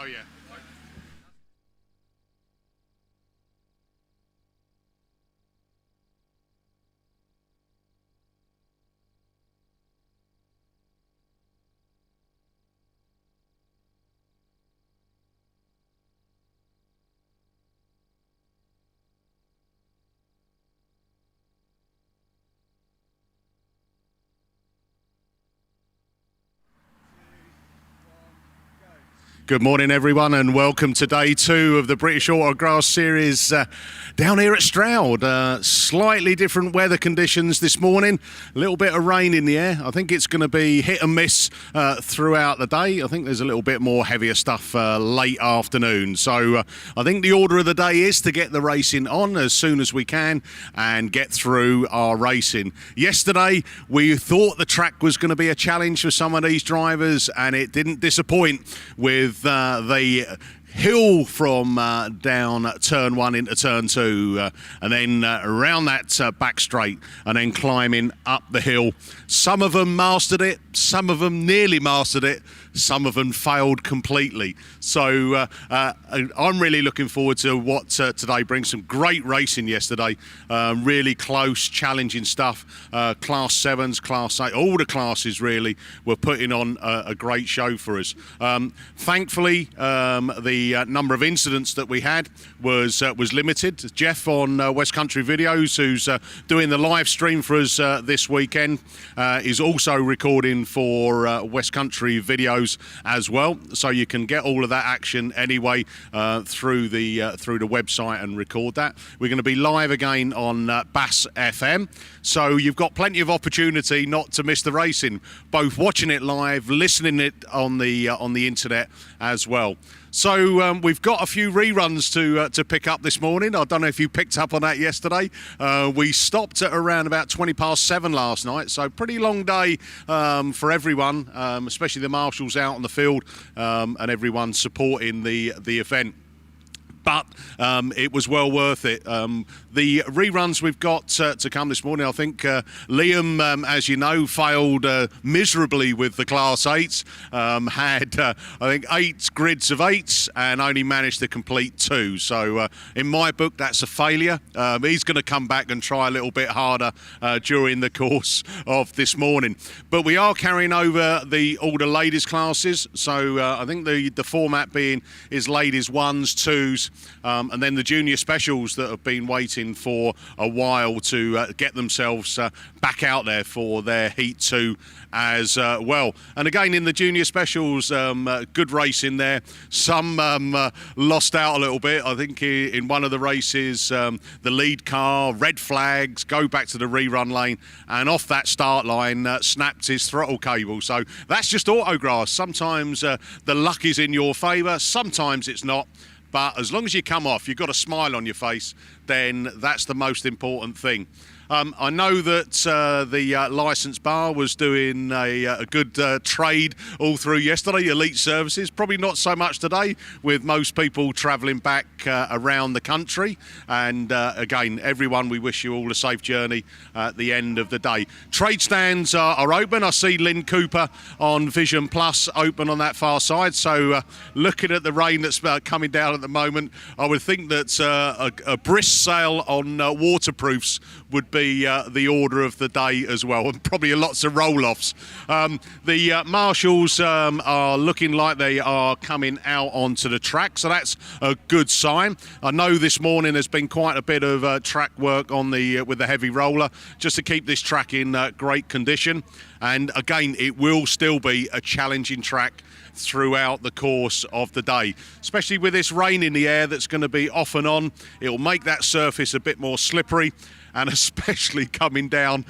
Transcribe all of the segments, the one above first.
Oh, yeah. Good morning, everyone, and welcome to day 2 of the British Autograss series down here at Stroud. Slightly different weather conditions this morning. A little bit of rain in the air. I think it's going to be hit and miss throughout the day. I think there's a little bit more heavier stuff late afternoon. So I think the order of the day is to get the racing on as soon as we can and get through our racing. Yesterday, we thought the track was going to be a challenge for some of these drivers, and it didn't disappoint with the hill from down turn 1 into turn 2 and then around that back straight and then climbing up the hill. Some of them mastered it, some of them nearly mastered it, some of them failed completely. So I'm really looking forward to what today brings. Some great racing yesterday, really close, challenging stuff. Class 7s, Class 8, all the classes really were putting on a great show for us. Thankfully, the number of incidents that we had was limited. Jeff on West Country Videos, who's doing the live stream for us this weekend, is also recording for West Country Videos as well, so you can get all of that action anyway through the website and record that. We're going to be live again on Bass FM, so you've got plenty of opportunity not to miss the racing, both watching it live, listening it on the internet as well. So we've got a few reruns to pick up this morning. I don't know if you picked up on that yesterday. We stopped at around about 7:20 last night, so pretty long day for everyone, especially the marshals out on the field and everyone supporting the event. But it was well worth it. The reruns we've got to come this morning, I think Liam, as you know, failed miserably with the Class 8s. Had, I think, 8 grids of 8s and only managed to complete 2. So in my book, that's a failure. He's going to come back and try a little bit harder during the course of this morning. But we are carrying over all the ladies' classes. So I think the format being is ladies 1s, 2s, and then the junior specials that have been waiting for a while to get themselves back out there for their Heat 2 as well. And again, in the junior specials, good race in there. Some lost out a little bit. I think in one of the races, the lead car, red flags, go back to the rerun lane, and off that start line, snapped his throttle cable. So that's just Autograss. Sometimes the luck is in your favour, sometimes it's not. But as long as you come off, you've got a smile on your face, then that's the most important thing. I know that the licence bar was doing a good trade all through yesterday, Elite Services. Probably not so much today, with most people travelling back around the country. And again, everyone, we wish you all a safe journey at the end of the day. Trade stands are open. I see Lynn Cooper on Vision Plus open on that far side. So looking at the rain that's coming down at the moment, I would think that a brisk sale on waterproofs would be the order of the day as well, and probably lots of roll-offs. The marshals are looking like they are coming out onto the track, so that's a good sign. I know this morning there's been quite a bit of track work on with the heavy roller just to keep this track in great condition. And again, it will still be a challenging track throughout the course of the day, especially with this rain in the air that's going to be off and on. It'll make that surface a bit more slippery, and especially coming down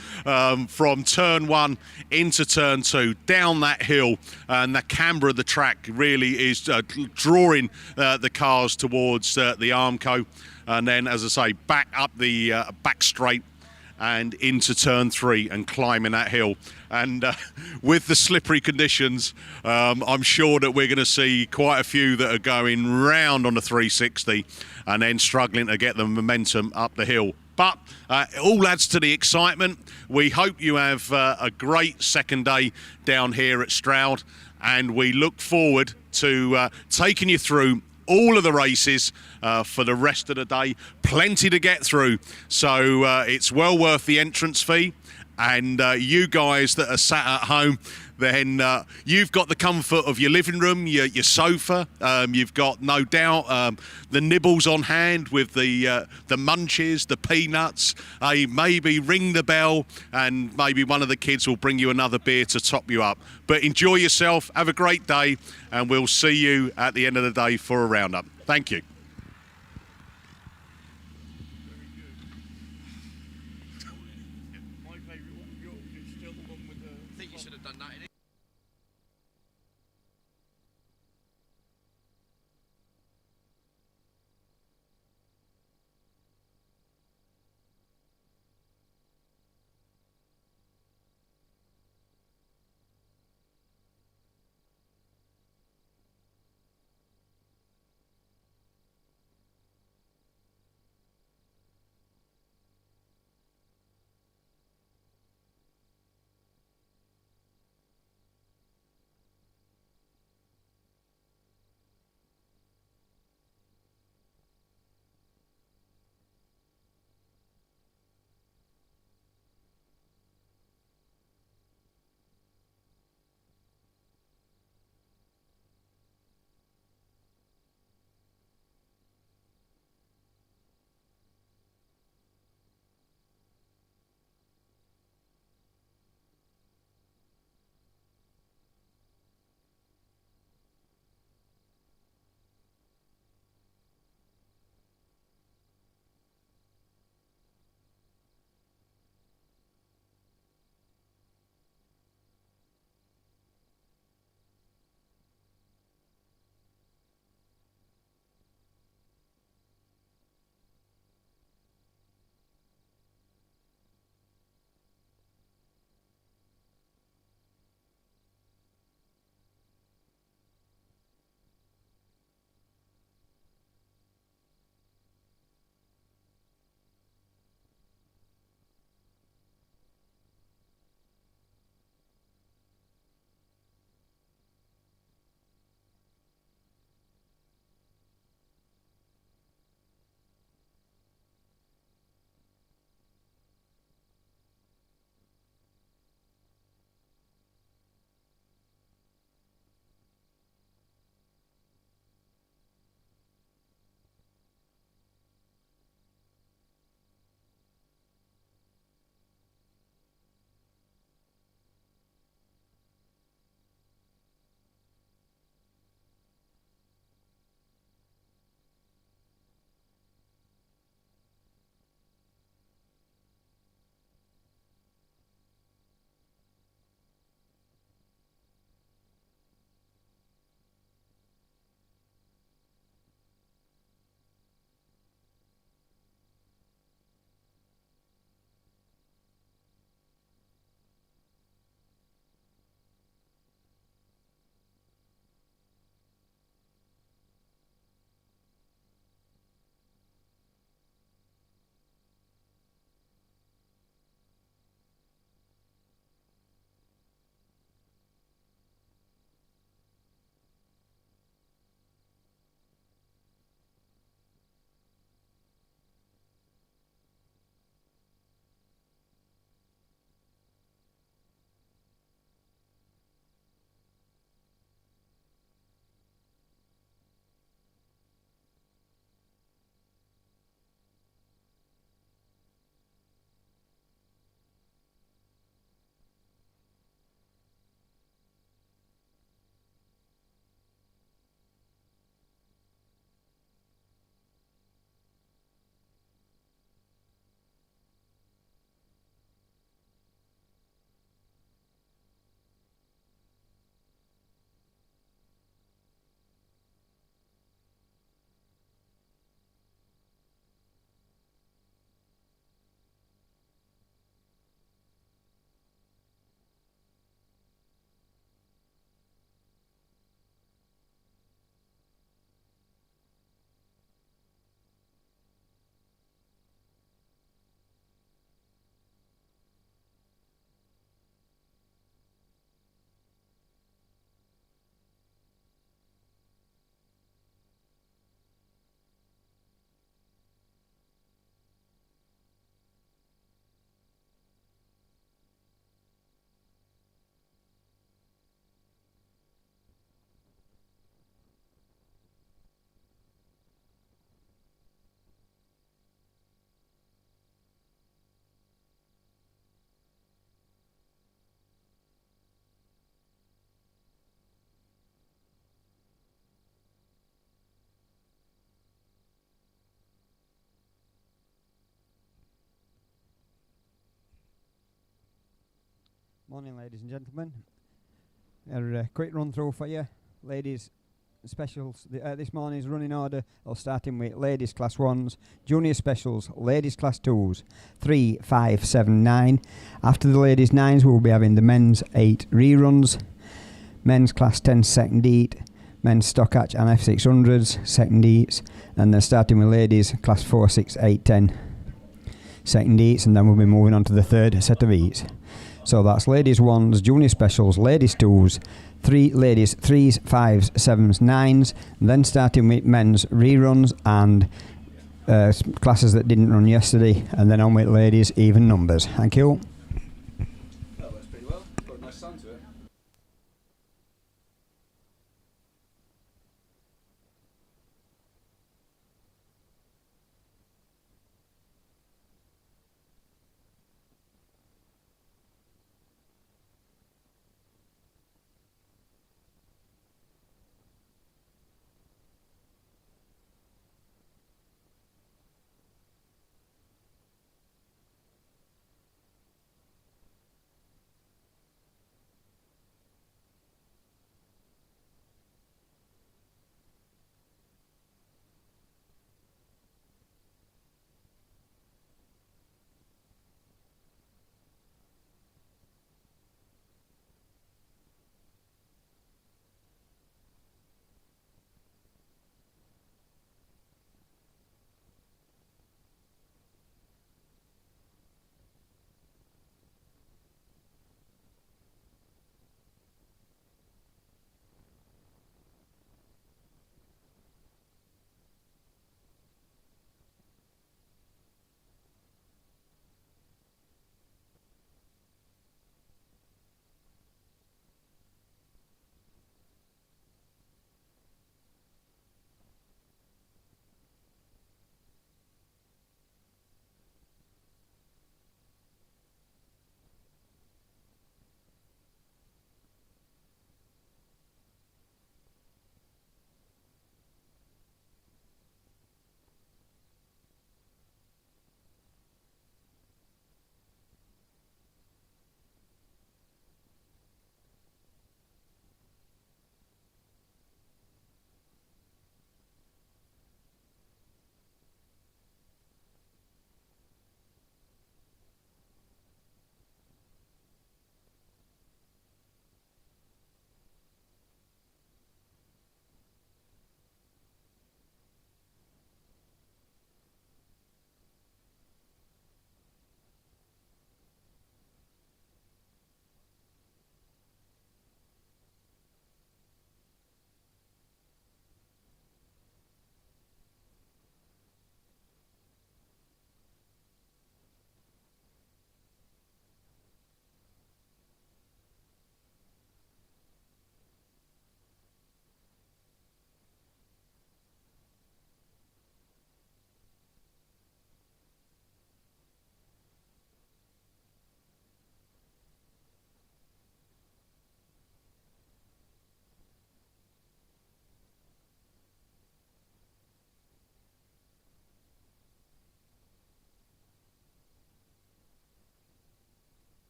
from turn 1 into turn 2, down that hill, and the camber of the track really is drawing the cars towards the Armco, and then, as I say, back up the back straight and into turn 3 and climbing that hill. And with the slippery conditions, I'm sure that we're going to see quite a few that are going round on the 360 and then struggling to get the momentum up the hill. But it all adds to the excitement. We hope you have a great second day down here at Stroud, and we look forward to taking you through all of the races for the rest of the day. Plenty to get through, so it's well worth the entrance fee. And you guys that are sat at home, then you've got the comfort of your living room, your sofa. You've got, no doubt, the nibbles on hand with the munchies, the peanuts. Maybe ring the bell and maybe one of the kids will bring you another beer to top you up. But enjoy yourself, have a great day, and we'll see you at the end of the day for a roundup. Thank you. Morning, ladies and gentlemen. A quick run through for you. Ladies specials this morning's running order. I'll starting with ladies class 1s, junior specials, ladies class 2s, 3, 5, 7, 9. After the ladies 9s, we'll be having the men's 8 reruns, men's class 10 second heat, men's stock hatch and F600s second heats, and then starting with ladies class 4, 6, 8, 10 second heats, and then we'll be moving on to the third set of heats. So that's ladies 1s, junior specials, ladies 2s, 3 ladies 3s, 5s, 7s, 9s, and then starting with men's reruns and classes that didn't run yesterday, and then on with ladies even numbers. Thank you. That works pretty well. Got a nice sound to it.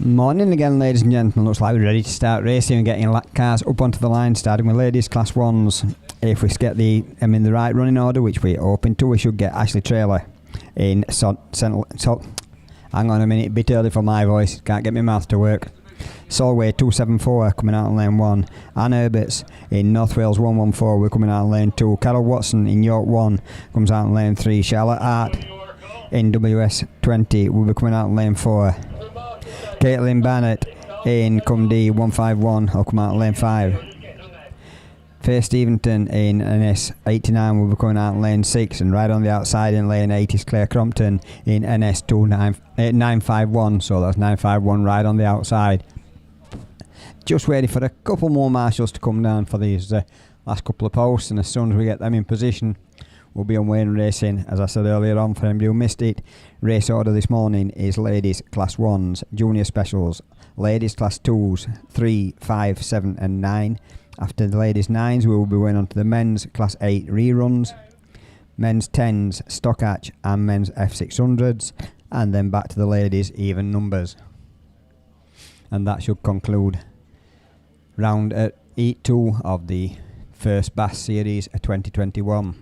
Morning again, ladies and gentlemen. Looks like we're ready to start racing and getting cars up onto the line, starting with ladies class 1s. If we get them in the right running order, which we're hoping to, we should get Ashley Trailer in hang on a minute, a bit early for my voice, can't get my mouth to work. Solway 274 coming out on lane 1. Anne Herberts in North Wales 114, we're coming out on lane 2. Carol Watson in York 1 comes out on lane 3. Charlotte Hart in WS 20 will be coming out on lane 4. Caitlin Barnett in Cumdee 151 will come out on lane 5. Fair Steventon in NS89 will be coming out in lane 6, and right on the outside in lane 8 is Claire Crompton in NS951, so that's 951 right on the outside. Just waiting for a couple more marshals to come down for these last couple of posts, and as soon as we get them in position, we'll be on Wayne Racing. As I said earlier on, for anybody who missed it, race order this morning is ladies class 1s, junior specials, ladies class 2s, 3, 5, 7 and 9. After the ladies 9s, we will be going on to the men's class 8 reruns, men's 10s, stock hatch and men's F600s, and then back to the ladies even numbers. And that should conclude round at Heat 2 of the first Bass Series 2021.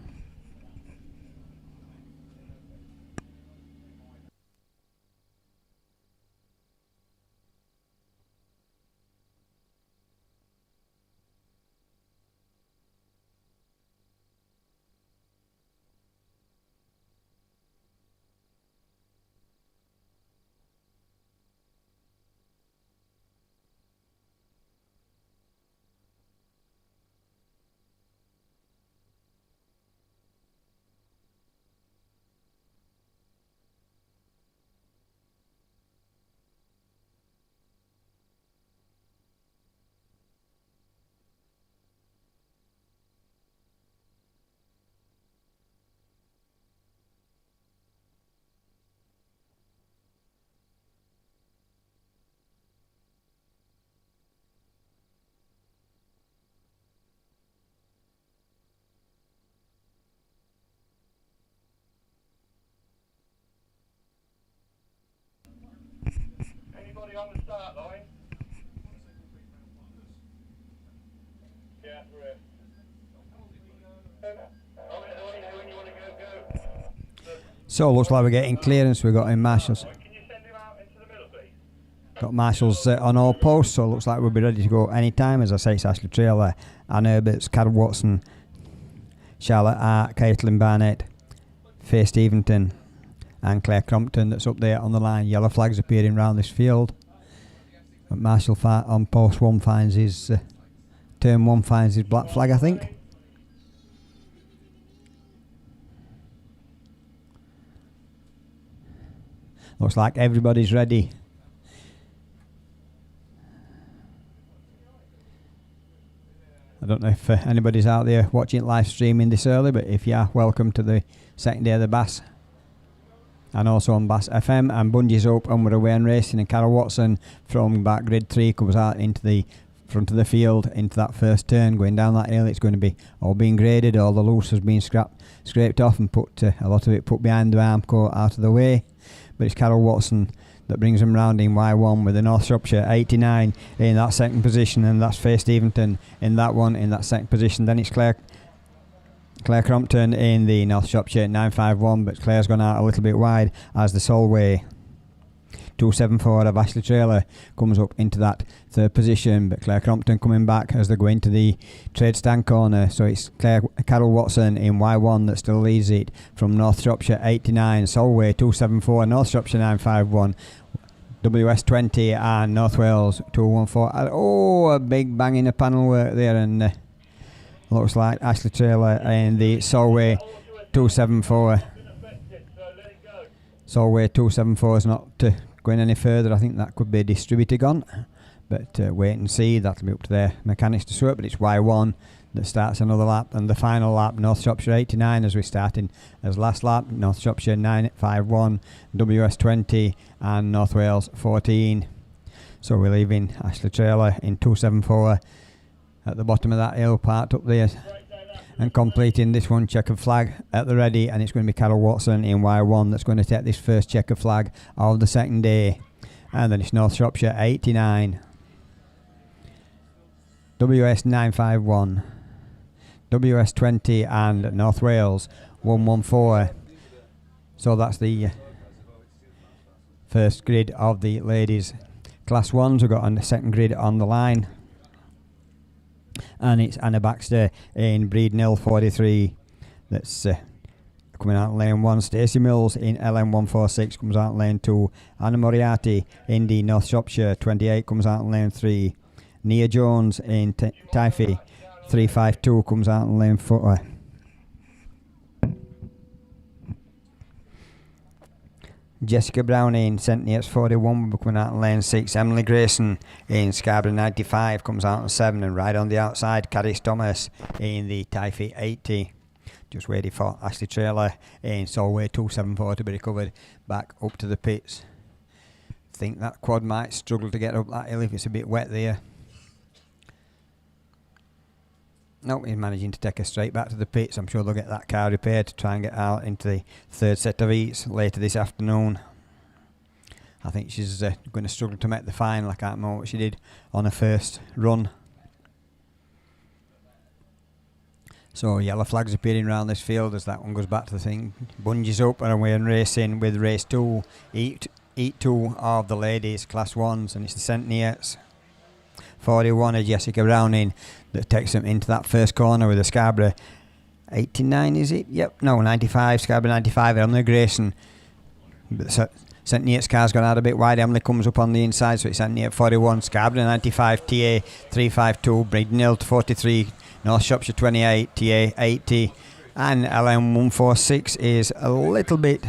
On the start line. Yeah, right. When you want to go. So looks like we're getting clearance. We've got in marshals. Can you send him out into the middle, please? Got marshals on all posts, so it looks like we'll be ready to go anytime. As I say, it's Ashley Trailer, Anne Herberts, Carol Watson, Charlotte Hart, Caitlin Barnett, Faye Steventon and Claire Crompton that's up there on the line. Yellow flags appearing round this field. But Marshall on post 1 finds his turn 1 finds his black flag, I think. Looks like everybody's ready. I don't know if anybody's out there watching live streaming this early, but if you are, welcome to the second day of the Bass. And also on Bass FM, and Bungee's up and we're away and racing, and Carol Watson from back grid 3 comes out into the front of the field into that first turn going down that hill. It's going to be all being graded, all the loose has been scraped off and put a lot of it put behind the arm coat out of the way. But it's Carol Watson that brings them round in Y1 with the North Shropshire 89 in that second position, and that's Faye Steventon in that one in that second position. Then it's Claire Crompton in the North Shropshire 951, but Claire's gone out a little bit wide as the Solway 274 of Ashley Trailer comes up into that third position, but Claire Crompton coming back as they go into the trade stand corner. So it's Carol Watson in Y1 that still leads it from North Shropshire 89, Solway 274, North Shropshire 951, WS20 and North Wales 214. Oh, a big bang in the panel work there, and looks like Ashley Trailer in the Solway 274. Solway 274 is not going any further. I think that could be a distributor gone, but wait and see. That'll be up to their mechanics to sort. But it's Y1 that starts another lap, and the final lap North Shropshire 89 as we start in as last lap. North Shropshire 951, WS20 and North Wales 14. So we're leaving Ashley Trailer in 274 at the bottom of that hill, parked up there, and completing this one checkered flag at the ready, and it's going to be Carol Watson in Y1 that's going to take this first checkered flag of the second day. And then it's North Shropshire 89, WS 951, WS20 and North Wales 114. So that's the first grid of the ladies class 1s. We've got on the second grid on the line, and it's Anna Baxter in Breed Nil 43 that's coming out in lane 1. Stacey Mills in LM 146 comes out in lane 2. Anna Moriarty in the North Shropshire 28 comes out in lane 3. Nia Jones in Typhy 352 comes out in lane 4. Jessica Brown in St. Neots 41 will be coming out in lane 6. Emily Grayson in Scarborough 95 comes out in 7, and right on the outside, Caddis Thomas in the Typhy 80. Just waiting for Ashley Trailer in Solway 274 to be recovered back up to the pits. Think that quad might struggle to get up that hill if it's a bit wet there. Nope, he's managing to take her straight back to the pits. I'm sure they'll get that car repaired to try and get out into the third set of heats later this afternoon. I think she's going to struggle to make the final. I can't remember what she did on her first run. So yellow flags appearing around this field as that one goes back to the thing. Bungees up and away and racing with race 2. Heat 2 of the ladies class 1s, and it's the St. Neots 41 of Jessica Browning that takes them into that first corner with the Scarborough 89, is it? Yep, no, 95, Scarborough 95, Emily Grayson. But St. Neots car's gone out a bit wide. Emily comes up on the inside, so it's St. Neots 41, Scarborough 95, TA 352, Breedon 43, North Shropshire 28, TA 80, and LM 146 is a little bit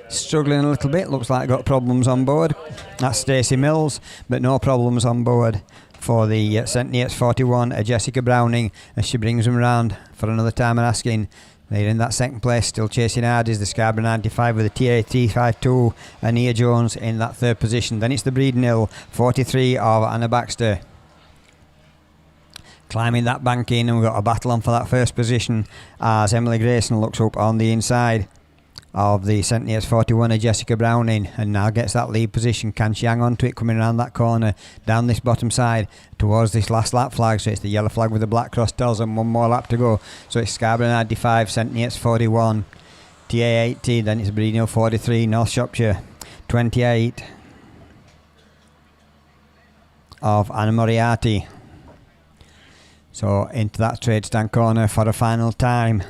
struggling a little bit. Looks like got problems on board. That's Stacey Mills, but no problems on board for the St. Neots 41 Jessica Browning as she brings them around for another time and asking. They're in that second place, still chasing hard is the Scarborough 95 with the TA 352 and Nia Jones in that third position. Then it's the Breedon 43 of Anna Baxter climbing that bank in, and we've got a battle on for that first position as Emily Grayson looks up on the inside of the St. Neots 41 of Jessica Browning, and now gets that lead position. Can she hang on to it coming around that corner down this bottom side towards this last lap flag? So it's the yellow flag with the black cross tells them one more lap to go. So it's Scarborough 95, St. Neots 41, TA 80, then it's Breedon 43, North Shropshire 28 of Anna Moriarty. So into that trade stand corner for a final time.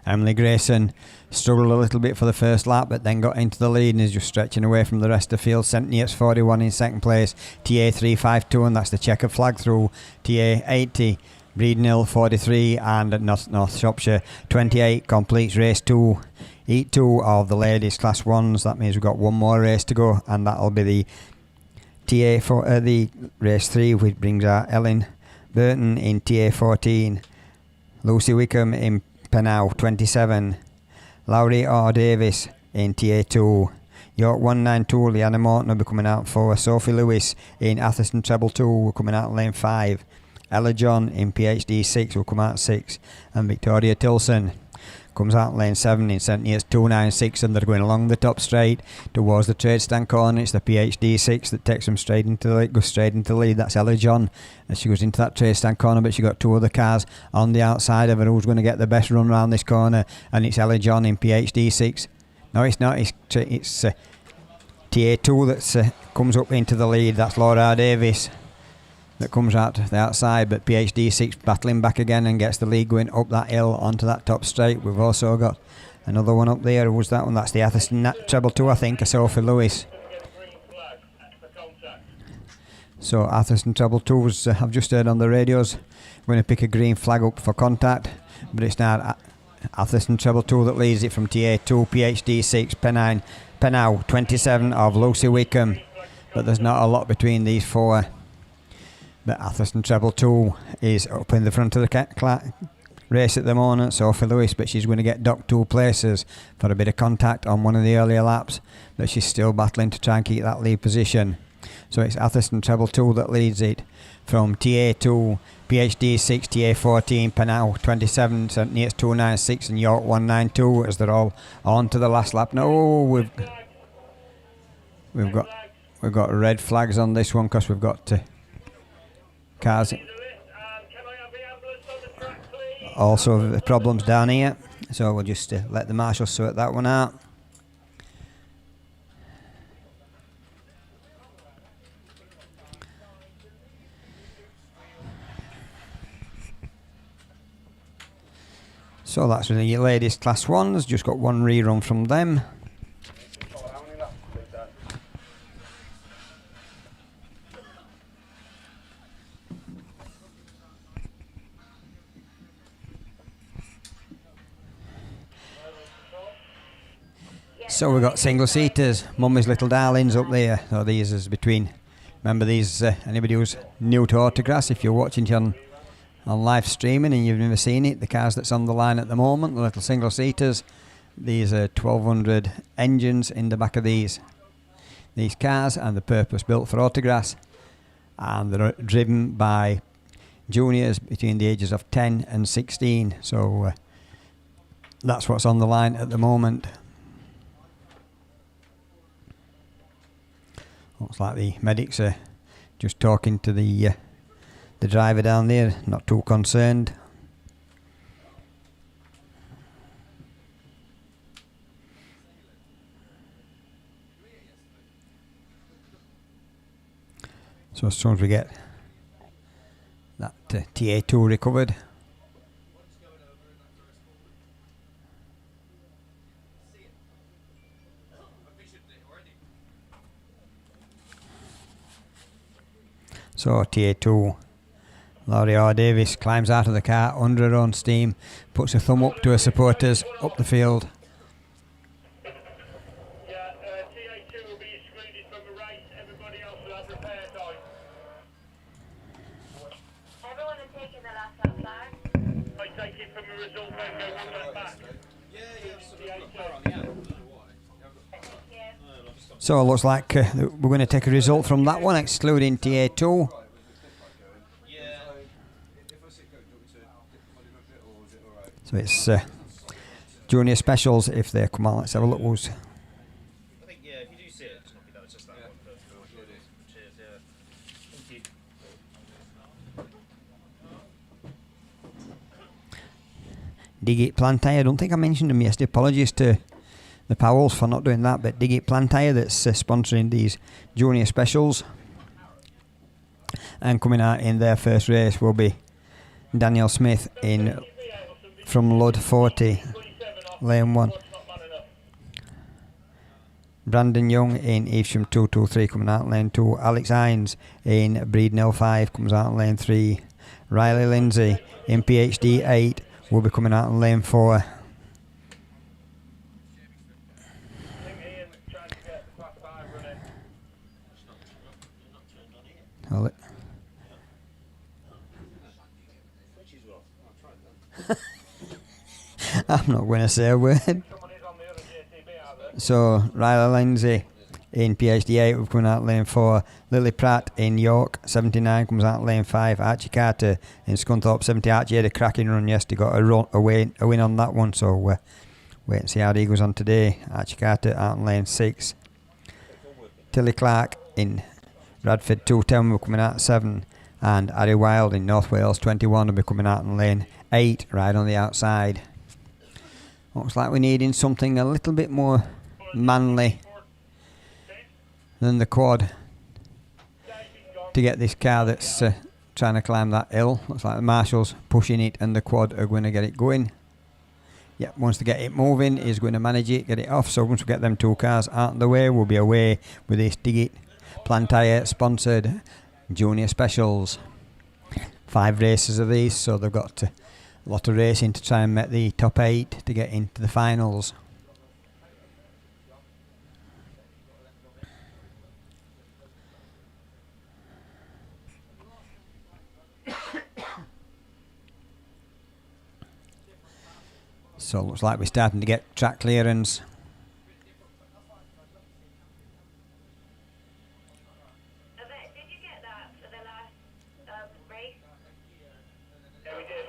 Emily Grayson struggled a little bit for the first lap, but then got into the lead and is just stretching away from the rest of the field. St. Neots 41 in second place, TA 352, and that's the checkered flag through. TA 80, Breedon 43, and North Shropshire 28 completes race 2. Heat 2 of the ladies class 1s. That means we've got one more race to go, and that'll be the TA for the race 3, which brings out Ellen Burton in TA 14, Lucy Wickham in Penau 27, Laurie R. Davis in TA2, York 192, Leanna Morton will be coming out for Sophie Lewis in Atherstone Treble 2 will coming out in lane 5, Ella John in PhD 6 will come out 6, and Victoria Tilson comes out in lane 7 in St. Neots 296, and they're going along the top straight towards the trade stand corner. It's the PhD 6 that takes them straight into the lead, goes straight into the lead. That's Ella John as she goes into that trade stand corner, but she got two other cars on the outside of her who's going to get the best run around this corner, and it's Ella John in PhD 6. No, it's not, it's TA2 that comes up into the lead. That's Laura Davis that comes out to the outside, but PhD 6 battling back again and gets the lead going up that hill onto that top straight. We've also got another one up there. Who's that one? That's the Atherstone Treble 2, I think, Sophie Lewis. So Atherstone Treble 2s, I've just heard on the radios, we're going to pick a green flag up for contact, but it's now Atherstone Treble 2 that leads it from TA2, PhD 6, Penau 27 of Lucy Wickham, but there's not a lot between these four. But Atherstone Treble 2 is up in the front of the race at the moment, Sophie Lewis, but she's going to get docked 2 places for a bit of contact on one of the earlier laps, but she's still battling to try and keep that lead position. So it's Atherstone Treble 2 that leads it from TA2, PhD 6, TA 14, Penau 27, St. Neots 296 and York 192 as they're all on to the last lap. No, we've got red flags on this one because we've got cars. Also the problems down here, so we'll just let the marshal sort that one out. So that's the ladies class 1s, just got one rerun from them. So we've got single seaters, Mummy's Little Darlings up there. So these is between, remember these, anybody who's new to Autograss, if you're watching it on live streaming and you've never seen it, the cars that's on the line at the moment, the little single seaters, these are 1200 engines in the back of these cars, and they're purpose built for Autograss, and they're driven by juniors between the ages of 10 and 16. So that's what's on the line at the moment. Looks like the medics are just talking to the driver down there, not too concerned. So as soon as we get that TA2 recovered, so TA2, Laurie R. Davis climbs out of the car under her own steam, puts a thumb up to her supporters up the field. Yeah, TA2 will be excluded from the race. Everybody else will have repair time. Everyone is taking the last lap back. I take it from the result and go one lap back. So it looks like we're going to take a result from that one, excluding TA2. So it's junior specials if they come on. Let's have a look who's. I think, yeah, if you do see it, just knock it down. It's just that one. Cheers, yeah. Thank you. Digit Plantair, I don't think I mentioned them yesterday. Apologies to the Powells for not doing that, but Digit Plantair that's sponsoring these junior specials. And coming out in their first race will be Daniel Smith from Lud 40, lane 1. Brandon Young in Evesham 223 coming out in lane 2. Alex Hines in Breednell 5 comes out in lane 3. Riley Lindsay in PhD 8 will be coming out in lane 4. Hold it. I'm not going to say a word. So Riley Lindsay in PhD 8 will come out lane 4. Lily Pratt in York 79 comes out lane 5. Archie Carter in Scunthorpe 70. Archie had a cracking run yesterday, got a win on that one, so wait and see how he goes on today. Archie Carter out in lane 6. Tilly Clark in Bradford 210 will be coming out 7. And Harry Wild in North Wales 21 will be coming out in lane 8, right on the outside. Looks like we're needing something a little bit more manly than the quad to get this car that's trying to climb that hill. Looks like the marshals pushing it and the quad are going to get it going. Yeah, once they get it moving, he's going to manage it, get it off. So once we get them two cars out of the way, we'll be away with this Digit Plantair sponsored junior specials. 5 races of these, so they've got a lot of racing to try and make the top 8 to get into the finals. So it looks like we're starting to get track clearance. Did you get that for the last race? Yeah, we did.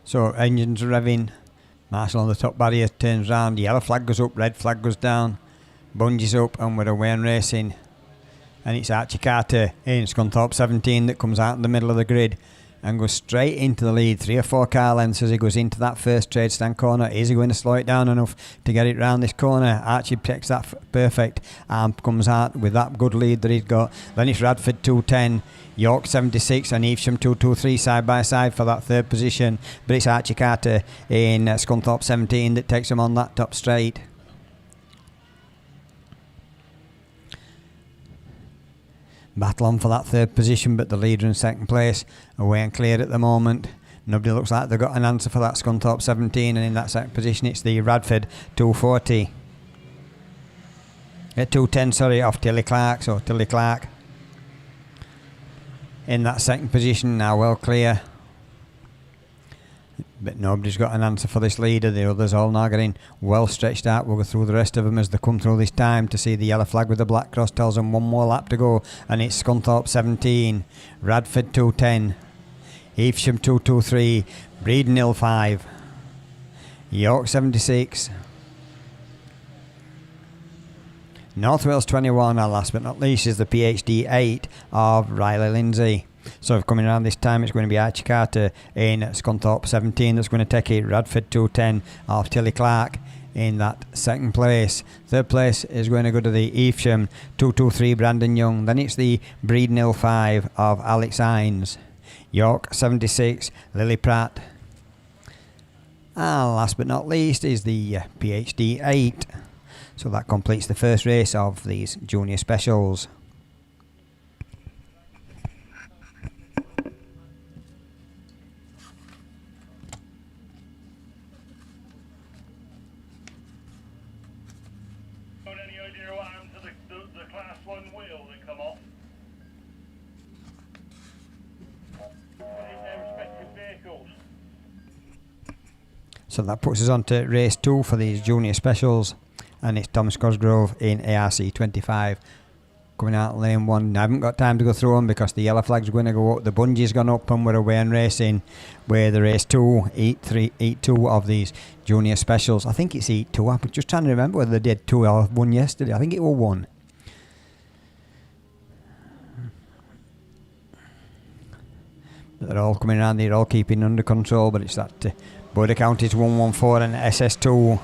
So engines are revving. Marshall on the top barrier turns round. Yellow flag goes up, red flag goes down. Bungees up and we're away and racing. And it's Archie Carter in Scunthorpe 17 that comes out in the middle of the grid and goes straight into the lead. 3 or 4 car lengths as he goes into that first trade stand corner. Is he going to slow it down enough to get it round this corner? Archie takes that perfect and comes out with that good lead that he's got. Then it's Radford 210, York 76 and Evesham 223 side by side for that third position. But it's Archie Carter in Scunthorpe 17 that takes him on that top straight. battle on for that third position, but the leader in second place away and clear at the moment. Nobody looks like they've got an answer for that Scunthorpe 17, and in that second position it's the Radford 240. 210, sorry, off Tilly Clark, so Tilly Clark in that second position now, well clear. But nobody's got an answer for this leader. The others all now getting well stretched out. We'll go through the rest of them as they come through this time to see the yellow flag with the black cross tells them one more lap to go, and it's Scunthorpe 17, Radford 210, Evesham 223, Breeden 05, York 76, North Wales 21, and last but not least is the PhD 8 of Riley Lindsay. So coming around this time it's going to be Archie Carter in Scunthorpe 17 that's going to take it. Radford 210 of Tilly Clark in that second place. Third place is going to go to the Evesham 223 Brandon Young. Then it's the Breeden 05 of Alex Hines. York 76 Lily Pratt. And last but not least is the PhD 8. So that completes the first race of these junior specials. Got any idea what happened to the class 1 wheel that come off? In their respective vehicles. So that puts us on to race 2 for these junior specials, and it's Thomas Cosgrove in ARC 25 coming out lane 1. I haven't got time to go through them because the yellow flag's going to go up, the bungee's gone up, and we're away and racing with the race 2, Heat 2 of these junior specials. I think it's Heat 2. I'm just trying to remember whether they did 2 or 1 yesterday. I think it was 1. They're all coming around, they're all keeping under control, but it's that Border County's 114 and SS2.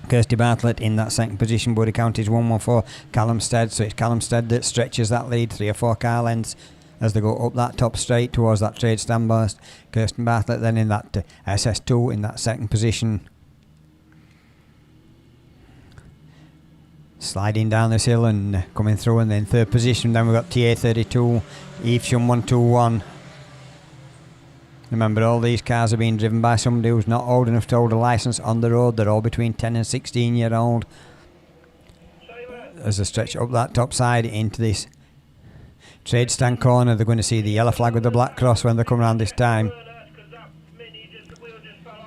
Kirsty Bartlett in that second position. Border County's 114. Callum Stead, so it's Callum Stead that stretches that lead 3 or 4 car lengths as they go up that top straight towards that trade stand burst. Kirsten Bartlett then in that SS2 in that second position. Sliding down this hill and coming through, and then third position. Then we've got TA32, Evesham 121. Remember, all these cars are being driven by somebody who's not old enough to hold a licence on the road. They're all between 10 and 16 year old. As they stretch up that top side into this trade stand corner, they're going to see the yellow flag with the black cross when they come around this time.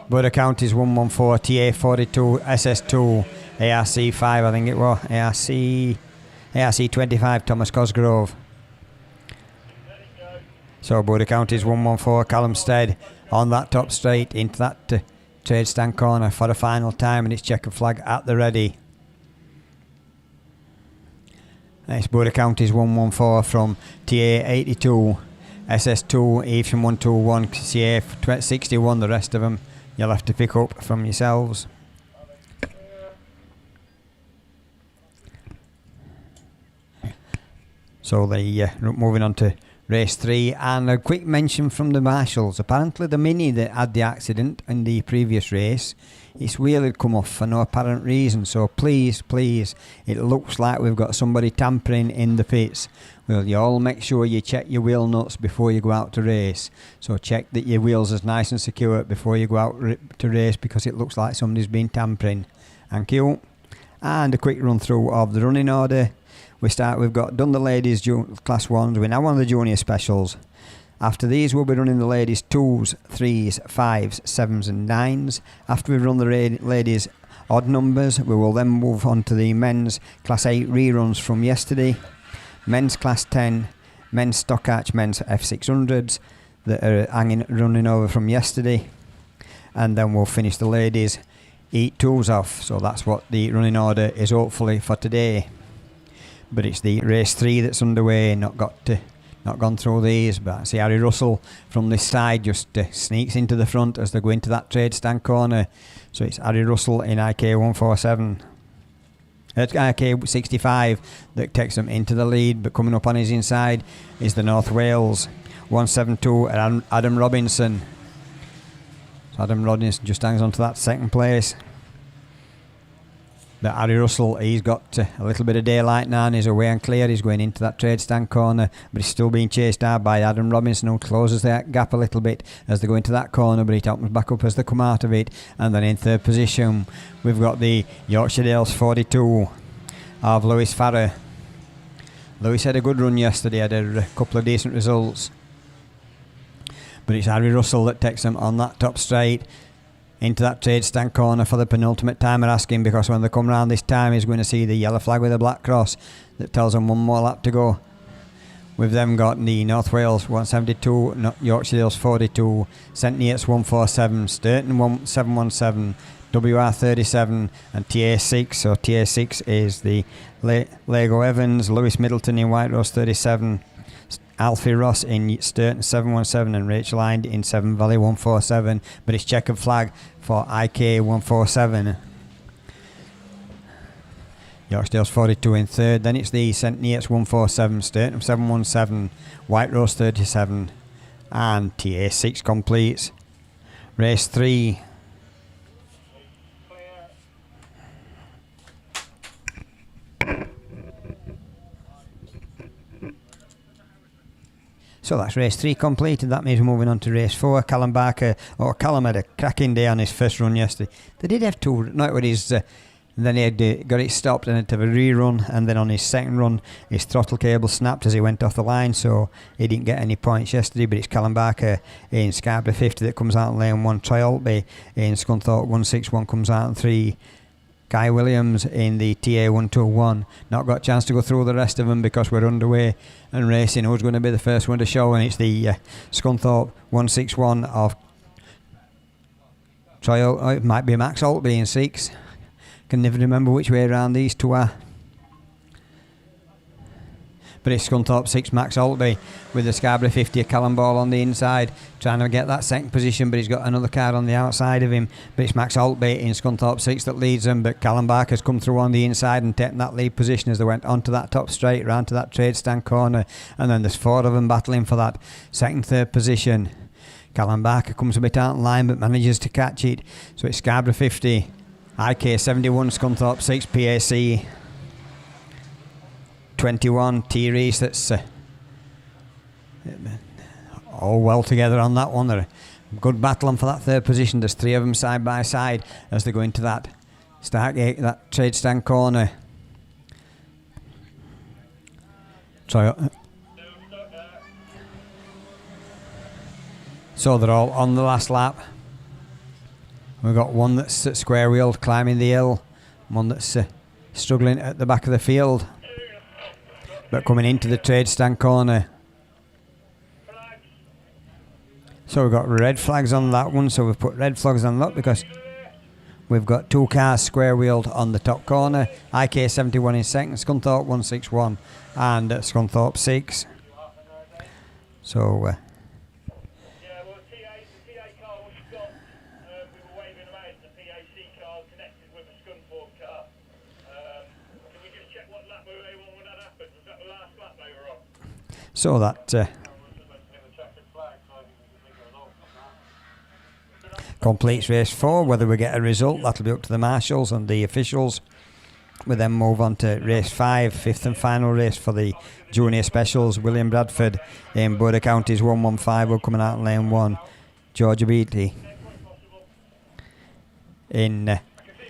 Border County's 114, TA42, SS2, ARC5, I think it was, ARC 25, Thomas Cosgrove. So Border County's 114, Callum Stead on that top straight into that trade stand corner for the final time, and it's checkered flag at the ready. Next Border County's 114 from TA82, SS2, Evesham 121, CA 61, the rest of them you'll have to pick up from yourselves. So moving on to race 3, and a quick mention from the marshals. Apparently the Mini that had the accident in the previous race, its wheel had come off for no apparent reason, so please, it looks like we've got somebody tampering in the pits. Well, you all make sure you check your wheel nuts before you go out to race, so check that your wheels is nice and secure before you go out to race, because it looks like somebody's been tampering. Thank you. And a quick run through of the running order. We've done the ladies class 1s. We're now on the junior specials. After these we'll be running the ladies 2s, 3s, 5s, 7s and 9s. After we've run the ladies odd numbers, we will then move on to the men's class 8 reruns from yesterday. Men's class 10, men's stock arch, men's F600s that are running over from yesterday. And then we'll finish the ladies Heat 2s off. So that's what the running order is hopefully for today. But it's the race 3 that's underway, not gone through these, but I see Harry Russell from this side just sneaks into the front as they go into that trade stand corner. So it's Harry Russell in IK 147, IK 65 that takes them into the lead, but coming up on his inside is the North Wales 172 Adam Robinson. So Adam Robinson just hangs on to that second place. But Harry Russell, he's got a little bit of daylight now and he's away and clear. He's going into that trade stand corner, but he's still being chased out by Adam Robinson, who closes that gap a little bit as they go into that corner, but he opens back up as they come out of it. And then in third position, we've got the Yorkshire Dales 42 of Lewis Farrer. Lewis had a good run yesterday, had a couple of decent results. But it's Harry Russell that takes them on that top straight into that trade stand corner for the penultimate time we're asking, because when they come round this time he's going to see the yellow flag with a black cross that tells them one more lap to go. We've then got the North Wales 172, Yorkshire Dales 42, St Neots 147, Sturton 717, WR 37 and TA6. So TA6 is the Lego Evans, Lewis Middleton in White Rose 37, Alfie Ross in Sturton 717 and Rachel Hind in Severn Valley 147, but it's checkered flag for IK 147. Yorkshire 42 in third. Then it's the St Neots 147, Sturton 717, White Rose 37 and TA6 completes race 3. So that's race 3 completed. That means we're moving on to race 4. Callum Barker, or Callum had a cracking day on his first run yesterday. They did have two, not with his, then he had got it stopped and had to have a rerun, and then on his second run his throttle cable snapped as he went off the line, so he didn't get any points yesterday. But it's Callum Barker in Scarborough 50 that comes out in lane 1. Troy Altby in Scunthorpe 161 comes out in 3. Guy Williams in the TA 121. Not got a chance to go through the rest of them because we're underway and racing. Who's going to be the first one to show? And it's the Scunthorpe 161 of Troy. It might be Max Altby in 6. Can never remember which way around these two are. But it's Scunthorpe 6, Max Altby, with the Scarborough 50, a Callum Ball on the inside, trying to get that second position, but he's got another car on the outside of him. But it's Max Altby in Scunthorpe 6 that leads them, but Callum Barker's come through on the inside and taken that lead position as they went onto that top straight, round to that trade stand corner, and then there's 4 of them battling for that second, third position. Callum Barker comes a bit out in line, but manages to catch it. So it's Scarborough 50, IK 71, Scunthorpe 6, PAC 21, T Reese. That's all well together on that one. They're good battling for that third position. There's 3 of them side by side as they go into that start gate, that trade stand corner. So they're all on the last lap. We've got one that's at square wheeled climbing the hill, one that's struggling at the back of the field. But coming into the trade stand corner. So we've got red flags on that one. So we've put red flags on that because we've got 2 cars square wheeled on the top corner. IK 71 in second, Scunthorpe 161 and Scunthorpe 6. So so that completes race 4. Whether we get a result, that'll be up to the marshals and the officials. We then move on to race 5, 5th and final race for the junior specials. William Bradford in Border Counties 115 will coming out in lane 1. Georgia Beatley in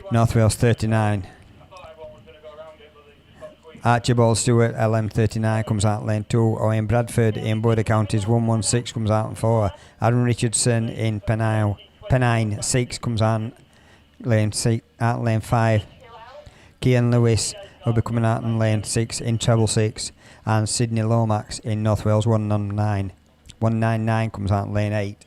North Wales 39. Archibald Stewart, LM39, comes out lane 2. Owen Bradford in Border Counties 116 comes out in 4. Aaron Richardson in Pennine 6 comes out lane 5. Kian Lewis will be coming out in lane 6 in treble 6. And Sydney Lomax in North Wales 199 comes out in lane 8.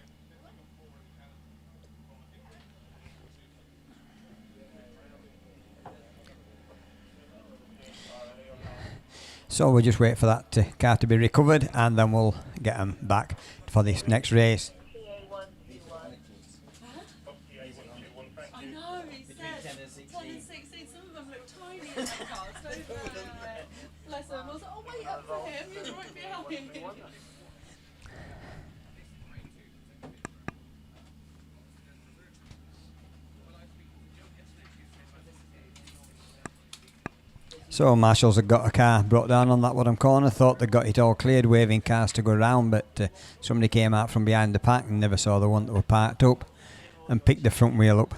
So we'll just wait for that car to be recovered and then we'll get them back for this next race. I know, he said 10 and 16. Some of them look tiny in that car, don't they? Bless them. I was like, oh, wait up for him, he's right behind him. So marshals had got a car brought down on that bottom corner, thought they got it all cleared, waving cars to go round, but somebody came out from behind the pack and never saw the one that were parked up and picked the front wheel up.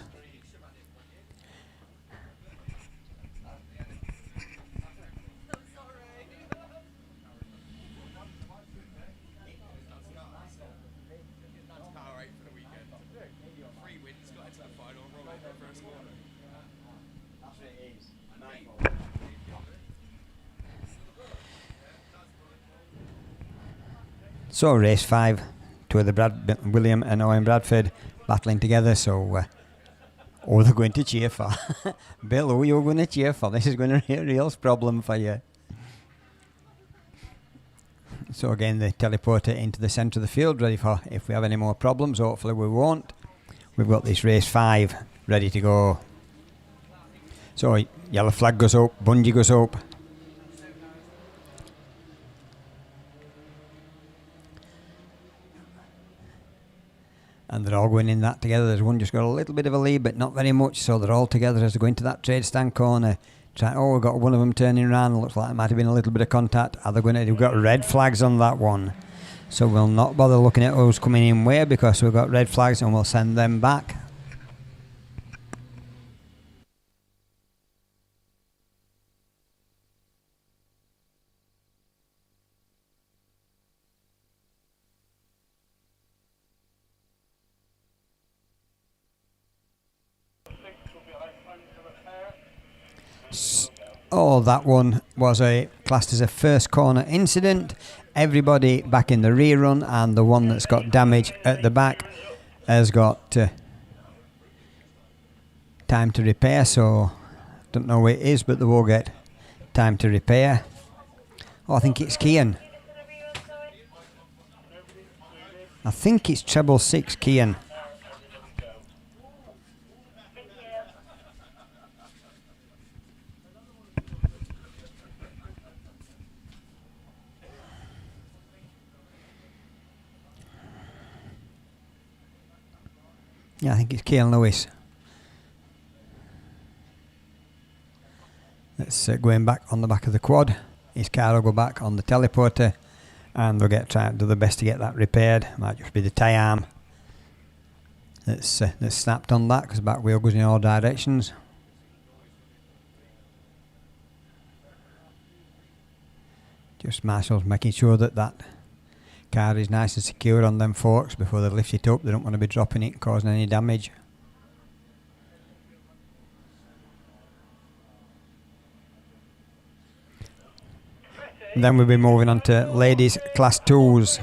So race 5, two of the William and Owen Bradford battling together. So they're going to cheer for Bill. Who are you going to cheer for? This is going to be a real problem for you. So again, the teleporter into the centre of the field, ready for if we have any more problems. Hopefully we won't. We've got this race 5 ready to go. So yellow flag goes up, bungee goes up. And they're all going in that together. There's one just got a little bit of a lead, but not very much. So they're all together as they go into that trade stand corner. We've got one of them turning around. Looks like it might have been a little bit of contact. We've got red flags on that one. So we'll not bother looking at who's coming in where, because we've got red flags and we'll send them back. That one was classed as a first corner incident. Everybody back in the rear run, and the one that's got damage at the back has got time to repair. So don't know where it is, but they will get time to repair. I think it's Kian. I think it's treble 6 Kian. Yeah, I think it's Keane Lewis. That's going back on the back of the quad. His car will go back on the teleporter, and they'll try to do the best to get that repaired. Might just be the tie arm that's snapped on that, because the back wheel goes in all directions. Just marshals making sure that car is nice and secure on them forks before they lift it up. They don't want to be dropping it and causing any damage. And then we'll be moving on to ladies class 2s.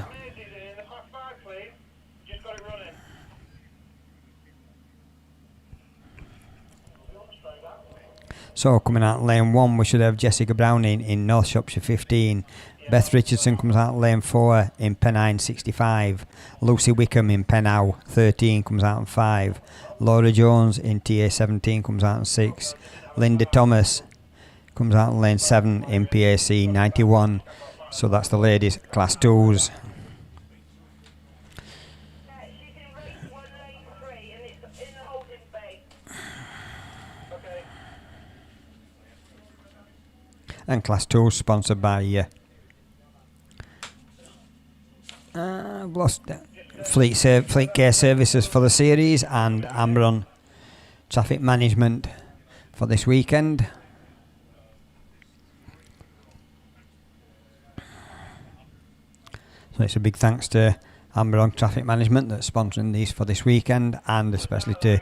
So coming out lane 1, we should have Jessica Browning in North Shropshire 15. Beth Richardson comes out lane 4 in Pennine 65. Lucy Wickham in Pennow 13 comes out in 5. Laura Jones in TA 17 comes out in 6. Linda Thomas comes out in lane 7 in PAC 91. So that's the ladies class 2s. And class 2 sponsored by I've lost Fleet Care Services for the series and Amron Traffic Management for this weekend. So it's a big thanks to Amron Traffic Management that's sponsoring these for this weekend, and especially to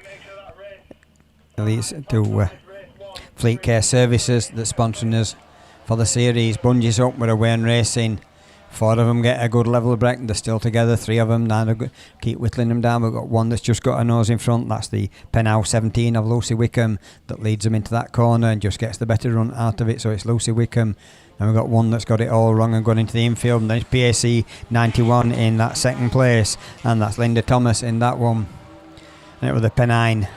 Fleet Care Services that's sponsoring us for the series. Bungees up, we're away and racing. 4 of them get a good level of break, and they're still together. 3 of them now keep whittling them down. We've got one that's just got a nose in front. That's the Pennow 17 of Lucy Wickham that leads them into that corner and just gets the better run out of it. So it's Lucy Wickham. And we've got one that's got it all wrong and gone into the infield. And then it's PAC 91 in that second place. And that's Linda Thomas in that one. And it was the Pennine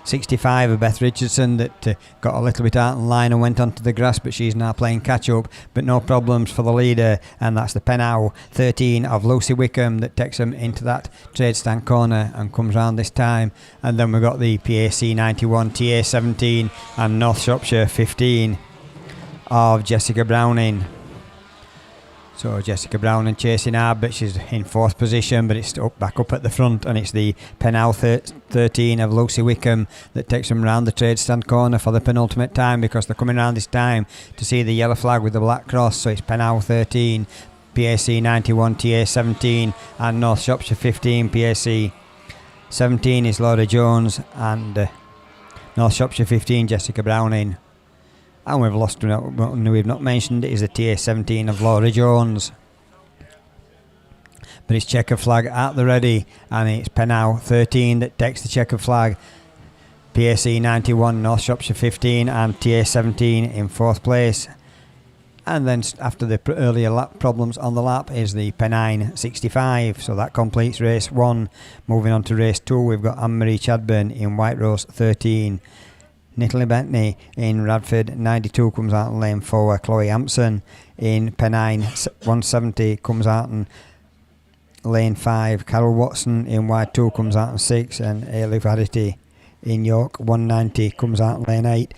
65 of Beth Richardson that got a little bit out in line and went onto the grass, but she's now playing catch up, but no problems for the leader. And that's the Pennow 13 of Lucy Wickham that takes them into that trade stand corner and comes round this time. And then we've got the PAC 91, TA 17 and North Shropshire 15 of Jessica Browning. So Jessica Browning chasing hard, but she's in 4th position, but it's back up at the front, and it's the Pennow 13 of Lucy Wickham that takes them round the trade stand corner for the penultimate time, because they're coming round this time to see the yellow flag with the black cross. So it's Pennow 13, PAC 91, TA 17, and North Shropshire 15, PAC 17 is Laura Jones, and North Shropshire 15, Jessica Browning. And we've not mentioned is the TA 17 of Laura Jones. But it's checker flag at the ready, and it's Pennow 13 that takes the checker flag. PAC 91, North Shropshire 15, and TA 17 in 4th place. And then after the earlier lap problems on the lap is the Pennine 65. So that completes race 1. Moving on to race 2, we've got Anne-Marie Chadburn in White Rose 13. Natalie Bentley in Radford 92 comes out in lane 4. Chloe Hampson in Pennine 170 comes out in lane 5. Carol Watson in Wide 2 comes out in 6. And Ailey Varity in York 190 comes out in lane 8.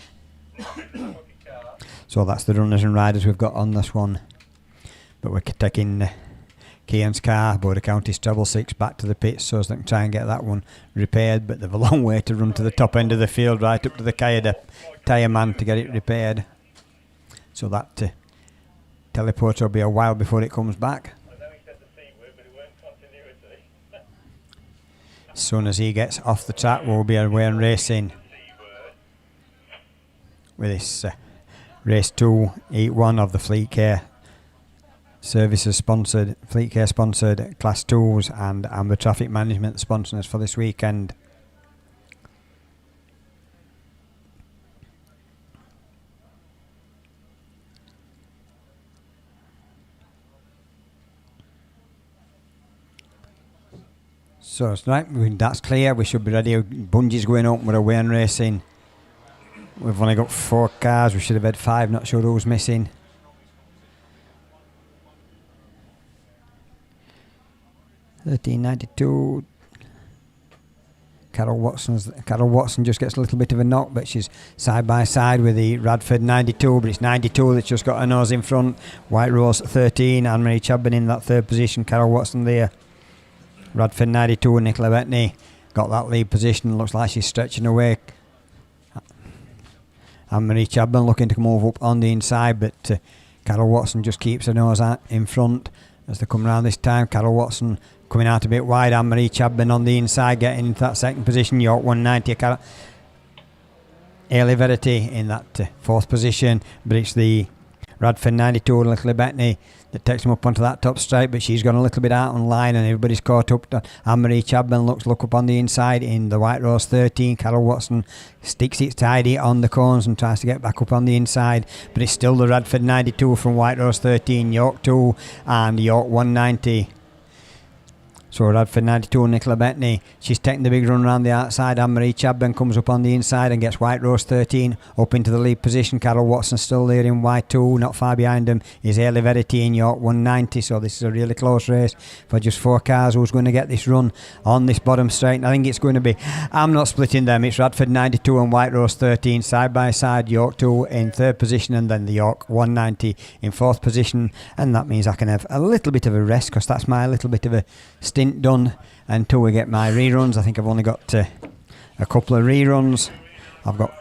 So that's the runners and riders we've got on this one. But we're taking Kian's car, Border County's treble 6, back to the pits so as they can try and get that one repaired. But they've a long way to run to the top end of the field, right up to the tyre man to get it repaired. So that teleporter will be a while before it comes back. As soon as he gets off the track, we'll be away and racing with this race 2, Heat 1 of the Fleet Care Services sponsored, Fleet Care sponsored Class 2s, and Amber Traffic Management sponsoring us for this weekend. So it's right, that's clear. We should be ready. Bungee's going up. We're away and racing. We've only got 4 cars. We should have had 5. Not sure who's missing. $13.92. Carol Watson just gets a little bit of a knock, but she's side by side with the Radford 92. But it's 92 that's just got her nose in front. White Rose 13. Anne-Marie Chadburn in that 3rd position. Carol Watson there. Radford 92 and Nicola Bettany got that lead position. Looks like she's stretching away. Anne-Marie Chadburn looking to move up on the inside, but Carol Watson just keeps her nose out in front as they come round this time. Carol Watson coming out a bit wide. Anne-Marie Chadburn on the inside getting into that 2nd position. York 190. Ailey Verity in that 4th position, but it's the Radford 92 and Nicola Bettany that takes him up onto that top stripe, but she's gone a little bit out on line and everybody's caught up. Anne-Marie Chadburn look up on the inside in the White Rose 13. Carol Watson sticks it tidy on the cones and tries to get back up on the inside, but it's still the Radford 92 from White Rose 13, York 2 and York 190. So Radford 92 and Nicola Bettany, she's taking the big run around the outside. Anne-Marie Chadburn comes up on the inside and gets White Rose 13 up into the lead position. Carol Watson still there in White 2. Not far behind them is Ailey Verity in York 190. So this is a really close race for just 4 cars. Who's going to get this run on this bottom straight? And I think it's going to be, I'm not splitting them. It's Radford 92 and White Rose 13 side by side. York 2 in 3rd position and then the York 190 in 4th position. And that means I can have a little bit of a rest because that's my little bit of a stint done until we get my reruns. I think I've only got a couple of reruns. I've got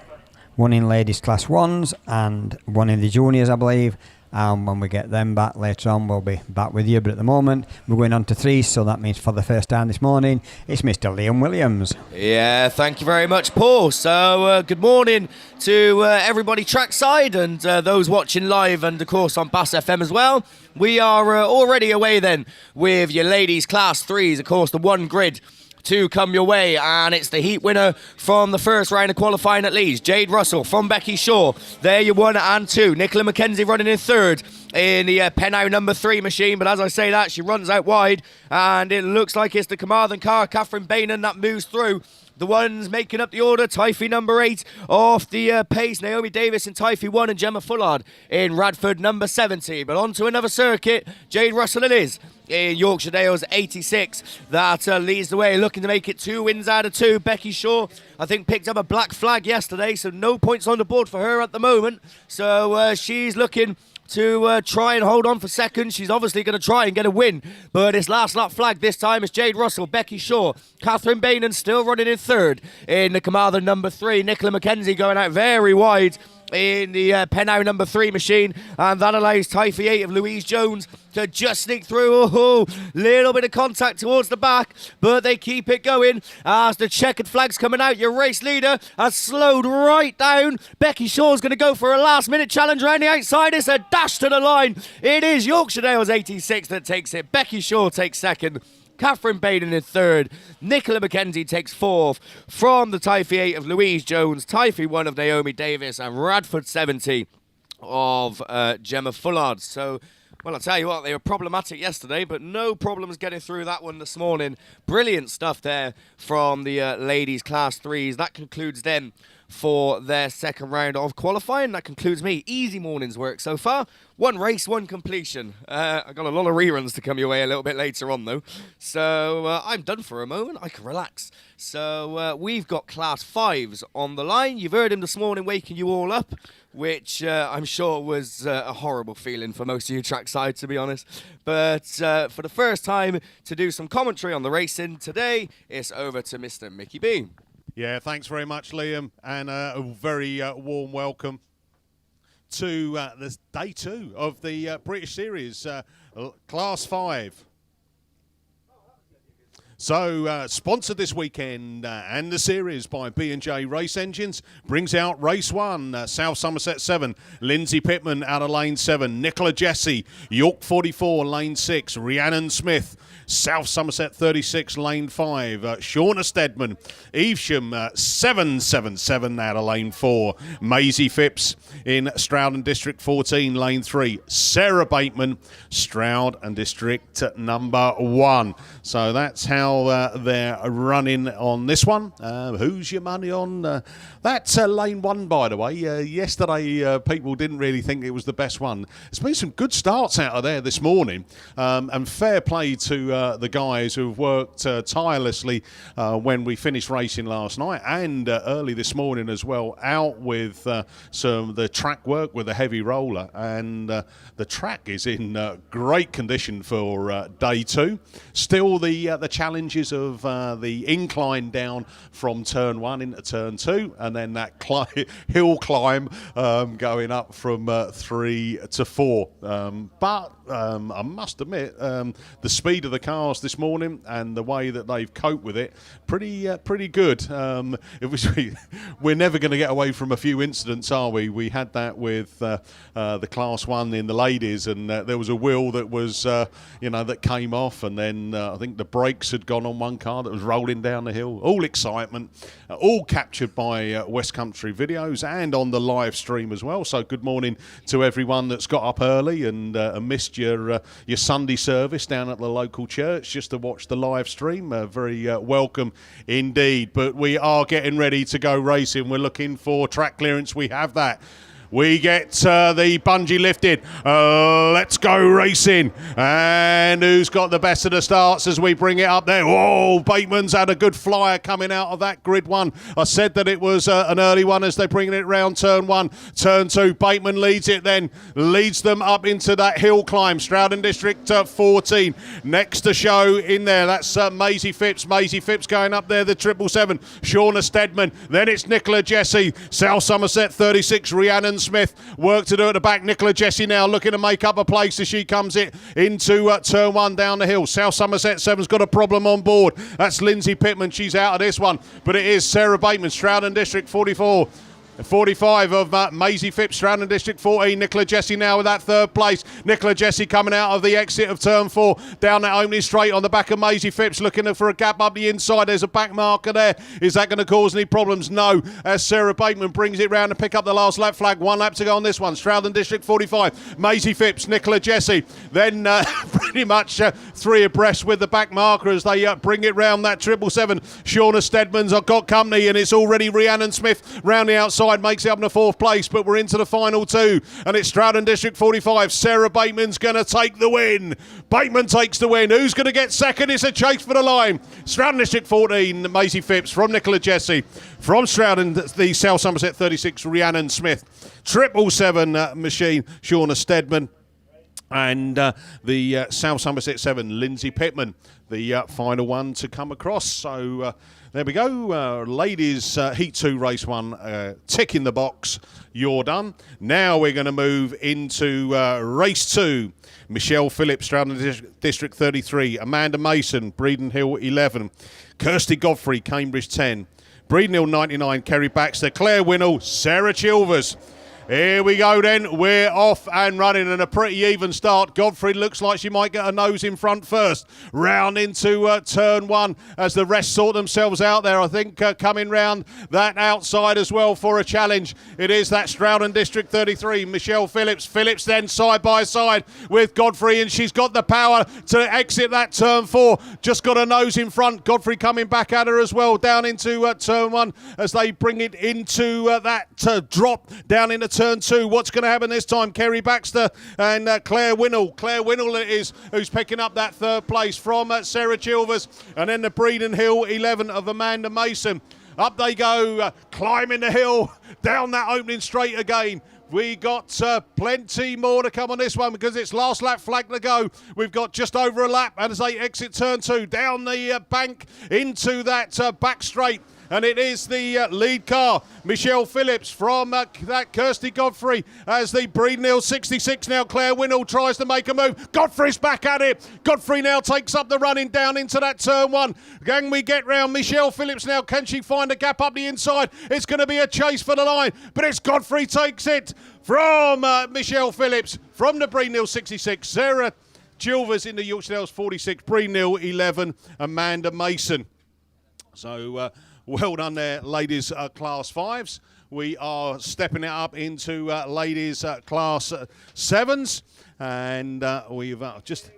one in ladies class 1s and one in the juniors, I believe, and when we get them back later on we'll be back with you. But at the moment we're going on to 3, so that means for the first time this morning it's Mr. Liam Williams. Yeah, thank you very much, Paul. So good morning to everybody trackside and those watching live and of course on Bass FM as well. We are already away then with your ladies class 3s, of course the 1 grid to come your way, and it's the heat winner from the first round of qualifying at Leeds, Jade Russell from Becky Shaw. There you 1 and 2. Nicola McKenzie running in 3rd in the Pennow number 3 machine, but as I say that, she runs out wide and it looks like it's the Carmarthen car, Catherine Bainan, that moves through. The ones making up the order, Typhy number 8 off the pace, Naomi Davis in Typhy 1 and Gemma Fullard in Radford number 70. But on to another circuit, Jade Russell it is. in Yorkshire Dales 86 that leads the way, looking to make it 2 wins out of 2. Becky Shaw, I think, picked up a black flag yesterday, so no points on the board for her at the moment. So she's looking to try and hold on for second. She's obviously going to try and get a win, but it's last lap flag this time. It's Jade Russell, Becky Shaw, Catherine Bainan still running in third in the Carmarthen number 3. Nicola McKenzie going out very wide in the Pennow number 3 machine, and that allows Typhy 8 of Louise Jones to just sneak through. Oh, little bit of contact towards the back, but they keep it going as the checkered flag's coming out. Your race leader has slowed right down. Becky Shaw's going to go for a last-minute challenge around the outside. It's a dash to the line. It is Yorkshire Dales 86 that takes it. Becky Shaw takes second. Catherine Bainan in third. Nicola McKenzie takes fourth from the Typhy 8 of Louise Jones, Typhy 1 of Naomi Davis, and Radford 70 of Gemma Fullard. So, well, I'll tell you what, they were problematic yesterday, but no problems getting through that one this morning. Brilliant stuff there from the ladies' Class 3s. That concludes them for their second round of qualifying. That concludes me. Easy morning's work so far. 1 race, 1 completion. I've got a lot of reruns to come your way a little bit later on, though. So I'm done for a moment. I can relax. So we've got Class 5s on the line. You've heard him this morning waking you all up, which I'm sure was a horrible feeling for most of you trackside, to be honest. But for the first time to do some commentary on the racing today, it's over to Mr. Mickey B. Yeah, thanks very much, Liam, and a very warm welcome to this day 2 of the British Series, Class 5. So, sponsored this weekend and the series by B&J Race Engines, brings out race 1, South Somerset 7, Lindsay Pittman out of lane 7, Nicola Jesse, York 44, lane 6, Rhiannon Smith, South Somerset 36, lane 5, Shauna Stedman, Evesham 777 out of lane 4, Maisie Phipps in Stroud and District 14, lane 3, Sarah Bateman, Stroud and District number 1. So that's how they're running on this one. Who's your money on? That's lane 1, by the way. Yesterday, people didn't really think it was the best one. There's been some good starts out of there this morning, and fair play to the guys who've worked tirelessly when we finished racing last night and early this morning as well, out with some the track work with a heavy roller, and the track is in great condition for day 2. Still the challenges of the incline down from turn 1 into turn 2, and then that hill climb going up from 3 to 4. But I must admit, the speed of the cars this morning and the way that they've coped with it, pretty good. We're never going to get away from a few incidents, are we? We had that with the Class 1 in the ladies, and there was a wheel that was, that came off, and then I think the brakes had gone on one car that was rolling down the hill. All excitement, all captured by West Country Videos and on the live stream as well. So good morning to everyone that's got up early and missed your Sunday service down at the local church just to watch the live stream. Very welcome indeed. But we are getting ready to go racing. We're looking for track clearance. We have that. We get the bungee lifted. Let's go racing. And who's got the best of the starts as we bring it up there? Whoa, Bateman's had a good flyer coming out of that grid 1. I said that it was an early one as they're bringing it round turn 1. Turn 2, Bateman leads it then. Leads them up into that hill climb. Stroud and District 14. Next to show in there, that's Maisie Phipps. Maisie Phipps going up there, the 777. Shauna Stedman. Then it's Nicola Jesse. South Somerset 36, Rhiannon Smith. Work to do at the back. Nicola Jesse now looking to make up a place as she comes into turn 1 down the hill. South Somerset 7's got a problem on board. That's Lindsay Pittman. She's out of this one. But it is Sarah Bateman, Stroud and District 44. 45 of Maisie Phipps, Stroud and District 14. Nicola Jesse now with that 3rd place. Nicola Jesse coming out of the exit of turn 4 down that opening straight on the back of Maisie Phipps, looking for a gap up the inside. There's a back marker there. Is that going to cause any problems? No, as Sarah Bateman brings it round to pick up the last lap flag. 1 lap to go on this one. Stroud and District 45. Maisie Phipps, Nicola Jesse. Then pretty much 3 abreast with the back marker as they bring it round that 777. Shauna Stedman's got company, and it's already Rhiannon Smith round the outside. outside makes it up in the 4th place, but we're into the final 2, and it's Stroud District 45. Sarah Bateman's going to take the win. Bateman takes the win. Who's going to get second? It's a chase for the line. Stroud District 14, Maisie Phipps from Nicola Jesse. From Stroud the South Somerset 36, Rhiannon Smith. 777 machine, Shauna Steadman. And the South Somerset 7, Lindsay Pittman, the final one to come across. So there we go. Ladies Heat 2, Race 1, tick in the box. You're done. Now we're going to move into Race 2. Michelle Phillips, Stroud District 33. Amanda Mason, Breeden Hill 11. Kirsty Godfrey, Cambridge 10. Breeden Hill 99, Kerry Baxter. Claire Winnell, Sarah Chilvers. Here we go then, we're off and running, and a pretty even start. Godfrey looks like she might get her nose in front first. Round into turn 1 as the rest sort themselves out there. I think coming round that outside as well for a challenge. It is that Stroud District 33, Michelle Phillips. Phillips then side by side with Godfrey, and she's got the power to exit that turn 4. Just got her nose in front. Godfrey coming back at her as well, down into turn 1 as they bring it into that drop down into turn 2. What's going to happen this time? Kerry Baxter and Claire Winnell. Claire Winnell it is who's picking up that 3rd place from Sarah Chilvers. And then the Breeden Hill 11 of Amanda Mason. Up they go, climbing the hill, down that opening straight again. We got plenty more to come on this one because it's last lap flag to go. We've got just over a lap, and as they exit turn 2, down the bank into that back straight. And it is the lead car, Michelle Phillips from that Kirsty Godfrey as the Breeden Hill 66 now. Claire Winnell tries to make a move. Godfrey's back at it. Godfrey now takes up the running down into that turn 1. Can we get round Michelle Phillips now? Can she find a gap up the inside? It's going to be a chase for the line, but it's Godfrey takes it from Michelle Phillips from the Breeden Hill 66. Sarah Chilvers in the Wiltshire 46. Breeden Hill 11. Amanda Mason. So... well done there, ladies class 5s. We are stepping it up into ladies class 7s. And we've I'm just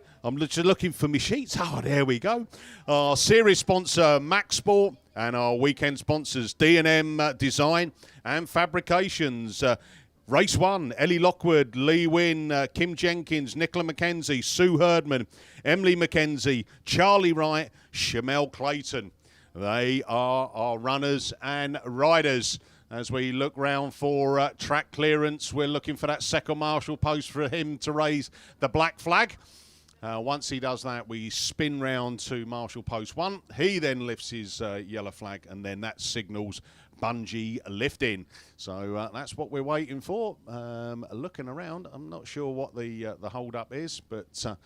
looking for my sheets. Oh, there we go. Our series sponsor, Max Sport, and our weekend sponsors, D&M Design and Fabrications. Race 1, Ellie Lockwood, Lee Wynn, Kim Jenkins, Nicola McKenzie, Sue Herdman, Emily McKenzie, Charlie Wright, Shamel Clayton. They are our runners and riders. As we look round for track clearance, we're looking for that second marshal post for him to raise the black flag. Once he does that, we spin round to marshal post 1. He then lifts his yellow flag, and then that signals bungee lifting. So that's what we're waiting for. Looking around, I'm not sure what the hold up is, but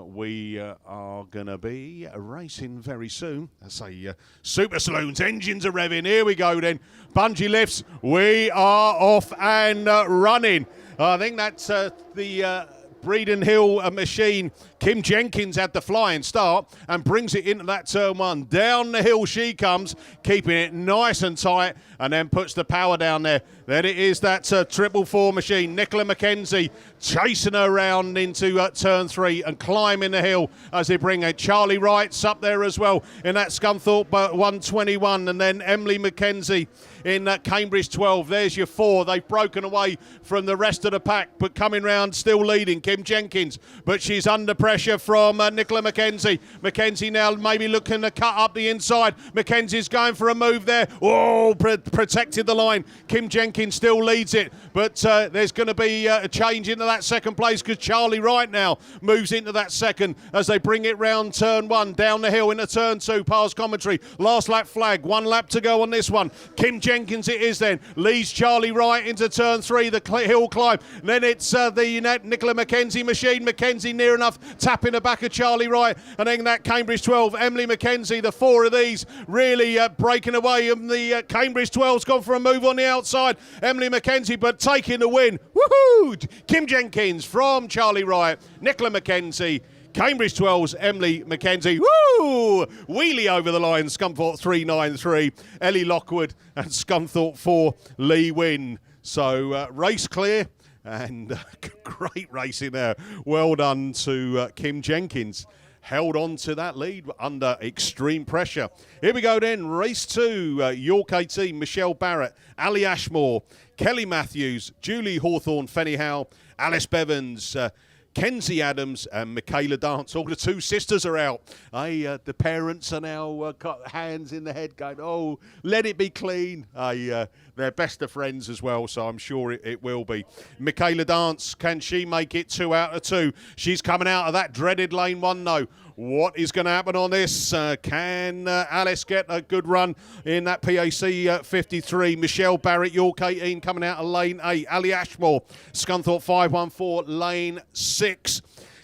we are going to be racing very soon. I say Super Saloons, engines are revving. Here we go then. Bungee lifts. We are off and running. I think that's the Breeden Hill machine. Kim Jenkins had the flying start and brings it into that turn 1. Down the hill she comes, keeping it nice and tight, and then puts the power down there. Then it is that 444 machine. Nicola McKenzie chasing her around into turn 3 and climbing the hill as they bring it. Charlie Wright's up there as well in that Scunthorpe 121, and then Emily McKenzie in that Cambridge 12. There's your 4. They've broken away from the rest of the pack, but coming round still leading, Kim Jenkins, but she's under pressure from Nicola McKenzie. McKenzie now maybe looking to cut up the inside. McKenzie's going for a move there. Oh, protected the line. Kim Jenkins still leads it, but there's going to be a change into that second place because Charlie Wright now moves into that second as they bring it round turn 1, down the hill into turn 2, past commentary. Last lap flag, 1 lap to go on this one. Kim Jenkins it is then, leads Charlie Wright into turn 3, the hill climb. Then it's the Nicola McKenzie machine. McKenzie near enough, tapping the back of Charlie Wright, and then that Cambridge 12, Emily McKenzie, the 4 of these really breaking away, and the Cambridge 12's gone for a move on the outside. Emily McKenzie, but taking the win. Woohoo! Kim Jenkins from Charlie Wright, Nicola McKenzie, Cambridge 12's Emily McKenzie. Woo! Wheelie over the line, Scunthorpe 393, Ellie Lockwood, and Scunthorpe 4, Lee Wynn. So race clear. And great racing there. Well done to Kim Jenkins. held on to that lead under extreme pressure. Here we go then, race 2, York 18, Michelle Barrett, Ali Ashmore, Kelly Matthews, Julie Hawthorne, Fenny Howe, Alice Bevans, Kenzie Adams and Michaela Dance. All the 2 sisters are out. The parents are now got hands in the head going, oh, let it be clean. They're best of friends as well, so I'm sure it will be. Michaela Dance, can she make it 2 out of 2? She's coming out of that dreaded lane 1 though. What is going to happen on this? Can Alice get a good run in that PAC 53? Michelle Barrett, York 18, coming out of lane 8. Ali Ashmore, Scunthorpe 514, lane 6.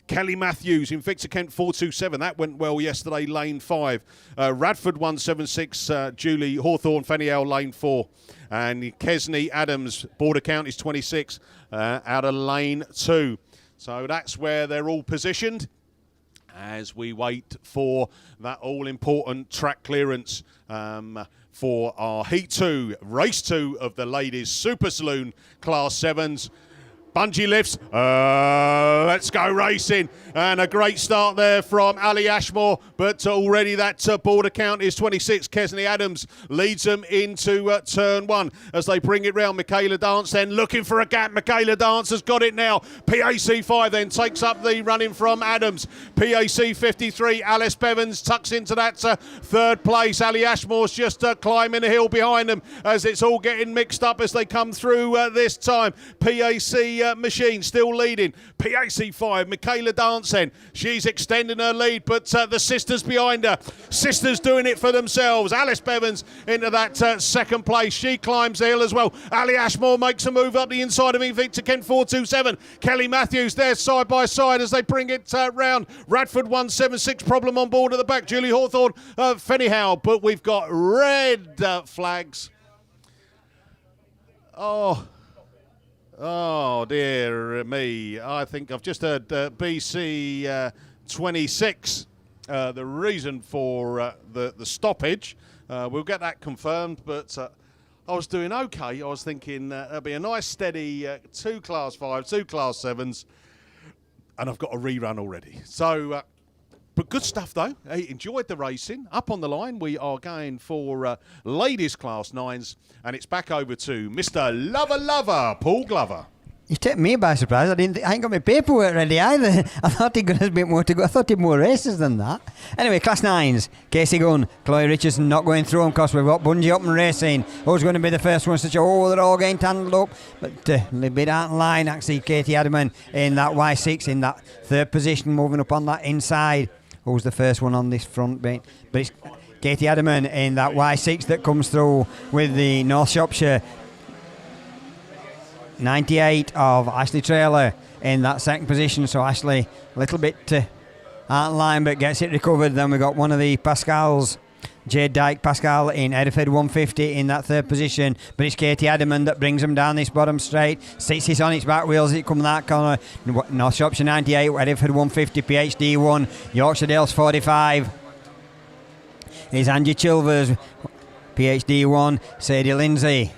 Kelly Matthews, Invicta Kent 427. That went well yesterday, lane 5. Radford 176, Julie Hawthorne, Fenniel, lane 4. And Kesney Adams, Border Counties 26, out of lane 2. So that's where they're all positioned as we wait for that all-important track clearance for our Heat 2, Race 2 of the Ladies Super Saloon Class 7s. Bungee lifts, let's go racing. And a great start there from Ali Ashmore, but already that Border Counties 26, Kesney Adams leads them into turn 1 as they bring it round. Michaela Dance then looking for a gap. Michaela Dance has got it now. PAC 5 then takes up the running from Adams. PAC 53, Alice Bevans tucks into that 3rd place. Ali Ashmore's just climbing a hill behind them as it's all getting mixed up as they come through this time. PAC Machine still leading. PAC 5, Michaela Dance then. She's extending her lead, but the sisters behind her. Sisters doing it for themselves. Alice Bevans into that 2nd place. She climbs the hill as well. Ali Ashmore makes a move up the inside of Invicta Kent 427. Kelly Matthews there side by side as they bring it round. Radford 176, problem on board at the back. Julie Hawthorne, Fenny Howe, but we've got red flags. Oh, dear me. I think I've just heard BC 26, the reason for the stoppage. We'll get that confirmed, but I was doing okay. I was thinking there'll be a nice steady 2 Class 5, 2 Class 7s, and I've got a rerun already. So, but good stuff, though. I enjoyed the racing. Up on the line, we are going for ladies' Class 9s, and it's back over to Mr. Lover, Paul Glover. You took me by surprise. I ain't got my paperwork ready either. I thought he'd got a bit more to go. I thought he'd more races than that. Anyway, Class 9s. Casey Gunn, Chloe Richardson not going through them because we've got Bungie up and racing. Who's going to be the first ones to show? They're all getting tangled up. But a little bit out in line, actually. Katie Adaman in that Y6 in that 3rd position, moving up on that inside. Who's the first one on this front bit? But it's Katie Adaman in that Y6 that comes through with the North Shropshire 98 of Ashley Traylor in that 2nd position. So Ashley a little bit out of line but gets it recovered. Then we got one of the Pascals, Jade Dyke Pascal in Ediford 150 in that 3rd position, but it's Katie Adaman that brings them down this bottom straight. Sits it on its back wheels as it comes that corner. North Shropshire 98, Ediford 150, PhD 1, Yorkshire Dales 45 is Angie Chilvers, PhD 1, Sadie Lindsay.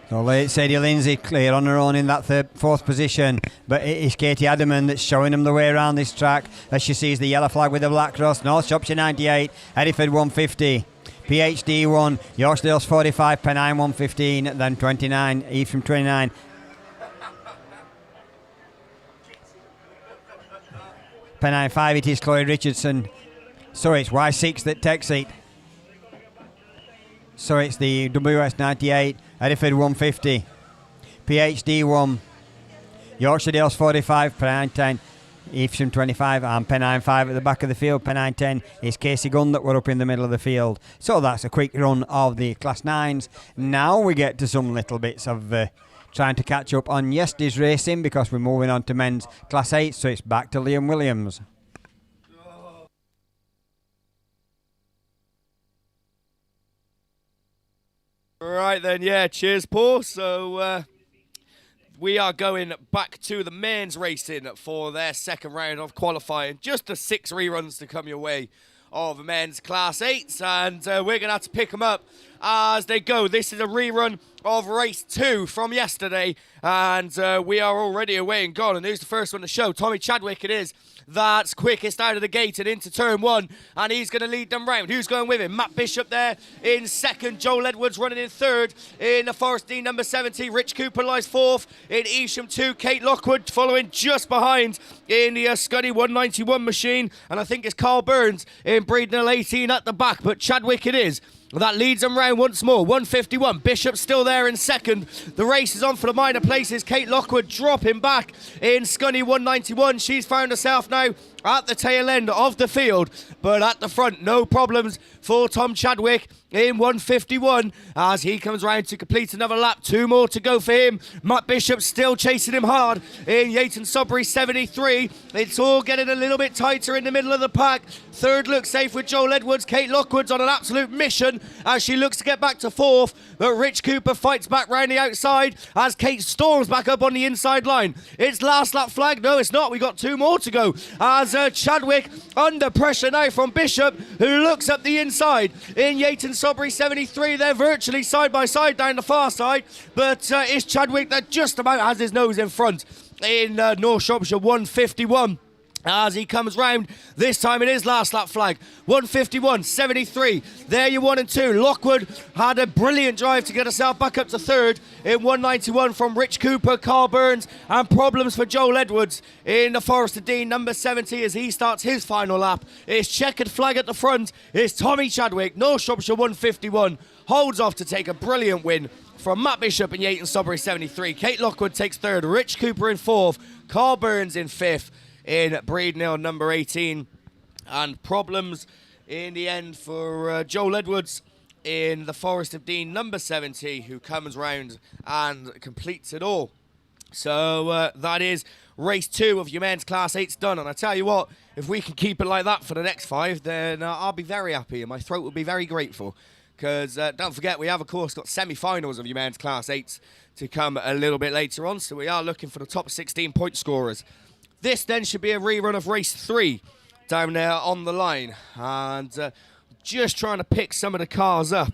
So Sadie Lindsay clear on her own in that 4th position, but it is Katie Adaman that's showing them the way around this track as she sees the yellow flag with the black cross. North Shropshire 98, Ediford 150, PhD 1, Yorkshire 45, Pennine 115, then 29, Evesham 29. Pennine 5, it is Chloe Richardson. So it's Y6 that takes it. So it's the WS 98, Ediford 150, PhD 1, Yorkshire Dales 45, Pennine 10, Evesham 25, and Pennine 5 at the back of the field. Pennine 10 is Casey Gunn that we're up in the middle of the field. So that's a quick run of the Class 9s. Now we get to some little bits of trying to catch up on yesterday's racing because we're moving on to men's Class 8. So it's back to Liam Williams. Right then, yeah, cheers, Paul. So we are going back to the men's racing for their 2nd round of qualifying. Just the 6 reruns to come your way of men's Class 8s, and we're going to have to pick them up as they go. This is a rerun of race 2 from yesterday, and we are already away and gone. And who's the first one to show? Tommy Chadwick it is. That's quickest out of the gate and into turn 1, and he's going to lead them round. Who's going with him? Matt Bishop there in second. Joel Edwards running in third. In the Forest Dean number 70, Rich Cooper lies fourth. In Evesham 2, Kate Lockwood following just behind in the Scuddy 191 machine, and I think it's Carl Burns in Breednell 18 at the back, but Chadwick it is. That leads them round once more. 151. Bishop still there in second. The race is on for the minor places. Kate Lockwood dropping back in Scunny 191. She's found herself now at the tail end of the field, but at the front, no problems for Tom Chadwick in 151 as he comes round to complete another lap. 2 more to go for him. Matt Bishop still chasing him hard in Yayton Sudbury 73. It's all getting a little bit tighter in the middle of the pack. Third looks safe with Joel Edwards. Kate Lockwood's on an absolute mission as she looks to get back to fourth, but Rich Cooper fights back round the outside as Kate storms back up on the inside line. It's last lap flag. No, it's not. We got 2 more to go as Chadwick under pressure now from Bishop, who looks up the inside in Yayton Sudbury 73. They're virtually side by side down the far side, but it's Chadwick that just about has his nose in front in North Shropshire 151. As he comes round, this time it is last lap flag. 151, 73. There you 1 and 2. Lockwood had a brilliant drive to get herself back up to third in 191 from Rich Cooper, Carl Burns, and problems for Joel Edwards in the Forester Dean number 70 as he starts his final lap. It's checkered flag at the front. It's Tommy Chadwick, North Shropshire 151, holds off to take a brilliant win from Matt Bishop in Yayton Sudbury 73. Kate Lockwood takes third, Rich Cooper in fourth, Carl Burns in fifth in Breednell number 18, and problems in the end for Joel Edwards in the Forest of Dean number 70, who comes round and completes it all. So that is race 2 of your men's class 8's done, and I tell you what, if we can keep it like that for the next 5, then I'll be very happy and my throat will be very grateful, because don't forget we have of course got semi-finals of your men's class 8's to come a little bit later on, so we are looking for the top 16 point scorers. This then should be a rerun of race 3 down there on the line, and just trying to pick some of the cars up.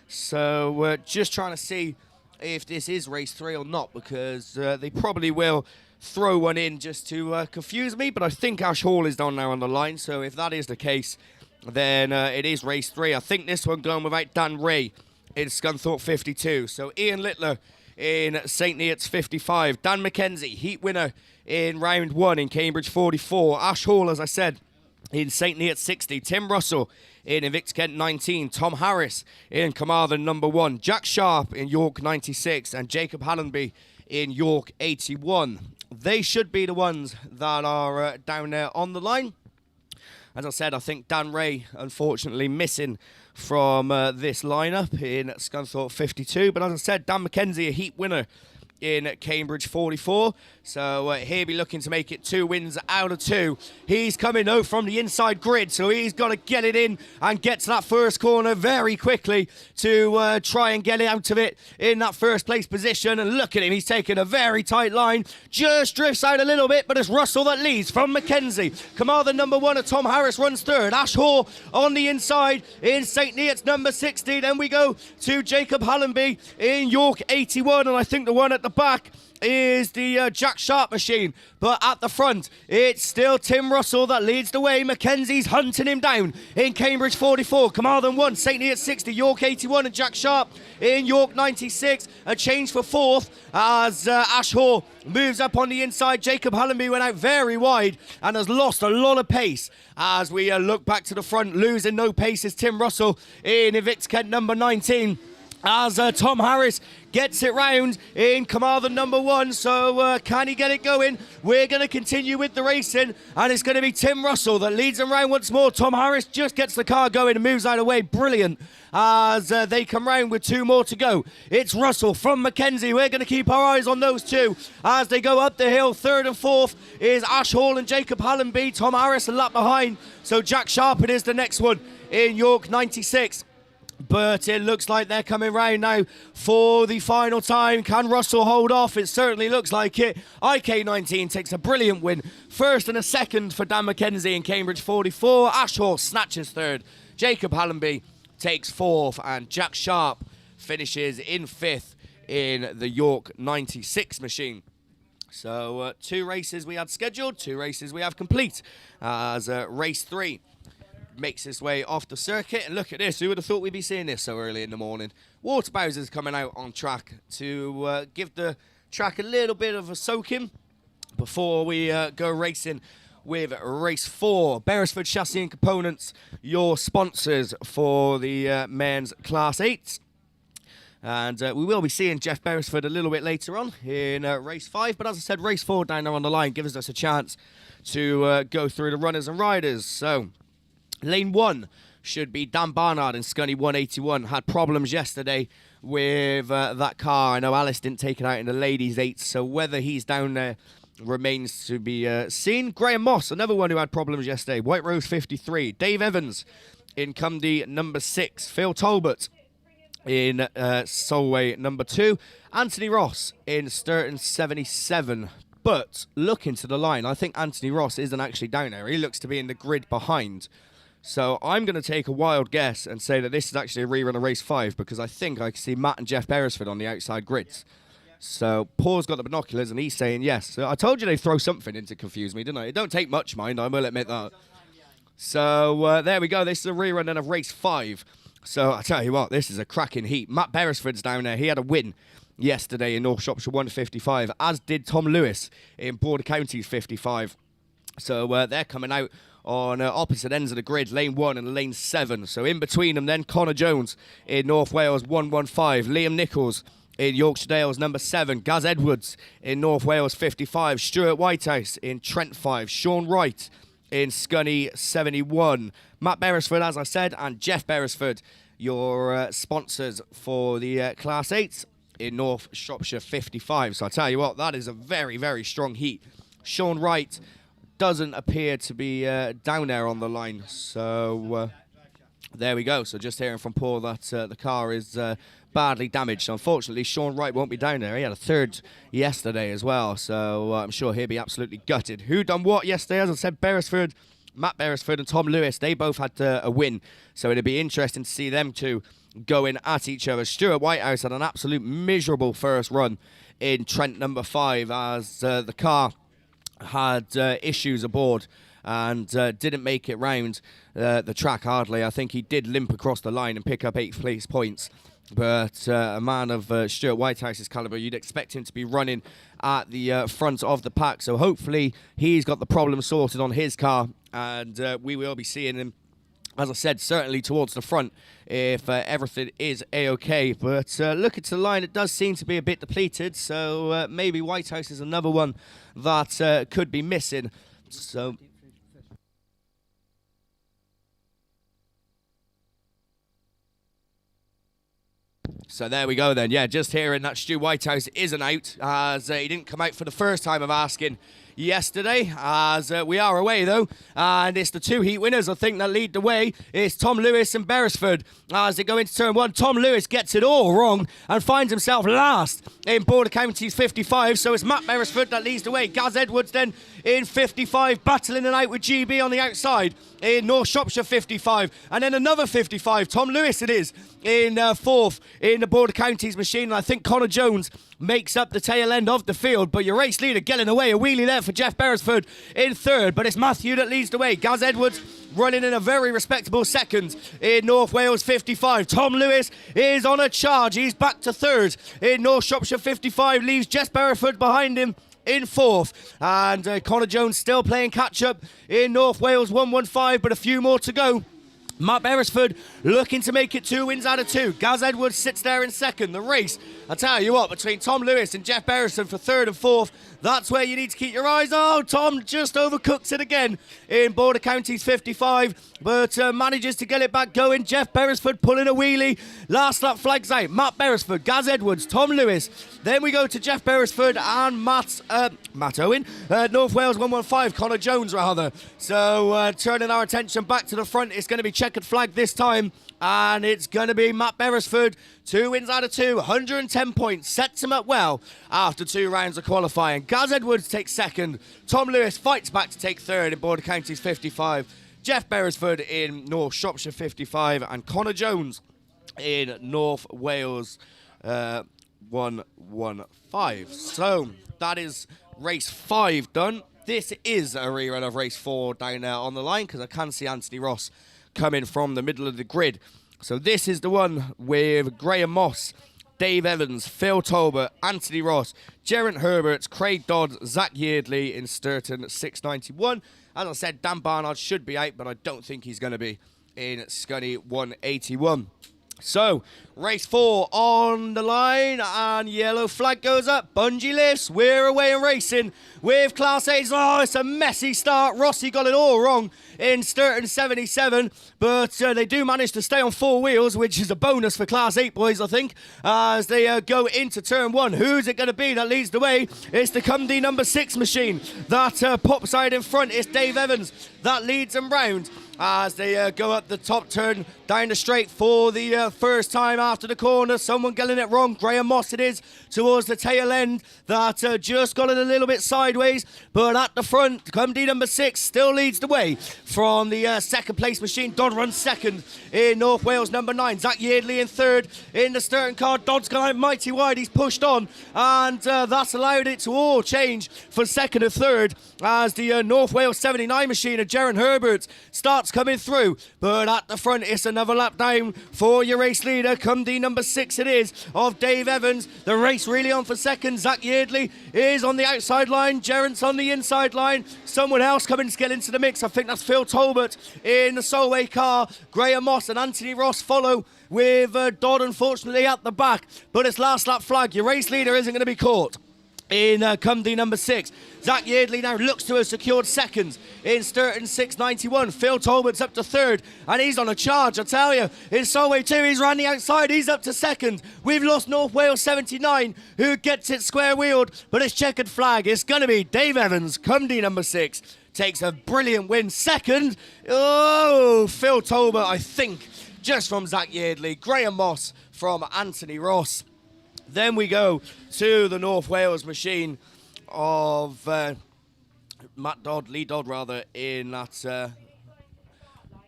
So just trying to see if this is race 3 or not, because they probably will throw one in just to confuse me, but I think Ash Hall is down there on the line, so if that is the case, then it is race 3. I think this one going without Dan Ray in Scunthorpe 52. So Ian Littler in St Neots 55. Dan McKenzie, heat winner in round 1 in Cambridge 44. Ash Hall, as I said, in St Neots 60. Tim Russell in Invictus Kent 19. Tom Harris in Carmarthen number 1. Jack Sharp in York 96. And Jacob Hallenby in York 81. They should be the ones that are down there on the line. As I said, I think Dan Ray, unfortunately, missing from this lineup in Scunthorpe 52. But as I said, Dan McKenzie, a heat winner in Cambridge 44. So he'll be looking to make it 2 wins out of 2. He's coming though from the inside grid, so he's got to get it in and get to that first corner very quickly to try and get it out of it in that first place position. And look at him, he's taking a very tight line, just drifts out a little bit, but it's Russell that leads from McKenzie. Carmarthen number 1 and Tom Harris runs third. Ash Hall on the inside in St Neots number 60. Then we go to Jacob Hallenby in York 81, and I think the one at the back is the Jack Sharp machine, but at the front it's still Tim Russell that leads the way. Mackenzie's hunting him down in Cambridge 44, Carmarthen 1, St Neots 60, York 81, and Jack Sharp in York 96. A change for fourth as Ash Hall moves up on the inside. Jacob Hallenby went out very wide and has lost a lot of pace as we look back to the front. Losing no pace is Tim Russell in Invictus Kent number 19. As Tom Harris gets it round in Carmarthen number 1. So can he get it going? We're going to continue with the racing, and it's going to be Tim Russell that leads them round once more. Tom Harris just gets the car going and moves out of the way. Brilliant as they come round with 2 more to go. It's Russell from Mackenzie. We're going to keep our eyes on those 2 as they go up the hill. Third and fourth is Ash Hall and Jacob Hallenby. Tom Harris a lap behind. So Jack Sharp it is the next one in York 96. But it looks like they're coming round now for the final time. Can Russell hold off? It certainly looks like it. IK19 takes a brilliant win. First and a second for Dan McKenzie in Cambridge 44. Ash Hall snatches third. Jacob Hallenby takes 4th, and Jack Sharp finishes in 5th in the York 96 machine. So 2 races we had scheduled, 2 races we have complete, as race 3 makes its way off the circuit. And look at this, who would have thought we'd be seeing this so early in the morning? Water Bowser's coming out on track to give the track a little bit of a soaking before we go racing with race 4. Beresford Chassis and Components, your sponsors for the men's Class 8. And we will be seeing Jeff Beresford a little bit later on in race 5. But as I said, race 4 down there on the line gives us a chance to go through the runners and riders. So lane 1 should be Dan Barnard in Scunny 181. Had problems yesterday with that car. I know Alice didn't take it out in the ladies 8, so whether he's down there remains to be seen. Graham Moss, another one who had problems yesterday. White Rose 53. Dave Evans in Cumdy number 6. Phil Talbot in Solway number 2. Anthony Ross in Sturton 77. But looking to the line, I think Anthony Ross isn't actually down there. He looks to be in the grid behind. So I'm going to take a wild guess and say that this is actually a rerun of race 5, because I think I can see Matt and Jeff Beresford on the outside grids. So Paul's got the binoculars and he's saying yes. So I told you they'd throw something in to confuse me, didn't I? It don't take much, mind, I will admit that. So there we go. This is a rerun then of race 5. So I tell you what, this is a cracking heat. Matt Beresford's down there. He had a win yesterday in North Shropshire 155, as did Tom Lewis in Border Counties 55. So they're coming out on opposite ends of the grid, lane 1 and lane 7. So in between them then, Connor Jones in North Wales 115, Liam Nichols in Yorkshire Dales number 7, Gaz Edwards in North Wales 55, Stuart Whitehouse in Trent 5, Sean Wright in Scunny 71, Matt Beresford, as I said, and Jeff Beresford, your sponsors for the Class 8 in North Shropshire 55. So I tell you what, that is a very, very strong heat. Sean Wright doesn't appear to be down there on the line, so there we go. So just hearing from Paul that the car is badly damaged. So unfortunately, Sean Wright won't be down there. He had a 3rd yesterday as well, so I'm sure he'll be absolutely gutted. Who done what yesterday? As I said, Beresford, Matt Beresford and Tom Lewis, they both had a win, so it'd be interesting to see them two going at each other. Stuart Whitehouse had an absolute miserable first run in Trent number 5, as the car had issues aboard and didn't make it round the track hardly. I think he did limp across the line and pick up 8th place points. But a man of Stuart Whitehouse's calibre, you'd expect him to be running at the front of the pack. So hopefully he's got the problem sorted on his car, and we will be seeing him, as I said, certainly towards the front if everything is A-OK. But look at the line, it does seem to be a bit depleted, so maybe Whitehouse is another one that could be missing. So there we go then. Yeah, just hearing that Stu Whitehouse isn't out, as he didn't come out for the first time of asking yesterday, as we are away though, and it's the 2 heat winners I think that lead the way. It's Tom Lewis and Beresford as they go into turn 1. Tom Lewis gets it all wrong and finds himself last in Border Counties 55, so it's Matt Beresford that leads the way. Gaz Edwards then in 55, battling it out with GB on the outside in North Shropshire 55, and then another 55, Tom Lewis it is, in 4th in the Border Counties machine. And I think Connor Jones makes up the tail end of the field, but your race leader getting away, a wheelie there for Jeff Beresford in 3rd, but it's Matthew that leads the way. Gaz Edwards running in a very respectable 2nd in North Wales 55. Tom Lewis is on a charge, he's back to 3rd in North Shropshire 55, leaves Jeff Beresford behind him in 4th, and Connor Jones still playing catch-up in North Wales 115, but a few more to go. Matt Beresford looking to make it 2 wins out of 2. Gaz Edwards sits there in 2nd. The race, I tell you what, between Tom Lewis and Jeff Beresford for 3rd and 4th, that's where you need to keep your eyes. Oh, Tom just overcooks it again in Border Counties 55, but manages to get it back going. Jeff Beresford pulling a wheelie. Last lap flags out. Matt Beresford, Gaz Edwards, Tom Lewis. Then we go to Jeff Beresford and Matt Owen. North Wales 115, Connor Jones rather. So turning our attention back to the front, it's going to be checkered flag this time, and it's going to be Matt Beresford. 2 wins out of 2, 110 points, sets him up well after 2 rounds of qualifying. Gaz Edwards takes 2nd. Tom Lewis fights back to take 3rd in Border Counties 55. Jeff Beresford in North Shropshire 55, and Connor Jones in North Wales 115. So that is race 5 done. This is a rerun of race 4 down there on the line, because I can see Anthony Ross coming from the middle of the grid. So this is the one with Graham Moss, Dave Evans, Phil Tolbert, Anthony Ross, Geraint Herbert, Craig Dodd, Zach Yeardley in Sturton 691. As I said, Dan Barnard should be out, but I don't think he's going to be in Scunny 181. So, race 4 on the line, and yellow flag goes up. Bungee lifts. We're away and racing with Class 8s. Oh, it's a messy start. Rossi got it all wrong in Sturton 77, but they do manage to stay on 4 wheels, which is a bonus for Class 8 boys, I think, as they go into turn 1. Who's it going to be that leads the way? It's the Cumdee number 6 machine that pops out in front. It's Dave Evans that leads them round as they go up the top turn down the straight for the first time after the corner. Someone getting it wrong. Graham Moss it is towards the tail end that just got it a little bit sideways, but at the front, Cumdee number 6 still leads the way from the second place machine. Dodd runs second in North Wales number 9. Zach Yeardley in third in the Sturton car. Dodd's gone out mighty wide. He's pushed on, and that's allowed it to all change for second and third as the North Wales 79 machine of Geraint Herbert starts coming through. But at the front, it's another lap down for your race leader. Cumdee number 6 it is of Dave Evans. The race really on for second. Zach Yeardley is on the outside line. Geraint's on the inside line. Someone else coming to get into the mix. I think that's Phil Tolbert in the Solway car. Graham Moss and Anthony Ross follow with Dodd unfortunately at the back. But it's last lap flag. Your race leader isn't going to be caught in Cumdee number 6. Zach Yeardley now looks to have secured seconds in Sturton 691. Phil Tolbert's up to third, and he's on a charge, I tell you. In Solway 2, he's round the outside. He's up to second. We've lost North Wales 79, who gets it square-wheeled, but it's checkered flag. It's going to be Dave Evans, Cumdee number 6. Takes a brilliant win. Second, oh, Phil Tolbert, I think, just from Zach Yeardley. Graham Moss from Anthony Ross. Then we go to the North Wales machine of Lee Dodd rather, in that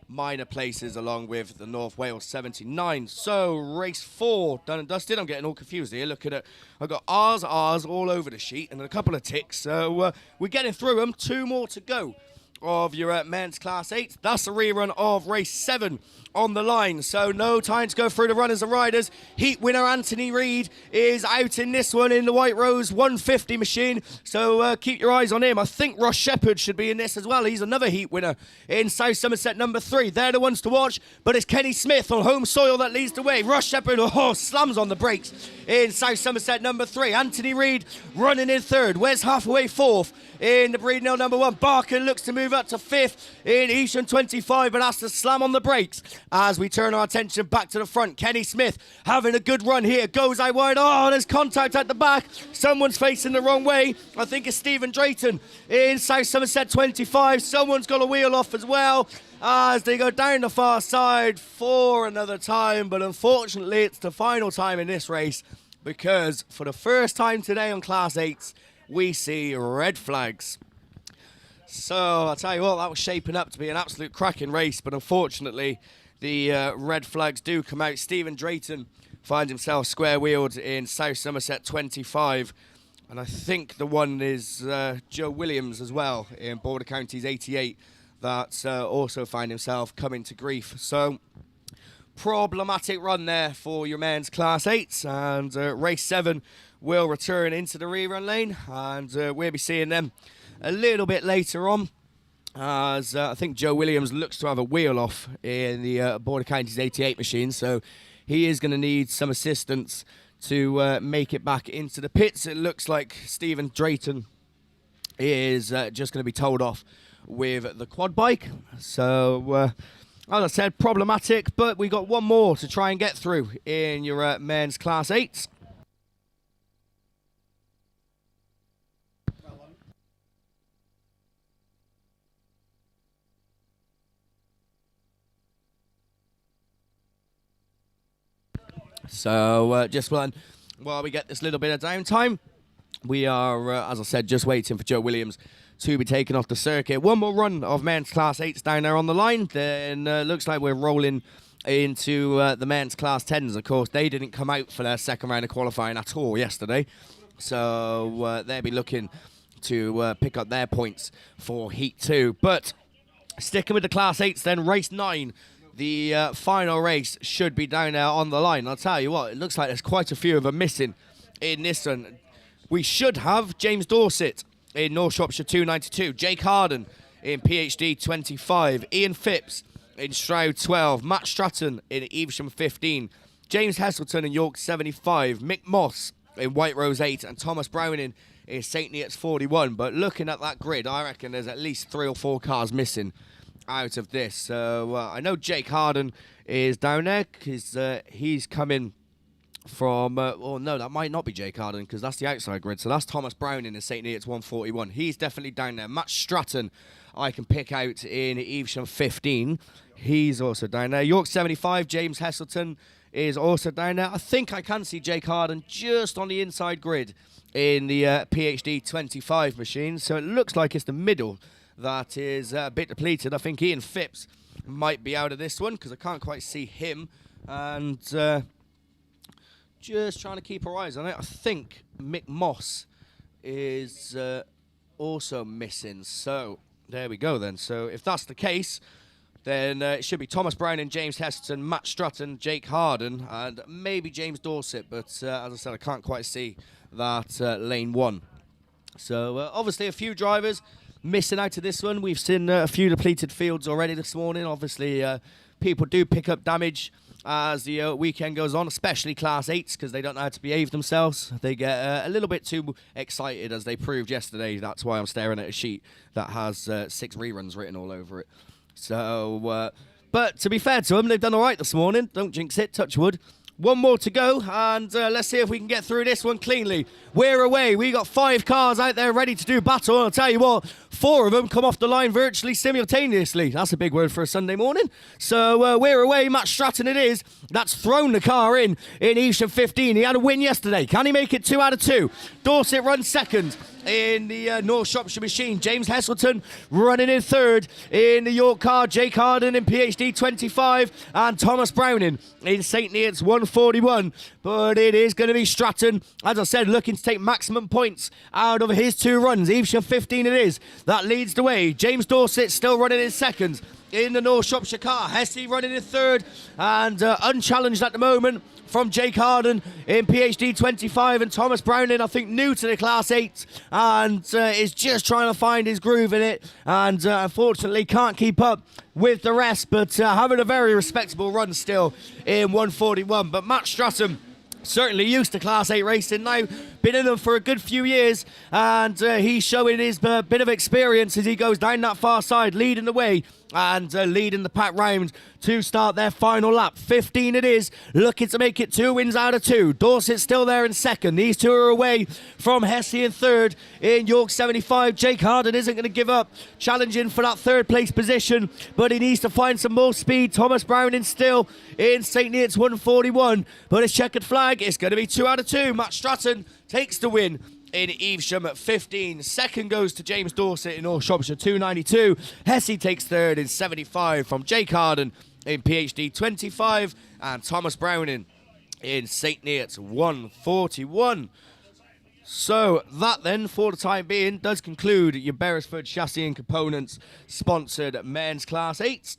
minor places along with the North Wales 79. So race 4 done and dusted. I'm getting all confused here. Looking at, I've got R's all over the sheet and a couple of ticks. So we're getting through them. 2 more to go of your men's Class 8. That's a rerun of race 7 on the line, so no time to go through the runners and riders. Heat winner Anthony Reid is out in this one in the White Rose 150 machine, so keep your eyes on him. I think Ross Shepherd should be in this as well. He's another heat winner in South Somerset number 3. They're the ones to watch, but it's Kenny Smith on home soil that leads the way. Ross Shepherd slams on the brakes in South Somerset number 3. Anthony Reid running in third. Wes Hathaway 4th in the Breed Hill number 1. Barker looks to move up to 5th in Eastern 25, but has to slam on the brakes as we turn our attention back to the front. Kenny Smith having a good run here. Goes out wide. Oh, there's contact at the back. Someone's facing the wrong way. I think it's Stephen Drayton in South Somerset 25. Someone's got a wheel off as well as they go down the far side for another time. But unfortunately, it's the final time in this race, because for the first time today on Class 8s, we see red flags. So I'll tell you what, that was shaping up to be an absolute cracking race, but unfortunately the red flags do come out. Stephen Drayton finds himself square-wheeled in South Somerset 25, and I think the one is Joe Williams as well in Border Counties 88 that also find himself coming to grief. So problematic run there for your men's Class 8s, and race 7 will return into the rerun lane, and we'll be seeing them a little bit later on, as I think Joe Williams looks to have a wheel off in the Border Counties 88 machine, so he is going to need some assistance to make it back into the pits. It looks like Stephen Drayton is just going to be told off with the quad bike. So as I said, problematic, but we got one more to try and get through in your men's Class 8s. So just while we get this little bit of downtime, we are, as I said, just waiting for Joe Williams to be taken off the circuit. One more run of men's Class 8s down there on the line. Then looks like we're rolling into the men's Class 10s. Of course, they didn't come out for their second round of qualifying at all yesterday. So they'll be looking to pick up their points for Heat 2. But sticking with the Class 8s then, race 9. The final race should be down there on the line. I'll tell you what, it looks like there's quite a few of them missing in this one. We should have James Dorset in North Shropshire 292, Jake Harden in PhD 25, Ian Phipps in Stroud 12, Matt Stratton in Evesham 15, James Heselton in York 75, Mick Moss in White Rose 8, and Thomas Browning in St Neots 41. But looking at that grid, I reckon there's at least 3 or 4 cars missing out of this. So I know Jake Harden is down there because he's coming from oh no, that might not be Jake Harden because that's the outside grid. So that's Thomas Browning in St Neots 141. He's definitely down there. Matt Stratton I can pick out in Evesham 15. He's also down there. York 75, James Heselton is also down there. I think I can see Jake Harden just on the inside grid in the PhD 25 machine. So it looks like it's the middle that is a bit depleted. I think Ian Phipps might be out of this one because I can't quite see him. And just trying to keep our eyes on it. I think Mick Moss is also missing. So there we go then. So if that's the case, then it should be Thomas Brown and James Heselton, Matt Stratton, Jake Harden, and maybe James Dorset. But as I said, I can't quite see that lane 1. So obviously a few drivers missing out of this one. We've seen a few depleted fields already this morning. Obviously, people do pick up damage as the weekend goes on, especially Class 8s, because they don't know how to behave themselves. They get a little bit too excited, as they proved yesterday. That's why I'm staring at a sheet that has 6 reruns written all over it. So, but to be fair to them, they've done all right this morning. Don't jinx it, touch wood. One more to go, and let's see if we can get through this one cleanly. We're away. We got 5 cars out there ready to do battle. I'll tell you what, 4 of them come off the line virtually simultaneously. That's a big word for a Sunday morning. So we're away. Matt Stratton it is. That's thrown the car in Evesham 15. He had a win yesterday. Can he make it 2 out of 2? Dorset runs second in the North Shropshire machine. James Heselton running in third in the York car. Jake Harden in PhD 25 and Thomas Browning in St Neots 141. But it is going to be Stratton, as I said, looking to take maximum points out of his 2 runs. Evesham 15 it is. That leads the way. James Dorset still running in second in the North Shropshire car. Hesse running in third and unchallenged at the moment from Jake Harden in PhD 25 and Thomas Browning, I think new to the Class 8 and is just trying to find his groove in it and unfortunately can't keep up with the rest, but having a very respectable run still in 141. But Matt Stratton, certainly used to Class 8 racing now, been in them for a good few years, and he's showing his bit of experience as he goes down that far side, leading the way and leading the pack round to start their final lap. 15 it is, looking to make it 2 wins out of 2. Dorset still there in second. These 2 are away from Hesse in third in York 75. Jake Harden isn't going to give up, challenging for that 3rd place position, but he needs to find some more speed. Thomas Browning still in St Neots 141, but his checkered flag is going to be 2 out of 2. Matt Stratton takes the win in Evesham at 15. Second goes to James Dorset in North Shropshire 292. Hesse takes third in 75 from Jake Harden in PhD 25 and Thomas Browning in St Neots 141. So that then, for the time being, does conclude your Beresford Chassis and Components sponsored men's Class 8s.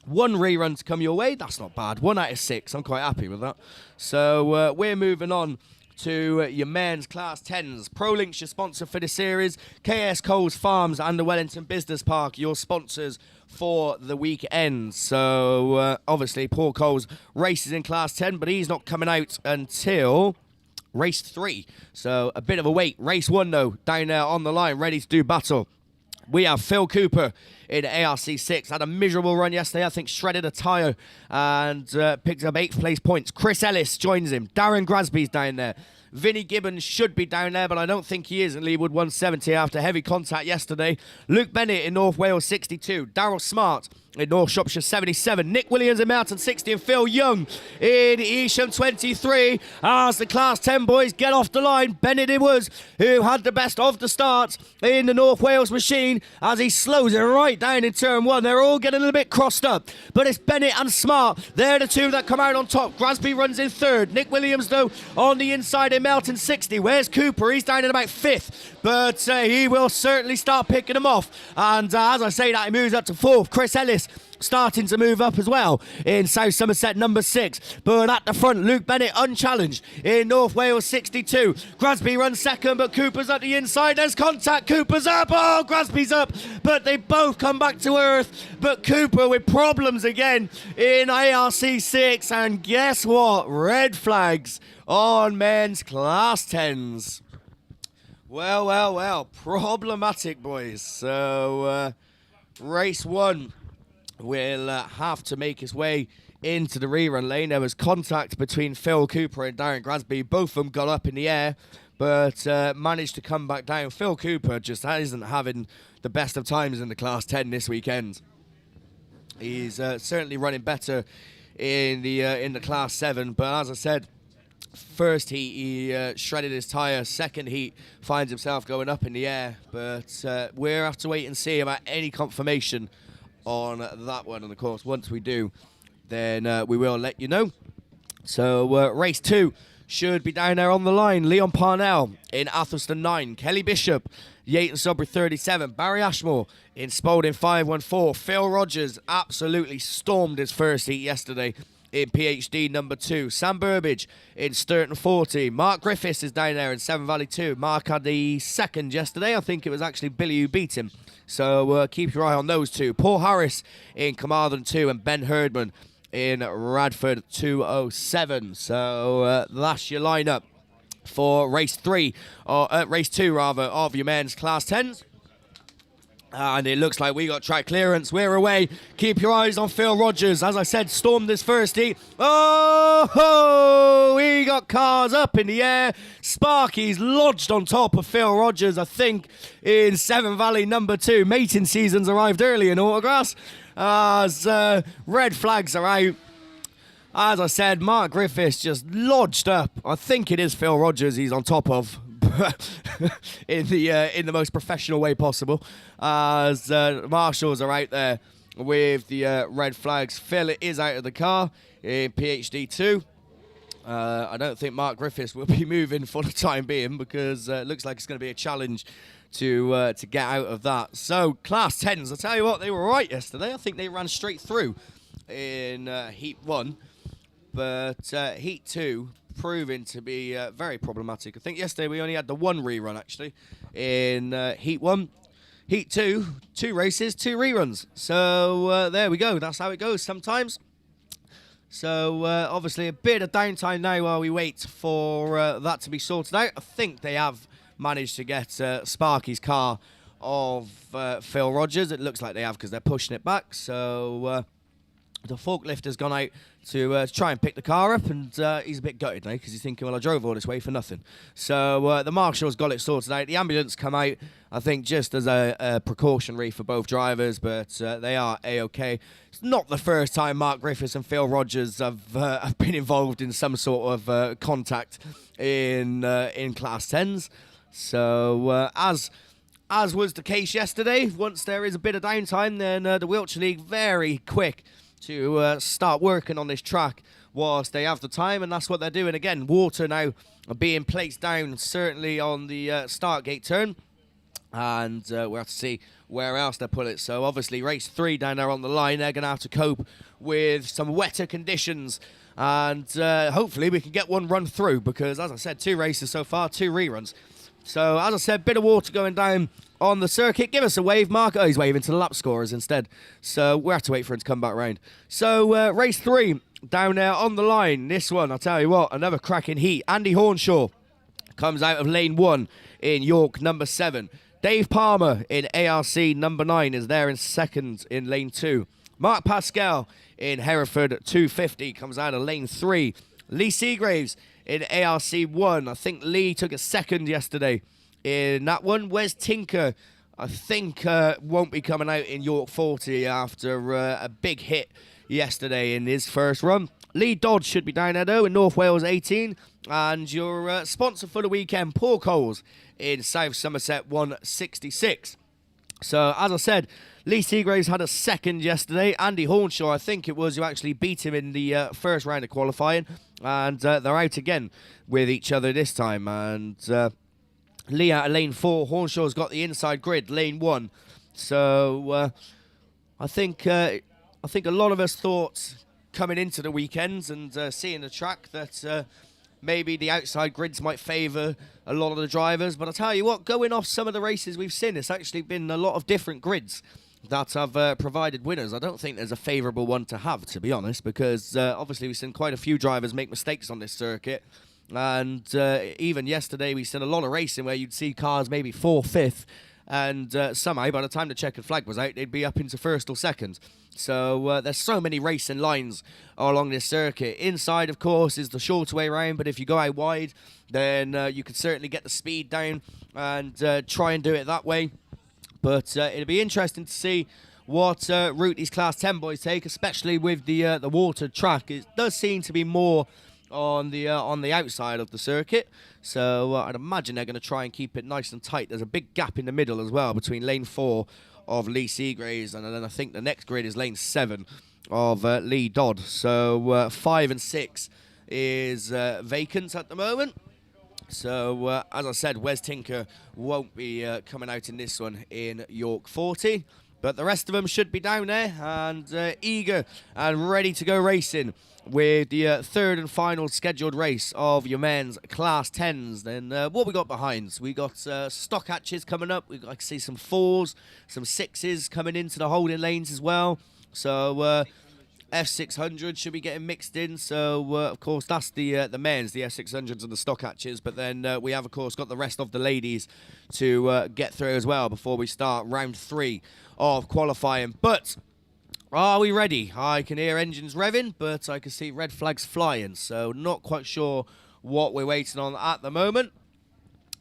1 rerun to come your way. That's not bad. 1 out of 6. I'm quite happy with that. So we're moving on to your men's Class 10s. ProLink's your sponsor for the series. KS Coles Farms and the Wellington Business Park, your sponsors for the weekend. So obviously Paul Coles races in Class 10, but he's not coming out until race 3. So a bit of a wait. Race 1 though, down there on the line, ready to do battle. We have Phil Cooper in ARC6. Had a miserable run yesterday. I think shredded a tyre and picked up 8th place points. Chris Ellis joins him. Darren Grasby's down there. Vinnie Gibbons should be down there, but I don't think he is in Leewood 170 after heavy contact yesterday. Luke Bennett in North Wales 62. Darryl Smart in North Shropshire 77. Nick Williams in Mountain 60 and Phil Young in Evesham 23. As the Class 10 boys get off the line, Bennett it was who had the best of the start in the North Wales machine as he slows it right down in turn 1. They're all getting a little bit crossed up, but it's Bennett and Smart. They're the two that come out on top. Grasby runs in third. Nick Williams, though, on the inside in Melton 60. Where's Cooper? He's down in about 5th, but he will certainly start picking them off. And as I say that, he moves up to 4th. Chris Ellis starting to move up as well in South Somerset number 6, but at the front Luke Bennett unchallenged in North Wales 62. Grasby runs second, but Cooper's at the inside. There's contact. Cooper's up. Oh, Grasby's up, but they both come back to earth. But Cooper with problems again in ARC 6, and guess what? Red flags on men's Class 10s. Well, problematic, boys. So race 1 will have to make his way into the rerun lane. There was contact between Phil Cooper and Darren Grasby. Both of them got up in the air, but managed to come back down. Phil Cooper just isn't having the best of times in the Class 10 this weekend. He's certainly running better in the Class 7, but as I said, first heat he shredded his tyre. Second heat finds himself going up in the air, but we'll have to wait and see about any confirmation on that one, and of course once we do, then we will let you know. So race 2 should be down there on the line. Leon Parnell in Athelston 9, Kelly Bishop, Yate and Sudbury 37, Barry Ashmore in Spalding 514. Phil Rogers absolutely stormed his first heat yesterday in PhD number 2. Sam Burbage in Sturton 40. Mark Griffiths is down there in Severn Valley 2. Mark had the second yesterday. I think it was actually Billy who beat him. So keep your eye on those two. Paul Harris in Carmarthen 2 and Ben Herdman in Radford 207. So that's your lineup for race 2 of your men's Class 10s. And it looks like we got track clearance. We're away. Keep your eyes on Phil Rogers. As I said, stormed this first heat. Oh, he got cars up in the air. Sparky's lodged on top of Phil Rogers, I think, in Severn Valley number 2. Mating season's arrived early in Autograss as red flags are out. As I said, Mark Griffiths just lodged up. I think it is Phil Rogers he's on top of. in the most professional way possible, as marshals are out there with the red flags. Phil is out of the car in PhD 2. I don't think Mark Griffiths will be moving for the time being, because it looks like it's going to be a challenge to get out of that. So Class 10s, I tell you what, they were right yesterday. I think they ran straight through in Heat 1, but Heat 2 proving to be very problematic. I think yesterday we only had the one rerun actually in Heat 1. Heat 2, 2 races, 2 reruns. So there we go. That's how it goes sometimes. So obviously a bit of downtime now while we wait for that to be sorted out. I think they have managed to get Sparky's car of Phil Rogers. It looks like they have, because they're pushing it back. So the forklift has gone out to try and pick the car up, and he's a bit gutted now because he's thinking, well, I drove all this way for nothing. So the marshal's got it sorted out. The ambulance come out, I think, just as a precautionary for both drivers, but they are A-OK. It's not the first time Mark Griffiths and Phil Rogers have been involved in some sort of contact in Class 10s. So as was the case yesterday, once there is a bit of downtime, then the Wiltshire League very quick to start working on this track whilst they have the time, and that's what they're doing. Again, water now being placed down, certainly on the start gate turn, and we'll have to see where else they put it. So obviously race 3 down there on the line, they're going to have to cope with some wetter conditions, and hopefully we can get one run through, because as I said, 2 races so far, 2 reruns. So as I said, bit of water going down on the circuit. Give us a wave, Mark. Oh, he's waving to the lap scorers instead. So we'll have to wait for him to come back round. So race 3 down there on the line. This one, I'll tell you what, another cracking heat. Andy Hornshaw comes out of lane 1 in York number 7. Dave Palmer in ARC number 9 is there in second in lane 2. Mark Pascal in Hereford 250 comes out of lane 3. Lee Seagraves in ARC 1. I think Lee took a second yesterday in that one. Wes Tinker, I think won't be coming out in York 40 after a big hit yesterday in his first run. Lee Dodd should be down there though in North Wales 18, and your sponsor for the weekend, Paul Coles in South Somerset 166. So as I said, Lee Seagraves had a second yesterday. Andy Hornshaw, I think it was, who actually beat him in the first round of qualifying, and they're out again with each other this time. And Lee out of lane 4, Hornshaw's got the inside grid, lane 1. So I think a lot of us thought coming into the weekends and seeing the track that maybe the outside grids might favour a lot of the drivers. But I tell you what, going off some of the races we've seen, it's actually been a lot of different grids that have provided winners. I don't think there's a favourable one to have, to be honest, because obviously we've seen quite a few drivers make mistakes on this circuit. And even yesterday we seen a lot of racing where you'd see cars maybe 4th, 5th, and somehow by the time the checkered flag was out, they'd be up into 1st or 2nd. So there's so many racing lines along this circuit. Inside, of course, is the shorter way round, but if you go out wide, then you could certainly get the speed down and try and do it that way. But it'll be interesting to see what route these Class 10 boys take, especially with the watered track. It does seem to be more on the outside of the circuit, so I'd imagine they're going to try and keep it nice and tight. There's a big gap in the middle as well between lane 4 of Lee Seagraves, and then I think the next grid is lane 7 of Lee Dodd. So 5 and 6 is vacant at the moment. So as I said, Wes Tinker won't be coming out in this one in York 40, but the rest of them should be down there and eager and ready to go racing with the third and final scheduled race of your men's Class 10s. Then what we got behind? We got stock hatches coming up. We got to see some 4s, some 6s coming into the holding lanes as well. So F600 should be getting mixed in. So of course that's the men's, the F600s and the stock hatches. But then we have of course got the rest of the ladies to get through as well before we start round 3 of qualifying. But are we ready? I can hear engines revving, but I can see red flags flying, so not quite sure what we're waiting on at the moment.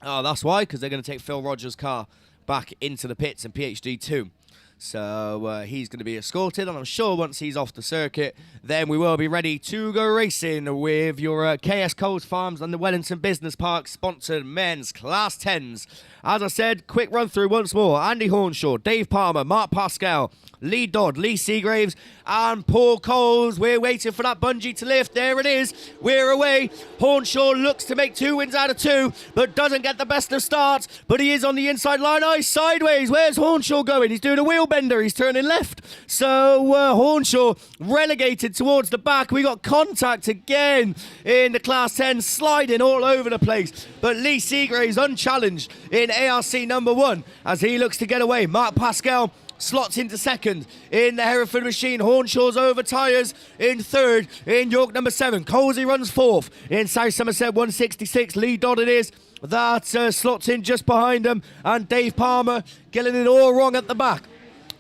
Oh, that's why, because they're going to take Phil Rogers' car back into the pits in PhD 2. So he's going to be escorted, and I'm sure once he's off the circuit, then we will be ready to go racing with your KS Coles Farms and the Wellington Business Park sponsored men's Class 10s. As I said, quick run through once more. Andy Hornshaw, Dave Palmer, Mark Pascal, Lee Dodd, Lee Seagraves, and Paul Coles. We're waiting for that bungee to lift. There it is. We're away. Hornshaw looks to make 2 wins out of 2, but doesn't get the best of starts. But he is on the inside line. Oh, he's sideways. Where's Hornshaw going? He's doing a wheel bender. He's turning left. So Hornshaw relegated towards the back. We got contact again in the Class 10, sliding all over the place. But Lee Seagraves unchallenged in ARC number 1 as he looks to get away. Mark Pascal slots into second in the Hereford machine. Hornshaw's over tyres in third in York number 7. Colsey runs 4th in South Somerset 166. Lee Dodd it is that slots in just behind him, and Dave Palmer getting it all wrong at the back.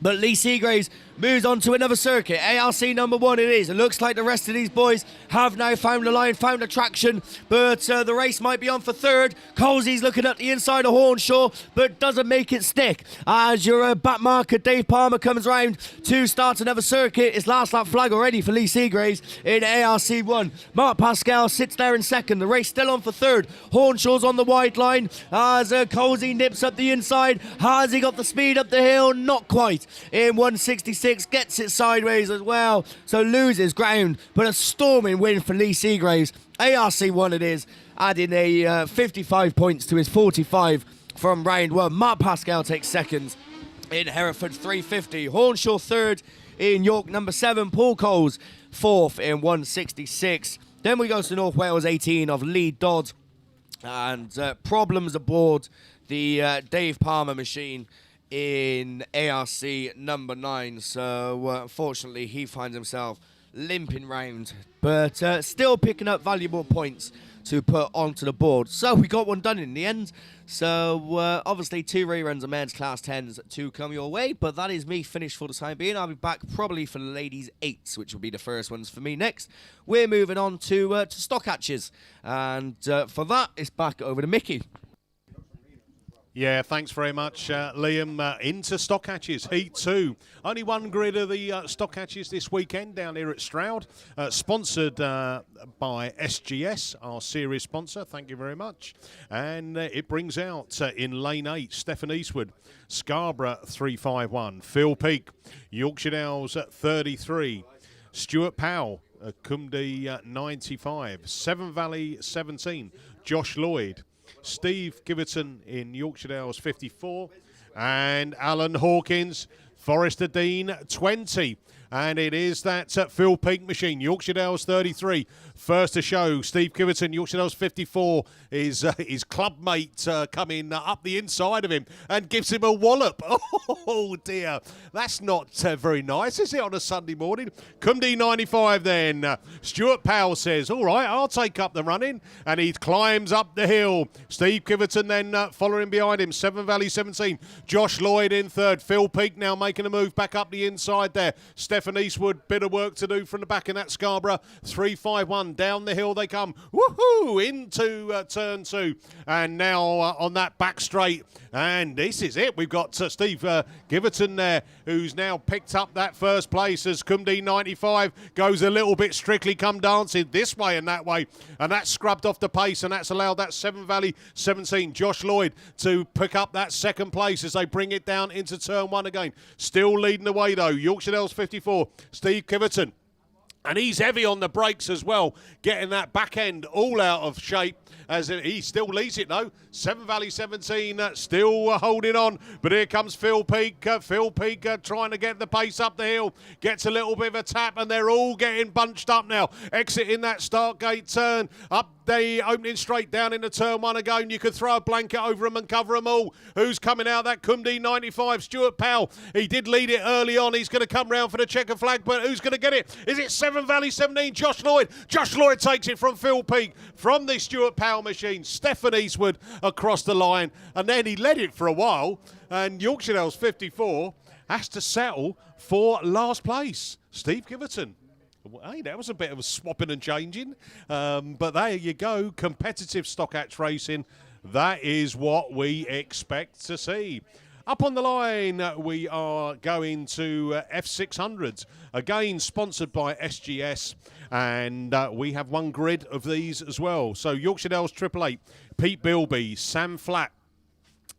But Lee Seagraves moves on to another circuit. ARC number 1 it is. It looks like the rest of these boys have now found the line, found the traction, but the race might be on for third. Colsey's looking at the inside of Hornshaw, but doesn't make it stick. As your back marker, Dave Palmer, comes round to start another circuit. It's last lap flag already for Lee Seagraves in ARC 1. Mark Pascal sits there in second. The race still on for third. Hornshaw's on the wide line as Colsey nips up the inside. Has he got the speed up the hill? Not quite. In 166. Gets it sideways as well, so loses ground, but a storming win for Lee Seagraves. ARC 1 it is, adding a 55 points to his 45 from round 1. Mark Pascal takes second in Hereford 350. Hornshaw third in York number 7. Paul Coles 4th in 166. Then we go to North Wales 18 of Lee Dodd, and problems aboard the Dave Palmer machine in ARC number 9, so unfortunately he finds himself limping round, but still picking up valuable points to put onto the board. So we got one done in the end. So obviously 2 reruns of men's Class 10s to come your way, but that is me finished for the time being. I'll be back probably for the ladies 8s, which will be the first ones for me next. We're moving on to stock hatches, and for that it's back over to Mickey. Yeah, thanks very much, Liam. Into stock hatches, Heat 2. Only one grid of the stock hatches this weekend down here at Stroud. Sponsored by SGS, our series sponsor. Thank you very much. And it brings out in lane 8, Stephen Eastwood, Scarborough 351, Phil Peake, Yorkshire Dales 33, Stuart Powell, Cumdy 95, Severn Valley 17, Josh Lloyd, Steve Giverton in Yorkshire Dales 54, and Alan Hawkins, Forrester Dean 20. And it is that Phil Peake machine, Yorkshire Dales 33. First to show, Steve Giverton, Yorkshire Dales 54. His clubmate coming up the inside of him and gives him a wallop. Oh, dear. That's not very nice, is it, on a Sunday morning? Cumdy 95 then. Stuart Powell says, all right, I'll take up the running. And he climbs up the hill. Steve Giverton then following behind him. Severn Valley 17. Josh Lloyd in third. Phil Peake now making a move back up the inside there. Stephen Eastwood, bit of work to do from the back in that Scarborough. 3-5-1, down the hill they come. Woohoo! Into turn 2. And now on that back straight. And this is it. We've got Steve Giverton there, who's now picked up that first place as Cumdy 95 goes a little bit strictly come dancing this way and that way. And that's scrubbed off the pace, and that's allowed that Severn Valley 17, Josh Lloyd, to pick up that second place as they bring it down into turn 1 again. Still leading the way, though. Yorkshire Dales 54, Steve Giverton. And he's heavy on the brakes as well, getting that back end all out of shape as he still leads it, though. Severn Valley 17 still holding on, but here comes Phil Peake. Phil Peake trying to get the pace up the hill, gets a little bit of a tap, and they're all getting bunched up now. Exiting that start gate turn, up the opening straight down into turn 1 again. You could throw a blanket over them and cover them all. Who's coming out? That Cumdy 95, Stuart Powell. He did lead it early on. He's going to come round for the checker flag, but who's going to get it? Is it Severn Valley 17, Josh Lloyd? Josh Lloyd takes it from Phil Peake, from the Stuart Powell machine. Stephen Eastwood across the line, and then he led it for a while, and Yorkshire Dales 54 has to settle for last place. Steve Giverton. Hey, that was a bit of a swapping and changing, but there you go. Competitive stock hatch racing. That is what we expect to see. Up on the line, we are going to F600s, again sponsored by SGS, and we have one grid of these as well. So Yorkshire Dales 888, Pete Bilby, Sam Flatt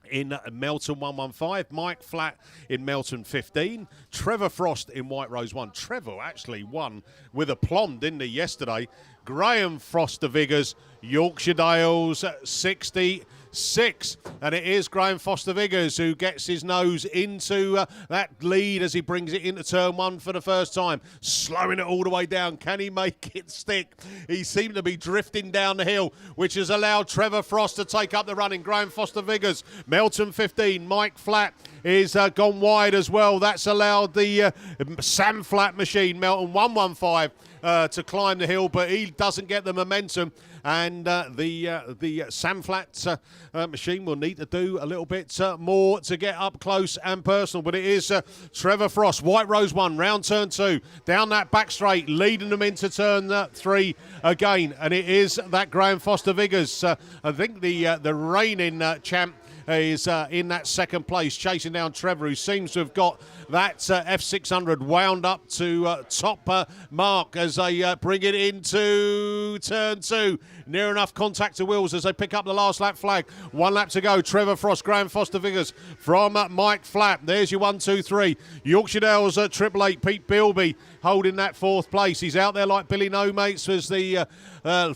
in Melton 115, Mike Flatt in Melton 15, Trevor Frost in White Rose 1. Trevor actually won with aplomb, didn't he, yesterday? Graham Foster Viggers, Yorkshire Dales 66. And it is Graham Foster Viggers who gets his nose into that lead as he brings it into turn 1 for the first time. Slowing it all the way down. Can he make it stick? He seemed to be drifting down the hill, which has allowed Trevor Frost to take up the running. Graham Foster Viggers, Melton 15, Mike Flatt is gone wide as well. That's allowed the Sam Flatt machine, Melton 115, to climb the hill, but he doesn't get the momentum, and the Sam Flatt machine will need to do a little bit more to get up close and personal. But it is Trevor Frost, White Rose 1, round turn 2, down that back straight, leading them into turn 3 again, and it is that Graham Foster Viggers. I think the reigning champ is in that second place, chasing down Trevor, who seems to have got that F600 wound up to top mark as they bring it into turn 2. Near enough contact to wheels as they pick up the last lap flag. 1 lap to go. Trevor Frost, Graham Foster Viggers from Mike Flatt. There's your 1, 2, 3. Yorkshire Dales 888, Pete Bilby holding that 4th place. He's out there like Billy No Mates as the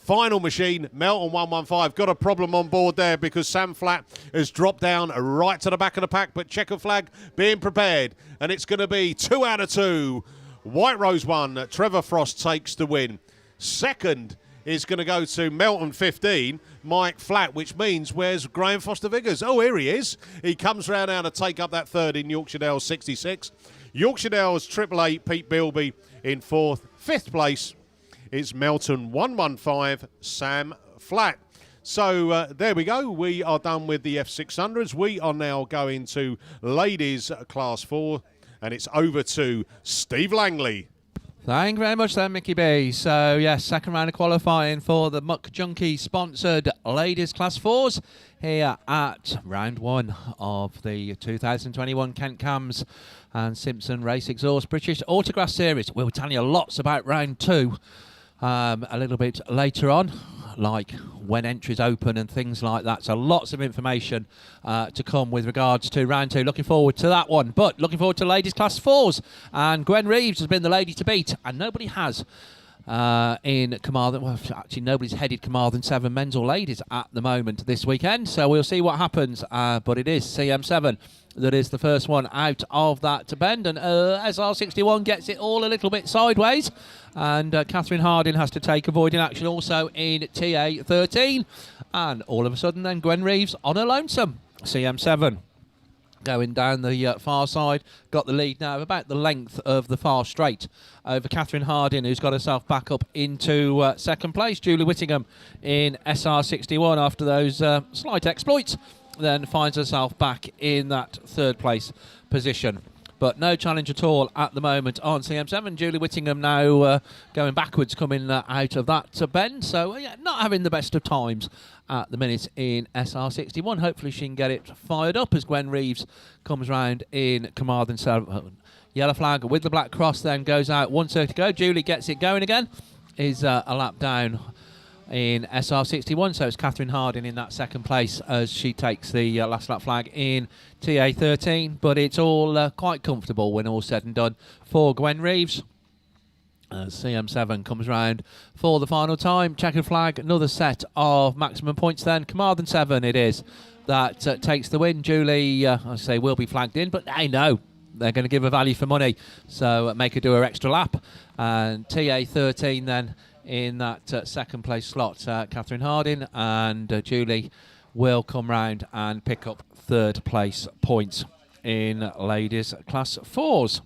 final machine. Melton 115 got a problem on board there because Sam Flatt has dropped down right to the back of the pack, but checker flag being prepared, and it's going to be 2 out of 2. White Rose 1, Trevor Frost takes the win. Second is going to go to Melton 15, Mike Flatt, which means where's Graham Foster Viggers? Oh, here he is. He comes round now to take up that 3rd in Yorkshire Dales 66. Yorkshire Dales 888, Pete Bilby in 4th. 5th place is Melton 115, Sam Flatt. So there we go. We are done with the F600s. We are now going to ladies class 4, and it's over to Steve Langley. Thank you very much then, Mickey B. So, yes, second round of qualifying for the Muck Junkie sponsored Ladies Class 4s here at round 1 of the 2021 Kent Cams and Simpson Race Exhaust British Autograss Series. We'll tell you lots about round 2 a little bit later on, like when entries open and things like that. So lots of information to come with regards to round 2. Looking forward to that one. But looking forward to Ladies Class 4s. And Gwen Reeves has been the lady to beat. And nobody has in Carmarthen. Well, actually, nobody's headed Carmarthen 7 men's or ladies at the moment this weekend. So we'll see what happens. But it is CM7 that is the first one out of that bend. And SR61 gets it all a little bit sideways. And Catherine Harding has to take avoiding action also in TA13. And all of a sudden then Gwen Reeves on her lonesome. CM7 going down the far side. Got the lead now of about the length of the far straight over Catherine Harding, who's got herself back up into second place. Julie Whittingham in SR61 after those slight exploits. Then finds herself back in that third place position. But no challenge at all at the moment on CM7. Julie Whittingham now going backwards, coming out of that bend. So, yeah, not having the best of times at the minute in SR61. Hopefully she can get it fired up as Gwen Reeves comes round in Carmarthen 7. Yellow flag with the black cross then goes out. 1:30 to go. Julie gets it going again. Is a lap down in SR61, so it's Catherine Harding in that second place as she takes the last lap flag in TA13, but it's all quite comfortable when all's said and done for Gwen Reeves. CM7 comes round for the final time. Checkered flag, another set of maximum points then. Carmarthen 7 it is that takes the win. Julie, I say, will be flagged in, but hey, no, they're going to give her value for money, so make her do her extra lap. And TA13 then in that second place slot, Catherine Harding, and Julie will come round and pick up third place points in Ladies Class 4s.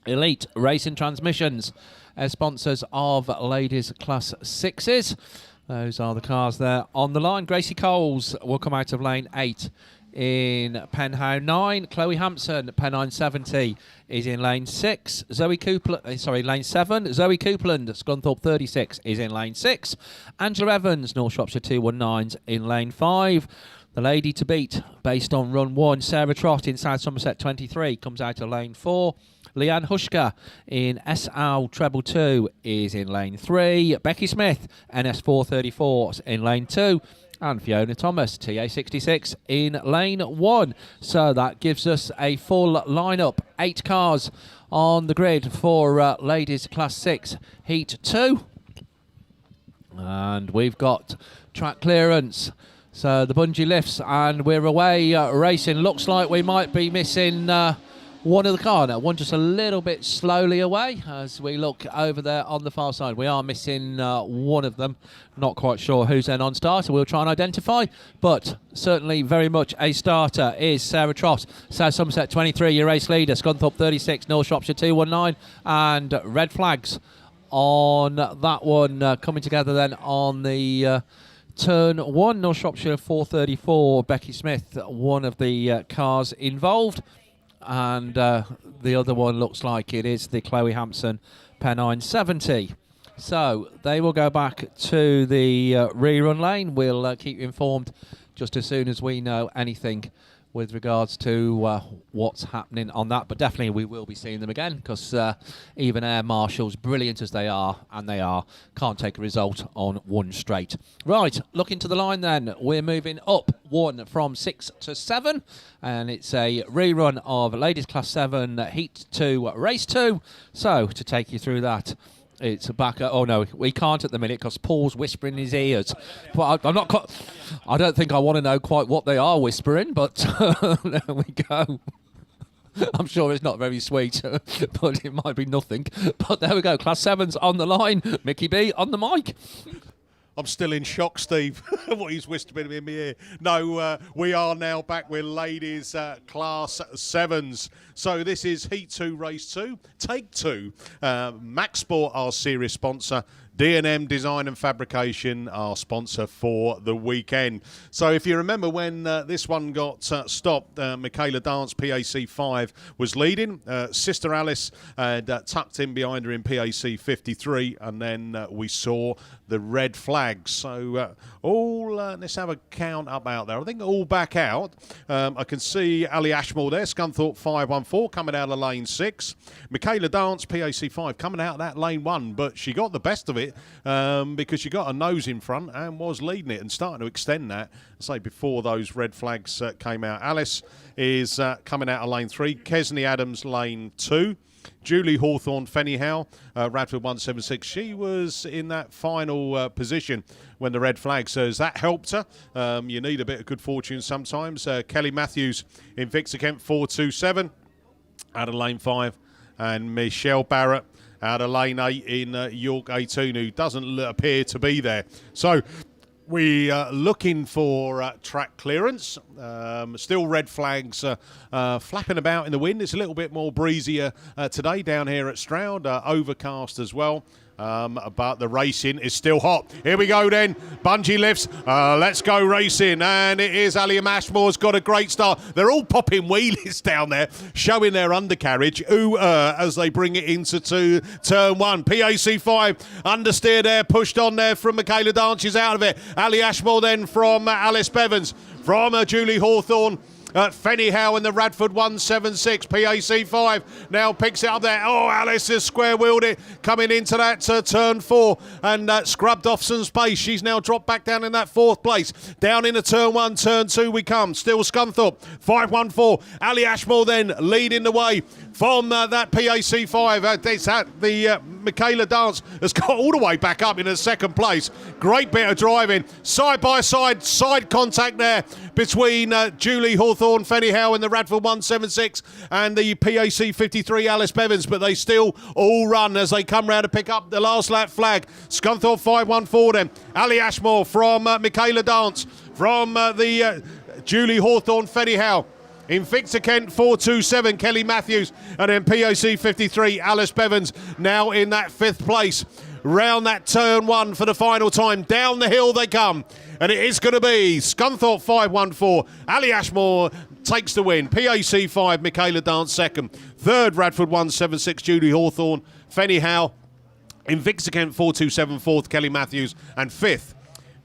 Elite Racing Transmissions as sponsors of Ladies Class 6s. Those are the cars there on the line. Gracie Coles will come out of lane 8 in Penhow 9. Chloe Hampson, Pennine 70, is in lane 6. Lane 7. Zoe Coupland, Scunthorpe 36, is in lane 6. Angela Evans, North Shropshire 219s, in lane 5. The lady to beat, based on run 1, Sarah Trott in South Somerset 23, comes out of lane 4. Leanne Hushka in SL Treble 2 is in lane 3. Becky Smith, NS 434, in lane 2. And Fiona Thomas, TA66, in lane 1. So that gives us a full lineup. 8 cars on the grid for Ladies Class 6 Heat 2. And we've got track clearance. So the bungee lifts and we're away racing. Looks like we might be missing one of the car. Now, one just a little bit slowly away as we look over there on the far side. We are missing one of them. Not quite sure who's then on starter. We'll try and identify, but certainly very much a starter is Sarah Trott, South Somerset 23, your race leader, Scunthorpe 36, North Shropshire 219, and red flags on that one coming together then on the turn 1, North Shropshire 434, Becky Smith, one of the cars involved. And the other one looks like it is the Chloe Hampson Pennine 70. So they will go back to the rerun lane. We'll keep you informed just as soon as we know anything with regards to what's happening on that. But definitely we will be seeing them again because even air marshals, brilliant as they are, and they are, can't take a result on one straight. Right, looking to the line then. We're moving up one from 6 to 7, and it's a rerun of Ladies Class 7 Heat 2 Race 2. So to take you through that, it's back. Oh no, we can't at the minute because Paul's whispering in his ears. But I'm not. I don't think I want to know quite what they are whispering. But there we go. I'm sure it's not very sweet, but it might be nothing. But there we go. Class 7's on the line. Mickey B on the mic. I'm still in shock, Steve, what he's whispering in my ear. No, we are now back with Ladies Class 7s. So this is Heat 2, Race 2, Take 2. Max Sport, our series sponsor, D&M Design and Fabrication, our sponsor for the weekend. So if you remember when this one got stopped, Michaela Dance, PAC 5, was leading. Sister Alice had tucked in behind her in PAC 53, and then we saw the red flags. So let's have a count up out there. I think all back out. I can see Ali Ashmore there, Scunthorpe 514 coming out of lane 6. Michaela Dance, PAC 5, coming out of that lane 1, but she got the best of it because she got a nose in front and was leading it and starting to extend that, say, before those red flags came out. Alice is coming out of lane 3. Kesney Adams, lane 2. Julie Hawthorne, Fennyhow, Radford 176. She was in that final position when the red flag says that helped her. You need a bit of good fortune sometimes. Kelly Matthews in Victor Kent 427 out of lane 5, and Michelle Barrett out of lane 8 in York A2, who doesn't appear to be there. So we are looking for track clearance. Still red flags flapping about in the wind. It's a little bit more breezier today down here at Stroud. Overcast as well. But the racing is still hot. Here we go then. Bungee lifts. Let's go racing. And it is Ali Ashmore's got a great start. They're all popping wheelies down there, showing their undercarriage. As they bring it into turn 1. PAC 5 understeer there, pushed on there from Michaela Dance. She's out of it. Ali Ashmore then from Alice Bevans. From Julie Hawthorne. Fennyhow in the Radford 176. PAC 5 now picks it up there. Oh, Alice has square-wheeled it coming into that turn 4 and scrubbed off some space. She's now dropped back down in that 4th place. Down into turn 1, turn 2 we come. Still Scunthorpe 514. Ali Ashmore then leading the way from that PAC 5. The Michaela Dance has got all the way back up in the 2nd place. Great bit of driving. Side by side contact there between Julie Hawthorne, Fennyhow in the Radford 176 and the PAC 53 Alice Bevans, but they still all run as they come round to pick up the last lap flag. Scunthorpe 514 then. Ali Ashmore from Michaela Dance, from the Julie Hawthorne, Fennyhow. In Victor Kent 427, Kelly Matthews, and then PAC 53 Alice Bevans now in that 5th place. Round that turn 1 for the final time. Down the hill they come. And it is going to be Scunthorpe 514. Ali Ashmore takes the win. PAC 5, Michaela Dance 2nd. 3rd, Radford 176, Julie Hawthorne. Fennyhow. In Victor Kent 427, 4th, Kelly Matthews. And 5th,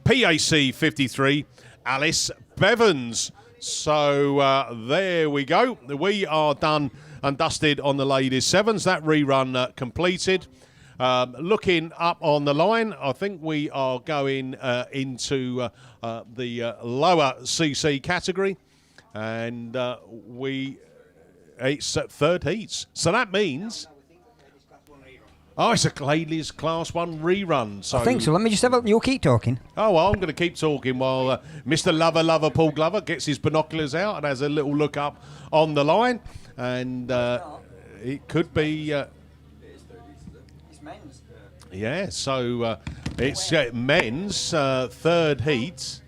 PAC 53, Alice Bevans. So there we go. We are done and dusted on the ladies' 7s. That rerun completed. Looking up on the line, I think we are going into the lower CC category, and it's 3rd heats. So that means it's a ladies class 1 rerun. So I think so. Let me just have a... You'll keep talking. Oh, well, I'm going to keep talking while Mr. Lover Paul Glover gets his binoculars out and has a little look up on the line. And it could be... It's men's. Yeah, so it's men's 3rd heat.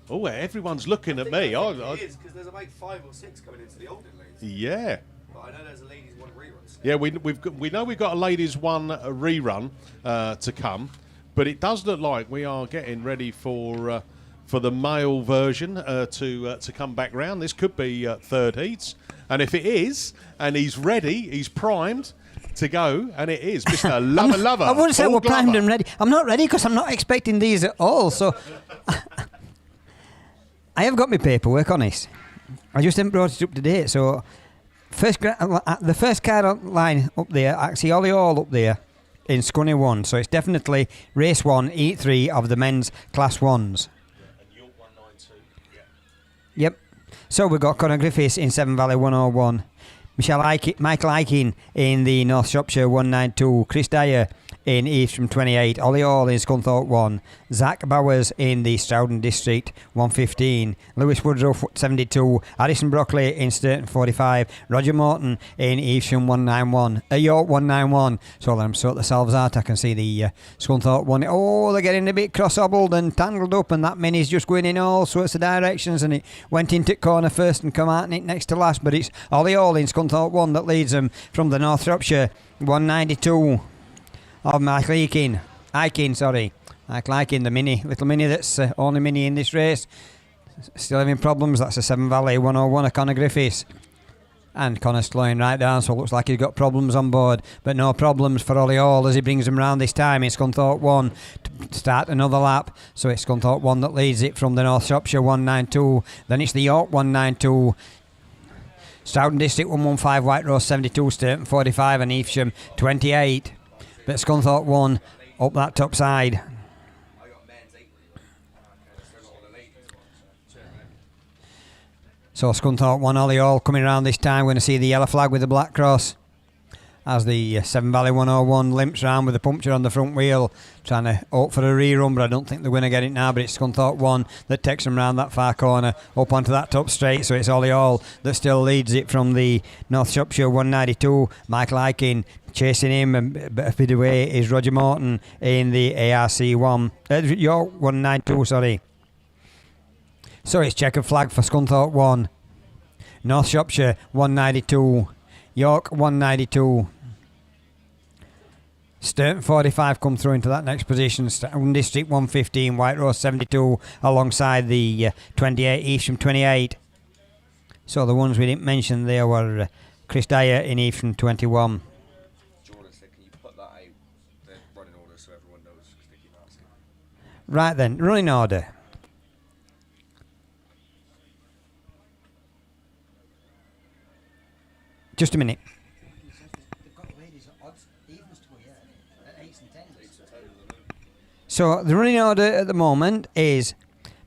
Oh, everyone's looking at me. It is, because there's about 5 or 6 coming into the olden lanes. Yeah. But I know there's a ladies 1 rerun. Yeah, we know we've got a ladies 1 rerun to come, but it does look like we are getting ready for the male version to come back round. This could be 3rd heats, and if it is, and he's ready, he's primed to go, and it is Mr. Lover. I wouldn't say Paul we're primed Glover. and ready. I'm not ready because I'm not expecting these at all. So I have got my paperwork on this. I just haven't brought it up to date. So the first car on line up there, I see Ollie Hall up there in Scunny 1. So it's definitely race 1, heat 3 of the men's class 1s. Yep. So we've got Conor Griffiths in Severn Valley 101. Michael Aiken in the North Shropshire 192. Chris Dyer in Evesham 28. Ollie Hall in Scunthorpe 1. Zach Bowers in the Stroughton District 115. Lewis Woodruff 72. Addison Brockley in Sturton 45. Roger Morton in Evesham 191. York 191. So let them sort themselves out. I can see the Scunthorpe 1. Oh, they're getting a bit cross-hobbled and tangled up, and that mini's just going in all sorts of directions, and it went into corner first and come out in it next to last, but it's Ollie Hall in Scunthorpe 1 that leads them from the North Shropshire 192. of Michael Aiken, sorry. Michael Aiken, the little mini that's only mini in this race. Still having problems. That's a Seven Valley 101 of Conor Griffiths. And Connor's slowing right down, so it looks like he's got problems on board. But no problems for Ollie Hall as he brings them round this time. It's Scunthorpe 1 to start another lap. So it's Scunthorpe 1 that leads it from the North Shropshire 192. Then it's the York 192. Stoughton District 115, White Rose 72, Sturton 45 and Evesham 28. But Scunthorpe 1 up that top side. So Scunthorpe 1, Ollie Hall coming around this time. We're going to see the yellow flag with the black cross as the Seven Valley 101 limps round with a puncture on the front wheel, trying to hope for a rerun, but I don't think they're going to get it now. But it's Scunthorpe 1 that takes them round that far corner up onto that top straight. So it's Ollie Hall that still leads it from the North Shropshire 192. Michael Aiken chasing him, a bit away is Roger Morton in the ARC 1 York 192, sorry. So it's checkered flag for Scunthorpe 1, North Shropshire 192, York 192. Sturton 45 come through into that next position. Stoughton District 115, White Rose 72 alongside the 28, Evesham 28. So the ones we didn't mention there were Chris Dyer in Evesham 21. Jordan said, can you put that out, the running order, so everyone knows, because they keep asking. Right then, running order. Just a minute. So the running order at the moment is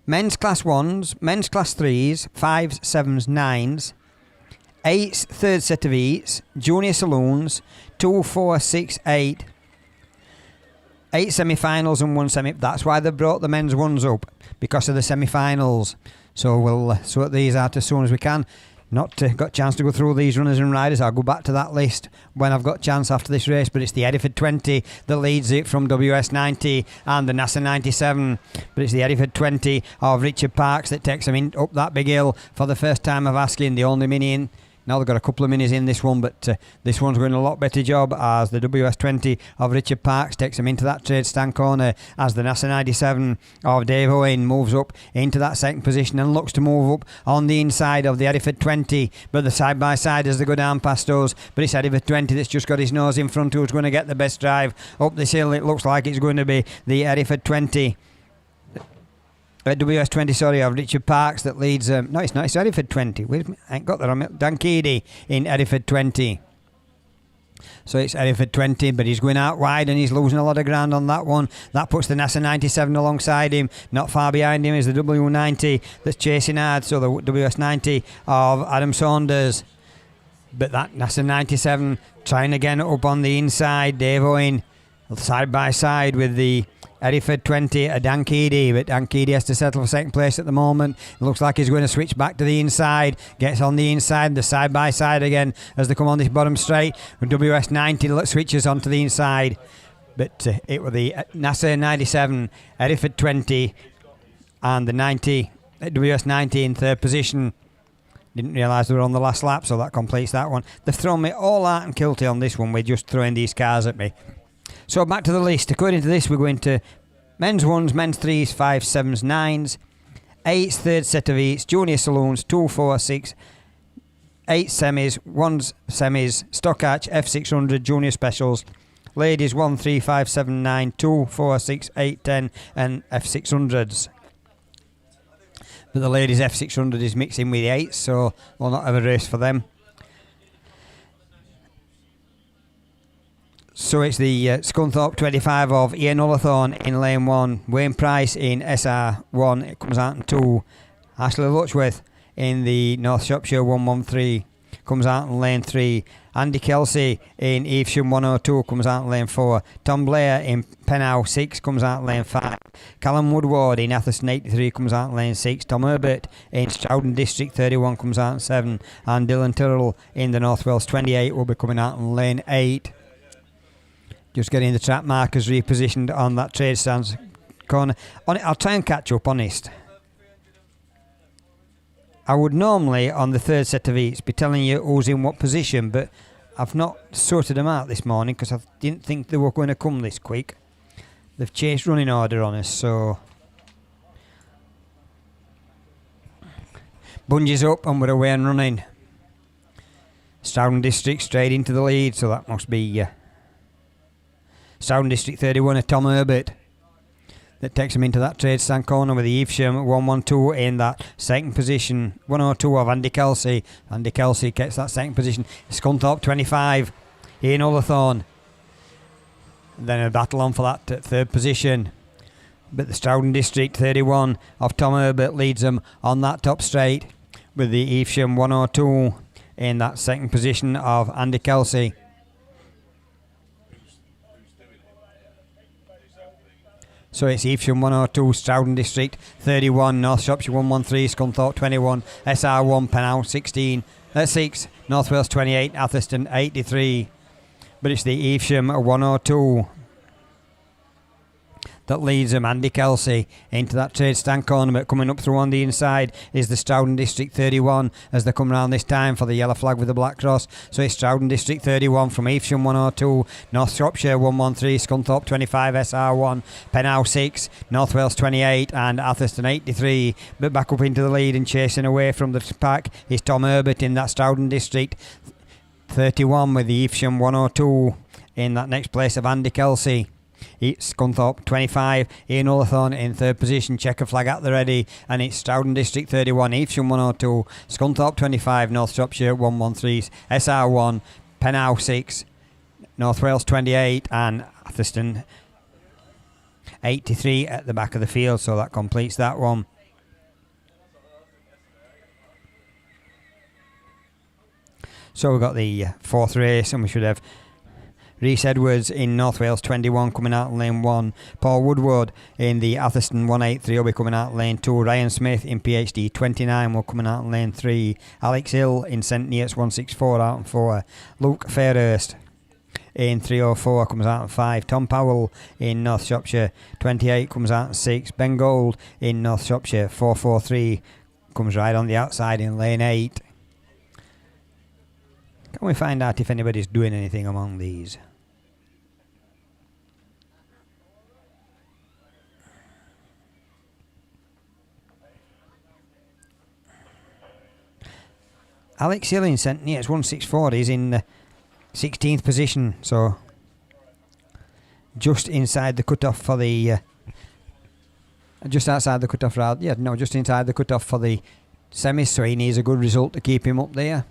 men's class 1s, men's class 3s, 5s, 7s, 9s, 8s, third set of 8s, junior saloons, 2, 4, 6, 8, 8 semi-finals and 1 semi. That's why they brought the men's ones up, because of the semi-finals. So we'll sort these out as soon as we can. Not got a chance to go through these runners and riders. I'll go back to that list when I've got a chance after this race. But it's the Eddyford 20 that leads it from WS 90 and the NASA 97. But it's the Eddyford 20 of Richard Parks that takes them in up that big hill for the first time of asking, the only mini in. Now they've got a couple of minis in this one, but this one's going a lot better job as the WS20 of Richard Parks takes them into that trade stand corner as the NASA 97 of Dave Owen moves up into that second position and looks to move up on the inside of the Eddyford 20, but the side by side as they go down past us. But it's Eddyford 20 that's just got his nose in front, who's going to get the best drive up this hill. It looks like it's going to be the Eddyford 20. WS20, sorry, of Richard Parks that leads. No, it's not. It's Eddyford 20. I ain't got that on me. Dan Keady in Eddyford 20. So it's Eddyford 20, but he's going out wide and he's losing a lot of ground on that one. That puts the NASA 97 alongside him. Not far behind him is the W90 that's chasing hard. So the WS90 of Adam Saunders. But that NASA 97 trying again up on the inside. Dave Owen side by side with the Eddyford 20, Dan Keady, but Dan Keady has to settle for second place at the moment. It looks like he's going to switch back to the inside, gets on the inside, the side by side again as they come on this bottom straight. WS 90 switches onto the inside, but it was the NASA 97, Eddyford 20, and the 90, WS 90 in third position. Didn't realise they were on the last lap, so that completes that one. They've thrown me all out and kilty on this one. We're just throwing these cars at me. So back to the list. According to this, we're going to men's 1s, men's 3s, 5s, 7s, 9s, 8s, third set of 8s, junior saloons, 2, 4, 6, 8 semis, 1s, semis, stock arch, F600, junior specials, ladies 1, 3, 5, 7, 9, 2, 4, 6, 8, 10, and F600s. But the ladies F600 is mixing with the 8s, so we'll not have a race for them. So it's the Scunthorpe 25 of Ian Ullathorne in lane 1, Wayne Price in SR1, it comes out in 2, Ashley Lutchworth in the North Shropshire 113 comes out in lane 3, Andy Kelsey in Evesham 102 comes out in lane 4, Tom Blair in Pennow 6 comes out in lane 5, Callum Woodward in Atherstone 83 comes out in lane 6, Tom Herbert in Stoughton District 31 comes out in 7, and Dylan Tyrrell in the North Wales 28 will be coming out in lane 8. Just getting the track markers repositioned on that trade stands corner. I'll try and catch up, honest. I would normally, on the third set of eats, be telling you who's in what position, but I've not sorted them out this morning because I didn't think they were going to come this quick. They've chased running order on us, so Bungees up and we're away and running. Stowden District straight into the lead, so that must be Stowden District 31 of Tom Herbert. That takes him into that trade stand corner with the Evesham 112 in that second position. 102 of Andy Kelsey. Andy Kelsey gets that second position. Scunthorpe 25. Ian Ullathorne. Then a battle on for that third position. But the Stowden District 31 of Tom Herbert leads them on that top straight with the Evesham 102 in that second position of Andy Kelsey. So it's Evesham 102, Stowden District 31, North Shropshire 113, Scunthorpe 21, SR1, Pennow 6, North Wales 28, Atherstone 83. But it's the Evesham 102 that leads them, Andy Kelsey, into that trade stand corner. But coming up through on the inside is the Stowden District 31 as they come round this time for the yellow flag with the black cross. So it's Stowden District 31 from Evesham 102, North Shropshire 113, Scunthorpe 25, SR1, Pennow 6, North Wales 28 and Atherstone 83. But back up into the lead and chasing away from the pack is Tom Herbert in that Stowden District 31 with the Evesham 102 in that next place of Andy Kelsey. It's Scunthorpe 25, Ian Ullathorne in third position, checker flag at the ready, and it's Stowden District 31, Evesham 102, Scunthorpe 25, North Shropshire 113, SR1, Pennow 6, North Wales 28 and Atherstone 83 at the back of the field, so that completes that one. So we've got the fourth race and we should have Rhys Edwards in North Wales 21 coming out in lane 1. Paul Woodward in the Atherstone 183 will be coming out in lane 2. Ryan Smith in PhD 29 will coming out in lane 3. Alex Hill in St Neots 164 out in 4. Luke Fairhurst in 304 comes out in 5. Tom Powell in North Shropshire 28 comes out in 6. Ben Gold in North Shropshire 443 comes right on the outside in lane 8. Can we find out if anybody's doing anything among these? Alex Hill in St Neots 164 is in the 16th position, so just inside the cutoff for the just outside the cutoff route. Yeah, no, just inside the cutoff for the semis, so he needs a good result to keep him up there.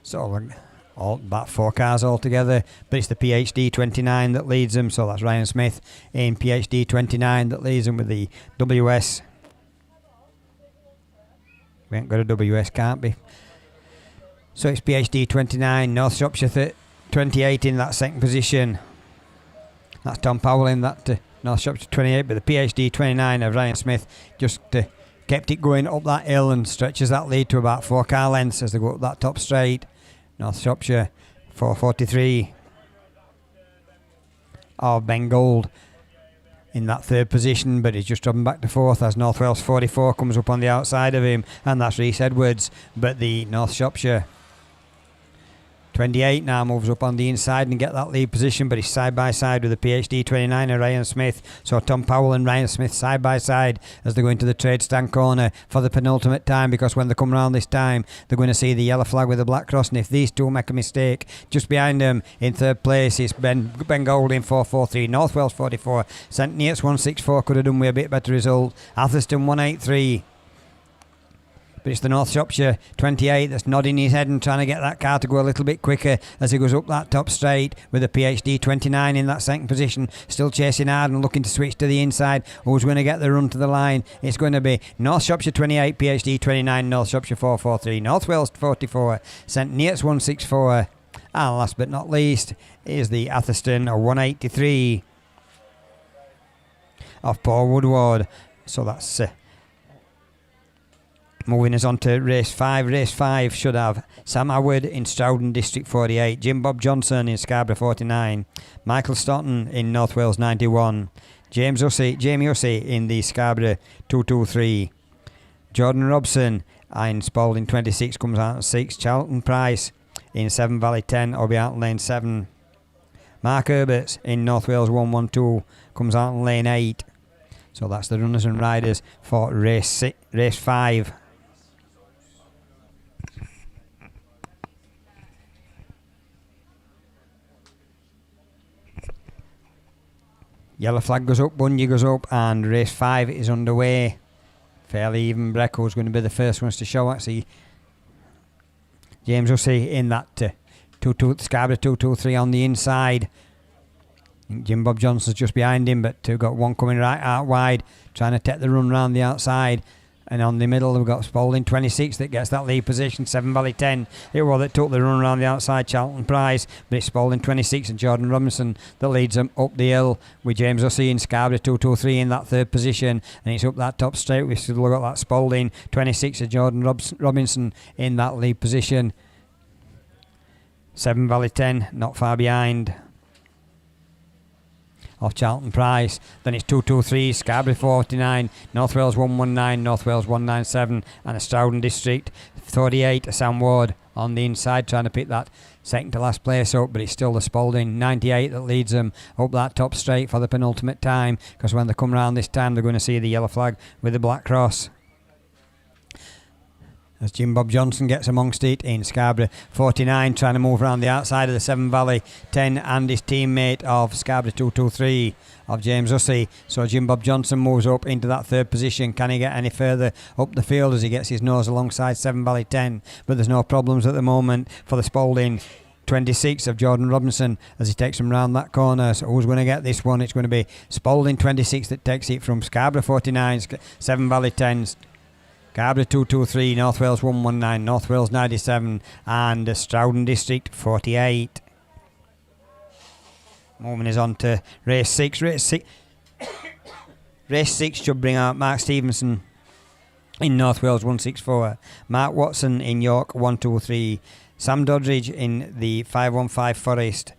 So about 4 cars altogether, but it's the PhD 29 that leads them, so that's Ryan Smith in PhD 29 that leads them with the WS. We ain't got a WS, can't be. So it's PhD 29, North Shropshire 28 in that second position. That's Tom Powell in that North Shropshire 28, but the PhD 29 of Ryan Smith just kept it going up that hill and stretches that lead to about 4 car lengths as they go up that top straight. North Shropshire 443 of Ben Gold in that third position, but he's just dropping back to 4th as North Wales 44 comes up on the outside of him, and that's Rhys Edwards. But the North Shropshire 28 now moves up on the inside and get that lead position, but he's side by side with the PhD 29 and Ryan Smith. So Tom Powell and Ryan Smith side by side as they go into the trade stand corner for the penultimate time, because when they come round this time they're going to see the yellow flag with the black cross, and if these two make a mistake, just behind them in third place is Ben Gold in 443, North Wales 44, St Neots 164 could have done with a bit better result, Atherstone 183. But it's the North Shropshire 28 that's nodding his head and trying to get that car to go a little bit quicker as he goes up that top straight with the PhD 29 in that second position, still chasing hard and looking to switch to the inside. Who's going to get the run to the line? It's going to be North Shropshire 28, PhD 29, North Shropshire 443, North Wales 44, St Neots 164, and last but not least is the Atherstone 183 of Paul Woodward. So that's moving us on to race 5. Race 5 should have Sam Howard in Stowden District 48, Jim Bob Johnson in Scarborough 49, Michael Stoughton in North Wales 91, Jamie Hussey in the Scarborough 223, Jordan Robson in Spalding 26 comes out at 6, Charlton Price in Seven Valley 10, will be out in lane 7. Mark Herberts in North Wales 112 comes out in lane 8. So that's the runners and riders for race 5. Yellow flag goes up, bungee goes up, and race 5 is underway. Fairly even. Brecco's going to be the first ones to show. Actually, James Hussey in that Scarborough 223 on the inside. I think Jim Bob Johnson's just behind him, but got one coming right out wide, trying to take the run round the outside. And on the middle, we've got Spalding 26 that gets that lead position. Seven Valley 10, it was that took the run around the outside, Charlton Price. But it's Spalding 26 and Jordan Robinson that leads them up the hill, with James Hussey and Scarborough 223 in that third position. And it's up that top straight. We've still got that Spalding 26 and Jordan Robinson in that lead position. Seven Valley 10 not far behind of Charlton Price. Then it's 223, Scarborough 49, North Wales 119, North Wales 197, and a Strouden District 38, Sam Ward on the inside trying to pick that second to last place up, but it's still the Spalding 98 that leads them up that top straight for the penultimate time, because when they come round this time they're going to see the yellow flag with the black cross. As Jim Bob Johnson gets amongst it in Scarborough 49, trying to move around the outside of the Seven Valley 10 and his teammate of Scarborough 223 of James Hussey. So Jim Bob Johnson moves up into that third position. Can he get any further up the field as he gets his nose alongside Seven Valley 10? But there's no problems at the moment for the Spalding 26 of Jordan Robinson as he takes him round that corner. So who's going to get this one? It's going to be Spalding 26 that takes it from Scarborough 49, Seven Valley 10, Scarborough 223, North Wales 119, North Wales 97, and Strouden District 48. Moving is on to race 6. Race 6 should bring out Mark Stevenson in North Wales 164, Mark Watson in York 123, Sam Doddridge in the 515 Forest,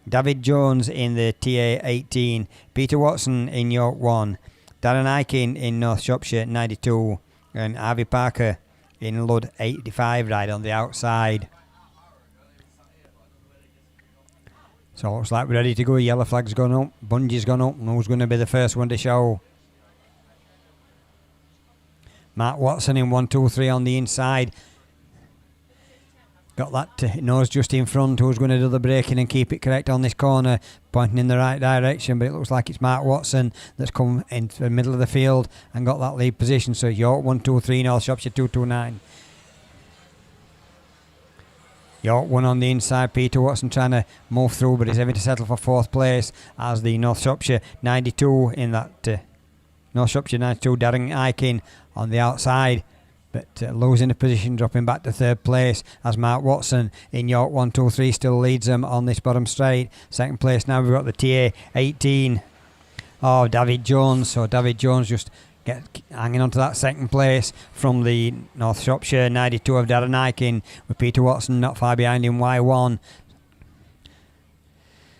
David Jones in the TA 18, Peter Watson in York 1, Darren Aiken in North Shropshire 92, and Harvey Parker in Ludd 85 right on the outside. So it looks like we're ready to go. Yellow flag's gone up, bungee's gone up, and who's going to be the first one to show? Mark Watson in 123 on the inside. Got that nose just in front. Who's going to do the braking and keep it correct on this corner, pointing in the right direction? But it looks like it's Mark Watson that's come into the middle of the field and got that lead position. So York 123, North Shropshire 229. York 1 on the inside. Peter Watson trying to move through, but he's having to settle for fourth place as the North Shropshire 92 in that North Shropshire 92. Darren Aiken on the outside, but losing a position, dropping back to third place as Mark Watson in York 123 still leads them on this bottom straight. Second place now we've got the TA 18 of David Jones. So David Jones just hanging on to that second place from the North Shropshire 92 of Darren Aiken, with Peter Watson not far behind in Y1.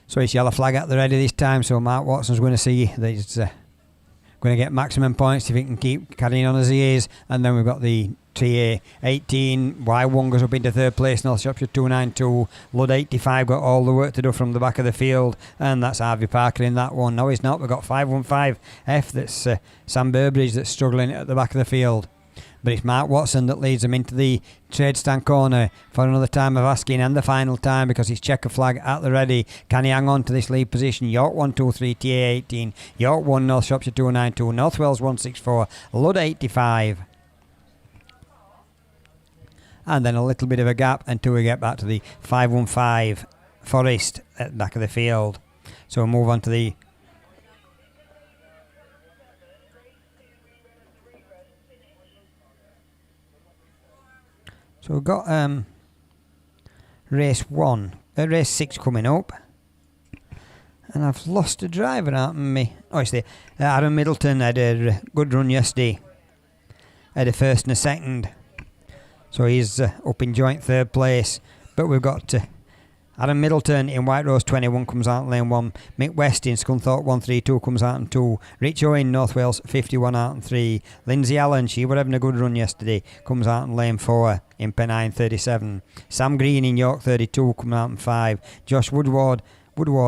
So it's yellow flag at the ready this time, so Mark Watson's going to see that he's going to get maximum points if he can keep carrying on as he is. And then we've got the TA 18, Y1 goes up into third place, North Shropshire 292, Ludd 85 got all the work to do from the back of the field, and that's Harvey Parker in that one. No, he's not. We've got 515F, that's Sam Burbridge that's struggling at the back of the field. But it's Mark Watson that leads them into the trade stand corner for another time of asking, and the final time, because it's checker flag at the ready. Can he hang on to this lead position? York 123, TA 18, York 1, North Shropshire 292, North Wales 164, Ludd 85. And then a little bit of a gap until we get back to the 515 Forest at the back of the field. So we'll move on to the So we've got race 6 coming up, and I've lost a driver out of me. Oh, it's the Aaron Middleton had a good run yesterday, had a first and a second, so he's up in joint third place. But we've got Adam Middleton in White Rose 21 comes out in lane 1. Mick West in Scunthorpe 132 comes out in 2. Rich Owen, North Wales 51 out in 3. Lindsay Allen, she were having a good run yesterday, comes out in lane 4 in Pennine 37. Sam Green in York 32 comes out in 5. Josh Woodward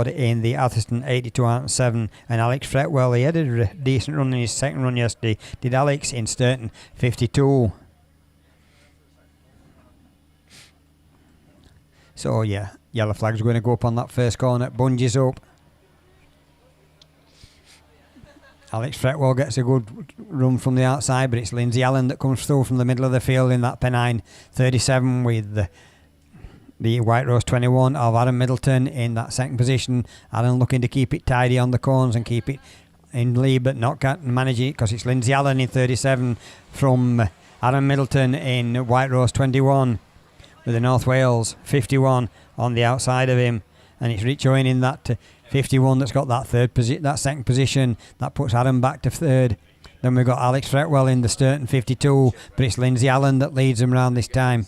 in the Atherstone 82 out in 7. And Alex Fretwell, he had a decent run in his second run yesterday, did Alex in Sturton 52. So yeah, yellow flag's going to go up on that first corner. Bungees up. Alex Fretwell gets a good run from the outside, but it's Lindsay Allen that comes through from the middle of the field in that Pennine 37 with the White Rose 21 of Adam Middleton in that second position. Adam looking to keep it tidy on the corners and keep it in lead, but not manage it because it's Lindsay Allen in 37 from Adam Middleton in White Rose 21. With the North Wales 51 on the outside of him, and it's Rich Owen in that 51 that's got that that second position. That puts Adam back to third. Then we've got Alex Fretwell in the Sturton 52, but it's Lindsay Allen that leads them round this time.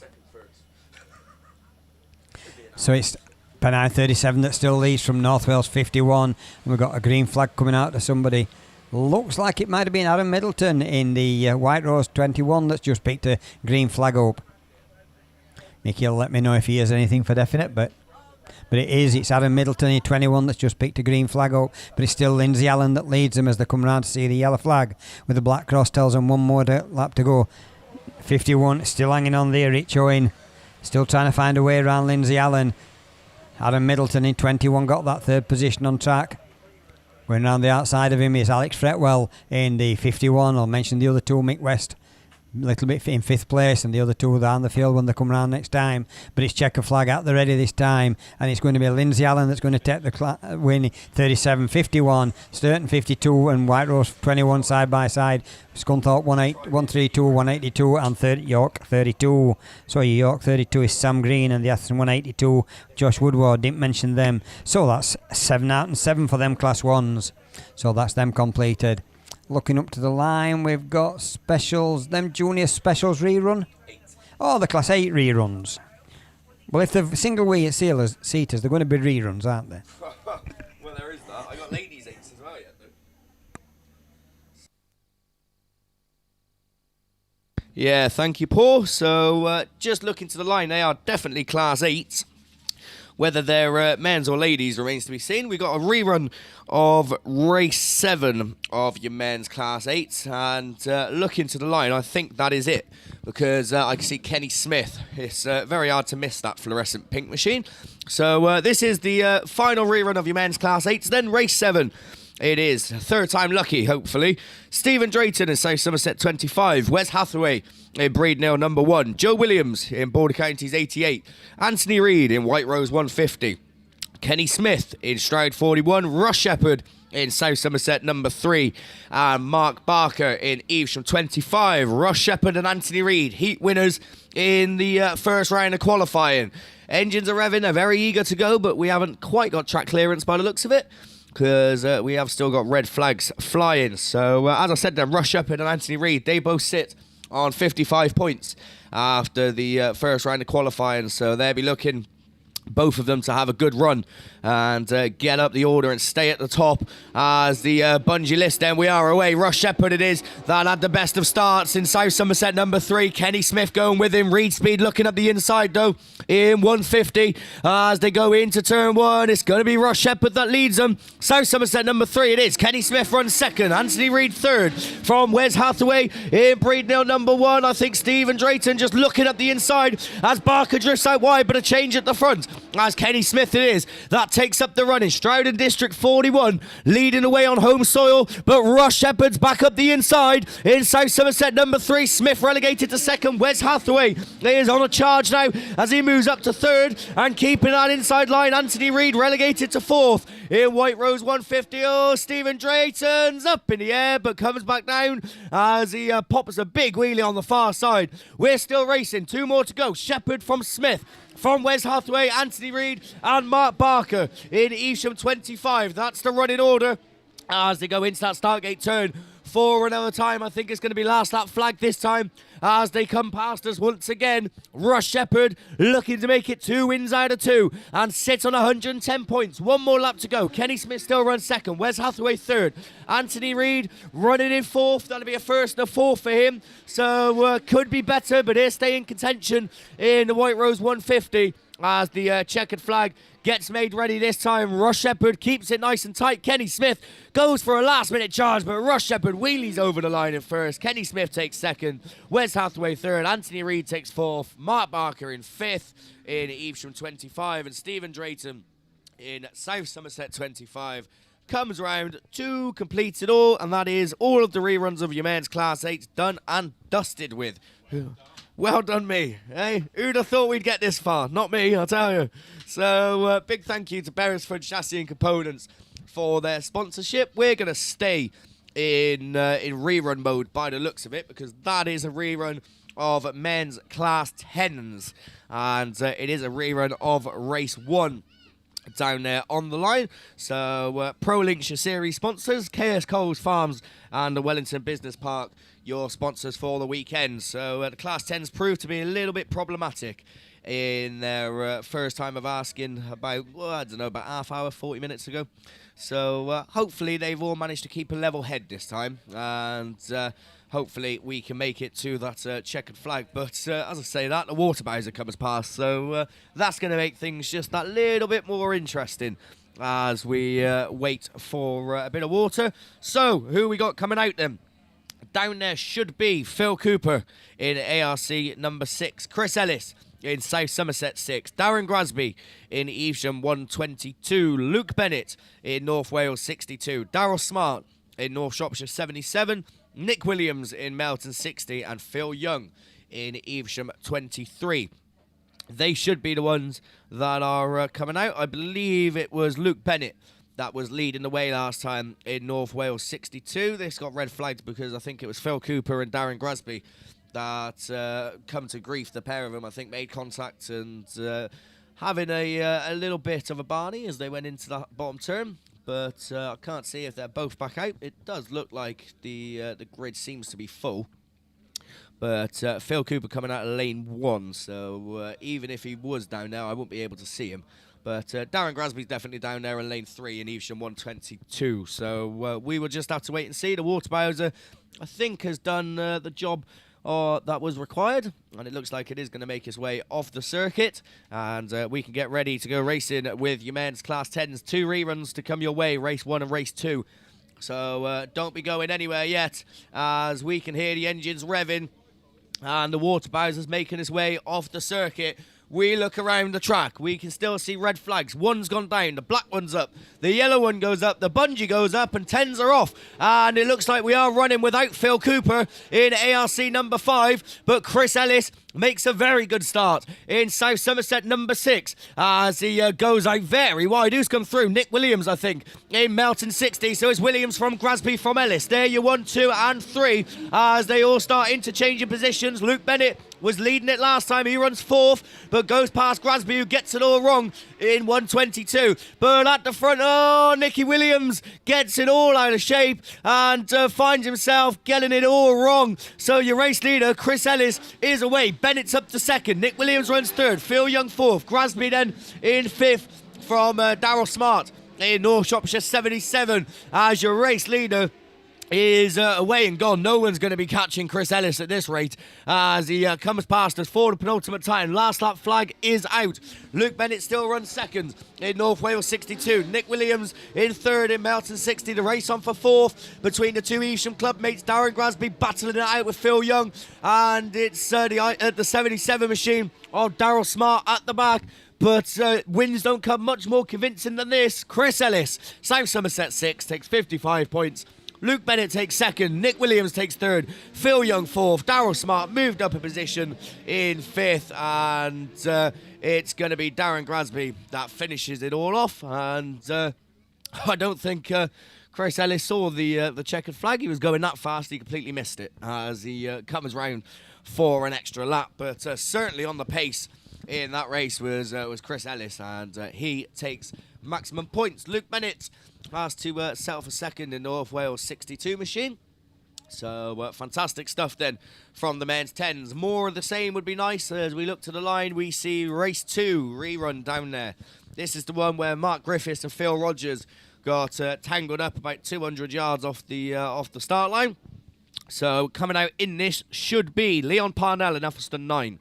So it's Pennine 37 that still leads from North Wales 51, and we've got a green flag coming out to somebody. Looks like it might have been Adam Middleton in the White Rose 21 that's just picked a green flag up. Nicky will let me know if he has anything for definite, but it's Adam Middleton in 21 that's just picked a green flag up, but it's still Lindsay Allen that leads them as they come round to see the yellow flag with the black cross. Tells them one more lap to go. 51 still hanging on there. Rich Owen still trying to find a way around Lindsay Allen. Adam Middleton in 21 got that third position on track. Going round the outside of him is Alex Fretwell in the 51. I'll mention the other two, Mick West a little bit in 5th place, and the other two down the field when they come round next time. But it's checker flag at the ready this time, and it's going to be Lindsay Allen that's going to take the win. 37-51, Sturton 52, and White Rose 21 side by side. Scunthorpe 132, 182, and York 32. So York 32 is Sam Green, and the Atherstone 182, Josh Woodward. Didn't mention them. So that's 7 out and 7 for them Class 1s. So that's them completed. Looking up to the line, we've got specials, them junior specials rerun. Oh, the Class 8 reruns. Well, if they're single weight seaters, they're going to be reruns, aren't they? Well, there is that. I got ladies 8s as well yet, though. Yeah, thank you, Paul. So just looking to the line, they are definitely Class 8s. Whether they're men's or ladies remains to be seen. We got a rerun of race 7 of your men's Class 8. And looking to the line, I think that is it. Because I can see Kenny Smith. It's very hard to miss that fluorescent pink machine. So this is the final rerun of your men's Class 8s. Then race 7. It is. Third time lucky, hopefully. Stephen Drayton in South Somerset 25. Wes Hathaway in Breednail number 1. Joe Williams in Border Counties 88. Anthony Reid in White Rose 150. Kenny Smith in Stroud 41. Russ Shepherd in South Somerset number 3. And Mark Barker in Evesham 25. Russ Shepherd and Anthony Reid, heat winners in the first round of qualifying. Engines are revving, they're very eager to go, but we haven't quite got track clearance by the looks of it, because we have still got red flags flying. So, as I said, then Russ Shepherd and Anthony Reid, they both sit on 55 points after the first round of qualifying. So they'll be looking, both of them, to have a good run and get up the order and stay at the top as the bungee list. Then we are away. Russ Shepherd it is that had the best of starts in South Somerset number 3. Kenny Smith going with him. Reed Speed looking at the inside though in 150 as they go into turn 1. It's going to be Russ Shepherd that leads them. South Somerset number 3 it is. Kenny Smith runs second. Anthony Reid third from Wes Hathaway in Breednail number 1. I think Stephen Drayton just looking at the inside as Barker drifts out wide, but a change at the front as Kenny Smith it is that takes up the run in Stroud and District 41, leading away on home soil, but Russ Shepherd's back up the inside in South Somerset number 3. Smith relegated to second. Wes Hathaway is on a charge now as he moves up to third and keeping that inside line. Anthony Reid relegated to fourth in White Rose 150. Oh, Stephen Drayton's up in the air but comes back down as he pops a big wheelie on the far side. We're still racing, 2 more to go. Shepherd from Smith, from Wes Hathaway, Anthony Reid and Mark Barker in Evesham 25. That's the running order as they go into that start gate turn for another time. I think it's going to be last lap flag this time as they come past us once again. Rush Shepherd looking to make it 2 wins out of 2 and sits on 110 points. One more lap to go. Kenny Smith still runs second. Wes Hathaway third. Anthony Reid running in fourth. That'll be a first and a fourth for him. So could be better, but he'll stay in contention in the White Rose 150 as the checkered flag gets made ready this time. Rush Shepherd keeps it nice and tight. Kenny Smith goes for a last-minute charge, but Rush Shepherd wheelies over the line in first. Kenny Smith takes second. Wes Hathaway third. Anthony Reid takes fourth. Mark Barker in fifth in Evesham 25. And Stephen Drayton in South Somerset 25 comes round to complete it all. And that is all of the reruns of your men's Class 8 done and dusted with. Well done me, eh? Who'd have thought we'd get this far? Not me, I'll tell you. So, big thank you to Beresford Chassis and Components for their sponsorship. We're going to stay in rerun mode by the looks of it, because that is a rerun of men's Class 10s. And it is a rerun of Race 1 down there on the line. So, Pro Links, series sponsors, KS Coles Farms and the Wellington Business Park, your sponsors for the weekend. So the Class 10s proved to be a little bit problematic in their first time of asking about, well, I don't know, about half hour, 40 minutes ago. So hopefully they've all managed to keep a level head this time, and hopefully we can make it to that checkered flag. But as I say that, the water bowser comes past, so that's going to make things just that little bit more interesting as we wait for a bit of water. So who we got coming out then? Down there should be Phil Cooper in ARC number 6, Chris Ellis in South Somerset 6, Darren Grasby in Evesham 122, Luke Bennett in North Wales 62, Darryl Smart in North Shropshire 77, Nick Williams in Melton 60, and Phil Young in Evesham 23. They should be the ones that are coming out. I believe it was Luke Bennett that was leading the way last time in North Wales 62. This got red flagged because I think it was Phil Cooper and Darren Grasby that come to grief. The pair of them, I think, made contact and having a little bit of a barney as they went into that bottom turn. But I can't see if they're both back out. It does look like the grid seems to be full. But Phil Cooper coming out of lane 1, so even if he was down there, I wouldn't be able to see him. But Darren Grasby's definitely down there in lane 3 in Evesham 122. So we will just have to wait and see. The water bowser, I think, has done the job that was required. And it looks like it is going to make its way off the circuit. And we can get ready to go racing with your men's Class 10s. 2 reruns to come your way, race 1 and race 2. So don't be going anywhere yet, as we can hear the engines revving. And the water bowser's making its way off the circuit. We look around the track. We can still see red flags. One's gone down. The black one's up. The yellow one goes up. The bungee goes up. And 10s are off. And it looks like we are running without Phil Cooper in ARC number 5. But Chris Ellis makes a very good start in South Somerset number 6 as he goes out very wide. Who's come through? Nick Williams, I think, in Melton 60. So it's Williams from Grasby from Ellis. There you 1, 2 and 3 as they all start interchanging positions. Luke Bennett was leading it last time. He runs 4th, but goes past Grasby, who gets it all wrong in 122. But at the front, Nicky Williams gets it all out of shape and finds himself getting it all wrong. So your race leader, Chris Ellis, is away. Bennett's up to 2nd. Nick Williams runs 3rd. Phil Young 4th. Grasby then in 5th from Darryl Smart in North Shropshire 77 as your race leader is away and gone. No one's going to be catching Chris Ellis at this rate as he comes past us for the penultimate time. Last lap flag is out. Luke Bennett still runs 2nd in North Wales 62. Nick Williams in 3rd in Melton 60. The race on for 4th between the 2 Evesham club mates. Darren Grasby battling it out with Phil Young, and it's the 77 machine of Darryl Smart at the back. But wins don't come much more convincing than this. Chris Ellis, South Somerset 6, takes 55 points. Luke Bennett takes 2nd, Nick Williams takes 3rd, Phil Young 4th, Darryl Smart moved up a position in 5th, and it's going to be Darren Grasby that finishes it all off. And I don't think Chris Ellis saw the checkered flag. He was going that fast, he completely missed it as he comes round for an extra lap. But certainly on the pace in that race was Chris Ellis, and he takes maximum points. Luke Bennett has to settle for 2nd in North Wales 62 machine. So fantastic stuff then from the men's 10s. More of the same would be nice. As we look to the line, we see race 2 rerun down there. This is the one where Mark Griffiths and Phil Rogers got tangled up about 200 yards off the start line. So coming out in this should be Leon Parnell in Uffleston 9.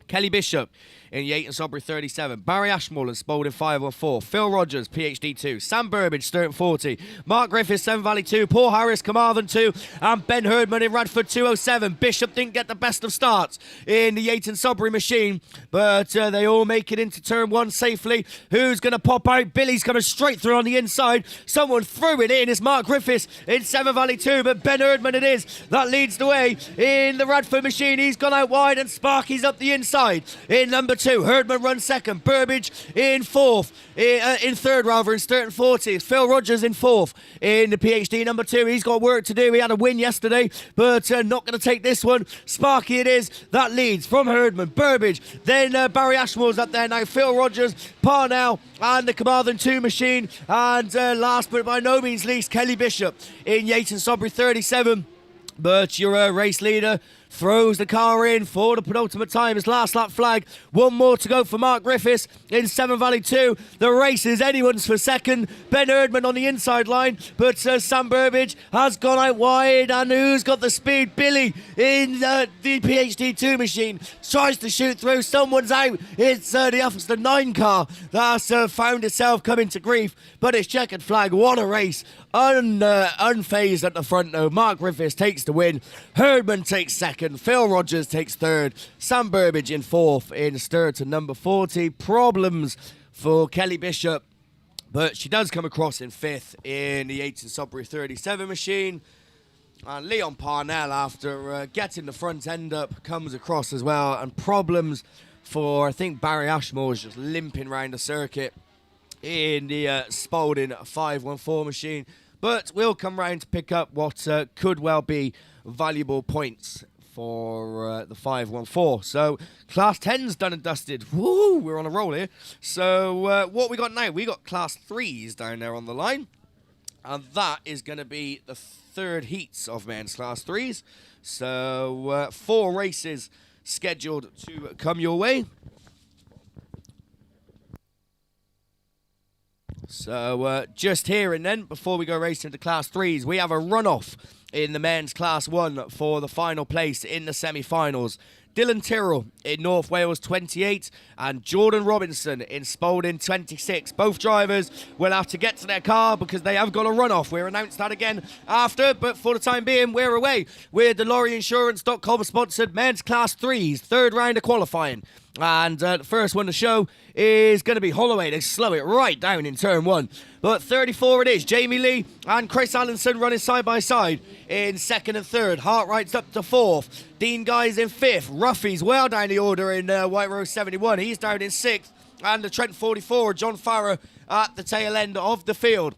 Kelly Bishop in Yate and Sudbury 37. Barry Ashmore and Spalding 514. Phil Rogers, PhD 2. Sam Burbage, Sturton 40. Mark Griffiths, Severn Valley 2. Paul Harris, Carmarthen 2. And Ben Herdman in Radford 207. Bishop didn't get the best of starts in the Yate and Sudbury machine, but they all make it into turn 1 safely. Who's going to pop out? Billy's coming straight through on the inside. Someone threw it in. It's Mark Griffiths in Severn Valley 2, but Ben Herdman it is. That leads the way in the Radford machine. He's gone out wide and Sparky's up the inside in number 2. Herdman runs second. Burbage in fourth. In third, rather, in Sturton 40. Phil Rogers in fourth in the PhD number 2. He's got work to do. He had a win yesterday, but not going to take this one. Sparky it is. That leads from Herdman. Burbage. Then Barry Ashmore's up there now. Phil Rogers, Parnell, and the Carmarthen 2 machine. And last but by no means least, Kelly Bishop in Yate and Sudbury 37. But your race leader throws the car in for the penultimate time. His last lap flag. One more to go for Mark Griffiths in Severn Valley 2. The race is anyone's for second. Ben Herdman on the inside line, but Sam Burbage has gone out wide. And who's got the speed? Billy in the PhD 2 machine tries to shoot through. Someone's out. It's the Uffleston 9 car that's found itself coming to grief, but it's checkered flag. What a race. Unfazed at the front though. Mark Griffiths takes the win. Herdman takes second. Phil Rogers takes third. Sam Burbage in fourth in Sturton number 40. Problems for Kelly Bishop, but she does come across in fifth in the Yate and Sudbury 37 machine. And Leon Parnell, after getting the front end up, comes across as well. And problems for, I think, Barry Ashmore is just limping around the circuit in the Spalding 514 machine. But we'll come round to pick up what could well be valuable points for the 514. So Class 10's done and dusted. Woo, we're on a roll here. So what we got now? We got Class 3s down there on the line. And that is going to be the third heats of men's Class 3s. So 4 races scheduled to come your way. So just here and then, before we go racing to Class 3s, we have a runoff in the men's Class 1 for the final place in the semi-finals. Dylan Tyrrell in North Wales 28 and Jordan Robinson in Spalding 26. Both drivers will have to get to their car because they have got a runoff. We'll announce that again after, but for the time being, we're away with the LorryInsurance.com sponsored men's Class 3s, third round of qualifying. And the first one to show is going to be Holloway. They slow it right down in turn 1. But 34 it is. Jamie Lee and Chris Allenson running side by side in second and third. Hartwright's up to fourth. Dean Guy's in fifth. Ruffy's well down the order in White Rose 71. He's down in sixth. And the Trent 44, John Farrer, at the tail end of the field.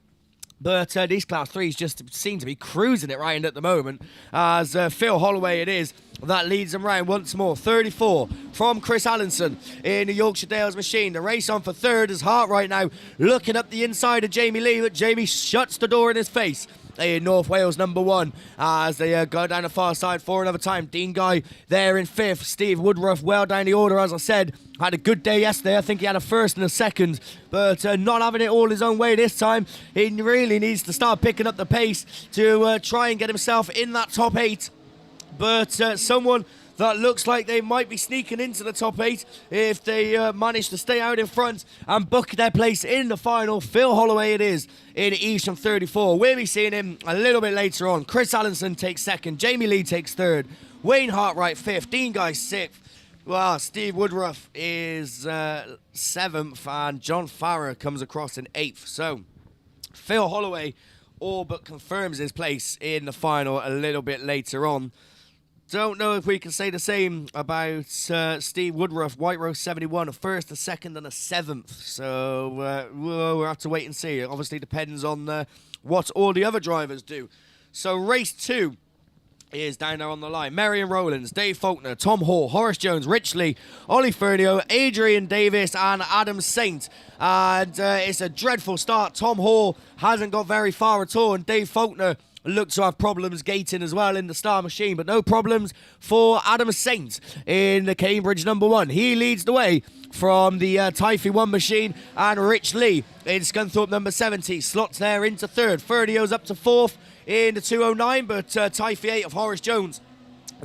But these Class 3s just seem to be cruising it round at the moment, as Phil Holloway it is that leads them round once more. 34 from Chris Allenson in the Yorkshire Dales machine. The race on for third is Hartwright now looking up the inside of Jamie Lee, but Jamie shuts the door in his face in North Wales number 1 as they go down the far side for another time. Dean Guy there in fifth. Steve Woodruff well down the order, as I said. Had a good day yesterday. I think he had a first and a second, but not having it all his own way this time. He really needs to start picking up the pace to try and get himself in that top 8. But someone that looks like they might be sneaking into the top 8 if they manage to stay out in front and book their place in the final. Phil Holloway it is in Eastern 34. We'll be seeing him a little bit later on. Chris Allenson takes second. Jamie Lee takes third. Wayne Hartwright fifth. Dean Guy sixth. Well, Steve Woodruff is 7th and John Farrer comes across in 8th. So Phil Holloway all but confirms his place in the final a little bit later on. Don't know if we can say the same about Steve Woodruff, White Rose 71, a first, a second and a 7th. So we'll have to wait and see. It obviously depends on what all the other drivers do. So race 2 is down there on the line. Marion Rowlands, Dave Faulkner, Tom Hall, Horace Jones, Rich Lee, Ollie Fernio, Adrian Davis and Adam Saint. And it's a dreadful start. Tom Hall hasn't got very far at all, and Dave Faulkner look to have problems gating as well in the Star Machine, but no problems for Adam Saint in the Cambridge number 1. He leads the way from the Typhy 1 machine, and Rich Lee in Scunthorpe number 70 slots there into 3rd. Ferdio's up to 4th in the 209, but Typhy 8 of Horace Jones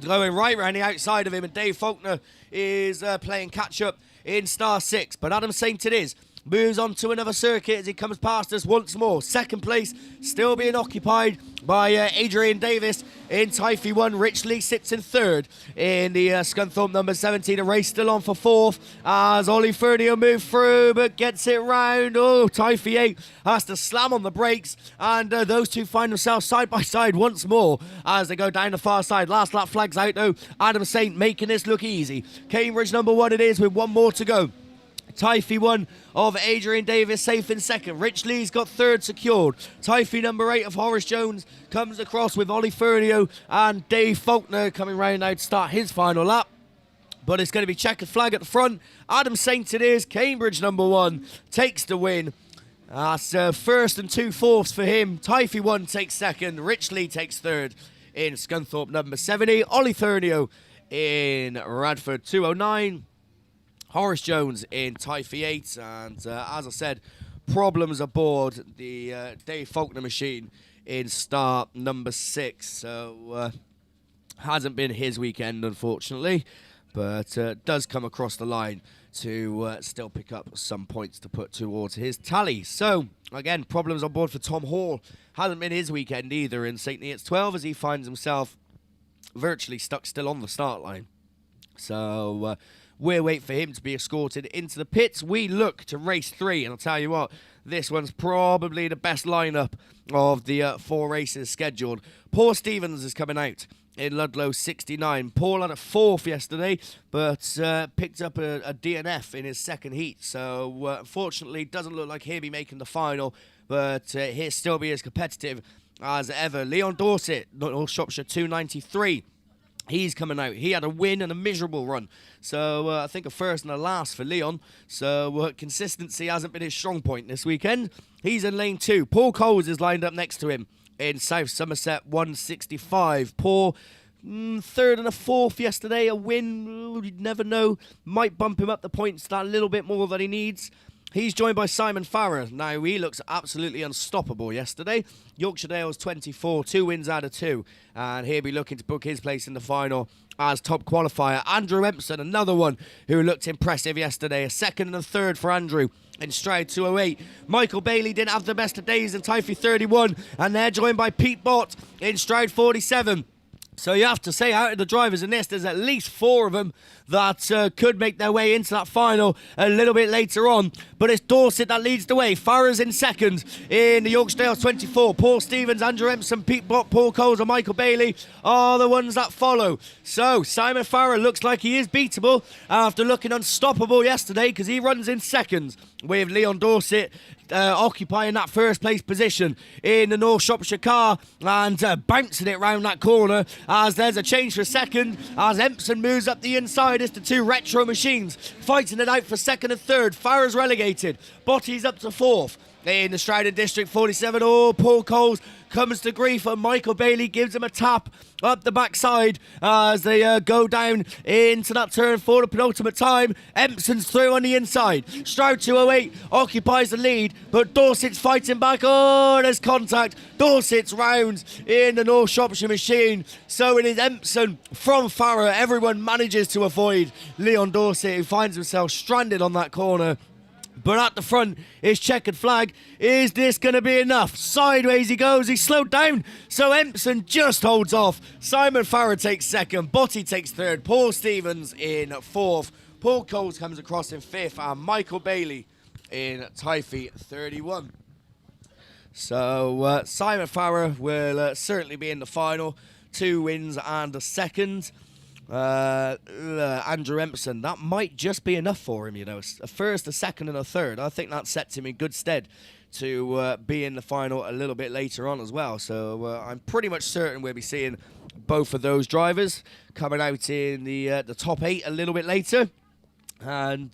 going right round the outside of him, and Dave Faulkner is playing catch-up in Star 6. But Adam Saint it is. Moves on to another circuit as he comes past us once more. 2nd place still being occupied by Adrian Davis in Typhy 1. Rich Lee sits in 3rd in the Scunthorpe number 17. The race still on for 4th as Ollie Ferdio moves through but gets it round. Oh, Typhy 8 has to slam on the brakes, and those two find themselves side by side once more as they go down the far side. Last lap flags out though. Adam Saint making this look easy. Cambridge number 1 it is with 1 more to go. Typhy 1 of Adrian Davis safe in 2nd. Rich Lee's got 3rd secured. Typhy number 8 of Horace Jones comes across with Ollie Ferdio and Dave Faulkner coming round now to start his final lap. But it's going to be checkered flag at the front. Adam Saint it is. Cambridge number 1 takes the win. That's 1st and 2/4 for him. Typhy 1 takes 2nd. Rich Lee takes 3rd in Scunthorpe number 70. Ollie Ferdio in Radford 209. Horace Jones in Typhy 8, and as I said, problems aboard the Dave Faulkner machine in start number 6. So hasn't been his weekend, unfortunately, but does come across the line to still pick up some points to put towards his tally. So again, problems on board for Tom Hall. Hasn't been his weekend either in St. Neots 12 as he finds himself virtually stuck still on the start line. So we'll wait for him to be escorted into the pits. We look to race 3, and I'll tell you what, this one's probably the best lineup of the 4 races scheduled. Paul Stevens is coming out in Ludlow 69. Paul had a 4th yesterday, but picked up a DNF in his 2nd heat. So unfortunately, doesn't look like he'll be making the final, but he'll still be as competitive as ever. Leon Dorset, North Shropshire 293. He's coming out. He had a win and a miserable run. So I think a 1st and a last for Leon. So consistency hasn't been his strong point this weekend. He's in lane 2. Paul Coles is lined up next to him in South Somerset 165. Paul, 3rd and a 4th yesterday. A win, you'd never know. Might bump him up the points that little bit more than he needs. He's joined by Simon Farrer. Now, he looks absolutely unstoppable yesterday. Yorkshire Dales 24, 2 wins out of 2. And he'll be looking to book his place in the final as top qualifier. Andrew Empson, another one who looked impressive yesterday. A 2nd and a 3rd for Andrew in Stroud 208. Michael Bailey didn't have the best of days in Typhy 31. And they're joined by Pete Bott in Stroud 47. So you have to say, out of the drivers in this, there's at least 4 of them that could make their way into that final a little bit later on. But it's Dorset that leads the way. Farrer's in 2nd in the Yorkshire Dales 24. Paul Stevens, Andrew Empson, Pete Bott, Paul Coles and Michael Bailey are the ones that follow. So Simon Farrer looks like he is beatable after looking unstoppable yesterday, because he runs in 2nd with Leon Dorset occupying that 1st place position in the North Shropshire car and bouncing it round that corner as there's a change for 2nd as Empson moves up the inside as the 2 retro machines fighting it out for 2nd and 3rd. Farrer's relegated. Botty's up to 4th in the Stratton District 47. Oh, Paul Coles comes to grief and Michael Bailey gives him a tap up the backside as they go down into that turn for the penultimate time. Empson's through on the inside. Stroud 208 occupies the lead, but Dorset's fighting back. Oh, there's contact. Dorset's round in the North Shropshire machine. So it is Empson from Farrer. Everyone manages to avoid Leon Dorset, who finds himself stranded on that corner. But at the front is checkered flag. Is this going to be enough? Sideways he goes. He's slowed down. So Empson just holds off. Simon Farrer takes 2nd. Botty takes 3rd. Paul Stevens in 4th. Paul Coles comes across in 5th. And Michael Bailey in Typhy 31. So Simon Farrer will certainly be in the final. 2 wins and a 2nd. Andrew Empson, that might just be enough for him, you know. A 1st, a 2nd and a 3rd. I think that sets him in good stead to be in the final a little bit later on as well. So I'm pretty much certain we'll be seeing both of those drivers coming out in the top 8 a little bit later. And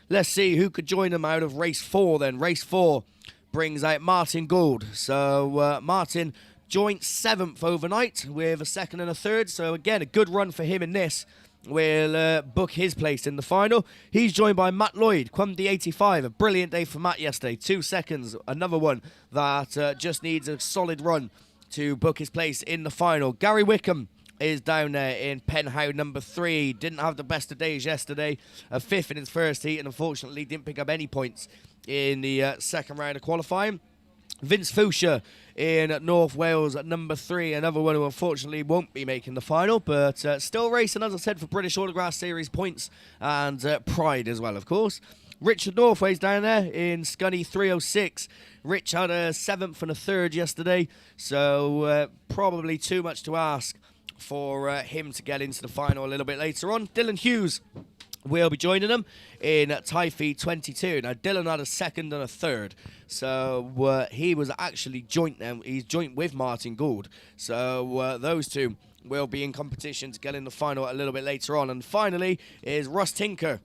let's see who could join them out of race 4 then. Race 4 brings out Martin Gould. So Martin joint 7th overnight with a 2nd and a 3rd. So again, a good run for him in this. Will book his place in the final. He's joined by Matt Lloyd, Quamdi 85. A brilliant day for Matt yesterday. 2 seconds, another one that just needs a solid run to book his place in the final. Gary Wickham is down there in Penhow number 3. Didn't have the best of days yesterday. A 5th in his first heat, and unfortunately didn't pick up any points in the second round of qualifying. Vince Foucher in North Wales at number 3, another one who unfortunately won't be making the final, but still racing, as I said, for British Autograss Series points and pride as well, of course. Richard Northway's down there in Scunny 306. Rich had a 7th and a 3rd yesterday, so probably too much to ask for him to get into the final a little bit later on. Dylan Hughes will be joining them in Typhi 22. Now, Dylan had a 2nd and a 3rd, so he was actually joint. He's joint with Martin Gould, so those two will be in competition to get in the final a little bit later on. And finally is Russ Tinker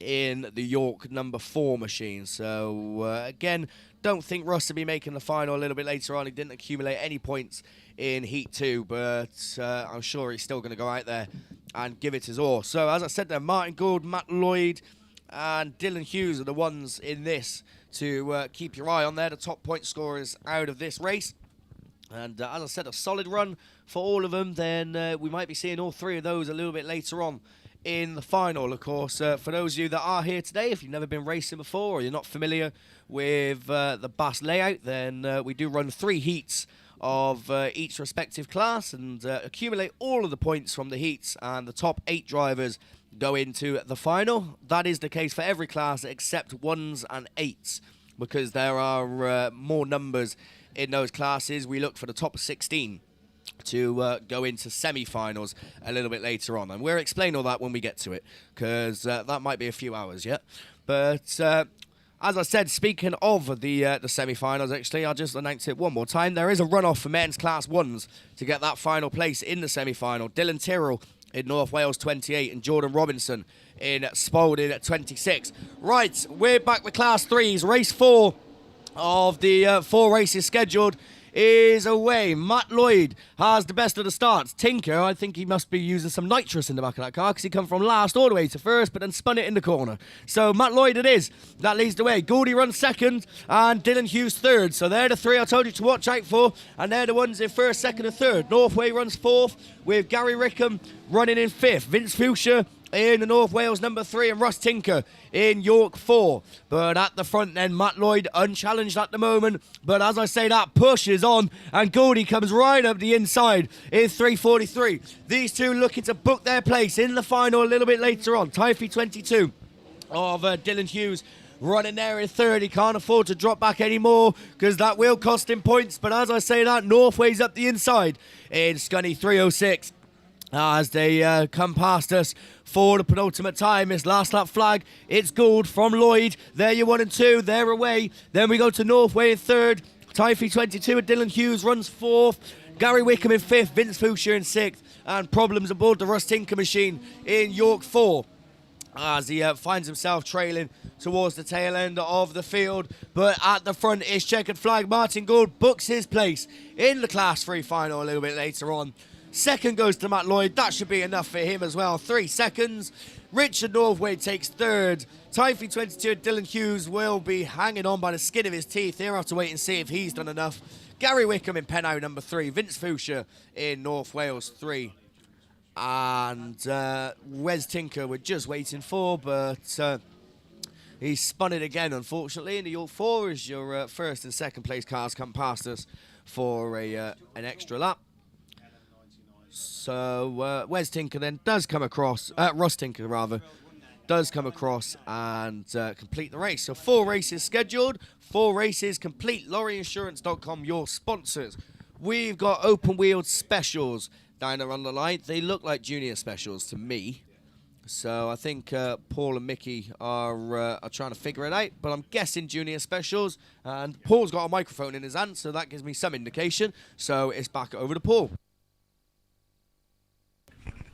in the York number 4 machine. So again, don't think Russ will be making the final a little bit later on. He didn't accumulate any points in Heat 2, but I'm sure he's still going to go out there and give it his all. So as I said there, Martin Gould, Matt Lloyd and Dylan Hughes are the ones in this to keep your eye on there, the top point scorers out of this race. And as I said, a solid run for all of them. Then we might be seeing all 3 of those a little bit later on in the final. Of course, for those of you that are here today, if you've never been racing before or you're not familiar with the Bass layout, then we do run 3 heats of each respective class and accumulate all of the points from the heats, and the top 8 drivers go into the final. That is the case for every class except 1s and 8s, because there are more numbers in those classes. We look for the top 16 to go into semi-finals a little bit later on, and we'll explain all that when we get to it, because that might be a few hours yet. But as I said, speaking of the semi-finals, actually, I'll just announce it one more time. There is a runoff for men's Class 1s to get that final place in the semi-final. Dylan Tyrrell in North Wales 28 and Jordan Robinson in Spalding at 26. Right, we're back with Class 3s. Race 4 of the 4 races scheduled is away. Matt Lloyd has the best of the starts. Tinker, I think he must be using some nitrous in the back of that car, because he come from last all the way to first, but then spun it in the corner. So Matt Lloyd it is that leads the way. Goldie runs 2nd and Dylan Hughes 3rd. So they're the 3 I told you to watch out for, and they're the ones in 1st, 2nd and 3rd. Northway runs 4th with Gary Rickham running in 5th. Vince Foucher in the North Wales number 3 and Russ Tinker in York 4. But at the front then, Matt Lloyd unchallenged at the moment. But as I say, that push is on, and Goldie comes right up the inside in 3:43. These two looking to book their place in the final a little bit later on. Typhi 22 of Dylan Hughes running there in 3rd. He can't afford to drop back anymore, because that will cost him points. But as I say that, Northway's up the inside in Scunny 306. As they come past us for the penultimate time. It's last lap flag. It's Gould from Lloyd. There you 1 and 2. They're away. Then we go to Northway in 3rd. Typhi 22 and Dylan Hughes runs 4th. Gary Wickham in 5th. Vince Foucher in 6th. And problems aboard the Russ Tinker machine in York 4. As he finds himself trailing towards the tail end of the field. But at the front is checkered flag. Martin Gould books his place in the Class 3 final a little bit later on. 2nd goes to Matt Lloyd. That should be enough for him as well. 3 seconds. Richard Northway takes 3rd. Typhi 22 and Dylan Hughes will be hanging on by the skin of his teeth. He'll have to wait and see if he's done enough. Gary Wickham in Penhow number 3. Vince Foucher in North Wales 3. And Wes Tinker we're just waiting for, but he's spun it again, unfortunately. In the York 4 as your 1st and 2nd place cars come past us for an extra lap. So Wes Tinker then does come across, Russ Tinker rather, does come across and complete the race. So 4 races scheduled, 4 races complete. LorryInsurance.com, your sponsors. We've got open wheeled specials down there on the line. They look like junior specials to me. So I think Paul and Mickey are trying to figure it out, but I'm guessing junior specials. And Paul's got a microphone in his hand, so that gives me some indication. So it's back over to Paul.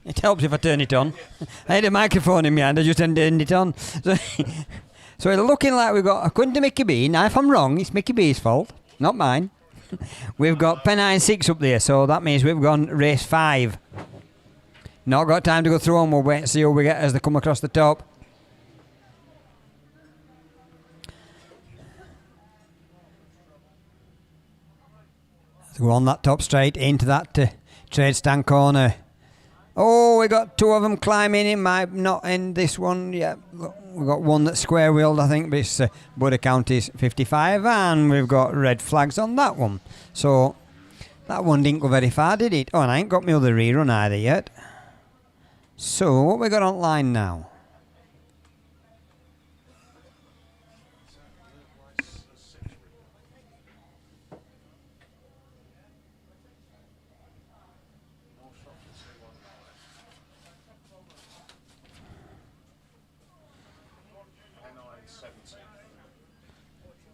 It helps if I turn it on. I had a microphone in my hand, I just turned it on. So it's looking like we've got, according to Mickey B, now if I'm wrong, it's Mickey B's fault, not mine. We've got Pennine 6 up there, so that means we've gone race 5. Not got time to go through them. We'll wait and see who we get as they come across the top. Go on that top straight into that trade stand corner. Oh, we got 2 of them climbing. It might not end this one. Yeah, we've got one that's square wheeled, I think, but it's Border County's 55, and we've got red flags on that one. So that one didn't go very far, did it? Oh, and I ain't got my other rerun either yet. So what we got online now?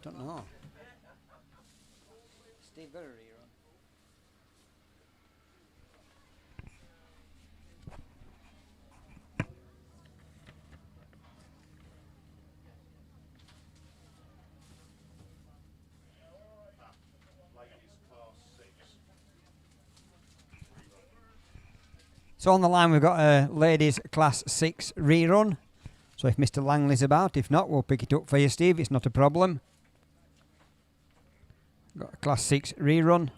Don't know. Steve got a rerun. So on the line we've got a ladies class 6 rerun. So if Mr. Langley's about, if not, we'll pick it up for you, Steve. It's not a problem. Got a class 6 rerun.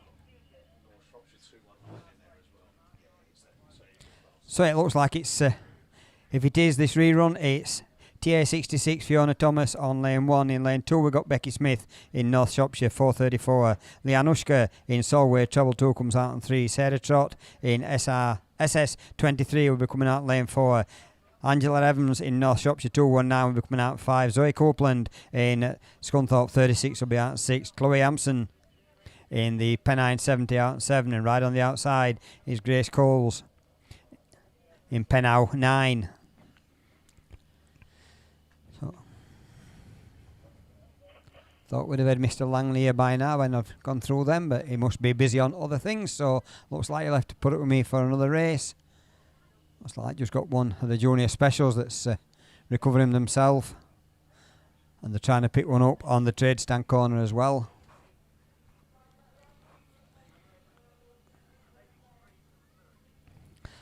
So it looks like it's, if it is this rerun, it's TA66 Fiona Thomas on lane 1. In lane 2 we've got Becky Smith in North Shropshire 434. Leanushka in Solway Treble 2 comes out on 3. Sarah Trott in SS23 will be coming out lane 4. Angela Evans in North Shropshire 219 will be coming out 5. Zoe Copeland in Scunthorpe 36 will be out 6. Chloe Hampson in the Pennine 70 out 7. And right on the outside is Grace Coles in Pennow 9. So, thought we'd have had Mr. Langley here by now when I've gone through them, but he must be busy on other things, so looks like he'll have to put it with me for another race. Looks like just got one of the junior specials that's recovering themselves, and they're trying to pick one up on the trade stand corner as well.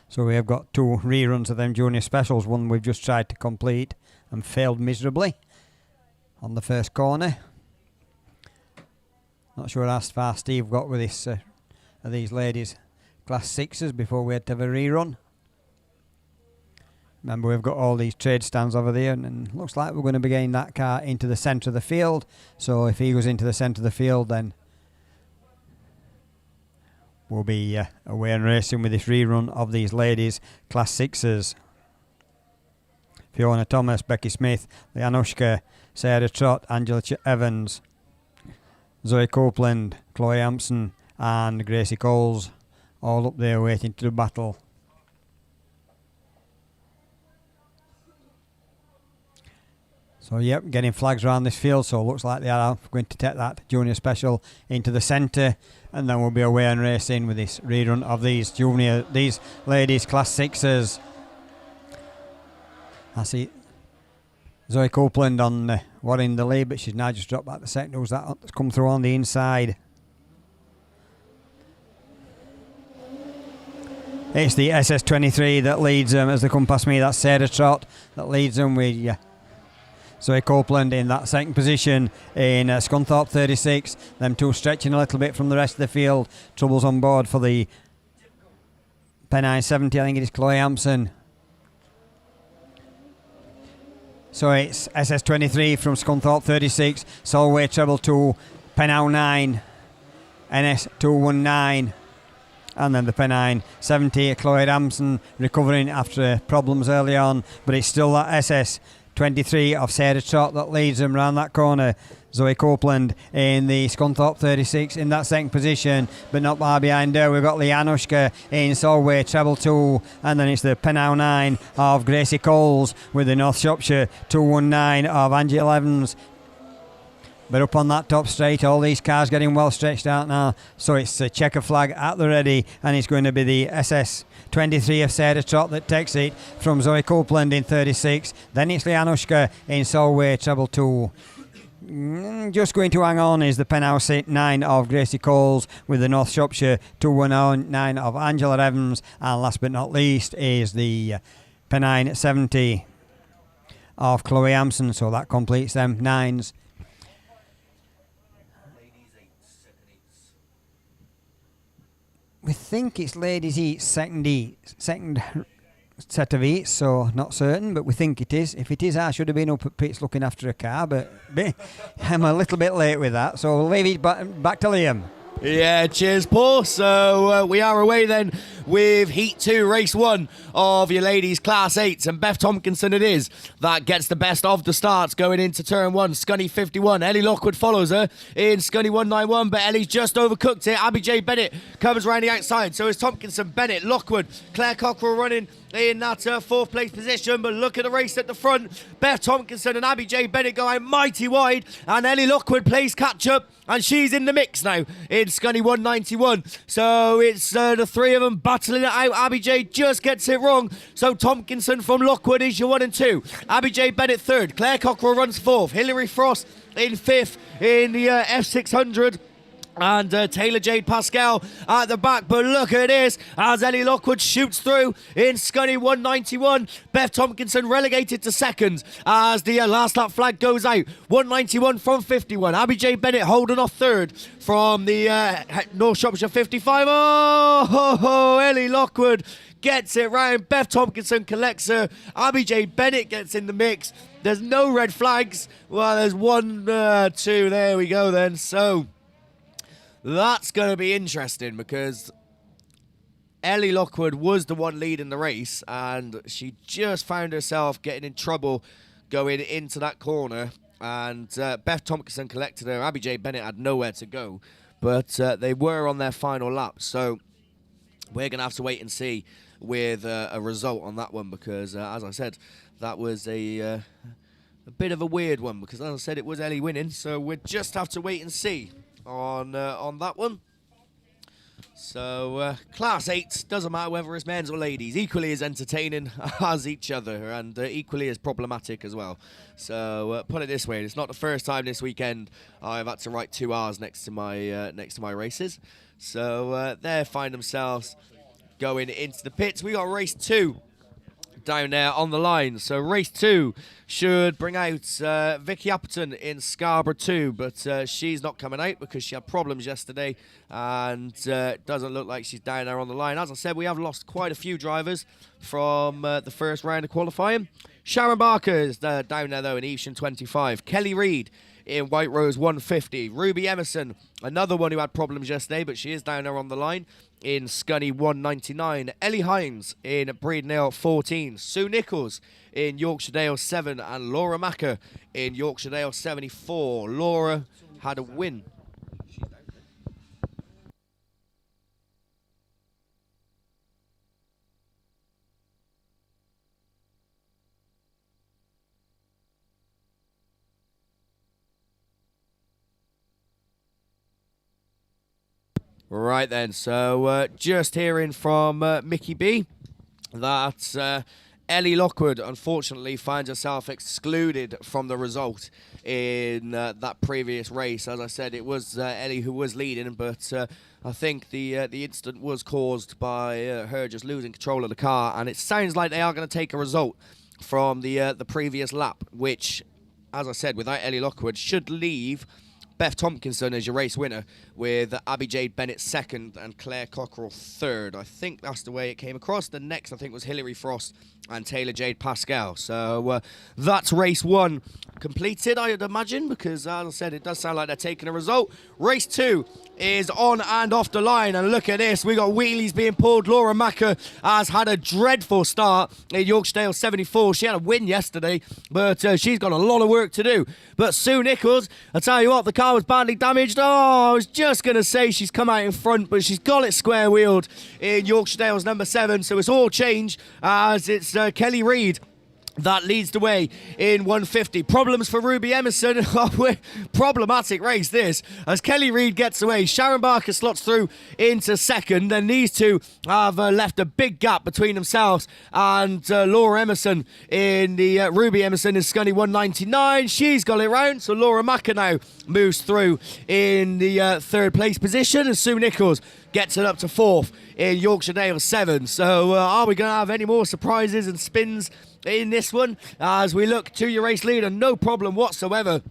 So we have got 2 reruns of them junior specials. One we've just tried to complete and failed miserably on the first corner. Not sure how far Steve got with this these ladies class 6s before we had to have a rerun. Remember, we've got all these trade stands over there, and looks like we're going to be getting that car into the centre of the field. So if he goes into the centre of the field, then we'll be away and racing with this rerun of these ladies class 6s. Fiona Thomas, Becky Smith, Leanushka, Sarah Trott, Angela Evans, Zoe Copeland, Chloe Hampson and Gracie Coles, all up there waiting to do battle. So yep, getting flags around this field, so it looks like they are going to take that junior special into the centre, and then we'll be away and racing with this rerun of these ladies class 6s. I see Zoe Copeland on one in the lead, but she's now just dropped back the second. Who's that that's come through on the inside? It's the SS23 that leads them as they come past me. That's Sarah Trott that leads them with Zoe Copeland in that second position in Scunthorpe 36. Them 2 stretching a little bit from the rest of the field. Troubles on board for the Pennine 70. I think it is Chloe Hampson. So it's SS23 from Scunthorpe 36. Solway Treble 2. Pennow 9. NS 219. And then the Pennine 70. Chloe Hampson recovering after problems early on. But it's still that SS23 of Sarah Trott that leads them round that corner. Zoe Copeland in the Scunthorpe 36 in that second position, but not far behind her. We've got Leanushka in Solway Treble 2, and then it's the Pennow 9 of Gracie Coles with the North Shropshire 219 of Angela Evans. But up on that top straight, all these cars getting well stretched out now. So it's a checker flag at the ready, and it's going to be the SS23 of Sarah Trott that takes it from Zoe Copeland in 36. Then it's Leanushka in Solway Treble 2. Just going to hang on is the Penhouse 9 of Gracie Coles with the North Shropshire 219 of Angela Evans, and last but not least is the Pennine 70 of Chloe Hampson. So that completes them 9s. We think it's ladies eats second set of eats, so not certain, but we think it is. If it is, I should have been up at pits looking after a car, but I'm a little bit late with that, so we'll leave it back to Liam. Yeah, cheers, Paul. So we are away then with Heat 2, Race 1 of your ladies' Class 8s. And Beth Tompkinson it is that gets the best of the starts going into Turn 1. Scunny 51. Ellie Lockwood follows her in Scunny 191, but Ellie's just overcooked it. Abby J. Bennett comes around the outside. So is Tompkinson, Bennett, Lockwood, Claire Cockrell running in that fourth place position, but look at the race at the front. Beth Tompkinson and Abby J. Bennett go out mighty wide, and Ellie Lockwood plays catch up, and she's in the mix now in Scunny 191. So it's the three of them battling it out. Abby J. just gets it wrong, so Tompkinson from Lockwood is your 1 and 2. Abby J. Bennett third, Claire Cockrell runs fourth, Hilary Frost in fifth in the F600. And Taylor Jade Pascal at the back. But look at this as Ellie Lockwood shoots through in Scunny 191. Beth Tompkinson relegated to second as the last lap flag goes out. 191 from 51. Abby J. Bennett holding off third from the North Shropshire 55. Oh, Ellie Lockwood gets it round. Beth Tompkinson collects her. Abby J. Bennett gets in the mix. There's no red flags. Well, there's 1, 2. There we go then. So that's going to be interesting because Ellie Lockwood was the one leading the race and she just found herself getting in trouble going into that corner, and Beth Tompkinson collected her. Abby J. Bennett had nowhere to go, but they were on their final lap, so we're going to have to wait and see with a result on that one because, as I said, that was a bit of a weird one because, as I said, it was Ellie winning, so we'll just have to wait and see on that one. So Class 8 doesn't matter whether it's men's or ladies, equally as entertaining as each other and equally as problematic as well. So put it this way, it's not the first time this weekend I've had to write 2 hours next to my races. So they find themselves going into the pits. We got race 2 down there on the line. So race 2 should bring out Vicky Appleton in Scarborough 2, but she's not coming out because she had problems yesterday and doesn't look like she's down there on the line. As I said, we have lost quite a few drivers from the first round of qualifying. Sharon Barker is down there though in Evesham 25. Kelly Reid in White Rose 150. Ruby Emerson, another one who had problems yesterday, but she is down there on the line in Scunny 199. Ellie Himes in Breedendale 14. Sue Nichols in Yorkshire Dale 7. And Laura Macker in Yorkshire Dale 74. Laura had a win. Right then, so just hearing from Mickey B that Ellie Lockwood unfortunately finds herself excluded from the result in that previous race. As I said, it was Ellie who was leading, but I think the incident was caused by her just losing control of the car, and it sounds like they are going to take a result from the previous lap, which, as I said, without Ellie Lockwood, should leave Beth Tompkinson as your race winner, with Abby Jade Bennett second and Claire Cockrell third. I think that's the way it came across. The next, I think, was Hilary Frost and Taylor Jade Pascal. So that's race 1 completed, I'd imagine, because, as I said, it does sound like they're taking a result. Race 2 is on and off the line, and look at this. We got wheelies being pulled. Laura Macker has had a dreadful start in Yorkshire Dale 74. She had a win yesterday, but she's got a lot of work to do. But Sue Nichols, I tell you what, the car was badly damaged. Oh, I was just going to say she's come out in front, but she's got it square wheeled in Yorkshire Dale's number 7, so it's all changed as it's Kelly Reid that leads the way in 150. Problems for Ruby Emerson. Problematic race this, as Kelly Reid gets away. Sharon Barker slots through into second. Then these two have left a big gap between themselves and Laura Emerson in the Ruby Emerson in Scunny 199. She's got it round, so Laura Macker now moves through in the third place position, and Sue Nichols gets it up to fourth in Yorkshire Dale 7. So are we going to have any more surprises and spins in this one as we look to your race leader? No problem whatsoever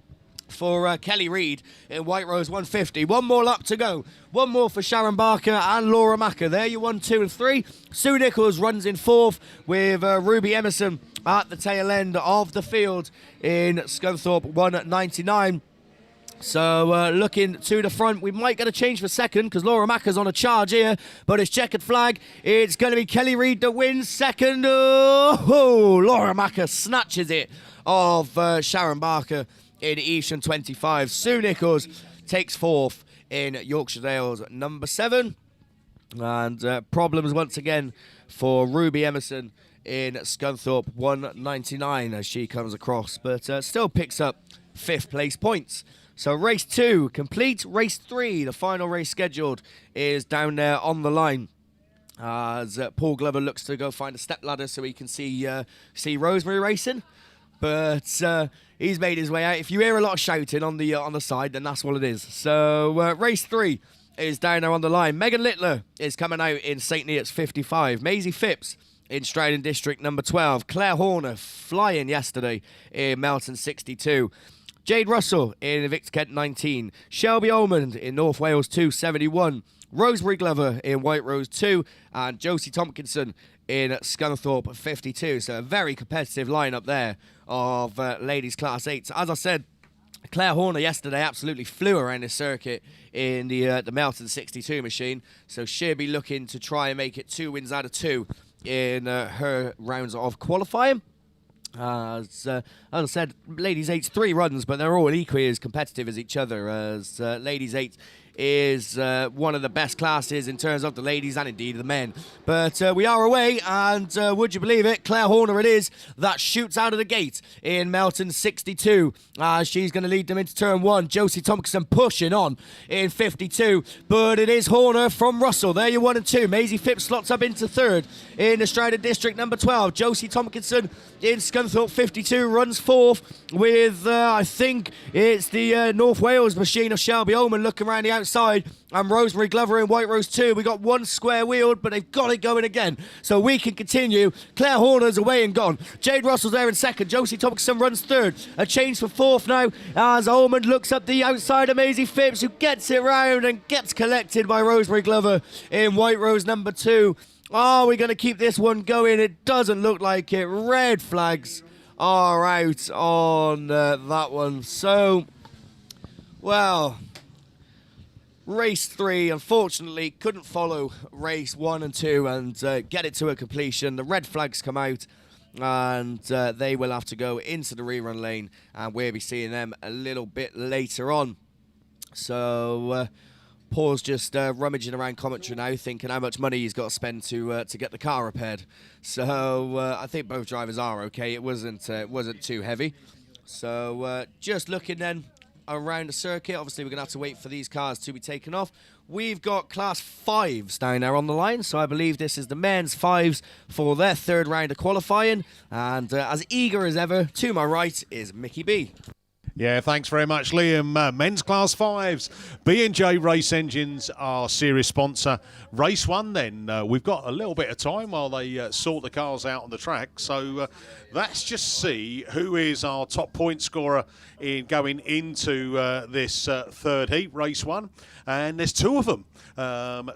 for Kelly Reid in White Rose 150. One more lap to go. One more for Sharon Barker and Laura Macker. There you 1, 2 and 3. Sue Nichols runs in fourth with Ruby Emerson at the tail end of the field in Scunthorpe 199. So looking to the front, we might get a change for second because Laura Macker's on a charge here, but it's checkered flag. It's going to be Kelly Reid that wins second. Oh, Laura Macker snatches it off Sharon Barker in Evesham 25. Sue Nichols takes fourth in Yorkshire Dales number 7. And problems once again for Ruby Emerson in Scunthorpe 199 as she comes across, but still picks up 5th place points. So race 2 complete. Race 3, the final race scheduled, is down there on the line as Paul Glover looks to go find a step ladder so he can see Rosemary racing. But he's made his way out. If you hear a lot of shouting on the side, then that's what it is. So race 3 is down there on the line. Megan Littler is coming out in St. Neots 55. Maisie Phipps in Stratton District number 12. Claire Horner flying yesterday in Melton 62. Jade Russell in Victor Kent 19. Shelby Almond in North Wales 271. Rosemary Glover in White Rose 2. And Josie Tompkinson in Scunthorpe 52. So a very competitive lineup there of ladies class 8. So as I said, Claire Horner yesterday absolutely flew around the circuit in the Melton 62 machine. So she'll be looking to try and make it 2 wins out of 2 in her rounds of qualifying. As I said, Ladies 8's 3 runs, but they're all equally as competitive as each other, as Ladies 8 is one of the best classes in terms of the ladies and indeed the men. But we are away, and would you believe it, Claire Horner it is that shoots out of the gate in Melton 62. She's going to lead them into turn 1. Josie Tompkinson pushing on in 52, but it is Horner from Russell. There you 1 and 2. Maisie Phipps slots up into 3rd in the Stratton District number 12. Josie Tompkinson in Scunthorpe 52 runs 4th with, I think it's the North Wales machine of Shelby Ullman looking around the outside, and Rosemary Glover in White Rose 2. We got 1 square wheeled, but they've got it going again, so we can continue. Claire Horner's away and gone. Jade Russell's there in 2nd. Josie Tompkinson runs 3rd. A change for 4th now as Ullman looks up the outside of Maisie Phipps, who gets it round and gets collected by Rosemary Glover in White Rose number 2. Are we going to keep this one going? It doesn't look like it. Red flags are out on that one. So, well, race 3, unfortunately, couldn't follow race 1 and 2 and get it to a completion. The red flags come out, and they will have to go into the rerun lane, and we'll be seeing them a little bit later on. So, Paul's just rummaging around commentary now, thinking how much money he's got to spend to get the car repaired. So I think both drivers are okay. It wasn't too heavy. So just looking then around the circuit. Obviously, we're going to have to wait for these cars to be taken off. We've got Class 5s down there on the line, so I believe this is the men's 5s for their 3rd round of qualifying. And as eager as ever, to my right is Mickey B. Yeah, thanks very much, Liam. Men's Class 5s, B&J Race Engines, our series sponsor. Race 1 then, we've got a little bit of time while they sort the cars out on the track. So let's just see who is our top point scorer in going into this 3rd heat, Race 1. And there's 2 of them.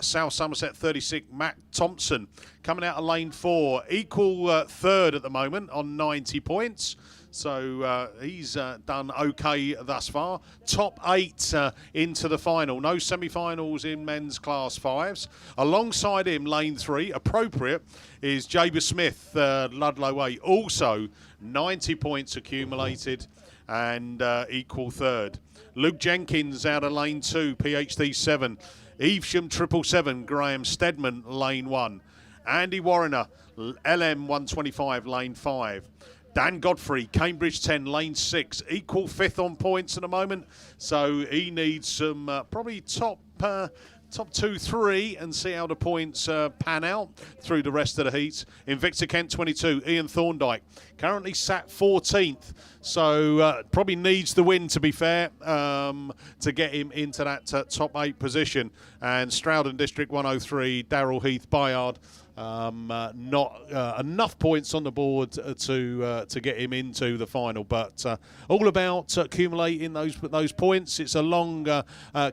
South Somerset 36, Matt Thompson, coming out of lane 4. Equal 3rd at the moment on 90 points. So he's done okay thus far. Top 8 into the final. No semi-finals in men's Class 5s. Alongside him, lane 3, appropriate, is Jaber Smith, Ludlow 8. Also 90 points accumulated and equal 3rd. Luke Jenkins out of lane 2, PhD 7. Evesham 777, Graham Stedman, lane 1. Andy Warriner, LM 125, lane 5. Dan Godfrey, Cambridge 10, lane 6, equal 5th on points at the moment. So he needs some probably top 2, 3 and see how the points pan out through the rest of the heats. Invicta Kent 22, Ian Thorndike, currently sat 14th. So probably needs the win, to be fair, to get him into that top 8 position. And Stroudon District 103, Daryl Heath Bayard. Not enough points on the board to get him into the final, but all about accumulating those points. It's a long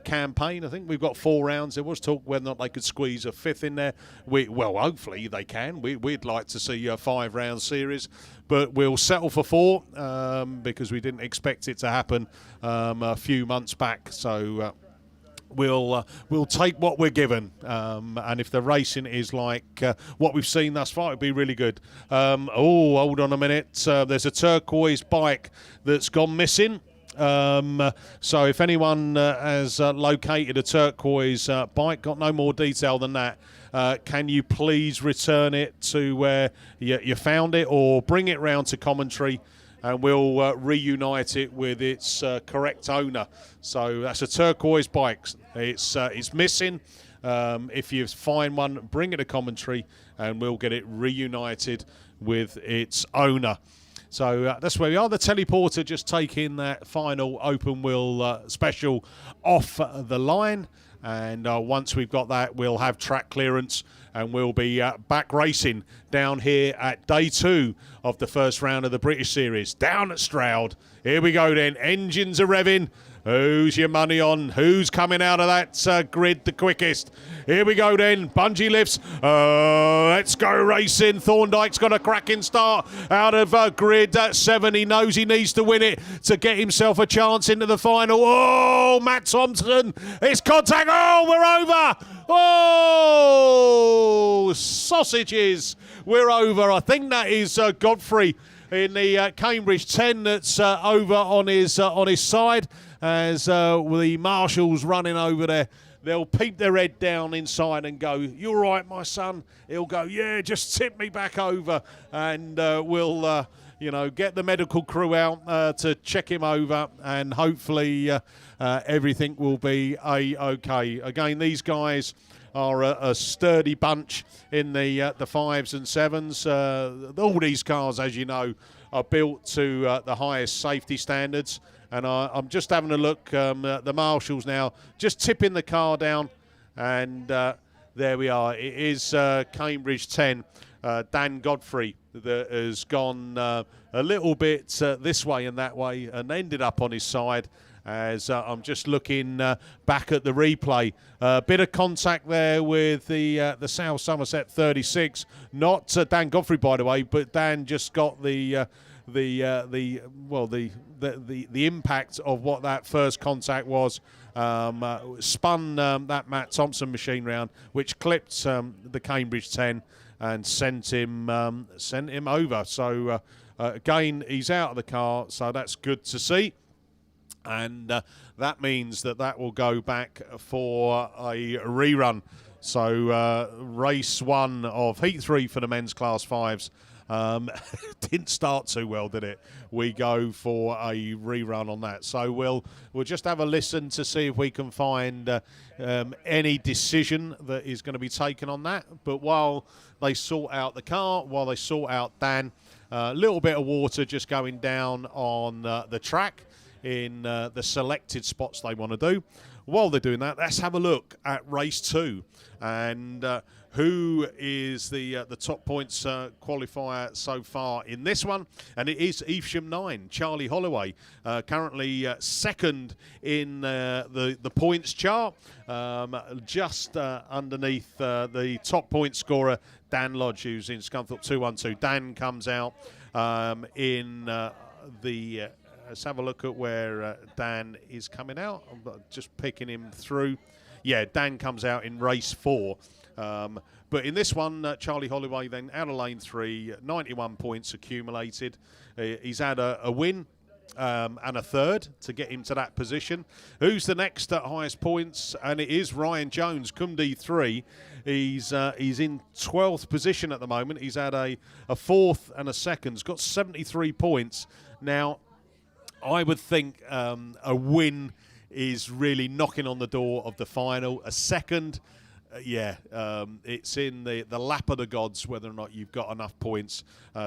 campaign. I think we've got 4 rounds. There was talk whether or not they could squeeze a 5th in there. Well, hopefully they can. We'd like to see a 5-round series, but we'll settle for 4 because we didn't expect it to happen a few months back. So. We'll take what we're given, and if the racing is like what we've seen thus far, it'd be really good. Hold on a minute. There's a turquoise bike that's gone missing. So if anyone has located a turquoise bike, got no more detail than that, can you please return it to where you found it, or bring it round to commentary, and we'll reunite it with its correct owner. So that's a turquoise bike. It's missing. If you find one, bring it to commentary, and we'll get it reunited with its owner. So that's where we are. The teleporter just taking that final open wheel special off the line. And once we've got that, we'll have track clearance, and we'll be back racing down here at day 2 of the first round of the British Series, down at Stroud. Here we go then. Engines are revving. Who's your money on? Who's coming out of that grid the quickest? Here we go then. Bungee lifts. Let's go racing. Thorndike's got a cracking start out of grid 7. He knows he needs to win it to get himself a chance into the final. Oh, Matt Thompson. It's contact. Oh, we're over. Oh, sausages. We're over. I think that is Godfrey in the Cambridge 10 that's over on his side. As the marshals running over there, they'll peep their head down inside and go, "You all right, my son?" He'll go, "Yeah, just tip me back over," and we'll get the medical crew out to check him over, and hopefully everything will be okay. Again, these guys are a sturdy bunch in the 5s and 7s. All these cars, as you know, are built to the highest safety standards. And I'm just having a look at the marshals now, just tipping the car down. And there we are. It is Cambridge 10, Dan Godfrey, that has gone a little bit this way and that way and ended up on his side. As I'm just looking back at the replay. Bit of contact there with the South Somerset 36. Not Dan Godfrey, by the way, but Dan just got the impact of what that first contact was. Spun that Matt Thompson machine round, which clipped the Cambridge 10 and sent him over. So again, he's out of the car, so that's good to see. And that means that will go back for a rerun. So race 1 of Heat 3 for the men's Class 5s. Didn't start too well, did it? We go for a rerun on that. So we'll just have a listen to see if we can find any decision that is going to be taken on that. But while they sort out the car, while they sort out Dan, a little bit of water just going down on the track in the selected spots they want to do. While they're doing that, let's have a look at race 2 and who is the top points qualifier so far in this one. And it is Evesham 9, Charlie Holloway, currently second in the points chart, just underneath the top point scorer, Dan Lodge, who's in Scunthorpe 212. Dan comes out in the... Let's have a look at where Dan is coming out. I'm just picking him through. Yeah, Dan comes out in race 4. But in this one, Charlie Holloway then out of lane 3, 91 points accumulated. He's had a win and a third to get him to that position. Who's the next at highest points? And it is Ryan Jones, Cumdy 3. He's in 12th position at the moment. He's had a fourth and a second. He's got 73 points. Now, I would think a win is really knocking on the door of the final. A second, it's in the lap of the gods whether or not you've got enough points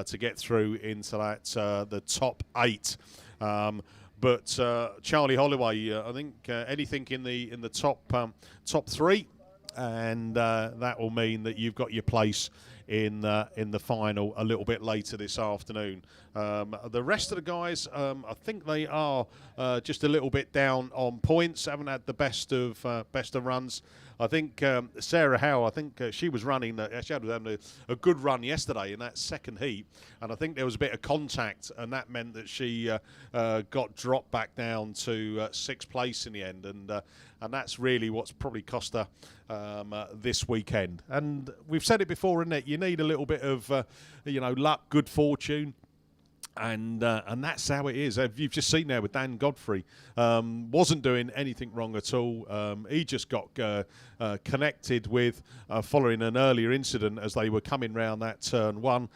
to get through into that the top 8. But Charlie Holloway, I think anything in the top 3, and that will mean that you've got your place in the final a little bit later this afternoon. The rest of the guys, I think they are just a little bit down on points. Haven't had the best of runs. I think Sarah Howe, I think she was running, she was having a good run yesterday in that second heat, and I think there was a bit of contact, and that meant that she got dropped back down to 6th place in the end, and that's really what's probably cost her this weekend. And we've said it before, isn't it? You need a little bit of luck, good fortune. And that's how it is. You've just seen there with Dan Godfrey. Wasn't doing anything wrong at all. He just got connected with following an earlier incident as they were coming round that turn 1,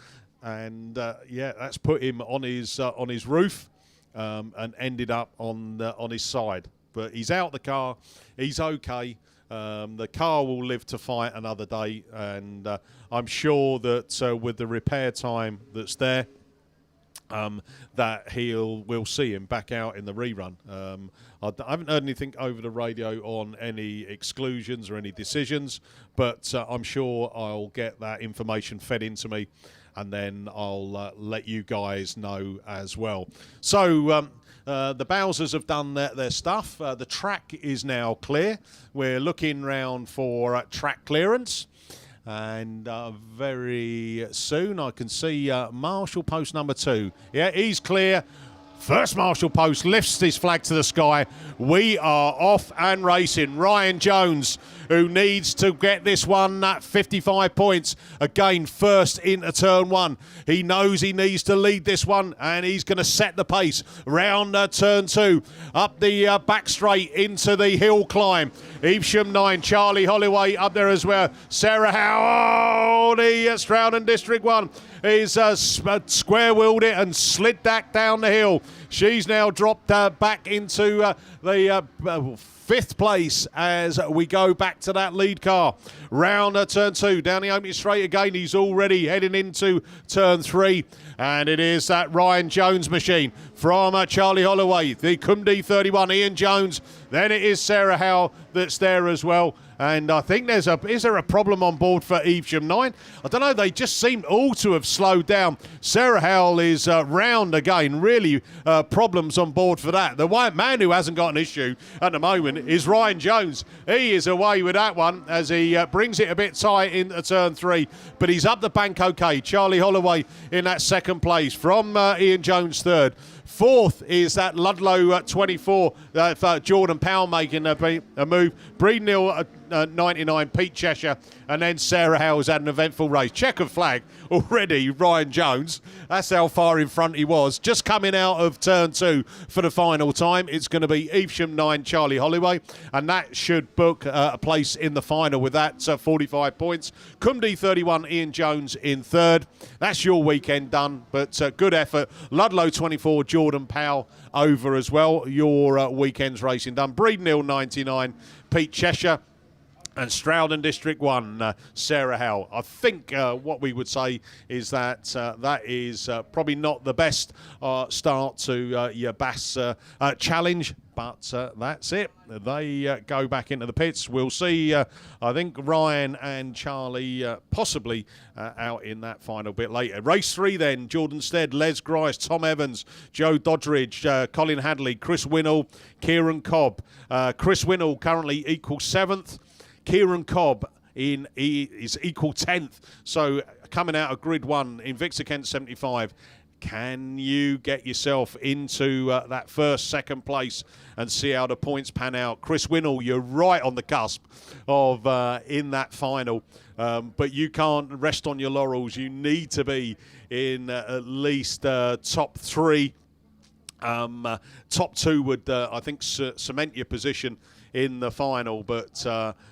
and that's put him on his roof and ended up on his side. But he's out the car. He's okay. The car will live to fight another day, and I'm sure that with the repair time that's there, that we'll see him back out in the rerun. I haven't heard anything over the radio on any exclusions or any decisions, but I'm sure I'll get that information fed into me, and then I'll let you guys know as well. So the Bowsers have done their stuff. The track is now clear. We're looking round for track clearance. And very soon I can see Marshall post number 2. Yeah, he's clear. First Marshall post lifts his flag to the sky. We are off and racing. Ryan Jones, who needs to get this one at 55 points. Again, first into turn 1. He knows he needs to lead this one, and he's going to set the pace. Round turn 2. Up the back straight into the hill climb. Evesham 9, Charlie Holloway up there as well. Sarah Howe, the Stroud and District 1. He's square-wheeled it and slid that down the hill. She's now dropped back into the 5th place as we go back to that lead car. Round turn 2, down the opening straight again. He's already heading into turn 3. And it is that Ryan Jones machine from Charlie Holloway, the Cumdy 31, Ian Jones. Then it is Sarah Howe that's there as well. And I think is there a problem on board for Evesham 9? I don't know, they just seem all to have slowed down. Sarah Howell is round again, really problems on board for that. The white man who hasn't got an issue at the moment is Ryan Jones. He is away with that one as he brings it a bit tight into turn 3, but he's up the bank okay. Charlie Holloway in that second place from Ian Jones third. 4th is that Ludlow 24, Jordan Powell making a move. Breednil 99, Pete Cheshire, and then Sarah Howell's had an eventful race. Checkered flag already, Ryan Jones. That's how far in front he was. Just coming out of turn 2 for the final time. It's going to be Evesham 9, Charlie Holloway, and that should book a place in the final with that 45 points. Cumdy 31, Ian Jones in 3rd. That's your weekend done, but good effort. Ludlow 24, Jordan Powell over as well. Your weekend's racing done. Breednil 99, Pete Cheshire. And Stroud and District 1, Sarah Howell. I think what we would say is that that is probably not the best start to your Bass Challenge, but that's it. They go back into the pits. We'll see, I think, Ryan and Charlie possibly out in that final bit later. Race 3 then, Jordan Stead, Les Grice, Tom Evans, Joe Doddridge, Colin Hadley, Chris Winnell, Kieran Cobb. Chris Winnell currently equals 7th. Kieran Cobb is equal 10th. So coming out of grid 1, Invicta Kent 75. Can you get yourself into that second place and see how the points pan out? Chris Winnell, you're right on the cusp of in that final. But you can't rest on your laurels. You need to be in at least top 3. Top two would, I think, cement your position in the final. But,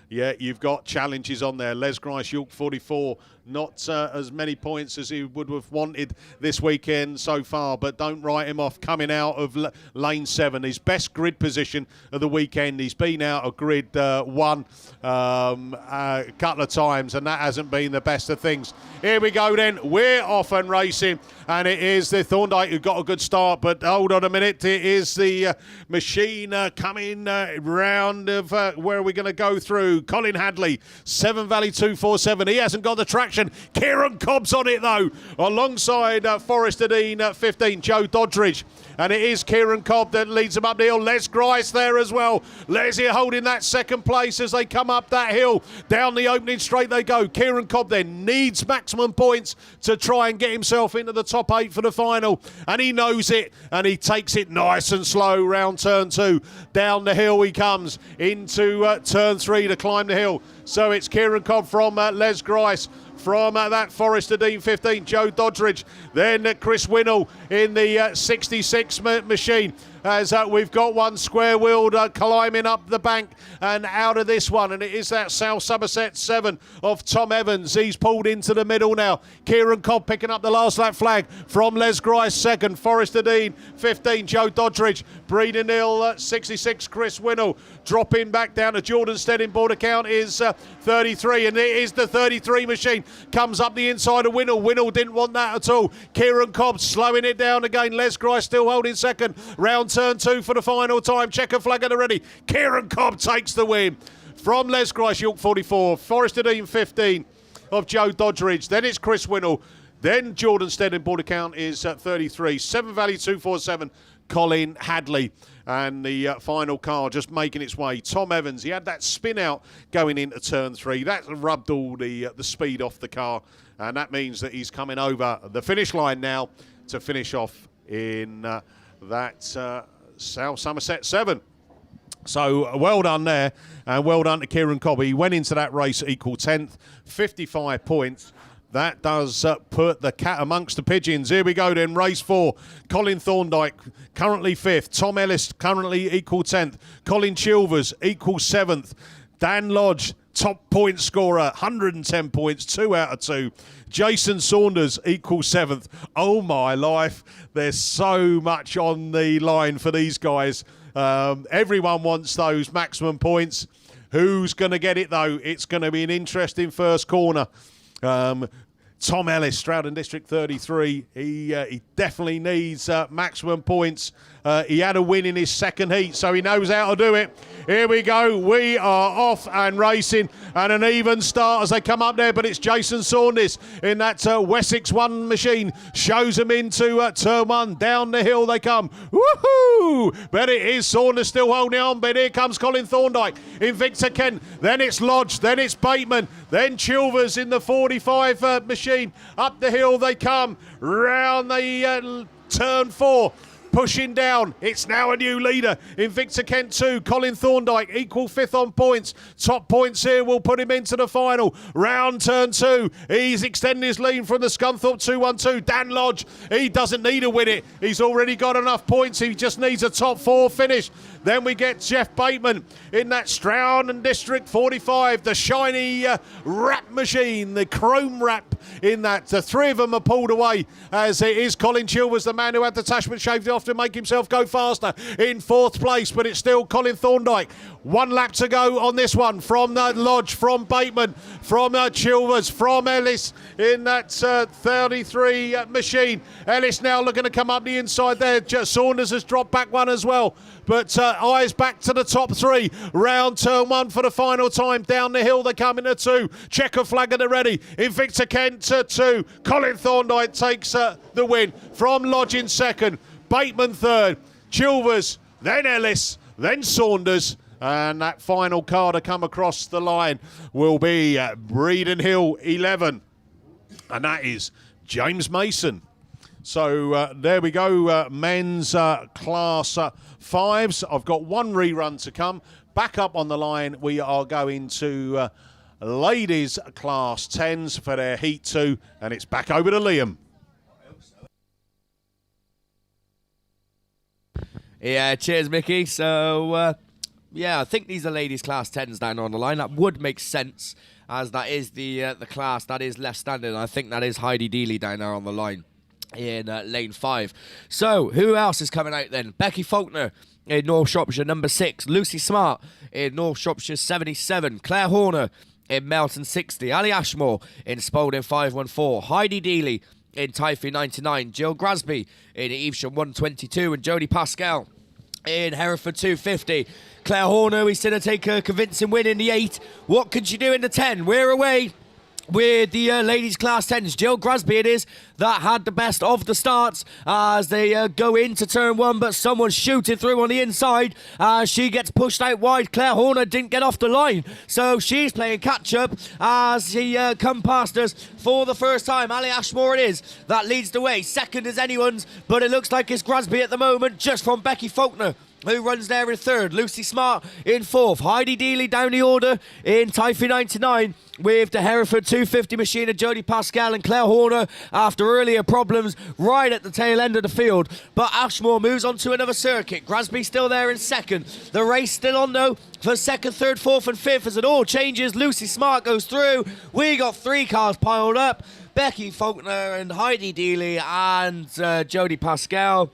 yeah, you've got challenges on there. Les Grice, York 44, not as many points as he would have wanted this weekend so far, but don't write him off coming out of lane 7. His best grid position of the weekend. He's been out of grid 1 a couple of times, and that hasn't been the best of things. Here we go then. We're off and racing, and it is the Thorndyke who got a good start, but hold on a minute. It is the machine coming round of where are we going to go through? Colin Hadley, Severn Valley 247. He hasn't got the traction. Kieran Cobb's on it though, alongside Forrester Dean 15, Joe Doddridge. And it is Kieran Cobb that leads them up the hill. Les Grice there as well. Les here holding that second place as they come up that hill. Down the opening straight they go. Kieran Cobb then needs maximum points to try and get himself into the top 8 for the final. And he knows it, and he takes it nice and slow round turn 2. Down the hill he comes into turn 3 to climb the hill. So it's Kieran Cobb from Les Grice. From that Forrester Dean 15, Joe Doddridge. Then Chris Winnell in the 66 machine. As we've got one square-wheeled climbing up the bank and out of this one. And it is that South Somerset 7 of Tom Evans. He's pulled into the middle now. Kieran Cobb picking up the last lap flag from Les Grice 2nd. Forrester Dean 15, Joe Doddridge. Breeden Hill 66, Chris Winnell. Dropping back down to Jordan Stedding. Border count is 33. And it is the 33 machine. Comes up the inside of Winnell. Winnell didn't want that at all. Kieran Cobb slowing it down again. Les Grice still holding 2nd. Round turn 2 for the final time. Checker flag at the ready. Kieran Cobb takes the win. From Les Grice, York 44. Forrester Dean 15 of Joe Doddridge. Then it's Chris Winnell. Then Jordan Stedding. Border count is 33. Severn Valley 247. Colin Hadley. And the final car just making its way. Tom Evans, he had that spin out going into turn 3. That rubbed all the speed off the car. And that means that he's coming over the finish line now to finish off in that South Somerset 7. So well done there, and well done to Kieran Cobb. He went into that race equal 10th, 55 points. That does put the cat amongst the pigeons. Here we go then, race 4. Colin Thorndyke, currently 5th. Tom Ellis, currently equal 10th. Colin Chilvers, equal 7th. Dan Lodge, top point scorer, 110 points, 2 out of 2. Jason Saunders, equal 7th. Oh my life, there's so much on the line for these guys. Everyone wants those maximum points. Who's going to get it though? It's going to be an interesting first corner. Tom Ellis, Stroud and District 33, he definitely needs maximum points. He had a win in his second heat, so he knows how to do it. Here we go. We are off and racing, and an even start as they come up there, but it's Jason Saunders in that Wessex 1 machine. Shows them into turn 1. Down the hill they come. Woohoo! But it is Saunders still holding on, but here comes Colin Thorndyke in Victor Kent. Then it's Lodge, then it's Bateman, then Chilvers in the 45 machine. Up the hill they come, round the turn 4. Pushing down, it's now a new leader in Victor Kent 2. Colin Thorndyke, equal 5th on points. Top points here will put him into the final. Round turn 2, he's extending his lead from the Scunthorpe 212. Dan Lodge, he doesn't need to win it. He's already got enough points. He just needs a top 4 finish. Then we get Jeff Bateman in that Stroud and District 45, the shiny wrap machine, the chrome wrap in that. The 3 of them are pulled away, as it is Colin Chilvers, the man who had the attachment shaved off to make himself go faster, in 4th place, but it's still Colin Thorndyke. 1 lap to go on this one from Lodge, from Bateman, from Chilvers, from Ellis in that 33 machine. Ellis now looking to come up the inside there. Saunders has dropped back 1 as well. But eyes back to the top 3. Round turn 1 for the final time. Down the hill they come into 2. Checker flag at the ready. In Victor Kent 2. Colin Thorndyke takes the win from Lodge in 2nd. Bateman 3rd. Chilvers, then Ellis, then Saunders. And that final car to come across the line will be Breeden Hill 11. And that is James Mason. So there we go, men's class 5s. I've got 1 rerun to come. Back up on the line, we are going to ladies class 10s for their heat 2. And it's back over to Liam. Yeah, cheers, Mickey. So, yeah, I think these are ladies' class 10s down on the line. That would make sense, as that is the class that is left standing. I think that is Heidi Dealey down there on the line in lane 5. So, who else is coming out then? Becky Faulkner in North Shropshire, number 6. Lucy Smart in North Shropshire, 77. Claire Horner in Melton, 60. Ali Ashmore in Spalding, 514. Heidi Dealey in Typhy, 99. Jill Grasby in Evesham, 122. And Jodie Pascal in Hereford, 250. Claire Horner, we seen her take a convincing win in the 8. What could she do in the 10? We're away with the ladies' class 10s. Jill Grasby it is that had the best of the starts as they go into turn 1, but someone's shooting through on the inside. She gets pushed out wide. Claire Horner didn't get off the line, so she's playing catch-up as he come past us for the first time. Ali Ashmore it is that leads the way. Second is anyone's, but it looks like it's Grasby at the moment, just from Becky Faulkner, who runs there in 3rd. Lucy Smart in 4th. Heidi Dealey down the order in Typhy 99 with the Hereford 250 machine of Jodie Pascal and Claire Horner after earlier problems right at the tail end of the field. But Ashmore moves on to another circuit. Grasby still there in 2nd. The race still on though for 2nd, 3rd, 4th and 5th as it all changes. Lucy Smart goes through. We got 3 cars piled up. Becky Faulkner and Heidi Dealey and Jodie Pascal.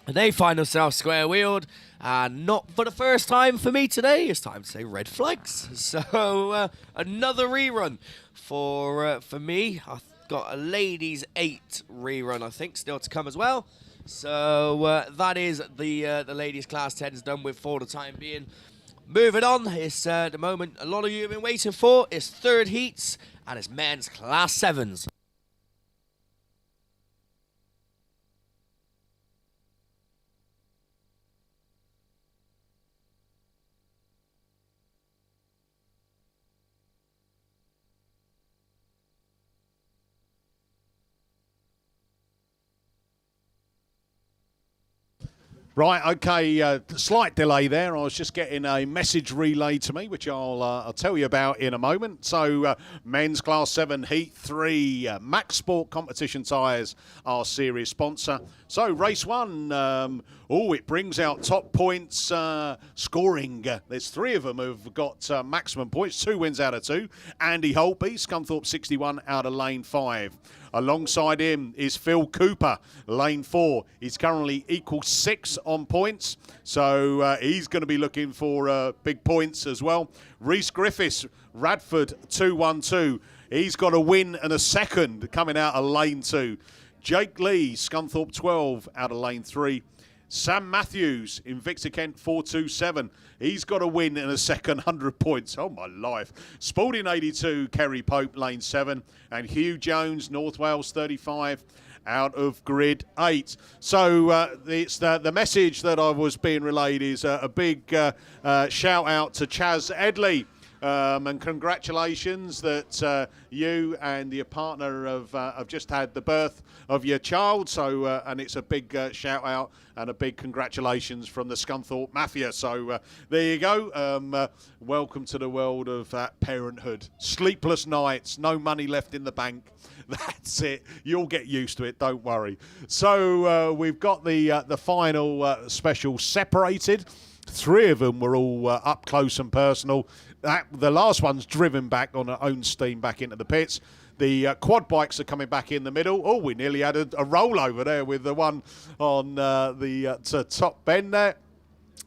They find themselves square-wheeled. And not for the first time for me today. It's time to say red flags. So another rerun for me. I've got a ladies 8 rerun, I think, still to come as well. So that is the ladies class 10s done with for the time being. Moving on, it's the moment a lot of you have been waiting for. It's 3rd heats and it's men's class 7s. Right, okay, slight delay there. I was just getting a message relayed to me, which I'll tell you about in a moment. So, men's Class 7 Heat 3, Max Sport Competition Tyres, our series sponsor. So, race 1, it brings out top points scoring. There's 3 of them who've got maximum points, 2 wins out of 2. Andy Holtby, Scunthorpe 61 out of lane 5. Alongside him is Phil Cooper, lane 4. He's currently equal 6 on points, so he's going to be looking for big points as well. Rhys Griffiths, Radford 212. He's got a win and a second coming out of lane 2. Jake Lee, Scunthorpe 12 out of lane 3. Sam Matthews, Invicta Kent 427. He's got a win and a second, 100 points. Oh, my life. Spalding 82, Kerry Pope, lane 7. And Hugh Jones, North Wales 35, out of grid 8. So it's the message that I was being relayed is a big shout out to Chaz Edley. And congratulations that you and your partner have just had the birth of your child. So, and it's a big shout out and a big congratulations from the Scunthorpe Mafia. So there you go. Welcome to the world of parenthood. Sleepless nights, no money left in the bank. That's it. You'll get used to it. Don't worry. So we've got the final special separated. 3 of them were all up close and personal. The last one's driven back on her own steam back into the pits. The quad bikes are coming back in the middle. Oh, we nearly had a rollover there with the one on the top bend there.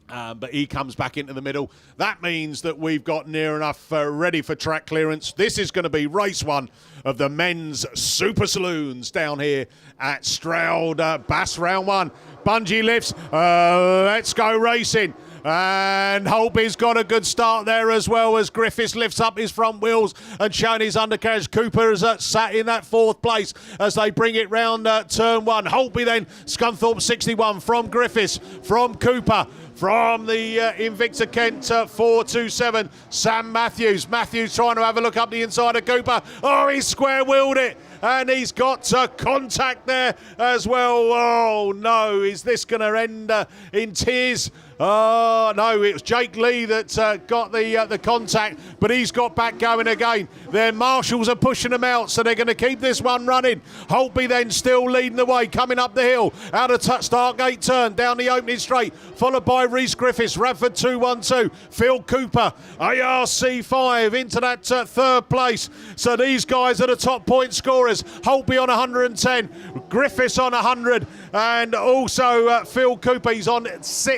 But he comes back into the middle. That means that we've got near enough ready for track clearance. This is going to be race 1 of the men's Super Saloons down here at Stroud Bass Round 1. Bungee lifts. Let's go racing. And Holby's got a good start there as well as Griffiths lifts up his front wheels and showing his undercarriage. Cooper is sat in that 4th place as they bring it round turn 1. Holby then, Scunthorpe 61 from Griffiths, from Cooper, from the Invicta Kent 427, Sam Matthews. Matthews trying to have a look up the inside of Cooper. Oh, he's square-wheeled it. And he's got contact there as well. Oh, no. Is this going to end in tears? No, it was Jake Lee that got the contact, but he's got back going again. Their marshals are pushing them out, so they're going to keep this one running. Holtby then still leading the way, coming up the hill, out of Stargate turn, down the opening straight, followed by Reese Griffiths, Radford 2-1-2, Phil Cooper, ARC 5 into that third place. So these guys are the top point scorers. Holtby on 110, Griffiths on 100, and also Phil Cooper, he's on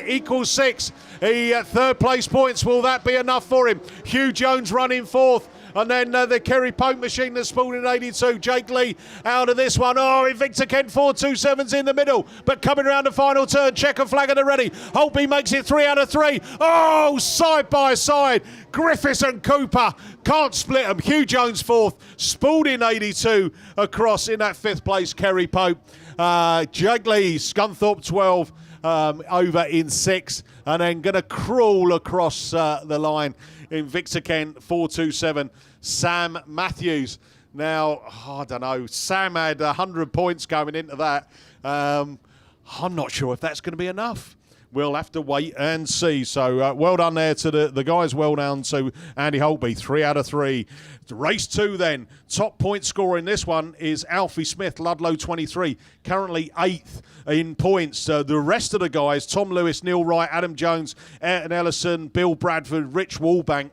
equals 6. Third place points, will that be enough for him? Hugh Jones running fourth. And then the Kerry Pope machine that's spawned in 82. Jake Lee out of this one. Oh, Invicta Kent 4-2-7's in the middle. But coming around the final turn, checker flag at the ready. Holtby makes it 3 out of 3. Oh, side by side. Griffiths and Cooper can't split them. Hugh Jones fourth. Spalding 82 across in that fifth place. Kerry Pope. Jake Lee, Scunthorpe 12. Over in 6, and then going to crawl across the line in Victor Kent 4-2-7. Sam Matthews. Now, I don't know. Sam had 100 points going into that. I'm not sure if that's going to be enough. We'll have to wait and see. So well done there to the guys. Well done to Andy Holtby. 3 out of 3. Race 2 then. Top point scorer in this one is Alfie Smith, Ludlow 23. Currently 8th in points. The rest of the guys, Tom Lewis, Neil Wright, Adam Jones, Ayrton Ellison, Bill Bradford, Rich Wallbank,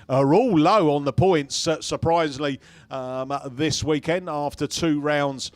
are all low on the points, surprisingly, this weekend after 2 rounds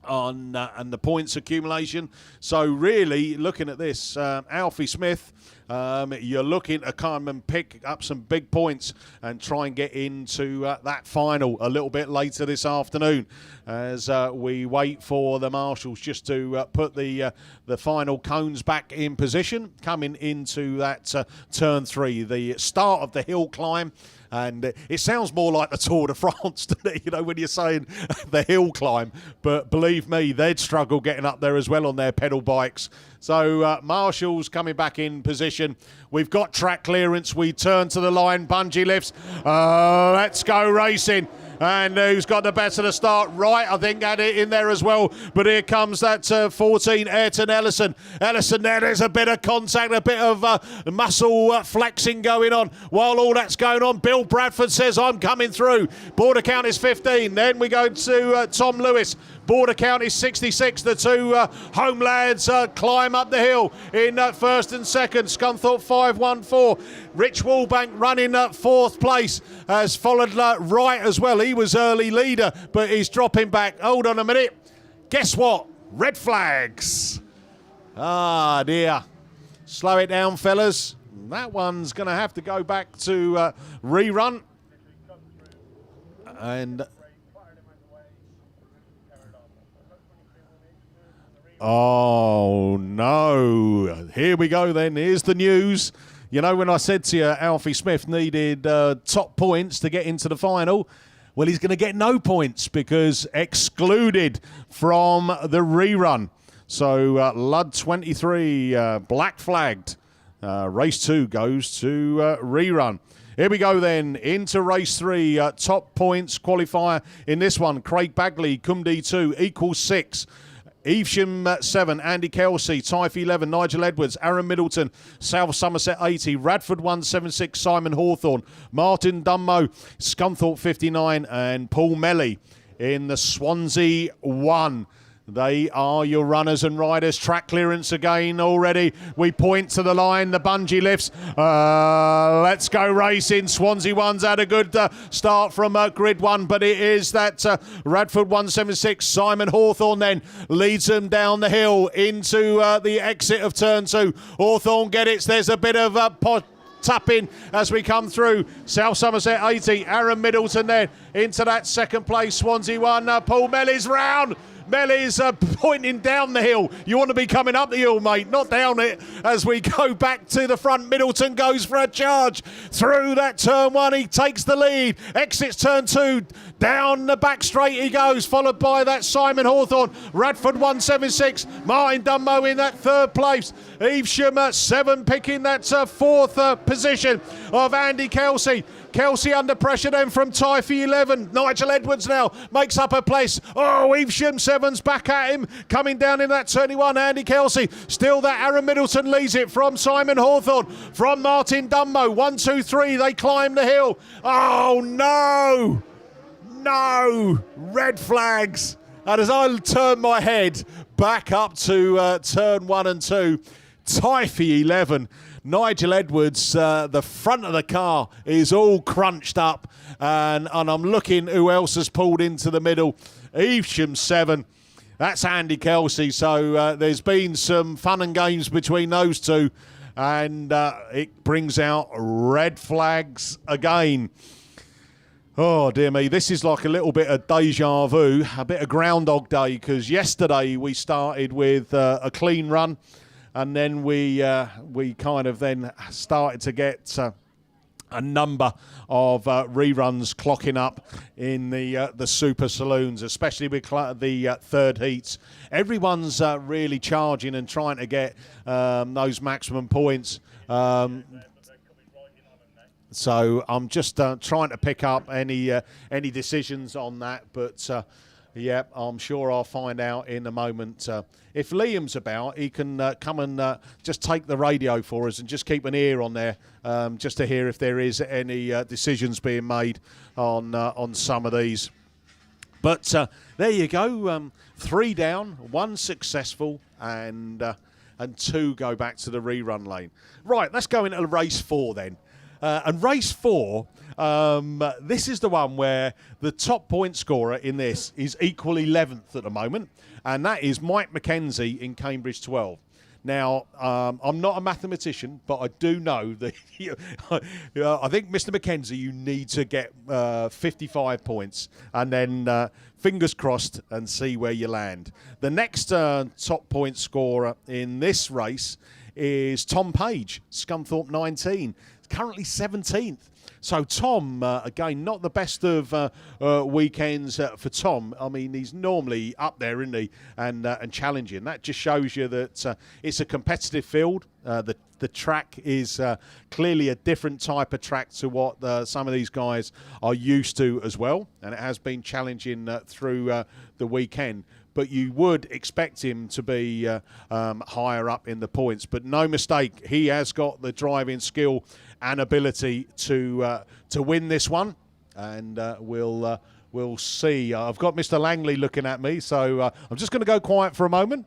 on and the points accumulation. So really looking at this, Alfie Smith, you're looking to come and pick up some big points and try and get into that final a little bit later this afternoon as we wait for the marshals just to put the final cones back in position, coming into that turn 3, the start of the hill climb. And it sounds more like the Tour de France, doesn't it? You know, when you're saying the hill climb. But believe me, they'd struggle getting up there as well on their pedal bikes. So marshals coming back in position. We've got track clearance. We turn to the line. Bungee lifts. Let's go racing. And who's got the best of the start? Right, I think, had it in there as well. But here comes that 14, Ayrton Ellison. Ellison there's a bit of contact, a bit of muscle flexing going on. While all that's going on, Bill Bradford says, I'm coming through. Border count is 15. Then we go to Tom Lewis. Border count is 66. The two home lads climb up the hill in first and second. Scunthorpe 5-1-4. Rich Wallbank running fourth place, has followed Wright as well. He was early leader, but he's dropping back. Hold on a minute. Guess what? Red flags. Ah, dear. Slow it down, fellas. That one's going to have to go back to rerun. And... oh, no. Here we go then. Here's the news. You know, when I said to you Alfie Smith needed top points to get into the final, well, he's going to get no points because excluded from the rerun. So Lud 23, black flagged. Race 2 goes to rerun. Here we go then, into race 3. Top points qualifier in this one. Craig Bagley, Cumdy 2, equals 6. Evesham 7, Andy Kelsey, Tyfe 11, Nigel Edwards, Aaron Middleton, South Somerset 80, Radford 176, Simon Hawthorne, Martin Dunmo, Scunthorpe 59, and Paul Melly in the Swansea 1. They are your runners and riders. Track clearance again already. We point to the line. The bungee lifts. Let's go racing. Swansea 1's had a good start from grid 1, but it is that Radford 176. Simon Hawthorne then leads them down the hill into the exit of turn 2. Hawthorne get it. There's a bit of tapping as we come through. South Somerset 80. Aaron Middleton then into that second place. Swansea 1. Paul Melly's round. Melly's pointing down the hill. You want to be coming up the hill, mate, not down it. As we go back to the front, Middleton goes for a charge. Through that turn 1, he takes the lead. Exits turn 2, down the back straight he goes, followed by that Simon Hawthorne. Radford 176, Martin Dunmo in that third place. Evesham 7 picking that fourth position of Andy Kelsey. Kelsey under pressure then from Typhy 11. Nigel Edwards now makes up a place. Oh, Evesham 7's back at him. Coming down in that 21, Andy Kelsey. Still that Aaron Middleton leads it from Simon Hawthorne. From Martin Dunmo. 1, 2, 3. They climb the hill. Oh, no. No. Red flags. And as I turn my head back up to turn 1 and 2, Typhy 11, Nigel Edwards, the front of the car is all crunched up, and I'm looking who else has pulled into the middle. Evesham 7, that's Andy Kelsey, so there's been some fun and games between those two, and it brings out red flags again. Oh, dear me, this is like a little bit of deja vu, a bit of Groundhog Day, because yesterday we started with a clean run, and then we kind of then started to get a number of reruns clocking up in the Super Saloons, especially with the third heats. Everyone's really charging and trying to get those maximum points. So I'm just trying to pick up any decisions on that, but yeah, I'm sure I'll find out in a moment. If Liam's about, he can come and just take the radio for us and just keep an ear on there, just to hear if there is any decisions being made on some of these. But there you go, 3 down, 1 successful, and 2 go back to the rerun lane. Right, let's go into race 4 then. And race 4, this is the one where the top point scorer in this is equal 11th at the moment, and that is Mike McKenzie in Cambridge 12. Now, I'm not a mathematician, but I do know that I think, Mr. McKenzie, you need to get 55 points, and then fingers crossed and see where you land. The next top point scorer in this race is Tom Page, Scunthorpe 19. Currently 17th. So Tom, again, not the best of weekends for Tom. I mean, he's normally up there, isn't he, and challenging. That just shows you that it's a competitive field. The track is clearly a different type of track to what some of these guys are used to as well, and it has been challenging through the weekend. But you would expect him to be higher up in the points. But no mistake, he has got the driving skill and ability to win this one, and we'll see. I've got Mr. Langley looking at me, so I'm just going to go quiet for a moment.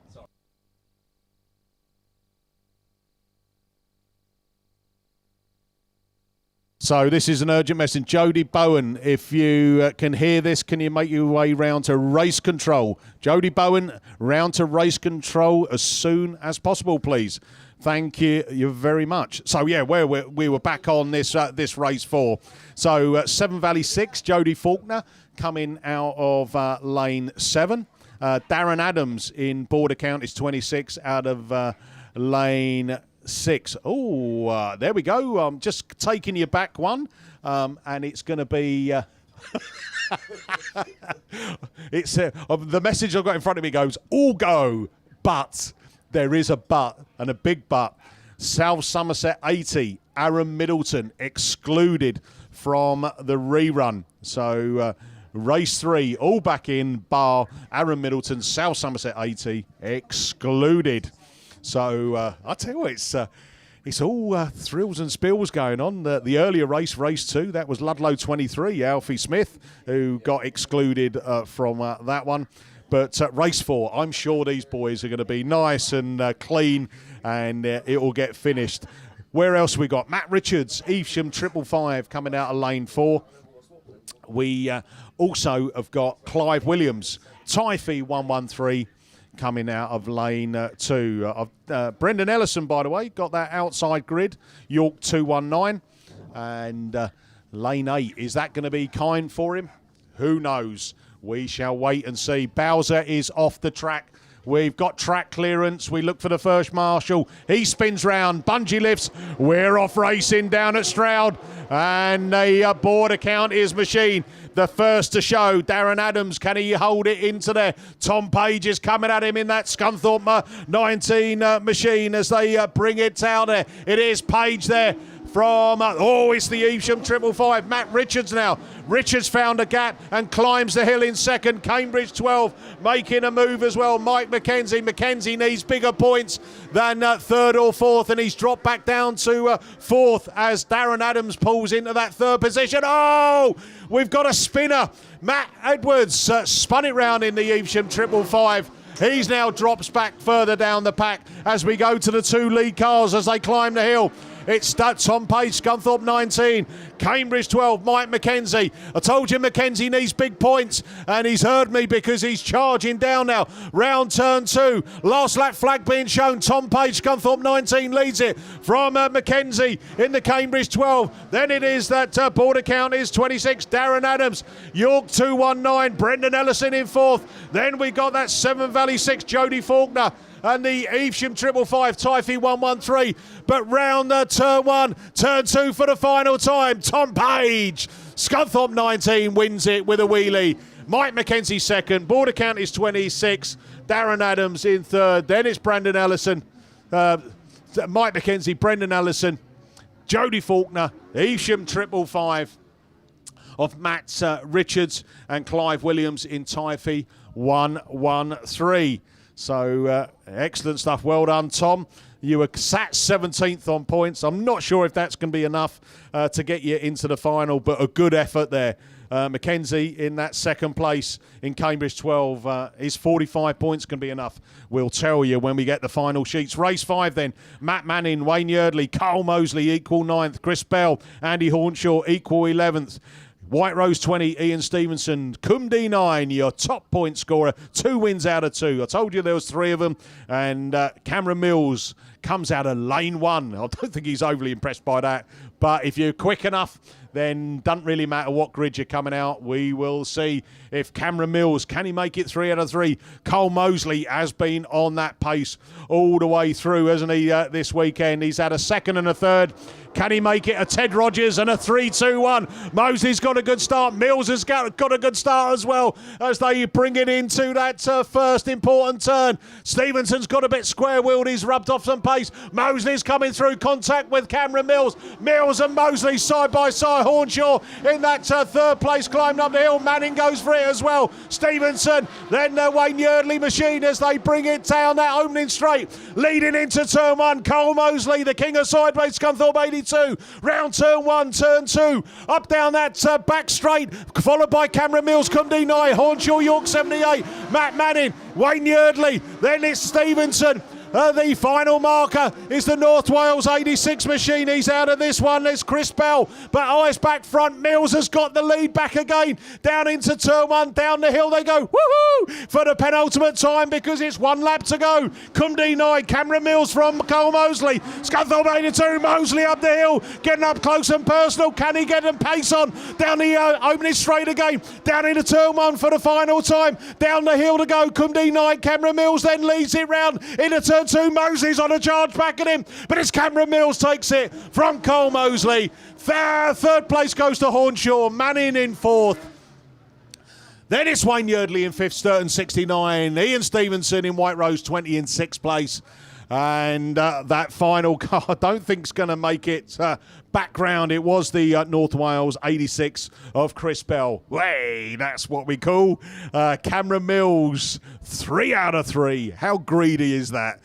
So this is an urgent message. Jody Bowen, if you can hear this, can you make your way round to race control? Jody Bowen, round to race control as soon as possible, please. Thank you very much. So, yeah, we were back on this race 4. So, Seven Valley 6, Jodie Faulkner coming out of lane 7. Darren Adams in Border Count is 26 out of lane 6. Oh, there we go. I'm just taking you back one, and it's going to be... it's the message I've got in front of me goes, all go, but... There is a but, and a big but. South Somerset 80, Aaron Middleton excluded from the rerun. So race 3, all back in, bar Aaron Middleton, South Somerset 80 excluded. So I tell you what, it's all thrills and spills going on. The earlier race 2, that was Ludlow 23, Alfie Smith, who got excluded from that one. But race 4, I'm sure these boys are going to be nice and clean, and it will get finished. Where else we got? Matt Richards, Evesham 555 coming out of lane 4. We also have got Clive Williams, Typhy 113 coming out of lane 2. Brendan Ellison, by the way, got that outside grid, York 219. And lane 8, is that going to be kind for him? Who knows? We shall wait and see. Bowser is off the track. We've got track clearance. We look for the first marshal. He spins round. Bungee lifts. We're off racing down at Stroud. And the Border Count is machine. The first to show. Darren Adams, can he hold it into there? Tom Page is coming at him in that Scunthorpe 19 machine as they bring it out there. It is Page there. from, it's the Evesham 555. Matt Richards now. Richards found a gap and climbs the hill in second. Cambridge 12 making a move as well. Mike McKenzie. McKenzie needs bigger points than third or fourth, and he's dropped back down to fourth as Darren Adams pulls into that third position. Oh, we've got a spinner. Matt Edwards spun it round in the Evesham 555. He's now drops back further down the pack as we go to the two lead cars as they climb the hill. It's Tom Page, Scunthorpe 19, Cambridge 12, Mike McKenzie. I told you McKenzie needs big points, and he's heard me because he's charging down now. Round turn 2, last lap flag being shown. Tom Page, Scunthorpe 19 leads it from McKenzie in the Cambridge 12. Then it is that border count is 26, Darren Adams. York 219, Brendan Ellison in fourth. Then we got that Severn Valley 6, Jodie Faulkner. And the Evesham 555, Typhy 113. But round turn 1, turn 2 for the final time. Tom Page, Scunthorpe 19 wins it with a wheelie. Mike McKenzie second. Border count is 26. Darren Adams in third. Then it's Brandon Ellison. Mike McKenzie, Brendan Ellison, Jodie Faulkner, Evesham 555 of Matt Richards and Clive Williams in Typhy 113. So excellent stuff. Well done, Tom. You were sat 17th on points. I'm not sure if that's going to be enough to get you into the final, but a good effort there. Mackenzie in that second place in Cambridge 12. His 45 points can be enough. We'll tell you when we get the final sheets. Race 5 then. Matt Manning, Wayne Yeardley, Carl Mosley equal 9th. Chris Bell, Andy Hornshaw equal 11th. White Rose 20, Ian Stevenson. Cumdy 9, your top point scorer. 2 wins out of 2. I told you there was 3 of them. And Cameron Mills comes out of lane 1. I don't think he's overly impressed by that. But if you're quick enough, then doesn't really matter what grid you're coming out. We will see if Cameron Mills, can he make it 3 out of 3? Cole Mosley has been on that pace all the way through, hasn't he, this weekend? He's had a second and a third. Can he make it a Ted Rogers and a 3-2-1? Mosley's got a good start. Mills has got a good start as well as they bring it into that first important turn. Stevenson's got a bit square-wheeled. He's rubbed off some pace. Mosley's coming through contact with Cameron Mills. Mills and Mosley side by side. Hornshaw in that third place climbing up the hill. Manning goes for it as well. Stevenson, then the Wayne Yeardley machine as they bring it down that opening straight. Leading into turn 1, Cole Mosley, the king of sideways, Scunthorpe 82. Round turn 1, turn 2. Up down that back straight, followed by Cameron Mills, Cumdy 9, Hornshaw, York 78, Matt Manning, Wayne Yeardley, then it's Stevenson. The final marker is the North Wales 86 machine. He's out of this one. There's Chris Bell, but eyes back front. Mills has got the lead back again. Down into turn 1, down the hill they go. Woohoo! For the penultimate time because it's 1 lap to go. Cumdy 9, Cameron Mills from Cole Mosley. Scunthorpe 82, Mosley up the hill, getting up close and personal. Can he get them pace on? Down the opening straight again. Down into turn 1 for the final time. Down the hill to go. Cumdy 9, Cameron Mills then leads it round into turn 2. Mosley's on a charge back at him, but it's Cameron Mills takes it from Cole Mosley. Third place goes to Hornshaw. Manning in 4th. Then it's Wayne Yeardley in 5th, Sturton 69. Ian Stevenson in White Rose 20 in 6th place. And that final car, I don't think is going to make it background. It was the North Wales 86 of Chris Bell. Way, that's what we call Cameron Mills. 3 out of 3. How greedy is that?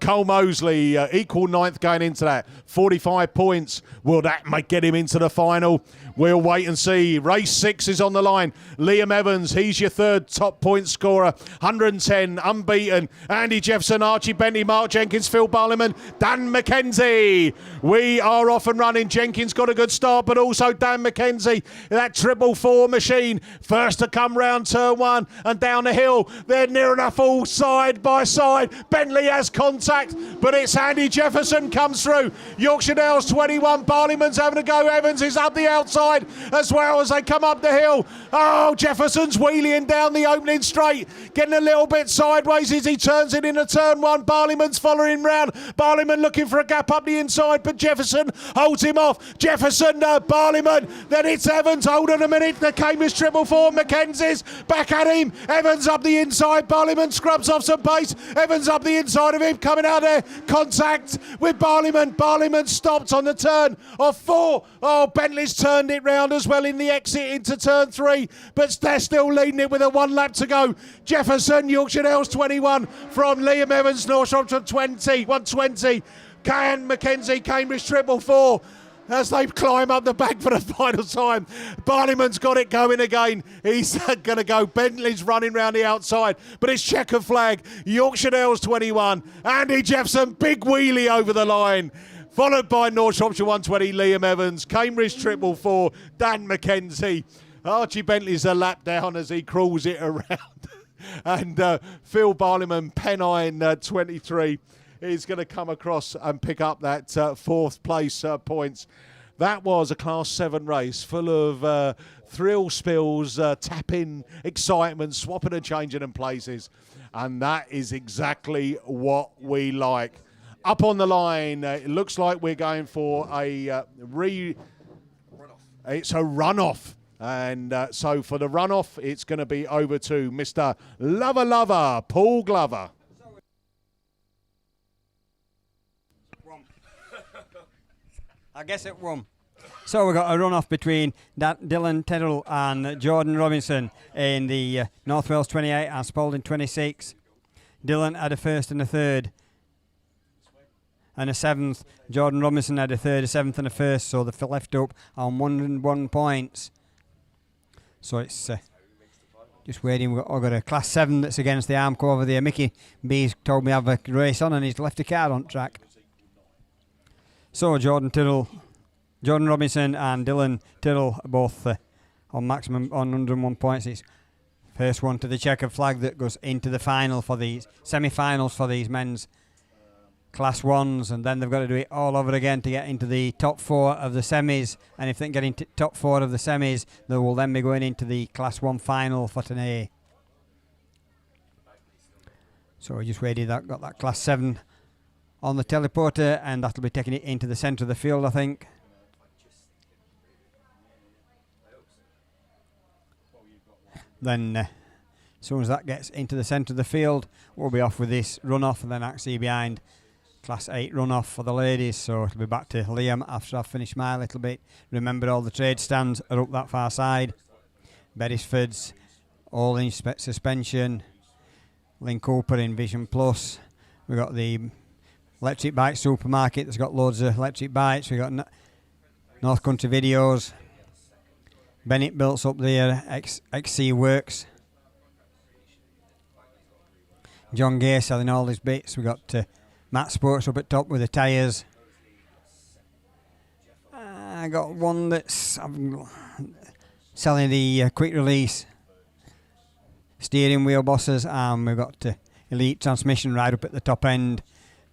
Cole Mosley, equal 9th going into that. 45 points. Will that get him into the final? We'll wait and see. Race 6 is on the line. Liam Evans, he's your 3rd top point scorer. 110, unbeaten. Andy Jefferson, Archie Bentley, Mark Jenkins, Phil Barliman, Dan McKenzie. We are off and running. Jenkins got a good start, but also Dan McKenzie. That 444 machine. First to come round turn 1 and down the hill. They're near enough all side by side. Bentley has contact, but it's Andy Jefferson comes through. Yorkshire Dales 21. Barliman's having a go. Evans is up the outside as well as they come up the hill. Oh, Jefferson's wheeling down the opening straight, getting a little bit sideways as he turns it into turn 1. Barliman's following round. Barliman looking for a gap up the inside, but Jefferson holds him him off. Jefferson, Barleyman, then it's Evans. Hold on a minute. The Cambridge 444. Mackenzie's back at him. Evans up the inside. Barleyman scrubs off some pace. Evans up the inside of him. Coming out there. Contact with Barleyman. Barleyman stopped on the turn of 4. Oh, Bentley's turned it round as well in the exit into turn 3. But they're still leading it with a 1 lap to go. Jefferson, Yorkshire Dales 21 from Liam Evans, North Shropshire 120. Can Mackenzie, Cambridge 444 as they climb up the back for the final time. Barleyman's got it going again. He's going to go. Bentley's running round the outside, but it's checkered flag. Yorkshire Dales 21. Andy Jeffson, big wheelie over the line. Followed by North Shropshire 120, Liam Evans. Cambridge 444, Dan Mackenzie. Archie Bentley's a lap down as he crawls it around. And Phil Barleyman, Pennine 23, is going to come across and pick up that 4th place points. That was a Class 7 race full of thrill spills, tapping, excitement, swapping and changing in places. And that is exactly what we like. Up on the line, it looks like we're going for a It's a runoff. And so for the runoff, it's going to be over to Mr. Lover, Paul Glover. I guess it won. So we've got a runoff between Dylan Tedder and Jordan Robinson in the North Wales 28 and Spalding 26. Dylan had a 1st and a 3rd. And a 7th. Jordan Robinson had a 3rd, a 7th and a 1st. So they're left up on 101 points. So it's just waiting. I've got a Class 7 that's against the Armco over there. Mickey B's told me I have a race on and he's left a card on track. So Jordan Robinson and Dylan Tittle are both on maximum on 101 points. It's first one to the checkered flag that goes into the final for these semi-finals for these men's Class 1s, and then they've got to do it all over again to get into the top 4 of the semis. And if they can get into top 4 of the semis, they will then be going into the Class 1 final for today. So we just waited. Got that Class 7 on the teleporter, and that'll be taking it into the centre of the field, I think. Then as soon as that gets into the centre of the field, we'll be off with this runoff, and then actually behind Class 8 runoff for the ladies. So it'll be back to Liam after I've finished my little bit. Remember, all the trade stands are up that far side. Beresford's, all in suspension. Lynn Cooper in Vision Plus. We've got the electric bike supermarket that's got loads of electric bikes. We've got North Country Videos. Bennett Built's up there, XC Works. John Gay selling all his bits. We've got Matt Sports up at top with the tyres. I got one that's selling the quick release steering wheel bosses, and we've got Elite Transmission right up at the top end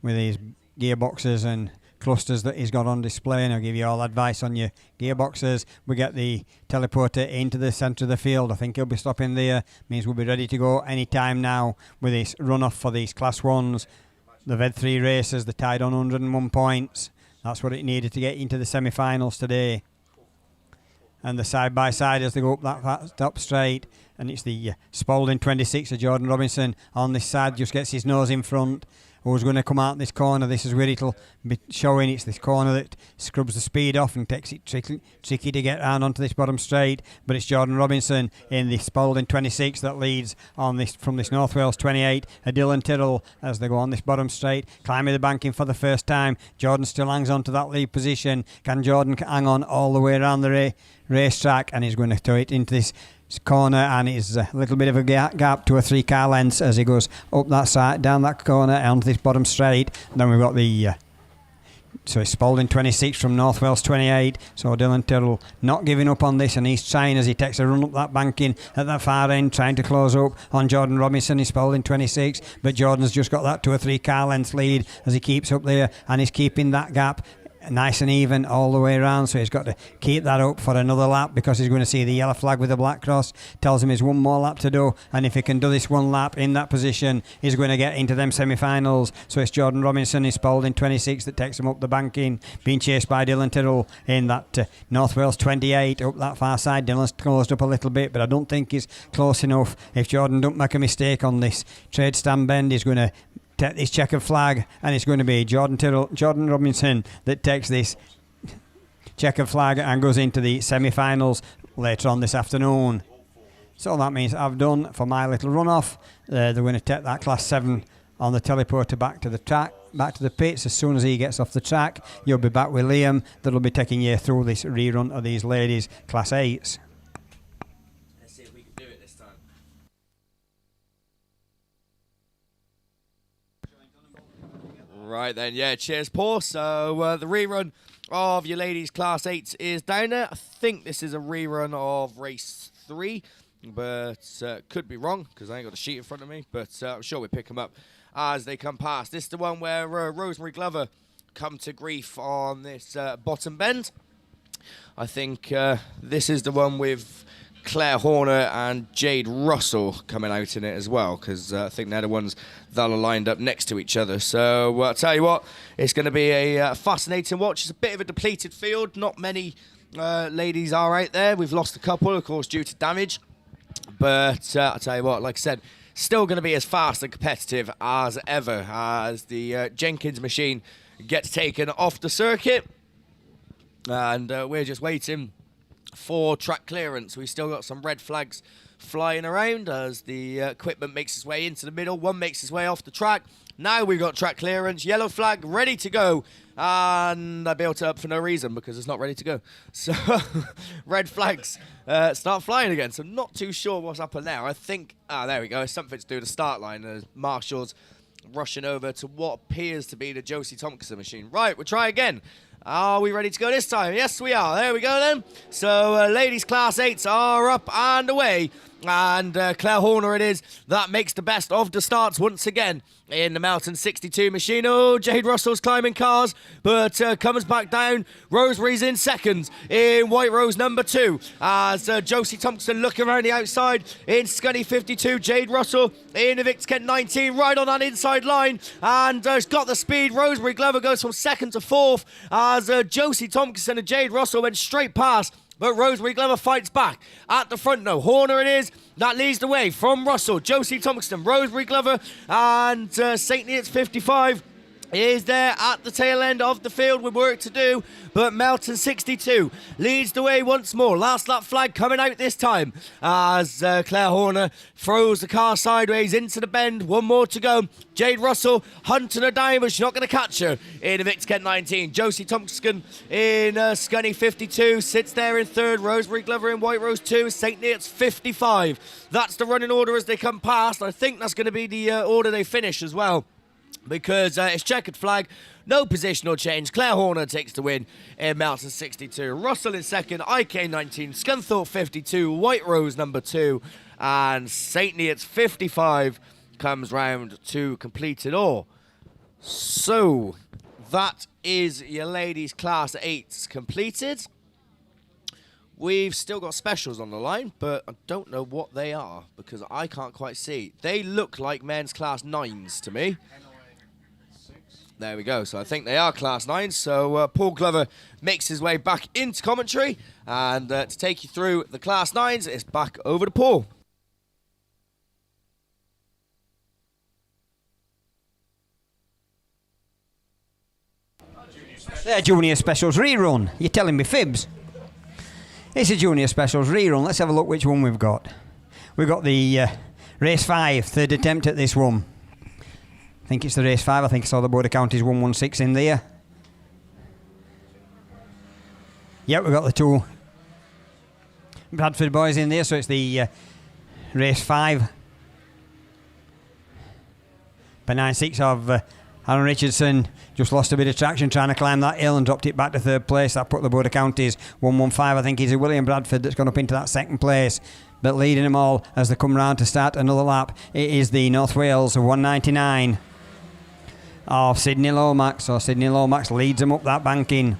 with his gearboxes and clusters that he's got on display, and I'll give you all advice on your gearboxes. We get the teleporter into the centre of the field. I think he'll be stopping there. Means we'll be ready to go any time now with this runoff for these Class 1s. They've had 3 races. They're tied on 101 points. That's what it needed to get into the semi-finals today. And the side-by-side as they go up that top straight. And it's the Spalding 26 of Jordan Robinson on this side. Just gets his nose in front. Who's going to come out this corner? This is where it'll be showing. It's this corner that scrubs the speed off and takes it tricky to get round onto this bottom straight. But it's Jordan Robinson in the Spalding 26 that leads on this from this North Wales 28. A Dylan Tittle as they go on this bottom straight, climbing the banking for the first time. Jordan still hangs on to that lead position. Can Jordan hang on all the way around the racetrack? And he's going to throw it into this corner, and it's a little bit of a gap to a 3-car length as he goes up that side, down that corner, onto this bottom straight. And then we've got the so it's Spalding 26 from North Wales 28. So Dylan Tyrrell not giving up on this, and he's trying as he takes a run up that banking at that far end, trying to close up on Jordan Robinson. He's Spalding 26, but Jordan's just got that 2 or 3 car length lead as he keeps up there, and he's keeping that gap nice and even all the way around, so he's got to keep that up for another lap because he's going to see the yellow flag with the black cross. Tells him he's one more lap to do, and if he can do this one lap in that position, he's going to get into them semi-finals. So it's Jordan Robinson in Spalding 26 that takes him up the banking, being chased by Dylan Tyrrell in that North Wales 28 up that far side. Dylan's closed up a little bit, but I don't think he's close enough. If Jordan don't make a mistake on this trade stand bend, he's going to take this checkered flag, and it's going to be Jordan Robinson that takes this checkered flag and goes into the semi-finals later on this afternoon. So that means I've done for my little run-off. They're going to take that Class 7 on the teleporter back to the track, back to the pits. As soon as he gets off the track, you'll be back with Liam. That'll be taking you through this rerun of these ladies' Class 8s. Let's see if we can do it this time. Right then, yeah, cheers, Paul. So the rerun of your ladies' Class 8 is down there. I think this is a rerun of race 3, but could be wrong because I ain't got a sheet in front of me, but I'm sure we'll pick them up as they come past. This is the one where Rosemary Glover come to grief on this bottom bend. I think this is the one with Claire Horner and Jade Russell coming out in it as well, because I think they're the ones that are lined up next to each other. So I'll tell you what, it's going to be a fascinating watch. It's a bit of a depleted field. Not many ladies are out there. We've lost a couple, of course, due to damage. But I'll tell you what, like I said, still going to be as fast and competitive as ever as the Jenkins machine gets taken off the circuit. And we're just waiting for track clearance. We've still got some red flags flying around as the equipment makes its way into the middle. One makes its way off the track. Now we've got track clearance, yellow flag ready to go, and I built it up for no reason because it's not ready to go. So red flags start flying again. So not too sure what's happened there. I think, there we go, it's something to do with the start line. Marshall's rushing over to what appears to be the Josie Tompkinson machine. Right, we'll try again. Are we ready to go this time? Yes, we are. There we go then. So ladies' Class 8s are up and away. And Claire Horner it is that makes the best of the starts once again in the Melton 62 machine. Oh, Jade Russell's climbing cars, but comes back down. Rosemary's in second in White Rose number 2 as Josie Thompson looking around the outside in Scunny 52. Jade Russell in the Victor Kent 19 right on that inside line and has got the speed. Rosemary Glover goes from second to fourth as Josie Thompson and Jade Russell went straight past. But Rosemary Glover fights back. At the front, though, Horner it is. That leads the way from Russell, Josie Thompson, Rosemary Glover, and St. Neots 55 is there at the tail end of the field with work to do. But Melton 62 leads the way once more. Last lap flag coming out this time as Claire Horner throws the car sideways into the bend. One more to go. Jade Russell hunting her down, but she's not going to catch her in the Victor Kent 19. Josie Thompson in Scunny 52 sits there in third. Rosemary Glover in White Rose 2. St. Neots 55. That's the running order as they come past. I think that's going to be the order they finish as well, because it's checkered flag, no positional change. Claire Horner takes the win in Melton 62. Russell in second, IK 19, Scunthorpe 52, White Rose number 2, and St. Neots 55 comes round to complete it all. So that is your ladies' Class 8s completed. We've still got specials on the line, but I don't know what they are because I can't quite see. They look like men's Class 9s to me. There we go. So I think they are Class 9s. So Paul Glover makes his way back into commentary. And to take you through the Class 9s, it's back over to Paul. They're Junior Specials rerun. You're telling me fibs. It's a Junior Specials rerun. Let's have a look which one we've got. We've got the race 5, third attempt at this one. I think it's the race 5. I think I saw the Border Counties 116 in there. Yep, we've got the 2 Bradford boys in there, so it's the race 5. By 9.6 of Aaron Richardson just lost a bit of traction trying to climb that hill and dropped it back to third place. That put the Border Counties 115. I think it's a William Bradford that's gone up into that second place. But leading them all as they come round to start another lap, it is the North Wales 199. of Sydney Lomax. So Sydney Lomax leads them up that banking.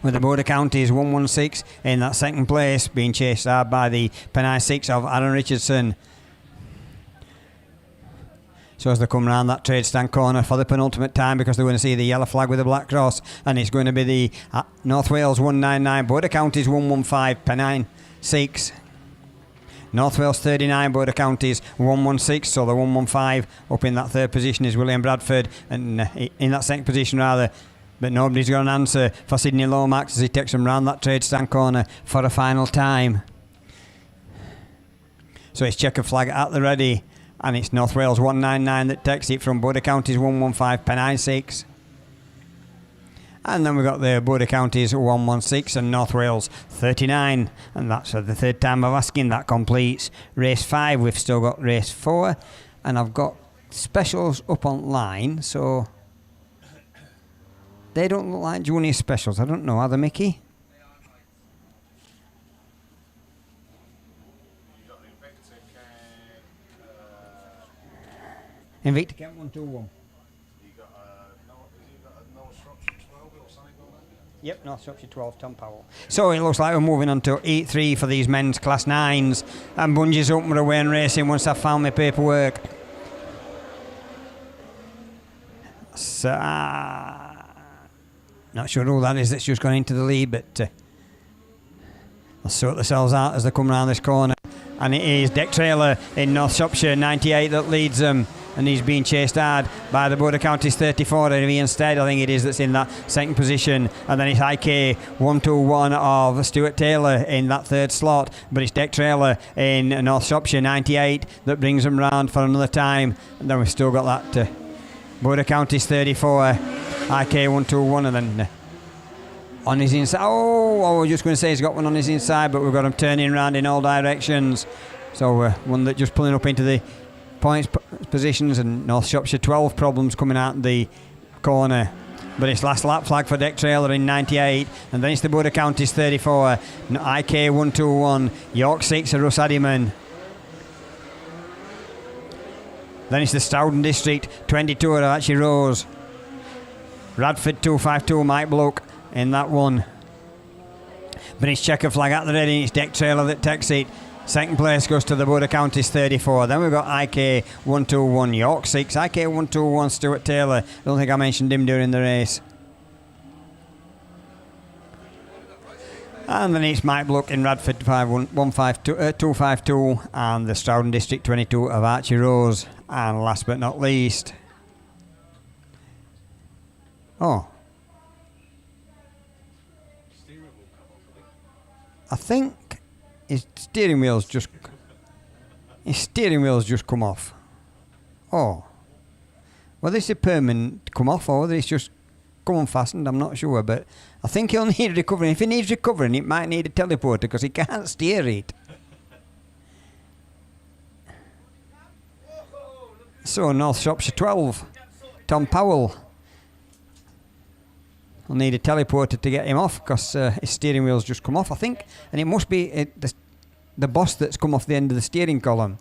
With the Border Counties 116 in that second place, being chased hard by the Penai 6 of Aaron Richardson. So as they come round that trade stand corner for the penultimate time, because they're going to see the yellow flag with the black cross, and it's going to be the North Wales 199, Border Counties 115, Pennine 6. North Wales 39, Border Counties 116, so the 115 up in that third position is William Bradford, and in that second position rather, but nobody's got an answer for Sydney Lomax as he takes them round that trade stand corner for a final time. So it's checker flag at the ready, and it's North Wales 199 that takes it from Border Counties 115, Pennine 6. And then we've got the Border Counties 116 and North Wales 39. And that's the third time of asking. That completes race 5. We've still got race 4. And I've got specials up online, so they don't look like junior specials. I don't know, are they, Mickey? Invicta Kent 121. Yep, North Shropshire 12, Tom Powell. So it looks like we're moving on to Heat 3 for these men's Class 9s. And Bungees up and away and racing once I've found my paperwork. So, not sure who that is that's just gone into the lead, but they'll sort themselves out as they come round this corner. And it is Deck Trailer in North Shropshire 98 that leads them. And he's being chased hard by the Border Counties 34. And instead, I think it is that's in that second position. And then it's IK 121 of Stuart Taylor in that third slot. But it's Deck Trailer in North Shropshire 98 that brings them round for another time. And then we've still got that Border Counties 34, IK 121, and then on his inside. Oh, I was just going to say he's got one on his inside, but we've got him turning around in all directions. So one that just pulling up into the points positions, and North Shropshire 12 problems coming out the corner. But it's last lap flag for Deck Trailer in 98, and then it's the Border Counties 34, IK 121, York 6 of Russ Addyman. Then it's the Stoughton District 22 of Archie Rose, Radford 252, Mike Bluck in that one. But it's checker flag at the ready, it's Deck Trailer that takes it. Second place goes to the Border Counties 34. Then we've got IK 121, York 6, IK 121, Stuart Taylor. I don't think I mentioned him during the race. And then it's Mike Bluck in Radford 252, and the Stoughton District 22 of Archie Rose. And last but not least, I think his steering wheel's just come off. Oh, well, this is permanent come off, or whether it's just come unfastened, I'm not sure, but I think he'll need recovering. If he needs recovering, it might need a teleporter because he can't steer it. So North Shropshire 12, Tom Powell will need a teleporter to get him off because his steering wheel's just come off, I think, and it must be the boss that's come off the end of the steering column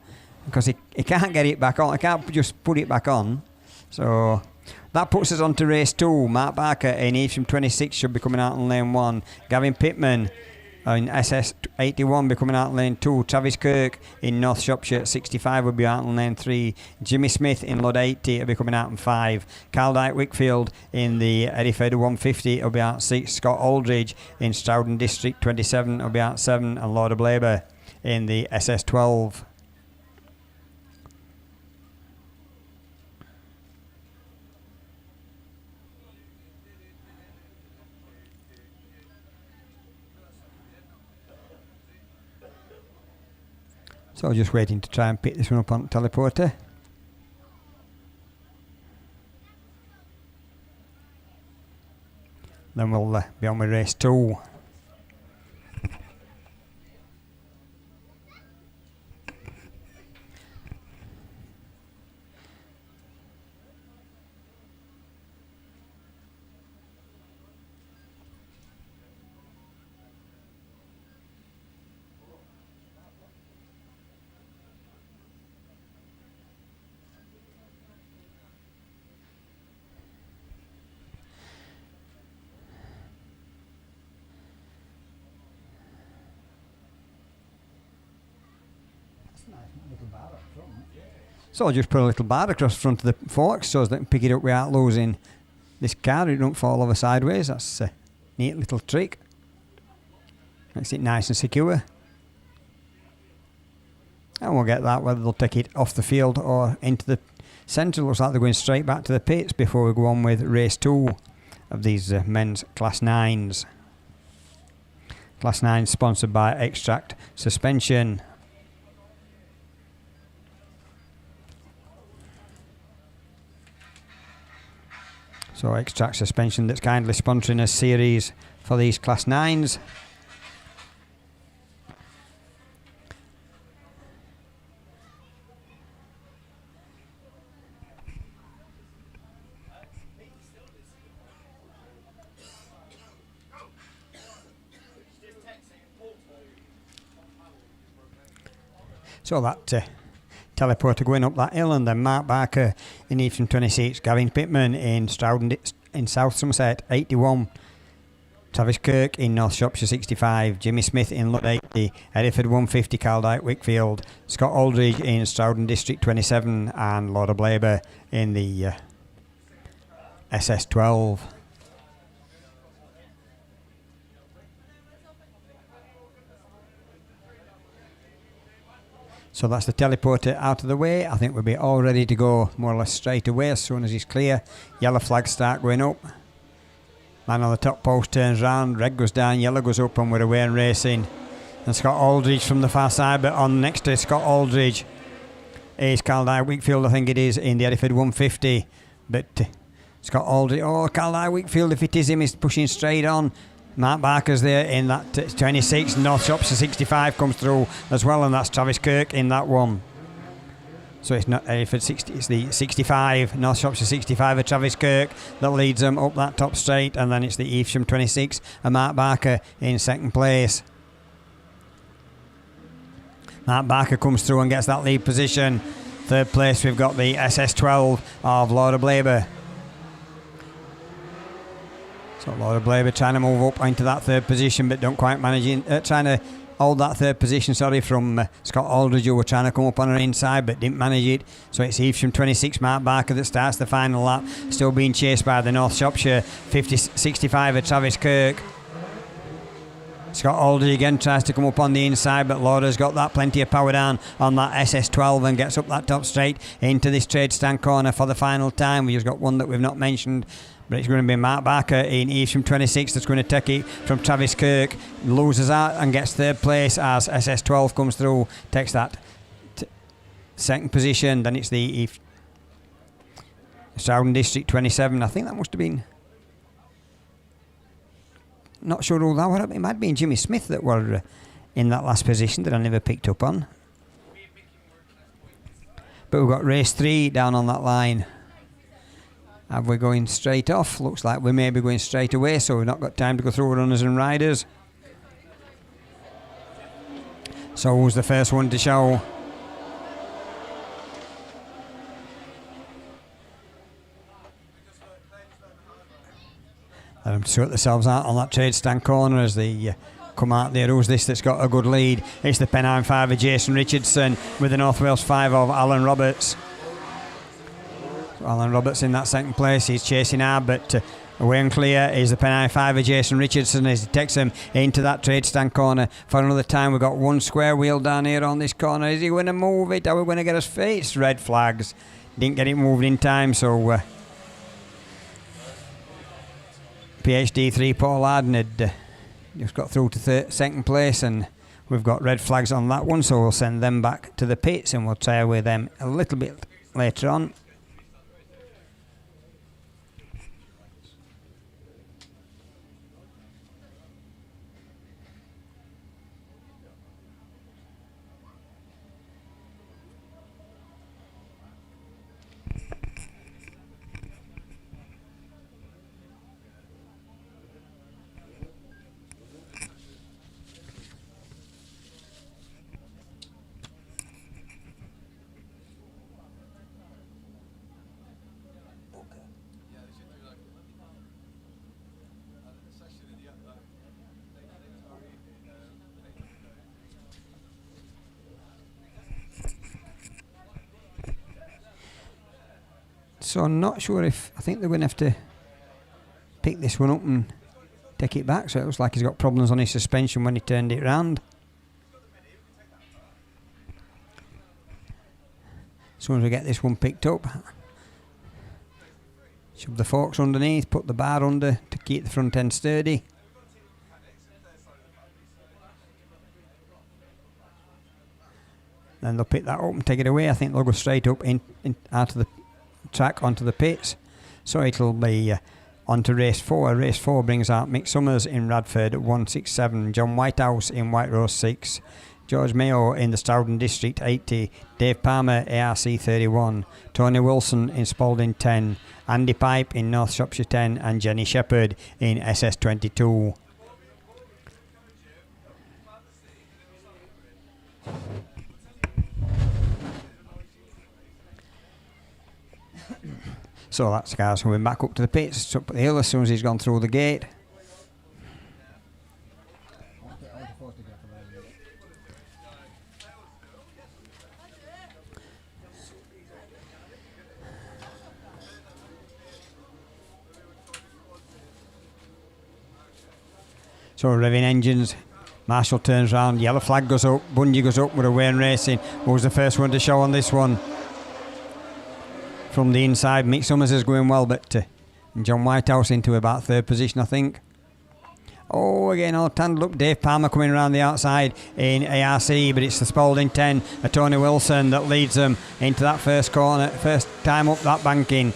because he can't get it back on. I can't just put it back on. So that puts us on to race 2. Mark Barker in Evesham 26 should be coming out in lane 1. Gavin Pittman in SS 81 be coming out in lane 2. Travis Kirk in North Shropshire 65 will be out in lane 3. Jimmy Smith in Lod 80 will be coming out in 5. Carl Dyke Wickfield in the Edifed 150 will be out 6. Scott Aldridge in Stoughton District 27 will be out 7. And Lord of Labour in the SS 12. So just waiting to try and pick this one up on teleporter. Then we'll be on with race 2. So I'll just put a little bar across the front of the forks so that I can pick it up without losing this card. It don't fall over sideways. That's a neat little trick. Makes it nice and secure. And we'll get that whether they'll take it off the field or into the centre. Looks like they're going straight back to the pits before we go on with race 2 of these men's Class 9s. Class 9 sponsored by Extract Suspension. So Extract Suspension that's kindly sponsoring a series for these Class 9s. So that teleporter going up that hill, and then Mark Barker in Evesham 26, Gavin Pittman in Stroud in South Somerset 81, Travis Kirk in North Shropshire 65, Jimmy Smith in Ludd 80, Hereford 150, Carl Dyke Wickfield, Scott Aldridge in Stroud District 27, and Lord of Labour in the SS 12. So that's the teleporter out of the way. I think we'll be all ready to go more or less straight away as soon as he's clear. Yellow flags start going up. Man on the top post turns round. Red goes down, yellow goes up, and we're away and racing. And Scott Aldridge from the far side, but on next to Scott Aldridge is Carl Dyke Wickfield, I think it is, in the Hereford 150. But Scott Aldridge, Carl Dyke Wickfield, if it is him, is pushing straight on. Mark Barker's there in that 26. North Shropshire 65 comes through as well, and that's Travis Kirk in that one. So it's not Hereford 60, it's the 65, North Shropshire 65 of Travis Kirk that leads them up that top straight, and then it's the Evesham 26 and Mark Barker in second place. Mark Barker comes through and gets that lead position. Third place we've got the SS 12 of Lord of Labour. So Lord of Labour trying to move up into that third position, but don't quite manage trying to hold that third position, from Scott Aldridge, who were trying to come up on her inside but didn't manage it. So it's Evesham 26 Mark Barker that starts the final lap, still being chased by the North Shropshire 65 of Travis Kirk. Scott Aldridge again tries to come up on the inside, but Lauder's got that plenty of power down on that SS12 and gets up that top straight into this trade stand corner for the final time. We've just got one that we've not mentioned, but it's going to be Mark Barker in Evesham 26 that's going to take it from Travis Kirk, loses out and gets third place as SS12 comes through, takes that second position. Then it's the Stroud District 27. I think that must have been, not sure who that was. It might have been Jimmy Smith that were in that last position that I never picked up on. But we've got race 3 down on that line. Have we going straight off? Looks like we may be going straight away, so we've not got time to go through runners and riders. So who's the first one to show? Let them sort themselves out on that trade stand corner as they come out there. Who's this that's got a good lead? It's the Pennine 5 of Jason Richardson with the North Wales 5 of Alan Roberts. Alan Roberts in that second place. He's chasing hard, but away and clear is the Pennine 5 of Jason Richardson as he takes him into that trade stand corner for another time. We've got one square wheel down here on this corner. Is he going to move it? Are we going to get us face? Red flags. Didn't get it moved in time, so PhD 3 Paul Arden had just got through to second place, and we've got red flags on that one, so we'll send them back to the pits and we'll try with them a little bit later on. So I'm not sure if, I think they're going to have to pick this one up and take it back. So it looks like he's got problems on his suspension when he turned it round. As soon as we get this one picked up, shove the forks underneath, put the bar under to keep the front end sturdy. Then they'll pick that up and take it away. I think they'll go straight up in out of the track onto the pits. So it'll be on to race 4. Race 4 brings out Mick Summers in Radford at 167, John Whitehouse in White Rose 6, George Mayo in the Stoughton District 80, Dave Palmer ARC 31, Tony Wilson in Spalding 10, Andy Pipe in North Shropshire 10, and Jenny Shepherd in SS 22. So that's cars coming back up to the pits, up the hill as soon as he's gone through the gate. So revving engines, Marshall turns round, yellow flag goes up, Bungie goes up, we're away and racing. Who was the first one to show on this one? From the inside, Mick Summers is going well, but John Whitehouse into about 3rd position, I think. Oh, again, all tangled up. Dave Palmer coming around the outside in ARC, but it's the Spalding 10, Tony Wilson, that leads them into that first corner, first time up that banking.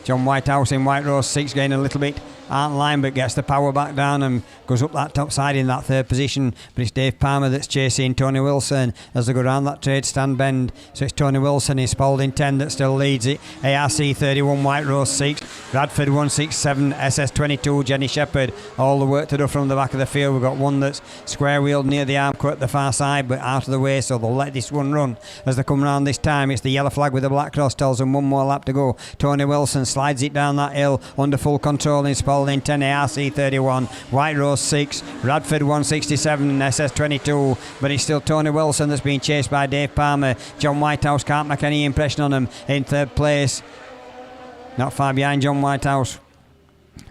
John Whitehouse in White Rose 6 getting a little bit out line, but gets the power back down and goes up that top side in that 3rd position. But it's Dave Palmer that's chasing Tony Wilson as they go round that trade stand bend. So it's Tony Wilson in Spalding 10 that still leads it. ARC 31, White Rose 6, Radford 167, SS 22, Jenny Shepherd. All the work to do from the back of the field. We've got one that's square wheeled near the arm cut at the far side, but out of the way, so they'll let this one run as they come round this time. It's the yellow flag with the black cross, tells them one more lap to go. Tony Wilson slides it down that hill under full control in Spalding 10, ARC 31, White Rose 6, Radford 167 and SS 22, but it's still Tony Wilson that's being chased by Dave Palmer. John Whitehouse can't make any impression on him in 3rd place, not far behind John Whitehouse.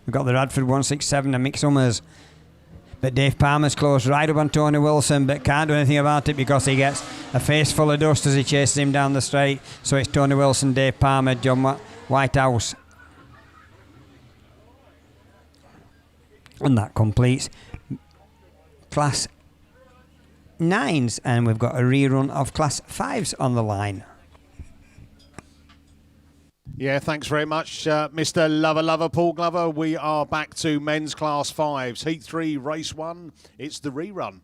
We've got the Radford 167 and Mick Summers, but Dave Palmer's close right up on Tony Wilson, but can't do anything about it because he gets a face full of dust as he chases him down the straight. So it's Tony Wilson, Dave Palmer, John Whitehouse. And that completes Class 9s, and we've got a rerun of Class 5s on the line. Yeah, thanks very much, Mr. Lover, Paul Glover. We are back to men's Class 5s. Heat 3, Race 1. It's the rerun.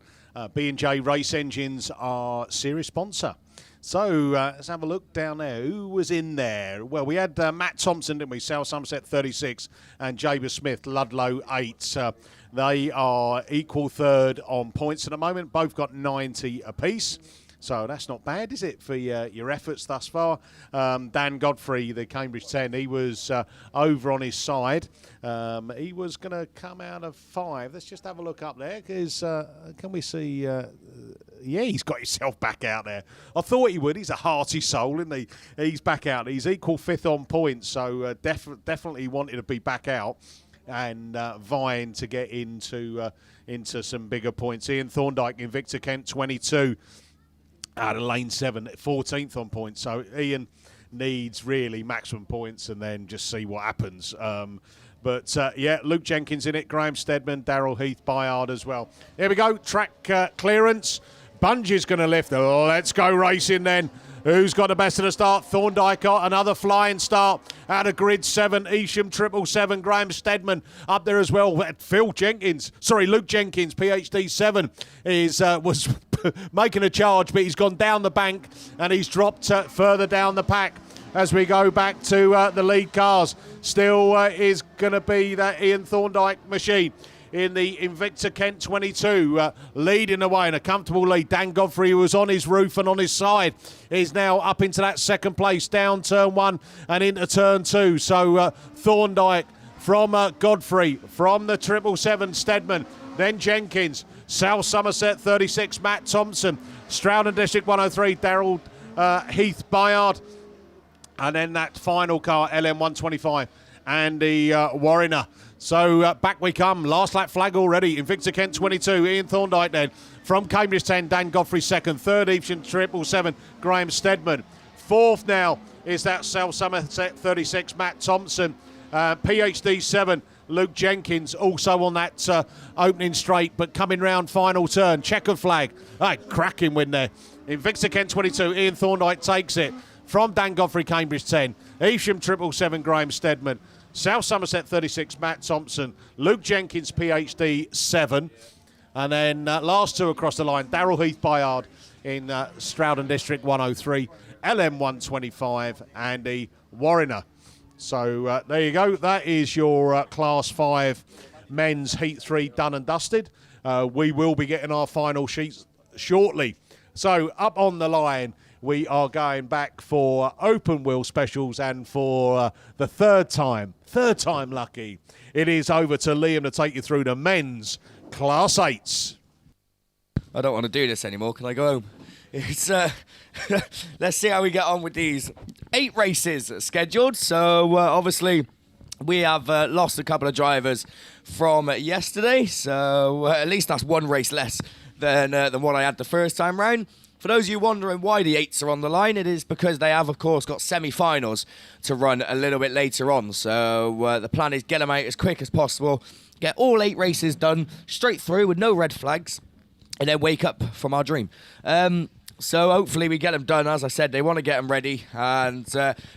B&J Race Engines are series sponsor. So let's have a look down there. Who was in there? Well, we had Matt Thompson, didn't we? South Somerset 36 and Jaber Smith, Ludlow 8. They are equal 3rd on points at the moment. Both got 90 apiece. So that's not bad, is it, for your efforts thus far? Dan Godfrey, the Cambridge 10, he was over on his side. He was going to come out of 5. Let's just have a look up there, because can we see... yeah, he's got himself back out there. I thought he would. He's a hearty soul, isn't he? He's back out. He's equal 5th on points, so definitely wanted to be back out and vying to get into some bigger points. Ian Thorndike in Victor Kent 22 out of lane 7, 14th on points. So Ian needs really maximum points and then just see what happens. But, yeah, Luke Jenkins in it, Graham Stedman, Darryl Heath, Bayard as well. Here we go, track clearance. Bungie's going to lift. Let's go racing then. Who's got the best of the start? Thorndike got another flying start out of grid 7. Isham 777. Graham Stedman up there as well. Luke Jenkins, PhD 7, was making a charge, but he's gone down the bank and he's dropped further down the pack. As we go back to the lead cars, still is going to be that Ian Thorndike machine in the Invicta Kent 22, leading away in a comfortable lead. Dan Godfrey, who was on his roof and on his side, is now up into that 2nd place, down turn 1 and into turn 2. So Thorndike from Godfrey, from the 777 Stedman, then Jenkins, South Somerset 36, Matt Thompson, Stroud District 103, Darryl Heath Bayard, And then that final car, LM125, and the Warriner. So back we come. Last lap flag already. Invicta Kent 22. Ian Thorndyke then. From Cambridge 10, Dan Godfrey second. Third, Evesham 777, Graham Steadman. Fourth now is that South Somerset 36, Matt Thompson. PhD 7, Luke Jenkins, also on that opening straight, but coming round final turn. Checkered flag. Cracking win there. Invicta Kent 22, Ian Thorndyke takes it. From Dan Godfrey, Cambridge 10. Evesham 777, Graham Steadman. South Somerset 36, Matt Thompson. Luke Jenkins, PhD 7. And then last two across the line, Darrell Heath Bayard in Stroudon District 103, LM 125, Andy Warriner. So there you go. That is your Class 5 men's Heat 3 done and dusted. We will be getting our final sheets shortly. So up on the line, we are going back for open wheel specials, and for the third time lucky, it is over to Liam to take you through the men's Class 8s. I don't want to do this anymore. Can I go home? It's let's see how we get on with these 8 races scheduled. So obviously we have lost a couple of drivers from yesterday. So at least that's one race less than what I had the first time round. For those of you wondering why the 8s are on the line, it is because they have, of course, got semi-finals to run a little bit later on. So the plan is get them out as quick as possible, get all 8 races done straight through with no red flags, and then wake up from our dream. So hopefully we get them done. As I said, they want to get them ready and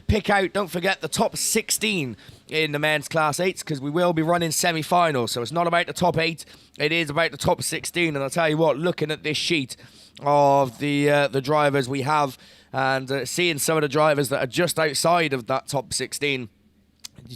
pick out, don't forget, the top 16 in the men's Class 8s, because we will be running semi-finals. So it's not about the top 8, it is about the top 16. And I'll tell you what, looking at this sheet of the drivers we have, and seeing some of the drivers that are just outside of that top 16,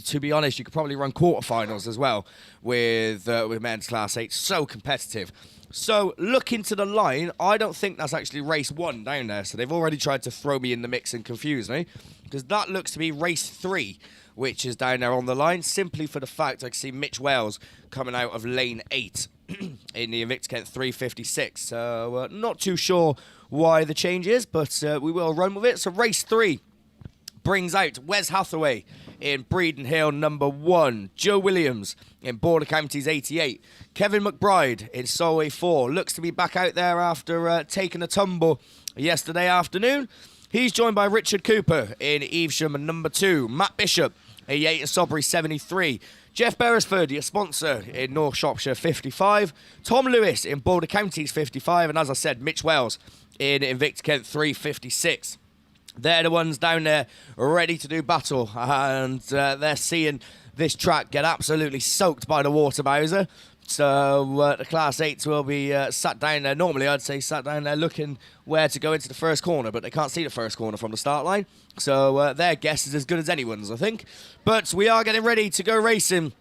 to be honest, you could probably run quarterfinals as well with men's Class 8. So competitive. So looking to the line, I don't think that's actually race 1 down there. So they've already tried to throw me in the mix and confuse me, because that looks to be race 3, which is down there on the line, simply for the fact I can see Mitch Wells coming out of lane 8 in the Invicta Kent 356. So not too sure why the change is, but we will run with it. So race 3 brings out Wes Hathaway in Breeden Hill number 1, Joe Williams in Border Counties 88, Kevin McBride in Solway 4, looks to be back out there after taking a tumble yesterday afternoon. He's joined by Richard Cooper in Evesham number 2, Matt Bishop in Yate Sobbury 73, Jeff Beresford, your sponsor, in North Shropshire 55, Tom Lewis in Border Counties 55, and as I said, Mitch Wells in Invicta Kent 356. They're the ones down there ready to do battle, and they're seeing this track get absolutely soaked by the water bowser. So the Class 8s will be sat down there. Normally I'd say sat down there looking where to go into the first corner, but they can't see the first corner from the start line. So their guess is as good as anyone's, I think. But we are getting ready to go racing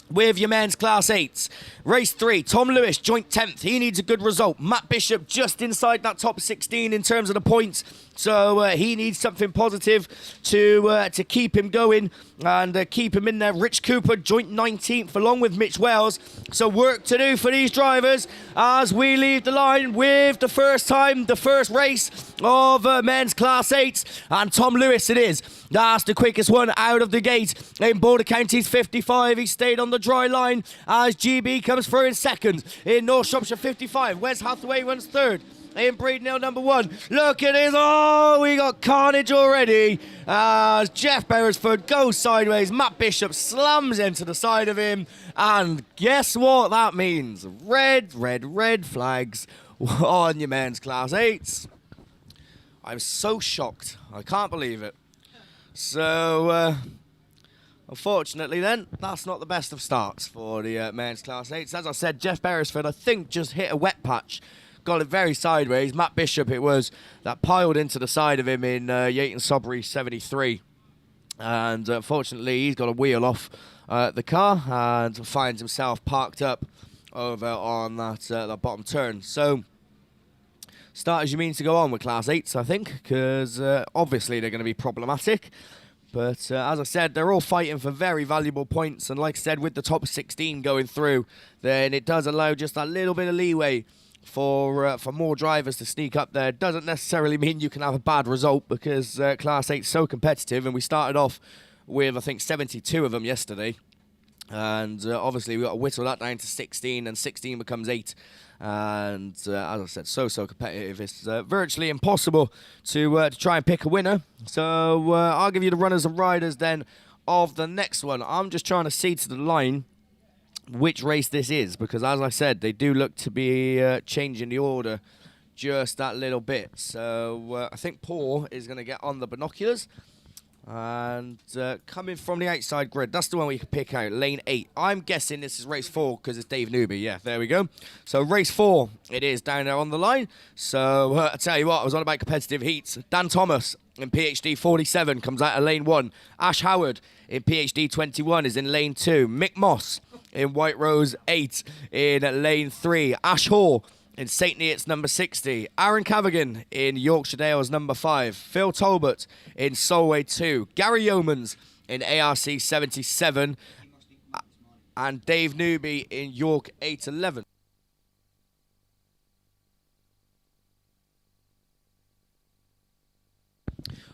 with your men's Class 8s. Race 3, Tom Lewis, joint 10th. He needs a good result. Matt Bishop just inside that top 16 in terms of the points. So he needs something positive to keep him going and keep him in there. Rich Cooper, joint 19th, along with Mitch Wells. So work to do for these drivers as we leave the line with the first race of men's Class 8s. And Tom Lewis it is. That's the quickest one out of the gate in Border Counties 55. He stayed on the dry line as GB comes through in second. In North Shropshire 55, Wes Hathaway runs third. In Breeden Hill number 1. Look at this. Oh, we got carnage already. As Jeff Beresford goes sideways. Matt Bishop slams into the side of him. And guess what that means? Red flags on your men's Class 8s. I'm so shocked. I can't believe it. So, unfortunately then, that's not the best of starts for the men's Class 8s. As I said, Jeff Beresford, I think, just hit a wet patch. Got it very sideways. Matt Bishop, it was, that piled into the side of him in Yate Sobbury 73. And unfortunately, he's got to wheel off the car and finds himself parked up over on that bottom turn. So, start as you mean to go on with Class 8s, I think, because obviously they're going to be problematic. But as I said, they're all fighting for very valuable points. And like I said, with the top 16 going through, then it does allow just a little bit of leeway for more drivers to sneak up there. Doesn't necessarily mean you can have a bad result, because Class 8 is so competitive, and we started off with, I think, 72 of them yesterday. And obviously we've got to whittle that down to 16, and 16 becomes 8. And as I said, so competitive. It's virtually impossible to try and pick a winner. So I'll give you the runners and riders then of the next one. I'm just trying to see to the line which race this is, because as I said, they do look to be changing the order just that little bit. So I think Paul is going to get on the binoculars. And coming from the outside grid, that's the one we can pick out, lane 8. I'm guessing this is race 4 because it's Dave Newby. Yeah, there we go. So race 4 it is down there on the line. So I tell you what, I was on about competitive heats. Dan Thomas in PhD 47 comes out of lane 1. Ash Howard in PhD 21 is in lane 2. Mick Moss in White Rose 8 in lane 3. Ash Hall in St. Neots number 60. Aaron Cavagan in Yorkshire Dales number 5. Phil Talbot in Solway 2. Gary Yeomans in ARC 77. And Dave Newby in York 811.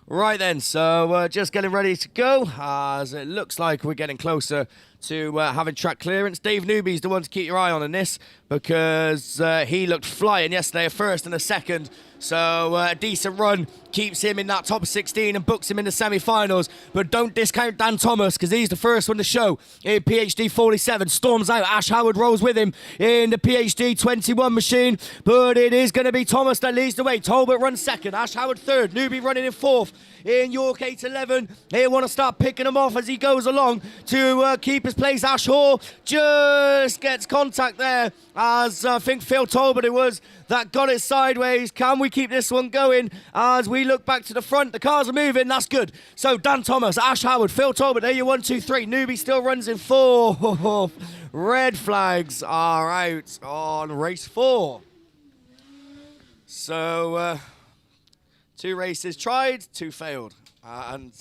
Right then, so just getting ready to go, as it looks like we're getting closer to having track clearance. Dave Newby's the one to keep your eye on in this, because he looked flying yesterday, a first and a second. So a decent run keeps him in that top 16 and books him in the semi-finals. But don't discount Dan Thomas, because he's the first one to show in PhD 47. Storms out. Ash Howard rolls with him in the PhD 21 machine. But it is going to be Thomas that leads the way. Talbot runs second. Ash Howard third. Newby running in fourth in York 811. He'll want to start picking him off as he goes along to keep his place. Ash Hall just gets contact there, as I think Phil Talbot it was that got it sideways. Can we keep this one going as we look back to the front? The cars are moving, that's good. So Dan Thomas, Ash Howard, Phil Talbot, there you 1, 2, 3. Newby still runs in 4. Red flags are out on race 4. So 2 races tried, 2 failed. And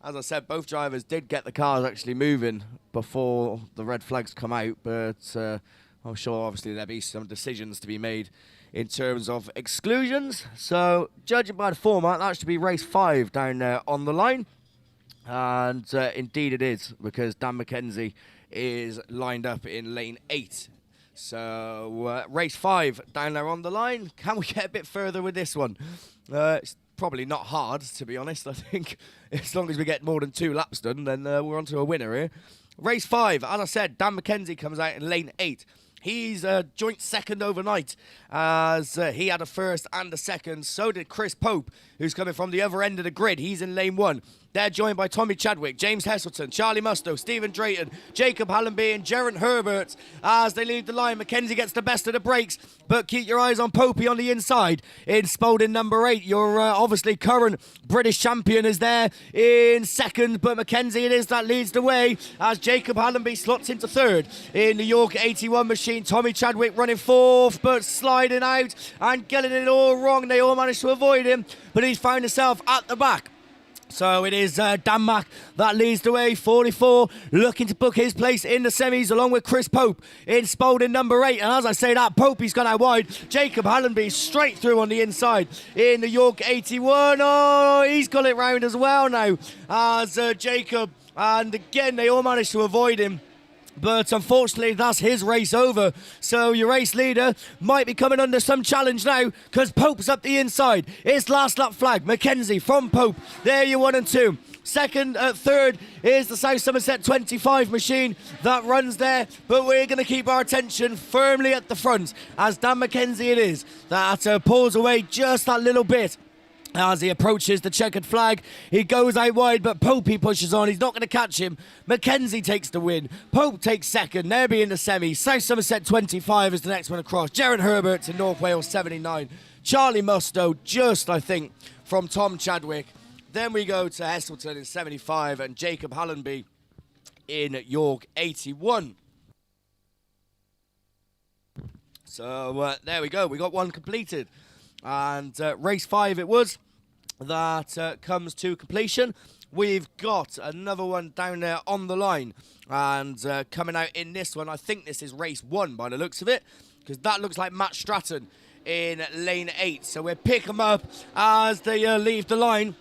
as I said, both drivers did get the cars actually moving before the red flags come out, but I'm sure obviously there'll be some decisions to be made in terms of exclusions. So judging by the format, that should be race 5 down there on the line. And indeed it is, because Dan McKenzie is lined up in lane 8. So race 5 down there on the line. Can we get a bit further with this one? It's probably not hard, to be honest. I think as long as we get more than 2 laps done, then we're on to a winner here. Race 5, as I said, Dan McKenzie comes out in lane 8. He's a joint second overnight, as he had a first and a second. So did Chris Pope, who's coming from the other end of the grid. He's in lane 1. They're joined by Tommy Chadwick, James Heselton, Charlie Musto, Stephen Drayton, Jacob Hallenby and Geraint Herbert as they lead the line. McKenzie gets the best of the breaks, but keep your eyes on Popey on the inside. In Spalding number 8, your obviously current British champion is there in second, but McKenzie it is that leads the way as Jacob Hallenby slots into third. In the York 81 machine, Tommy Chadwick running 4th, but sliding out and getting it all wrong. They all managed to avoid him, but he's found himself at the back. So it is Dan Mack that leads the way, 44, looking to book his place in the semis along with Chris Pope in Spalding number 8. And as I say that, Popey's gone out wide. Jacob Hallenby straight through on the inside in the York 81. Oh, he's got it round as well now as Jacob. And again, they all managed to avoid him. But unfortunately, that's his race over. So your race leader might be coming under some challenge now, because Pope's up the inside. It's last lap flag. McKenzie from Pope. There you 1 and 2. Second, third is the South Somerset 25 machine that runs there. But we're going to keep our attention firmly at the front, as Dan McKenzie it is that pulls away just that little bit. As he approaches the checkered flag, he goes out wide, but Popey pushes on. He's not going to catch him. McKenzie takes the win. Pope takes second. They'll be in the semi. South Somerset 25 is the next one across. Geraint Herbert to North Wales 79. Charlie Musto, just, I think, from Tom Chadwick. Then we go to Heselton in 75 and Jacob Hallenby in York 81. So there we go. We got one completed. And race 5 it was that comes to completion. We've got another one down there on the line. And coming out in this one, I think this is race 1 by the looks of it. because that looks like Matt Stratton in lane 8. So we'll pick them up as they leave the line.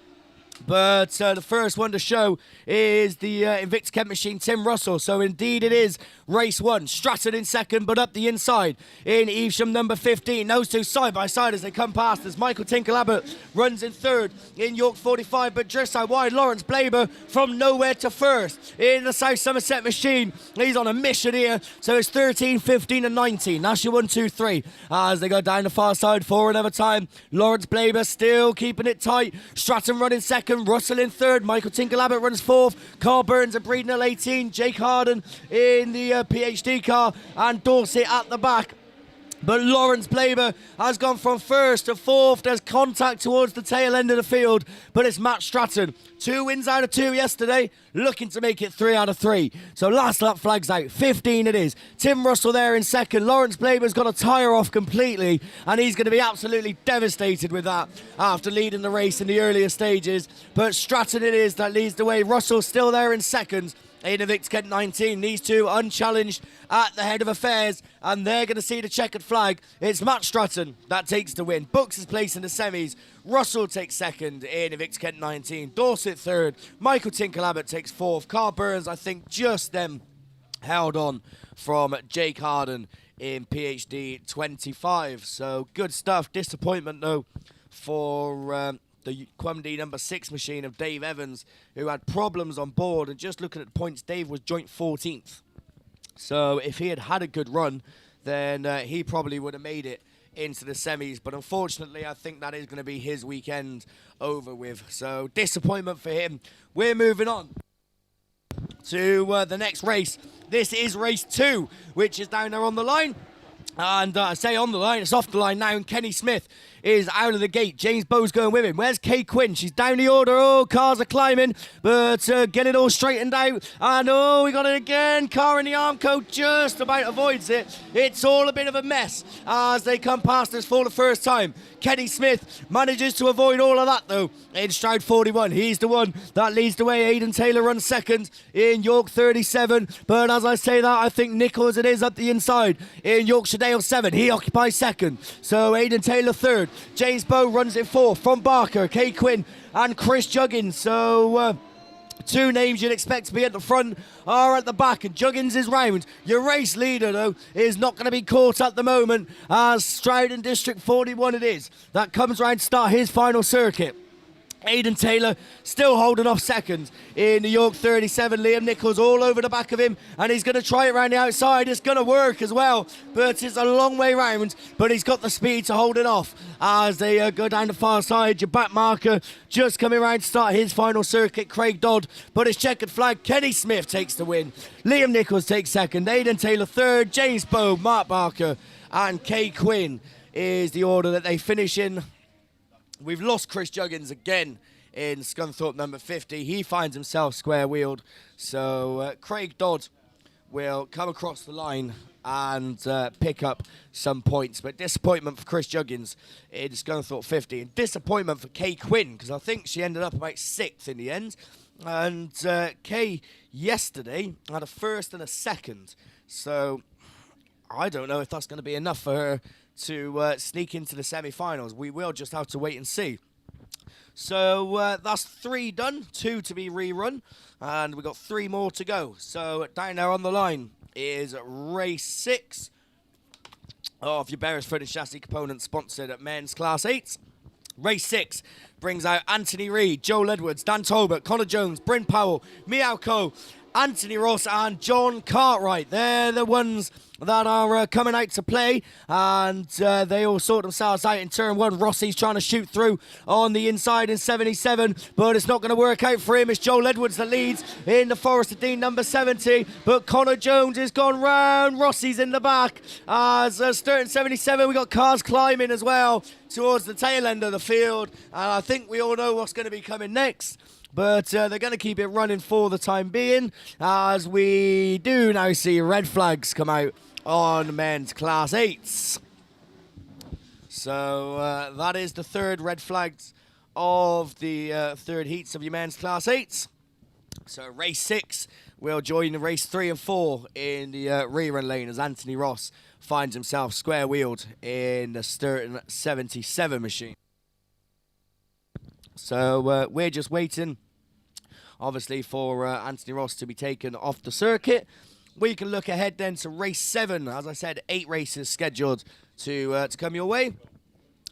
But the first one to show is the Invictus Kent machine, Tim Russell. So indeed it is race 1. Stratton in second, but up the inside in Evesham number 15. Those two side by side as they come past as Michael Tinkle-Abbott runs in third in York 45, but just out wide, Lawrence Blaber from nowhere to first in the South Somerset machine. He's on a mission here, so it's 13, 15 and 19. That's your 1, 2, 3 as they go down the far side for another time. Lawrence Blaber still keeping it tight. Stratton running second. Russell in third, Michael Tinkle-Abbott runs fourth, Carl Burns at Breedon 18, Jake Harden in the PhD car, and Dorset at the back. But Lawrence Blaber has gone from first to fourth. There's contact towards the tail end of the field, but it's Matt Stratton. 2 wins out of 2 yesterday, looking to make it 3 out of 3. So last lap flags out, 15 it is. Tim Russell there in second. Lawrence Blaber's got a tyre off completely, and he's going to be absolutely devastated with that after leading the race in the earlier stages. But Stratton it is that leads the way. Russell still there in second. In Invictus Kent 19, these two unchallenged at the head of affairs, and they're going to see the checkered flag. It's Matt Stratton that takes the win. Books his place in the semis. Russell takes second in Invictus Kent 19. Dorset third. Michael Tinkle-Abbott takes fourth. Carl Burns, I think, just then held on from Jake Harden in PhD 25. So good stuff. Disappointment, though, for the Quamdi number 6 machine of Dave Evans, who had problems on board. And just looking at the points, Dave was joint 14th. So if he had had a good run, then he probably would have made it into the semis. But unfortunately, I think that is going to be his weekend over with. So disappointment for him. We're moving on to the next race. This is race 2, which is down there on the line. And I say on the line, it's off the line now, and Kenny Smith is out of the gate. James Bowe's going with him. Where's Kay Quinn? She's down the order. Oh, cars are climbing, but get it all straightened out. And oh, we got it again. Car in the Armco just about avoids it. It's all a bit of a mess as they come past us for the first time. Kenny Smith manages to avoid all of that, though, in Stroud 41. He's the one that leads the way. Aidan Taylor runs second in York 37. But as I say that, I think Nichols it is up the inside in Yorkshire Dale 7. He occupies second. So Aidan Taylor third. James Bowe runs it fourth from Barker, Kay Quinn and Chris Juggins. So two names you'd expect to be at the front are at the back, and Juggins is round. Your race leader, though, is not going to be caught at the moment, as Stroud in District 41 it is that comes round to start his final circuit. Aidan Taylor still holding off second in the York 37. Liam Nichols all over the back of him, and he's going to try it around the outside. It's going to work as well, but it's a long way round, but he's got the speed to hold it off as they go down the far side. Your back marker just coming around to start his final circuit, Craig Dodd, but it's checkered flag. Kenny Smith takes the win. Liam Nichols takes second. Aidan Taylor third. James Bowe, Mark Barker and Kay Quinn is the order that they finish in. We've lost Chris Juggins again in Scunthorpe number 50. He finds himself square-wheeled. So Craig Dodd will come across the line and pick up some points. But disappointment for Chris Juggins in Scunthorpe 50. And disappointment for Kay Quinn, because I think she ended up about 6th in the end. And Kay yesterday had a first and a second. So I don't know if that's going to be enough for her to sneak into the semi-finals. We will just have to wait and see. So that's 3 done, 2 to be rerun, and we've got 3 more to go. So down there on the line is race 6 of your Beresford and Chassis Components sponsored at Men's Class 8. Race 6 brings out Anthony Reid, Joel Edwards, Dan Tolbert, Connor Jones, Bryn Powell, Miao Ko, Anthony Ross and John Cartwright. They're the ones that are coming out to play, and they all sort themselves out in turn 1. Rossi's trying to shoot through on the inside in 77, but it's not going to work out for him. It's Joel Edwards that leads in the Forest of Dean number 70, but Connor Jones has gone round. Rossi's in the back as starting 77. We got cars climbing as well towards the tail end of the field, and I think we all know what's going to be coming next. But they're going to keep it running for the time being, as we do now see red flags come out on men's Class 8s. So that is the 3rd red flags of the 3rd heats of your men's Class 8s. So race 6 will join the race 3 and 4 in the rerun lane as Anthony Ross finds himself square wheeled in the Sturton 77 machine. So we're just waiting, obviously, for Anthony Ross to be taken off the circuit. We can look ahead then to race 7. As I said, 8 races scheduled to come your way.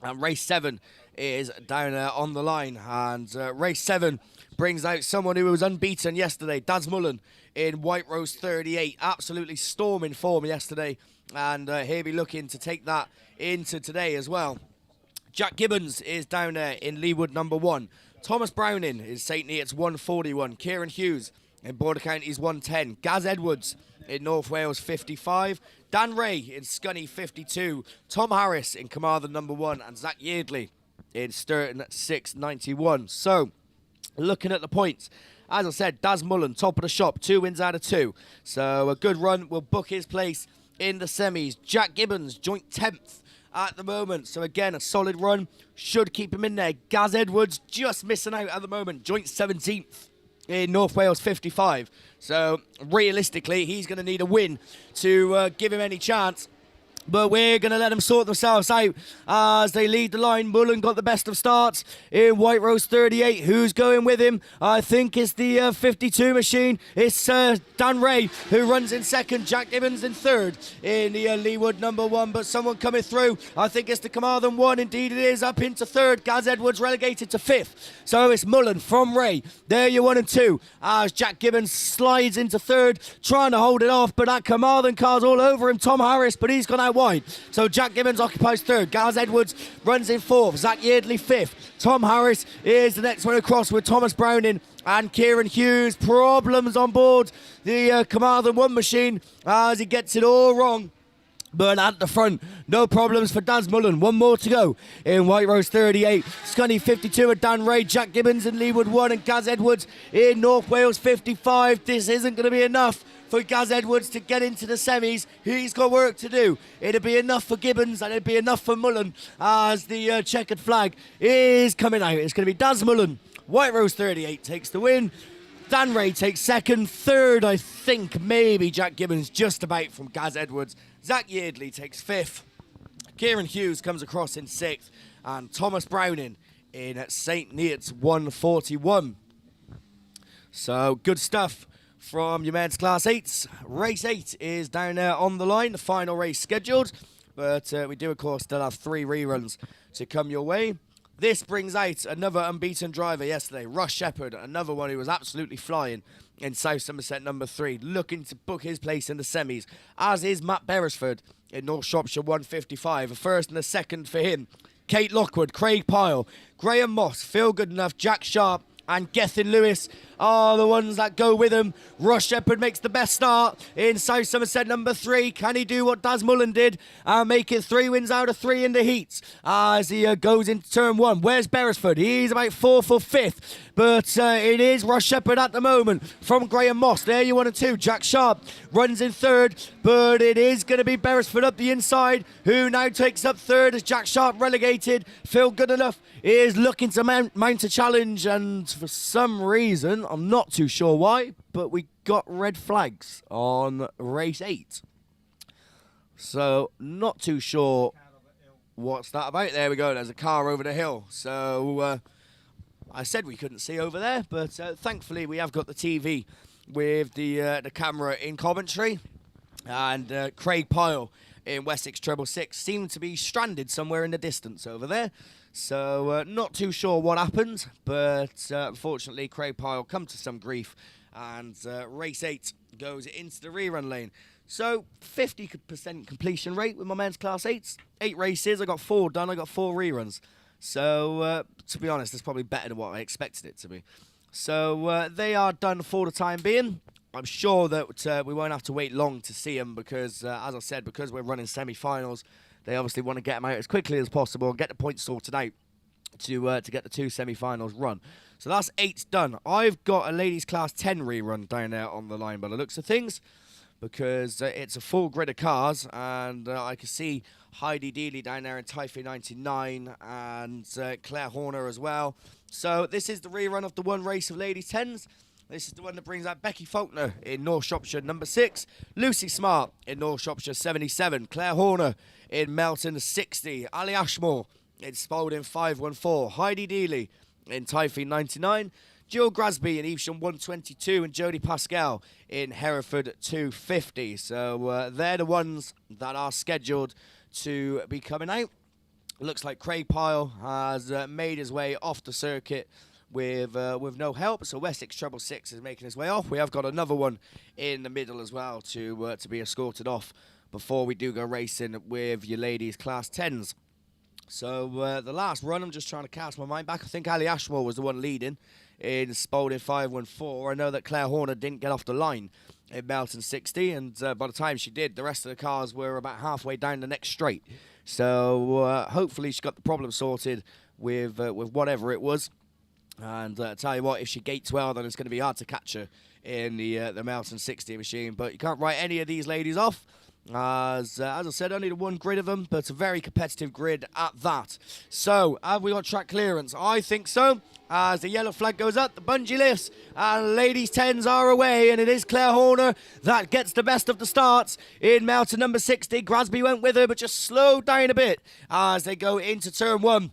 And race 7 is down on the line. And race 7 brings out someone who was unbeaten yesterday, Daz Mullen in White Rose 38. Absolutely storming form yesterday. And he'll be looking to take that into today as well. Jack Gibbons is down there in Leewood number 1. Thomas Browning is St. Neots 141. Kieran Hughes in Border Counties 110. Gaz Edwards in North Wales 55. Dan Ray in Scunny 52. Tom Harris in Carmarthen number 1. And Zach Yeardley in Sturton 691. So, looking at the points, as I said, Daz Mullen, top of the shop, 2 wins out of 2. So, a good run will book his place in the semis. Jack Gibbons, joint 10th at the moment. So again, a solid run should keep him in there. Gaz Edwards just missing out at the moment, joint 17th in North Wales 55. So realistically, he's going to need a win to give him any chance. But we're going to let them sort themselves out as they lead the line. Mullen got the best of starts in White Rose 38. Who's going with him? I think it's the 52 machine. It's Dan Ray who runs in second. Jack Gibbons in third in the Leewood number 1. But someone coming through. I think it's the Carmarthen 1. Indeed it is. Up into third. Gaz Edwards relegated to 5th. So it's Mullen from Ray. There you're 1 and 2. As Jack Gibbons slides into third. Trying to hold it off. But that Carmarthen car's all over him. Tom Harris. But he's gone out wide. So Jack Gibbons occupies third. Gaz Edwards runs in 4th. Zach Yeardley 5th. Tom Harris is the next one across with Thomas Browning and Kieran Hughes. Problems on board the Carmarthen 1 machine as he gets it all wrong. But at the front, no problems for Daz Mullen. 1 more to go in White Rose 38. Scunny 52 at Dan Ray. Jack Gibbons in Leewood 1 and Gaz Edwards in North Wales 55. This isn't going to be enough for Gaz Edwards to get into the semis. He's got work to do. It'll be enough for Gibbons and it'll be enough for Mullen as the checkered flag is coming out. It's going to be Daz Mullen. White Rose 38 takes the win. Dan Ray takes second. Third, I think, maybe Jack Gibbons, just about from Gaz Edwards. Zach Yeardley takes 5th. Kieran Hughes comes across in 6th. And Thomas Browning in at St. Neots 141. So, good stuff from your men's Class 8s. Race 8 is down there on the line, the final race scheduled. But we do, of course, still have 3 reruns to come your way. This brings out another unbeaten driver yesterday, Russ Shepherd, another one who was absolutely flying in South Somerset number 3, looking to book his place in the semis, as is Matt Beresford in North Shropshire 155. A first and a second for him. Kate Lockwood, Craig Pyle, Graham Moss, Phil Goodenough, Jack Sharp, and Gethin Lewis are the ones that go with him. Russ Shepherd makes the best start in South Somerset number 3. Can he do what Daz Mullen did and make it 3 wins out of 3 in the heats as he goes into turn 1? Where's Beresford? He's about 4th or 5th. But it is Russ Shepherd at the moment from Graham Moss. There you 1 and 2. Jack Sharp runs in third, but it is going to be Beresford up the inside, who now takes up third as Jack Sharp relegated. Phil Goodenough is looking to mount a challenge, and for some reason, I'm not too sure why, but we got red flags on race 8. So, not too sure what's that about. There we go, there's a car over the hill. So, I said we couldn't see over there, but thankfully we have got the TV with the camera in Coventry. And Craig Pyle in Wessex 666 seemed to be stranded somewhere in the distance over there. So not too sure what happened, but unfortunately Craig Pyle come to some grief, and race 8 goes into the rerun lane. So 50% completion rate with my men's Class 8s. 8 races, I got 4 done, I got 4 reruns. So to be honest, it's probably better than what I expected it to be. So they are done for the time being. I'm sure that we won't have to wait long to see them because, as I said, because we're running semi-finals, they obviously want to get them out as quickly as possible and get the points sorted out to get the 2 semi-finals run. So that's 8 done. I've got a ladies' Class 10 rerun down there on the line by the looks of things, because it's a full grid of cars, and I can see Heidi Dealey down there in Typhoon 99 and Claire Horner as well. So this is the rerun of the 1 race of ladies' 10s. This is the one that brings out Becky Faulkner in North Shropshire, number 6. Lucy Smart in North Shropshire, 77. Claire Horner in Melton, 60. Ali Ashmore in Spalding, 514. Heidi Dealey in Typhoon, 99. Jill Grasby in Evesham, 122. And Jodie Pascal in Hereford, 250. So they're the ones that are scheduled to be coming out. Looks like Craig Pyle has made his way off the circuit with no help. So Wessex Treble 6 is making his way off. We have got another one in the middle as well to be escorted off before we do go racing with your ladies class 10s. So the last run, I'm just trying to cast my mind back. I think Ali Ashmore was the one leading in Spalding 514. I know that Claire Horner didn't get off the line in Melton 60, and by the time she did, the rest of the cars were about halfway down the next straight. So hopefully she got the problem sorted with whatever it was. And I tell you what, if she gates well, then it's going to be hard to catch her in the Melton 60 machine. But you can't write any of these ladies off. As I said, only the one grid of them, but a very competitive grid at that. So, have we got track clearance? I think so. As the yellow flag goes up, the bungee lifts, and ladies 10s are away, and it is Claire Horner that gets the best of the starts in Melton number 60. Grasby went with her, but just slowed down a bit as they go into turn 1.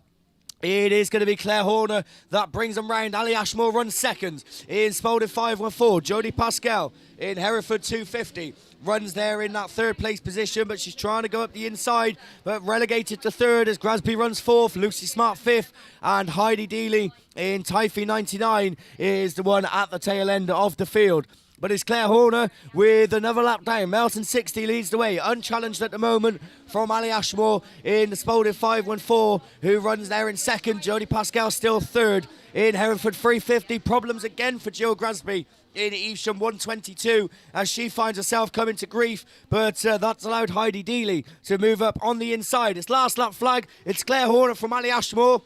It is going to be Claire Horner that brings them round. Ali Ashmore runs second in Spalding 514. Jodie Pascal in Hereford 250 runs there in that third place position, but she's trying to go up the inside, but relegated to third as Grasby runs fourth, Lucy Smart fifth, and Heidi Dealey in Typhoon 99 is the one at the tail end of the field. But it's Claire Horner with another lap down. Melton 60 leads the way, unchallenged at the moment from Ali Ashmore in the Spalding 514, who runs there in second. Jodie Pascal still third in Hereford 350. Problems again for Jill Grasby in Evesham 122 as she finds herself coming to grief, but that's allowed Heidi Dealey to move up on the inside. It's last lap flag. It's Claire Horner from Ali Ashmore,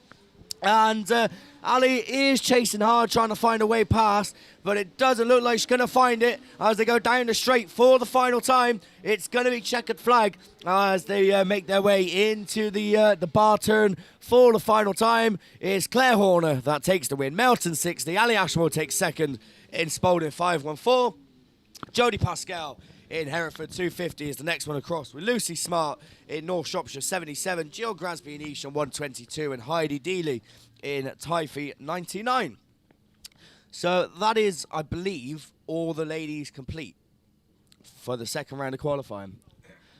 and Ali is chasing hard, trying to find a way past, but it doesn't look like she's going to find it as they go down the straight for the final time. It's going to be checkered flag as they make their way into the bar turn for the final time. It's Claire Horner that takes the win. Melton 60, Ali Ashmore takes second in Spalding 514. Jodie Pascal in Hereford 250 is the next one across, with Lucy Smart in North Shropshire 77, Jill Grasby in Evesham 122, and Heidi Dealey in Typhoon 99. So that is, I believe, all the ladies complete for the second round of qualifying.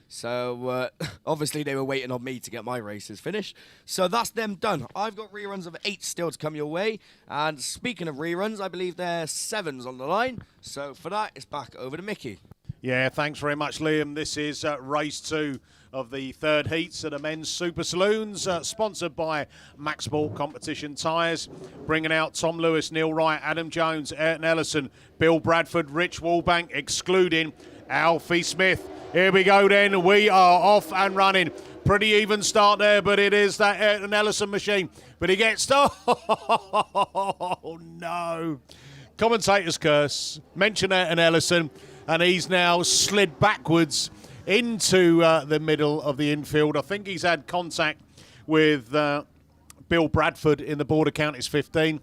So obviously they were waiting on me to get my races finished. So that's them done. I've got reruns of 8 still to come your way. And speaking of reruns, I believe there's 7s on the line. So for that, it's back over to Mickey. Yeah, thanks very much, Liam. This is race 2 of the third heats of the men's Super Saloons, sponsored by Max Sport Competition Tyres, bringing out Tom Lewis, Neil Wright, Adam Jones, Ayrton Ellison, Bill Bradford, Rich Wallbank, excluding Alfie Smith. Here we go then, we are off and running. Pretty even start there, but it is that Ayrton Ellison machine. But he gets, oh no. Commentator's curse, mention Ayrton Ellison, and he's now slid backwards into the middle of the infield. I think he's had contact with Bill Bradford in the Border Counties 15.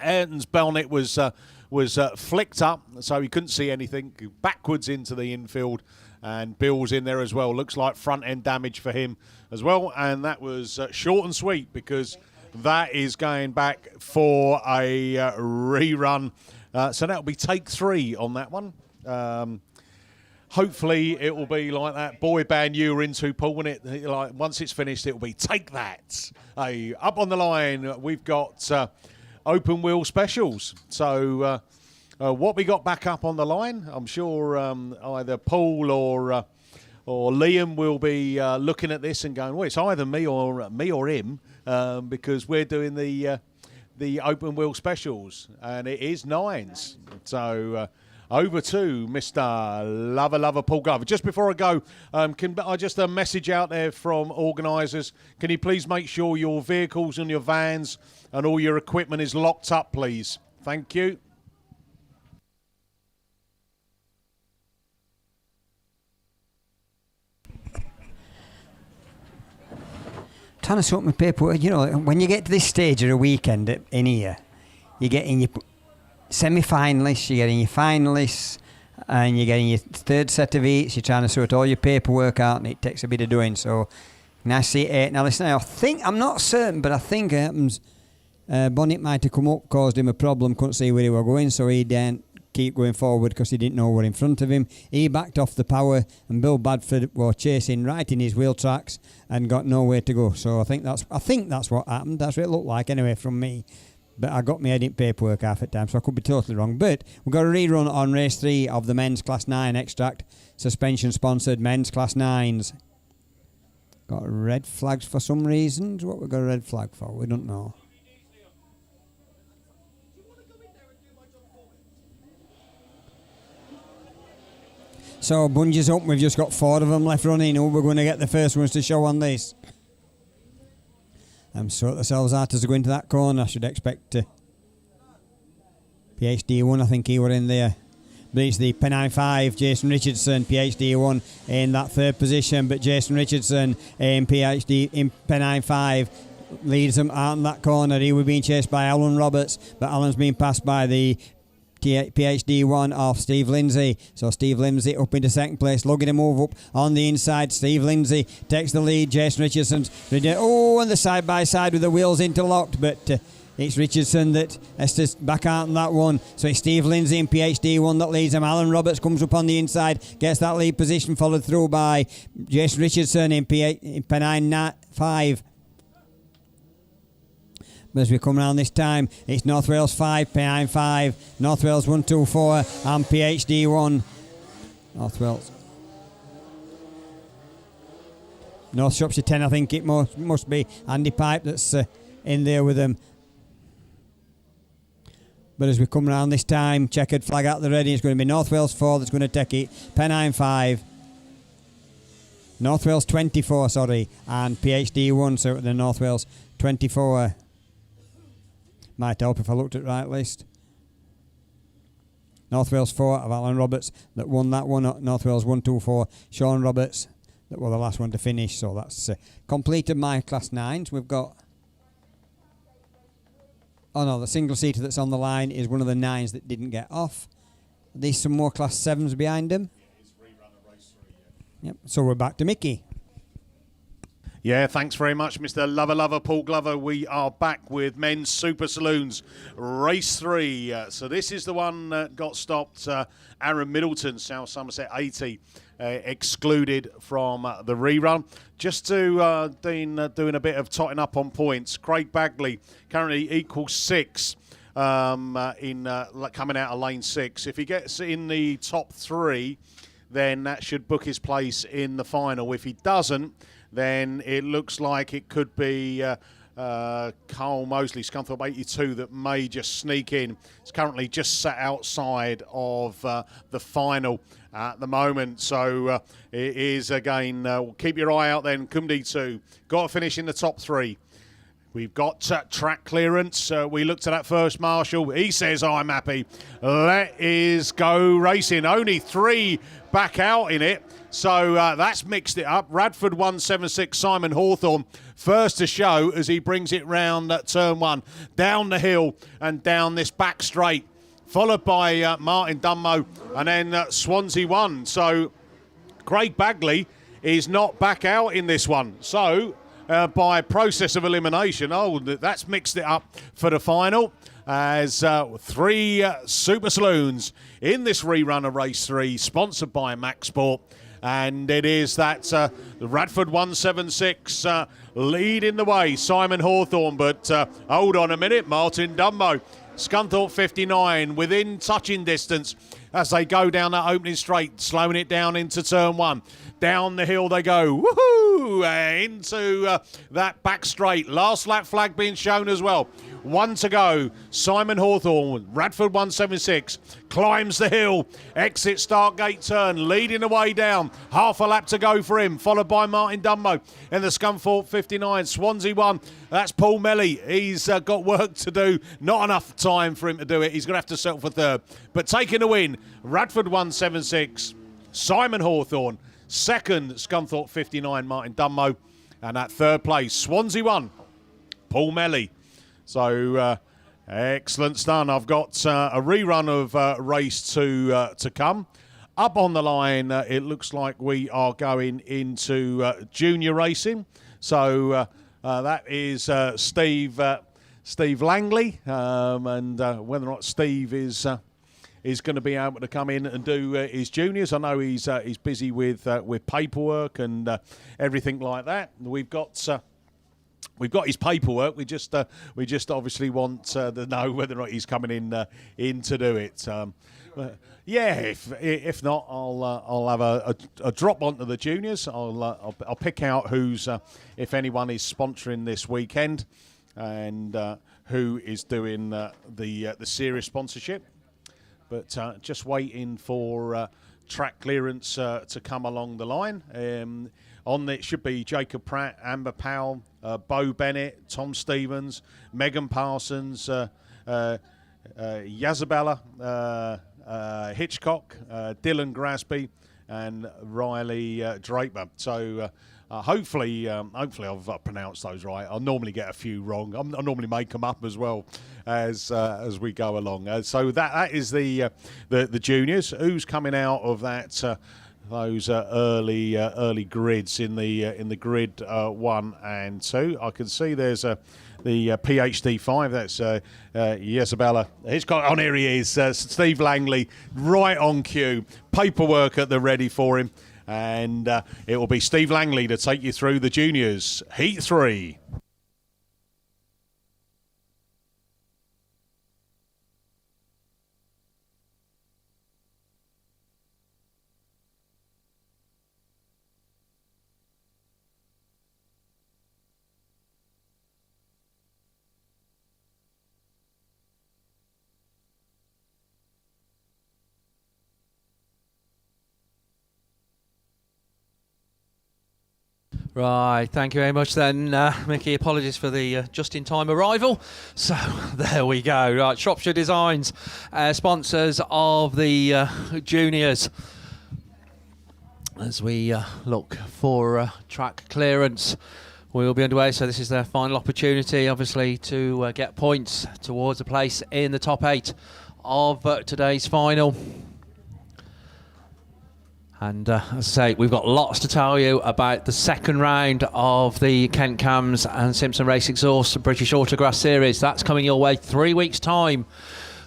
Ayrton's bonnet was flicked up, so he couldn't see anything. Backwards into the infield, and Bill's in there as well. Looks like front end damage for him as well, and that was short and sweet, because that is going back for a rerun. So that'll be take 3 on that one. Hopefully it will be like that boy band you were into, Paul, when it, like, once it's finished, it will be take that. Up on the line, we've got open wheel specials. So what we got back up on the line, I'm sure either Paul or Liam will be looking at this and going, well, it's either me or him, because we're doing the open wheel specials, and it is 9s. So over to Mr. Lover Paul Glover. Just before I go, can I just a message out there from organisers? Can you please make sure your vehicles and your vans and all your equipment is locked up, please? Thank you. Trying to sort my paperwork. You know, when you get to this stage of a weekend in here, you get in your semi-finalists, you're getting your finalists, and you're getting your third set of heats. You're trying to sort all your paperwork out, and it takes a bit of doing. So, nice seat 8. Now, listen, I'm not certain, but I think it happens. Bonnet might have come up, caused him a problem, couldn't see where he were going, so he didn't keep going forward because he didn't know what in front of him. He backed off the power, and Bill Badford was chasing right in his wheel tracks and got nowhere to go. So I think that's what happened. That's what it looked like anyway from me. But I got my head in paperwork half at time, so I could be totally wrong. But we've got a rerun on race 3 of the men's Class 9 extract, suspension sponsored men's Class 9s. Got red flags for some reasons. What we got a red flag for? We don't know. So bungees up, we've just got 4 of them left running. Who we're going to get the first ones to show on this? Sort themselves out as they go into that corner. I should expect PhD1, I think he were in there. But it's the Pennine 5, Jason Richardson, PhD1 in that 3rd position. But Jason Richardson in Pennine 5 leads them out in that corner. He was being chased by Alan Roberts, but Alan's being passed by the PhD1 of Steve Lindsay. So Steve Lindsay up into 2nd place, lugging a move up on the inside. Steve Lindsay takes the lead. Jason Richardson's and the side by side with the wheels interlocked, but it's Richardson that has to back out on that one. So it's Steve Lindsay and PhD1 that leads him. Alan Roberts comes up on the inside, gets that lead position, followed through by Jason Richardson in Pennine 5. But as we come round this time, it's North Wales 5, Pennine 5, North Wales 1, 2, 4, and PhD1. North Wales. North Shropshire 10, I think it must be Andy Pipe that's in there with them. But as we come round this time, checkered flag out the ready, it's going to be North Wales 4 that's going to take it, Pennine 5. North Wales 24, and PhD1, so the North Wales 24. Might help if I looked at the right list. North Wales 4 of Alan Roberts that won that one. North Wales 1, 2, 4. Sean Roberts that were the last one to finish. So that's completed my Class 9s. We've got... Oh no, the single seater that's on the line is one of the 9s that didn't get off. There's some more Class 7s behind him. Yep. So we're back to Mickey. Yeah, thanks very much, Mr. Lover, Paul Glover. We are back with Men's Super Saloons Race 3. So this is the one that got stopped. Aaron Middleton, South Somerset 80, excluded from the rerun. Just to doing a bit of totting up on points. Craig Bagley currently equals 6 coming out of lane 6. If he gets in the top 3, then that should book his place in the final. If he doesn't, then it looks like it could be Carl Mosley, Scunthorpe 82, that may just sneak in. It's currently just sat outside of the final at the moment. So it is, again, keep your eye out then. Cumdy 2, got to finish in the top 3. We've got track clearance. We looked at that first marshal. He says, I'm happy. Let is go racing. Only 3 back out in it. So that's mixed it up. Radford 176, Simon Hawthorne, first to show as he brings it round turn 1. Down the hill and down this back straight. Followed by Martin Dunmo and then Swansea 1. So Craig Bagley is not back out in this one. So by process of elimination, that's mixed it up for the final. As 3 Super Saloons in this rerun of Race 3, sponsored by Max Sport. And it is that Radford 176 leading the way, Simon Hawthorne. But hold on a minute, Martin Dunmo, Scunthorpe 59 within touching distance as they go down that opening straight, slowing it down into turn 1. Down the hill they go, woohoo, into that back straight. Last lap flag being shown as well. 1 to go. Simon Hawthorne, Radford 176, climbs the hill, exit start gate turn, leading the way down. Half a lap to go for him, followed by Martin Dunmo in the Scunthorpe 59. Swansea 1, that's Paul Melly. He's got work to do. Not enough time for him to do it. He's going to have to settle for 3rd. But taking the win, Radford 176, Simon Hawthorne. 2nd, Scunthorpe 59, Martin Dunmo. And at 3rd place, Swansea 1, Paul Melly. So Excellent stun. I've got a rerun of race 2 to come. Up on the line, it looks like we are going into junior racing. So that is Steve Langley, and whether or not Steve is going to be able to come in and do his juniors. I know he's busy with paperwork and everything like that. We've got his paperwork. We just obviously want to know whether or not he's coming in to do it. Yeah, if not, I'll have a drop onto the juniors. I'll pick out who's if anyone is sponsoring this weekend, and who is doing the series sponsorship. But just waiting for track clearance to come along the line. On it should be Jacob Pratt, Amber Powell, Bo Bennett, Tom Stevens, Megan Parsons, Yazabella Hitchcock, Dylan Grasby, and Riley Draper. So hopefully I've pronounced those right. I normally get a few wrong. I normally make them up as well as we go along. So that is the juniors. Who's coming out of that? Those early grids in the grid 1 and 2. I can see there's the PhD 5. That's Isabella Hitchcock. On here he is. Steve Langley, right on cue. Paperwork at the ready for him, and it will be Steve Langley to take you through the juniors heat 3. Right, thank you very much then, Mickey. Apologies for the just-in-time arrival. So, there we go. Right, Shropshire Designs, sponsors of the juniors. As we look for track clearance, we'll be underway. So this is their final opportunity, obviously, to get points towards a place in the top 8 of today's final. And as I say, we've got lots to tell you about the second round of the Kent Cams and Simpson Race Exhaust British Autograss Series. That's coming your way 3 weeks' time.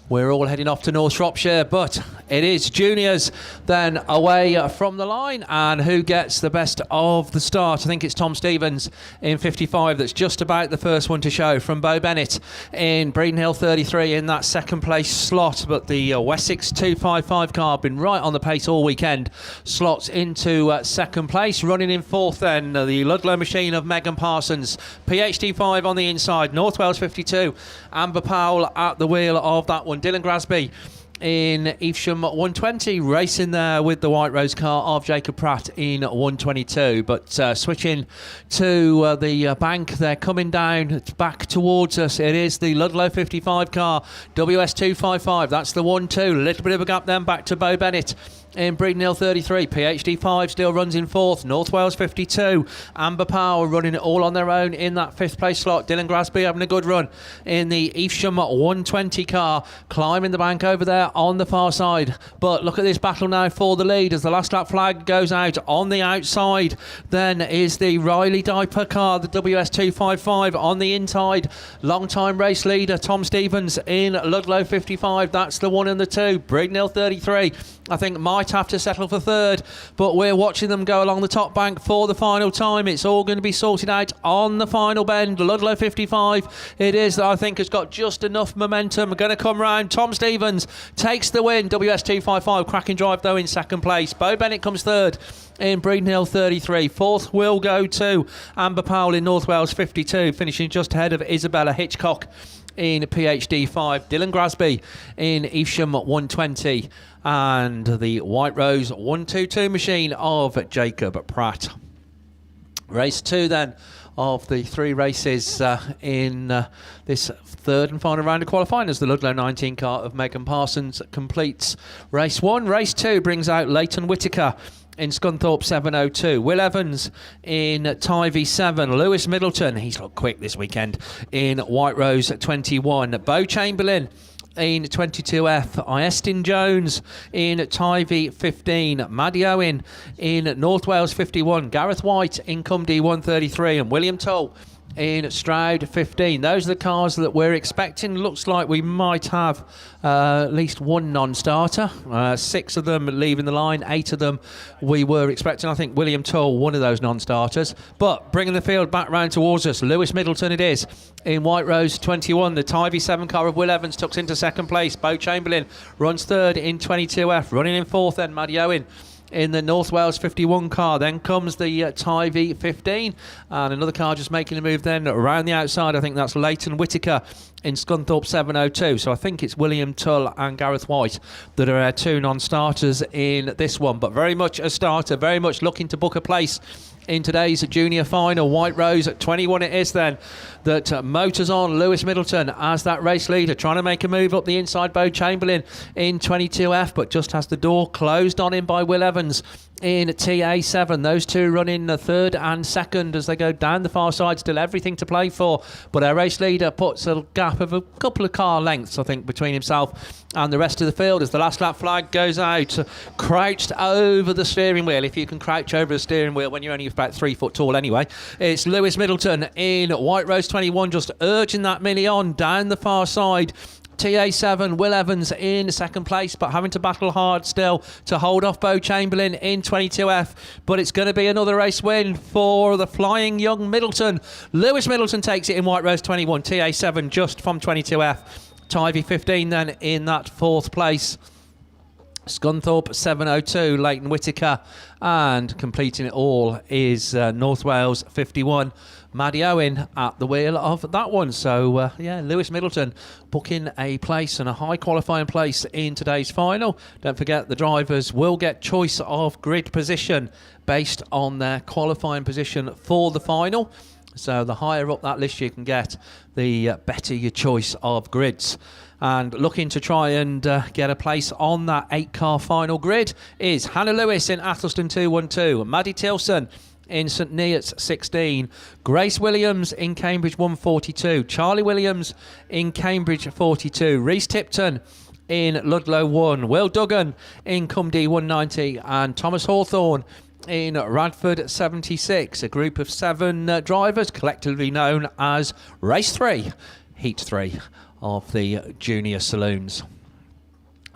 We're all heading off to North Shropshire, but it is juniors then away from the line. And who gets the best of the start? I think it's Tom Stevens in 55 that's just about the first one to show, from Bo Bennett in Breeden Hill 33 in that second place slot. But the Wessex 255 car been right on the pace all weekend. Slots into second place. Running in fourth then, the Ludlow machine of Megan Parsons. PhD 5 on the inside. North Wales 52. Amber Powell at the wheel of that one. Dylan Grasby in Evesham 120, racing there with the White Rose car of Jacob Pratt in 122. But switching to the bank, they're coming down back towards us. It is the Ludlow 55 car, WS255. That's the 1-2. A little bit of a gap then back to Bo Bennett in Breeden Hill 33. PhD 5 still runs in fourth. North Wales 52. Amber Powell running it all on their own in that fifth place slot. Dylan Grasby having a good run in the Evesham 120 car, climbing the bank over there on the far side. But look at this battle now for the lead as the last lap flag goes out on the outside. Then is the Riley Diaper car, the WS255 on the inside. Long time race leader Tom Stevens in Ludlow 55. That's the 1 and the 2. Breeden Hill 33 I think might have to settle for third, but we're watching them go along the top bank for the final time. It's all going to be sorted out on the final bend. Ludlow 55 it is that I think has got just enough momentum. Going to come round. Tom Stevens takes the win. WS255 cracking drive though in second place. Bo Bennett comes third in Breeden Hill 33. Fourth will go to Amber Powell in North Wales 52, finishing just ahead of Isabella Hitchcock in PhD 5. Dylan Grasby in Evesham 120 and the White Rose 122 machine of Jacob Pratt. Race 2 then of the 3 races in this third and final round of qualifying as the Ludlow 19 car of Megan Parsons completes race 1. Race 2 brings out Leighton Whitaker in Scunthorpe 702. Will Evans in Tivy 7. Lewis Middleton, he's looked quick this weekend, in White Rose 21. Bo Chamberlain in 22F. Iestin Jones in Tivy 15. Maddie Owen in North Wales 51. Gareth White in Cumdee 133. And William Tull in Stroud 15. Those are the cars that we're expecting. Looks like we might have at least one non-starter. 6 of them leaving the line, 8 of them we were expecting. I think William Tull, one of those non-starters. But bringing the field back round towards us, Lewis Middleton it is in White Rose 21. The Tivy 7 car of Will Evans tucks into second place. Bo Chamberlain runs third in 22F. Running in fourth then, Maddie Owen in the North Wales 51 car. Then comes the Tivy 15, and another car just making a move then around the outside. I think that's Leighton Whitaker in Scunthorpe 702. So I think it's William Tull and Gareth White that are our 2 non-starters in this one, but very much a starter, very much looking to book a place in today's junior final. White Rose at 21 it is then that motors on. Lewis Middleton as that race leader, trying to make a move up the inside. Bo Chamberlain in 22F, but just has the door closed on him by Will Evans in TA7. Those two running the third and second as they go down the far side. Still everything to play for, but our race leader puts a gap of a couple of car lengths, I think, between himself and the rest of the field as the last lap flag goes out. Crouched over the steering wheel, if you can crouch over the steering wheel when you're only about 3 foot tall anyway. It's Lewis Middleton in White Rose 21, just urging that Mini on down the far side. TA7, Will Evans in second place, but having to battle hard still to hold off Bo Chamberlain in 22F. But it's going to be another race win for the flying young Middleton. Lewis Middleton takes it in White Rose 21, TA7 just from 22F. Tivy 15 then in that fourth place. Scunthorpe 702, Leighton Whitaker, and completing it all is North Wales 51. Maddie Owen at the wheel of that one. So, Lewis Middleton booking a place and a high qualifying place in today's final. Don't forget the drivers will get choice of grid position based on their qualifying position for the final. So the higher up that list you can get, the better your choice of grids. And looking to try and get a place on that 8-car final grid is Hannah Lewis in Athelston 212, Maddie Tilson in St Neots 16, Grace Williams in Cambridge 142, Charlie Williams in Cambridge 42, Reese Tipton in Ludlow 1, Will Duggan in Cumdee 190, and Thomas Hawthorne in Radford 76. A group of 7 drivers collectively known as Race 3, Heat 3 of the Junior Saloons.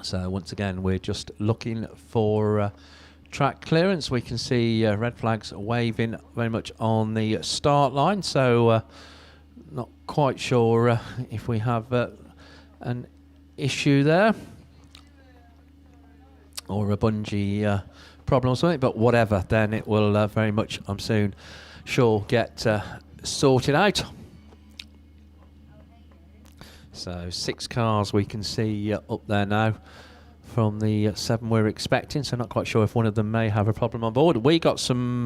So once again we're just looking for track clearance. We can see red flags waving very much on the start line, so not quite sure if we have an issue there or a bungee problem or something, but whatever, then it will very much, I'm soon sure, get sorted out. So 6 cars we can see up there now from the 7 we're expecting, so not quite sure if one of them may have a problem on board. We got some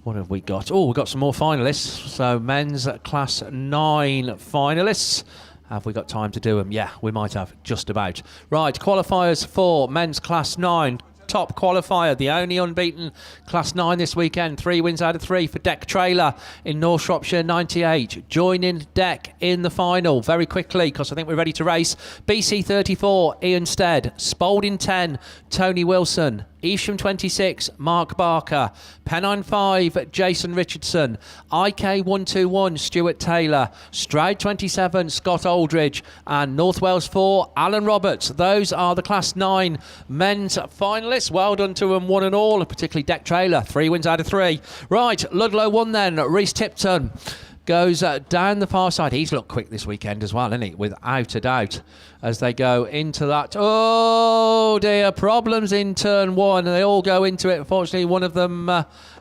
what have we got? Oh, we've got some more finalists. So men's class 9 finalists. Have we got time to do them? Yeah, we might have, just about. Right, qualifiers for men's class 9. Top qualifier, the only unbeaten class 9 this weekend. 3 wins out of 3 for Deck Trailer in North Shropshire 98. Joining Deck in the final very quickly, because I think we're ready to race. BC 34, Ian Stead. Spalding 10, Tony Wilson. Evesham 26, Mark Barker. Pennine 5, Jason Richardson. IK 121, Stuart Taylor. Stroud 27, Scott Aldridge. And North Wales 4, Alan Roberts. Those are the Class 9 men's finalists. Well done to them, one and all, particularly Deck Trailer. 3 wins out of 3. Right, Ludlow 1 then, Reese Tipton goes down the far side. He's looked quick this weekend as well, hasn't he? Without a doubt. As they go into that. Oh dear, problems in turn 1. They all go into it. Unfortunately, one of them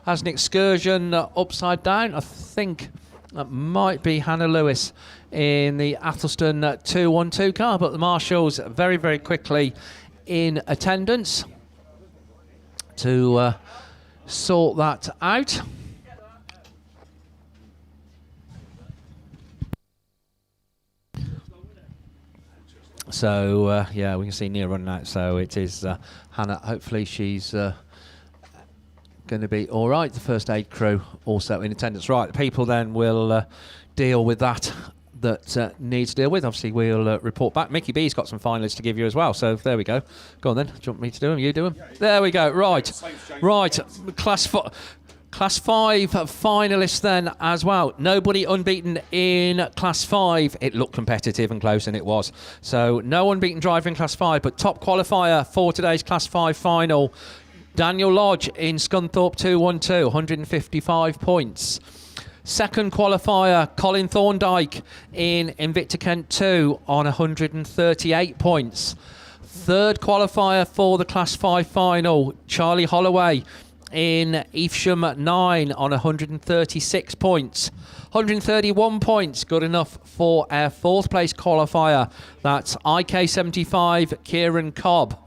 has an excursion upside down. I think that might be Hannah Lewis in the Athelston 212 car. But the marshals very, very quickly in attendance to sort that out. So, we can see Nia running out. So it is Hannah. Hopefully she's going to be all right. The first aid crew also in attendance. Right, the people then will deal with that needs to deal with. Obviously, we'll report back. Mickey B's got some finalists to give you as well. So there we go. Go on then. Do you want me to do them? You do them? There we go. Right. Class 5 finalists then as well. Nobody unbeaten in Class 5. It looked competitive and close, and it was. So no unbeaten driver in Class 5, but top qualifier for today's Class 5 final, Daniel Lodge in Scunthorpe 212, 155 points. Second qualifier, Colin Thorndyke in Invicta Kent 2 on 138 points. Third qualifier for the Class 5 final, Charlie Holloway in Evesham 9 on 136 points. 131 points, good enough for our fourth place qualifier. That's IK75, Kieran Cobb.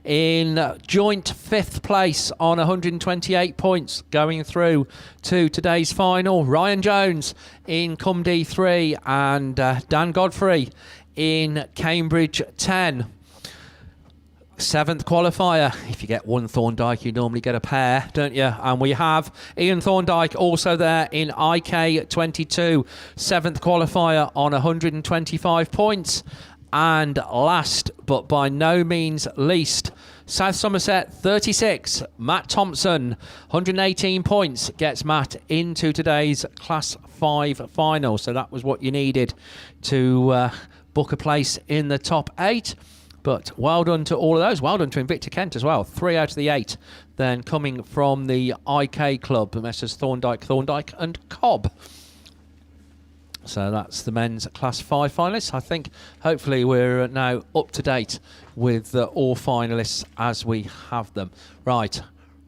In joint fifth place on 128 points, going through to today's final, Ryan Jones in Cumdee 3 and Dan Godfrey in Cambridge 10. Seventh qualifier. If you get one Thorndyke, you normally get a pair, don't you? And we have Ian Thorndyke also there in IK22. Seventh qualifier on 125 points. And last, but by no means least, South Somerset 36, Matt Thompson, 118 points, gets Matt into today's Class 5 final. So that was what you needed to book a place in the top 8. But well done to all of those. Well done to Invicta Kent as well. 3 out of the 8 then coming from the IK club, Messrs Thorndyke and Cobb. So that's the men's Class 5 finalists. I think hopefully we're now up to date with all finalists as we have them. Right,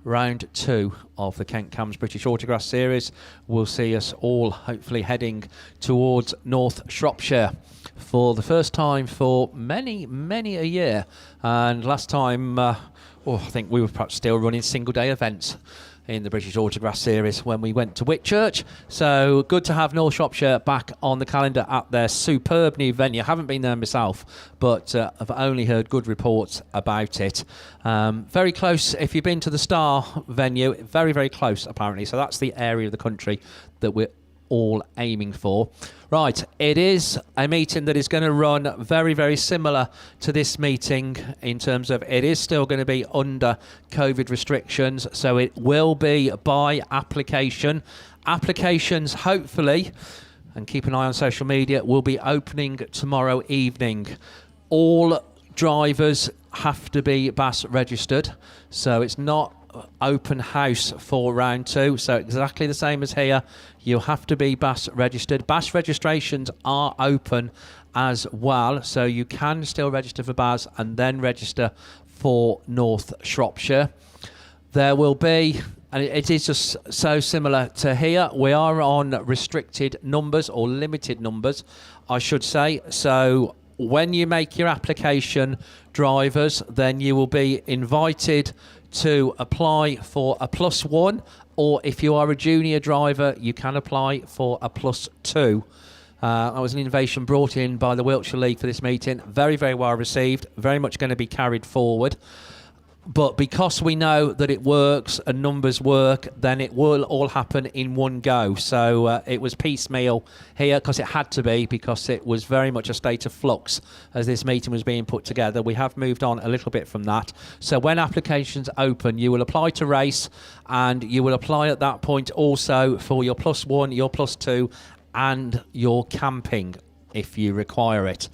round 2 of the Kent Cams British Autograss Series will see us all hopefully heading towards North Shropshire for the first time for many, many a year. And last time, I think we were perhaps still running single-day events in the British Autograss Series when we went to Whitchurch. So good to have North Shropshire back on the calendar at their superb new venue. I haven't been there myself, but I've only heard good reports about it. Very close, if you've been to the Star venue, very, very close apparently. So that's the area of the country that we're all aiming for. Right, it is a meeting that is going to run very, very similar to this meeting in terms of it is still going to be under COVID restrictions, so it will be by application. Applications, hopefully, and keep an eye on social media, will be opening tomorrow evening. All drivers have to be BAS registered, so it's not open house for round 2, so exactly the same as here. You have to be BAS registered. BAS registrations are open as well, so you can still register for BAS and then register for North Shropshire. There will be, and it is just so similar to here, we are on restricted numbers, or limited numbers I should say. So when you make your application, drivers, then you will be invited to apply for a +1, or if you are a junior driver, you can apply for a +2. That was an innovation brought in by the Wiltshire League for this meeting. Very, very well received. Very much going to be carried forward. But because we know that it works and numbers work, then it will all happen in one go. So it was piecemeal here because it had to be, because it was very much a state of flux as this meeting was being put together. We have moved on a little bit from that. So when applications open, you will apply to race, and you will apply at that point also for your +1, your +2, and your camping if you require it.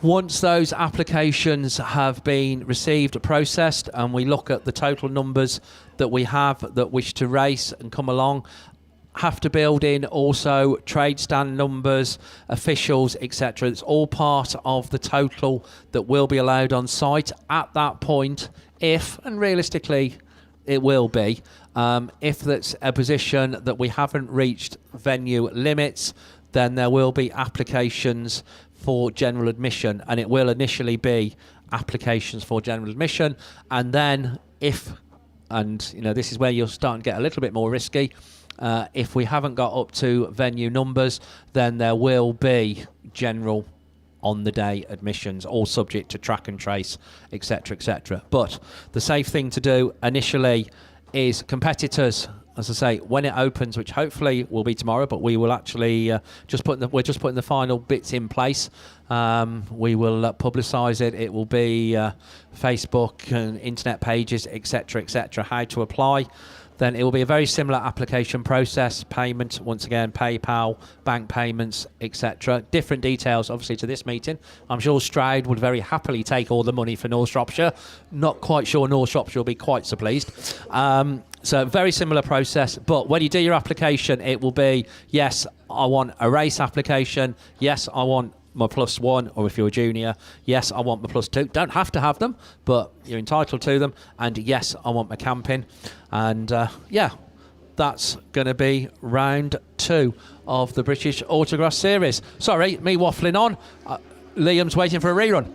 Once those applications have been received, processed, and we look at the total numbers that we have that wish to race and come along, have to build in also trade stand numbers, officials, etc. It's all part of the total that will be allowed on site at that point, if, and realistically it will be, if that's a position that we haven't reached venue limits, then there will be applications for general admission, and it will initially be applications for general admission, and then if, and you know, this is where you'll start and get a little bit more risky, if we haven't got up to venue numbers, then there will be general on the day admissions, all subject to track and trace, etc., etc. But the safe thing to do initially is competitors. As I say, when it opens, which hopefully will be tomorrow, but we will actually we're just putting the final bits in place. We will publicise it. It will be Facebook and internet pages, etc., etc. How to apply. Then it will be a very similar application process, payment, once again, PayPal, bank payments, etc. Different details, obviously, to this meeting. I'm sure Stroud would very happily take all the money for North Shropshire. Not quite sure North Shropshire will be quite so pleased. So very similar process, but when you do your application, it will be, yes, I want a race application, yes, I want my +1, or if you're a junior, yes, I want my +2. Don't have to have them, but you're entitled to them. And yes, I want my camping. And yeah, that's going to be round 2 of the British Autograss series. Sorry, me waffling on. Liam's waiting for a rerun.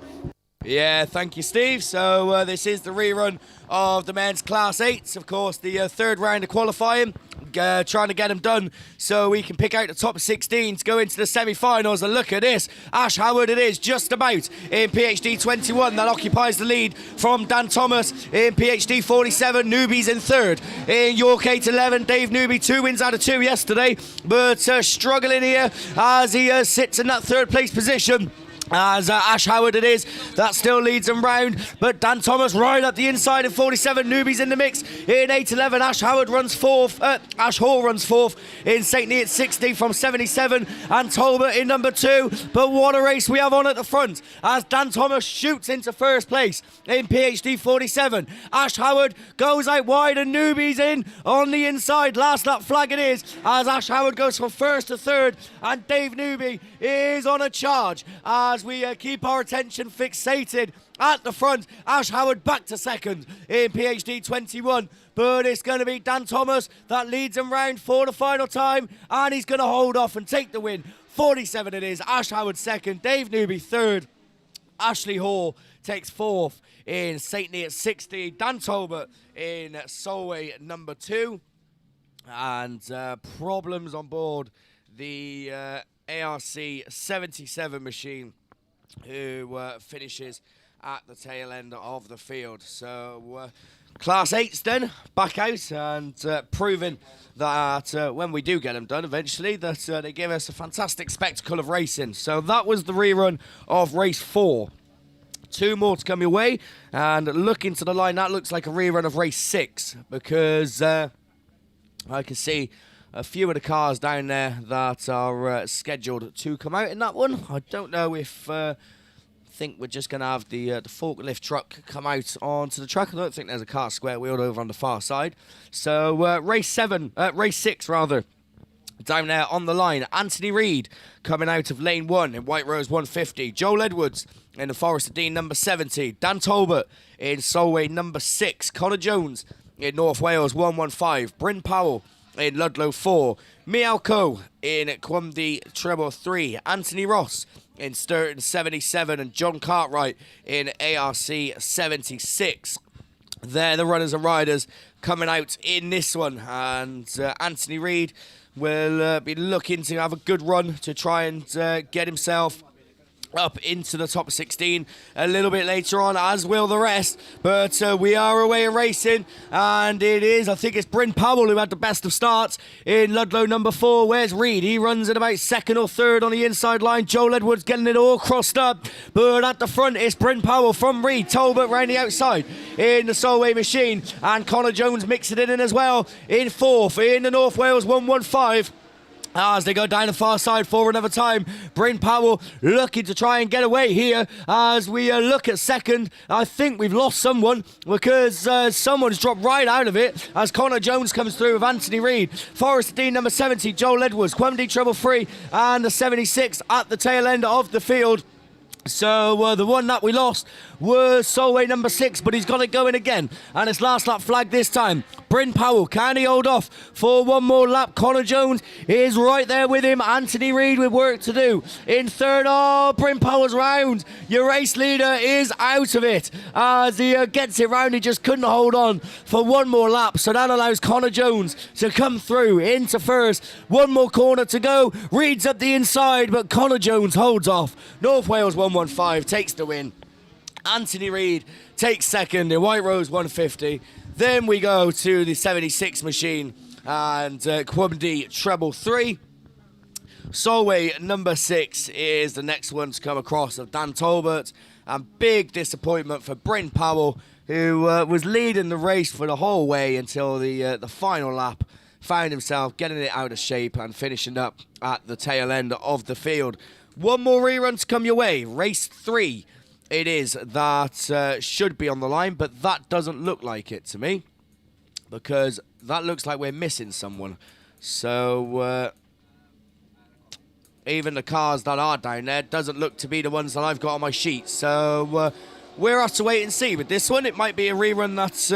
Yeah, thank you, Steve. So this is the rerun of the men's Class 8s. Of course, the third round of qualifying. Trying to get them done so we can pick out the top 16 to go into the semi-finals. And look at this. Ash Howard it is, just about, in PhD 21. That occupies the lead from Dan Thomas in PhD 47. Newby's in third. In York 811, Dave Newby, 2 wins out of 2 yesterday. But struggling here as he sits in that third place position. As Ash Howard it is, that still leads him round, but Dan Thomas right up the inside in 47. Newby's in the mix in 811. Ash Howard runs 4th. Ash Hall runs 4th in St. Neots 60 from 77, and Talbot in number 2. But what a race we have on at the front as Dan Thomas shoots into first place in PhD 47. Ash Howard goes out wide and Newby's in on the inside. Last lap flag it is as Ash Howard goes from 1st to 3rd, and Dave Newby is on a charge as we keep our attention fixated at the front. Ash Howard back to 2nd in PhD 21, but it's going to be Dan Thomas that leads him round for the final time, and he's going to hold off and take the win. 47 it is. Ash Howard 2nd, Dave Newby 3rd, Ashley Hall takes 4th in St. Neots 60, Dan Talbot in Solway number 2, and problems on board the ARC 77 machine, who finishes at the tail end of the field. So Class 8's then back out and proving that when we do get them done eventually, that they give us a fantastic spectacle of racing. So that was the rerun of race 4. 2 more to come your way, and look into the line, that looks like a rerun of race 6, because I can see a few of the cars down there that are scheduled to come out in that one. I don't know if I think we're just going to have the forklift truck come out onto the track. I don't think there's a car square wheeled over on the far side. So race 6 rather, down there on the line. Anthony Reid coming out of lane 1 in White Rose 150. Joel Edwards in the Forest of Dean number 70. Dan Talbot in Solway number 6. Connor Jones in North Wales 115. Bryn Powell in Ludlow 4, Mialco in Quumby treble 3, Anthony Ross in Sturton 77, and John Cartwright in ARC 76. They're the runners and riders coming out in this one, and Anthony Reid will be looking to have a good run to try and get himself up into the top 16 a little bit later on, as will the rest. But we are away in racing, and it is, I think it's Bryn Powell who had the best of starts in Ludlow number 4. Where's Reid? He runs at about 2nd or 3rd on the inside line. Joel Edwards getting it all crossed up, but at the front it's Bryn Powell from Reid. Talbot round the outside in the Solway machine, and Connor Jones mixing it in as well in 4th in the North Wales 115. As they go down the far side for another time, Bryn Powell looking to try and get away here as we look at 2nd. I think we've lost someone, because someone's dropped right out of it as Connor Jones comes through with Anthony Reid. Forest Dean number 70, Joel Edwards, Quumby treble 3, and the 76 at the tail end of the field. So the one that we lost was Solway number 6, but he's got it going again, and it's last lap flag this time. Bryn Powell, can he hold off for one more lap? Connor Jones is right there with him. Anthony Reid with work to do in 3rd. Oh, Bryn Powell's round. Your race leader is out of it as he gets it round. He just couldn't hold on for one more lap, so that allows Connor Jones to come through into 1st. One more corner to go. Reid's up the inside, but Connor Jones holds off. North Wales 115 takes the win. Anthony Reid takes 2nd in White Rose 150. Then we go to the 76 machine and Quamdi treble 3. Solway number 6 is the next one to come across of Dan Tolbert. And big disappointment for Bryn Powell, who was leading the race for the whole way until the final lap. Found himself getting it out of shape and finishing up at the tail end of the field. One more rerun to come your way. Race 3 it is that should be on the line, but that doesn't look like it to me, because that looks like we're missing someone. So even the cars that are down there doesn't look to be the ones that I've got on my sheet. So we'll have to wait and see with this one. It might be a rerun that's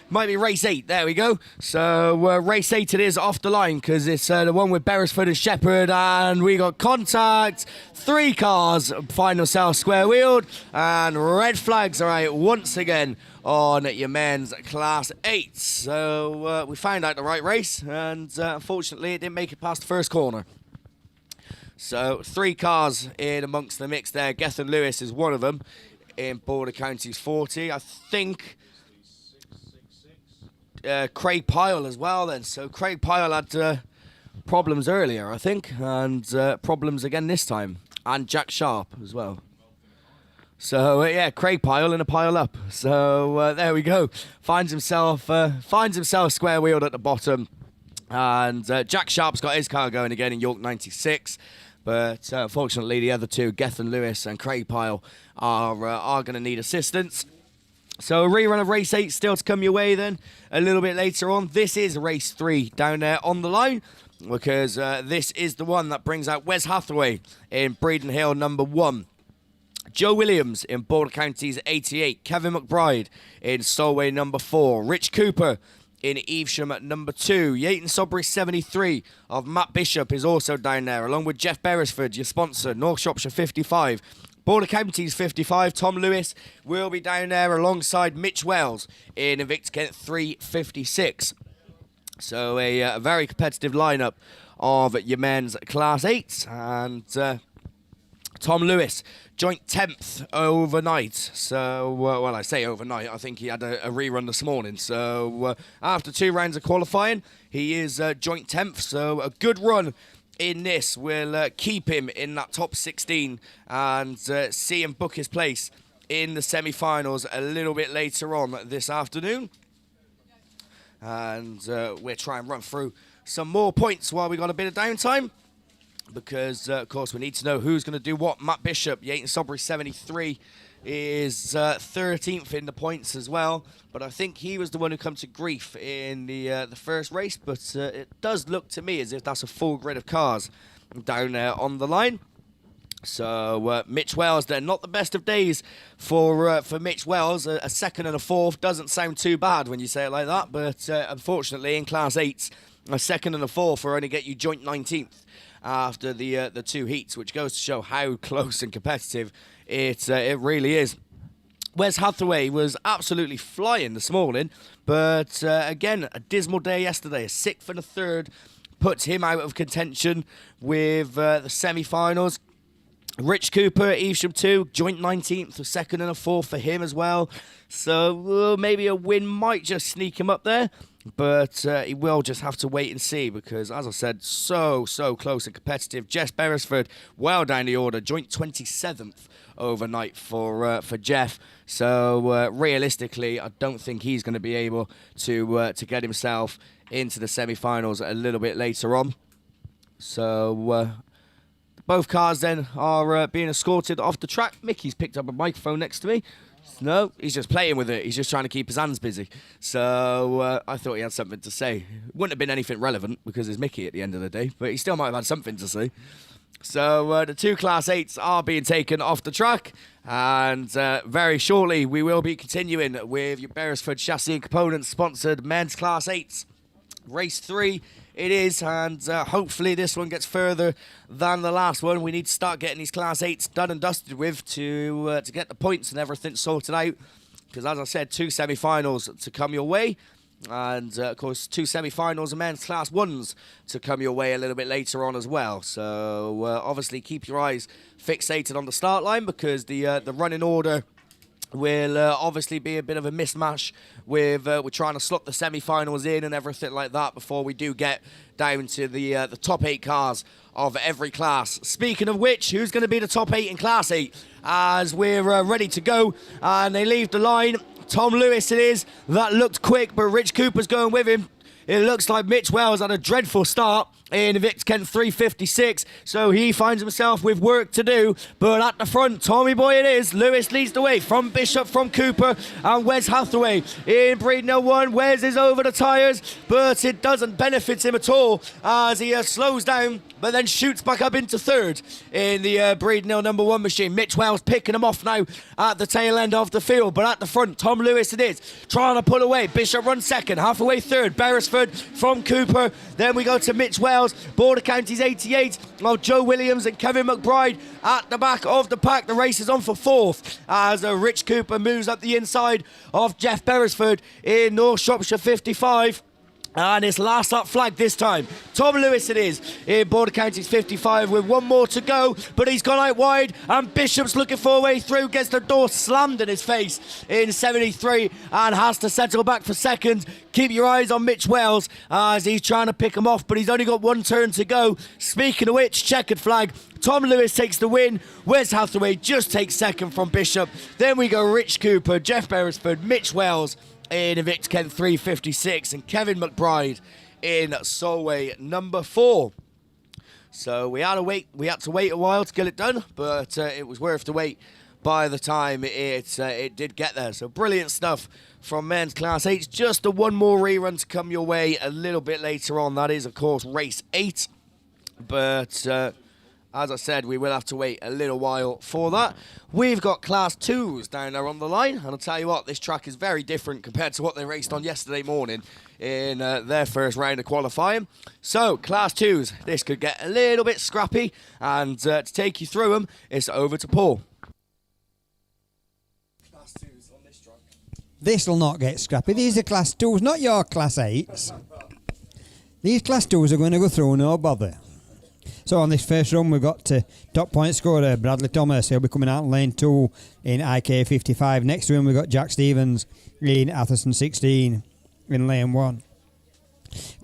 might be race 8. There we go. So race 8 it is off the line, because it's the one with Beresford and Shepherd, and we got contact. 3 cars, final cell square wheeled, and red flags are out once again on your men's class 8. So we found out the right race, and unfortunately it didn't make it past the first corner. So 3 cars in amongst the mix there. Gethin Lewis is one of them in Border Counties 40. I think Craig Pyle as well then. So Craig Pyle had problems earlier, I think, and problems again this time. And Jack Sharp as well. So yeah, Craig Pyle in a pile up. So there we go. Finds himself square wheeled at the bottom. And Jack Sharp's got his car going again in York 96. But unfortunately, the other two, Gethin Lewis and Craig Pyle, are going to need assistance. So a rerun of race 8 still to come your way then a little bit later on. This is race 3 down there on the line, because this is the one that brings out Wes Hathaway in Breeden Hill number 1. Joe Williams in Border Counties 88. Kevin McBride in Solway number 4. Rich Cooper in Evesham at number 2. Yayton Sudbury 73 of Matt Bishop is also down there, along with Jeff Beresford, your sponsor. North Shropshire 55. Border Counties 55. Tom Lewis will be down there alongside Mitch Wells in Invicta Kent 356. So a very competitive lineup of your men's class 8. And Tom Lewis, joint 10th overnight. So, well, I say overnight, I think he had a rerun this morning. So, after 2 rounds of qualifying, he is joint 10th. So, a good run in this will keep him in that top 16 and see him book his place in the semi-finals a little bit later on this afternoon. And we'll try and run through some more points while we got a bit of downtime, because, of course, we need to know who's going to do what. Matt Bishop, Yayton Sudbury 73, is 13th in the points as well. But I think he was the one who come to grief in the first race. But it does look to me as if that's a full grid of cars down there on the line. So Mitch Wells then, not the best of days for Mitch Wells. A 2nd and a 4th doesn't sound too bad when you say it like that. But unfortunately, in Class 8, a 2nd and a 4th will only get you joint 19th. After the 2 heats, which goes to show how close and competitive it really is. Wes Hathaway was absolutely flying this morning, but again, a dismal day yesterday. A 6th and a 3rd puts him out of contention with the semi-finals. Rich Cooper, Evesham 2, joint 19th, a 2nd and a 4th for him as well. So maybe a win might just sneak him up there. But he will just have to wait and see, because, as I said, so close and competitive. Jess Beresford, well down the order, joint 27th overnight for Jeff. So realistically, I don't think he's going to be able to get himself into the semi-finals a little bit later on. So both cars then are being escorted off the track. Mickey's picked up a microphone next to me. No, he's just playing with it. He's just trying to keep his hands busy. So I thought he had something to say. Wouldn't have been anything relevant, because it's Mickey at the end of the day, but he still might have had something to say. So the 2 Class 8s are being taken off the track, and very shortly we will be continuing with your Beresford Chassis and Components sponsored men's Class 8s. Race 3 it is, and hopefully this one gets further than the last one. We need to start getting these Class 8s done and dusted with to get the points and everything sorted out, because, as I said, 2 semi-finals to come your way, and of course 2 semi-finals of men's Class 1s to come your way a little bit later on as well. So obviously keep your eyes fixated on the start line, because the running order will obviously be a bit of a mismatch with we're trying to slot the semi-finals in and everything like that before we do get down to the top 8 cars of every class. Speaking of which, who's going to be the top 8 in Class 8 as we're ready to go, and they leave the line. Tom Lewis it is. That looked quick, but Rich Cooper's going with him. It looks like Mitch Wells had a dreadful start in Vic Kent 356, so he finds himself with work to do. But at the front, Tommy Boy it is. Lewis leads the way from Bishop, from Cooper, and Wes Hathaway in breed no 1. Wes is over the tyres, but it doesn't benefit him at all as he slows down, but then shoots back up into 3rd in the breed no number 1 machine. Mitch Wells picking him off now at the tail end of the field, but at the front, Tom Lewis it is, trying to pull away. Bishop runs 2nd, Hathaway 3rd, Beresford from Cooper. Then we go to Mitch Wells, Border Counties 88, while Joe Williams and Kevin McBride at the back of the pack. The race is on for 4th as Rich Cooper moves up the inside of Jeff Beresford in North Shropshire 55. And it's last up flag this time. Tom Lewis it is in Border Counties 55 with 1 more to go, but he's gone out wide, and Bishop's looking for a way through, gets the door slammed in his face in 73 and has to settle back for 2nd. Keep your eyes on Mitch Wells as he's trying to pick him off, but he's only got 1 turn to go. Speaking of which, checkered flag. Tom Lewis takes the win. Wes Hathaway just takes 2nd from Bishop. Then we go Rich Cooper, Jeff Beresford, Mitch Wells in Vic Kent 356, and Kevin McBride in Solway number 4. So we had to wait a while to get it done, but it was worth the wait by the time it did get there. So brilliant stuff from men's Class 8. Just a 1 more rerun to come your way a little bit later on. That is, of course, race 8. But as I said, we will have to wait a little while for that. We've got Class 2s down there on the line, and I'll tell you what, this track is very different compared to what they raced on yesterday morning in their first round of qualifying. So, Class 2s, this could get a little bit scrappy, and to take you through them, it's over to Paul. Class 2s on this track. This will not get scrappy. These are Class 2s, not your Class 8s. These Class 2s are going to go through no bother. So on this first run, we've got top point scorer Bradley Thomas. He'll be coming out in lane 2 in IK 55. Next to him, we've got Jack Stevens in Atherton 16 in lane 1.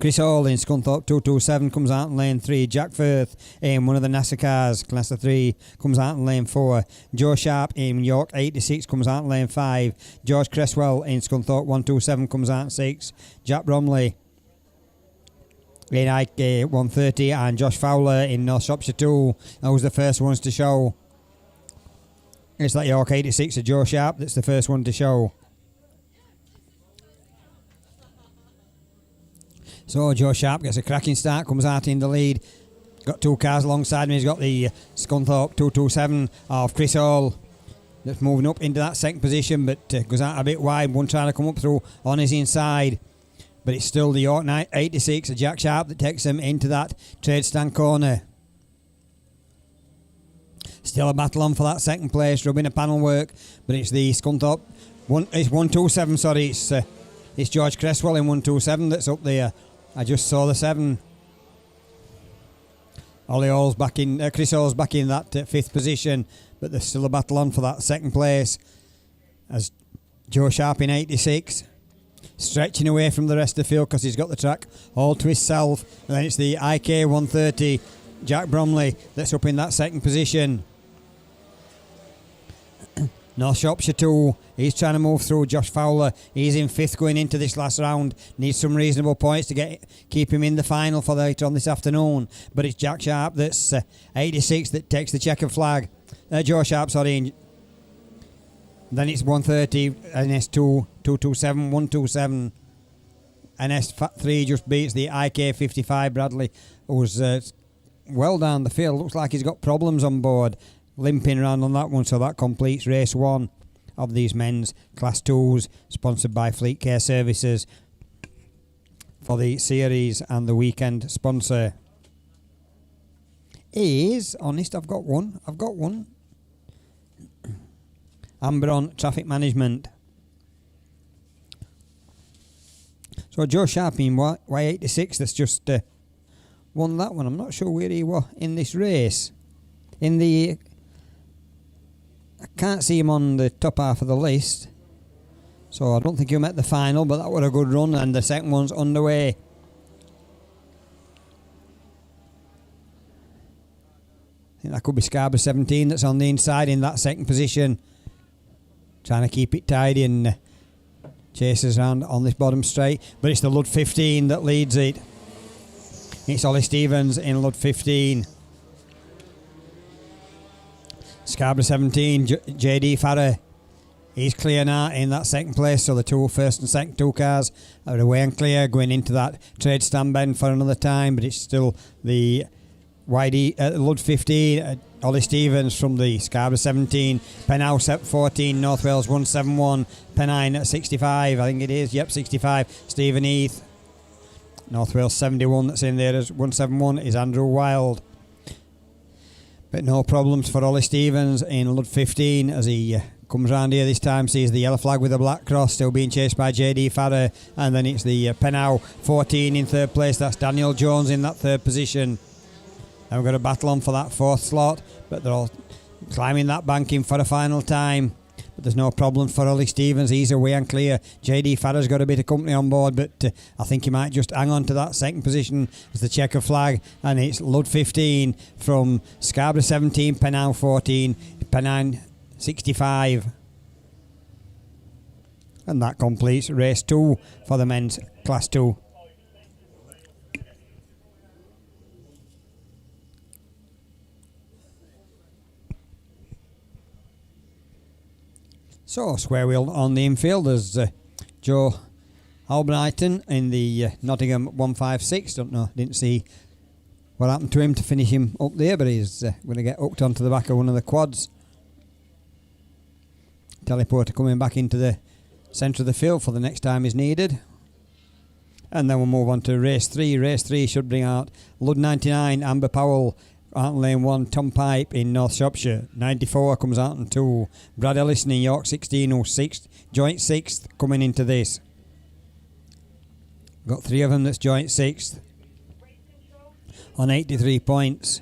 Chris Hall in Scunthorpe 227 comes out in lane 3. Jack Firth in one of the NASA cars, Class 3, comes out in lane 4. Joe Sharp in York 86 comes out in lane 5. George Cresswell in Scunthorpe 127 comes out in 6. Jack Bromley in IK 130, and Josh Fowler in North Shropshire 2. Those are the first ones to show. It's that York 86 of Joe Sharp that's the first one to show. So Joe Sharp gets a cracking start, comes out in the lead. Got 2 cars alongside him. He's got the Scunthorpe 227 of Chris Hall that's moving up into that 2nd position, but goes out a bit wide. One trying to come up through on his inside. But it's still the York 86 of Jack Sharp that takes him into that trade stand corner. Still a battle on for that 2nd place, rubbing a panel work, but it's the Scunthorpe. It's 127, sorry, it's George Cresswell in 127 that's up there. I just saw the 7. Ollie Hall's back in, Chris Hall's back in that 5th position, but there's still a battle on for that 2nd place as Joe Sharp in 86. Stretching away from the rest of the field because he's got the track all to himself. And then it's the IK 130, Jack Bromley, that's up in that 2nd position. North Shropshire 2, he's trying to move through Josh Fowler. He's in 5th going into this last round. Needs some reasonable points to keep him in the final for later on this afternoon. But it's Jack Sharp that's 86 that takes the checkered flag. Joe Sharp, sorry. Then it's 130, NS2, 227, 127. NS3 just beats the IK 55 Bradley, who's well down the field. Looks like he's got problems on board, limping around on that one. So that completes race 1 of these men's Class 2s, sponsored by Fleet Care Services for the series, and the weekend sponsor is, honest, I've got one. Amberon Traffic Management. So Joe Sharp in Y86 that's just won that one. I'm not sure where he was in this race. In the can't see him on the top half of the list. So I don't think he'll make the final, but that was a good run, and the second one's underway. I think that could be Scarborough 17 that's on the inside in that second position. Trying to keep it tidy and chases around on this bottom straight. But it's the Lud 15 that leads it. It's Ollie Stevens in Lud 15. Scarborough 17, JD Farrer. He's clear now in that second place, so the first and second two cars are away and clear, going into that trade stand bend for another time, but it's still the Lud 15, Ollie Stevens from the Scarborough 17, Penhouse 14, North Wales 171, Pennine at 65, I think it is, yep, 65, Stephen Heath. North Wales 71 that's in there as 171 is Andrew Wild. But no problems for Ollie Stevens in Lud 15 as he comes round here this time, sees the yellow flag with the black cross, still being chased by JD Farrer, and then it's the Penhouse 14 in third place, that's Daniel Jones in that third position. Now we've got a battle on for that fourth slot, but they're all climbing that banking for a final time. But there's no problem for Ollie Stevens, he's away and clear. JD Farrer's got a bit of company on board, but I think he might just hang on to that second position as the checker flag, and it's Lud 15 from Scarborough 17, Penhouse 14, Pennine 65. And that completes race 2 for the men's class 2. So, square wheel on the infield as Joe Albrighton in the Nottingham 156. Don't know, didn't see what happened to him to finish him up there, but he's going to get hooked onto the back of one of the quads. Teleporter coming back into the centre of the field for the next time is needed. And then we'll move on to race 3. Race 3 should bring out Lud 99, Amber Powell, out in lane 1, Tom Pipe in North Shropshire. 94 comes out in 2. Brad Ellison in York 16, who's 6th, joint 6th coming into this. Got 3 of them that's joint 6th on 83 points.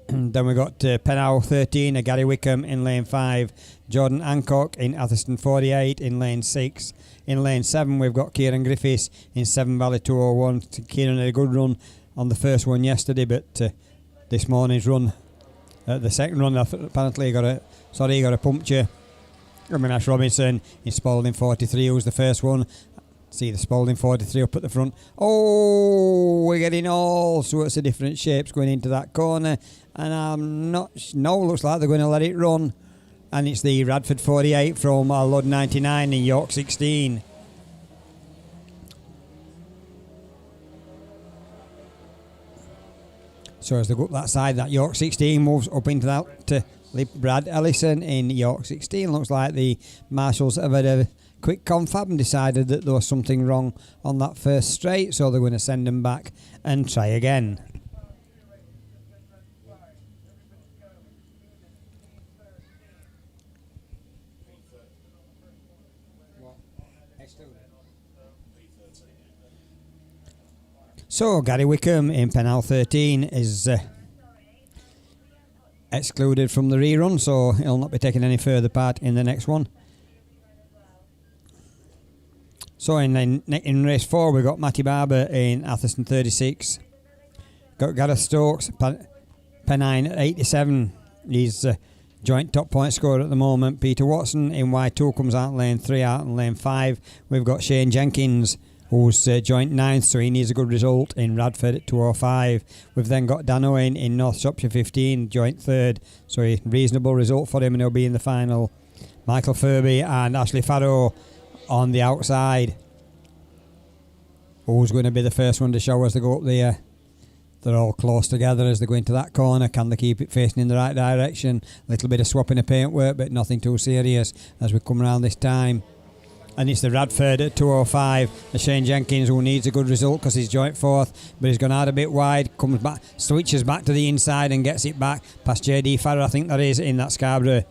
Then we got Penhouse 13, Gary Wickham in lane 5. Jordan Hancock in Atherstone 48 in lane 6. In lane 7 we've got Kieran Griffiths in 7 Valley 201. Kieran had a good run on the first one yesterday, but this morning's run, the second run, apparently he got a puncture. Ash Robinson in Spalding 43, who was the first one. See the Spalding 43 up at the front. Oh, we're getting all sorts of different shapes going into that corner, and I'm not. No, looks like they're going to let it run. And it's the Radford 48 from Lud 99 in York 16. So as they go up that side, that York 16 moves up into that Brad Ellison in York 16. Looks like the marshals have had a quick confab and decided that there was something wrong on that first straight, so they're going to send them back and try again. So Gary Wickham in Penhouse 13 is excluded from the rerun, so he'll not be taking any further part in the next one. So in race 4 we've got Matty Barber in Atherstone 36. Got Gareth Stokes, Pennine at 87. He's joint top point scorer at the moment. Peter Watson in Y2 comes out in lane 3, out in lane 5. We've got Shane Jenkins, who's joint 9th, so he needs a good result in Radford at 205. We've then got Dan Owen in North Shropshire 15, joint 3rd, so a reasonable result for him, and he'll be in the final. Michael Furby and Ashley Farrow on the outside. Who's going to be the first one to show as they go up there? They're all close together as they go into that corner. Can they keep it facing in the right direction? A little bit of swapping of paintwork, but nothing too serious as we come around this time. And it's the Radford at 205. The Shane Jenkins, who needs a good result because he's joint 4th, but he's gone out a bit wide, comes back, switches back to the inside and gets it back past JD Farrer, I think that is, in that Scarborough.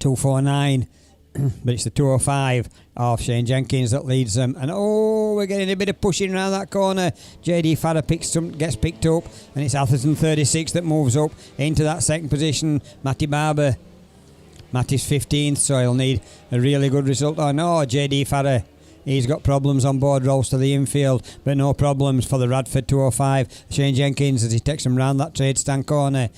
249. but it's the 205 of Shane Jenkins that leads them. And we're getting a bit of pushing around that corner. JD Farrer gets picked up, and it's Atherton 36 that moves up into that second position. Matty Barber. Matty's 15th, so he'll need a really good result. Oh no, JD Farrer. He's got problems on board, rolls to the infield, but no problems for the Radford 205. Shane Jenkins as he takes him round that trade stand corner.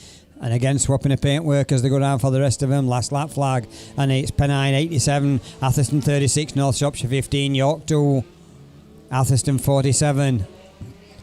And again, swapping a paintwork as they go down for the rest of them. Last lap flag. And it's Pennine 87, Atherton 36, North Shropshire 15, York 2, Atherton 47.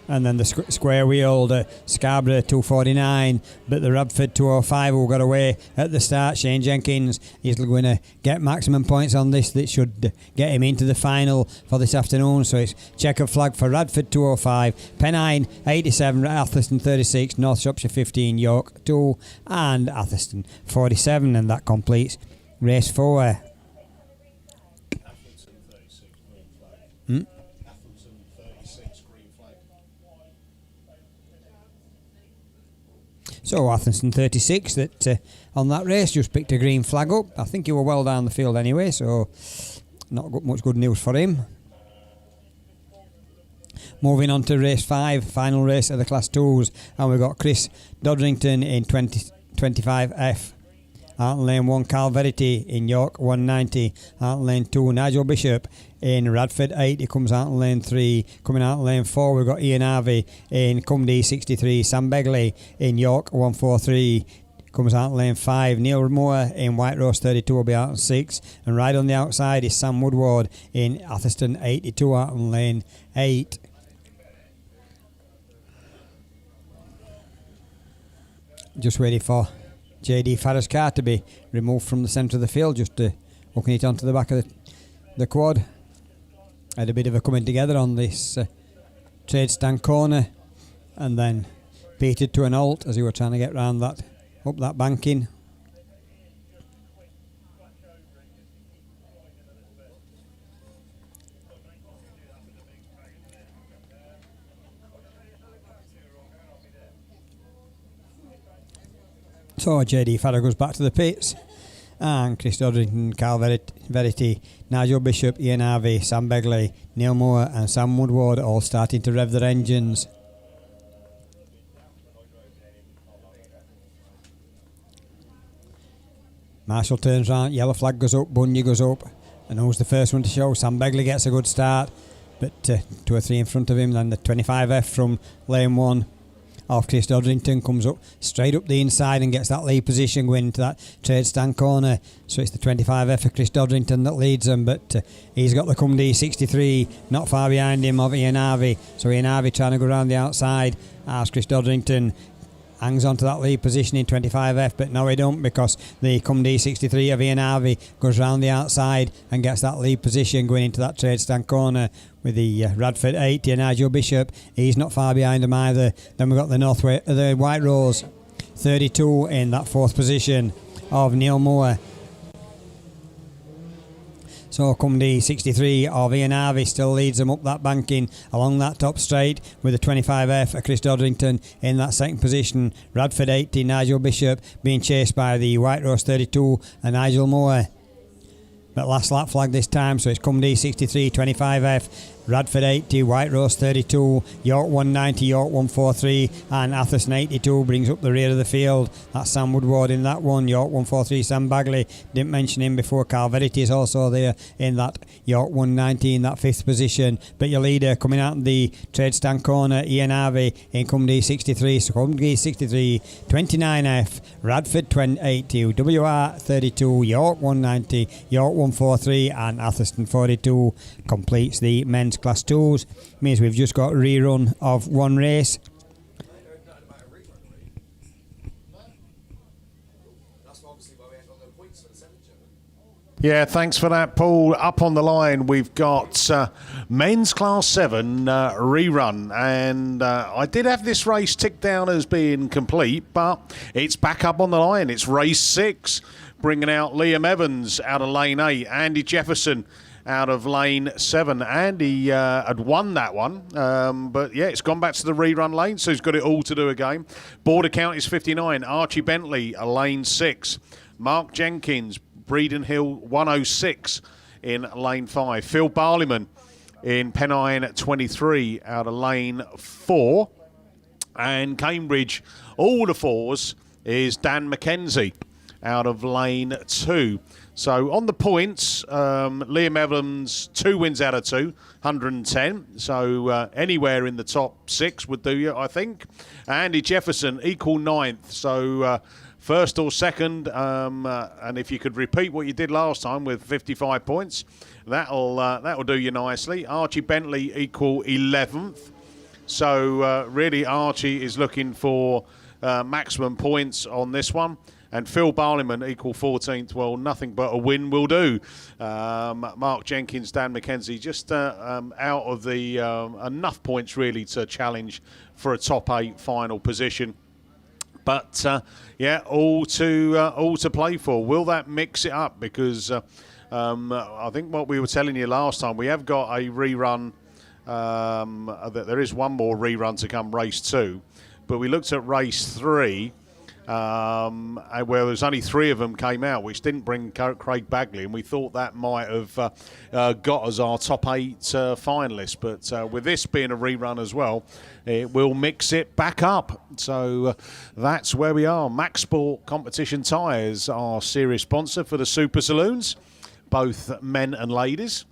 And then the square wheeled Scarborough 249. But the Radford 205 who got away at the start. Shane Jenkins is going to get maximum points on this. That should get him into the final for this afternoon. So it's checkered flag for Radford 205, Pennine 87, Atherton 36, North Shropshire 15, York 2, and Atherton 47. And that completes race 4. So Atherton 36 that on that race just picked a green flag up. I think he were well down the field anyway, so not much good news for him. Moving on to race 5, final race of the Class 2s, and we've got Chris Dodrington in 25F. Arton Lane 1, Carl Verity in York 190. Arton Lane 2, Nigel Bishop in Radford 8. He comes Arton Lane 3. Coming Arton Lane 4, we've got Ian Harvey in Cumdee 63. Sam Begley in York 143. Comes Arton Lane 5. Neil Moore in White Rose 32 will be Arton 6. And right on the outside is Sam Woodward in Atherton 82, Arton Lane 8. Just ready for JD Farrer's car to be removed from the centre of the field, just hooking it onto the back of the quad. Had a bit of a coming together on this trade stand corner, and then petered to an halt as he were trying to get round that, up that banking. So JD Farrer goes back to the pits, and Chris Dodrington, Carl Verity, Nigel Bishop, Ian Harvey, Sam Begley, Neil Moore and Sam Woodward all starting to rev their engines. Marshall turns round, yellow flag goes up, Bundy goes up, and who's the first one to show? Sam Begley gets a good start, but 2 or 3 in front of him. Then the 25F from lane 1 of Chris Dodrington comes up straight up the inside and gets that lead position going into that trade stand corner. So it's the 25F for Chris Dodrington that leads them, but he's got the Cumdee 63 not far behind him of Ian Harvey. So Ian Harvey trying to go around the outside as Chris Dodrington hangs on to that lead position in 25F, but no he don't, because the Cumdee 63 of Ian Harvey goes round the outside and gets that lead position going into that trade stand corner with the Radford 80 Nigel Bishop. He's not far behind him either. Then we've got the White Rose 32 in that 4th position of Neil Moore. So Cumdee 63 of Ian Harvey still leads them up that banking along that top straight with the 25F of Chris Dodrington in that 2nd position. Radford 80 Nigel Bishop being chased by the White Rose 32 and Nigel Moore. But last lap flag this time, so it's Cumdee 63, 25F, Radford 80, White Rose 32, York 190, York 143, and Atherton 82 brings up the rear of the field. That's Sam Woodward in that one. York 143, Sam Bagley, didn't mention him before. Carl Verity is also there in that York 190 in that 5th position. But your leader coming out in the trade stand corner, Ian Harvey in Cumdee 63. So Cumdee 63, 29F, Radford 80, WR 32, York 190, York 143, and Atherton 42 completes the men's Class 2s. Means we've just got a rerun of one race. Yeah, thanks for that, Paul. Up on the line, we've got men's Class 7 rerun. And I did have this race ticked down as being complete, but it's back up on the line. It's race 6, bringing out Liam Evans out of lane 8, Andy Jefferson out of lane 7. Andy had won that one, but yeah, it's gone back to the rerun lane, so he's got it all to do again. Border count is 59. Archie Bentley, lane 6. Mark Jenkins, Breeden Hill 106 in lane 5. Phil Barleyman in Pennine 23 out of lane 4. And Cambridge, all the 4s, is Dan McKenzie out of lane 2. So on the points, Liam Evans, 2 wins out of 2, 110. So anywhere in the top 6 would do you, I think. Andy Jefferson, equal 9th. So first or second, and if you could repeat what you did last time with 55 points, that'll do you nicely. Archie Bentley, equal 11th. So really Archie is looking for maximum points on this one. And Phil Barleyman, equal 14th. Well, nothing but a win will do. Mark Jenkins, Dan McKenzie, just out of the enough points really to challenge for a top 8 final position. But yeah, all to play for. Will that mix it up? Because I think what we were telling you last time, we have got a rerun. There is one more rerun to come, race 2. But we looked at race 3. Where there's only 3 of them came out, which didn't bring Craig Bagley, and we thought that might have got us our top 8 finalists. But with this being a rerun as well, it will mix it back up. So that's where we are. Max Sport Competition Tyres, our series sponsor for the Super Saloons, both men and ladies.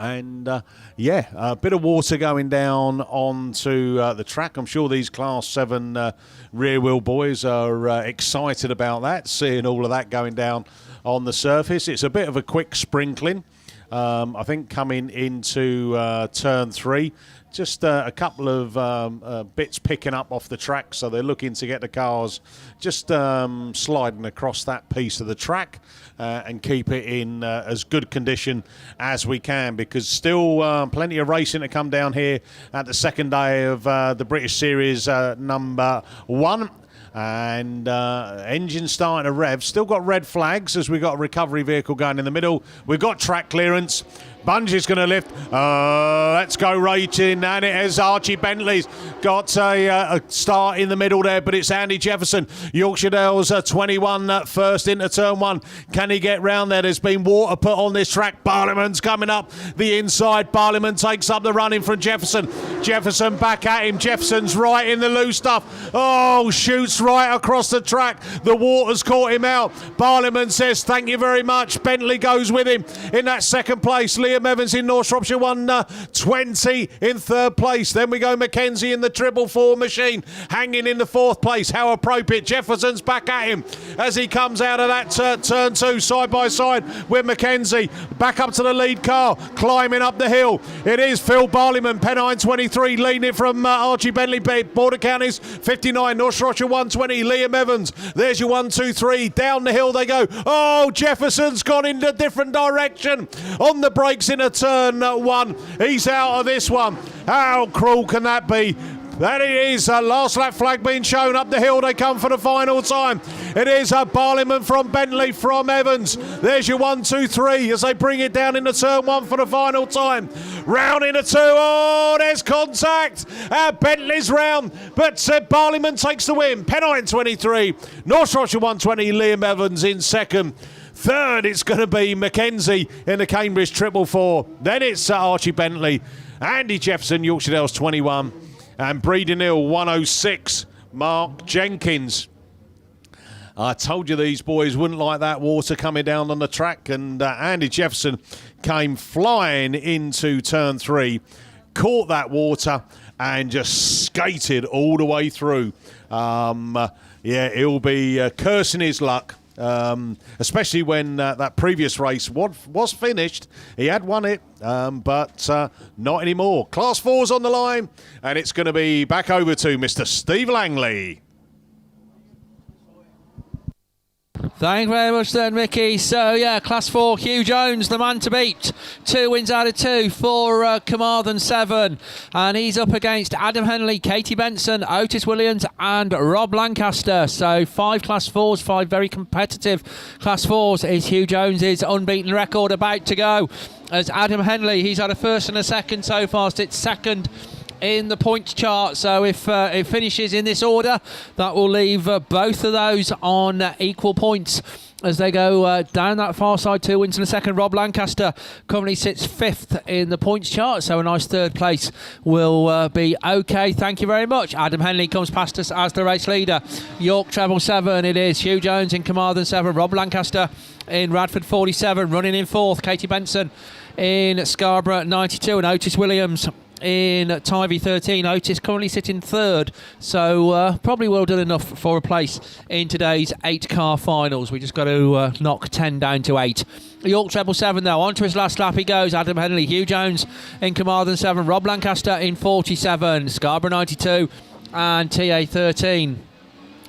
And yeah, a bit of water going down onto the track. I'm sure these Class 7 rear wheel boys are excited about that, seeing all of that going down on the surface. It's a bit of a quick sprinkling. I think coming into turn 3, just a couple of bits picking up off the track, so they're looking to get the cars just sliding across that piece of the track and keep it in as good condition as we can, because still plenty of racing to come down here at the second day of the British Series number 1. And engine starting to rev. Still got red flags as we got a recovery vehicle going in the middle. We've got track clearance. Bunge's going to lift. Let's go racing. And it is Archie Bentley's got a start in the middle there, but it's Andy Jefferson. Yorkshire Dales 21 first into turn 1. Can he get round there? There's been water put on this track. Barleyman's coming up the inside. Barleyman takes up the running from Jefferson. Jefferson back at him. Jefferson's right in the loose stuff. Oh, shoots right across the track. The water's caught him out. Barleyman says thank you very much. Bentley goes with him in that second place. Liam Evans in North Shropshire 120 in third place. Then we go Mackenzie in the 444 machine, hanging in the 4th place. How appropriate. Jefferson's back at him as he comes out of that turn 2, side by side with Mackenzie. Back up to the lead car, climbing up the hill. It is Phil Barleyman, Pennine 23, leading it from Archie Bentley, Border Counties 59, North Shropshire 120. Liam Evans, there's your 1, 2, 3. Down the hill they go. Oh, Jefferson's gone in a different direction on the brakes in a turn 1. He's out of this one. How cruel can that be? That it is. Last lap flag being shown. Up the hill they come for the final time. It is Barleyman from Bentley from Evans. There's your 1, 2, 3 as they bring it down into turn 1 for the final time. Round into 2. Oh, there's contact. Bentley's round, but Barleyman takes the win. Pennine 23. North Shropshire 120. Liam Evans in second. Third, it's going to be Mackenzie in the Cambridge 444. Then it's Archie Bentley, Andy Jefferson, Yorkshire Dales 21, and Breeden Hill 106, Mark Jenkins. I told you these boys wouldn't like that water coming down on the track, and Andy Jefferson came flying into turn 3, caught that water, and just skated all the way through. Yeah, he'll be cursing his luck. Especially when that previous race was finished. He had won it, but not anymore. Class 4's on the line, and it's going to be back over to Mr. Steve Langley. Thank you very much then, Mickey. So, yeah, Class 4, Hugh Jones, the man to beat. 2 wins out of 2 for Carmarthen 7. And he's up against Adam Henley, Katie Benson, Otis Williams and Rob Lancaster. So 5 Class 4s, 5 very competitive Class 4s is Hugh Jones' unbeaten record about to go. As Adam Henley, he's had a first and a second so far. It's second in the points chart. So if it finishes in this order, that will leave both of those on equal points as they go down that far side. 2 wins in a second. Rob Lancaster currently sits 5th in the points chart, so a nice 3rd place will be okay. Thank you very much. Adam Henley comes past us as the race leader. York treble 7 it is. Hugh Jones in Carmarthen 7. Rob Lancaster in Radford 47, running in 4th. Katie Benson in Scarborough 92, and Otis Williams in Tivy 13. Otis currently sitting 3rd, so probably well done enough for a place in today's 8-car finals. We just got to knock 10 down to 8. York treble 7 though, on to his last lap he goes. Adam Henley, Hugh Jones in Carmarthen 7, Rob Lancaster in 47, Scarborough 92 and TA 13.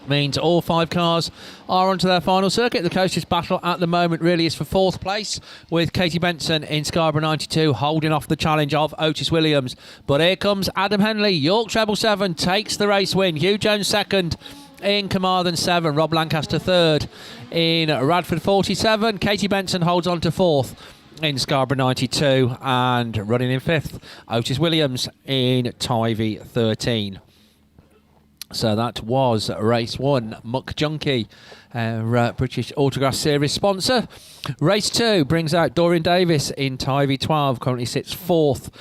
Means all 5 cars are onto their final circuit. The closest battle at the moment really is for 4th place, with Katie Benson in Scarborough 92 holding off the challenge of Otis Williams. But here comes Adam Henley. York treble 7 takes the race win. Hugh Jones 2nd in Carmarthen 7. Rob Lancaster 3rd in Radford 47. Katie Benson holds on to 4th in Scarborough 92, and running in 5th, Otis Williams in Tivy 13. So that was race 1, Muck Junkie, British Autograss Series sponsor. Race 2 brings out Dorian Davis in Tivy 12, currently sits 4th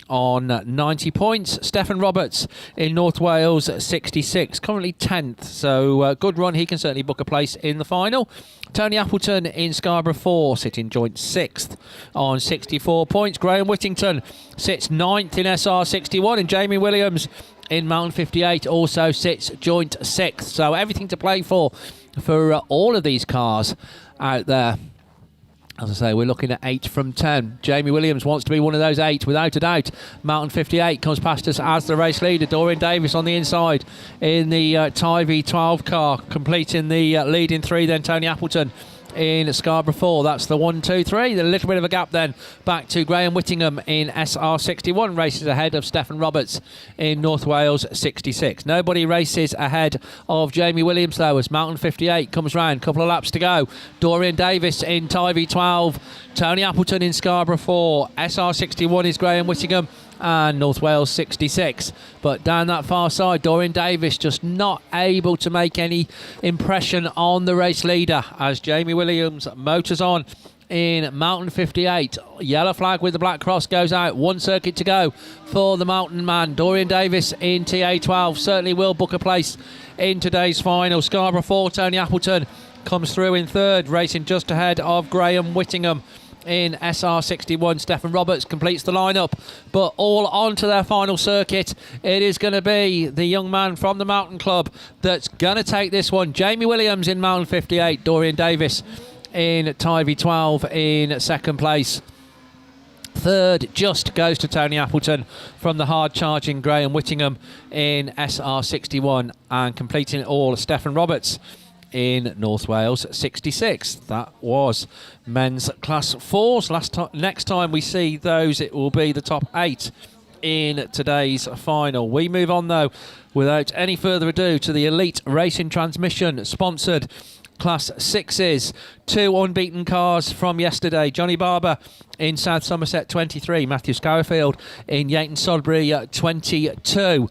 on 90 points. Stephen Roberts in North Wales 66, currently 10th, so good run. He can certainly book a place in the final. Tony Appleton in Scarborough 4, sitting joint 6th on 64 points. Graham Whittington sits 9th in SR 61, and Jamie Williams in Mountain 58 also sits joint 6th. So everything to play for all of these cars out there. As I say, we're looking at 8 from 10. Jamie Williams wants to be one of those 8, without a doubt. Mountain 58 comes past us as the race leader. Dorian Davis on the inside in the Tivy 12 car, completing the lead in 3. Then Tony Appleton in Scarborough 4. That's the 1, 2, 3. A little bit of a gap then back to Graham Whittingham in SR 61. Races ahead of Stephen Roberts in North Wales 66. Nobody races ahead of Jamie Williams though, as Mountain 58 comes round. Couple of laps to go. Dorian Davis in Tivy 12. Tony Appleton in Scarborough 4. SR 61 is Graham Whittingham and North Wales 66. But down that far side, Dorian Davis just not able to make any impression on the race leader as Jamie Williams motors on in Mountain 58. Yellow flag with the black cross goes out. 1 circuit to go for the mountain man. Dorian Davis in TA 12 certainly will book a place in today's final. Scarborough 4, Tony Appleton comes through in 3rd, racing just ahead of Graham Whittingham in SR 61. Stephen Roberts completes the lineup, but all on to their final circuit. It is going to be the young man from the Mountain Club that's going to take this one. Jamie Williams in Mountain 58, Dorian Davis in Tivy 12 in 2nd place. 3rd just goes to Tony Appleton from the hard charging Graham Whittingham in SR 61, and completing it all, Stephen Roberts in North Wales 66. That was men's class 4s. Next time we see those, it will be the top 8 in today's final. We move on though without any further ado to the Elite Racing Transmission sponsored Class 6s. 2 unbeaten cars from yesterday. Johnny Barber in South Somerset 23, Matthew Scourfield in Yayton Sodbury 22.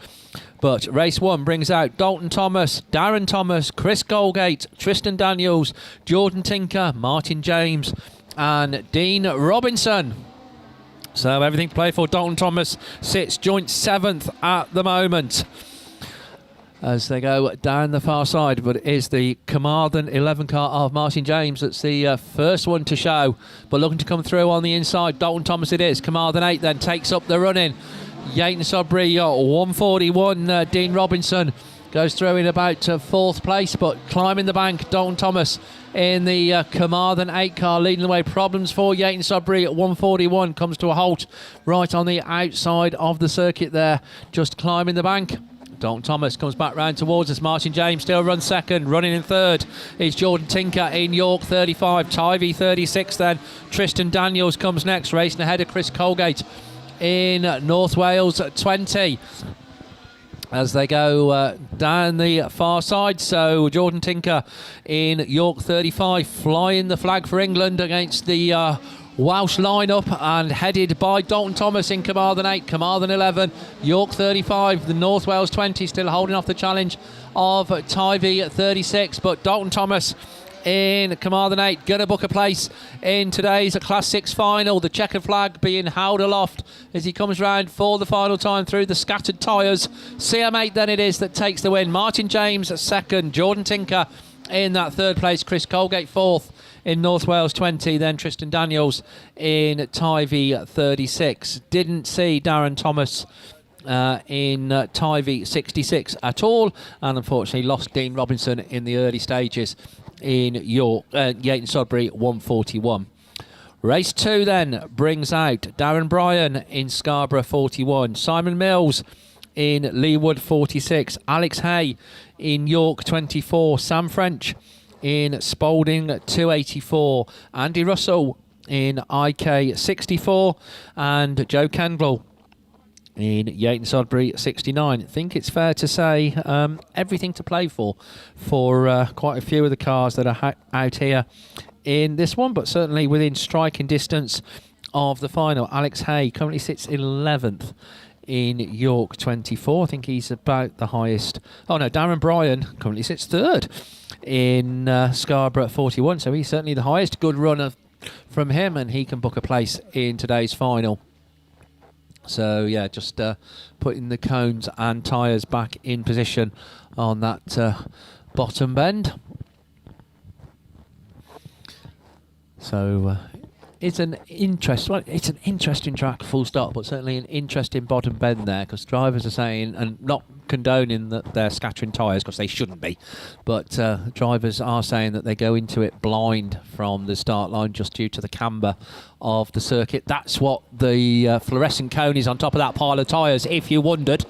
But race 1 brings out Dalton Thomas, Darren Thomas, Chris Goldgate, Tristan Daniels, Jordan Tinker, Martin James and Dean Robinson. So everything to play for. Dalton Thomas sits joint 7th at the moment as they go down the far side. But it is the Carmarthen 11 car of Martin James that's the first one to show, but looking to come through on the inside. Dalton Thomas it is. Carmarthen 8 then takes up the running. Yayton Sodbury 141. Dean Robinson goes through in about 4th place, but climbing the bank, Dalton Thomas in the Carmarthen 8 car leading the way. Problems for Yayton Sodbury at 141, comes to a halt right on the outside of the circuit there, just climbing the bank. Dalton Thomas comes back round towards us. Martin James still runs 2nd. Running in 3rd is Jordan Tinker in York 35. Tivy 36 then. Tristan Daniels comes next, racing ahead of Chris Colgate in North Wales 20 as they go down the far side. So Jordan Tinker in York 35 flying the flag for England against the Welsh lineup and headed by Dalton Thomas in Carmarthen 8, Carmarthen 11, York 35, the North Wales 20 still holding off the challenge of Tivy 36, but Dalton Thomas in Carmarthen 8 going to book a place in today's Class 6 final. The checkered flag being held aloft as he comes round for the final time through the scattered tyres. CM8 then it is that takes the win. Martin James second, Jordan Tinker in that third place, Chris Colgate fourth in North Wales 20, then Tristan Daniels in Tivy 36. Didn't see Darren Thomas in Tivy 66 at all, and unfortunately lost Dean Robinson in the early stages in York, Yayton Sudbury 141. Race 2 then brings out Darren Bryan in Scarborough 41, Simon Mills in Leewood 46, Alex Hay in York 24, Sam French in Spalding 284, Andy Russell in IK 64, and Joe Kendall in Yayton Sudbury 69. I think it's fair to say everything to play for quite a few of the cars that are out here in this one, but certainly within striking distance of the final. Alex Hay currently sits 11th in York 24. I think he's about the highest. Oh no, Darren Bryan currently sits 3rd in Scarborough 41, so he's certainly the highest. Good runner from him, and he can book a place in today's final. So yeah, just putting the cones and tyres back in position on that bottom bend. So it's an interesting track, full stop, but certainly an interesting bottom bend there, because drivers are saying, and not condoning that they're scattering tyres, because they shouldn't be, but drivers are saying that they go into it blind from the start line just due to the camber of the circuit. That's what the fluorescent cone is on top of that pile of tyres, if you wondered.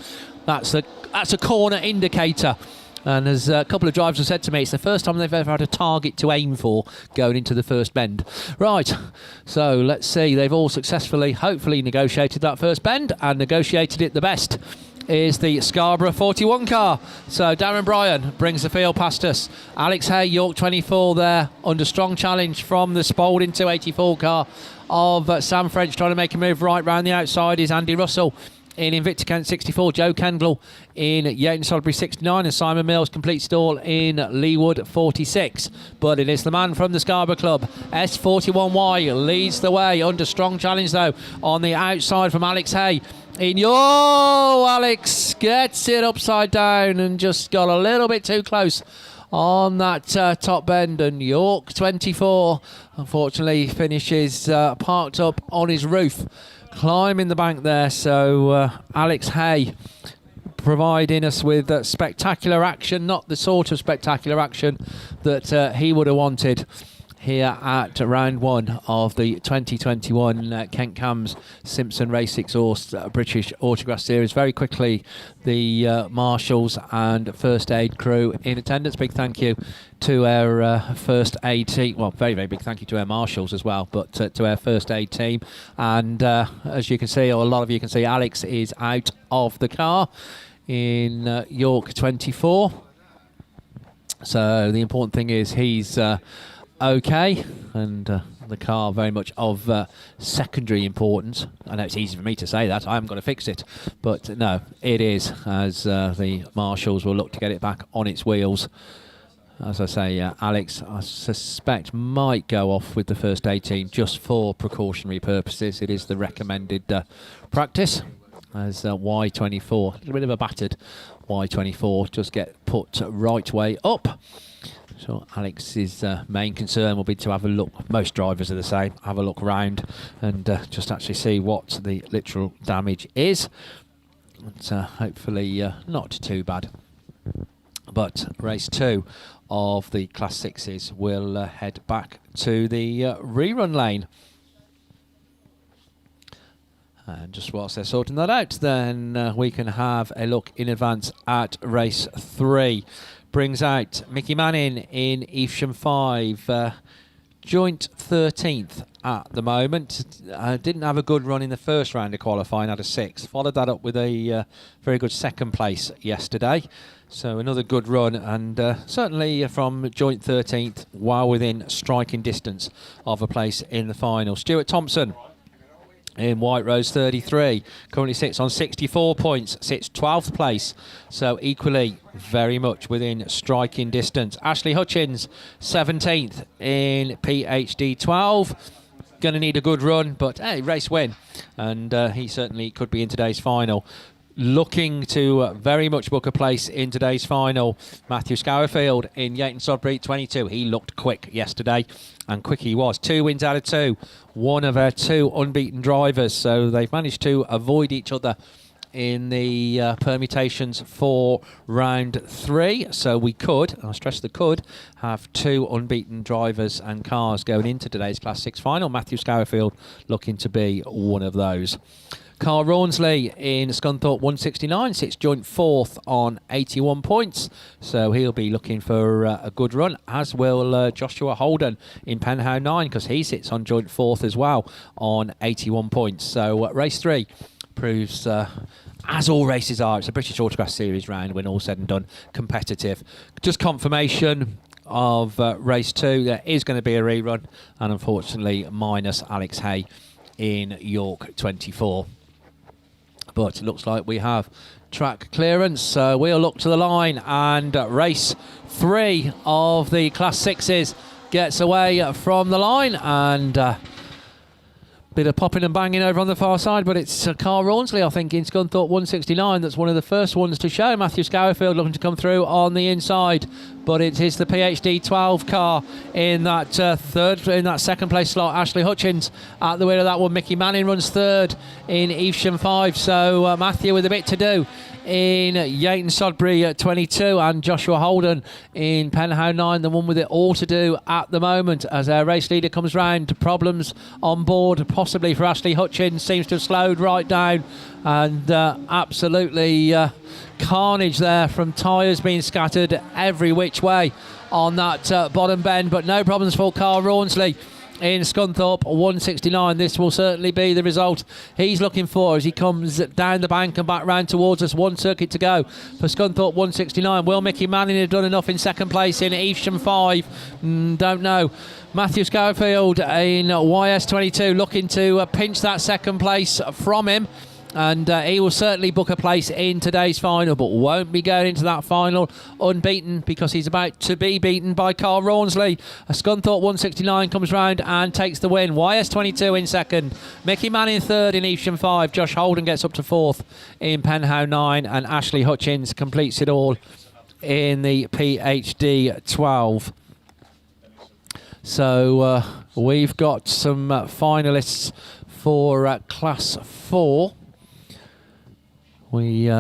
That's a corner indicator. And as a couple of drivers have said to me, it's the first time they've ever had a target to aim for going into the first bend. Right, so let's see. They've all successfully, hopefully, negotiated that first bend, and negotiated it the best is the Scarborough 41 car. So Darren Bryan brings the field past us. Alex Hay, York 24 there, under strong challenge from the Spalding 284 car of Sam French, trying to make a move right round the outside is Andy Russell in Invicta Kent 64, Joe Kendall in Yayton Sudbury 69, and Simon Mills complete stall in Leewood 46. But it is the man from the Scarborough Club, S41Y, leads the way under strong challenge though on the outside from Alex Hay. Alex gets it upside down and just got a little bit too close on that top bend, and York 24 unfortunately finishes parked up on his roof, climbing the bank there. So Alex Hay providing us with spectacular action, not the sort of spectacular action that he would have wanted here at round 1 of the 2021 Kent Cams Simpson Race Exhaust British Autograss Series. Very quickly, the marshals and first aid crew in attendance. Big thank you to our first aid team. Well, very, very big thank you to our marshals as well, but to our first aid team. And as you can see, or a lot of you can see, Alex is out of the car in York 24. So the important thing is he's okay, and the car very much of secondary importance. I know it's easy for me to say that, I haven't got to fix it, but no, it is, as the marshals will look to get it back on its wheels. As I say, Alex, I suspect, might go off with the first aid team just for precautionary purposes. It is the recommended practice, as Y24, a little bit of a battered Y24, just get put right way up. So Alex's main concern will be to have a look, most drivers are the same, have a look round and just actually see what the literal damage is. But, hopefully not too bad. But race 2 of the Class 6s will head back to the rerun lane. And just whilst they're sorting that out, then we can have a look in advance at race 3. Brings out Mickey Manning in Evesham 5, joint 13th at the moment. Didn't have a good run in the first round of qualifying, had a 6th. Followed that up with a very good second place yesterday. So another good run, and certainly from joint 13th, while within striking distance of a place in the final. Stuart Thompson in White Rose 33, currently sits on 64 points, sits 12th place, so equally very much within striking distance. Ashley Hutchins 17th in PhD 12. Going to need a good run, but hey, race win, and he certainly could be in today's final. Looking to very much book a place in today's final, Matthew Scourfield in Yayton Sodbury 22. He looked quick yesterday, and quick he was. 2 wins out of 2. One of our 2 unbeaten drivers, so they've managed to avoid each other in the permutations for round 3. So we could, I stress the could, have 2 unbeaten drivers and cars going into today's Class 6 final. Matthew Scourfield looking to be one of those. Carl Rawnsley in Scunthorpe 169 sits joint 4th on 81 points, so he'll be looking for a good run, as will Joshua Holden in Penhow 9, because he sits on joint 4th as well on 81 points. So race 3 proves, as all races are, it's a British Autograss Series round when all said and done, competitive. Just confirmation of race 2, there is going to be a rerun, and unfortunately minus Alex Hay in York 24. But it looks like we have track clearance, so we'll look to the line, and race 3 of the Class 6s gets away from the line, and bit of popping and banging over on the far side, but it's Carl Rawnsley, I think, in Scunthorpe 169 that's one of the first ones to show. Matthew Scourfield looking to come through on the inside, but it is the PhD 12 car in that second place slot. Ashley Hutchins at the wheel of that one. Mickey Manning runs 3rd in Evesham 5, so Matthew with a bit to do in Yayton Sodbury at 22, and Joshua Holden in Penhow 9, the one with it all to do at the moment as our race leader comes round. Problems on board possibly for Ashley Hutchins, seems to have slowed right down, and absolutely carnage there from tyres being scattered every which way on that bottom bend, but no problems for Carl Rawnsley in Scunthorpe 169. This will certainly be the result he's looking for as he comes down the bank and back round towards us. One circuit to go for Scunthorpe 169. Will Mickey Manning have done enough in second place in Evesham 5? Don't know. Matthew Scourfield in YS22 looking to pinch that second place from him, and he will certainly book a place in today's final, but won't be going into that final unbeaten, because he's about to be beaten by Carl Rawnsley. Scunthorpe 169 comes round and takes the win. YS22 in second, Mickey Manning 3rd in Evesham 5, Josh Holden gets up to 4th in Penhow 9, and Ashley Hutchins completes it all in the PhD 12. So we've got some finalists for Class 4. We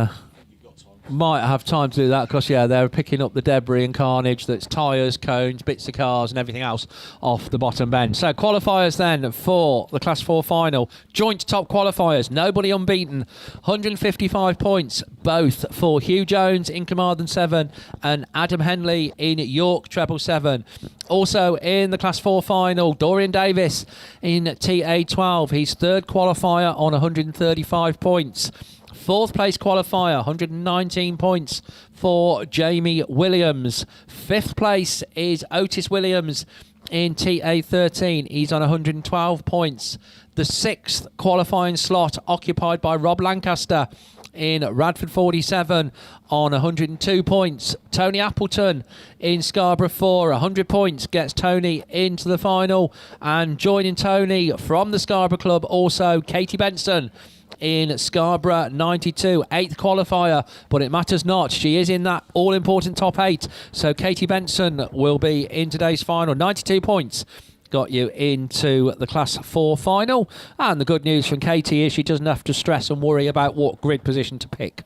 might have time to do that because, yeah, they're picking up the debris and carnage that's tyres, cones, bits of cars and everything else off the bottom bend. So qualifiers then for the Class 4 final. Joint top qualifiers, nobody unbeaten. 155 points, both for Hugh Jones in Carmarthen 7 and Adam Henley in York 777. Also in the Class 4 final, Dorian Davis in TA12. He's 3rd qualifier on 135 points. 4th place qualifier, 119 points for Jamie Williams. 5th place is Otis Williams in TA13. He's on 112 points. The 6th qualifying slot occupied by Rob Lancaster in Radford 47 on 102 points. Tony Appleton in Scarborough 4, 100 points, gets Tony into the final. And joining Tony from the Scarborough Club also Katie Benson in Scarborough 92, 8th qualifier, but it matters not. She is in that all-important top 8. So Katie Benson will be in today's final. 92 points got you into the Class 4 final. And the good news from Katie is she doesn't have to stress and worry about what grid position to pick,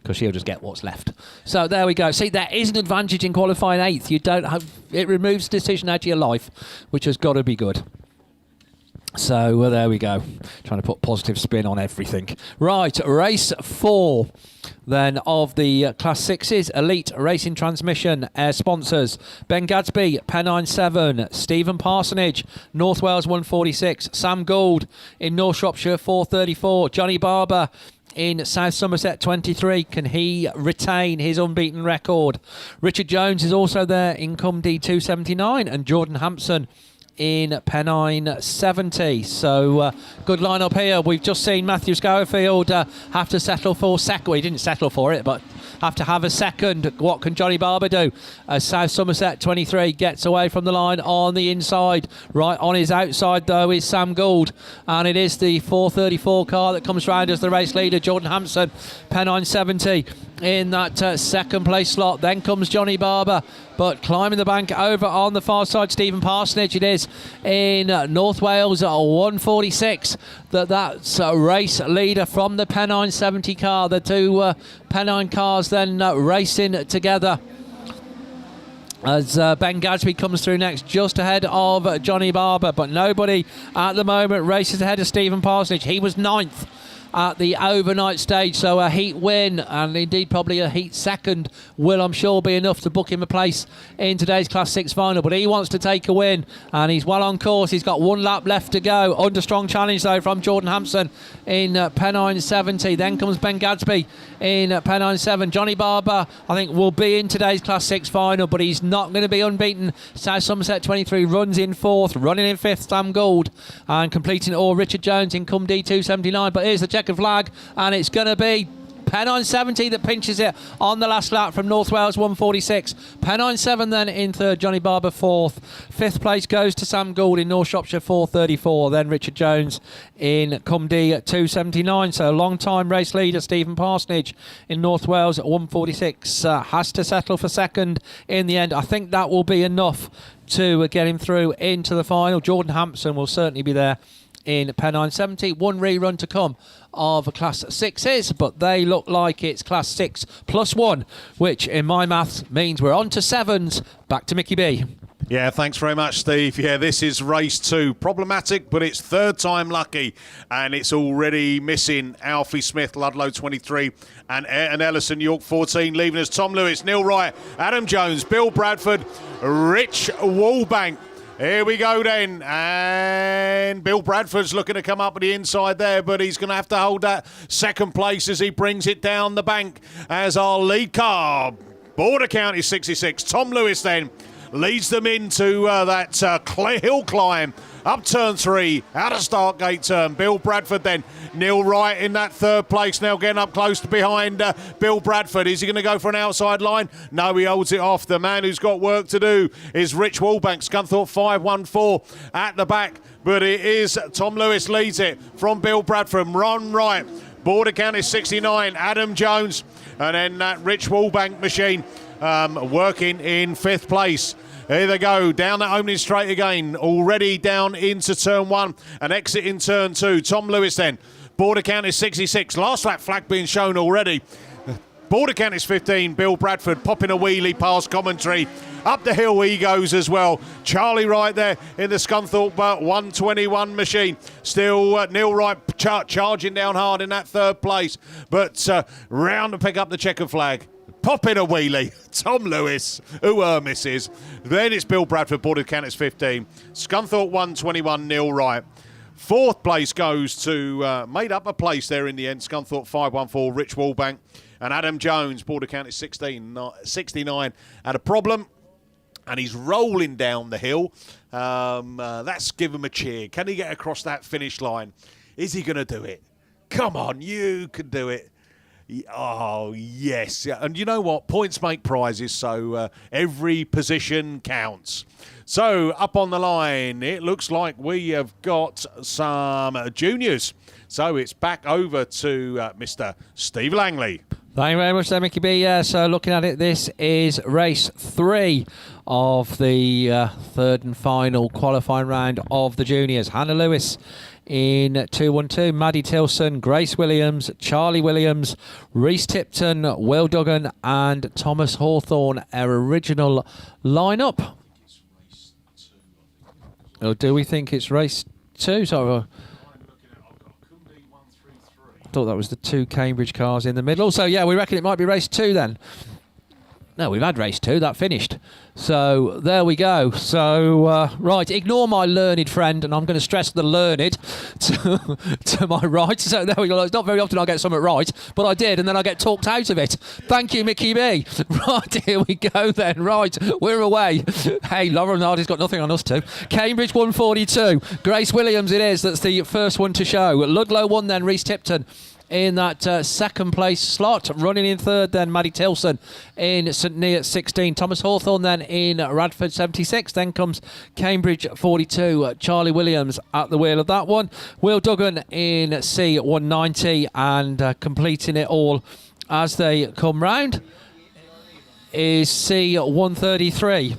because she'll just get what's left. So there we go. See, there is an advantage in qualifying 8th. You don't have, it removes decision out of your life, which has got to be good. So there we go. Trying to put positive spin on everything. Right, race 4 then of the Class 6s. Elite Racing Transmission sponsors: Ben Gadsby, Pennine 7, Stephen Parsonage, North Wales 146, Sam Gould in North Shropshire 434, Johnny Barber in South Somerset 23. Can he retain his unbeaten record? Richard Jones is also there in Cum D279, and Jordan Hampson in Pennine 70. So good lineup here. We've just seen Matthew Scourfield have to settle for second. Well, he didn't settle for it, but have to have a second. What can Johnny Barber do? As South Somerset 23 gets away from the line on the inside. Right on his outside, though, is Sam Gould. And it is the 434 car that comes round as the race leader, Jordan Hampson, Pennine 70 in that second place slot. Then comes Johnny Barber, but climbing the bank over on the far side, Stephen Parsonage. It is in North Wales at 146 that's a race leader from the Pennine 70 car. The two Pennine cars then racing together as Ben Gadsby comes through next, just ahead of Johnny Barber, but nobody at the moment races ahead of Stephen Parsonage. He was 9th at the overnight stage, so a heat win, and indeed probably a heat second, will, I'm sure, be enough to book him a place in today's Class 6 final. But he wants to take a win, and he's well on course. He's got one lap left to go. Under strong challenge, though, from Jordan Hampson in Pennine 70. Then comes Ben Gadsby in Pennine 7. Johnny Barber, I think, will be in today's Class 6 final, but he's not going to be unbeaten. South Somerset 23 runs in 4th, running in 5th, Sam Gould, and completing it all, Richard Jones in Cum D279. But here's the checkered flag, and it's going to be Pennine 70 that pinches it on the last lap from North Wales 146. Pennine 7 then in 3rd, Johnny Barber 4th. 5th place goes to Sam Gould in North Shropshire 434. Then Richard Jones in Cum D at 279. So long time race leader Stephen Parsonage in North Wales at 146 has to settle for second in the end. I think that will be enough to get him through into the final. Jordan Hampson will certainly be there in Pennine 70. One rerun to come of Class 6s, but they look like it's Class 6 plus 1, which in my maths means we're on to 7s. Back to Mickey B. Yeah, thanks very much, Steve. Yeah, this is race 2. Problematic, but it's third time lucky, and it's already missing Alfie Smith, Ludlow 23, and Ayrton Ellison, York 14, leaving us Tom Lewis, Neil Wright, Adam Jones, Bill Bradford, Rich Wallbank. Here we go then, and Bill Bradford's looking to come up at the inside there, but he's going to have to hold that second place as he brings it down the bank as our lead car. Border County 66. Tom Lewis then leads them into that hill climb. Up turn 3, out of start gate turn. Bill Bradford then. Neil Wright in that third place now, getting up close to behind Bill Bradford. Is he going to go for an outside line? No, he holds it off. The man who's got work to do is Rich Wallbank. Scunthorpe 514 at the back. But it is Tom Lewis leads it from Bill Bradford. Ron Wright. Border County 69. Adam Jones. And then that Rich Wallbank machine working in 5th place. Here they go, down that opening straight again, already down into turn 1 and exit in turn 2. Tom Lewis then, Border County 66, last lap flag being shown already. Border County 15, Bill Bradford popping a wheelie past commentary. Up the hill he goes as well. Charlie Wright there in the Scunthorpe 121 machine. Still Neil Wright charging down hard in that third place, but round to pick up the checkered flag. Popping a wheelie, Tom Lewis, who misses. Then it's Bill Bradford, Border County 15. Scunthorpe 121, Neil Wright. 4th place goes to, made up a place there in the end, Scunthorpe 514, Rich Wallbank. And Adam Jones, Border County 69, had a problem. And he's rolling down the hill. Let's give him a cheer. Can he get across that finish line? Is he going to do it? Come on, you can do it. Oh, yes. And you know what? Points make prizes, so every position counts. So, up on the line, it looks like we have got some juniors. So, it's back over to Mr. Steve Langley. Thank you very much there, Mickey B. So looking at it, this is race 3 of the third and final qualifying round of the juniors. Hannah Lewis in 212, Maddie Tilson, Grace Williams, Charlie Williams, Reese Tipton, Will Duggan and Thomas Hawthorne, our original lineup. Or do we think it's race 2? Sorry. I thought that was the 2 Cambridge cars in the middle. So, yeah, we reckon it might be race 2 then. No, we've had race 2. That finished. So there we go. So, right, ignore my learned friend, and I'm going to stress the learned to my right. So there we go. It's not very often I get something right, but I did, and then I get talked out of it. Thank you, Mickey B. Right, here we go then. Right, we're away. Hey, Laura Nardi's got nothing on us too. Cambridge 142. Grace Williams it is. That's the first one to show. Ludlow 1 then, Reese Tipton in that second place slot. Running in third then, Maddie Tilson in St Neots 16. Thomas Hawthorne then in Radford 76. Then comes Cambridge 42. Charlie Williams at the wheel of that one. Will Duggan in C190, and completing it all as they come round is C133.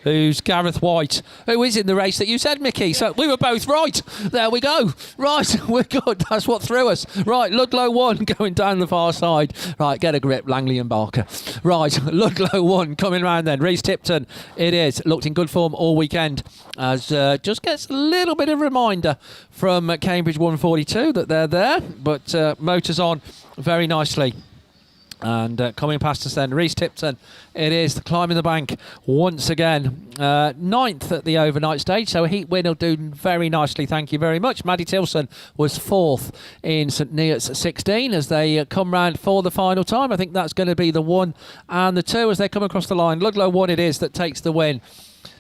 Who's Gareth White, who is in the race that you said, Mickey. So we were both right. There we go. Right, we're good. That's what threw us. Right, Ludlow 1 going down the far side. Right, get a grip, Langley and Barker. Right, Ludlow 1 coming round then. Reese Tipton, it is. Looked in good form all weekend. As just gets a little bit of a reminder from Cambridge 142 that they're there. But motors on very nicely. And coming past us then, Reese Tipton, it is, the climbing the bank once again. 9th at the overnight stage, so a heat win will do very nicely, thank you very much. Maddie Tilson was 4th in St Neots 16 as they come round for the final time. I think that's going to be the 1 and the 2 as they come across the line. Ludlow 1 it is that takes the win.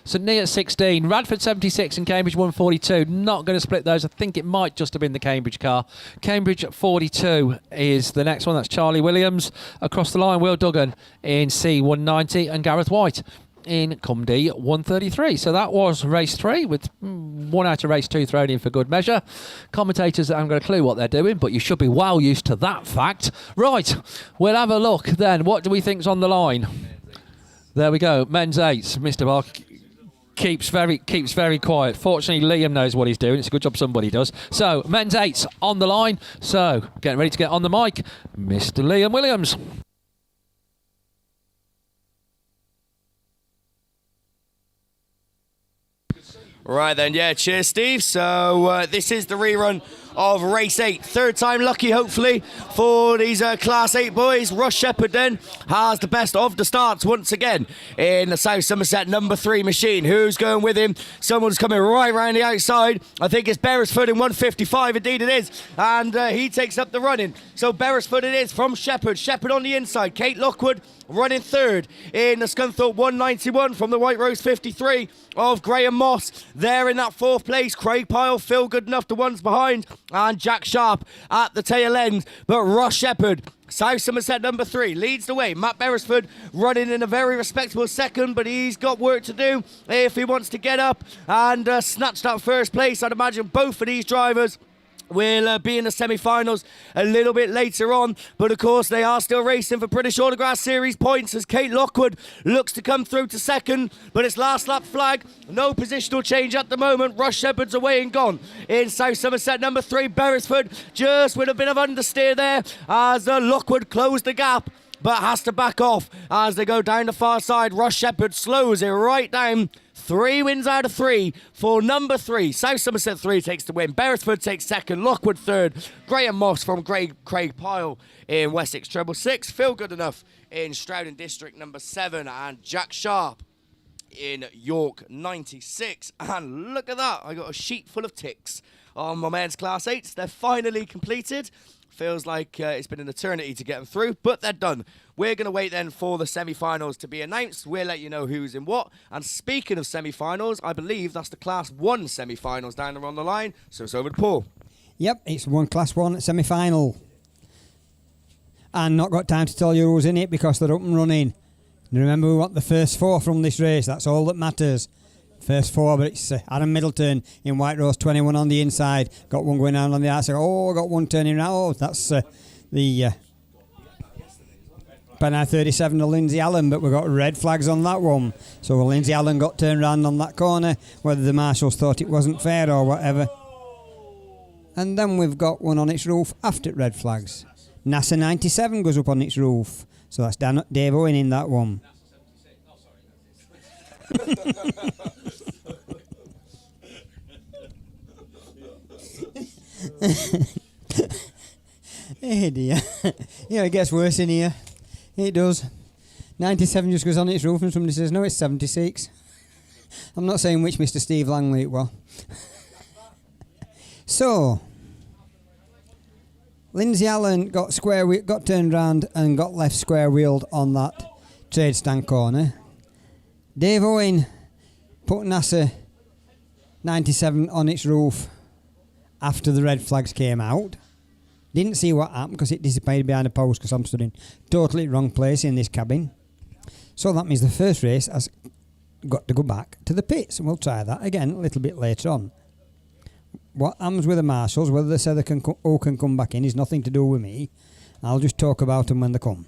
St Neots 16, Radford 76 and Cambridge 142. Not going to split those. I think it might just have been the Cambridge car. Cambridge 42 is the next one. That's Charlie Williams. Across the line, Will Duggan in C190 and Gareth White in Cumdy 133. So that was race 3 with 1 out of race 2 thrown in for good measure. Commentators haven't got a clue what they're doing, but you should be well used to that fact. Right, we'll have a look then. What do we think's on the line? There we go. Men's 8s. Mr. Bark keeps very quiet. Fortunately, Liam knows what he's doing. It's a good job somebody does. So, men's 8s on the line. So, getting ready to get on the mic, Mr. Liam Williams. Right then, yeah, cheers, Steve. So this is the rerun of race 8. Third time lucky, hopefully, for these Class 8 boys. Russ Shepherd then has the best of the starts once again in the South Somerset number 3 machine. Who's going with him? Someone's coming right round the outside. I think it's Beresford in 155, indeed it is. And he takes up the running. So Beresford it is from Shepherd. Shepherd on the inside. Kate Lockwood running third in the Scunthorpe 191 from the White Rose 53 of Graham Moss. There in that 4th place, Craig Pyle, Phil Goodenough, the ones behind, and Jack Sharp at the tail end. But Ross Shepherd, South Somerset number 3, leads the way. Matt Beresford running in a very respectable second, but he's got work to do if he wants to get up and snatch that first place. I'd imagine both of these drivers will be in the semi-finals a little bit later on, but of course they are still racing for British Autograss Series points as Kate Lockwood looks to come through to second, but it's last lap flag, no positional change at the moment. Russ Shepherd's away and gone in South Somerset number 3. Beresford just with a bit of understeer there as Lockwood closed the gap, but has to back off as they go down the far side. Russ Shepherd slows it right down. 3 wins out of 3 for number 3. South Somerset 3 takes the win. Beresford takes second. Lockwood third. Graham Moss from Craig Pyle in Wessex treble 6. Phil Goodenough in Stroud District number 7. And Jack Sharp in York 96. And look at that. I got a sheet full of ticks on my men's Class 8s. They're finally completed. Feels like it's been an eternity to get them through, but they're done. We're going to wait then for the semi-finals to be announced. We'll let you know who's in what. And speaking of semi-finals, I believe that's the Class 1 semi-finals down there on the line. So it's over to Paul. Yep, it's one Class 1 semi-final. And not got time to tell you who's in it because they're up and running. And remember, we want the first 4 from this race. That's all that matters. First 4, but it's Adam Middleton in White Rose 21 on the inside. Got one going down on the outside. Oh, got one turning around. Oh, that's the Penai 37 to Lindsay Allen, but we've got red flags on that one. So Lindsay Allen got turned around on that corner, whether the marshals thought it wasn't fair or whatever. And then we've got one on its roof after red flags. NASA 97 goes up on its roof. So that's Dave Owen in that one. Hey dear. Yeah, it gets worse in here. It does. 97 just goes on its roof and somebody says, no, it's 76. I'm not saying which Mr. Steve Langley it was. So, Lindsay Allen got turned round and got left square wheeled on that trade stand corner. Dave Owen put NASA 97 on its roof after the red flags came out. Didn't see what happened because it disappeared behind a post because I'm stood in totally wrong place in this cabin. So that means the first race has got to go back to the pits, and we'll try that again a little bit later on. What happens with the marshals, whether they say they can come back in, is nothing to do with me. I'll just talk about them when they come.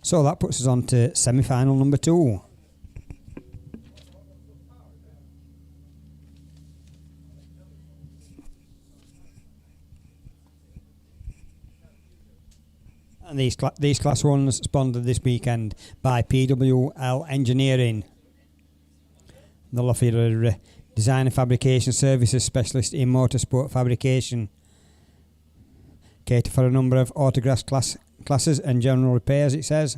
So that puts us on to semi-final number 2. And these Class 1s sponsored this weekend by PWL Engineering. They'll offer a design and fabrication services specialist in motorsport fabrication. Cater for a number of Autograss classes and general repairs, it says.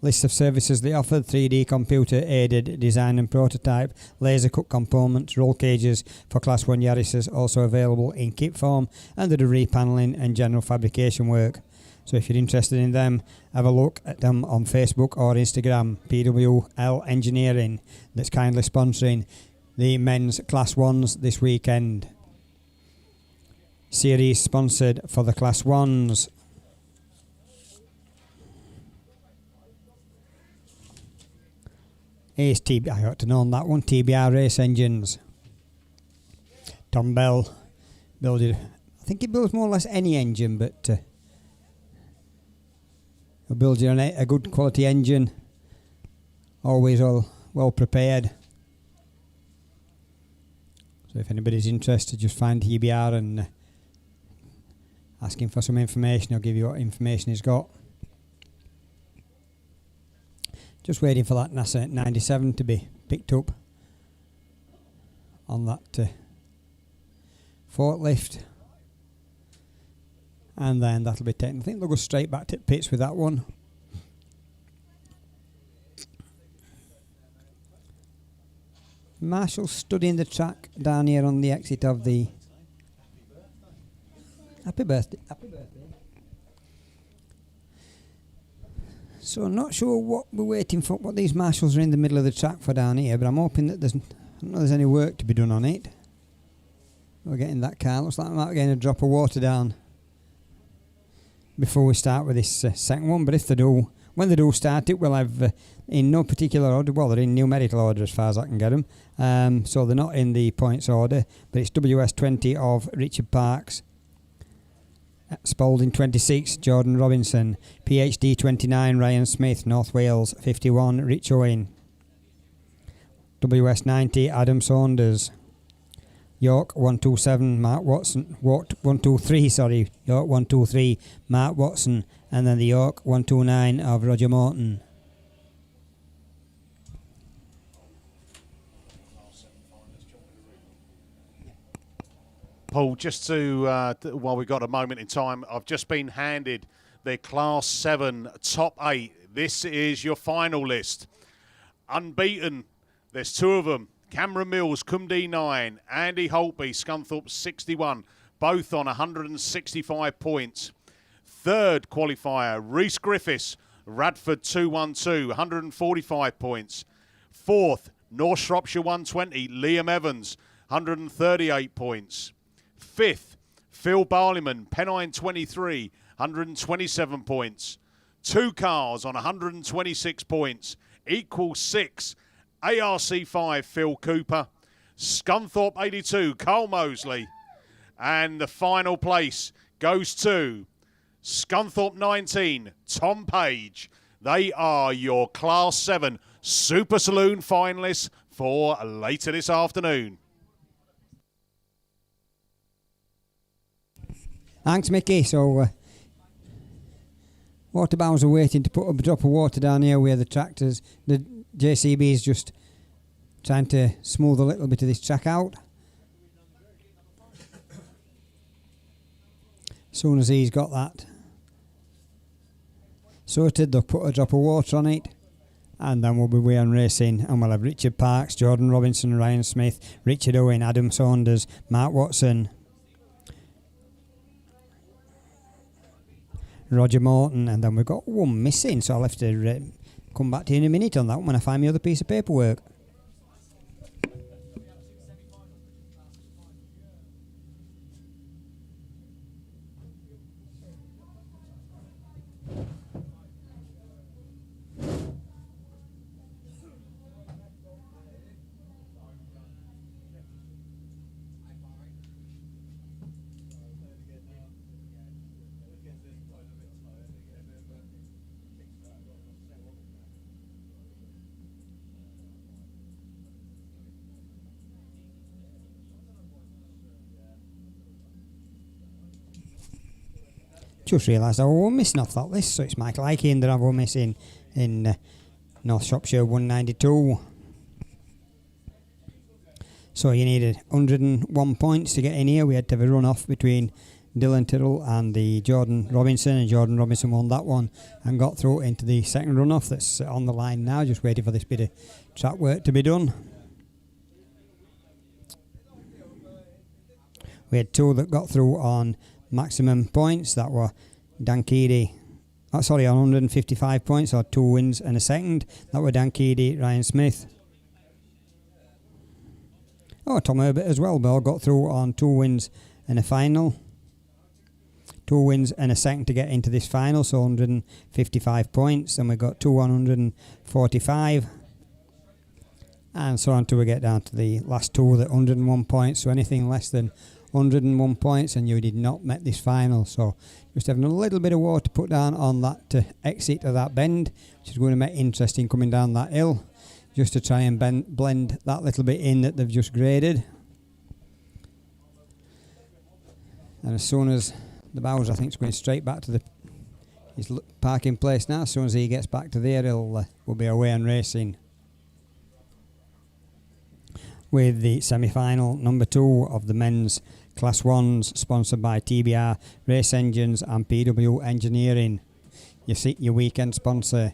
List of services they offered: 3D computer aided design and prototype, laser cut components, roll cages for Class 1 Yaris's also available in kit form, and they do repaneling and general fabrication work. So if you're interested in them, have a look at them on Facebook or Instagram. PWL Engineering, that's kindly sponsoring the men's Class 1s this weekend. Series sponsored for the Class 1s. Here's I ought to know on that one. TBR Race Engines. Tom Bell builded, I think he builds more or less any engine, but he'll build you a good quality engine, always well prepared. So if anybody's interested, just find TBR and ask him for some information. He'll give you what information he's got. Just waiting for that NASA 97 to be picked up on that forklift. And then that'll be taken. I think they'll go straight back to pits with that one. Marshall's studying the track down here on the exit of the... Happy birthday. Happy birthday. So I'm not sure what we're waiting for, what these marshals are in the middle of the track for down here, but I'm hoping that I don't know there's any work to be done on it. We're getting that car. Looks like we might be getting a drop of water down before we start with this second one, but if they do, when they do start it, we'll have in no particular order, well, they're in numerical order as far as I can get them, so they're not in the points order, but it's WS20 of Richard Parks, Spalding 26, Jordan Robinson, PhD 29, Ryan Smith, North Wales 51, Rich Owen, WS90, Adam Saunders, York 127, Mark Watson, York 123, Mark Watson, and then the York 129 of Roger Morton. Paul, just to, while we've got a moment in time, I've just been handed the Class 7 top 8. This is your final list. Unbeaten, there's 2 of them. Cameron Mills, Cumdee 9, Andy Holtby, Scunthorpe 61, both on 165 points. Third qualifier, Rhys Griffiths, Radford 212, 145 points. Fourth, North Shropshire 120, Liam Evans, 138 points. Fifth, Phil Barleyman, Pennine 23, 127 points. 2 cars on 126 points, equals 6. ARC5, Phil Cooper. Scunthorpe 82, Carl Mosley. And the final place goes to Scunthorpe 19, Tom Page. They are your Class 7 Super Saloon finalists for later this afternoon. Thanks, Mickey. So, water bounds are waiting to put a drop of water down here where the tractors, the JCB is just trying to smooth a little bit of this track out. As soon as he's got that sorted, they'll put a drop of water on it And then we'll be away on racing, and we'll have Richard Parks, Jordan Robinson, Ryan Smith, Richard Owen, Adam Saunders, Mark Watson, Roger Morton, and then we've got one missing, so I'll have to come back to you in a minute on that one when I find my other piece of paperwork. Just realised I was missing off that list, so it's Michael Aiken that I was missing in North Shropshire 192. So you needed 101 points to get in here. We had to have a run off between Dylan Tyrrell and the Jordan Robinson, and Jordan Robinson won that one and got through into the second run off that's on the line now, just waiting for this bit of track work to be done. We had two that got through on maximum points. That were Dan Keedy, on 155 points, or 2 wins and a second. That were Dan Keedy, Ryan Smith. Tom Herbert as well, but got through on 2 wins and a final. 2 wins and a second to get into this final, so 155 points. And we got 2 on 145. And so on till we get down to the last two, the 101 points. So anything less than 101 points and you did not make this final. So just having a little bit of water to put down on that exit of that bend, which is going to make interesting coming down that hill, just to try and blend that little bit in that they've just graded. And as soon as the Bowser, I think, is going straight back to his parking place now. As soon as he gets back to there, we'll be away and racing with the semi-final number 2 of the men's Class 1s, sponsored by TBR Race Engines and PW Engineering, your weekend sponsor.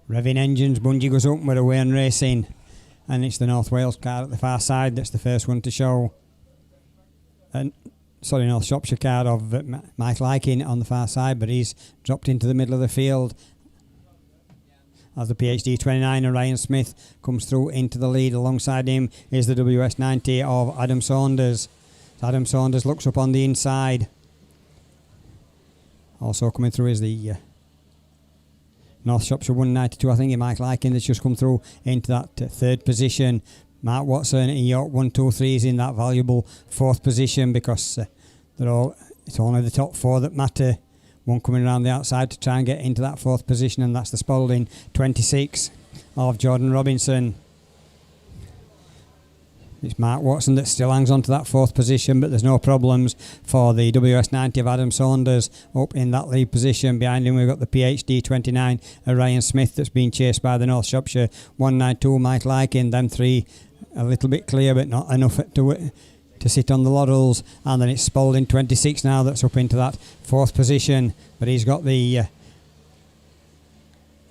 Revving engines, bungee goes up, we're away and racing, and it's the North Wales car at the far side that's the first one to show. North Shropshire car of Michael Aiken on the far side, but he's dropped into the middle of the field as the PhD 29 and Ryan Smith comes through into the lead. Alongside him is the WS90 of Adam Saunders. Adam Saunders looks up on the inside. Also coming through is the North Shropshire 192, I think, Michael Aiken, that's just come through into that third position. Mark Watson in York 123 is in that valuable fourth position, because it's only the top 4 that matter. One coming around the outside to try and get into that fourth position, and that's the Spalding 26 of Jordan Robinson. It's Mark Watson that still hangs on to that fourth position, but there's no problems for the WS90 of Adam Saunders up in that lead position. Behind him we've got the PhD 29 of Ryan Smith that's been chased by the North Shropshire 192 Michael Aiken. Them 3 a little bit clear, but not enough to sit on the laurels. And then it's Spalding 26 now that's up into that fourth position, but he's got the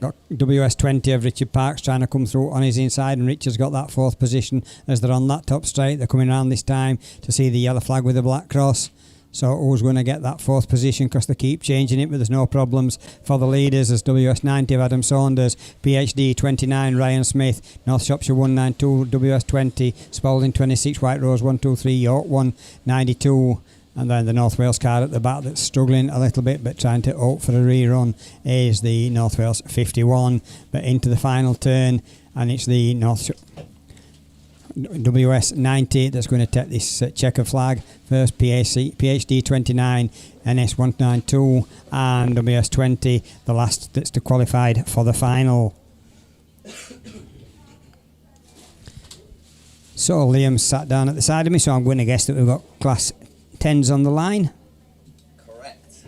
got WS20 of Richard Parks trying to come through on his inside, and Richard's got that fourth position as they're on that top straight. They're coming around this time to see the yellow flag with the black cross. So who's going to get that fourth position, because they keep changing it, but there's no problems for the leaders as WS90 of Adam Saunders, PhD 29 Ryan Smith, North Shropshire 192 WS20, Spalding 26, White Rose 123, York 192. And then the North Wales car at the back that's struggling a little bit but trying to hope for a rerun is the North Wales 51. But into the final turn, and it's the WS90 that's going to take this checker flag first. PhD 29, NS 192 and WS20, the last that's to qualified for the final. So Liam's sat down at the side of me, so I'm going to guess that we've got Class 10s on the line. Correct.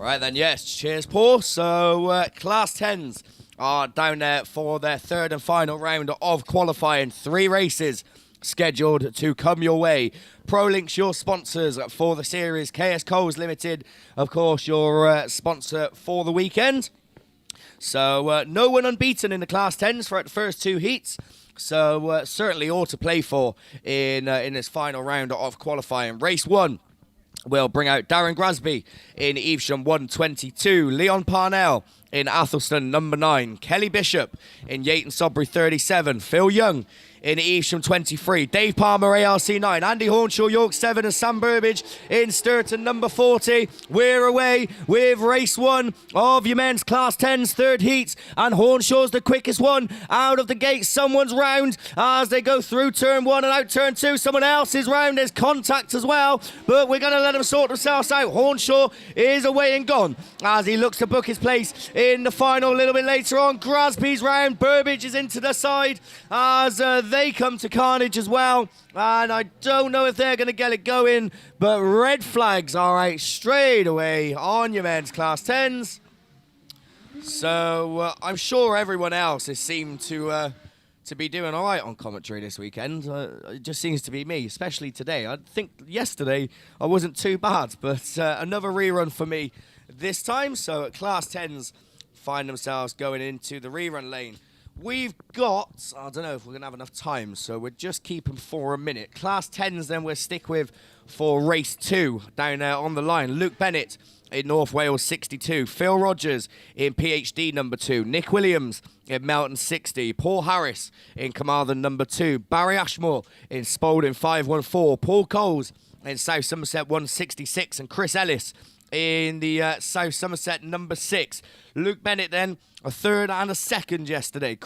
Right then, yes. Cheers, Paul. So, Class 10s are down there for their third and final round of qualifying. 3 races scheduled to come your way. ProLinks, your sponsors for the series. KS Coles Limited, of course, your sponsor for the weekend. So, no one unbeaten in the Class 10s throughout the first 2 heats. So, certainly all to play for in this final round of qualifying. Race 1 will bring out Darren Grasby in Evesham 122, Leon Parnell in Athelston number 9, Kelly Bishop in Yayton Sudbury 37, Phil Young in Evesham 23, Dave Palmer ARC 9, Andy Hornshaw York 7 and Sam Burbage in Sturton number 40. We're away with race 1 of your men's Class 10's third heat, and Hornshaw's the quickest one out of the gate. Someone's round as they go through turn 1 and out turn 2. Someone else is round. There's contact as well, but we're going to let them sort themselves out. Hornshaw is away and gone as he looks to book his place in the final a little bit later on. Grasby's round. Burbage is into the side as they come to carnage as well, and I don't know if they're going to get it going, but red flags are out straight away on your men's Class 10s. So I'm sure everyone else has seemed to be doing all right on commentary this weekend. It just seems to be me, especially today. I think yesterday I wasn't too bad, but another rerun for me this time. So Class 10s find themselves going into the rerun lane. We've got, I don't know if we're going to have enough time, so we'll just keep them for a minute. Class 10s then we'll stick with for race 2 down there on the line. Luke Bennett in North Wales 62, Phil Rogers in PhD number 2, Nick Williams in Melton 60, Paul Harris in Carmarthen number 2, Barry Ashmore in Spalding 514, Paul Coles in South Somerset 166, and Chris Ellis in the South Somerset number 6. Luke Bennett then a third and a second yesterday.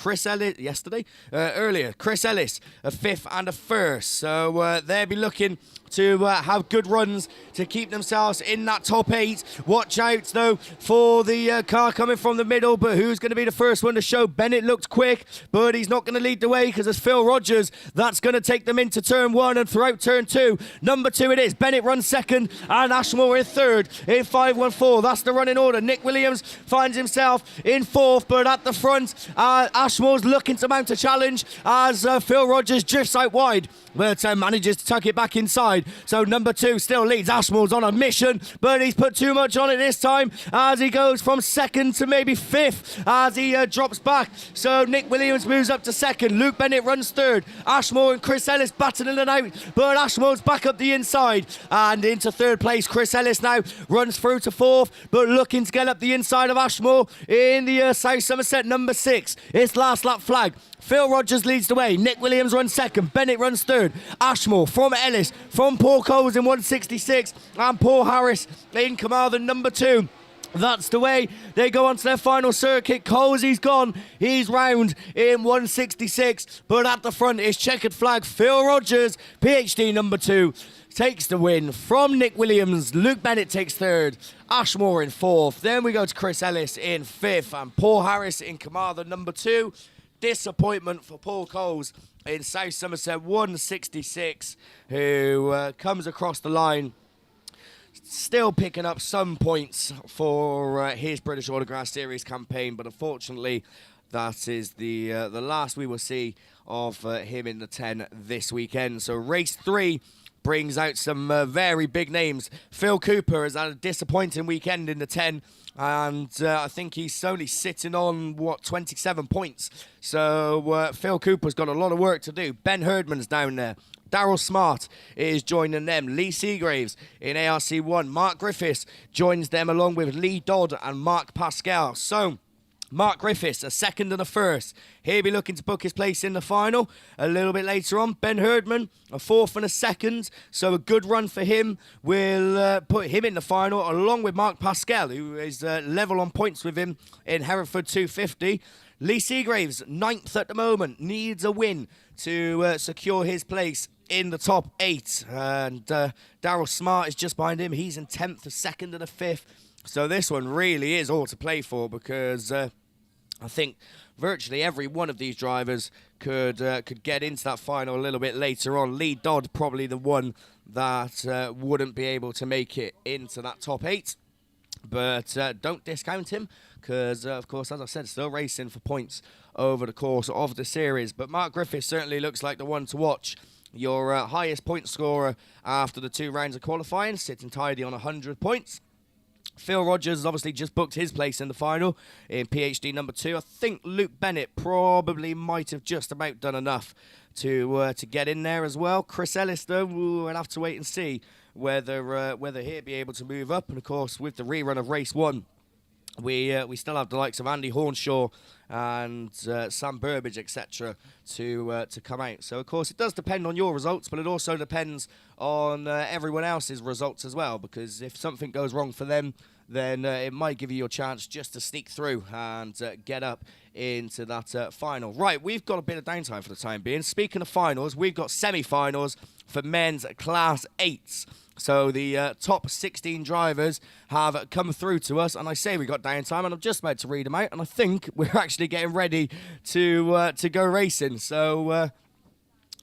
Earlier. Chris Ellis a 5th and a 1st. So they'll be looking to have good runs to keep themselves in that top 8. Watch out though for the car coming from the middle, but who's going to be the first one to show? Bennett looked quick, but he's not going to lead the way because it's Phil Rogers that's going to take them into turn 1 and throughout turn 2. Number 2 it is. Bennett runs second and Ashmore in third in 514. That's the running order. Nick Williams finds himself in 4th, but at the front Ashmore's looking to mount a challenge as Phil Rogers drifts out wide, but manages to tuck it back inside. So number 2 still leads. Ashmore's on a mission, but he's put too much on it this time as he goes from 2nd to maybe 5th as he drops back. So Nick Williams moves up to 2nd. Luke Bennett runs 3rd. Ashmore and Chris Ellis battling it out, but Ashmore's back up the inside and into 3rd place. Chris Ellis now runs through to 4th, but looking to get up the inside of Ashmore in the South Somerset number 6. It's last lap flag. Phil Rogers leads the way. Nick Williams runs 2nd. Bennett runs 3rd. Ashmore from Ellis, from Paul Coles in 166, and Paul Harris in Carmarthen number 2. That's the way they go on to their final circuit. Coles, he's gone. He's round in 166, but at the front is checkered flag. Phil Rogers, PhD number 2, takes the win from Nick Williams. Luke Bennett takes 3rd. Ashmore in 4th. Then we go to Chris Ellis in 5th, and Paul Harris in Carmarthen number 2. Disappointment for Paul Coles in South Somerset 166, who comes across the line still picking up some points for his British Autograss Series campaign, but unfortunately that is the last we will see of him in the 10 this weekend. So race 3 brings out some very big names. Phil Cooper has had a disappointing weekend in the 10, and I think he's only sitting on, 27 points. So Phil Cooper's got a lot of work to do. Ben Herdman's down there. Daryl Smart is joining them. Lee Seagraves in ARC1. Mark Griffiths joins them along with Lee Dodd and Mark Pascal. So Mark Griffiths, a 2nd and a 1st. He'll be looking to book his place in the final a little bit later on. Ben Herdman, a 4th and a 2nd. So a good run for him will put him in the final along with Mark Pascal, who is level on points with him in Hereford 250. Lee Seagraves, 9th at the moment, needs a win to secure his place in the top 8. And Daryl Smart is just behind him. He's in 10th, a 2nd and a 5th. So this one really is all to play for, because I think virtually every one of these drivers could get into that final a little bit later on. Lee Dodd probably the one that wouldn't be able to make it into that top 8. But don't discount him because, of course, as I said, still racing for points over the course of the series. But Mark Griffiths certainly looks like the one to watch. Your highest point scorer after the 2 rounds of qualifying, sitting tidy on 100 points. Phil Rogers has obviously just booked his place in the final in PhD number 2. I think Luke Bennett probably might have just about done enough to get in there as well. Chris Ellis, though, we'll have to wait and see whether he'll be able to move up. And, of course, with the rerun of race 1, we still have the likes of Andy Hornshaw and Sam Burbage, etc., to come out. So, of course, it does depend on your results, but it also depends on everyone else's results as well, because if something goes wrong for them, then it might give you your chance just to sneak through and get up into that final. Right, we've got a bit of downtime for the time being. Speaking of finals, we've got semi-finals for men's Class 8s. So the top 16 drivers have come through to us, and I say we got downtime, and I'm just about to read them out, and I think we're actually getting ready to go racing. So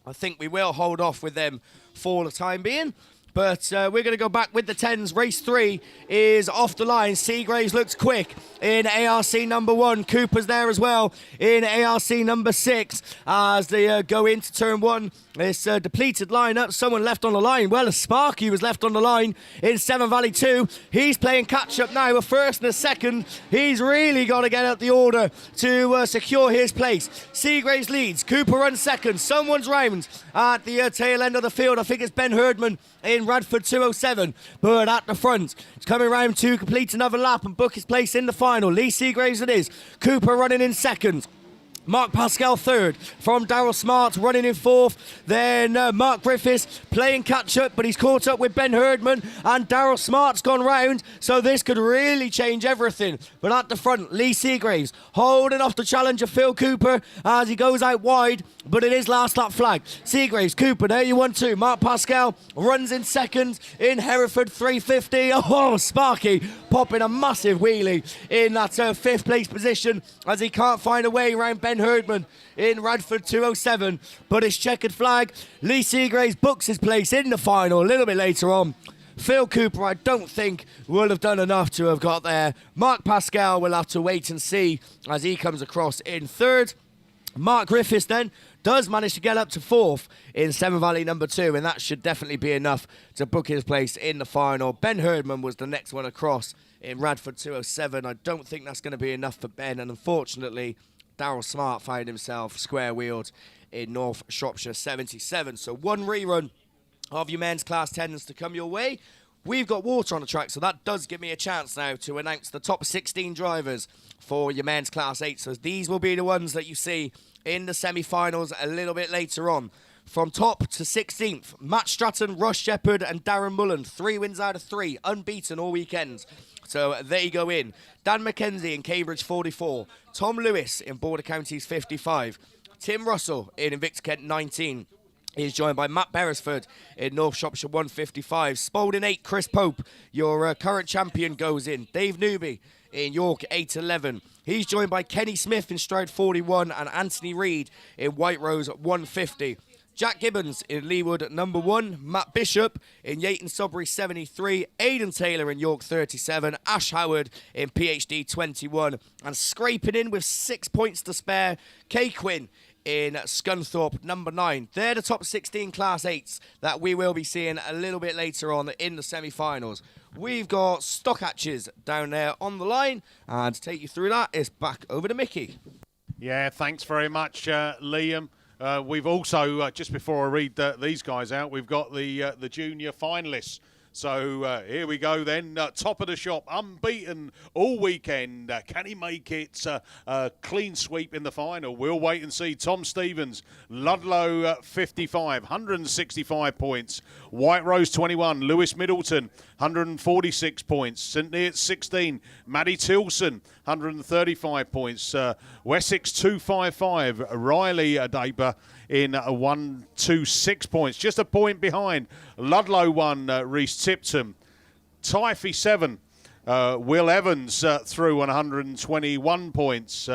I think we will hold off with them for the time being. But we're going to go back with the 10s. Race 3 is off the line. Seagraves looks quick in ARC number 1. Cooper's there as well in ARC number 6 as they go into turn 1. This depleted lineup. Someone left on the line. Well, Sparky was left on the line in Seven Valley 2. He's playing catch-up now, a first and a second. He's really got to get up the order to secure his place. Seagraves leads. Cooper runs second. Someone's round at the tail end of the field. I think it's Ben Herdman in Radford 207, but at the front, it's coming round to complete another lap and book his place in the final. Lee Seagraves it is. Cooper running in second. Mark Pascal third, from Darryl Smart running in fourth. Then Mark Griffiths playing catch-up, but he's caught up with Ben Herdman, and Darryl Smart's gone round, so this could really change everything. But at the front, Lee Seagraves holding off the challenger Phil Cooper as he goes out wide, but it is last lap flag. Seagraves, Cooper, there you 1-2. Mark Pascal runs in second in Hereford 350. Oh, Sparky popping a massive wheelie in that 5th place position as he can't find a way around Ben Herdman in Radford 207, but it's checkered flag. Lee Seagraves books his place in the final a little bit later on. Phil Cooper, I don't think, will have done enough to have got there. Mark Pascal will have to wait and see as he comes across in third. Mark Griffiths then does manage to get up to fourth in Seven Valley number 2, and that should definitely be enough to book his place in the final. Ben Herdman was the next one across in Radford 207. I don't think that's going to be enough for Ben, and unfortunately, Darryl Smart found himself square-wheeled in North Shropshire 77. So one rerun of your men's Class 10s to come your way. We've got water on the track, so that does give me a chance now to announce the top 16 drivers for your men's Class 8. So these will be the ones that you see in the semi-finals a little bit later on. From top to 16th, Matt Stratton, Ross Shepherd and Darren Mullen. 3 wins out of 3, unbeaten all weekend. So there you go in. Dan McKenzie in Cambridge 44. Tom Lewis in Border Counties 55. Tim Russell in Invicta Kent 19. He's joined by Matt Beresford in North Shropshire 155. Spalding 8, Chris Pope, your current champion, goes in. Dave Newby in York 811. He's joined by Kenny Smith in Stroud 41 and Anthony Reid in White Rose 150. Jack Gibbons in Leewood number 1, Matt Bishop in Yayton Sudbury 73, Aidan Taylor in York 37, Ash Howard in PhD 21, and scraping in with 6 points to spare, Kay Quinn in Scunthorpe number 9. They're the top 16 Class 8s that we will be seeing a little bit later on in the semi-finals. We've got stock hatches down there on the line, and to take you through that, it's back over to Mickey. Yeah, thanks very much, Liam. We've also, just before I read these guys out, we've got the junior finalists. So here we go then. Top of the shop, unbeaten all weekend. Can he make it a clean sweep in the final? We'll wait and see. Tom Stevens, Ludlow 55, 165 points. White Rose 21, Lewis Middleton 146 points. St Neots 16, Maddie Tilson 135 points. Wessex 255, Riley Daper in 126 points. Just a point behind. Ludlow 1, Reese Tipton. Tyfee 7, Will Evans through 121 points.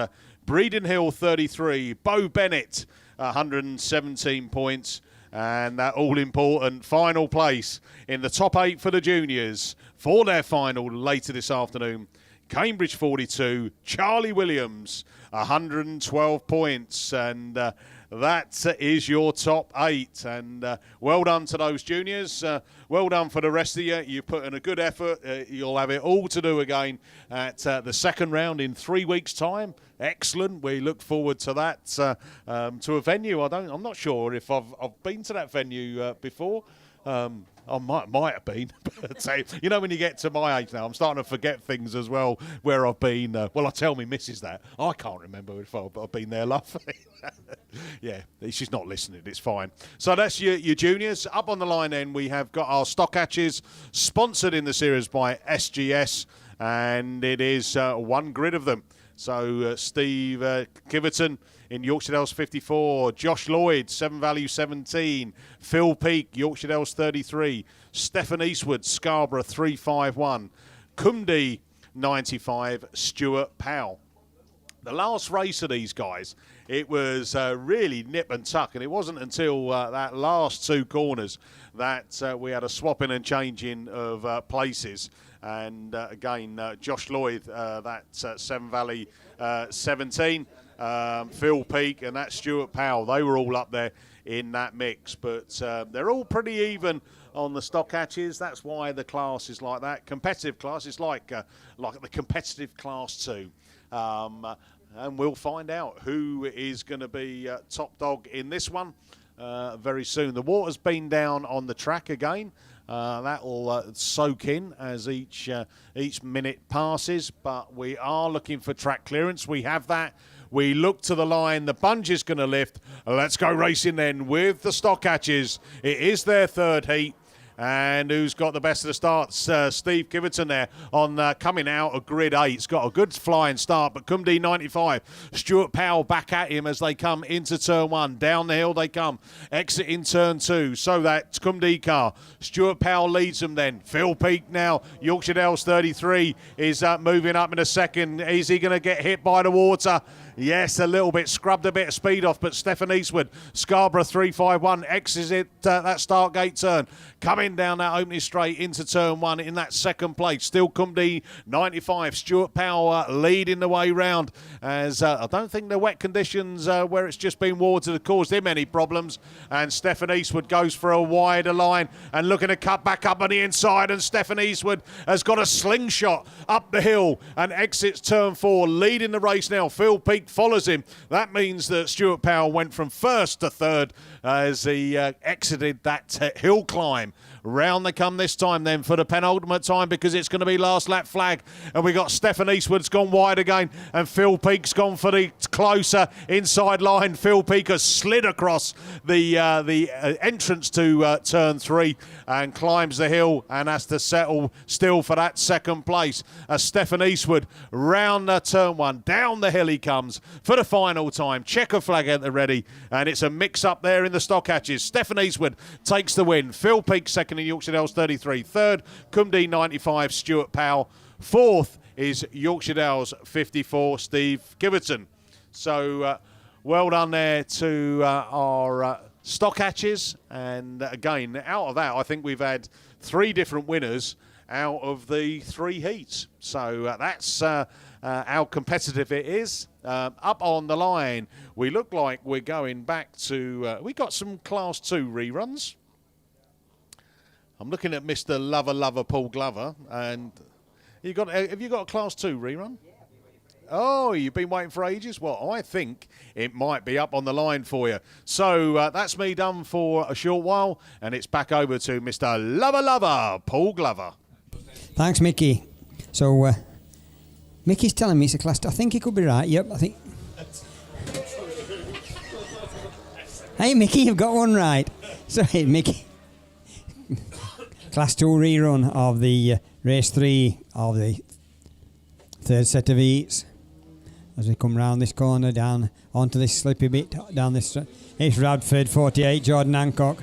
Breeden Hill 33, Bo Bennett 117 points. And that all-important final place in the top 8 for the juniors for their final later this afternoon. Cambridge 42, Charlie Williams 112 points, and that is your top 8. And well done to those juniors. Well done for the rest of you. You put in a good effort. You'll have it all to do again at the second round in 3 weeks' time. Excellent. We look forward to that. To a venue. I'm not sure if I've been to that venue before. I might have been. But, you know, when you get to my age now, I'm starting to forget things as well, where I've been. Well, I tell me missus that. I can't remember if I've been there, love. Yeah, she's not listening. It's fine. So that's your juniors. Up on the line then, we have got our stock hatches, sponsored in the series by SGS, and it is one grid of them. So Steve Kiverton in Yorkshire Dales 54, Josh Lloyd, Seven Value 17, Phil Peake, Yorkshire Dales 33, Stephen Eastwood, Scarborough 351, Cumdy 95, Stuart Powell. The last race of these guys, it was really nip and tuck, and it wasn't until that last 2 corners that we had a swapping and changing of places. And again, Josh Lloyd, that Seven Valley 17, Phil Peake, and that Stuart Powell, they were all up there in that mix. But they're all pretty even on the stock hatches. That's why the class is like that. Competitive class is like the competitive class 2. And we'll find out who is going to be top dog in this one very soon. The water's been down on the track again. That'll soak in as each minute passes, but we are looking for track clearance. We have that. We look to the line. The bunge is going to lift. Let's go racing then with the stock hatches. It is their third heat. And who's got the best of the starts? Steve Kiverton there on coming out of grid 8. It's got a good flying start, but Cumdy 95. Stuart Powell back at him as they come into turn 1. Down the hill they come. Exit in turn 2. So that Cumdy car. Stuart Powell leads them then. Phil Peake now. Yorkshire Dales 33 is moving up in a second. Is he going to get hit by the water? Yes, a little bit. Scrubbed a bit of speed off, but Stephen Eastwood, Scarborough 351, exits that start gate turn. Coming down that opening straight into turn 1 in that second place. Still Cumdy 95. Stuart Powell leading the way round, as I don't think the wet conditions where it's just been water have caused him any problems. And Stephen Eastwood goes for a wider line and looking to cut back up on the inside. And Stephen Eastwood has got a slingshot up the hill and exits turn 4, leading the race now. Phil Peake follows him. That means that Stuart Powell went from first to third as he exited that hill climb. Round they come this time then for the penultimate time, because it's going to be last lap flag. And we got Stephen Eastwood's gone wide again, and Phil Peake's gone for the closer inside line. Phil Peake has slid across the entrance to turn 3 and climbs the hill and has to settle still for that second place. As Stephen Eastwood round turn 1, down the hill he comes for the final time. Checker flag at the ready, and it's a mix up there in the stock hatches. Stephen Eastwood takes the win. Phil Peake second in Yorkshire Dales 33. Third, Cumdy 95, Stuart Powell. Fourth is Yorkshire Dales 54, Steve Kiverton. So well done there to our stock hatches. And again, out of that, I think we've had 3 different winners out of the 3 heats. So that's how competitive it is. Up on the line, we look like we're going back to... we got some Class 2 reruns. I'm looking at Mr. Lover Paul Glover, and have you got a Class 2 rerun? Oh, you've been waiting for ages? Well, I think it might be up on the line for you. So that's me done for a short while, and it's back over to Mr. Lover Paul Glover. Thanks, Mickey. So Mickey's telling me it's a Class 2. I think he could be right. Yep, I think. Hey, Mickey, you've got one right. Sorry, Mickey. Class 2 rerun of the race 3 of the third set of heats. As we come round this corner, down onto this slippy bit, down this. It's Radford 48, Jordan Hancock.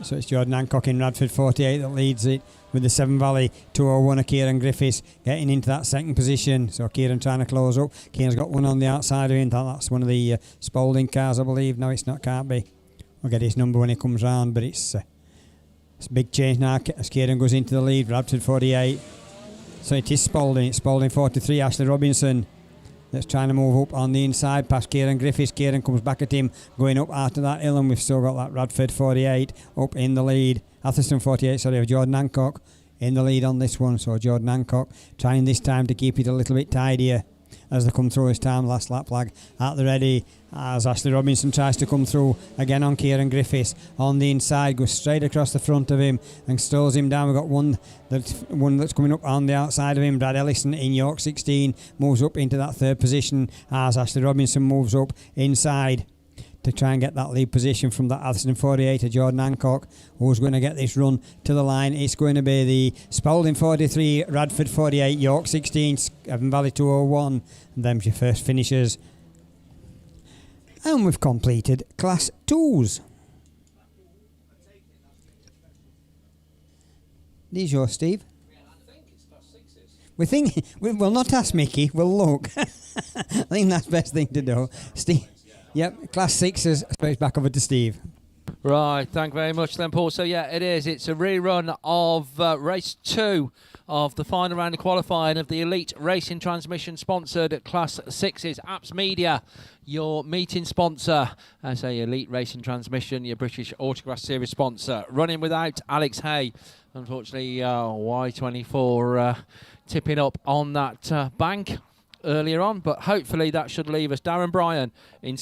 So it's Jordan Hancock in Radford 48 that leads it. with the Seven Valley 201 of Kieran Griffiths getting into that second position. So Kieran trying to close up. Kieran's got one on the outside of him. That's one of the Spalding cars, I believe. No, it's not, can't be. We'll get his number when he comes round, but it's a big change now as Kieran goes into the lead. Bradford 48. So it is Spalding. It's Spalding 43. Ashley Robinson that's trying to move up on the inside past Kieran Griffiths. Kieran comes back at him going up after that hill, and we've still got that Radford 48 up in the lead. Atherstone 48, sorry, of Jordan Hancock in the lead on this one. So Jordan Hancock trying this time to keep it a little bit tidier as they come through his time. Last lap flag at the ready as Ashley Robinson tries to come through again on Kieran Griffiths on the inside, goes straight across the front of him and slows him down. We've got one that's coming up on the outside of him. Brad Ellison in York 16 moves up into that third position as Ashley Robinson moves up inside to try and get that lead position from that Atherstone 48 to Jordan Hancock, who's going to get this run to the line. It's going to be the Spalding 43, Radford 48, York 16, Avon Valley 201, and them's your first finishers. And we've completed Class 2s. These yours, Steve? We think, we'll not ask Mickey, we'll look. I think that's the best thing to do. Steve? Yep, Class 6s, so it's back over to Steve. Right, thank you very much then, Paul. So yeah, it is. It's a rerun of race 2 of the final round of qualifying of the Elite Racing Transmission sponsored Class 6s. Apps Media, your meeting sponsor. I say Elite Racing Transmission, your British Autograss Series sponsor. Running without Alex Hay. Unfortunately, Y24 tipping up on that bank earlier on, but hopefully that should leave us Darren Bryan in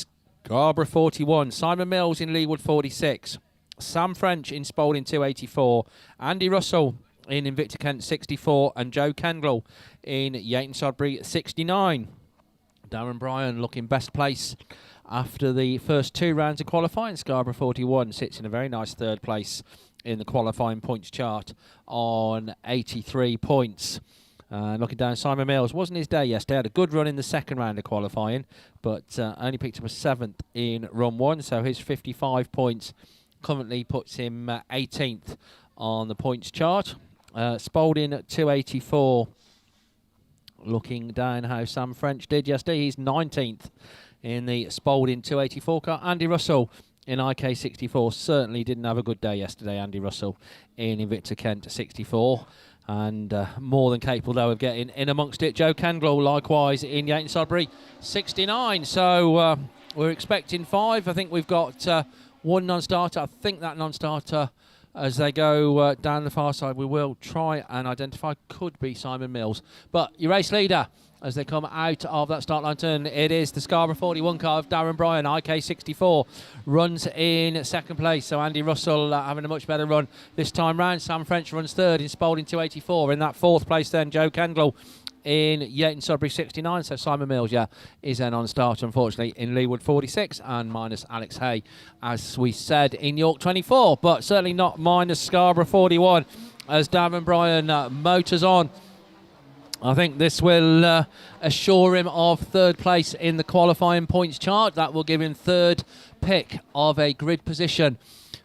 Scarborough 41, Simon Mills in Leewood 46, Sam French in Spalding 284, Andy Russell in Invicta Kent 64, and Joe Kendall in Yayton Sodbury 69. Darren Bryan looking best place after the first 2 rounds of qualifying. Scarborough 41 sits in a very nice third place in the qualifying points chart on 83 points. Looking down, Simon Mills, wasn't his day yesterday. Had a good run in the second round of qualifying, but only picked up a 7th in run 1. So his 55 points currently puts him 18th on the points chart. Spalding at 284. Looking down how Sam French did yesterday, he's 19th in the Spalding 284 car. Andy Russell in IK64 certainly didn't have a good day yesterday. Andy Russell in Invicta Kent 64. And more than capable, though, of getting in amongst it. Joe Kendall, likewise, in Yayton Sodbury, 69. So we're expecting 5. I think we've got 1 non-starter. I think that non-starter, as they go down the far side, we will try and identify, could be Simon Mills. But your race leader, as they come out of that start line turn, it is the Scarborough 41 car of Darren Bryan, IK64, runs in second place. So Andy Russell having a much better run this time round. Sam French runs third in Spalding 284. In that fourth place then, Joe Kendall in Yayton Sodbury 69. So Simon Mills, is then on start, unfortunately, in Leewood 46, and minus Alex Hay, as we said, in York 24. But certainly not minus Scarborough 41, as Darren Bryan motors on. I think this will assure him of third place in the qualifying points chart. That will give him third pick of a grid position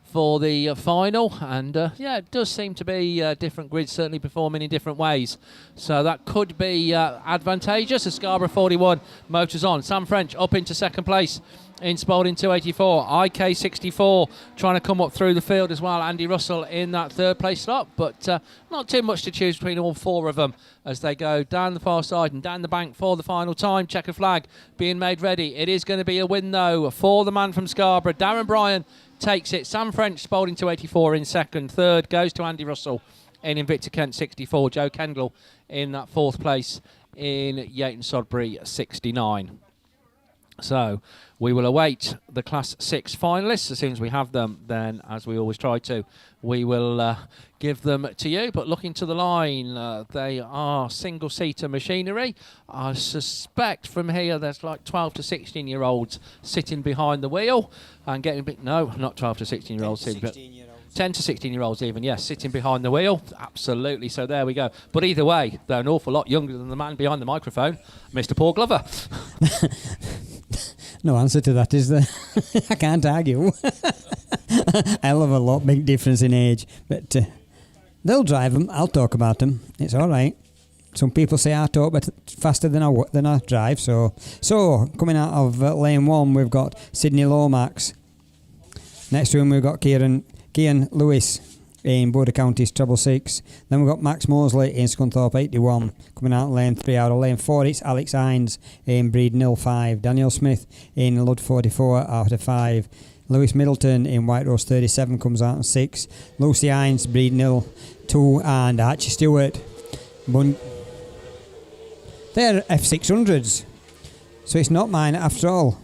for the final. And it does seem to be different grids certainly performing in different ways. So that could be advantageous as Scarborough 41 motors on. Sam French up into second place in Spalding 284. IK64 trying to come up through the field as well. Andy Russell in that third place slot, but not too much to choose between all 4 of them as they go down the far side and down the bank for the final time. Checker flag being made ready. It is going to be a win, though, for the man from Scarborough. Darren Bryan takes it. Sam French, Spalding 284 in second. Third goes to Andy Russell in Invicta Kent 64. Joe Kendall in that fourth place in Yayton Sodbury 69. So we will await the Class 6 finalists. As soon as we have them, then, as we always try to, we will give them to you. But looking to the line, they are single-seater machinery. I suspect from here there's like 12 to 16-year-olds sitting behind the wheel and getting... No, not 12 to 16-year-olds. 10 to 16-year-olds even, yes, sitting behind the wheel. Absolutely, so there we go. But either way, they're an awful lot younger than the man behind the microphone, Mr. Paul Glover. No answer to that, is there? I can't argue. Hell of a lot, big difference in age. But They'll drive them. I'll talk about them. It's all right. Some people say I talk better, faster than I drive. So coming out of lane 1, we've got Sydney Lomax. Next to him, we've got Cian Lewis in Border County's Treble 6. Then we've got Max Mosley in Scunthorpe 81. Coming out lane 3. Out of lane 4, it's Alex Hines in Breedon 5. Daniel Smith in Lud 44 out of 5. Lewis Middleton in White Rose 37 comes out in 6. Lucy Hines, Breedon 2, and Archie Stewart. They're F600s, so it's not mine after all.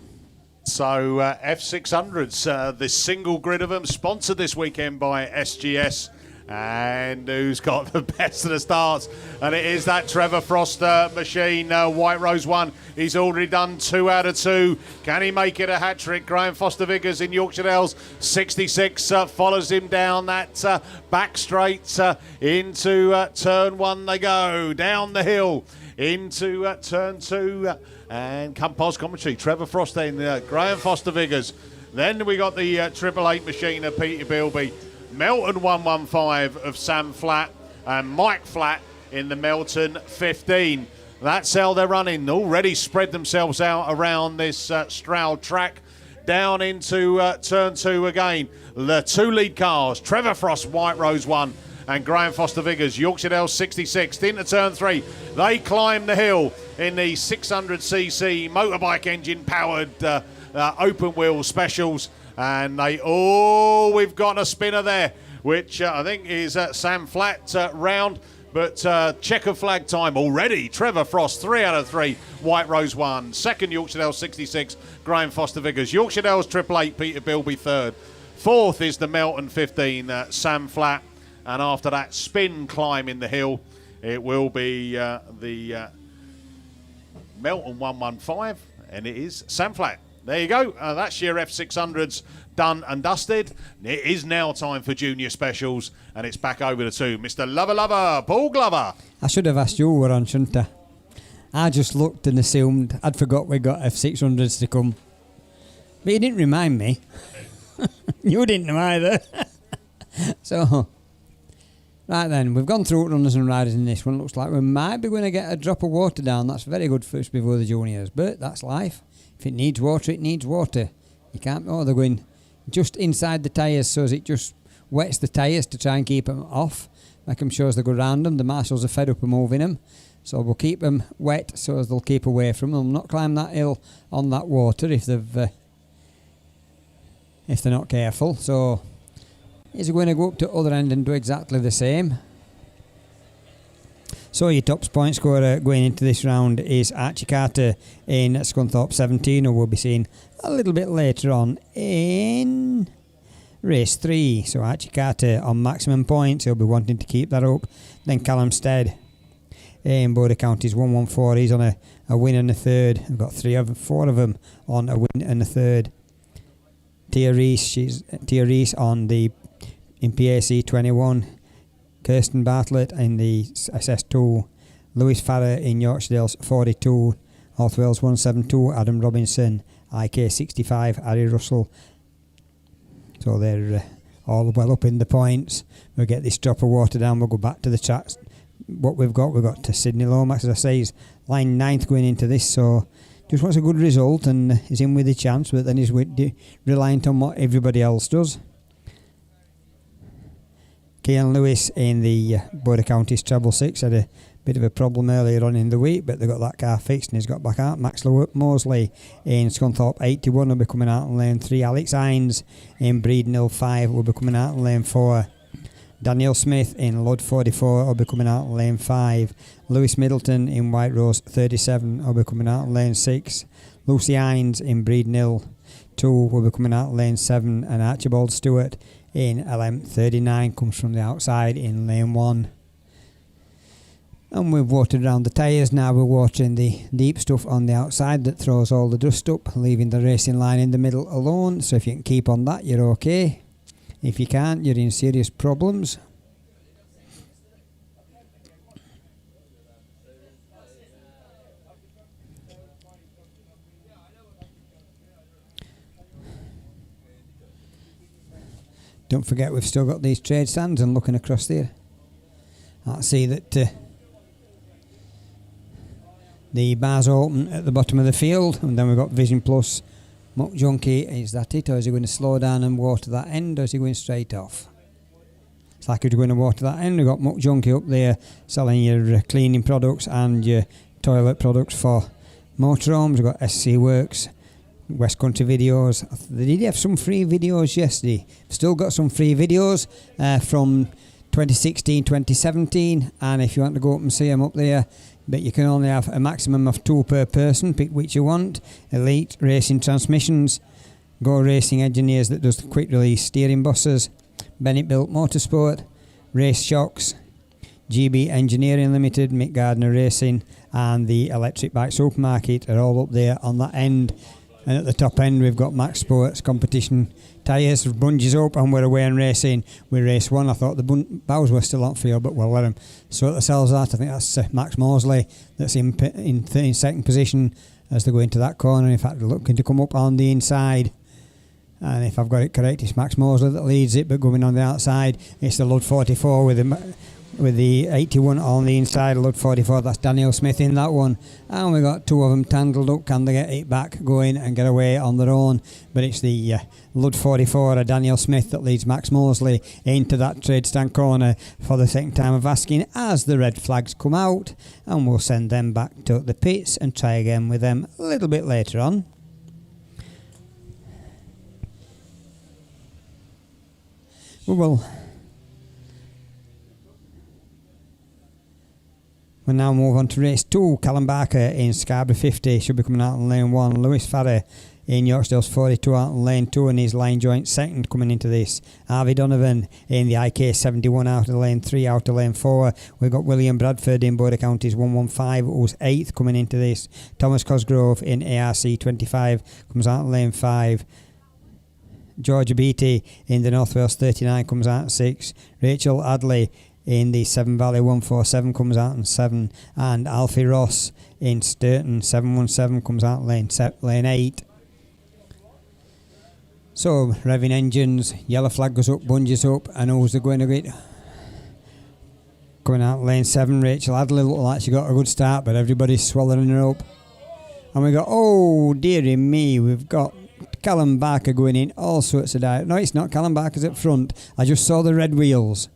So F600s, this single grid of them, sponsored this weekend by SGS. And who's got the best of the starts? And it is that Trevor Frost machine, White Rose 1. He's already done 2 out of 2. Can he make it a hat-trick? Graham Foster-Vickers in Yorkshire Dales 66 follows him down that back straight into turn 1 they go. Down the hill into turn 2 and come past commentary. Trevor Frost then, Graham Foster-Vickers. Then we got the 888 machine of Peter Bilby. Melton 115 of Sam Flatt and Mike Flatt in the Melton 15. That's how they're running. Already spread themselves out around this Stroud track. Down into turn 2 again. The 2 lead cars, Trevor Frost, White Rose 1 and Graham Foster-Vickers, Yorkshire Dales 66. Into turn 3. They climb the hill in the 600cc motorbike engine powered open wheel specials. And we've got a spinner there, which I think is Sam Flatt round. But checker flag time already. Trevor Frost, 3 out of 3. White Rose 1. Second, Yorkshire Dales 66. Graham Foster-Vickers. Yorkshire Dales 888. Peter Bilby 3rd. 4th is the Melton 15. Sam Flatt. And after that spin climb in the hill, it will be the Melton 115. And it is Sam Flatt. There you go. That's your F600s done and dusted. It is now time for junior specials, and it's back over to Mr. Lover, Paul Glover. I should have asked you who were on, shouldn't I? I just looked and assumed I'd forgot we got F600s to come. But you didn't remind me. You didn't know either. So, right then, we've gone through runners and riders in this one. Looks like we might be going to get a drop of water down. That's very good for us before the juniors, but that's life. If it needs water, it needs water. You can't, they're going just inside the tyres, so as it just wets the tyres to try and keep them off. Make them sure as they go round them. The marshals are fed up of moving them, so we'll keep them wet so as they'll keep away from them. They'll not climb that hill on that water if they're not careful. So is going to go up to the other end and do exactly the same. So your top point scorer going into this round is Archie Carter in Scunthorpe 17, who we'll be seeing a little bit later on in race 3. So Archie Carter on maximum points, he'll be wanting to keep that up. Then Callum Stead in Border County's 114, he's on a win and a third. We've got 4 of them on a win and a third. Tia Reese on the in PAC 21. Kirsten Bartlett in the SS2, Lewis Farrer in Yorkshire Dales 42, North Wales 172, Adam Robinson, IK 65, Harry Russell. So they're all well up in the points. We'll get this drop of water down, we'll go back to the chat. What we've got to Sydney Lomax, as I say, is line 9th going into this, so just wants a good result and is in with a chance, but then he's reliant on what everybody else does. Cian Lewis in the Border County's Treble 6 had a bit of a problem earlier on in the week, but they got that car fixed and he's got back out. Max Mosley in Scunthorpe 81 will be coming out in lane 3. Alex Hines in Breedon 5 will be coming out in lane 4. Daniel Smith in Lud 44 will be coming out in lane 5. Lewis Middleton in White Rose 37 will be coming out in lane 6. Lucy Hines in Breedon 2 will be coming out in lane 7, and Archibald Stewart in LM 39 comes from the outside in lane 1. And we've watered around the tyres, now we're watering the deep stuff on the outside that throws all the dust up, leaving the racing line in the middle alone. So if you can keep on that, you're okay. If you can't, you're in serious problems. Don't forget we've still got these trade stands and looking across there. Can't see that the bars open at the bottom of the field, and then we've got Vision Plus. Muck Junkie, is that it, or is he going to slow down and water that end, or is he going straight off? It's like he's going to water that end. We've got Muck Junkie up there selling your cleaning products and your toilet products for motorhomes. We've got SC Works, West Country Videos. They did have some free videos yesterday. Still got some free videos from 2016, 2017, and if you want to go up and see them up there, but you can only have a maximum of 2 per person. Pick which you want. Elite Racing Transmissions, Go Racing Engineers that does quick release steering buses, Bennett Built Motorsport, Race Shocks, GB Engineering Limited, Mick Gardner Racing, and the Electric Bike Supermarket are all up there on that end. And at the top end we've got Max Sports Competition tyres, bungees up, and we're away and racing with race 1. I thought the bows were still on field, but we'll let them sort themselves out. I think that's Max Mosley that's in second position as they go into that corner. In fact, they're looking to come up on the inside. And if I've got it correct, it's Max Mosley that leads it, but going on the outside, it's the Lud 44 with the 81 on the inside. Lud 44, that's Daniel Smith in that one. And we got 2 of them tangled up. Can they get it back going and get away on their own? But it's the Lud 44 Daniel Smith that leads Max Mosley into that trade stand corner for the second time of asking as the red flags come out, and we'll send them back to the pits and try again with them a little bit later on. We'll now move on to race 2. Callum Barker in Scarborough 50 should be coming out in lane 1. Lewis Farrer in Yorksdale's 42 out in lane 2, and his line joint second coming into this. Harvey Donovan in the IK 71 out of lane 3, out of lane 4. We've got William Bradford in Border County's 115, who's 8th coming into this. Thomas Cosgrove in ARC 25 comes out in lane 5. Georgia Beattie in the North Wales 39 comes out in 6. Rachel Adley in the Severn Valley 147 comes out in 7. And Alfie Ross in Sturton 717 comes out in lane 8. So, revving engines, yellow flag goes up, bungees up, and who's the going to get? Coming out lane 7, Rachel Adley looked like she got a good start, but everybody's swallowing her up. And we got, oh dearie me, we've got Callum Barker going in all sorts of directions. No, it's not. Callum Barker's up front. I just saw the red wheels.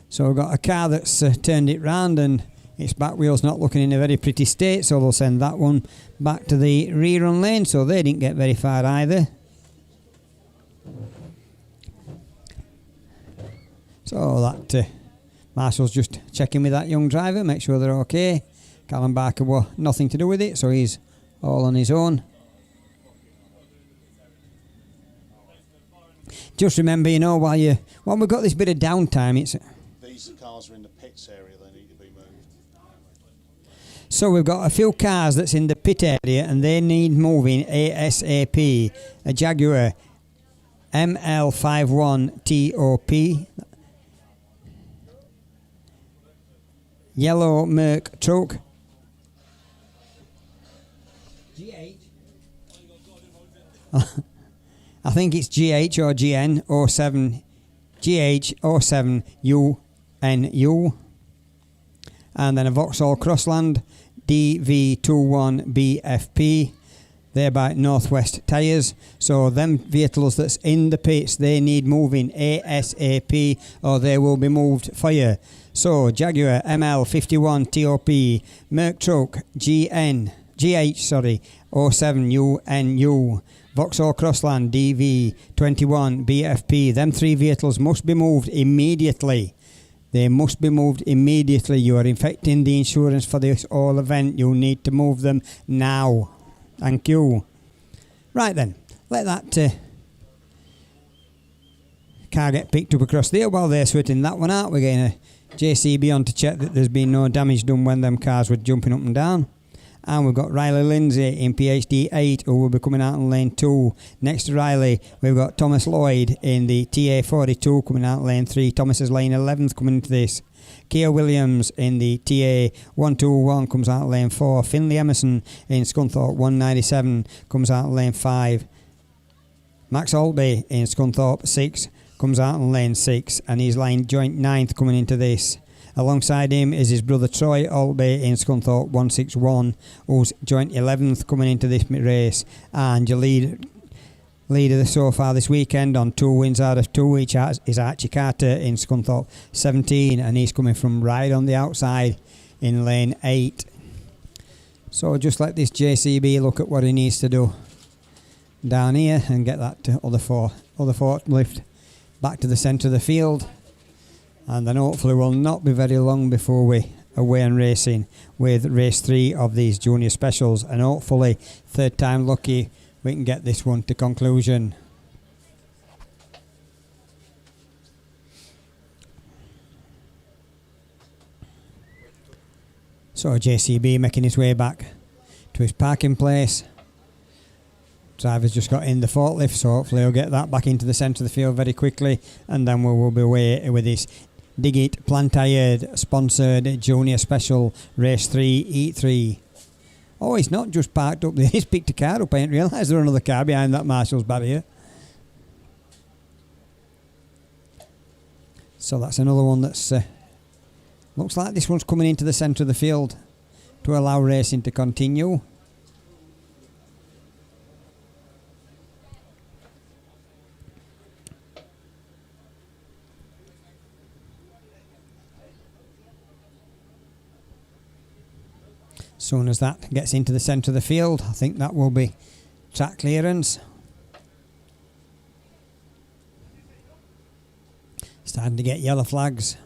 So we've got a car that's turned it round, and its back wheel's not looking in a very pretty state, so they'll send that one back to the rerun lane, so they didn't get very far either. So that Marshall's just checking with that young driver, make sure they're okay. Callum Barker was nothing to do with it, so he's all on his own. Just remember, you know, while we've got this bit of downtime, it's... These cars are in the pits area, they need to be moved. So we've got a few cars that's in the pit area and they need moving ASAP. A Jaguar ML51 TOP. Yellow Merc truck. GH. I think it's GH or GN 07 GH 07 UNU, and then a Vauxhall Crossland DV21 BFP. They're by Northwest Tyres. So them vehicles that's in the pits, they need moving ASAP or they will be moved for you. So Jaguar ML51 TOP, Merc truck GH 07 UNU, Vauxhall Crossland DV21 BFP. Them 3 vehicles must be moved immediately. They must be moved immediately. You are infecting the insurance for this whole event. You need to move them now. Thank you. Right then, let that car get picked up across there while they're sorting that one out. We're getting a JCB on to check that there's been no damage done when them cars were jumping up and down. And we've got Riley Lindsay in PhD 8 who will be coming out in lane 2. Next to Riley, we've got Thomas Lloyd in the TA 42 coming out in lane 3. Thomas is lane 11th coming into this. Kia Williams in the TA 121 comes out in lane 4. Finley Emerson in Scunthorpe 197 comes out in lane 5. Max Albee in Scunthorpe 6 comes out in lane 6, and he's line joint 9th coming into this. Alongside him is his brother Troy Albee in Scunthorpe 161, who's joint 11th coming into this race. And your leader so far this weekend on 2 wins out of 2 each is Archie Carter in Scunthorpe 17, and he's coming from right on the outside in lane 8. So just let this JCB look at what he needs to do down here and get that other forklift back to the centre of the field, and then hopefully will not be very long before we away and racing with race 3 of these junior specials, and hopefully third time lucky we can get this one to conclusion. So JCB making his way back to his parking place. Driver's just got in the forklift, so hopefully he'll get that back into the centre of the field very quickly, and then we will be away with this Dig It Plantired sponsored junior special race 3 Eat 3. Oh, he's not just parked up there, he's picked a car up. I didn't realise there was another car behind that marshal's barrier. So that's another one that's looks like this one's coming into the centre of the field to allow racing to continue. Soon as that gets into the centre of the field, I think that will be track clearance. Starting to get yellow flags.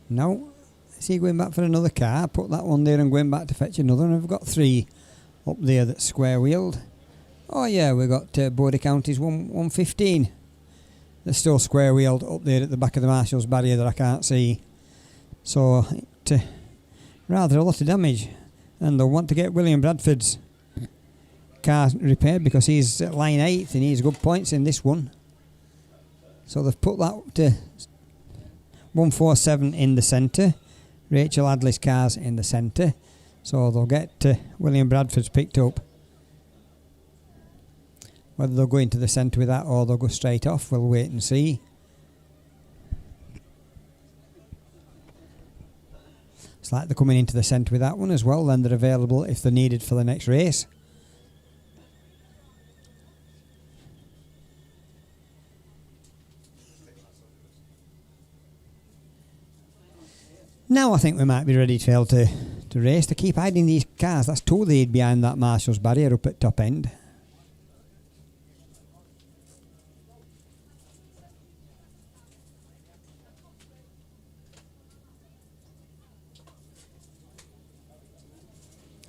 No, is he going back for another car? Put that one there and going back to fetch another, and we've got 3 up there that's square wheeled. Oh yeah, we've got Border County's 115. They're still square wheeled up there at the back of the marshal's barrier that I can't see. So rather a lot of damage, and they'll want to get William Bradford's car repaired because he's at line 8th and he's good points in this one. So they've put that to 147 in the centre. Rachel Adley's car's in the centre, so they'll get William Bradford's picked up. Whether they'll go into the centre with that or they'll go straight off, we'll wait and see. It's like they're coming into the centre with that one as well, then they're available if they're needed for the next race. Now I think we might be ready to fail to race. To keep hiding these cars, that's 2 lead behind that marshal's barrier up at top end.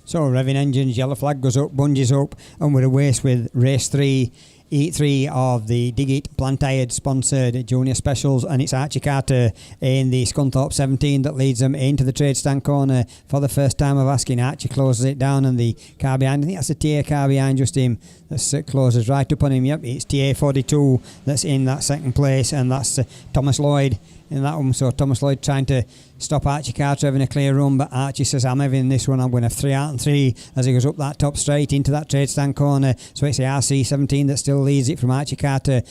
So revving engines, yellow flag goes up, bungees up, and we're away with race 3, Eat 3 of the Dig It Plantired sponsored junior specials, and it's Archie Carter in the Scunthorpe 17 that leads them into the trade stand corner for the first time of asking. Archie closes it down, and the car behind, I think that's a TA car behind just him, that closes right up on him. Yep, it's TA 42 that's in that second place, and that's Thomas Lloyd in that one. So Thomas Lloyd trying to stop Archie Carter having a clear run, but Archie says, I'm having this one, I'm going to have 3 out and 3 as he goes up that top straight into that trade stand corner. So it's the RC17 that still leads it from Archie Carter.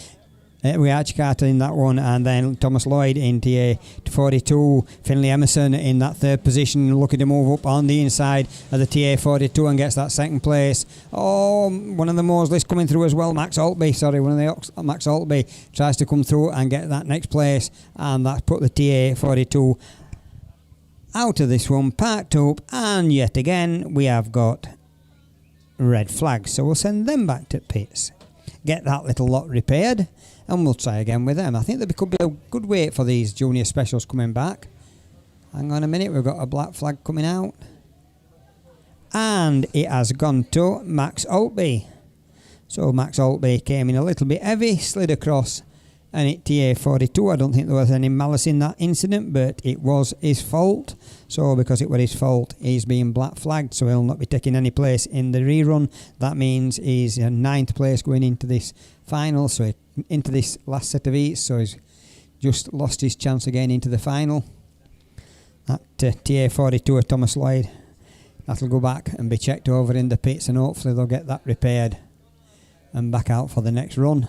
With Archie Carter in that one, and then Thomas Lloyd in TA 42. Finley Emerson in that third position, looking to move up on the inside of the TA 42 and gets that second place. Oh, one of the Mosleys coming through as well. Max Maltby tries to come through and get that next place, and that's put the TA 42 out of this one, parked up, and yet again we have got red flags, so we'll send them back to pits, get that little lot repaired, and we'll try again with them. I think there could be a good wait for these junior specials coming back. Hang on a minute, we've got a black flag coming out, and it has gone to Max Maltby. So Max Maltby came in a little bit heavy, slid across, and it TA 42. I don't think there was any malice in that incident, but it was his fault. So because it was his fault, he's being black flagged, so he'll not be taking any place in the rerun. That means he's in 9th place going into this final, so into this last set of heats, so he's just lost his chance again into the final. That TA 42 of Thomas Lloyd That'll go back and be checked over in the pits, and hopefully they'll get that repaired and back out for the next run.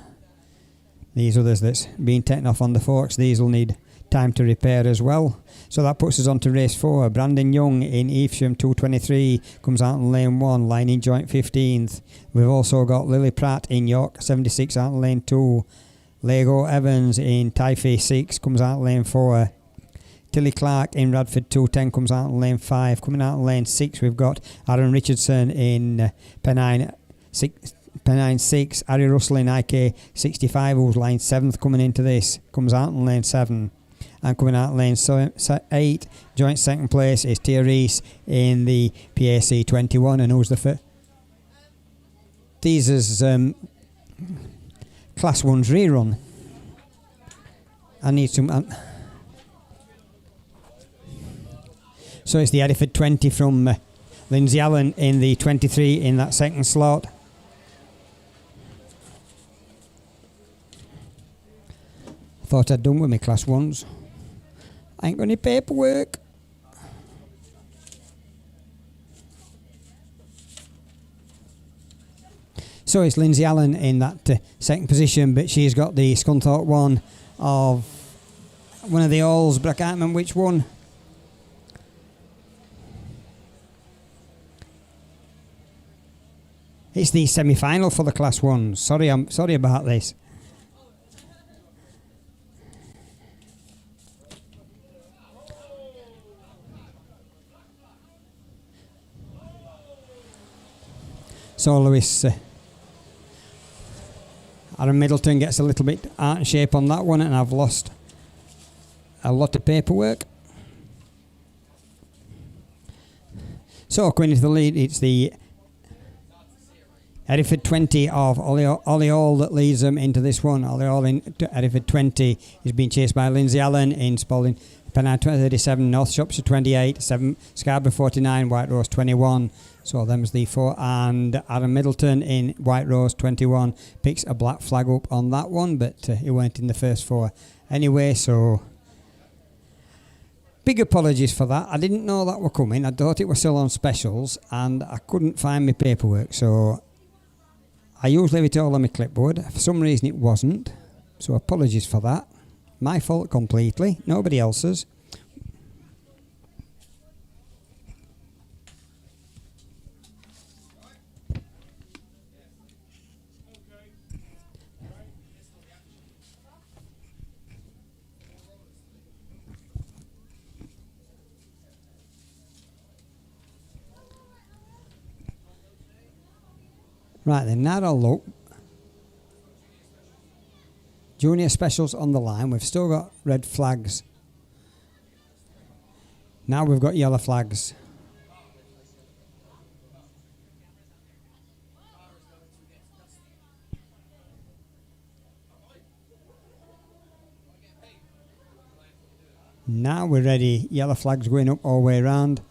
These others that's been taken off on the forks, these will need time to repair as well. So that puts us on to race 4. Brandon Young in Evesham 223 comes out in lane 1, lining joint 15th. We've also got Lily Pratt in York 76 out in lane 2. Lego Evans in Typhy 6 comes out in lane 4. Tilly Clark in Radford 210 comes out in lane 5. Coming out in lane 6 we've got Aaron Richardson in Pennine 6. Harry Russell in IK 65 who's line 7th coming into this, comes out in lane 7. And coming out in lane 8, joint second place is Tia Reese in the PAC 21, and who's the first? These is Class 1's rerun. I need some... So it's the Hereford 20 from Lindsay Allen in the 23 in that second slot. I thought I'd done with my Class 1s. I ain't got any paperwork. So it's Lindsay Allen in that second position, but she's got the Scunthorpe one of one of the Alls, but I can't remember which one. It's the semi-final for the Class 1s. Sorry, I'm sorry about this. So Lewis, Aaron Middleton gets a little bit out and shape on that one, and I've lost a lot of paperwork. So coming into the lead, it's the Hereford 20 of Ollie Hall that leads them into this one. Ollie Hall in Hereford 20 is being chased by Lindsay Allen in Spalding Pennine 37, North Shropshire 28, 7 Scarborough 49, White Rose 21. So them's the 4, and Aaron Middleton in White Rose 21 picks a black flag up on that one, but he weren't in the first 4 anyway, so big apologies for that. I didn't know that were coming. I thought it was still on specials and I couldn't find my paperwork, so I usually have it all on my clipboard. For some reason it wasn't, so apologies for that. My fault completely, nobody else's. Right then, now I'll look. Junior specials on the line. We've still got red flags. Now we've got yellow flags. Now we're ready. Yellow flag's going up all the way around.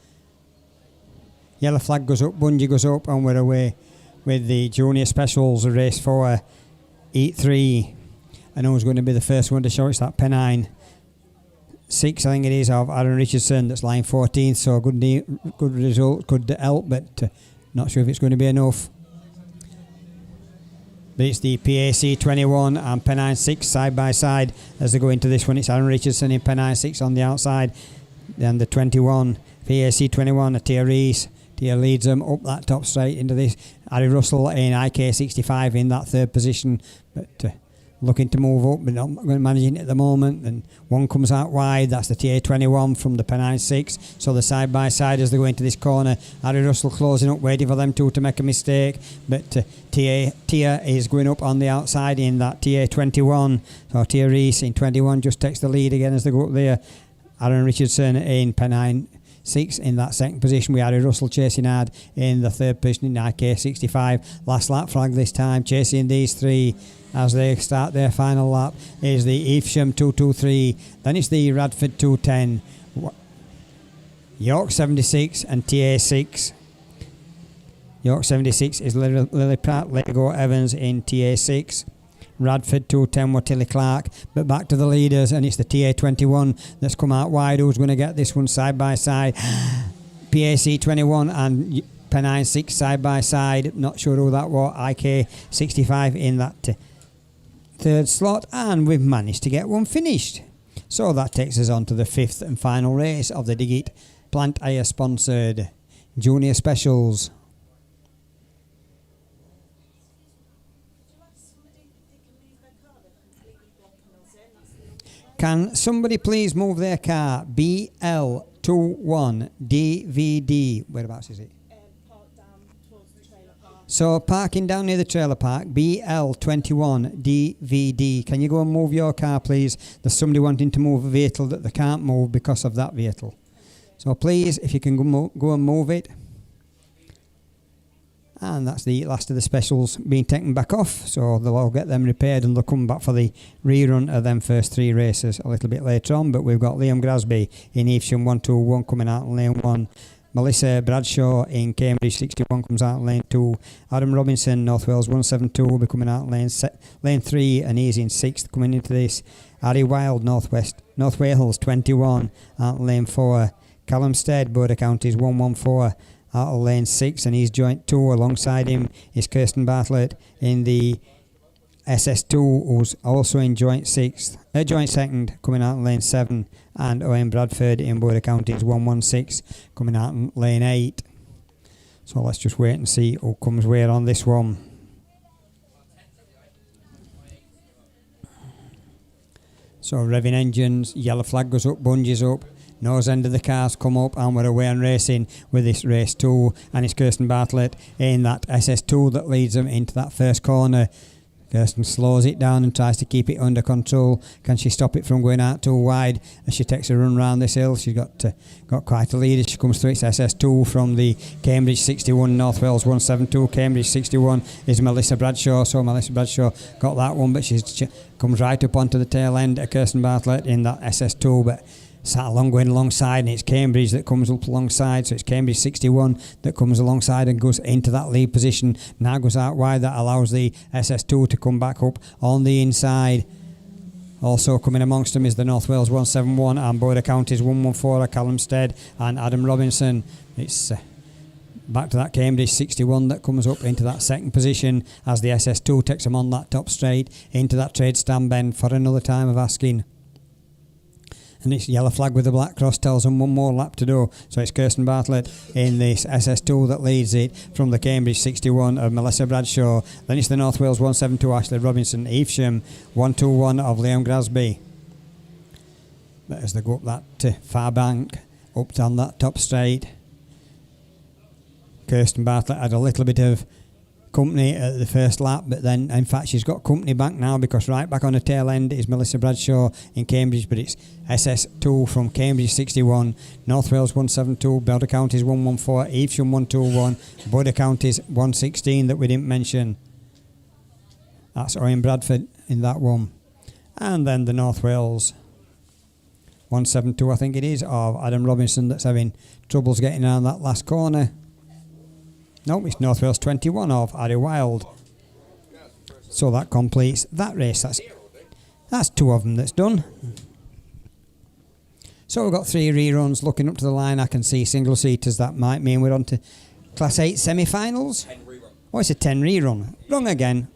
Yellow flag goes up, bungee goes up, and we're away with the junior specials, race 4, Eat 3. And who's going to be the first one to show? It's that Pennine 6, I think it is, of Aaron Richardson, that's line 14th. So good result, could help, but not sure if it's going to be enough. But it's the PAC 21 and Pennine 6 side by side as they go into this one. It's Aaron Richardson in Pennine 6 on the outside. Then the 21, PAC 21, Tia Reese. Tia leads them up that top straight into this. Harry Russell in IK 65 in that third position, but looking to move up, but not managing it at the moment. And one comes out wide, that's the TA 21 from the Pennine 6. So the side by side as they go into this corner. Harry Russell closing up, waiting for them two to make a mistake, but Tia is going up on the outside in that TA 21. So Tia Reese in 21 just takes the lead again as they go up there. Aaron Richardson in Pennine 6 in that second position, with Harry Russell chasing hard in the third position in IK 65. Last lap flag this time, chasing these 3 as they start their final lap is the Evesham 223, then it's the Radford 210, York 76 and TA 6. York 76 is Lily Pratt, Lego Evans in TA 6. Radford 210 with Tilly Clark, but back to the leaders, and it's the TA 21 that's come out wide. Who's going to get this one side by side? PAC 21 and Pennine 6 side by side. Not sure who that was. IK 65 in that third slot, and we've managed to get one finished. So that takes us on to the 5th and final race of the Digit Plant Hire sponsored Junior Specials. Can somebody please move their car? BL21DVD. Whereabouts is it? So parking down near the trailer park, BL21DVD. Can you go and move your car, please? There's somebody wanting to move a vehicle that they can't move because of that vehicle. So please, if you can go and move it. And that's the last of the specials being taken back off. So they'll all get them repaired and they'll come back for the rerun of them first 3 races a little bit later on. But we've got Liam Grasby in Evesham 121 coming out in lane 1. Melissa Bradshaw in Cambridge 61 comes out in lane 2. Adam Robinson, North Wales 172 will be coming out in lane 3 and he's in 6th coming into this. Harry Wild, North Wales 21 out in lane 4. Callum Stead, Border Counties 114 out of lane 6 and he's joint 2. Alongside him is Kirsten Bartlett in the SS2 who's also in joint 2nd coming out in lane 7, and Owen Bradford in Border Counties 116 coming out in lane 8. So let's just wait and see who comes where on this one. So revving engines, yellow flag goes up, bungees up. Nose end of the cars come up and we're away and racing with this race 2, and it's Kirsten Bartlett in that SS2 that leads them into that first corner. Kirsten slows it down and tries to keep it under control. Can she stop it from going out too wide as she takes a run round this hill? She's got quite a lead as she comes through. It's SS2 from the Cambridge 61, North Wales 172. Cambridge 61 is Melissa Bradshaw. So Melissa Bradshaw got that one, but she comes right up onto the tail end of Kirsten Bartlett in that SS2. But sat along going alongside, and it's Cambridge that comes up alongside. So it's Cambridge 61 that comes alongside and goes into that lead position. Now goes out wide. That allows the SS2 to come back up on the inside. Also coming amongst them is the North Wales 171 and Border Counties 114, Callum Stead and Adam Robinson. It's back to that Cambridge 61 that comes up into that second position as the SS2 takes them on that top straight into that trade stand bend for another time of asking. And it's yellow flag with the black cross tells them one more lap to do. So it's Kirsten Bartlett in this SS2 that leads it from the Cambridge 61 of Melissa Bradshaw. Then it's the North Wales 172 Ashley Robinson. Evesham 121 of Liam Grasby. But as they go up that far bank, up on that top straight, Kirsten Bartlett had a little bit of company at the first lap, but then in fact she's got company back now because right back on the tail end is Melissa Bradshaw in Cambridge, but it's SS2 from Cambridge 61, North Wales 172, Border Counties 114, Evesham 121, Border Counties 116 that we didn't mention. That's Owen Bradford in that one. And then the North Wales 172 I think it is of Adam Robinson that's having troubles getting around that last corner. No, it's North Wales 21 of Harry Wild. So that completes that race. That's 2 of them that's done. So we've got 3 reruns. Looking up to the line, I can see single seaters. That might mean we're on to Class 8 semi-finals. Oh, it's a 10 rerun. Wrong again.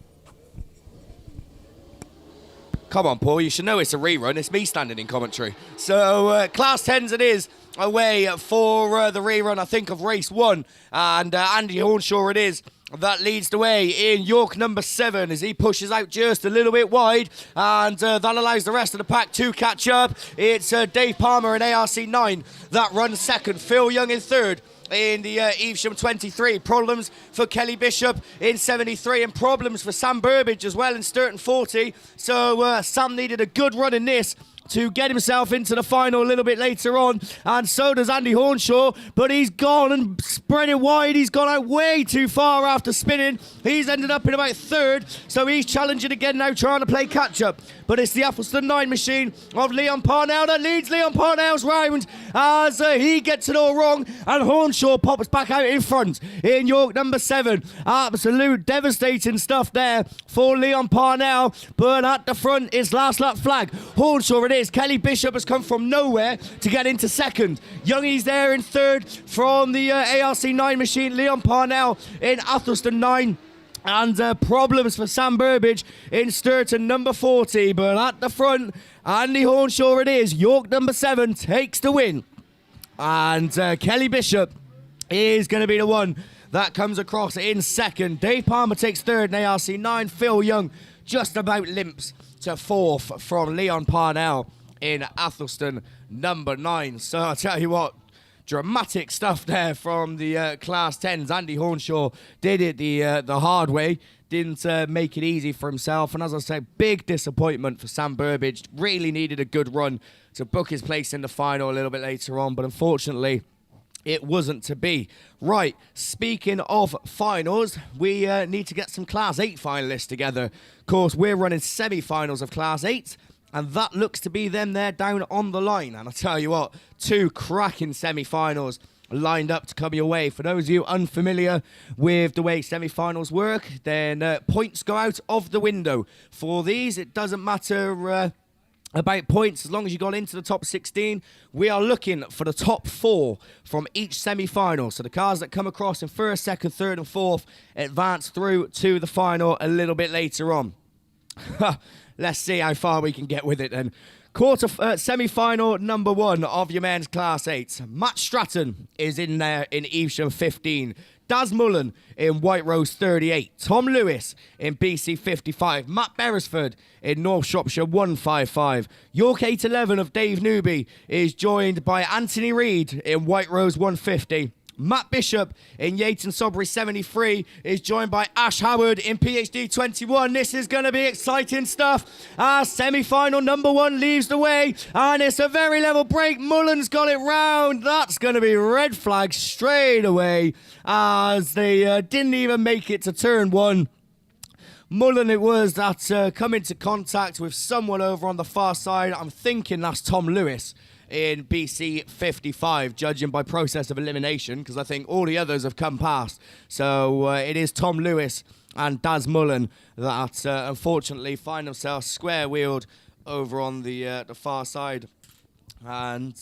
Come on, Paul, you should know it's a rerun. It's me standing in commentary. So, Class 10s it is away for the rerun, I think, of race 1. And Andy Hornshaw it is that leads the way in York number 7 as he pushes out just a little bit wide. And that allows the rest of the pack to catch up. It's Dave Palmer in ARC 9 that runs second. Phil Young in third. In the Evesham 23, problems for Kelly Bishop in 73 and problems for Sam Burbage as well in Sturton 40. So Sam needed a good run in this to get himself into the final a little bit later on, and so does Andy Hornshaw, but he's gone and spread it wide. He's gone out way too far after spinning. He's ended up in about 3rd, so he's challenging again now, trying to play catch-up. But it's the Athelston 9 machine of Leon Parnell that leads Leon Parnell's round as he gets it all wrong, and Hornshaw pops back out in front in York number 7. Absolute devastating stuff there for Leon Parnell, but at the front is last lap flag. Hornshaw it is. Kelly Bishop has come from nowhere to get into second. Youngie's there in third from the ARC 9 machine. Leon Parnell in Athelston 9. And problems for Sam Burbage in Sturton, number 40. But at the front, Andy Hornshaw it is. York, number 7, takes the win. And Kelly Bishop is going to be the one that comes across in second. Dave Palmer takes third in ARC 9. Phil Young just about limps to fourth from Leon Parnell in Athelston, number 9. So I'll tell you what, dramatic stuff there from the Class 10s. Andy Hornshaw did it the hard way. Didn't make it easy for himself. And as I say, big disappointment for Sam Burbage. Really needed a good run to book his place in the final a little bit later on. But unfortunately, it wasn't to be. Right, speaking of finals, we need to get some Class 8 finalists together. Of course, we're running semi-finals of Class 8. And that looks to be them there down on the line. And I'll tell you what, 2 cracking semi-finals lined up to come your way. For those of you unfamiliar with the way semi-finals work, then points go out of the window. For these, it doesn't matter about points as long as you got into the top 16. We are looking for the top 4 from each semi-final. So the cars that come across in first, second, third and fourth advance through to the final a little bit later on. Let's see how far we can get with it then. Semi-final number 1 of your men's Class 8. Matt Stratton is in there in Evesham 15. Daz Mullen in White Rose 38. Tom Lewis in BC 55. Matt Beresford in North Shropshire 155. York 811 of Dave Newby is joined by Anthony Reid in White Rose 150. Matt Bishop in Yayton Sodbury 73 is joined by Ash Howard in PhD 21. This is going to be exciting stuff. Our semi-final number 1 leaves the way, and it's a very level break. Mullen's got it round. That's going to be red flag straight away, as they didn't even make it to turn 1. Mullen it was that come into contact with someone over on the far side. I'm thinking that's Tom Lewis in BC 55, judging by process of elimination, because I think all the others have come past. So it is Tom Lewis and Daz Mullen that unfortunately find themselves square-wheeled over on the far side. And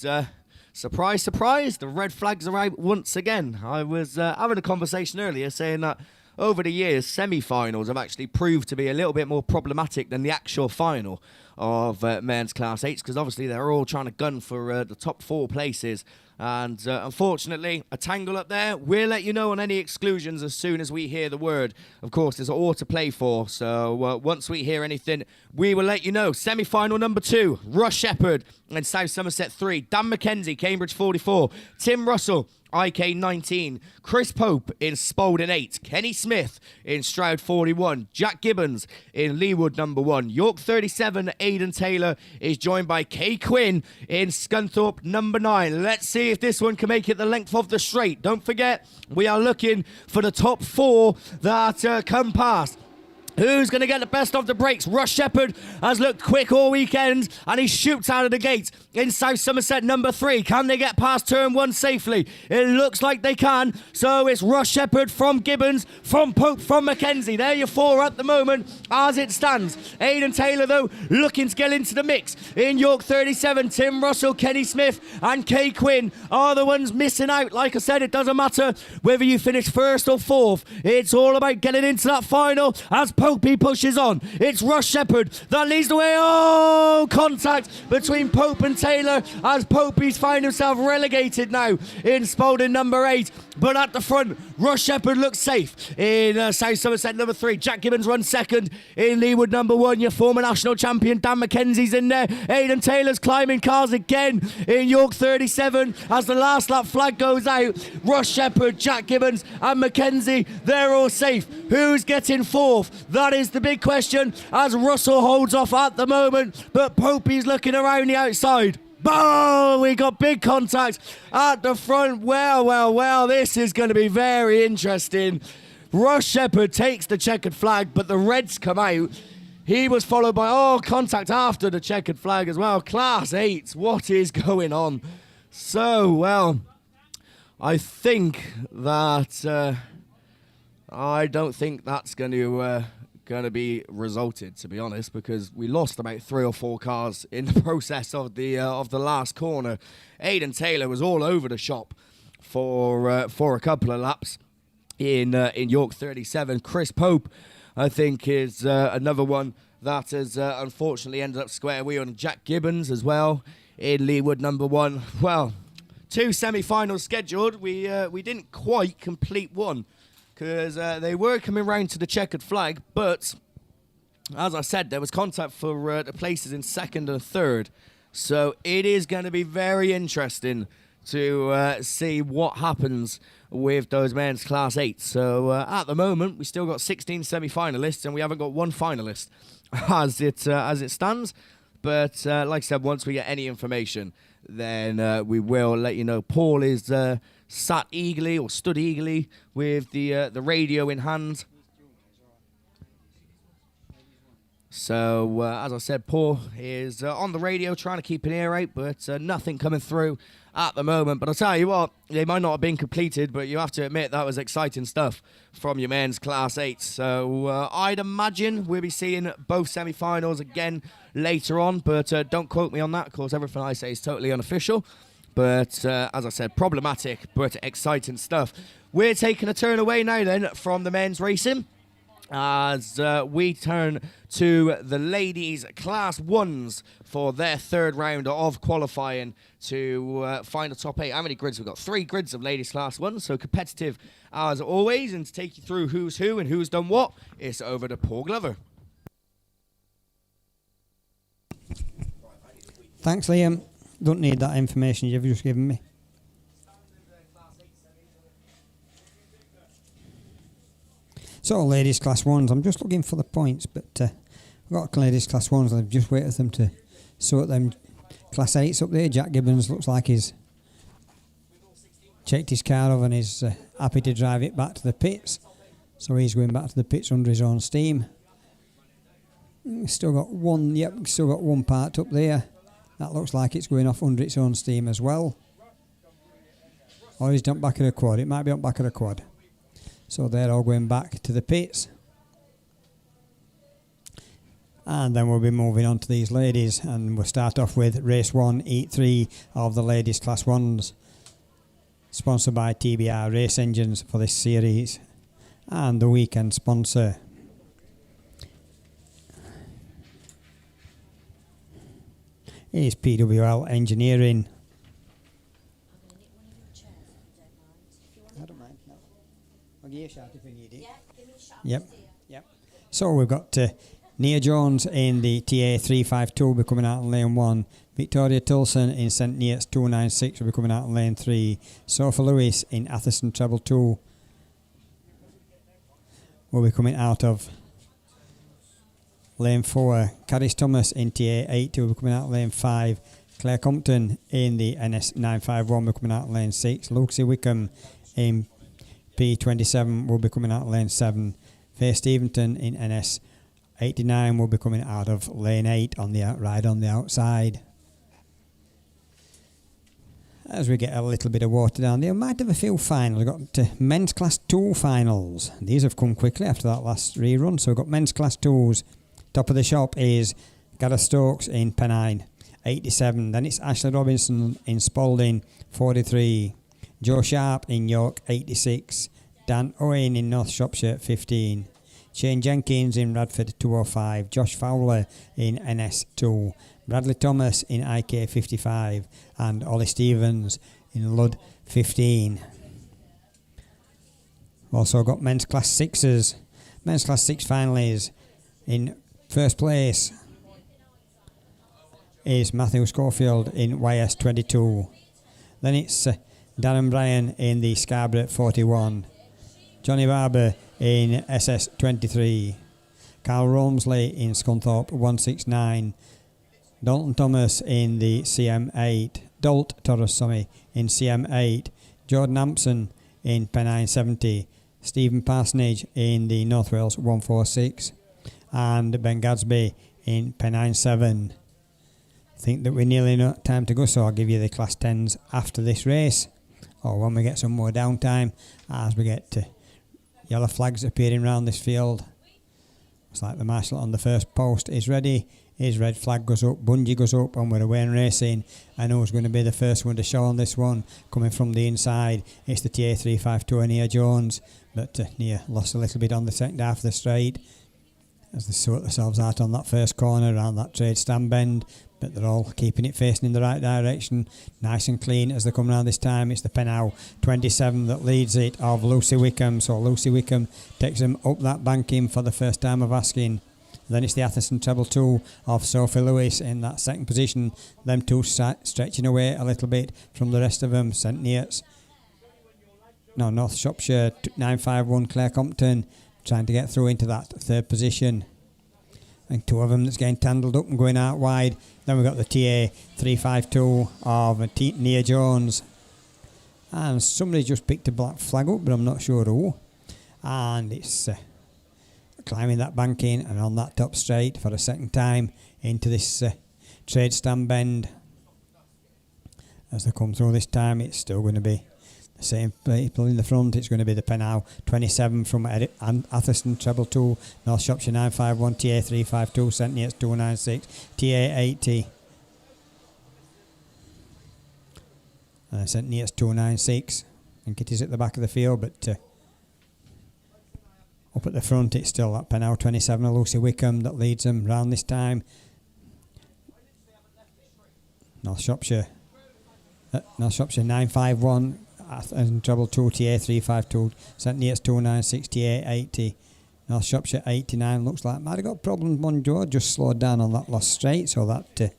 surprise, surprise, the red flags are out once again. I was having a conversation earlier saying that over the years, semi-finals have actually proved to be a little bit more problematic than the actual final of men's Class 8s, because obviously they're all trying to gun for the top 4 places. And unfortunately, a tangle up there. We'll let you know on any exclusions as soon as we hear the word. Of course, there's all to play for, so once we hear anything, we will let you know. Semi-final number 2, Russ Shepherd and South Somerset 3. Dan McKenzie, Cambridge 44. Tim Russell, IK 19. Chris Pope in Spalding 8. Kenny Smith in Stroud 41. Jack Gibbons in Leewood number 1. York 37. Aidan Taylor is joined by Kay Quinn in Scunthorpe number 9. Let's see if this one can make it the length of the straight. Don't forget, we are looking for the top 4 that come past. Who's going to get the best of the breaks? Russ Shepherd has looked quick all weekend, and he shoots out of the gate in South Somerset number 3. Can they get past turn 1 safely? It looks like they can. So it's Russ Shepherd from Gibbons, from Pope, from McKenzie. There your 4 at the moment as it stands. Aidan Taylor, though, looking to get into the mix. In York 37, Tim Russell, Kenny Smith and Kay Quinn are the ones missing out. Like I said, it doesn't matter whether you finish 1st or 4th. It's all about getting into that final as Popey pushes on. It's Russ Shepherd that leads the way. Oh, contact between Pope and Taylor as Popey's find himself relegated now in Spalding number 8. But at the front, Russ Shepherd looks safe in South Somerset number 3. Jack Gibbons runs second in Leewood number 1. Your former national champion Dan McKenzie's in there. Aidan Taylor's climbing cars again in York 37 as the last lap flag goes out. Russ Shepherd, Jack Gibbons and McKenzie, they're all safe. Who's getting 4th? That is the big question as Russell holds off at the moment, but Popey's looking around the outside. Oh, we got big contact at the front. Well, this is going to be very interesting. Russ Shepherd takes the checkered flag, but the reds come out. He was followed by, contact after the checkered flag as well. Class 8, what is going on? So, well, I think that, I don't think that's going to going to be resulted, to be honest, because we lost about 3 or 4 cars in the process of the last corner. Aidan Taylor was all over the shop for a couple of laps in York 37. Chris Pope, I think, is another one that has unfortunately ended up square wheel, and Jack Gibbons as well in Leewood number 1. Well, 2 semi-finals scheduled. We didn't quite complete one, because they were coming round to the checkered flag, but as I said, there was contact for the places in 2nd and 3rd. So it is going to be very interesting to see what happens with those men's Class 8. So at the moment, we still got 16 semi-finalists, and we haven't got one finalist as it stands. But like I said, once we get any information, then we will let you know. Paul is sat eagerly, or stood eagerly, with the radio in hand. So, as I said, Paul is on the radio trying to keep an ear out, but nothing coming through at the moment. But I'll tell you what, they might not have been completed, but you have to admit that was exciting stuff from your men's Class 8. So, I'd imagine we'll be seeing both semi-finals again later on, but don't quote me on that. Of course, everything I say is totally unofficial. But, as I said, problematic, but exciting stuff. We're taking a turn away now, then, from the men's racing, as we turn to the ladies' Class 1s for their 3rd round of qualifying to find a top 8. How many grids? We've got 3 grids of ladies' Class 1, so competitive as always. And to take you through who's who and who's done what, it's over to Paul Glover. Thanks, Liam. Don't need that information you've just given me. So, ladies Class 1s, I'm just looking for the points, but I've got ladies Class 1s, I've just waited for them to sort them Class 8s up there. Jack Gibbons looks like he's checked his car over and is happy to drive it back to the pits. So he's going back to the pits under his own steam. Still got one part up there. That looks like it's going off under its own steam as well. Or he's jumped back at a quad. It might be up back at a quad. So they're all going back to the pits. And then we'll be moving on to these ladies, and we'll start off with race 1, heat 3 of the ladies Class 1s, sponsored by TBR Race Engines for this series, and the weekend sponsor. Is PWL Engineering. I don't mind. No. I'll give you a shout if you need it. Yeah, give me a shout. Yep. So we've got Nia Jones in the TA 352 will be coming out in lane 1. Victoria Tilson in St Neots 296 will be coming out in lane 3. Sophie Lewis in Atherton Treble 2 will be coming out of lane 4. Caris Thomas in TA 80 will be coming out lane 5. Claire Compton in the NS 951 will be coming out lane 6. Lucy Wickham in P27 will be coming out lane 7. Faye Steventon in NS 89 will be coming out of lane 8 on the outride on the outside. As we get a little bit of water down there, we might have a few finals. We've got men's Class 2 finals. These have come quickly after that last rerun. So we've got men's Class 2s. Top of the shop is Gareth Stokes in Pennine, 87. Then it's Ashley Robinson in Spalding, 43. Joe Sharp in York, 86. Dan Owen in North Shropshire, 15. Shane Jenkins in Radford, 205. Josh Fowler in NS2. Bradley Thomas in IK, 55. And Ollie Stevens in Ludd, 15. Also got men's Class 6s. Men's Class 6 finalies. In first place is Matthew Schofield in YS22. Then it's Darren Bryan in the Scarborough 41. Johnny Barber in SS23. Carl Romsley in Scunthorpe 169. Dalton Thomas in the CM8. In CM8. Jordan Ampson in Pennine 70. Stephen Parsonage in the North Wales 146. And Ben Gadsby in Pennine 7. I think that we're nearly not time to go, so I'll give you the Class 10s after this race, or when we get some more downtime, as we get yellow flags appearing around this field. It's like the marshal on the first post is ready. His red flag goes up, bungee goes up, and we're away and racing. I know who's going to be the first one to show on this one. Coming from the inside, it's the TA352 Nia Jones, but Nia lost a little bit on the second half of the straight as they sort themselves out on that first corner around that trade stand bend, but they're all keeping it facing in the right direction, nice and clean as they come round this time. It's the Pennow 27 that leads it of Lucy Wickham, so Lucy Wickham takes them up that banking for the first time of asking. Then it's the Atherton treble 2 of Sophie Lewis in that second position. Them two stretching away a little bit from the rest of them. St Neots, no, North Shropshire 951 Claire Compton trying to get through into that third position. And two of them that's getting tangled up and going out wide. Then we've got the TA 352 of Nia Jones. And somebody just picked a black flag up, but I'm not sure who. And it's climbing that banking and on that top straight for a second time into this trade stand bend. As they come through this time, it's still going to be the same people in the front. It's going to be the Pennow 27 from Atherton treble 2, North Shropshire 951, TA 352, St Neots 296, TA 80, and St Neots 296. I think it is at the back of the field, but up at the front it's still that Pennow 27 of Lucy Wickham that leads them round this time. North Shropshire 951 and treble 2 TA 352, St Neots 296, TA 80, North Shropshire 89. Looks like might have got problems. Monjo just slowed down on that last straight, so that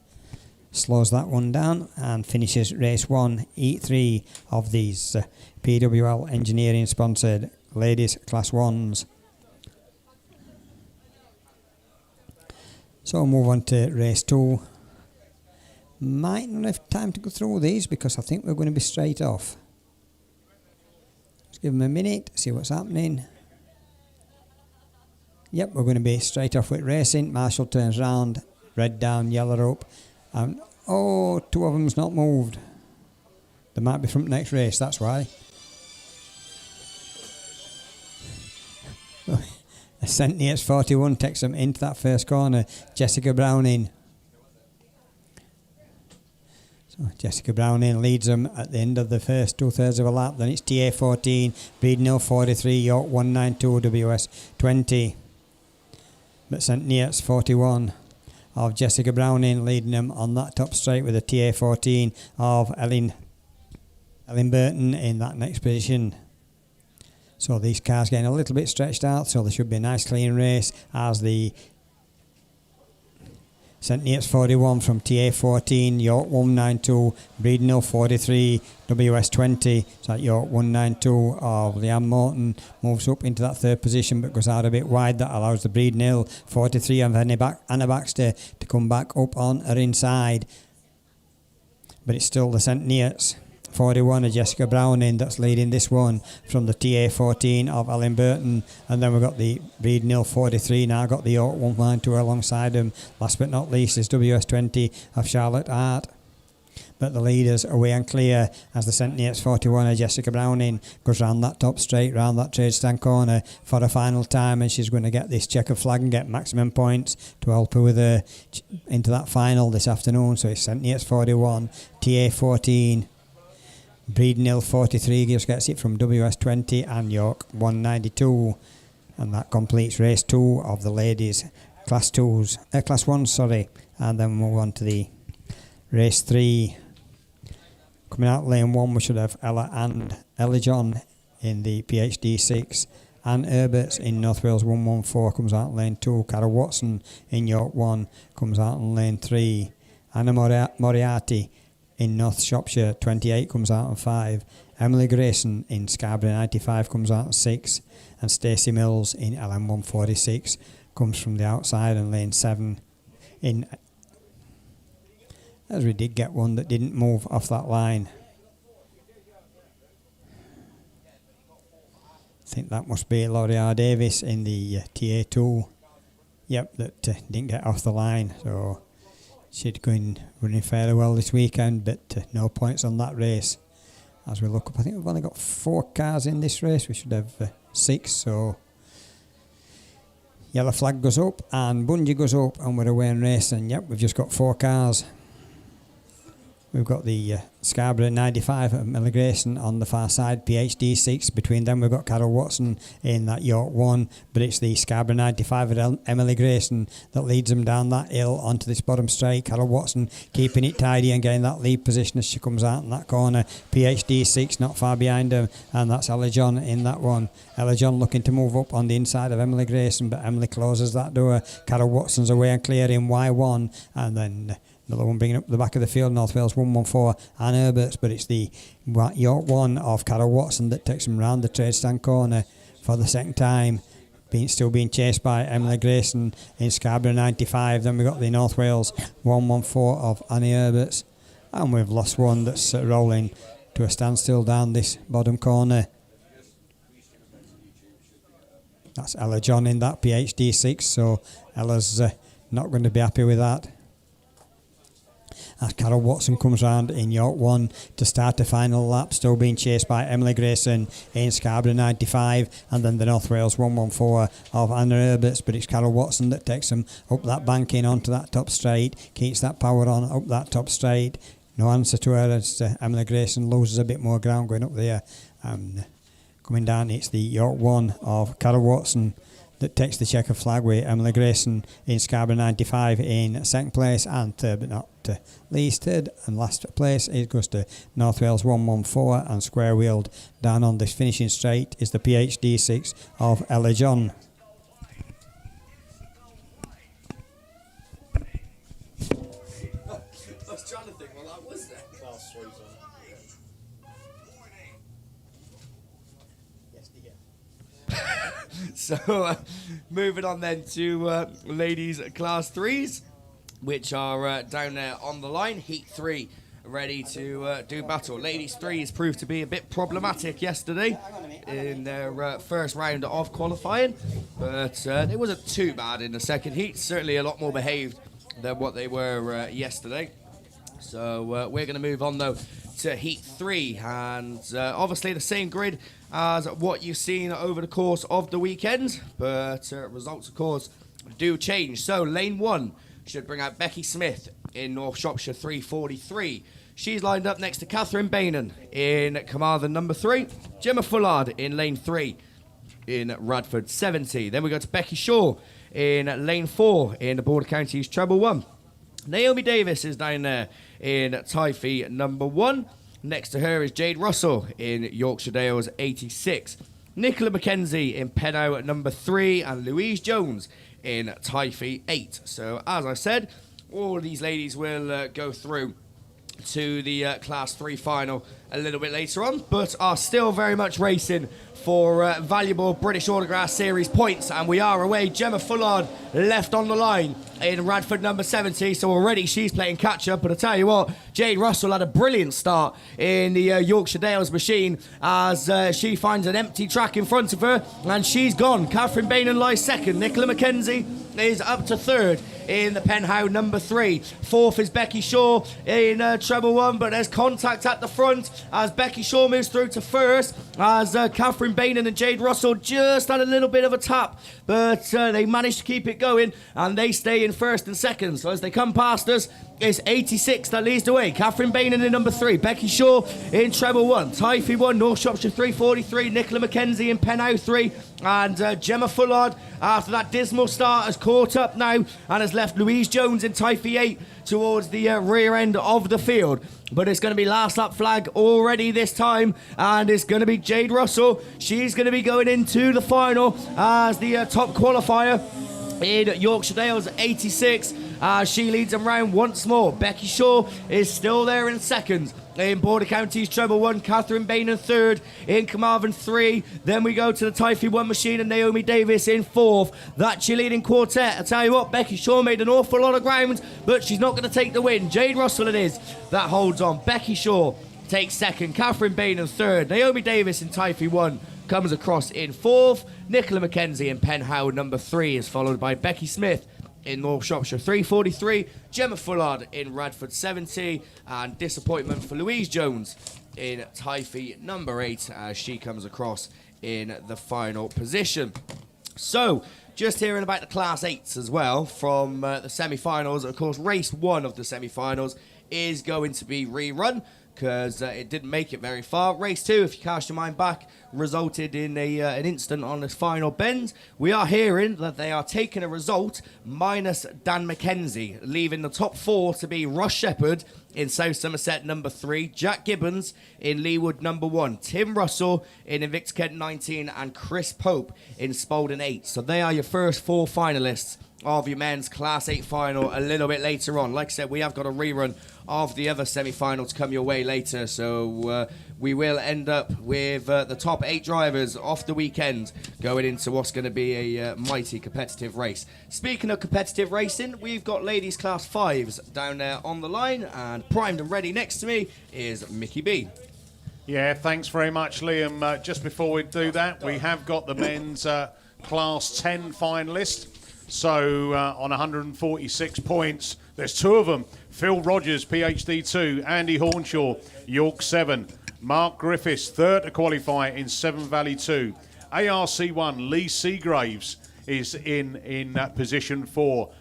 slows that one down and finishes race 1, Heat 3 of these PWL engineering sponsored ladies class 1s. So we'll move on to race 2. Might not have time to go through these because I think we're going to be straight off. Let's give them a minute, see what's happening. Yep, we're going to be straight off with racing. Marshall turns round, red down, yellow up. And oh, two of them's not moved. They might be from the next race, that's why. St Neots 41 takes them into that first corner. Jessica Browning. So Jessica Browning leads them at the end of the first 2/3 of a lap. Then it's TA 14, Breednell 43, York 192, WS 20. But St Neots 41 of Jessica Browning leading them on that top straight with a TA 14 of Ellen Burton in that next position. So these cars getting a little bit stretched out, so there should be a nice clean race as the St Neots 41 from TA 14, York 192, Breednell 43, WS 20. So that York 192 of Leanne Morton moves up into that third position but goes out a bit wide. That allows the Breednell 43 of Anna Baxter to come back up on her inside. But it's still the St Neots 41 of Jessica Browning that's leading this one from the TA 14 of Ellen Burton, and then we've got the Breednell 43 now, got the York 192 alongside them. Last but not least is WS 20 of Charlotte Hart. But the leaders away and clear as the St Neots 41 of Jessica Browning goes round that top straight, round that trade stand corner for a final time, and she's going to get this checkered flag and get maximum points to help her with her into that final this afternoon. So it's St Neots 41, TA 14, Breednell 43 just gets it from WS 20 and York 192, and that completes race 2 of the ladies class 1s, sorry. And then we'll move on to the race 3. Coming out lane 1 we should have Ella and Ellie John in the PhD 6. Anne Herberts in North Wales 114 comes out in lane 2. Carol Watson in York 1 comes out in lane 3. Anna Moriarty in North Shropshire 28 comes out in 5. Emily Grayson in Scarborough 95 comes out in 6. And Stacey Mills in LM 146 comes from the outside in lane 7. As we did get one that didn't move off that line. I think that must be Laurie R. Davis in the TA2. Yep, that didn't get off the line. So she'd going running fairly well this weekend, but no points on that race. As we look up, I think we've only got 4 cars in this race. We should have 6. So Yellow flag goes up and bungee goes up, and we're away and racing. Yep, we've just got 4 cars. We've got the Scarborough 95 at Emily Grayson on the far side, PhD 6. Between them we've got Carol Watson in that York 1, but it's the Scarborough 95 at Emily Grayson that leads them down that hill onto this bottom straight. Carol Watson keeping it tidy and getting that lead position as she comes out in that corner. PhD 6 not far behind her, and that's Ella John in that one. Ella John looking to move up on the inside of Emily Grayson, but Emily closes that door. Carol Watson's away and clear in Y1, and then another one bringing up the back of the field, North Wales 114, Anne Herberts, but it's the York 1 of Carol Watson that takes them round the trade stand corner for the second time, still being chased by Emily Grayson in Scarborough 95. Then we've got the North Wales 114 of Annie Herberts, and we've lost one that's rolling to a standstill down this bottom corner. That's Ella John in that PhD 6, so Ella's not going to be happy with that. As Carol Watson comes round in York 1 to start the final lap, still being chased by Emily Grayson in Scarborough 95, and then the North Wales 114 of Anna Herberts, but it's Carol Watson that takes them up that banking onto that top straight, keeps that power on up that top straight. No answer to her as Emily Grayson loses a bit more ground going up there. Coming down, it's the York 1 of Carol Watson that takes the checker flag with Emily Grayson in Scarborough 95 in second place, and third but not least, third and last place it goes to North Wales 114, and square wheeled down on this finishing straight is the PhD 6 of Ella John. I was trying to think what that was then. Class 3's on. So, moving on then to ladies class 3s, which are down there on the line. Heat 3 ready to do battle. Ladies 3s proved to be a bit problematic yesterday in their first round of qualifying, but it wasn't too bad in the second heat. Certainly a lot more behaved than what they were yesterday. So we're going to move on though to Heat 3, and obviously the same grid as what you've seen over the course of the weekend, but results of course do change. So lane 1 should bring out Becky Smith in North Shropshire 343. She's lined up next to Catherine Bainan in Carmarthen number 3, Gemma Fullard in lane 3 in Radford 70. Then we go to Becky Shaw in lane 4 in the Border Counties Treble 1. Naomi Davis is down there in Typhy number 1. Next to her is Jade Russell in Yorkshire Dales 86. Nicola McKenzie in Pennow at number 3, and Louise Jones in Typhy 8. So as I said, all of these ladies will go through to the Class 3 final a little bit later on, but are still very much racing for valuable British Autograss Series points, and we are away. Gemma Fullard left on the line in Radford number 70, so already she's playing catch-up. But I tell you what, Jade Russell had a brilliant start in the Yorkshire Dales machine as she finds an empty track in front of her, and she's gone. Catherine Bainan lies second. Nicola McKenzie is up to third in the Penhow number 3. Fourth is Becky Shaw in treble 1, but there's contact at the front as Becky Shaw moves through to first, as Catherine Bainan and Jade Russell just had a little bit of a tap, but they managed to keep it going, and they stay in first and second. So as they come past us, it's 86 that leads the way. Catherine Bainan in number 3, Becky Shaw in treble 1, Typhy 1, North Shropshire 343, Nicola McKenzie in Penhow 3, and Gemma Fullard, after that dismal start, has caught up now and has left Louise Jones in Typhy 8 towards the rear end of the field. But it's going to be last lap flag already this time, and it's going to be Jade Russell. She's going to be going into the final as the top qualifier in Yorkshire Dales 86. She leads them round once more. Becky Shaw is still there in second. In Border Counties treble 1, Catherine Bainan third, in Carmarthen 3. Then we go to the Typhy 1 machine and Naomi Davis in fourth. That cheerleading quartet, I tell you what, Becky Shaw made an awful lot of ground, but she's not going to take the win. Jade Russell it is that holds on. Becky Shaw takes second, Catherine Bainan third, Naomi Davis in Typhy 1 comes across in fourth. Nicola McKenzie in Penhow number 3 is followed by Becky Smith in North Shropshire 343, Gemma Fullard in Radford 70, and disappointment for Louise Jones in Typhy number 8 as she comes across in the final position. So, just hearing about the Class 8s as well from the semi-finals. Of course, race 1 of the semi-finals is going to be rerun because it didn't make it very far. Race 2, if you cast your mind back, resulted in an incident on this final bend. We are hearing that they are taking a result minus Dan McKenzie, leaving the top 4 to be Ross Shepherd in South Somerset number 3, Jack Gibbons in Leewood number 1, Tim Russell in Invicta Kent 19, and Chris Pope in Spalding 8. So they are your first 4 finalists of your men's Class 8 final a little bit later on. Like I said, we have got a rerun of the other semi-final to come your way later, so we will end up with the top 8 drivers off the weekend going into what's going to be a mighty competitive race. Speaking of competitive racing, we've got ladies Class 5s down there on the line, and primed and ready next to me is Mickey B. Yeah, thanks very much, Liam. Just before we do that, we have got the men's Class 10 finalists. So on 146 points, there's 2 of them. Phil Rogers, PhD 2, Andy Hornshaw, York 7, Mark Griffiths, 3rd to qualify in Severn Valley 2. ARC 1, Lee Seagraves is in position 4.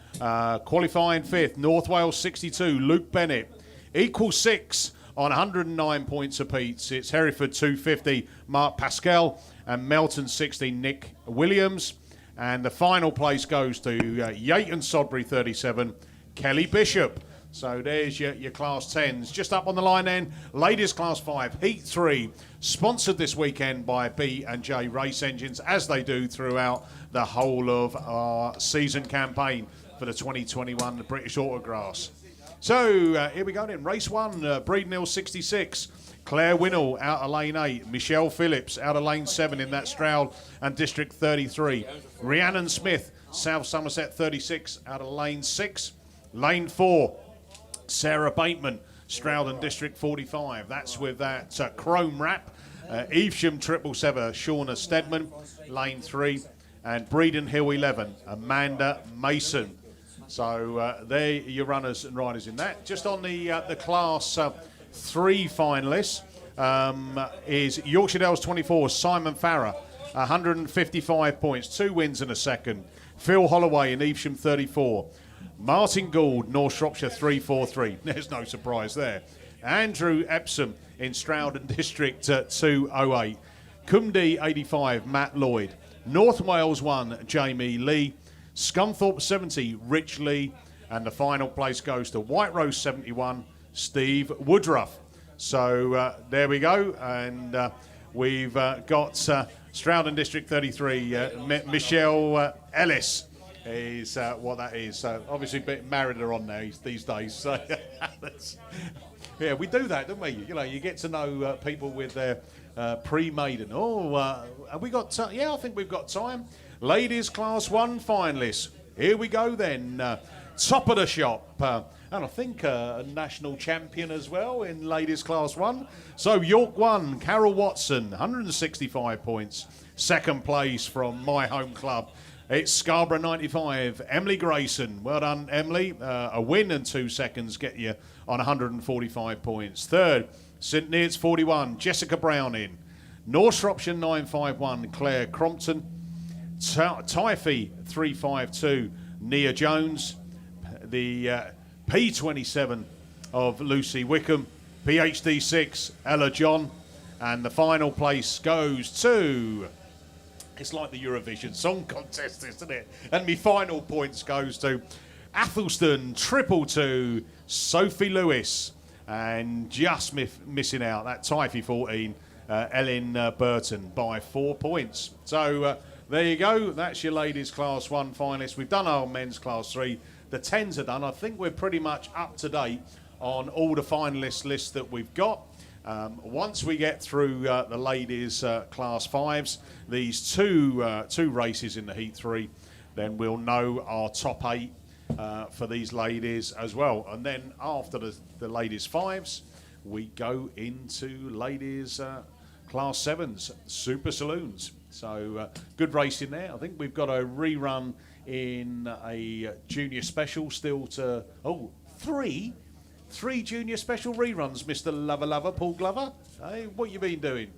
Qualifying 5th, North Wales 62, Luke Bennett. Equal 6 on 109 points apiece. It's Hereford 250, Mark Pascal, and Melton 60, Nick Williams. And the final place goes to Yayton Sodbury 37, Kelly Bishop. So there's your Class 10s. Just up on the line then, ladies Class 5, Heat 3, sponsored this weekend by B&J Race Engines, as they do throughout the whole of our season campaign for the 2021 British Autograss. So here we go then, race 1, Breeden Hill 66. Claire Winnell out of lane 8. Michelle Phillips out of lane 7 in that Stroud and District 33. Rhiannon Smith, South Somerset 36 out of lane 6. Lane 4, Sarah Bateman, Stroud and District 45. That's with that chrome wrap. Evesham 777, Shauna Stedman, lane 3. And Breeden Hill 11, Amanda Mason. So there your runners and riders in that. Just on the Class 3 finalists is Yorkshire Dales 24, Simon Farrer, 155 points, 2 wins and a second. Phil Holloway in Evesham 34. Martin Gould, North Shropshire 343. There's no surprise there. Andrew Epsom in Stroud and District 208. Cumdy 85, Matt Lloyd. North Wales 1, Jamie Lee. Scunthorpe 70, Rich Lee. And the final place goes to White Rose 71, Steve Woodruff. So there we go, and we've got Stroud and District 33, Michelle Ellis is what that is. So obviously married her on now these days. So yeah, we do that, don't we? You know, you get to know people with their pre-maiden. Have we got time? Yeah, I think we've got time. Ladies Class 1 finalists. Here we go then. Top of the shop. And I think a national champion as well in ladies Class 1. So York 1, Carol Watson, 165 points. Second place from my home club. It's Scarborough 95, Emily Grayson. Well done, Emily. A win and 2 seconds get you on 145 points. Third, St Neots 41, Jessica Brown in. North Shropshire 951, Claire Crompton. Typhy 352, Nia Jones. The P27 of Lucy Wickham. PhD 6, Ella John. And the final place goes to... It's like the Eurovision Song Contest, isn't it? And my final points goes to Athelston, 222, Sophie Lewis, and just missing out, that Typhy 14, Ellen Burton by 4 points. So there you go. That's your ladies Class 1 finalists. We've done our men's Class 3. The 10s are done. I think we're pretty much up to date on all the finalist lists that we've got. Once we get through the ladies' Class 5s, these two races in the Heat 3, then we'll know our top 8 for these ladies as well. And then after the ladies' 5s, we go into ladies' Class 7s, Super Saloons. So good racing there. I think we've got a rerun in a junior special still to... Oh, 3 junior special reruns, Mr. Lover, Paul Glover. Hey, what you been doing?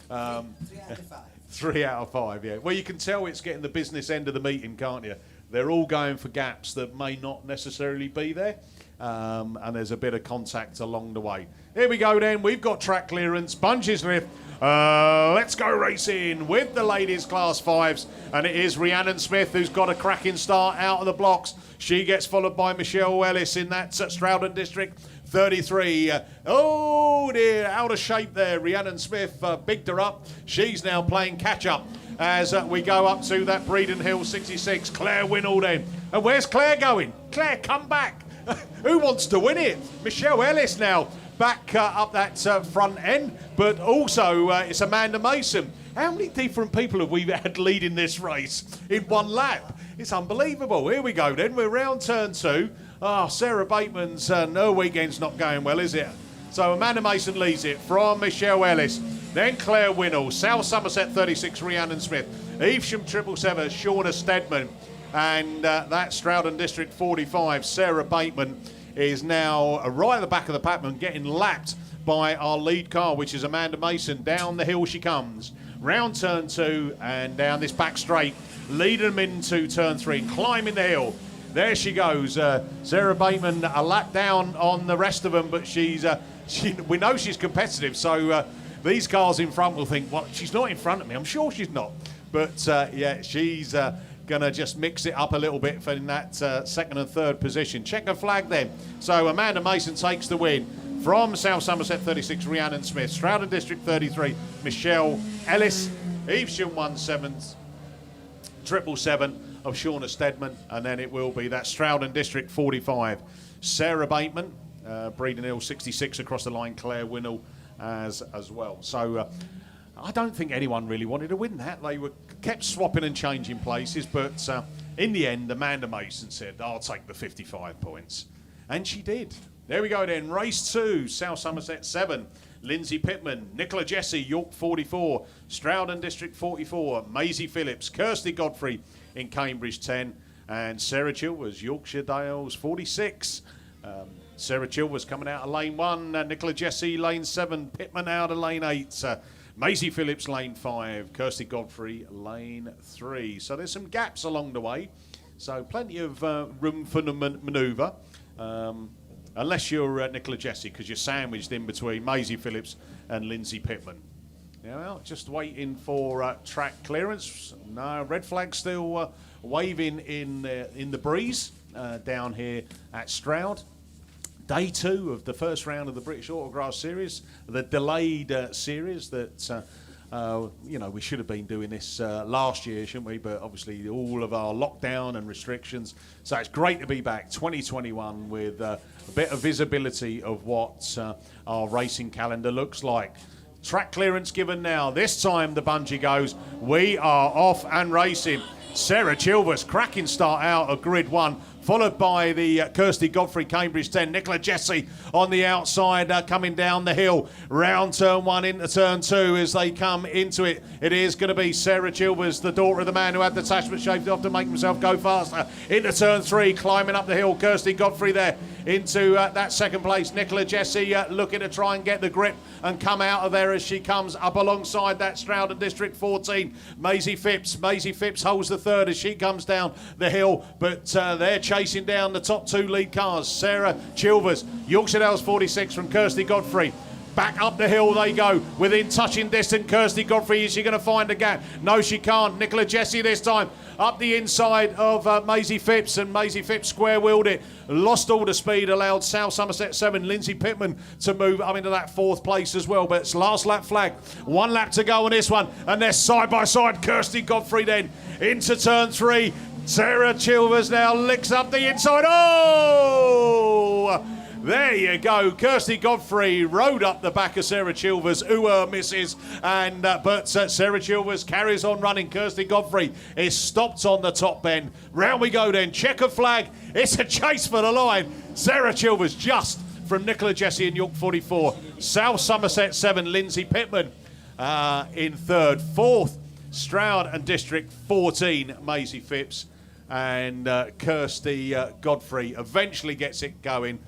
3 out of 5. 3 out of 5, yeah. Well, you can tell it's getting the business end of the meeting, can't you? They're all going for gaps that may not necessarily be there, and there's a bit of contact along the way. Here we go then. We've got track clearance, bunches lift. Let's go racing with the ladies class 5s, and it is Rhiannon Smith who's got a cracking start out of the blocks. She gets followed by Michelle Ellis in that Stroudon District 33. Oh dear, out of shape there. Rhiannon Smith bigged her up. She's now playing catch up as we go up to that Breeden Hill 66. Claire Winnall then. And where's Claire going? Claire, come back. Who wants to win it? Michelle Ellis now back up that front end, but also it's Amanda Mason. How many different people have we had leading this race in one lap? It's unbelievable. Here we go then. We're round turn 2. Sarah Bateman's her weekend's not going well, is it? So Amanda Mason leads it from Michelle Ellis. Then Claire Winnall, South Somerset 36, Rhiannon Smith, Evesham 777, Shauna Stedman, and that Stroudon District 45, Sarah Bateman is now right at the back of the pack and getting lapped by our lead car, which is Amanda Mason. Down the hill she comes. Round turn 2 and down this back straight, leading them into turn 3, climbing the hill. There she goes. Sarah Bateman a lap down on the rest of them, but we know she's competitive, so these cars in front will think, well, she's not in front of me. I'm sure she's not. But, yeah, she's going to just mix it up a little bit for in that second and third position. Check her flag then. So Amanda Mason takes the win from South Somerset 36, Rhiannon Smith. Stroudon District 33, Michelle Ellis. Evesham 777 of Shauna Stedman. And then it will be that Stroudon District 45, Sarah Bateman. Breeden Hill 66 across the line, Claire Winnall as well. So I don't think anyone really wanted to win that. They were kept swapping and changing places, but in the end, Amanda Mason said, I'll take the 55 points. And she did. There we go then. Race 2, South Somerset 7, Lindsay Pittman, Nicola Jesse, York 44, Stroudon District 44, Maisie Phillips, Kirsty Godfrey in Cambridge 10, and Sarah Chilvers, Yorkshire Dales 46. Sarah Chilvers coming out of lane 1, Nicola Jesse lane 7, Pittman out of lane 8, Maisie Phillips lane 5, Kirsty Godfrey lane 3. So there's some gaps along the way, so plenty of room for the manoeuvre, unless you're Nicola Jesse, because you're sandwiched in between Maisie Phillips and Lindsay Pittman. Now, just waiting for track clearance. No, red flag still waving in the breeze down here at Stroud. Day 2 of the first round of the British Autograss Series, the delayed series that, we should have been doing this last year, shouldn't we? But obviously all of our lockdown and restrictions. So it's great to be back 2021 with a bit of visibility of what our racing calendar looks like. Track clearance given now. This time the bungee goes. We are off and racing. Sarah Chilvers, cracking start out of grid 1, followed by the Kirsty Godfrey Cambridge 10. Nicola Jesse on the outside coming down the hill. Round turn 1 into turn 2 as they come into it. It is going to be Sarah Chilvers, the daughter of the man who had the attachment shaved off to make himself go faster. Into turn 3, climbing up the hill. Kirsty Godfrey there into that second place. Nicola Jesse looking to try and get the grip and come out of there as she comes up alongside that Stroudon District 14. Maisie Phipps. Maisie Phipps holds the third as she comes down the hill, but they're chasing down the top 2 lead cars. Sarah Chilvers, Yorkshire Dales 46 from Kirsty Godfrey. Back up the hill they go, within touching distance. Kirsty Godfrey, is she going to find a gap? No, she can't. Nicola Jesse this time up the inside of Maisie Phipps, and Maisie Phipps square-wheeled it. Lost all the speed, allowed South Somerset 7, Lindsay Pittman, to move up into that 4th place as well. But it's last lap flag. 1 lap to go on this one, and they're side by side. Kirsty Godfrey then into turn 3. Sarah Chilvers now licks up the inside. Oh! There you go. Kirsty Godfrey rode up the back of Sarah Chilvers. Misses. And but Sarah Chilvers carries on running. Kirsty Godfrey is stopped on the top bend. Round we go then. Checker flag. It's a chase for the line. Sarah Chilvers just from Nicola Jesse in York 44. South Somerset 7, Lindsay Pittman in 3rd. 4th, Stroud and District 14, Maisie Phipps. And Kirsty Godfrey eventually gets it going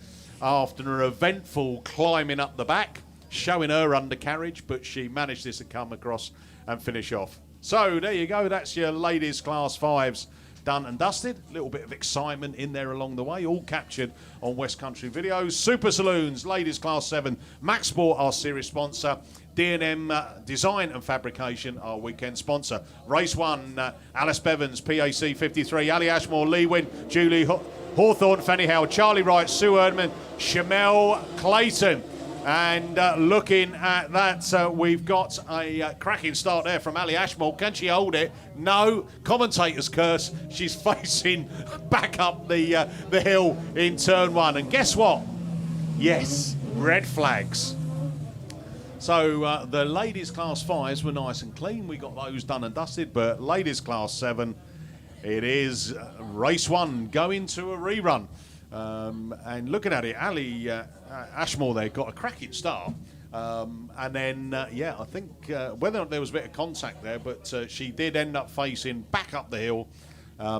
after an eventful climbing up the back, showing her undercarriage, but she managed this to come across and finish off. So there you go. That's your ladies class 5s done and dusted. A little bit of excitement in there along the way, all captured on West Country Videos. Super Saloons, ladies class 7, Max Sport, our series sponsor. D&M Design and Fabrication, our weekend sponsor. Race 1, Alice Bevans, PAC 53, Ali Ashmore, Lee Wynn, Julie Hawthorne, Fanny Howard, Charlie Wright, Sue Erdman, Shamel Clayton. And looking at that, we've got a cracking start there from Ali Ashmore. Can she hold it? No. Commentator's curse. She's facing back up the hill in turn 1. And guess what? Yes, red flags. So the ladies class 5s were nice and clean. We got those done and dusted. But ladies class 7, it is race 1 going to a rerun. And looking at it, Ali Ashmore there got a cracking start. And then, I think whether or not there was a bit of contact there, but she did end up facing back up the hill,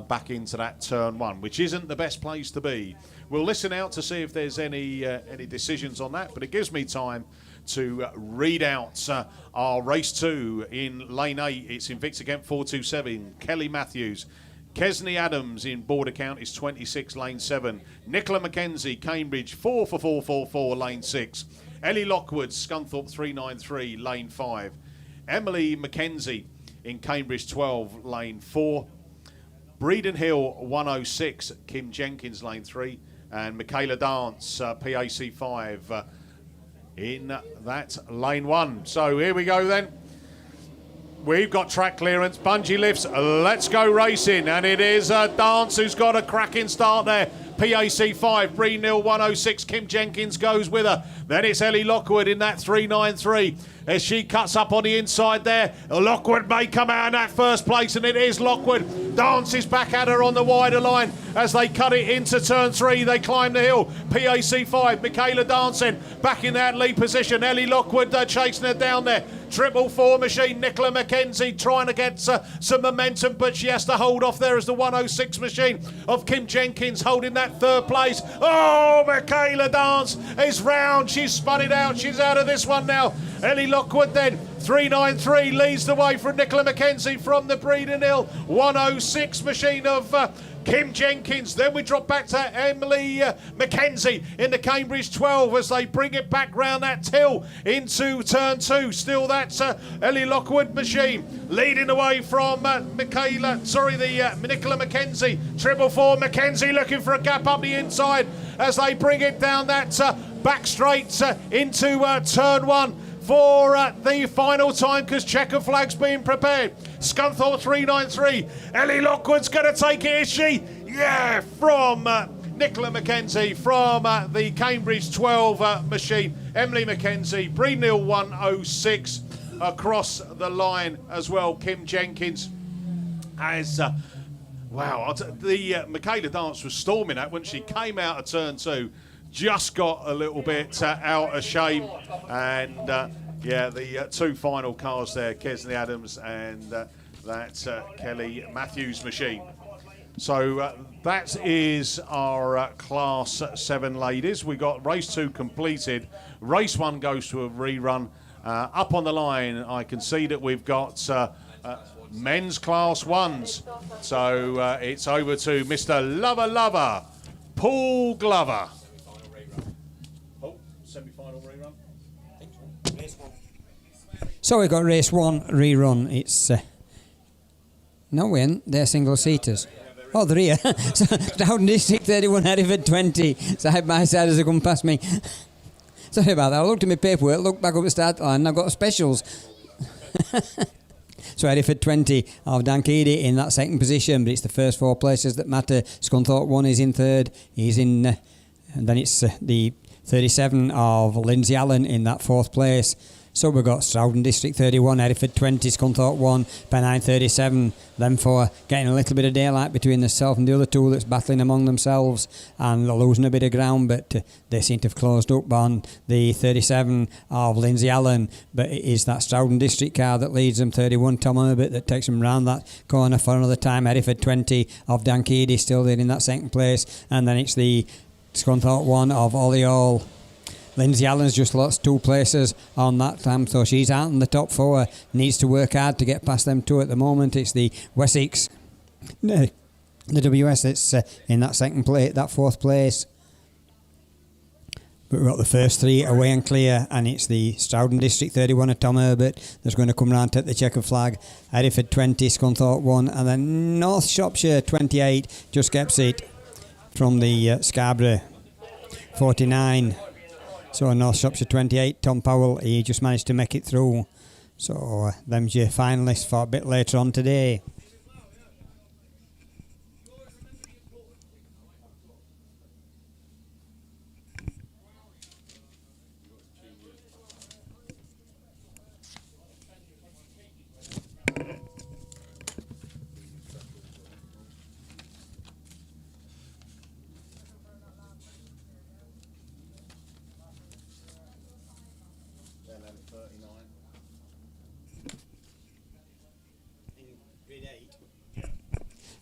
back into that turn 1, which isn't the best place to be. We'll listen out to see if there's any decisions on that, but it gives me time to read out our race 2 in lane 8. It's Invicta Kent 427, Kelly Matthews. Kesney Adams in border count is 26, lane 7. Nicola McKenzie, Cambridge 4 for 444, lane 6. Ellie Lockwood, Scunthorpe 393, lane 5. Emily McKenzie in Cambridge 12, lane 4. Breeden Hill 106, Kim Jenkins, lane 3. And Michaela Dance, PAC 5, in that lane 1. So here we go then. We've got track clearance, bungee lifts, let's go racing. And it is Dance who's got a cracking start there. PAC 5, Breeden Hill 106, Kim Jenkins goes with her. Then it's Ellie Lockwood in that 393. As she cuts up on the inside there, Lockwood may come out in that first place, and it is Lockwood. Dance is back at her on the wider line as they cut it into turn 3. They climb the hill. PAC 5, Michaela Dancing back in that lead position. Ellie Lockwood chasing her down there. 444 machine, Nicola McKenzie trying to get some momentum, but she has to hold off there as the 106 machine of Kim Jenkins holding that third place. Oh, Michaela Dance is round. She's spun it out. She's out of this one now. Ellie Lockwood then, 393 leads the way from Nicola McKenzie from the Breeden Hill 106 machine of Kim Jenkins. Then we drop back to Emily McKenzie in the Cambridge 12 as they bring it back round that hill into turn 2. Still that's Ellie Lockwood machine leading away from Nicola McKenzie. 444 McKenzie looking for a gap up the inside as they bring it down that back straight into turn 1. For the final time, because checker flag's being prepared. Scunthorpe 393. Ellie Lockwood's going to take it, is she? Yeah, from Nicola McKenzie from the Cambridge 12 machine. Emily McKenzie, Breeden Hill 106 across the line as well. Kim Jenkins as wow, the Michaela Dance was storming that when she came out of turn 2. Just got a little bit out of shape, and the 2 final cars there, Kesney Adams and that Kelly Matthews machine. So that is our Class 7 ladies. We got race 2 completed. Race 1 goes to a rerun. Up on the line, I can see that we've got men's Class 1s. So it's over to Mr. Lover, Paul Glover. Semi-final rerun. So we've got race 1 rerun. It's no win. They're single seaters. Oh, they're here. So Stroud District 31, Hereford 20, side by side as they come past me. Sorry about that. I looked at my paperwork, looked back up the start line, and I've got specials. So Hereford 20 of Dankidi in that second position, but it's the first 4 places that matter. Scunthorpe 1 is in third. He's in, and then it's the 37 of Lindsay Allen in that 4th place. So we've got Stroud District 31, Hereford 20, Scunthorpe 1, Pennine 37. Them 4 getting a little bit of daylight between themselves and the other 2 that's battling among themselves and losing a bit of ground, but they seem to have closed up on the 37 of Lindsay Allen. But it is that Stroud District car that leads them, 31 Tom Herbert, that takes them round that corner for another time. Hereford 20 of Dankidi still there in that second place, and then it's the Scunthorpe 1 of Ollie Hall Lindsay Allen's just lost 2 places on that time, so she's out in the top 4. Needs to work hard to get past them 2 at the moment. It's the Wessex, the WS that's in that second place, that 4th place. But we've got the first 3 away and clear, and it's the Stroughton District 31 of Tom Herbert that's going to come round, take the checkered flag. Hereford 20, Scunthorpe 1, and then North Shropshire 28 just gets it from the Scarborough 49. So North Shropshire 28, Tom Powell, he just managed to make it through. So them's your finalists for a bit later on today.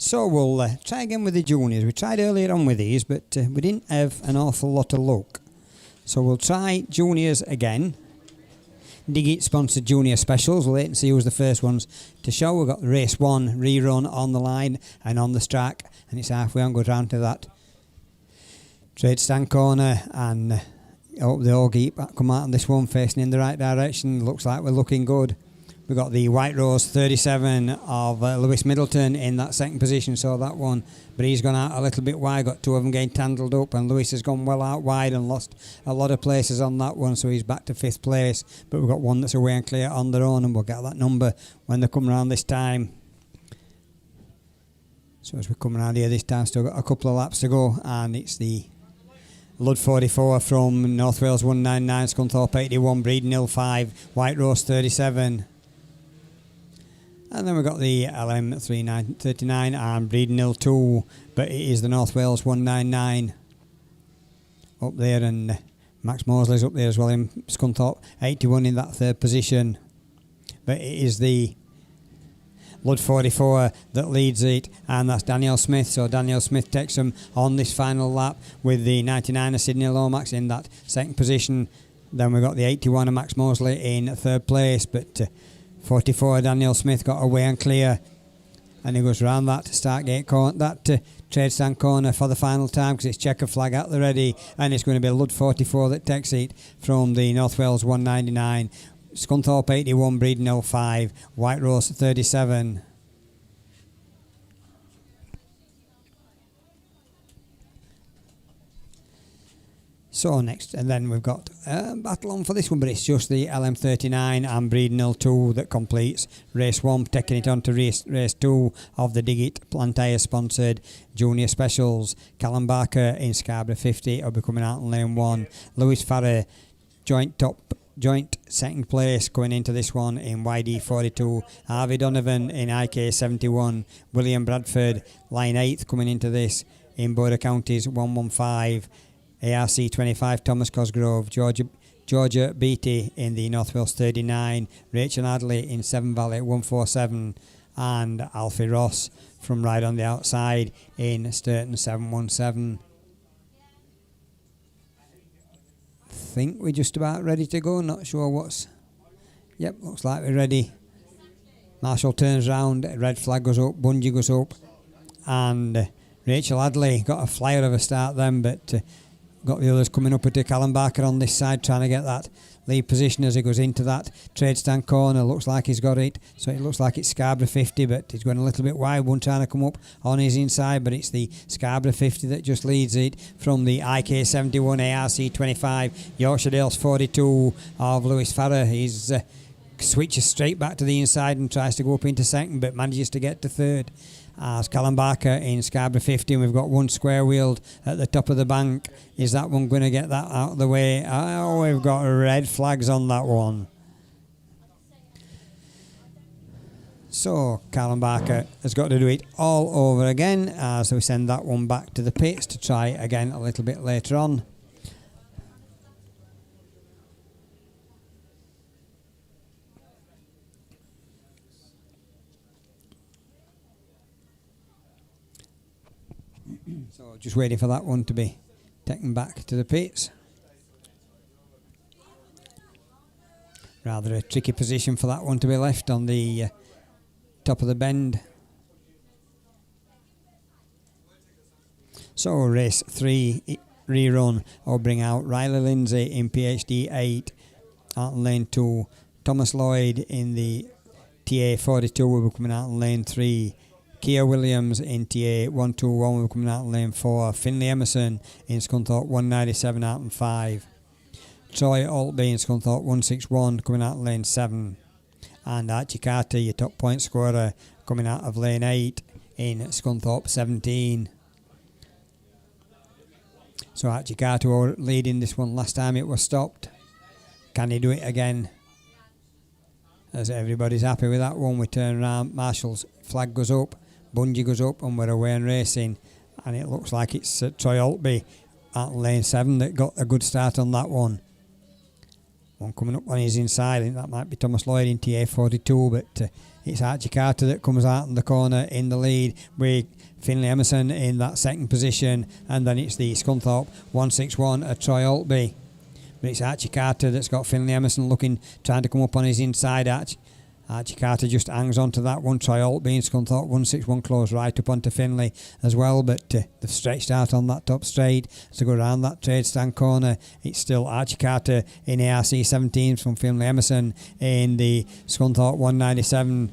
So we'll try again with the juniors. We tried earlier on with these, but we didn't have an awful lot of luck. So we'll try juniors again. Digit sponsored junior specials. We'll wait and see who's the first ones to show. We've got race 1 rerun on the line and on the track, and it's halfway on, goes round to that trade stand corner, and hope they all come out on this one facing in the right direction. Looks like we're looking good. We've got the White Rose 37 of Lewis Middleton in that second position, so that one, but he's gone out a little bit wide, got 2 of them getting tangled up, and Lewis has gone well out wide and lost a lot of places on that one, so he's back to 5th place. But we've got one that's away and clear on their own, and we'll get that number when they come around this time. So as we come around here this time, still got a couple of laps to go, and it's the Lud 44 from North Wales 199, Scunthorpe 81, Breeden Hill 5, White Rose 37. And then we've got the LM 39 and Breeden Hill 2, but it is the North Wales 199 up there, and Max Mosley's up there as well in Scunthorpe 81 in that 3rd position. But it is the Lud 44 that leads it, and that's Daniel Smith. So Daniel Smith takes them on this final lap with the 99 of Sydney Lomax in that second position. Then we've got the 81 of Max Mosley in 3rd place, but 44 Daniel Smith got away and clear, and he goes round that start gate corner, that trade stand corner for the final time, because it's checkered flag at the ready, and it's going to be Lud 44 that takes it from the North Wales 199, Scunthorpe 81, Breeden Hill 5, White Rose 37. So next, and then we've got battle on for this one, but it's just the LM39 and Breeden Hill 2 that completes race 1, taking it on to race 2 of the Digit Plantire sponsored junior specials. Callum Barker in Scarborough 50 will be coming out in lane 1. Lewis Farrer joint second place going into this one in YD 42. Harvey Donovan in IK 71. William Bradford line 8th coming into this in Border Counties 115. ARC 25, Thomas Cosgrove, Georgia Beattie in the North Wales 39, Rachel Adley in Seven Valley 147, and Alfie Ross from right on the outside in Sturton 717. Think we're just about ready to go, not sure what's... Yep, looks like we're ready. Marshall turns round, red flag goes up, bungee goes up, and Rachel Adley got a flyer of a start then, but... got the others coming up to Callum Barker on this side, trying to get that lead position as he goes into that trade stand corner. Looks like he's got it, so it looks like it's Scarborough 50, but he's going a little bit wide, one trying to come up on his inside, but it's the Scarborough 50 that just leads it from the IK 71, ARC 25, Yorkshire Dales 42 of Lewis Farrer. He's switches straight back to the inside and tries to go up into second, but manages to get to 3rd. As Callum Barker in Scarborough 50, and we've got one square wheeled at the top of the bank. Is that one going to get that out of the way? Oh, we've got red flags on that one. So Callum Barker has got to do it all over again, so we send that one back to the pits to try again a little bit later on. So just waiting for that one to be taken back to the pits. Rather a tricky position for that one to be left on the top of the bend. So race 3 rerun will bring out Riley Lindsay in PhD 8, out in lane 2. Thomas Lloyd in the TA 42 will be coming out in lane 3. Kia Williams in TA 121 will be coming out in lane 4. Finley Emerson in Scunthorpe 197 out in 5. Troy Altby in Scunthorpe 161 coming out in lane 7. And Archie Carter, your top point scorer, coming out of lane 8 in Scunthorpe 17. So Archie Carter were leading this one last time it was stopped. Can he do it again? As everybody's happy with that one, we turn around, Marshall's flag goes up, bungee goes up, and we're away and racing. And it looks like it's Troy Altby at lane 7 that got a good start on that one. One coming up on his inside, I think that might be Thomas Lloyd in TA 42, but it's Archie Carter that comes out in the corner in the lead with Finley Emerson in that second position, and then it's the Scunthorpe 161 at Troy Altby. But it's Archie Carter that's got Finley Emerson trying to come up on his inside. Archie Carter just hangs on to that one. Troy Altby and Scunthorpe 161 close right up onto Finley as well, but they've stretched out on that top straight. So go around that trade stand corner, it's still Archie Carter in ARC 17 from Finley Emerson in the Scunthorpe 197.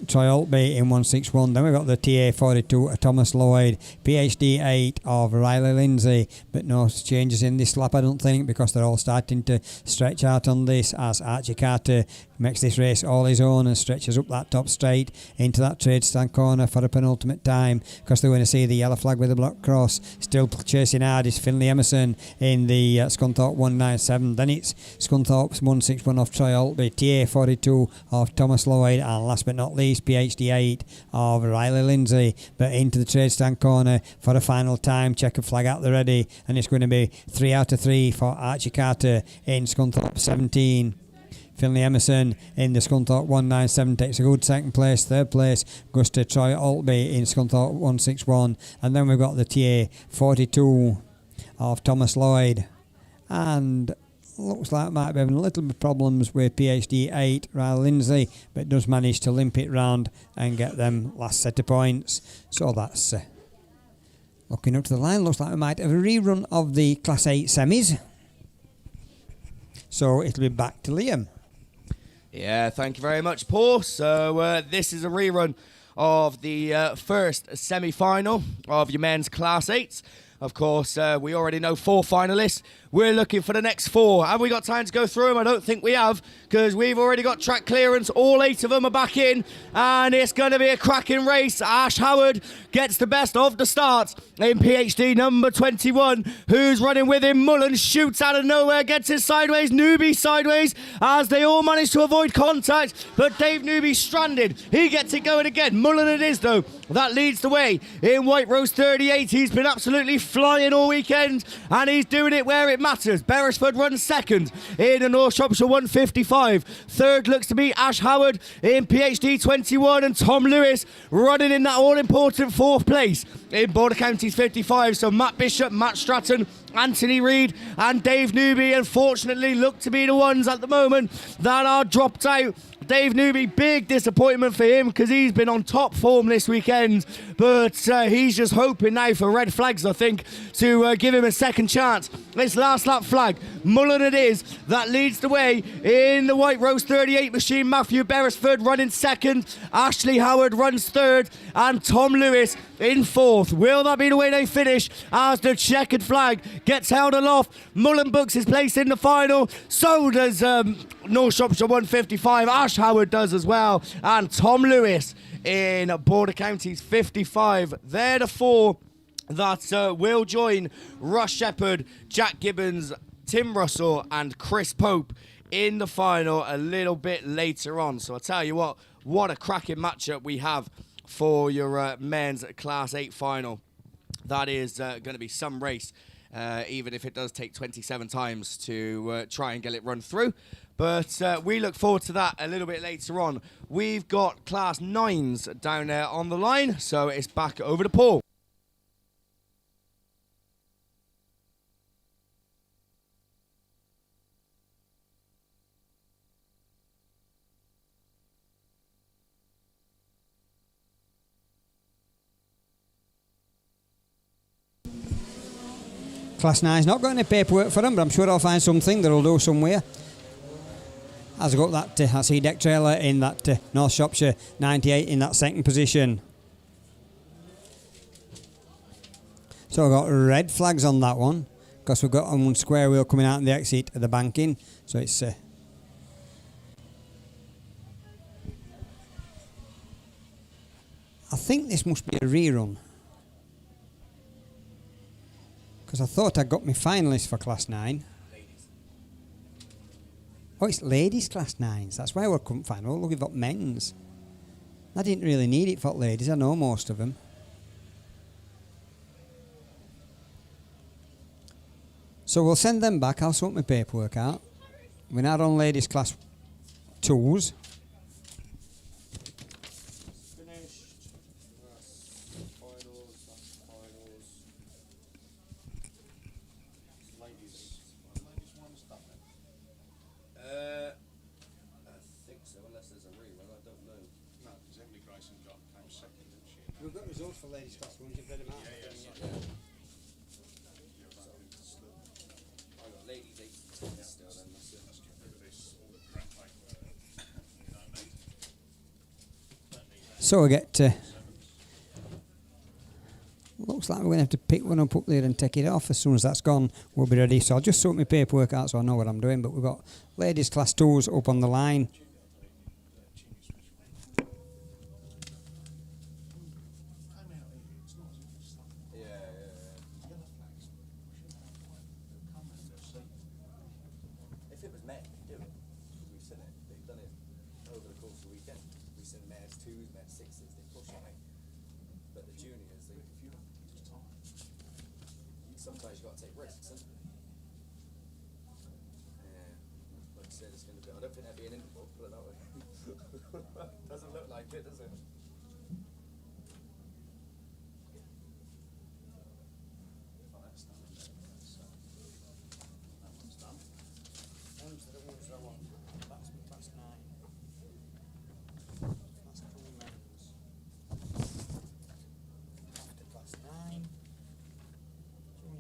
Troy Altby in 161. Then we've got the TA 42 of Thomas Lloyd, PhD 8 of Riley Lindsay, but no changes in this lap I don't think, because they're all starting to stretch out on this as Archie Carter makes this race all his own and stretches up that top straight into that trade stand corner for a penultimate time, because they're going to see the yellow flag with the black cross. Still chasing hard is Finley Emerson in the Scunthorpe 197. Then it's Scunthorpe's 161 off Troy Altby, TA 42 of Thomas Lloyd, and last but not least PhD 8 of Riley Lindsay. But into the trade stand corner for a final time, checkered flag at the ready, and it's going to be 3 out of 3 for Archie Carter in Scunthorpe 17. Finley Emerson in the Scunthorpe 197 takes a good second place. Third place goes to Troy Altby in Scunthorpe 161. And then we've got the TA 42 of Thomas Lloyd. And looks like might be having a little bit of problems with PhD 8 Riley Lindsay, but does manage to limp it round and get them last set of points. So that's looking up to the line. Looks like we might have a rerun of the Class 8 semis. So it'll be back to Liam. Yeah, thank you very much, Paul. So this is a rerun of the first semi-final of your men's Class 8s. Of course, we already know 4 finalists. We're looking for the next 4. Have we got time to go through them? I don't think we have, because we've already got track clearance. All 8 of them are back in, and it's going to be a cracking race. Ash Howard gets the best of the start in PhD number 21. Who's running with him? Mullen shoots out of nowhere, gets it sideways. Newby sideways, as they all manage to avoid contact, but Dave Newby stranded. He gets it going again. Mullen it is, though. That leads the way in White Rose 38. He's been absolutely flying all weekend, and he's doing it where it matters. Beresford runs second in the North Shropshire 155. Third looks to be Ash Howard in PhD 21, and Tom Lewis running in that all-important 4th place in Border Counties 55. So Matt Bishop, Matt Stratton, Anthony Reid and Dave Newby unfortunately look to be the ones at the moment that are dropped out. Dave Newby, big disappointment for him, because he's been on top form this weekend, but he's just hoping now for red flags, I think, to give him a second chance. This last lap flag, Mullen it is, that leads the way in the White Rose 38 machine. Matthew Beresford running second, Ashley Howard runs third, and Tom Lewis in 4th. Will that be the way they finish as the checkered flag gets held aloft? Mullen books his place in the final, so does North Shropshire 155. Ash Howard does as well, and Tom Lewis in Border Counties 55. They're the 4 that will join Russ Shepherd, Jack Gibbons, Tim Russell and Chris Pope in the final a little bit later on. So I tell you what a cracking matchup we have for your men's Class 8 final. That is going to be some race, even if it does take 27 times to try and get it run through. But we look forward to that a little bit later on. We've got Class 9s down there on the line, so it's back over to Paul. Class 9's not got any paperwork for them, but I'm sure I'll find something that'll do somewhere. As I got that, I see Deck Trailer in that North Shropshire 98 in that second position. So I've got red flags on that one, because we've got one square wheel coming out in the exit of the banking. So it's... I think this must be a rerun. Because I thought I got my finalists for Class 9. Oh, it's ladies Class 9s. That's why we couldn't find. Oh, look, we've got men's. I didn't really need it for ladies. I know most of them. So we'll send them back. I'll sort my paperwork out. We're now on ladies Class 2s. We've got results for ladies class 1s, you've read them out. So we get, looks like we're going to have to pick one up there and take it off. As soon as that's gone, we'll be ready. So I'll just sort my paperwork out so I know what I'm doing. But we've got ladies class 2s up on the line. If it was men, do it. We've seen it. They've done it over the course of the weekend. We've seen men's 2s, men's 6s, they push on it. But the juniors, they sometimes you've got to take risks, haven't you? Yeah. Like I said, it's going to be, I don't think that'd be an interval, put it that way. Doesn't look like it, does it?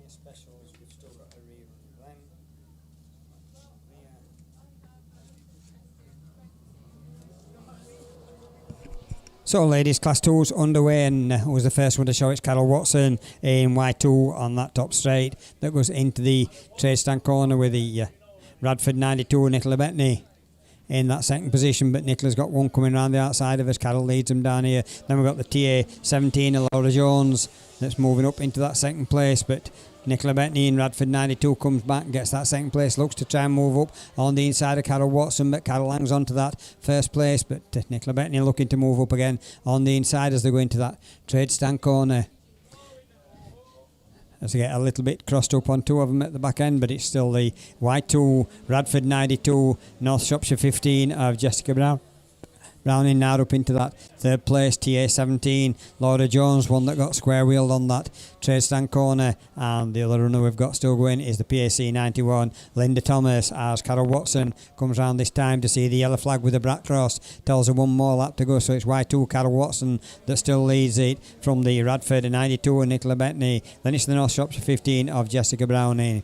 Specials, we've still got a rerun of them. So ladies class 2's underway, and was the first one to show. It's Carol Watson in Y2 on that top straight that goes into the trade stand corner with the Radford 92 Nicola Bettany in that second position, but Nicola's got one coming around the outside of us. Carol leads them down here. Then we've got the TA 17 of Laura Jones that's moving up into that second place, but Nicola Bettany in Radford 92 comes back and gets that second place, looks to try and move up on the inside of Carol Watson, but Carol hangs on to that first place, but Nicola Bettany looking to move up again on the inside as they go into that trade stand corner. As they get a little bit crossed up on two of them at the back end, but it's still the Y2 Radford 92, North Shropshire 15 of Jessica Browning now up into that third place. TA 17 Laura Jones, one that got square wheeled on that trade stand corner, and the other runner we've got still going is the PAC 91 Linda Thomas, as Carol Watson comes round this time to see the yellow flag with the black cross. Tells her one more lap to go, so it's Y2 Carol Watson that still leads it from the Radford 92 and Nicola Bettany. Then it's the North Shropshire 15 of Jessica Browning.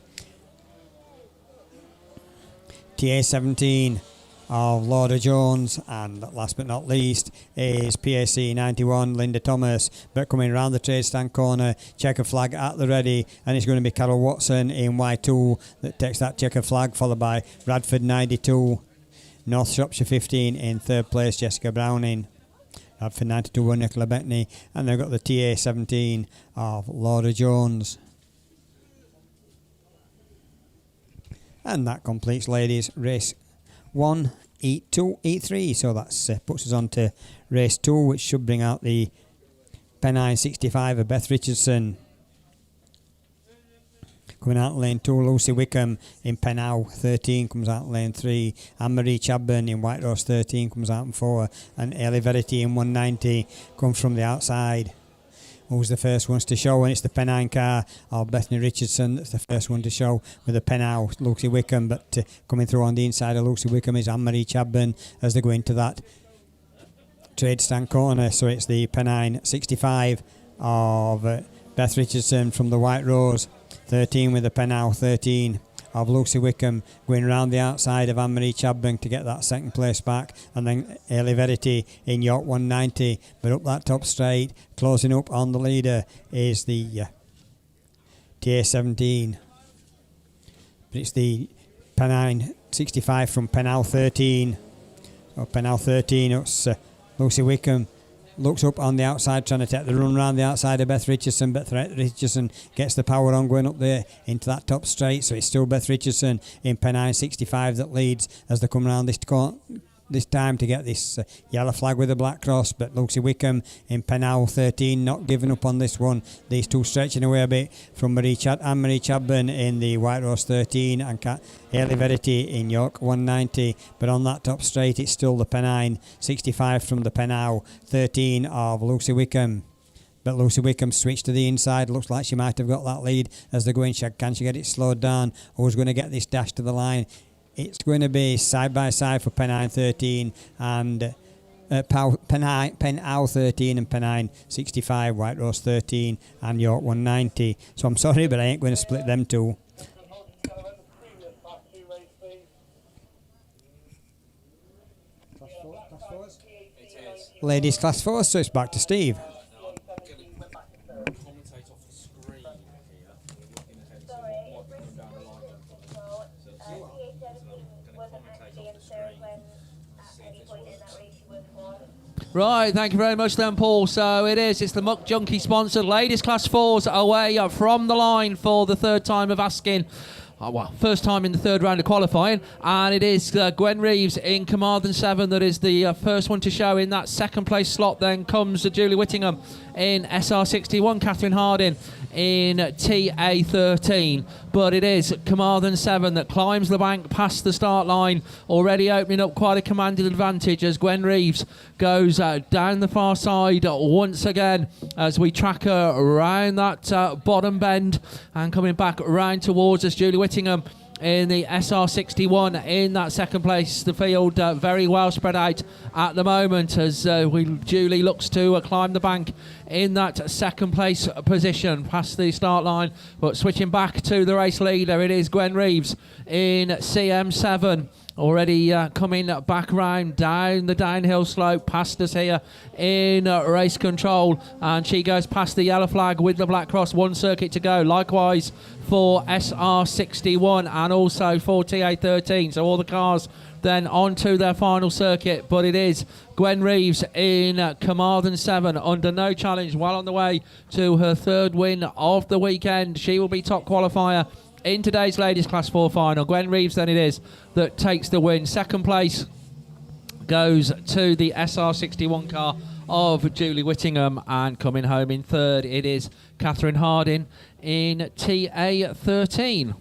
TA 17 of Laura Jones, and last but not least is PAC 91 Linda Thomas, but coming around the trade stand corner, checker flag at the ready, and it's going to be Carol Watson in Y2 that takes that checker flag, followed by Radford 92, North Shropshire 15 in third place, Jessica Browning. Radford 92 and Nicola Bettany, and they've got the TA 17 of Laura Jones. And that completes ladies race 1, E2, E3, so that puts us on to race 2, which should bring out the Pennine 65 of Beth Richardson. Coming out lane 2, Lucy Wickham in Pennow 13 comes out lane 3, Anne-Marie Chadburn in White Rose 13 comes out in 4, and Ellie Verity in 190 comes from the outside. Who's the first ones to show? And it's the Pennine car of Bethany Richardson that's the first one to show with the Pennow Lucy Wickham, but coming through on the inside of Lucy Wickham is Anne-Marie Chadburn as they go into that trade stand corner. So it's the Pennine 65 of Beth Richardson from the White Rose 13 with the Penal 13 of Lucy Wickham, going around the outside of Anne-Marie Chadburn to get that second place back, and then Early Verity in York 190. But up that top straight, closing up on the leader is the TA17. But it's the Pennine 65 from Penal 13. Penal 13, it's Lucy Wickham. Looks up on the outside, trying to take the run round the outside of Beth Richardson. Beth Richardson gets the power on going up there into that top straight. So it's still Beth Richardson in Pennine 65 that leads as they come round this time to get this yellow flag with a black cross. But Lucy Wickham in Penal 13 not giving up on this one. These two stretching away a bit from Anne-Marie Chadburn in the White Rose 13 and Early Verity in York 190. But on that top straight it's still the Pennine 65 from the Penal 13 of Lucy Wickham. But Lucy Wickham switched to the inside. Looks like she might have got that lead as they're going. Can she get it slowed down? Who's going to get this dash to the line? It's going to be side by side for Pennine 13 and Penal 13 and Pennine 65, White Rose 13 and York 190. So I'm sorry, but I ain't going to split them two. Ladies Class 4, so it's back to Steve. Right, thank you very much then, Paul. So it's the Muck Junkie sponsored Ladies Class 4s away from the line for the third time of asking. First time in the third round of qualifying, and it is Gwen Reeves in Carmarthen 7 that is the first one to show. In that second place slot then comes Julie Whittingham in SR61, Catherine Harding in TA13, but it is Carmarthen 7 that climbs the bank past the start line, already opening up quite a commanding advantage as Gwen Reeves goes down the far side once again as we track her around that bottom bend and coming back around towards us. Julie Whittingham in the SR61 in that second place. The field very well spread out at the moment as Julie looks to climb the bank in that second place position past the start line. But switching back to the race leader, it is Gwen Reeves in CM7. Already coming back round down the downhill slope past us here in race control, and she goes past the yellow flag with the black cross. One circuit to go, likewise for SR61 and also for TA13. So all the cars then on to their final circuit, but it is Gwen Reeves in Carmarthen 7 under no challenge, well on the way to her third win of the weekend. She will be top qualifier in today's Ladies Class 4 final. Gwen Reeves then it is that takes the win. Second place goes to the SR61 car of Julie Whittingham, and coming home in third it is Catherine Harding in TA13.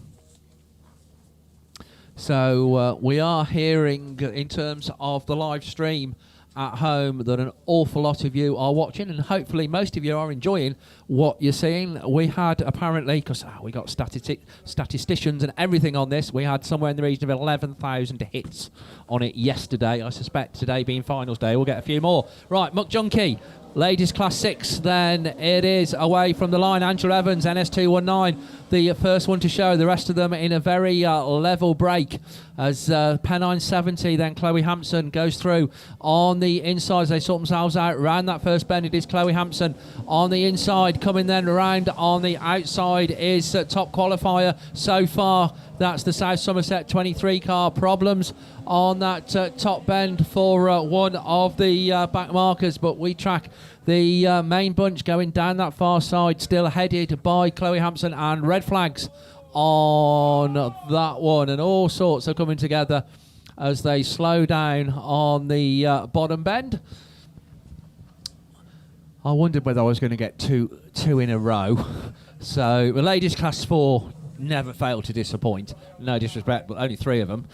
So we are hearing in terms of the live stream at home that an awful lot of you are watching, and hopefully most of you are enjoying what you're seeing. We had apparently, because we got statisticians and everything on this, we had somewhere in the region of 11,000 hits on it yesterday. I suspect today being finals day we'll get a few more. Right, Muck Junkie, Ladies Class 6, then it is away from the line. Angela Evans, NS219, the first one to show. The rest of them in a very level break as Pennine 70, then Chloe Hampson goes through on the inside as they sort themselves out around that first bend. It is Chloe Hampson on the inside, coming then around on the outside is top qualifier so far. That's the South Somerset 23 car. Problems on that top bend for one of the back markers, but we track the main bunch going down that far side, still headed by Chloe Hampson, and red flags on that one, and all sorts are coming together as they slow down on the bottom bend. I wondered whether I was going to get two in a row. So the Ladies Class 4 never fail to disappoint. No disrespect, but only 3 of them.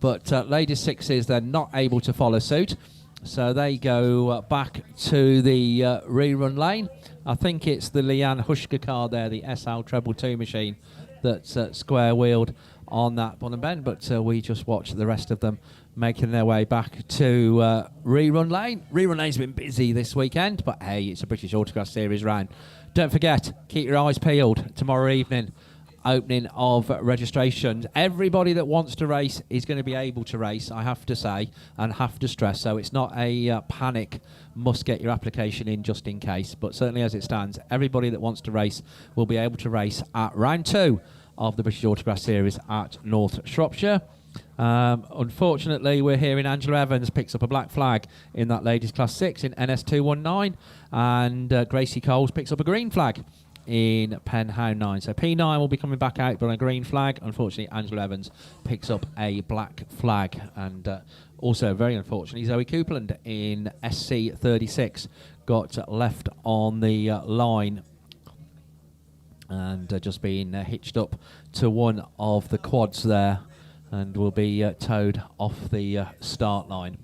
But Ladies 6s, they're not able to follow suit. So they go back to the rerun lane. I think it's the Leanne Hushka car there, the SL Treble 2 machine, that's square-wheeled on that bottom bend. But we just watch the rest of them making their way back to rerun lane. Rerun lane's been busy this weekend, but hey, it's a British Autograss Series round. Don't forget, keep your eyes peeled tomorrow evening. Opening of registrations. Everybody that wants to race is going to be able to race, I have to say, and have to stress. So it's not a panic, must get your application in just in case. But certainly as it stands, everybody that wants to race will be able to race at round 2 of the British Autograss Series at North Shropshire. Unfortunately, we're hearing Angela Evans picks up a black flag in that ladies class 6 in NS219, and Gracie Coles picks up a green flag in Penhound 9. So P9 will be coming back out, but on a green flag. Unfortunately, Angela Evans picks up a black flag. And also, very unfortunately, Zoe Coupland in SC36 got left on the line and just being hitched up to one of the quads there, and will be towed off the start line.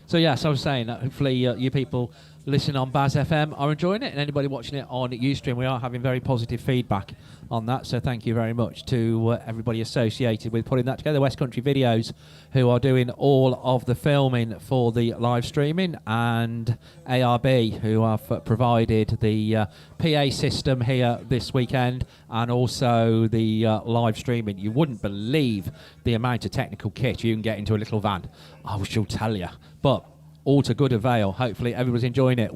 So yes, I was saying that hopefully you people listening on Baz FM are enjoying it, and anybody watching it on Ustream, we are having very positive feedback on that. So thank you very much to everybody associated with putting that together. West Country Videos, who are doing all of the filming for the live streaming, and ARB, who have provided the PA system here this weekend, and also the live streaming. You wouldn't believe the amount of technical kit you can get into a little van, I shall tell you. But all to good avail. Hopefully everybody's enjoying it.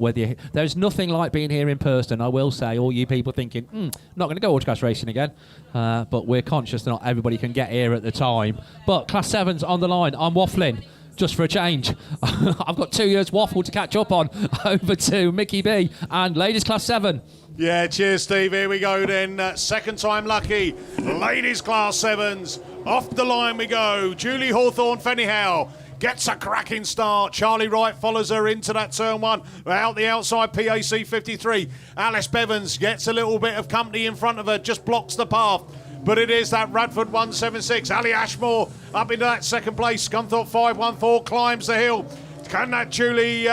There's nothing like being here in person, I will say. All you people thinking, not going to go Autograss racing again. But we're conscious that not everybody can get here at the time. But Class 7's on the line. I'm waffling just for a change. I've got 2 years waffle to catch up on. Over to Mickey B and Ladies Class 7. Yeah, cheers, Steve. Here we go then. Second time lucky. Ladies Class 7s. Off the line we go. Julie Hawthorne-Fennyhow gets a cracking start. Charlie Wright follows her into that turn 1. Out the outside, PAC 53. Alice Bevans gets a little bit of company in front of her, just blocks the path. But it is that Radford 176. Ali Ashmore up into that second place. Scunthorpe 514 climbs the hill. Can that Julie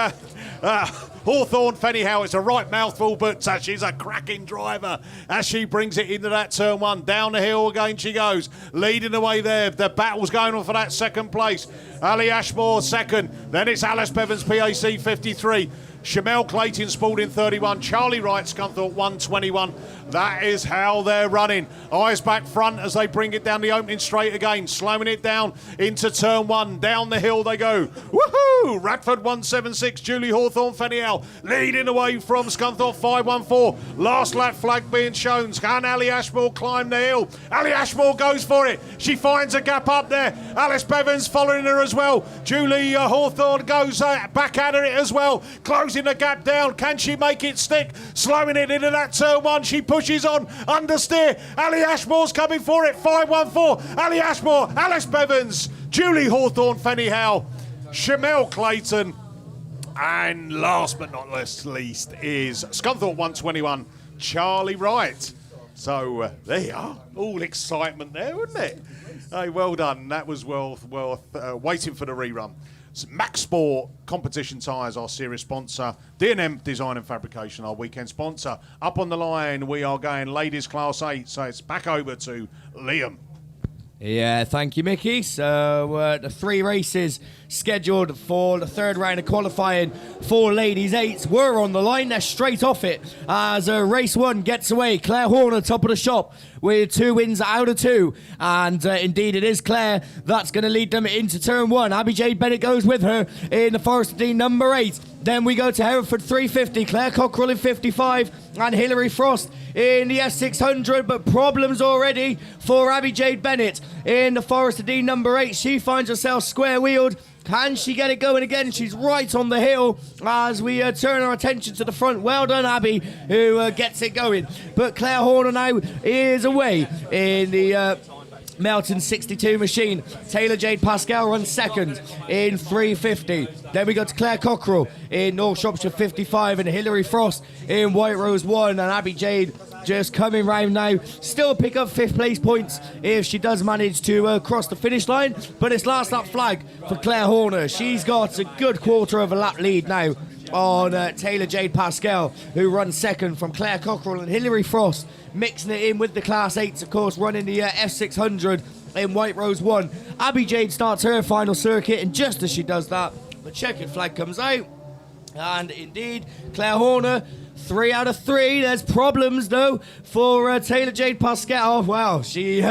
Hawthorne-Fennyhow? It's a right mouthful, but she's a cracking driver as she brings it into that turn 1. Down the hill again she goes, leading the way there. The battle's going on for that second place. Ali Ashmore second. Then it's Alice Bevans, PAC 53. Shamel Clayton, Spalding 31. Charlie Wright, Scunthorpe 121. That is how they're running. Eyes back front as they bring it down the opening straight again. Slowing it down into turn 1. Down the hill they go. Woohoo! Radford 176. Julie Hawthorne-Fennyhow leading away from Scunthorpe 514. Last lap flag being shown. Can Ali Ashmore climb the hill? Ali Ashmore goes for it. She finds a gap up there. Alice Bevans following her as well. Julie Hawthorne goes back at it as well. Closing the gap down. Can she make it stick? Slowing it into that turn 1. She pushes on. Understeer. Ali Ashmore's coming for it. 514. Ali Ashmore. Alice Bevans. Julie Hawthorne-Fennyhow. Shamel Clayton. And last but not least is Scunthorpe 121. Charlie Wright. So there you are. All excitement there, wasn't it? Hey, well done. That was worth waiting for the rerun. Max Sport Competition Tyres, our series sponsor. D&M Design and Fabrication, our weekend sponsor. Up on the line, we are going Ladies Class 8, so it's back over to Liam. Yeah, thank you, Mickey. So the 3 races scheduled for the third round of qualifying for Ladies 8s were on the line. They're straight off it as race 1 gets away. Claire Horner, top of the shop, with 2 wins out of 2. And indeed, it is Claire that's going to lead them into turn 1. Abby Jade Bennett goes with her in the Forest Dean number 8. Then we go to Hereford 350, Claire Cockrell in 55, and Hilary Frost in the S600, but problems already for Abby Jade Bennett in the Forest Dean number 8. She finds herself square-wheeled. Can she get it going again? She's right on the hill as we turn our attention to the front. Well done, Abby, who gets it going. But Claire Horner now is away in the Melton 62 machine. Taylor Jade Pascal runs second in 350. Then we go to Claire Cockrell in North Shropshire 55 and Hilary Frost in White Rose 1. And Abby Jade just coming round now. Still pick up 5th place points if she does manage to cross the finish line. But it's last lap flag for Claire Horner. She's got a good quarter of a lap lead now on Taylor Jade Pascal, who runs second from Claire Cockrell, and Hilary Frost mixing it in with the Class 8s, of course, running the F600 in White Rose 1. Abby Jade starts her final circuit, and just as she does that, the checkered flag comes out. And indeed, Claire Horner 3 out of 3. There's problems, though, for Taylor Jade Pascal. Wow, she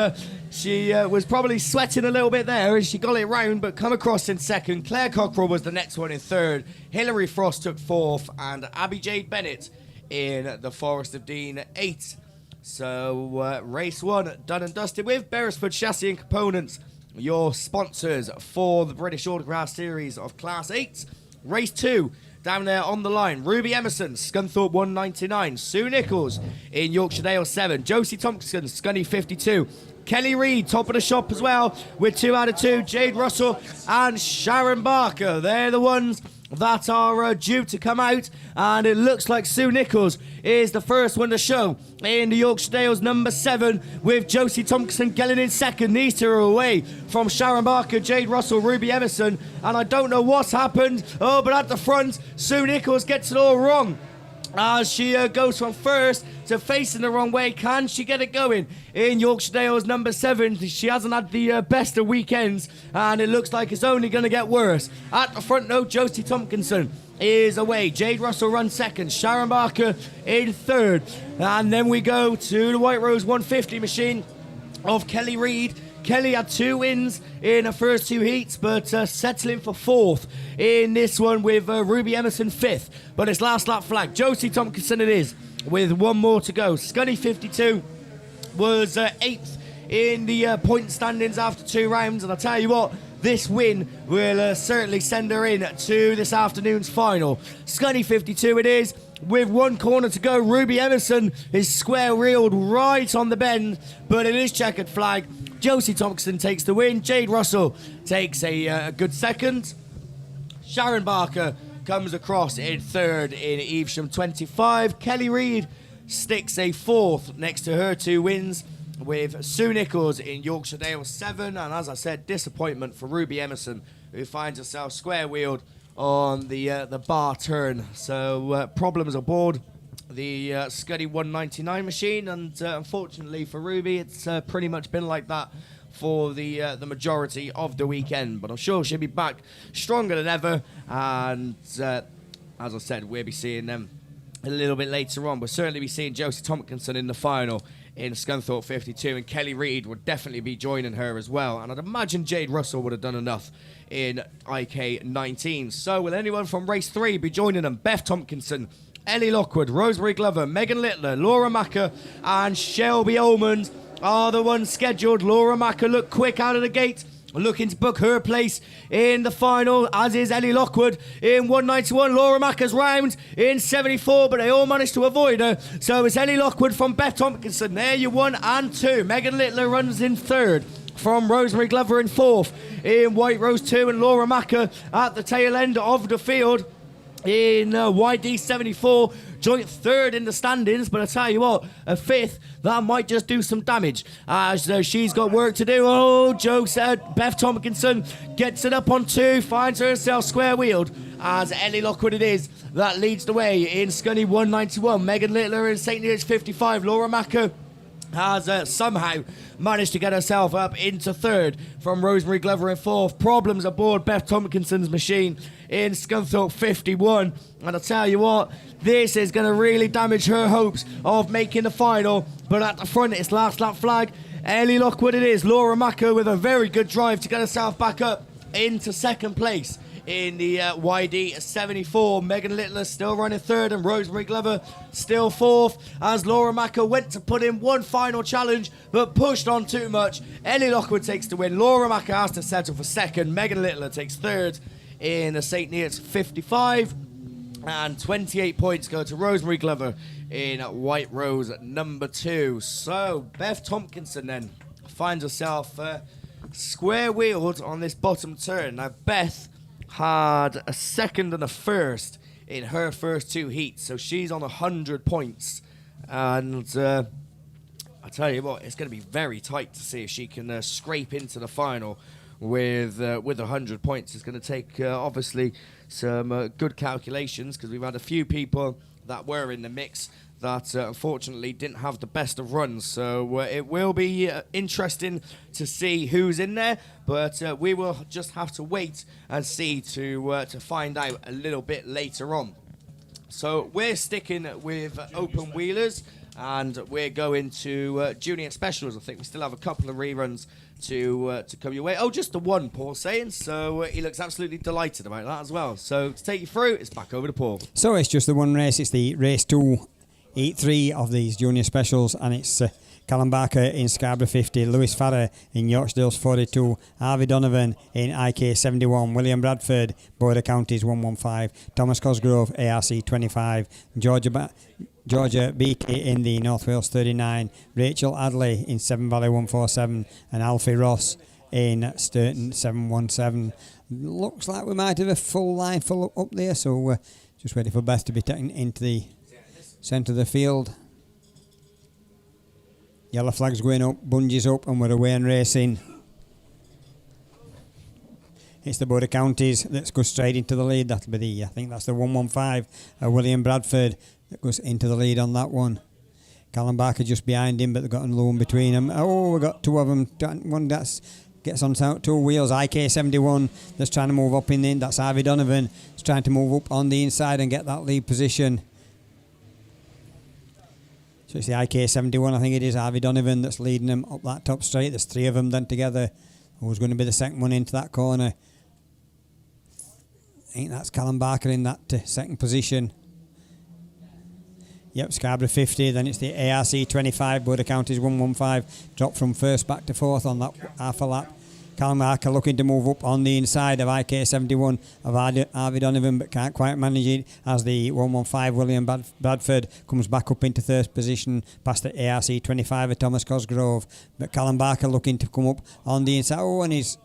was probably sweating a little bit there as she got it round, but come across in second. Claire Cockrell was the next one in third. Hilary Frost took fourth, and Abby Jade Bennett in the Forest of Dean 8. So race 1 done and dusted with Beresford Chassis and Components, your sponsors for the British Autograss Series of Class 8. Race 2 down there on the line, Ruby Emerson, Scunthorpe 199, Sue Nichols in Yorkshire Dale 7, Josie Thompson, Scunny 52, Kelly Reid, top of the shop as well, with 2 out of 2, Jade Russell and Sharon Barker. They're the ones that are due to come out, and it looks like Sue Nichols is the first one to show in the Yorkshire Dales number 7, with Josie Thompson getting in second. These two are away from Sharon Barker, Jade Russell, Ruby Emerson, and I don't know what's happened. Oh, but at the front, Sue Nichols gets it all wrong as she goes from first to facing the wrong way. Can she get it going in Yorkshire Dales number 7? She hasn't had the best of weekends, and it looks like it's only going to get worse. At the front, though, Josie Tompkinson is away. Jade Russell runs second, Sharon Barker in third, and then we go to the White Rose 150 machine of Kelly Reid. Kelly had 2 wins in her first 2 heats, but settling for 4th in this one with Ruby Emerson 5th. But it's last lap flag. Josie Tompkinson it is, with 1 more to go. Scunny 52 was 8th in the point standings after 2 rounds, and I'll tell you what, this win will certainly send her in to this afternoon's final. Scunny 52 it is, with 1 corner to go. Ruby Emerson is square-wheeled right on the bend, but it is checkered flag. Josie Thompson takes the win. Jade Russell takes a good second. Sharon Barker comes across in third in Evesham 25. Kelly Reid sticks a 4th next to her 2 wins, with Sue Nichols in Yorkshire Dale 7. And as I said, disappointment for Ruby Emerson, who finds herself square-wheeled on the bar turn. So problems aboard the Scuddy 199 machine, and unfortunately for Ruby, it's pretty much been like that for the majority of the weekend. But I'm sure she'll be back stronger than ever, and as I said, we'll be seeing them a little bit later on. We'll certainly be seeing Josie Tompkinson in the final in Scunthorpe 52, and Kelly Reid would definitely be joining her as well, and I'd imagine Jade Russell would have done enough in IK 19. So will anyone from race 3 be joining them? Beth Tompkinson, Ellie Lockwood, Rosemary Glover, Megan Littler, Laura Macker and Shelby Almond are the ones scheduled. Laura Macker looked quick out of the gate, looking to book her place in the final, as is Ellie Lockwood in 191. Laura Macker's round in 74, but they all managed to avoid her. So it's Ellie Lockwood from Beth Tompkinson. There you 1 and 2. Megan Littler runs in third from Rosemary Glover in 4th in White Rose 2, and Laura Macker at the tail end of the field in YD 74, joint 3rd in the standings. But I tell you what, a 5th, that might just do some damage, as she's got work to do. Oh, Joe said Beth Tompkinson gets it up on 2, finds herself square-wheeled, as Ellie Lockwood it is that leads the way in Scunny 191. Megan Littler in St. Neots 55. Laura Macker has somehow managed to get herself up into 3rd from Rosemary Glover in 4th. Problems aboard Beth Tompkinson's machine in Scunthorpe 51. And I tell you what, this is going to really damage her hopes of making the final. But at the front, it's last lap flag. Ellie Lockwood it is. Laura Macker with a very good drive to get herself back up into 2nd place in the YD 74. Megan Littler still running 3rd, and Rosemary Glover still 4th, as Laura Macker went to put in one final challenge but pushed on too much. Ellie Lockwood takes the win. Laura Macker has to settle for 2nd. Megan Littler takes 3rd in the St. Neots 55, and 28 points go to Rosemary Glover in White Rose number 2. So Beth Tompkinson then finds herself square-wheeled on this bottom turn. Now Beth had a 2nd and a 1st in her first 2 heats, so she's on 100 points, and I tell you what, it's going to be very tight to see if she can scrape into the final with 100 points. It's going to take obviously some good calculations, because we've had a few people that were in the mix that unfortunately didn't have the best of runs. So it will be interesting to see who's in there, but we will just have to wait and see to find out a little bit later on. So we're sticking with open wheelers, and we're going to junior specials. I think we still have a couple of reruns to come your way. Oh, just the one, Paul's saying. So he looks absolutely delighted about that as well. So to take you through, it's back over to Paul. So it's just the one race. It's the race 2, Heat 3 of these junior specials, and it's Callum Barker in Scarborough 50, Lewis Farrer in Yorksdale's 42, Harvey Donovan in IK 71, William Bradford, Border Counties 115, Thomas Cosgrove, ARC 25, Georgia Beakey in the North Wales 39, Rachel Adley in Seven Valley 147, and Alfie Ross in Sturton 717. Looks like we might have a full line full up there, so just ready for Beth to be taken into the centre of the field. Yellow flag's going up, bungees up, and we're away and racing. It's the Border Counties that goes straight into the lead. That'll be I think that's the 115, William Bradford, that goes into the lead on that one. Callum Barker just behind him, but they've got a loan between them. Oh, we've got two of them. One that's gets on two wheels, IK 71, that's trying to move up in the end. That's Harvey Donovan. He's trying to move up on the inside and get that lead position. So it's the IK 71, I think it is, Harvey Donovan, that's leading them up that top straight. There's three of them then together. Who's going to be the second one into that corner? I think that's Callum Barker in that second position. Yep, Scarborough 50, then it's the ARC 25, Border Counties 115, drop from first back to fourth on that half a lap. Callum Barker looking to move up on the inside of IK 71 of Harvey Donovan, but can't quite manage it as the 115 William Bradford comes back up into third position past the ARC 25 of Thomas Cosgrove. But Callum Barker looking to come up on the inside. Oh, and he's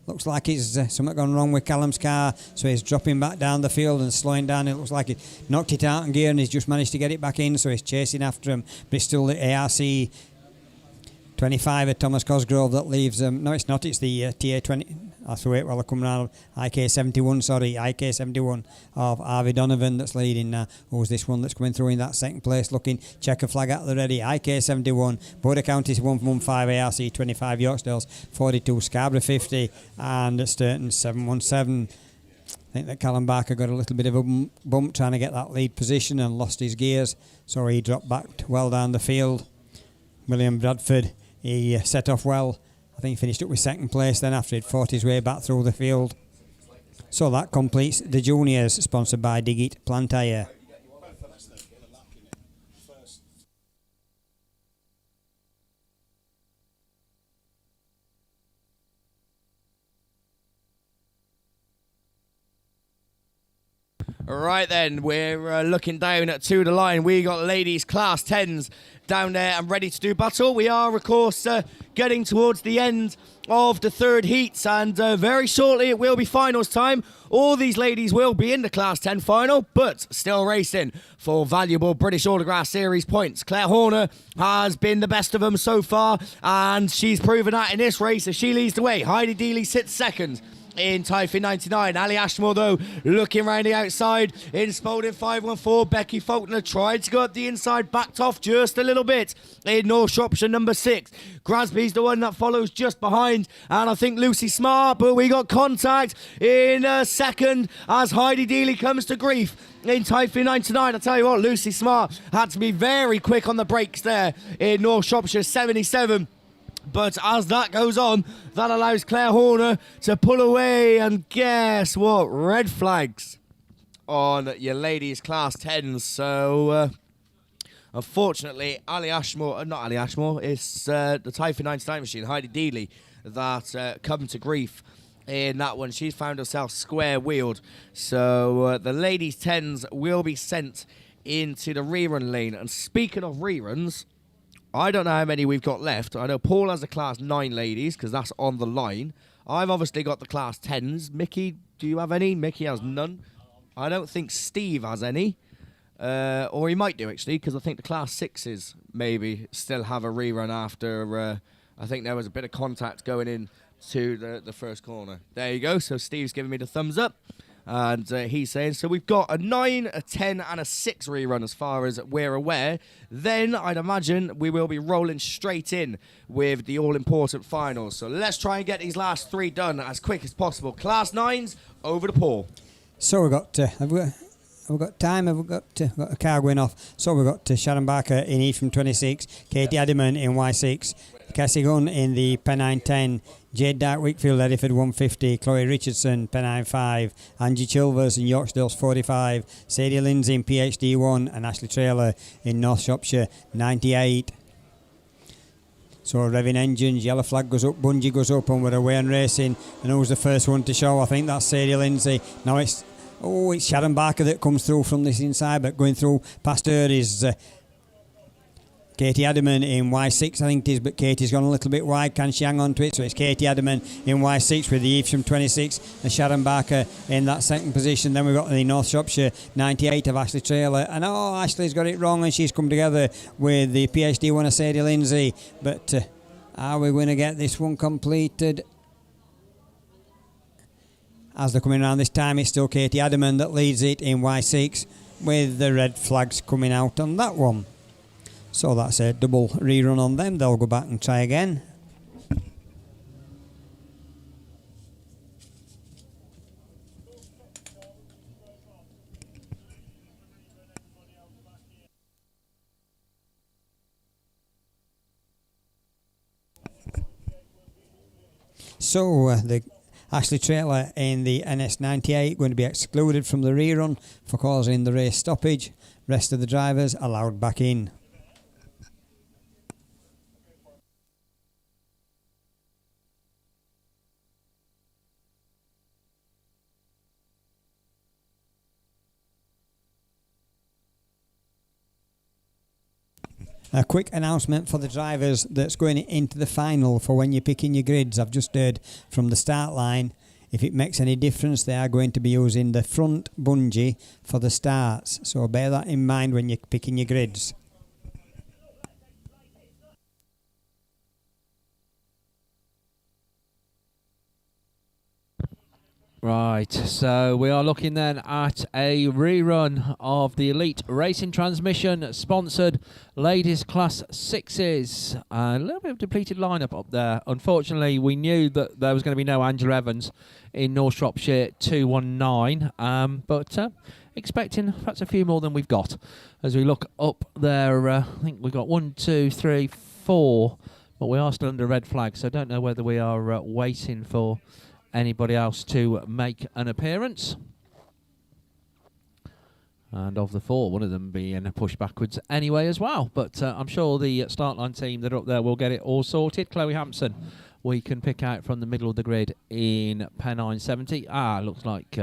looks like he's something gone wrong with Callum's car, so he's dropping back down the field and slowing down. It looks like he knocked it out in gear and he's just managed to get it back in, so he's chasing after him. But it's still the ARC 25 of Thomas Cosgrove that leaves them. No, it's not. It's the TA 20. That's the way it will come round. IK 71. Sorry, IK 71 of Harvey Donovan that's leading now. Who's this one that's coming through in that second place? Looking, checker flag at the ready. IK 71. Border Counties 115. ARC 25. Yorksdale's 42. Scarborough 50 and Sturton 717. I think that Callum Barker got a little bit of a bump trying to get that lead position and lost his gears, so he dropped back well down the field. William Bradford, he set off well. I think he finished up with second place then after he'd fought his way back through the field. So that completes the juniors, sponsored by Digit Plantire. Right then, we're looking down to the line. We got ladies class 10s down there and ready to do battle. We are, of course, getting towards the end of the third heats, and very shortly it will be finals time. All these ladies will be in the class 10 final, but still racing for valuable British Autograss Series points. Claire Horner has been the best of them so far, and she's proven that in this race as she leads the way. Heidi Dealey sits second in Typhoon 99. Ali Ashmore, though, looking around the outside in Spalding 514. Becky Faulkner tried to go up the inside, backed off just a little bit in North Shropshire number 6. Grasby's the one that follows just behind, and I think Lucy Smart, but we got contact in second as Heidi Dealey comes to grief in Typhoon 99. I tell you what, Lucy Smart had to be very quick on the brakes there in North Shropshire 77. But as that goes on, that allows Claire Horner to pull away, and guess what? Red flags on your ladies' class 10s. So, unfortunately, Ali Ashmore, not Ali Ashmore, it's the Typhoon 99 machine, Heidi Dealey, that come to grief in that one. She's found herself square-wheeled. So, the ladies' 10s will be sent into the rerun lane. And speaking of reruns, I don't know how many we've got left. I know Paul has the class 9 ladies, because that's on the line. I've obviously got the class 10s. Mickey, do you have any? Mickey has none. I don't think Steve has any. Or he might do, actually, because I think the class 6s maybe still have a rerun after... I think there was a bit of contact going in to the first corner. There you go. So Steve's giving me the thumbs up. And he's saying, so we've got a 9, a 10, and a 6 rerun as far as we're aware. Then I'd imagine we will be rolling straight in with the all-important finals. So let's try and get these last 3 done as quick as possible. Class 9s, over to Paul. So we've got, have we we've got time. We've got a car going off. So we've got Sharon Barker in E from 26, Katie Adderman in Y6, Cassie Gunn in the Pennine 10, Jade Dark Wickfield Hereford 150, Chloe Richardson Pennine 5, Angie Chilvers in Yorksdale's 45, Sadie Lindsay in PhD 1, and Ashley Trailer in North Shropshire 98. So revving engines, yellow flag goes up, bungee goes up, and we're away and racing. And who's the first one to show? I think that's Sadie Lindsay. Now it's Sharon Barker that comes through from this inside, but going through past her is Katie Adderman in Y6, I think it is, but Katie's gone a little bit wide. Can she hang on to it? So it's Katie Adderman in Y6 with the Eve from 26 and Sharon Barker in that second position. Then we've got the North Shropshire 98 of Ashley Trailer. And Ashley's got it wrong and she's come together with the PhD winner Sadie Lindsay. But are we going to get this one completed? As they're coming around this time, it's still Katie Adderman that leads it in Y6 with the red flags coming out on that one. So that's a double rerun on them. They'll go back and try again. So the Ashley Trailer in the NS98 going to be excluded from the rerun for causing the race stoppage. Rest of the drivers allowed back in. A quick announcement for the drivers that's going into the final for when you're picking your grids. I've just heard from the start line, if it makes any difference, they are going to be using the front bungee for the starts. So bear that in mind when you're picking your grids. Right, so we are looking then at a rerun of the Elite Racing Transmission sponsored Ladies Class 6s. A little bit of depleted lineup up there. Unfortunately, we knew that there was going to be no Angela Evans in North Shropshire 219, but expecting perhaps a few more than we've got. As we look up there, I think we've got 1, 2, 3, 4, but we are still under red flag, so I don't know whether we are waiting for anybody else to make an appearance. And of the 4, one of them being pushed backwards anyway as well. But I'm sure the start line team that are up there will get it all sorted. Chloe Hampson, we can pick out from the middle of the grid in Pennine 70. Looks like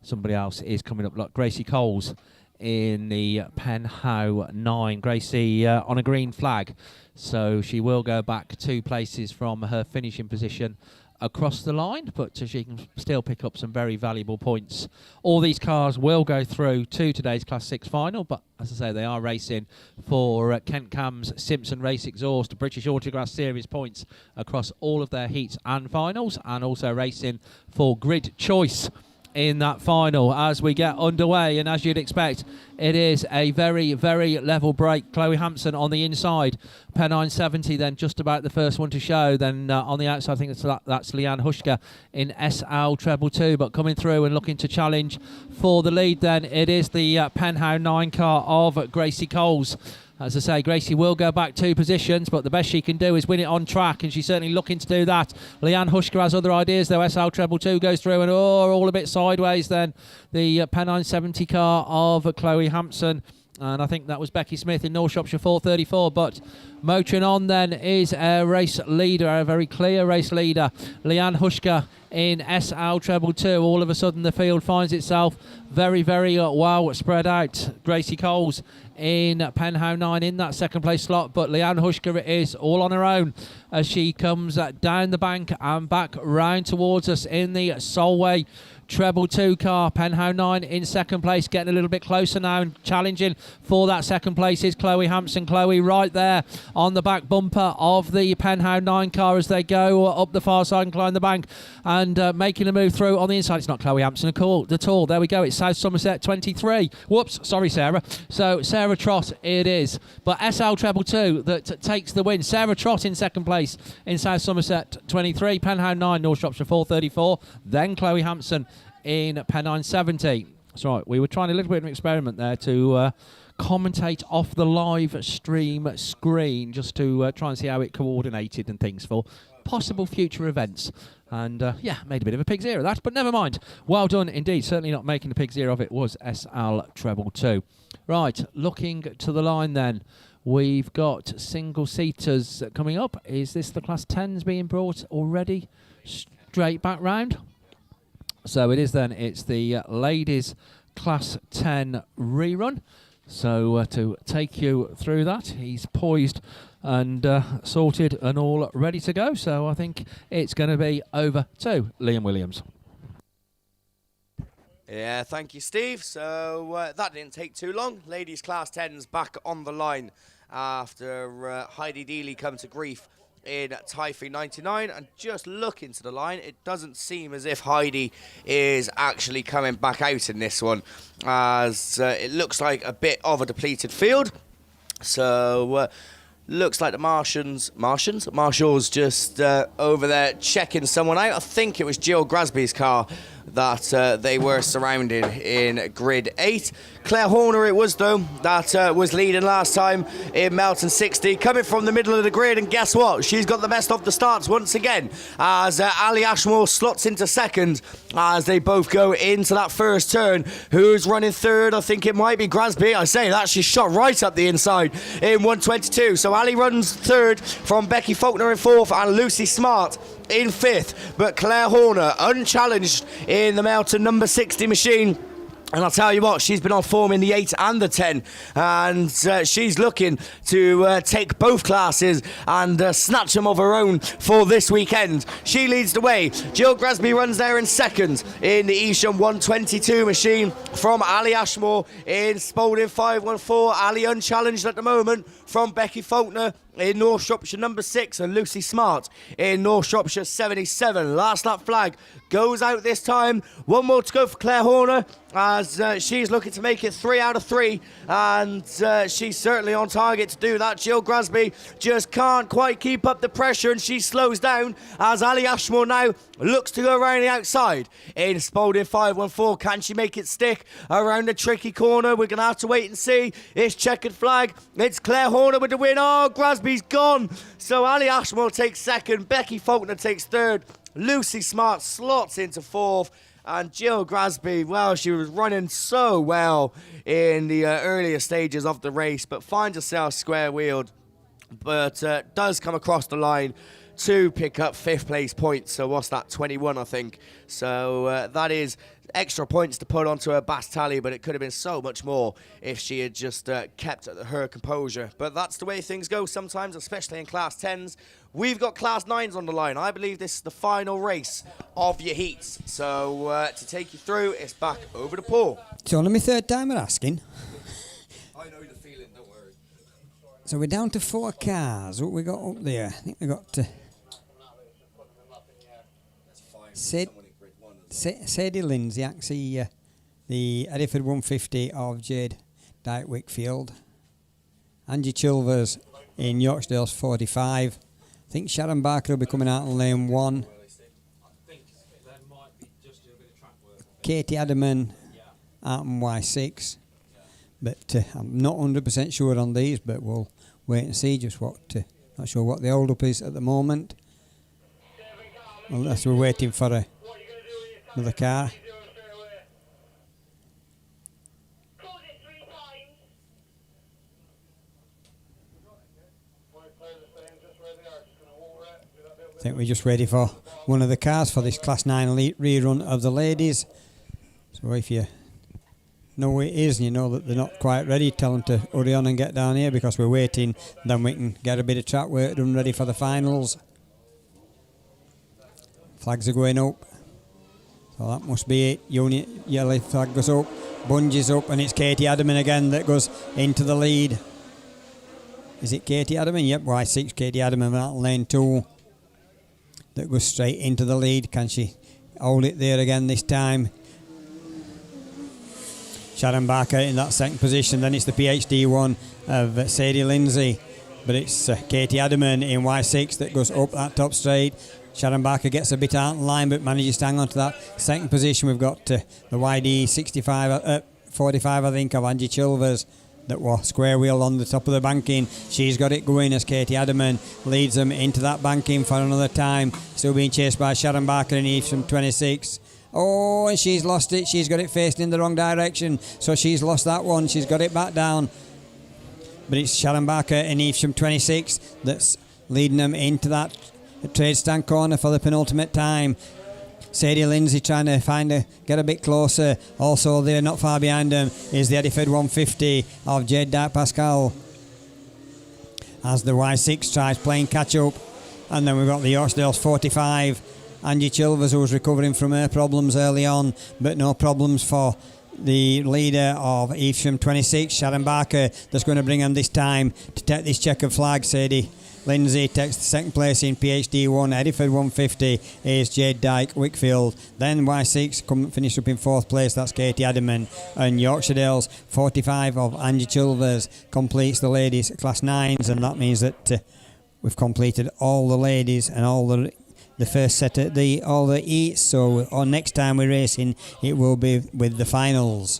somebody else is coming up, like Gracie Coles in the Penhow 9. Gracie on a green flag, so she will go back 2 places from her finishing position across the line, but she can still pick up some very valuable points. All these cars will go through to today's Class 6 final, but as I say, they are racing for Kent Cam's Simpson Race Exhaust British Autograss Series points across all of their heats and finals, and also racing for grid choice in that final as we get underway. And as you'd expect, it is a very, very level break. Chloe Hampson on the inside, Pennine 70 then just about the first one to show. Then on the outside, I think that's Leanne Hushka in SL Treble 2, but coming through and looking to challenge for the lead then, it is the Penhow 9 car of Gracie Coles. As I say, Gracie will go back 2 positions, but the best she can do is win it on track, and she's certainly looking to do that. Leanne Hushka has other ideas, though. SL Treble 2 goes through and all a bit sideways then. The Pennine 70 car of Chloe Hampson. And I think that was Becky Smith in North Shropshire 434. But motoring on then is a race leader, a very clear race leader. Leanne Hushka in SL Treble 2. All of a sudden the field finds itself very, very well spread out. Gracie Coles in Penhow 9 in that second place slot, but Leanne Hushka is all on her own as she comes down the bank and back round towards us in the Solway Treble 2 car. Penhow 9 in second place, getting a little bit closer now and challenging for that second place is Chloe Hampson. Chloe right there on the back bumper of the Penhow 9 car as they go up the far side and climb the bank and making a move through on the inside. It's not Chloe Hampson at all. There we go. It's South Somerset 23. Whoops, sorry Sarah. So Sarah Trott it is, but SL Treble 2 that takes the win. Sarah Trott in second place in South Somerset 23. Penhow 9, North Shropshire 434. Then Chloe Hampson in Pennine 70. That's right. We were trying a little bit of an experiment there to commentate off the live stream screen just to try and see how it coordinated and things for possible future events. And yeah, made a bit of a pig's ear of that, but never mind. Well done indeed. Certainly not making a pig's ear of it was SL Treble 2. Right, looking to the line then. We've got single-seaters coming up. Is this the Class 10s being brought already straight back round? So it is then. It's the ladies' Class 10 rerun. So to take you through that, he's poised and sorted and all ready to go. So I think it's going to be over to Liam Williams. Yeah, thank you, Steve. So that didn't take too long. Ladies Class 10's back on the line after Heidi Dealey come to grief in Typhoon 99. And just looking to the line, it doesn't seem as if Heidi is actually coming back out in this one, as it looks like a bit of a depleted field. So looks like the Marshals just over there checking someone out. I think it was Jill Grasby's car that they were surrounding in grid 8. Claire Horner it was, though, that was leading last time in Melton 60, coming from the middle of the grid, and guess what? She's got the best of the starts once again, as Ali Ashmore slots into second as they both go into that first turn. Who's running third? I think it might be Grasby. I say that, she shot right up the inside in 122. So Ali runs third from Becky Faulkner in fourth and Lucy Smart in fifth, but Claire Horner unchallenged in the Melton number 60 machine. And I'll tell you what, she's been on form in the 8 and the 10, and she's looking to take both classes and snatch them of her own for this weekend. She leads the way. Jill Grasby runs there in second in the Isham 122 machine from Ali Ashmore in Spalding 514. Ali unchallenged at the moment from Becky Faulkner in North Shropshire number 6 and Lucy Smart in North Shropshire 77. Last lap flag goes out this time. One more to go for Claire Horner as she's looking to make it 3 out of 3, and she's certainly on target to do that. Jill Grasby just can't quite keep up the pressure and she slows down as Ali Ashmore now looks to go around the outside in Spalding 514. Can she make it stick around the tricky corner? We're going to have to wait and see. It's checkered flag. It's Claire Horner with the win. Oh, Grasby's gone. So Ali Ashmore takes second. Becky Faulkner takes third. Lucy Smart slots into fourth. And Jill Grasby, well, she was running so well in the earlier stages of the race, but finds herself square-wheeled, but does come across the line to pick up 5th place points. So what's that, 21, I think. So that is extra points to put onto her Bass tally, but it could have been so much more if she had just kept her composure. But that's the way things go sometimes, especially in Class 10s. We've got Class 9s on the line. I believe this is the final race of your heats. So to take you through, it's back over to Paul. It's only my third time we're asking. I know the feeling, don't worry. So we're down to 4 cars. What we got up there? I think we got Sadie Lindsay, actually the Hereford 150 of Jade Dyke Wickfield. Angie Chilvers in Yorksdale's 45. I think Sharon Barker will be coming out on lane 1. Katie Adaman out on Y6. But I'm not 100% sure on these, but we'll wait and see just what. Not sure what the hold up is at the moment. Unless we're waiting for another car. I think we're just ready for one of the cars for this Class 9 Elite rerun of the ladies. So if you know who it is and you know that they're not quite ready, tell them to hurry on and get down here because we're waiting. Then we can get a bit of track work done ready for the finals. Flags are going up. So that must be it. Unit yellow flag goes up, bungees up, and it's Katie Adaman again that goes into the lead. Is it Katie Adaman? Yep, Y6, Katie Adaman out lane 2. That goes straight into the lead. Can she hold it there again this time? Sharon Barker in that second position. Then it's the PhD one of Sadie Lindsay but it's Katie Adaman in Y6 that goes up that top straight. Sharon Barker gets a bit out in line but manages to hang on to that second position. We've got the YD 45 I think of Angie Chilvers that was square wheel on the top of the banking. She's got it going as Katie Adaman leads them into that banking for another time. Still being chased by Sharon Barker and Eve from 26. Oh, and she's lost it. She's got it facing in the wrong direction. So she's lost that one. She's got it back down. But it's Sharon Barker and Eve from 26 that's leading them into that trade stand corner for the penultimate time. Sadie Lindsay trying to get a bit closer. Also there, not far behind them, is the Ediford 150 of Jade Dyke Pascal as the Y6 tries playing catch up. And then we've got the Yorkshire 45, Angie Chilvers, who was recovering from her problems early on, but no problems for the leader of Evesham 26, Sharon Barker, that's going to bring them this time to take this checkered flag. Sadie Lindsay takes the second place in PhD 1. Ediford 150 is Jade Dyke Wickfield. Then Y6 finish up in fourth place, that's Katie Adaman. And Yorkshire Dales 45 of Angie Chilvers completes the ladies class 9s, and that means that we've completed all the ladies and all the first set of all the heats. So next time we're racing, it will be with the finals.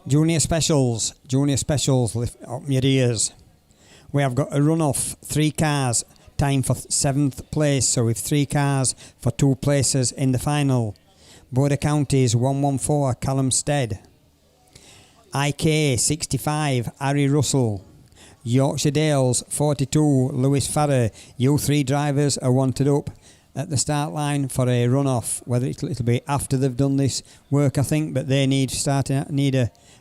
Junior specials, lift up your ears. We have got a run-off, 3 cars, time for 7th place, so with 3 cars for 2 places in the final. Border Counties 114, Callum Stead. IK 65, Harry Russell. Yorkshire Dales 42, Lewis Farrer. You 3 drivers are wanted up at the start line for a run-off, whether it'll be after they've done this work, I think, but they need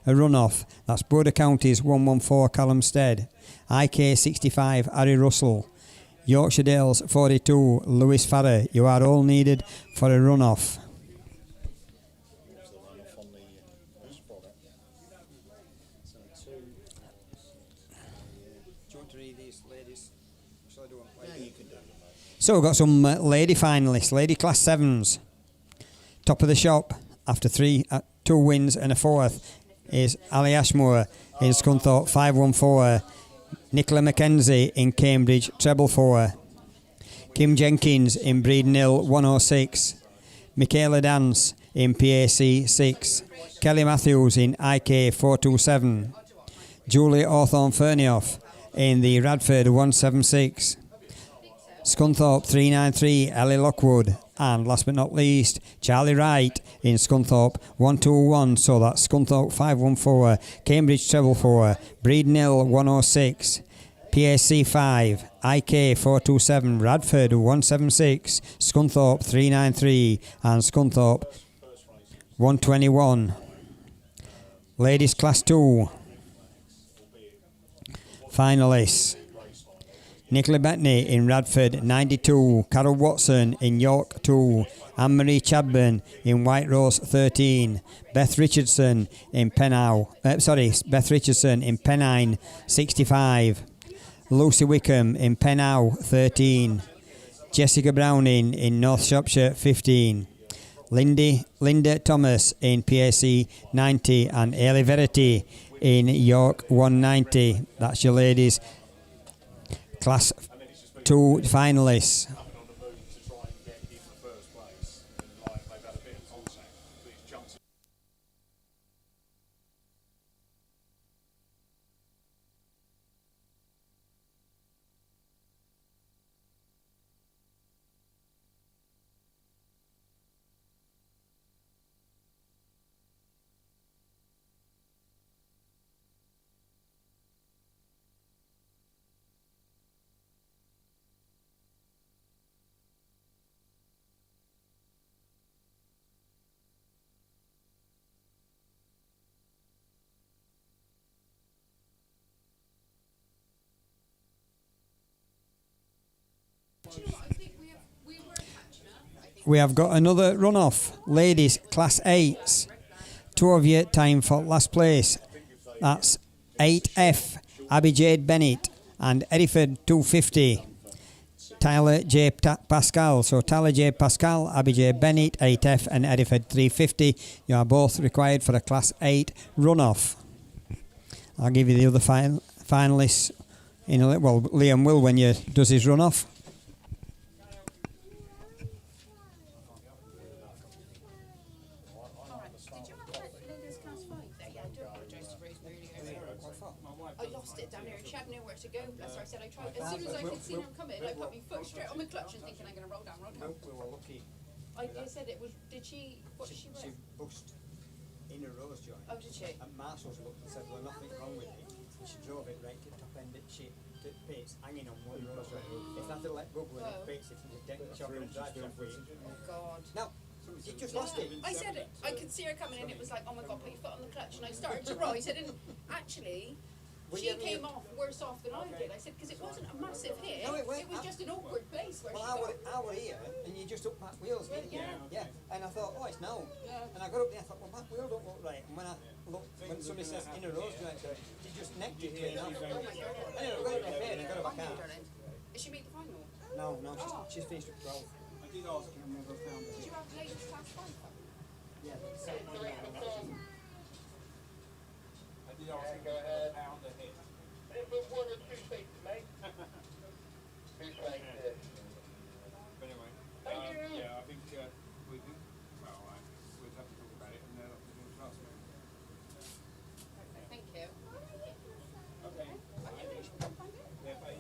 a run-off. That's Border Counties 114, Callum Stead. IK 65, Harry Russell. Yorkshire Dales 42, Lewis Farrer. You are all needed for a run-off. So we've got some lady finalists, lady class 7s. Top of the shop after 2 wins and a 4th is Ali Ashmore in Scunthorpe 514. Nicola Mackenzie in Cambridge treble 4. Kim Jenkins in Breeden Hill 106. Michaela Dance in PAC 6. Kelly Matthews in IK 427. Julie Hawthorne Fernioff in the Radford 176. Scunthorpe 393, Ellie Lockwood, and last but not least, Charlie Wright in Scunthorpe 121, so that's Scunthorpe 514, Cambridge treble 4, Breeden Hill 106, PAC 5, IK 427, Radford 176, Scunthorpe 393 and Scunthorpe 121. Ladies Class 2 finalists: Nicola Bettany in Radford 92, Carol Watson in York 2, Anne-Marie Chadburn in White Rose 13, Beth Richardson in Pennine 65, Lucy Wickham in Pennine 13, Jessica Browning in North Shropshire 15, Linda Thomas in PAC 90 and Ailey Verity in York 190. That's your ladies Class 2 finalists. We have got another runoff. Ladies Class 8s. Two of you time for last place. That's 8F, Abby Jade Bennett and Ediford 250. Tyler J. Pascal. So Tyler J. Pascal, Abby J. Bennett 8F and Ediford 350. You are both required for a Class 8 runoff. I'll give you the other finalists in a little. Well, Liam will when you does his runoff. I lost it down here and she had nowhere to go, bless her. I said I tried, as soon as I could see her coming, I put my foot straight on my clutch and thinking I'm going to roll down. We were lucky. I said it was, did she, what did she She bust in a rose joint. Oh, did she? And Marshall's looked and said, well, nothing wrong with it. She drove it right to the top end. She took bits hanging on one rose joint. If that had let go when it bits, if it was deck chocolate and drive halfway. Oh, God. Now, you just lost it. I said it. I could see her coming and it was like, oh my God, put your foot on the clutch. And I started to rise. I didn't, actually, she came off worse off than I did. I said, because it wasn't a massive hit. No, it was just an awkward place where well, she I were here and you just up back wheels, didn't you? Yeah. And I thought, oh, it's now. Yeah. And I got up there, I thought, well, back wheel don't look right. And when I looked, when somebody says in a rose joint, she just necked it clean off. Oh my God. Anyway, we got it repaired and got it back out. Did she make the final? No, she's finished at 12. Did you have ladies class 5? Yeah. Go ahead. Put one or two spaces, mate. Two spaces. Anyway, Thank you. yeah, I think we can. Well, we'd have to talk about it and then up to the class meeting. Thank you. Okay. Yeah, bye.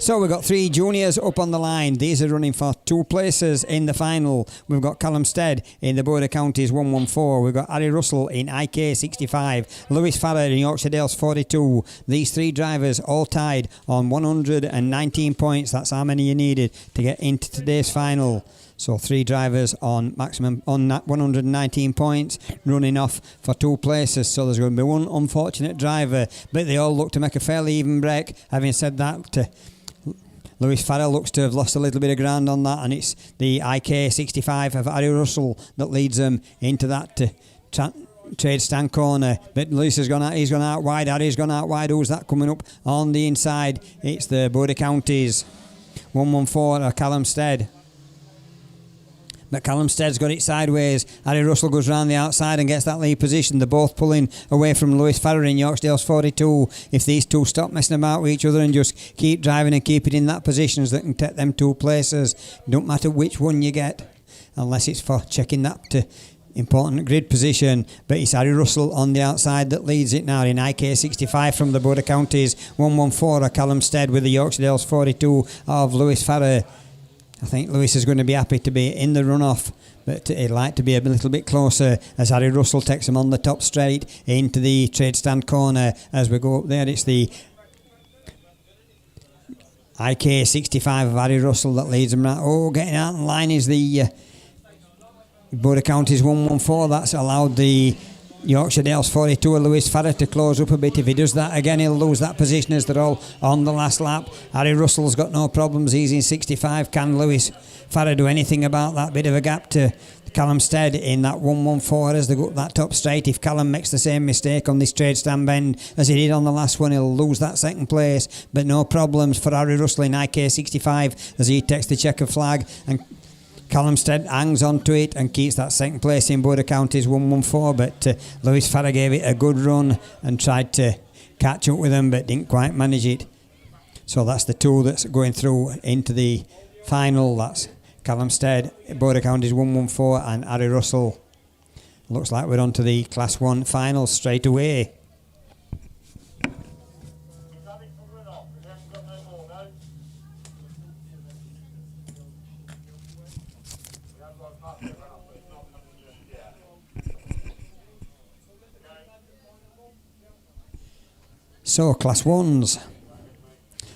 So we've got 3 juniors up on the line. These are running for 2 places in the final. We've got Callum Stead in the Border Counties 114. We've got Harry Russell in IK 65. Lewis Farrer in Yorkshire Dales 42. These 3 drivers all tied on 119 points. That's how many you needed to get into today's final. So 3 drivers on maximum on 119 points, running off for 2 places. So there's going to be 1 unfortunate driver, but they all look to make a fairly even break. Having said that, Lewis Farrer looks to have lost a little bit of ground on that, and it's the IK 65 of Harry Russell that leads them into that trade stand corner. But Lewis has gone out, he's gone out wide, Harry's gone out wide. Who's that coming up on the inside? It's the Border Counties 114 Callum Stead. But Callum Stead's got it sideways. Harry Russell goes round the outside and gets that lead position. They're both pulling away from Lewis Farrer in Yorksdale's 42. If these 2 stop messing about with each other and just keep driving and keep it in that position, that can take them 2 places. Don't matter which one you get, unless it's for checking that important grid position. But it's Harry Russell on the outside that leads it now in IK 65 from the Border Counties 114 Callum Stead with the Yorkshire Dales 42 of Lewis Farrer. I think Lewis is going to be happy to be in the runoff, but he'd like to be a little bit closer as Harry Russell takes him on the top straight into the trade stand corner. As we go up there, it's the IK 65 of Harry Russell that leads him right. Oh, getting out in line is the Border Counties 114. That's allowed the Yorkshire Dales 42 of Lewis Farrer to close up a bit. If he does that again, he'll lose that position as they're all on the last lap. Harry Russell's got no problems. He's in 65. Can Lewis Farrer do anything about that bit of a gap to Callum Stead in that 114 as they go up that top straight? If Callum makes the same mistake on this trade stand bend as he did on the last one, he'll lose that second place. But no problems for Harry Russell in IK 65 as he takes the checker flag, and Callum Stead hangs on to it and keeps that second place in Border Counties 114. But Lewis Farrer gave it a good run and tried to catch up with them, but didn't quite manage it. So that's the 2 that's going through into the final. That's Callum Stead, Border Counties 114, and Harry Russell. Looks like we're on to the Class 1 final straight away. So, Class 1s,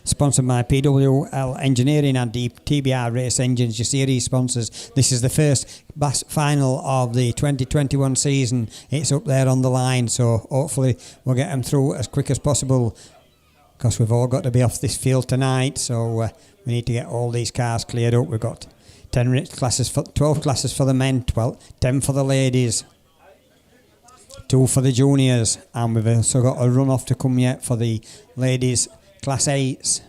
sponsored by PWL Engineering and TBR Race Engines, your series sponsors. This is the first final of the 2021 season. It's up there on the line, so hopefully we'll get them through as quick as possible, because we've all got to be off this field tonight, so we need to get all these cars cleared up. We've got 12 classes for the men, 10 for the ladies, 2 for the juniors, and we've also got a run-off to come yet for the ladies Class 8s.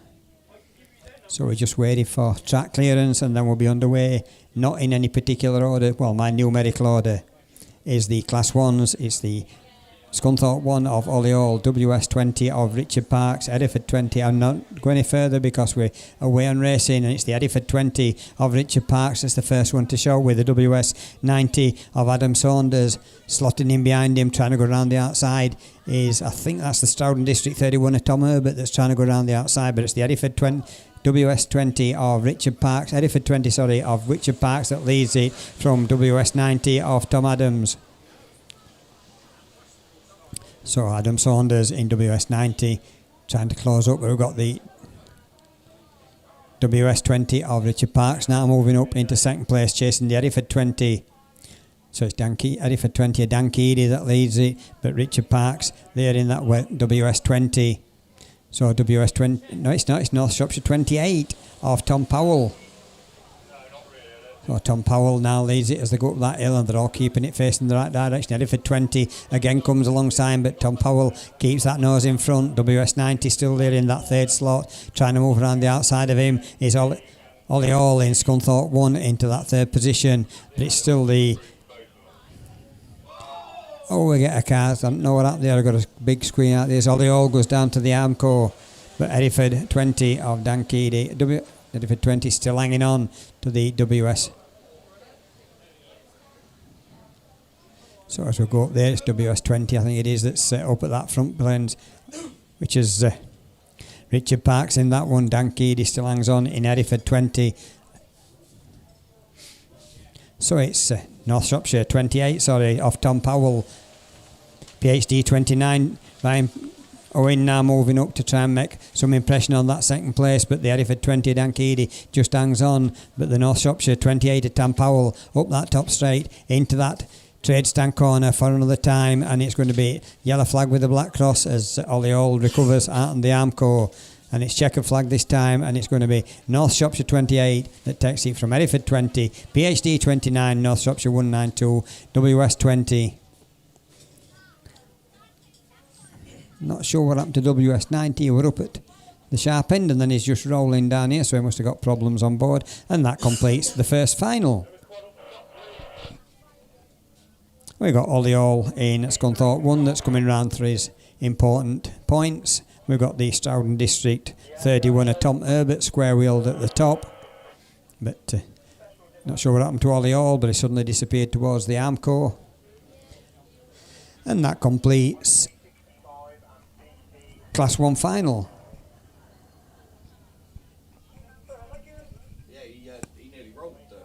So we're just waiting for track clearance and then we'll be underway. Not in any particular order. Well, my numerical order is the Class 1s. It's the Scunthorpe 1 of Ollie Hall, WS20 of Richard Parks, Ediford 20. I'm not going any further because we're away on racing, and it's the Ediford 20 of Richard Parks. That's the first one to show, with the WS90 of Adam Saunders slotting in behind him, trying to go around the outside. I think that's the Stroughton District 31 of Tom Herbert that's trying to go around the outside, but it's the Ediford 20. WS20 of Richard Parks, Ediford 20 of Richard Parks that leads it from WS90 of Tom Adams. So Adam Saunders in WS90 trying to close up. We've got the WS20 of Richard Parks now moving up into second place, chasing the Ediford 20. So it's Ediford 20 of Dan Keedy that leads it, but Richard Parks there in that WS20. So WS20, no it's not, it's North Shropshire 28 of Tom Powell. So Tom Powell now leads it as they go up that hill, and they're all keeping it facing the right direction. Ediford 20 again comes alongside, but Tom Powell keeps that nose in front. WS90 still there in that third slot, trying to move around the outside of him. Is Ollie Hall in Scunthorpe 1 into that third position, but it's still the... Oh, we get a car. I don't know what happened there. I've got a big screen out there. Ollie Hall goes down to the Armco, but Ediford 20 of Dan Keedy. Ediford 20 still hanging on to the WS. So as we go up there, it's WS 20, I think it is, that's up at that front lens, which is Richard Parks in that one. Dan Keady still hangs on in Hereford 20. So it's North Shropshire 28, off Tom Powell. PhD 29. Ryan Owen now moving up to try and make some impression on that second place, but the Hereford 20, Dan Keady, just hangs on. But the North Shropshire 28 of Tom Powell up that top straight into that trade stand corner for another time, and it's going to be yellow flag with a black cross as Ollie Old recovers out on the Armco, and it's checkered flag this time, and it's going to be North Shropshire 28 that takes it from Hereford 20, PhD 29, North Shropshire 192, WS 20. Not sure what happened to WS 90. We're up at the sharp end, and then he's just rolling down here, so he must have got problems on board, and that completes the first final. We've got Ollie Hall in Scunthorpe 1 that's coming round for his important points. We've got the Stroughton District 31 of Tom Herbert square wheeled at the top. But not sure what happened to Ollie Hall, but he suddenly disappeared towards the Armco. And that completes Class 1 final. Yeah, he nearly rolled there.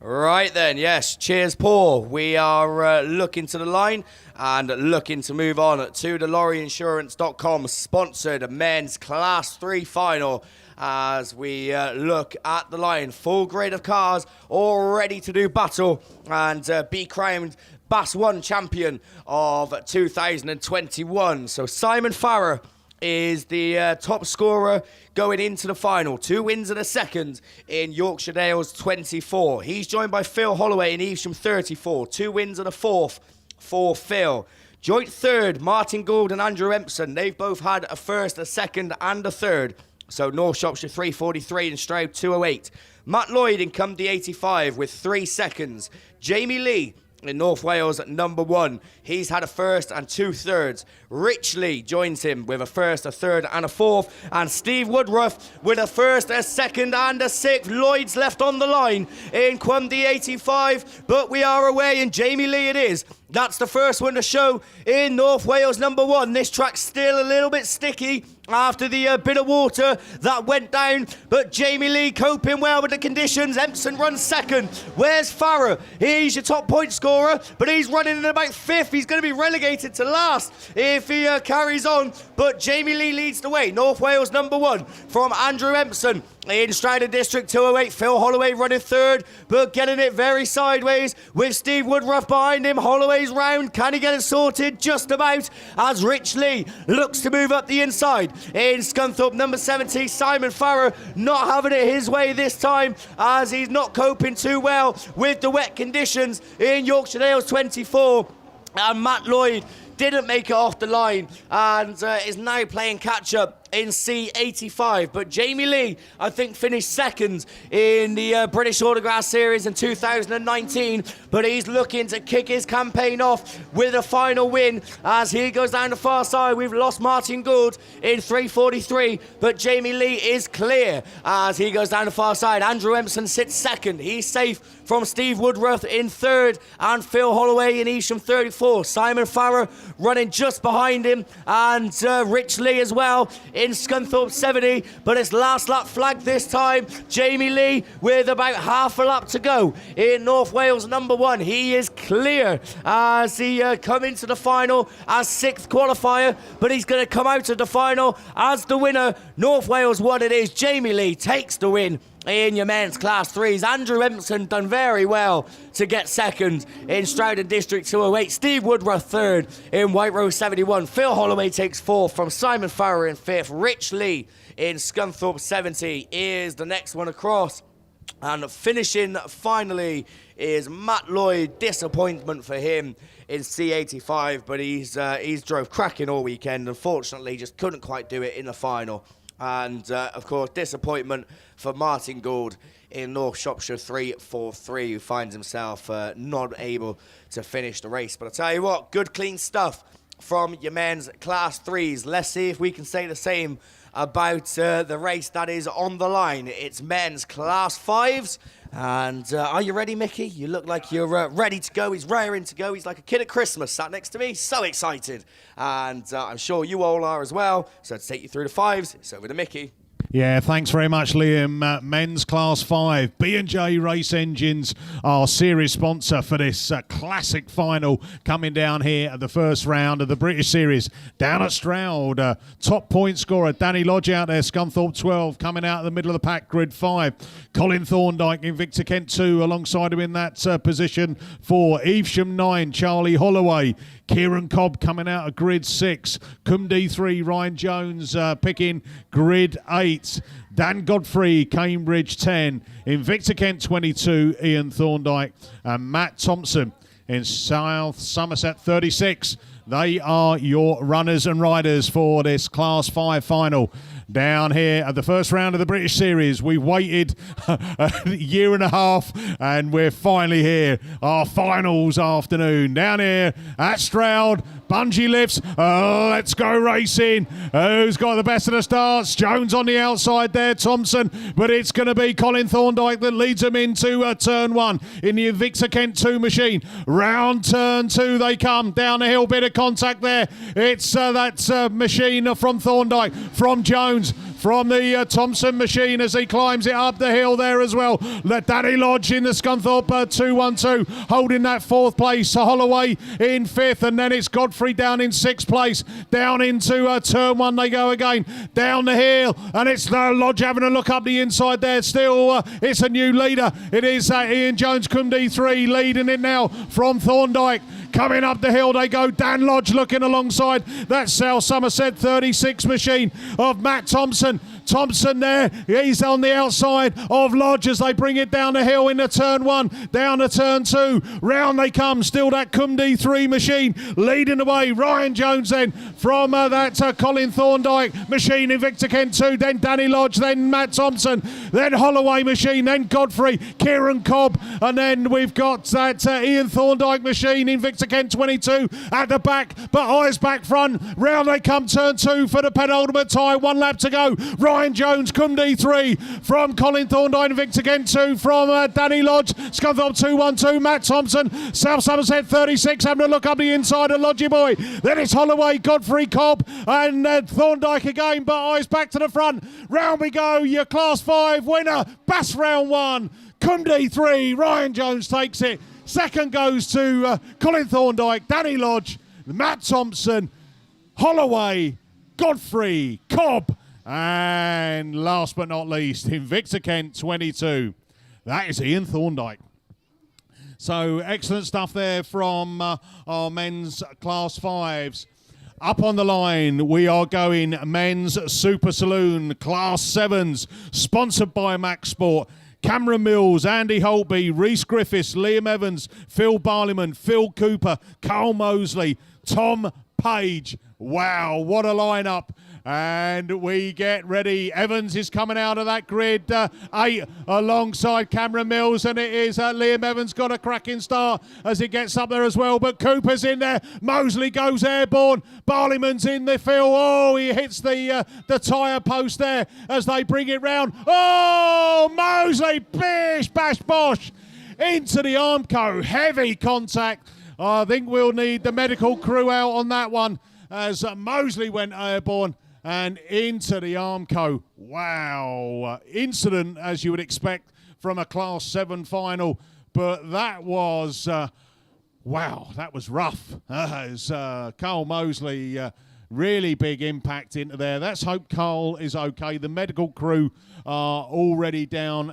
Right then, yes, cheers Paul. We are looking to the line and looking to move on to the lorryinsurance.com sponsored men's Class 3 final as we look at the line. Full grade of cars all ready to do battle and be crowned Bass 1 champion of 2021. So Simon Farrer is the top scorer going into the final. 2 wins and a second in Yorkshire Dales 24. He's joined by Phil Holloway in Evesham 34. 2 wins and a fourth for Phil. Joint third, Martin Gould and Andrew Empson. They've both had a first, a second and a third. So North Shropshire 343 and Stroud 208. Matt Lloyd in Cumdy 85 with 3 seconds. Jamie Lee in North Wales at number 1. He's had a first and 2 thirds. Rich Lee joins him with a first, a third and a fourth. And Steve Woodruff with a first, a second and a sixth. Lloyd's left on the line in Cumdy 85. But we are away and Jamie Lee it is. That's the first one to show in North Wales number 1. This track's still a little bit sticky after the bit of water that went down, but Jamie Lee coping well with the conditions. Empson runs second. Where's Farrer? He's your top point scorer, but he's running in about 5th. He's going to be relegated to last if he carries on, but Jamie Lee leads the way. North Wales number 1 from Andrew Empson. In Stratford District 208, Phil Holloway running third, but getting it very sideways with Steve Woodruff behind him. Holloway's round. Can he get it sorted? Just about, as Rich Lee looks to move up the inside. In Scunthorpe, number 70, Simon Farrer not having it his way this time as he's not coping too well with the wet conditions in Yorkshire Dales 24. And Matt Lloyd didn't make it off the line and is now playing catch-up in C85, but Jamie Lee, I think, finished second in the British Autograss Series in 2019, but he's looking to kick his campaign off with a final win as he goes down the far side. We've lost Martin Gould in 343, but Jamie Lee is clear as he goes down the far side. Andrew Empson sits second. He's safe from Steve Woodruff in third and Phil Holloway in Evesham 34. Simon Farrer running just behind him and Rich Lee as well in Scunthorpe 70, but it's last lap flag this time. Jamie Lee with about half a lap to go in North Wales number 1. He is clear as he come into the final as 6th qualifier, but he's going to come out of the final as the winner. North Wales 1 it is. Jamie Lee takes the win in your men's Class 3s. Andrew Empson done very well to get second in Stroughton District 208. Steve Woodruff third in White Rose 71. Phil Holloway takes fourth from Simon Farrer in 5th. Rich Lee in Scunthorpe 70 is the next one across. And finishing finally is Matt Lloyd. Disappointment for him in C85, but he's drove cracking all weekend. Unfortunately, just couldn't quite do it in the final. And, of course, disappointment for Martin Gould in North Shropshire 343, who finds himself not able to finish the race. But I tell you what, good, clean stuff from your men's Class 3s. Let's see if we can say the same about the race that is on the line. It's men's Class 5s. And are you ready, Mickey? You look like you're ready to go. He's raring to go. He's like a kid at Christmas sat next to me. So excited. And I'm sure you all are as well. So to take you through the 5s, it's over to Mickey. Yeah, thanks very much, Liam. Men's Class 5, B&J Race Engines, our series sponsor for this classic final coming down here at the first round of the British Series. Down at Stroud, top point scorer, Danny Lodge out there, Scunthorpe 12, coming out of the middle of the pack, grid 5. Colin Thorndyke in Victor Kent 2, alongside him in that position 4. Evesham 9, Charlie Holloway. Kieran Cobb coming out of grid 6. Cumdy 3, Ryan Jones picking grid 8. Dan Godfrey, Cambridge 10. In Victor Kent 22, Ian Thorndyke. And Matt Thompson in South Somerset 36. They are your runners and riders for this Class 5 final. Down here at the first round of the British Series, we waited a year and a half and we're finally here. Our finals afternoon down here at Stroud. Bungee lifts. Let's go racing. Who's got the best of the starts? Jones on the outside there, Thompson. But it's going to be Colin Thorndyke that leads them into turn 1 in the Victor Kent 2 machine. Round turn 2 they come. Down the hill, bit of contact there. It's that machine from Thorndyke, from Jones, from the Thompson machine as he climbs it up the hill there as well. Let Danny Lodge in the Scunthorpe 212 holding that 4th place. Holloway in 5th, and then it's Godfrey down in 6th place. Down into turn 1 they go again. Down the hill, and it's Lodge having a look up the inside there. Still, it's a new leader. It is Ian Jones, Cumdy 3, leading it now from Thorndyke. Coming up the hill they go. Dan Lodge looking alongside that South Somerset 36 machine of Matt Thompson. Thompson there, he's on the outside of Lodge as they bring it down the hill into turn 1, down to turn 2. Round they come, still that Cumdy 3 machine leading the way. Ryan Jones then from that Colin Thorndyke machine in Victor Kent 2, then Danny Lodge, then Matt Thompson, then Holloway machine, then Godfrey, Kieran Cobb, and then we've got that Ian Thorndyke machine in Victor Kent 22 at the back, but eyes back front. Round they come, turn 2 for the penultimate time. 1 lap to go. Ryan Jones, Cumdy 3 from Colin Thorndyke, Victor Kent 2 from Danny Lodge, Scunthorpe 212, Matt Thompson, South Somerset 36, having a look up the inside of Lodgy Boy. Then it's Holloway, Godfrey, Cobb, and Thorndyke again, but eyes back to the front. Round we go, your Class 5 winner, Bass round 1, Cumdy 3, Ryan Jones takes it. Second goes to Colin Thorndyke, Danny Lodge, Matt Thompson, Holloway, Godfrey, Cobb, and last but not least, in Victor Kent 22, that is Ian Thorndyke. So excellent stuff there from our men's Class 5s. Up on the line, we are going men's Super Saloon Class 7s, sponsored by Max Sport. Cameron Mills, Andy Holtby, Rhys Griffiths, Liam Evans, Phil Barleyman, Phil Cooper, Carl Mosley, Tom Page. Wow, what a lineup. And we get ready. Evans is coming out of that grid 8 alongside Cameron Mills, and it is Liam Evans got a cracking start as he gets up there as well, but Cooper's in there. Mosley goes airborne. Barleyman's in the field. Oh, he hits the tyre post there as they bring it round. Oh, Mosley, bish, bash, bosh, into the Armco. Heavy contact. I think we'll need the medical crew out on that one as Mosley went airborne and into the Armco. Wow. Incident, as you would expect from a Class 7 final, but that was, wow, that was rough. As Carl Mosley, really big impact into there. Let's hope Carl is okay. The medical crew are already down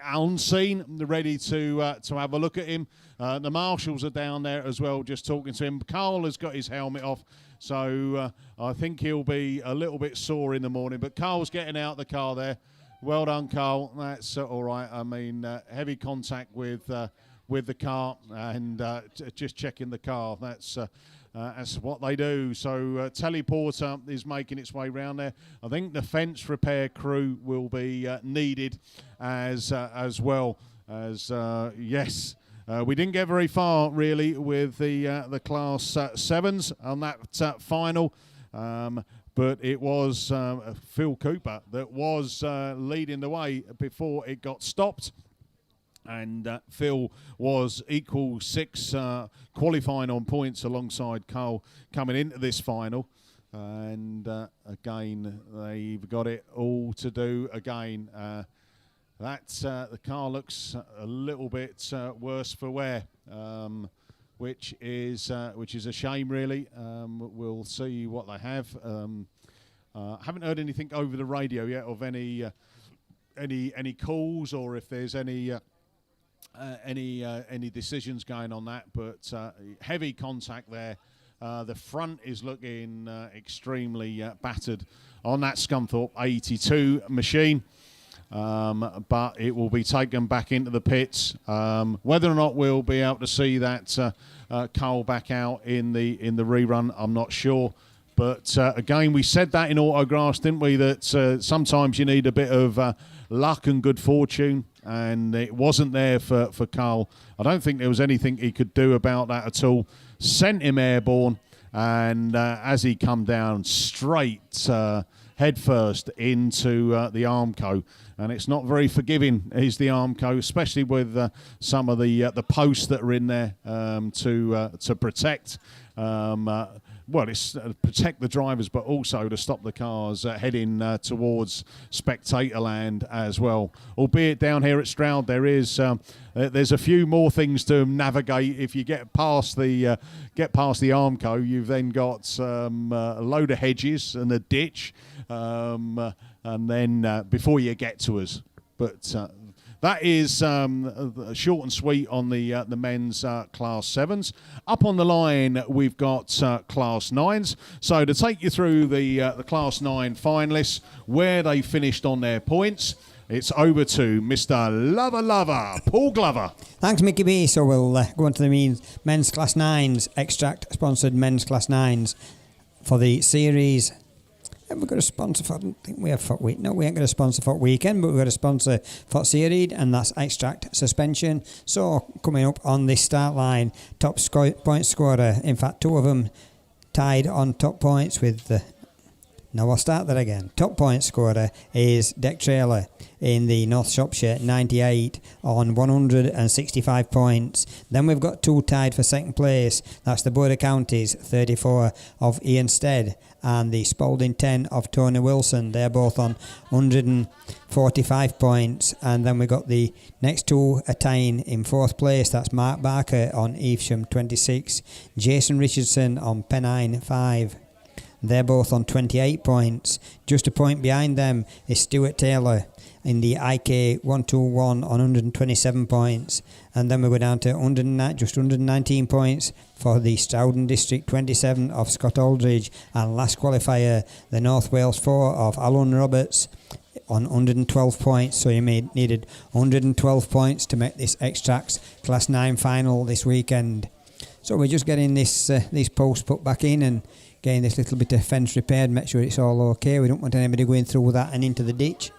on scene, ready to have a look at him. The marshals are down there as well, just talking to him. Carl has got his helmet off, so I think he'll be a little bit sore in the morning. But Carl's getting out the car there. Well done, Carl. That's all right. I mean, heavy contact with the car and just checking the car. That's what they do. So teleporter is making its way round there. I think the fence repair crew will be needed as well as yes. We didn't get very far really with the Class 7s on that final, but it was Phil Cooper that was leading the way before it got stopped. And Phil was equal 6 qualifying on points alongside Carl coming into this final. And again, they've got it all to do again. The car looks a little bit worse for wear, which is a shame, really. We'll see what they have. Haven't heard anything over the radio yet of any calls, or if there's any decisions going on that. But heavy contact there. The front is looking extremely battered on that Scunthorpe 82 machine, but it will be taken back into the pits. Whether or not we'll be able to see that Carl back out in the rerun, I'm not sure. But again, we said that in Autograss, didn't we? That sometimes you need a bit of luck and good fortune, and it wasn't there for Carl. I don't think there was anything he could do about that at all. Sent him airborne, and as he come down straight head first into the Armco, and it's not very forgiving, is the Armco, especially with some of the posts that are in there to protect. It's protect the drivers, but also to stop the cars heading towards spectator land as well. Albeit down here at Stroud, there's a few more things to navigate. If you get past the Armco, you've then got a load of hedges and a ditch, and then before you get to us. But that is short and sweet on the men's Class 7s. Up on the line, we've got Class 9s. So to take you through the Class 9 finalists, where they finished on their points, it's over to Mr. Lover, Paul Glover. Thanks, Mickey B. So we'll go on to the men's Class 9s, Extract-sponsored men's Class 9s for the series. Have we got a sponsor for? I don't think we have for week. No, we ain't got a sponsor for weekend, but we've got a sponsor for series, and that's Extract Suspension. So coming up on this start line, top point scorer. In fact, 2 of them tied on top points with the. Now I'll start that again. Top point scorer is Deck Trailer in the North Shropshire, 98 on 165 points. Then we've got 2 tied for second place. That's the Border Counties, 34 of Ian Stead and the Spalding 10 of Tony Wilson. They're both on 145 points. And then we've got the next 2 are tying in 4th place. That's Mark Barker on Evesham, 26. Jason Richardson on Pennine, 5. They're both on 28 points. Just a point behind them is Stuart Taylor in the IK 121 on 127 points. And then we go down to just 119 points for the Strouden District 27 of Scott Aldridge. And last qualifier, the North Wales 4 of Alan Roberts on 112 points. So you needed 112 points to make this Extracts Class 9 final this weekend. So we're just getting these posts put back in and getting this little bit of fence repaired, make sure it's all okay. We don't want anybody going through that and into the ditch.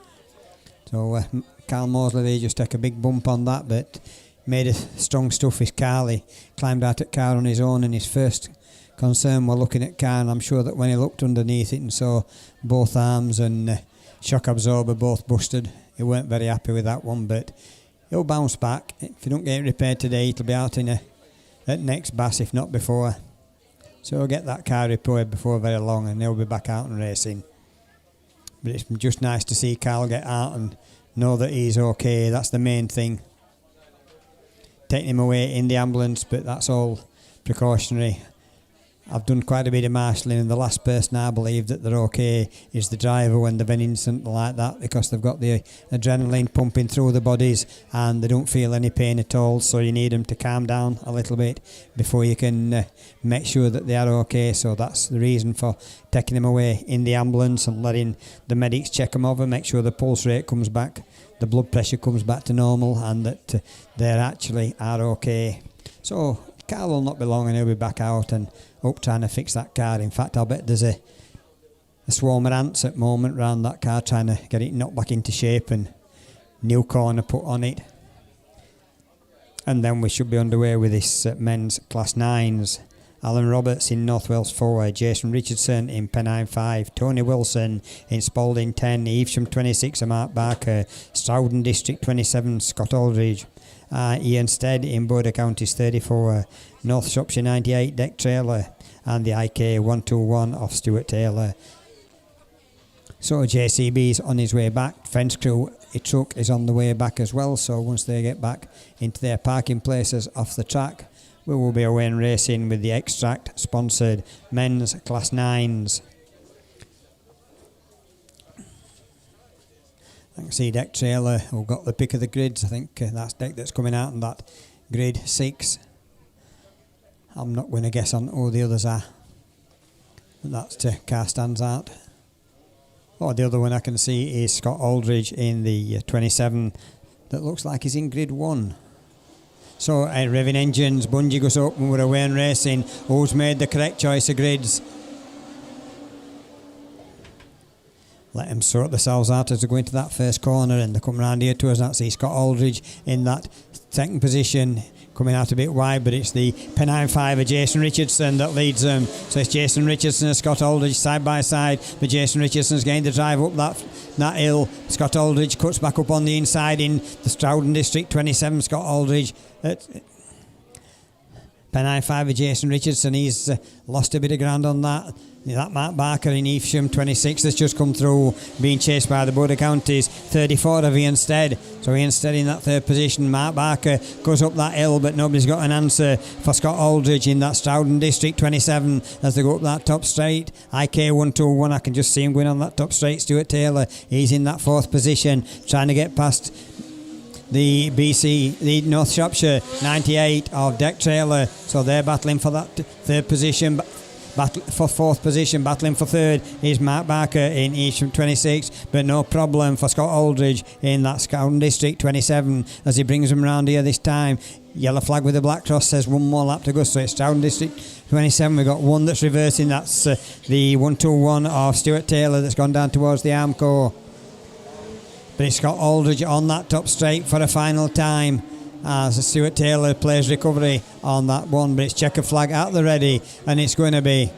So Carl Mosley, they just took a big bump on that, but made a strong stuff. His car, he climbed out at car on his own, and his first concern was looking at car, and I'm sure that when he looked underneath it and saw both arms and shock absorber both busted, he weren't very happy with that one, but he'll bounce back. If you don't get it repaired today, it'll be out at next Bass, if not before. So we'll get that car repaired before very long, and they'll be back out and racing. But it's just nice to see Carl get out and know that he's okay. That's the main thing. Taking him away in the ambulance, but that's all precautionary. I've done quite a bit of marshalling, and the last person I believe that they're okay is the driver when they've been in something like that, because they've got the adrenaline pumping through the bodies and they don't feel any pain at all. So you need them to calm down a little bit before you can make sure that they are okay. So that's the reason for taking them away in the ambulance and letting the medics check them over, make sure the pulse rate comes back, the blood pressure comes back to normal, and that they actually are okay. So Carl will not be long, and he'll be back out and up trying to fix that car. In fact, I'll bet there's a swarm of ants at the moment around that car trying to get it knocked back into shape and new corner put on it. And then we should be underway with this men's Class 9s. Alan Roberts in North Wales 4, Jason Richardson in Pennine 5, Tony Wilson in Spalding 10, Evesham 26, Mark Barker, Stroughton District 27, Scott Aldridge, Ian Stead in Border Counties 34, North Shropshire 98, Deck Trailer, and the IK 121 of Stuart Taylor. So JCB's on his way back. Fence Crew truck is on the way back as well, so once they get back into their parking places off the track, we will be away and racing with the Extract sponsored men's Class 9s. I can see Deck Trailer who got the pick of the grids. I think that's Deck that's coming out on that grid 6. I'm not going to guess on who the others are. That's car stands out. Oh, the other one I can see is Scott Aldridge in the 27 that looks like he's in grid 1. So revving engines, bungee goes up and we're away and racing. Who's made the correct choice of grids? Let them sort themselves out as they go into that first corner and they come round here to us. That's Scott Aldridge in that second position, coming out a bit wide, but it's the Pennine 5 of Jason Richardson that leads them. So it's Jason Richardson and Scott Aldridge side by side, but Jason Richardson's getting the drive up that hill. Scott Aldridge cuts back up on the inside in the Stroughton District 27. Scott Aldridge Pennine 5 of Jason Richardson, he's lost a bit of ground on that. That Mark Barker in Evesham 26 that's just come through, being chased by the Border Counties 34 of Ian Stead. So Ian Stead in that third position. Mark Barker goes up that hill, but nobody's got an answer for Scott Aldridge in that Stroughton District 27 as they go up that top straight. IK 121, I can just see him going on that top straight. Stuart Taylor, he's in that fourth position, trying to get past the BC, the North Shropshire 98 of Deck Trailer. So they're battling for that third position. For fourth position, battling for third is Mark Barker in Evesham 26, but no problem for Scott Aldridge in that Stroughton District 27 as he brings them round here this time. Yellow flag with the black cross says one more lap to go, so it's Stroughton District 27. We've got one that's reversing, that's the 121 of Stuart Taylor that's gone down towards the Armco. But it's Scott Aldridge on that top straight for a final time as Stuart Taylor plays recovery on that one, but it's checker flag at the ready, and it's going to be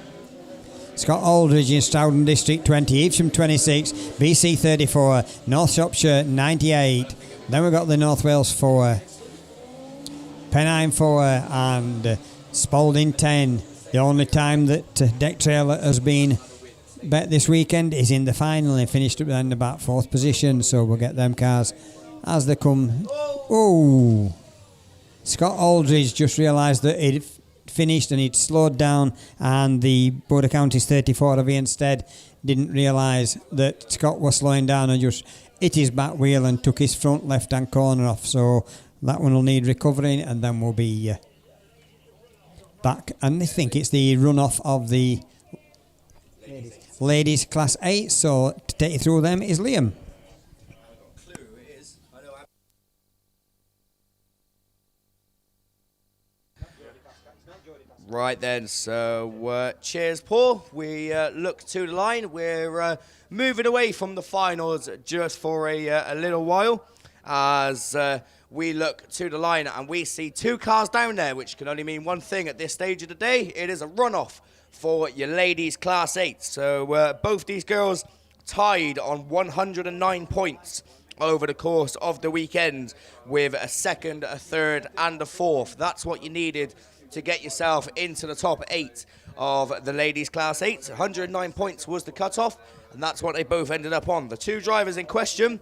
Scott Aldridge in Stroughton District 20, Evesham 26, BC 34, North Shropshire 98. Then we've got the North Wales 4, Pennine 4 and Spalding 10. The only time that Deck Trailer has been bet this weekend is in the final and finished up in about fourth position, so we'll get them cars as they come. Oh, Scott Aldridge just realised that he'd finished and he'd slowed down, and the Border Counties 34 of Ian Stead didn't realise that Scott was slowing down and just hit his back wheel and took his front left hand corner off. So that one will need recovering, and then we'll be back. And I think it's the run-off of the ladies Class 8, so to take you through them is Liam. Right then, so cheers, Paul. We look to the line. We're moving away from the finals just for a little while as we look to the line and we see two cars down there, which can only mean one thing at this stage of the day. It is a runoff for your ladies Class 8. So both these girls tied on 109 points over the course of the weekend with a second, a third and a fourth. That's what you needed to get yourself into the top 8 of the ladies Class 8. 109 points was the cutoff, and that's what they both ended up on. The two drivers in question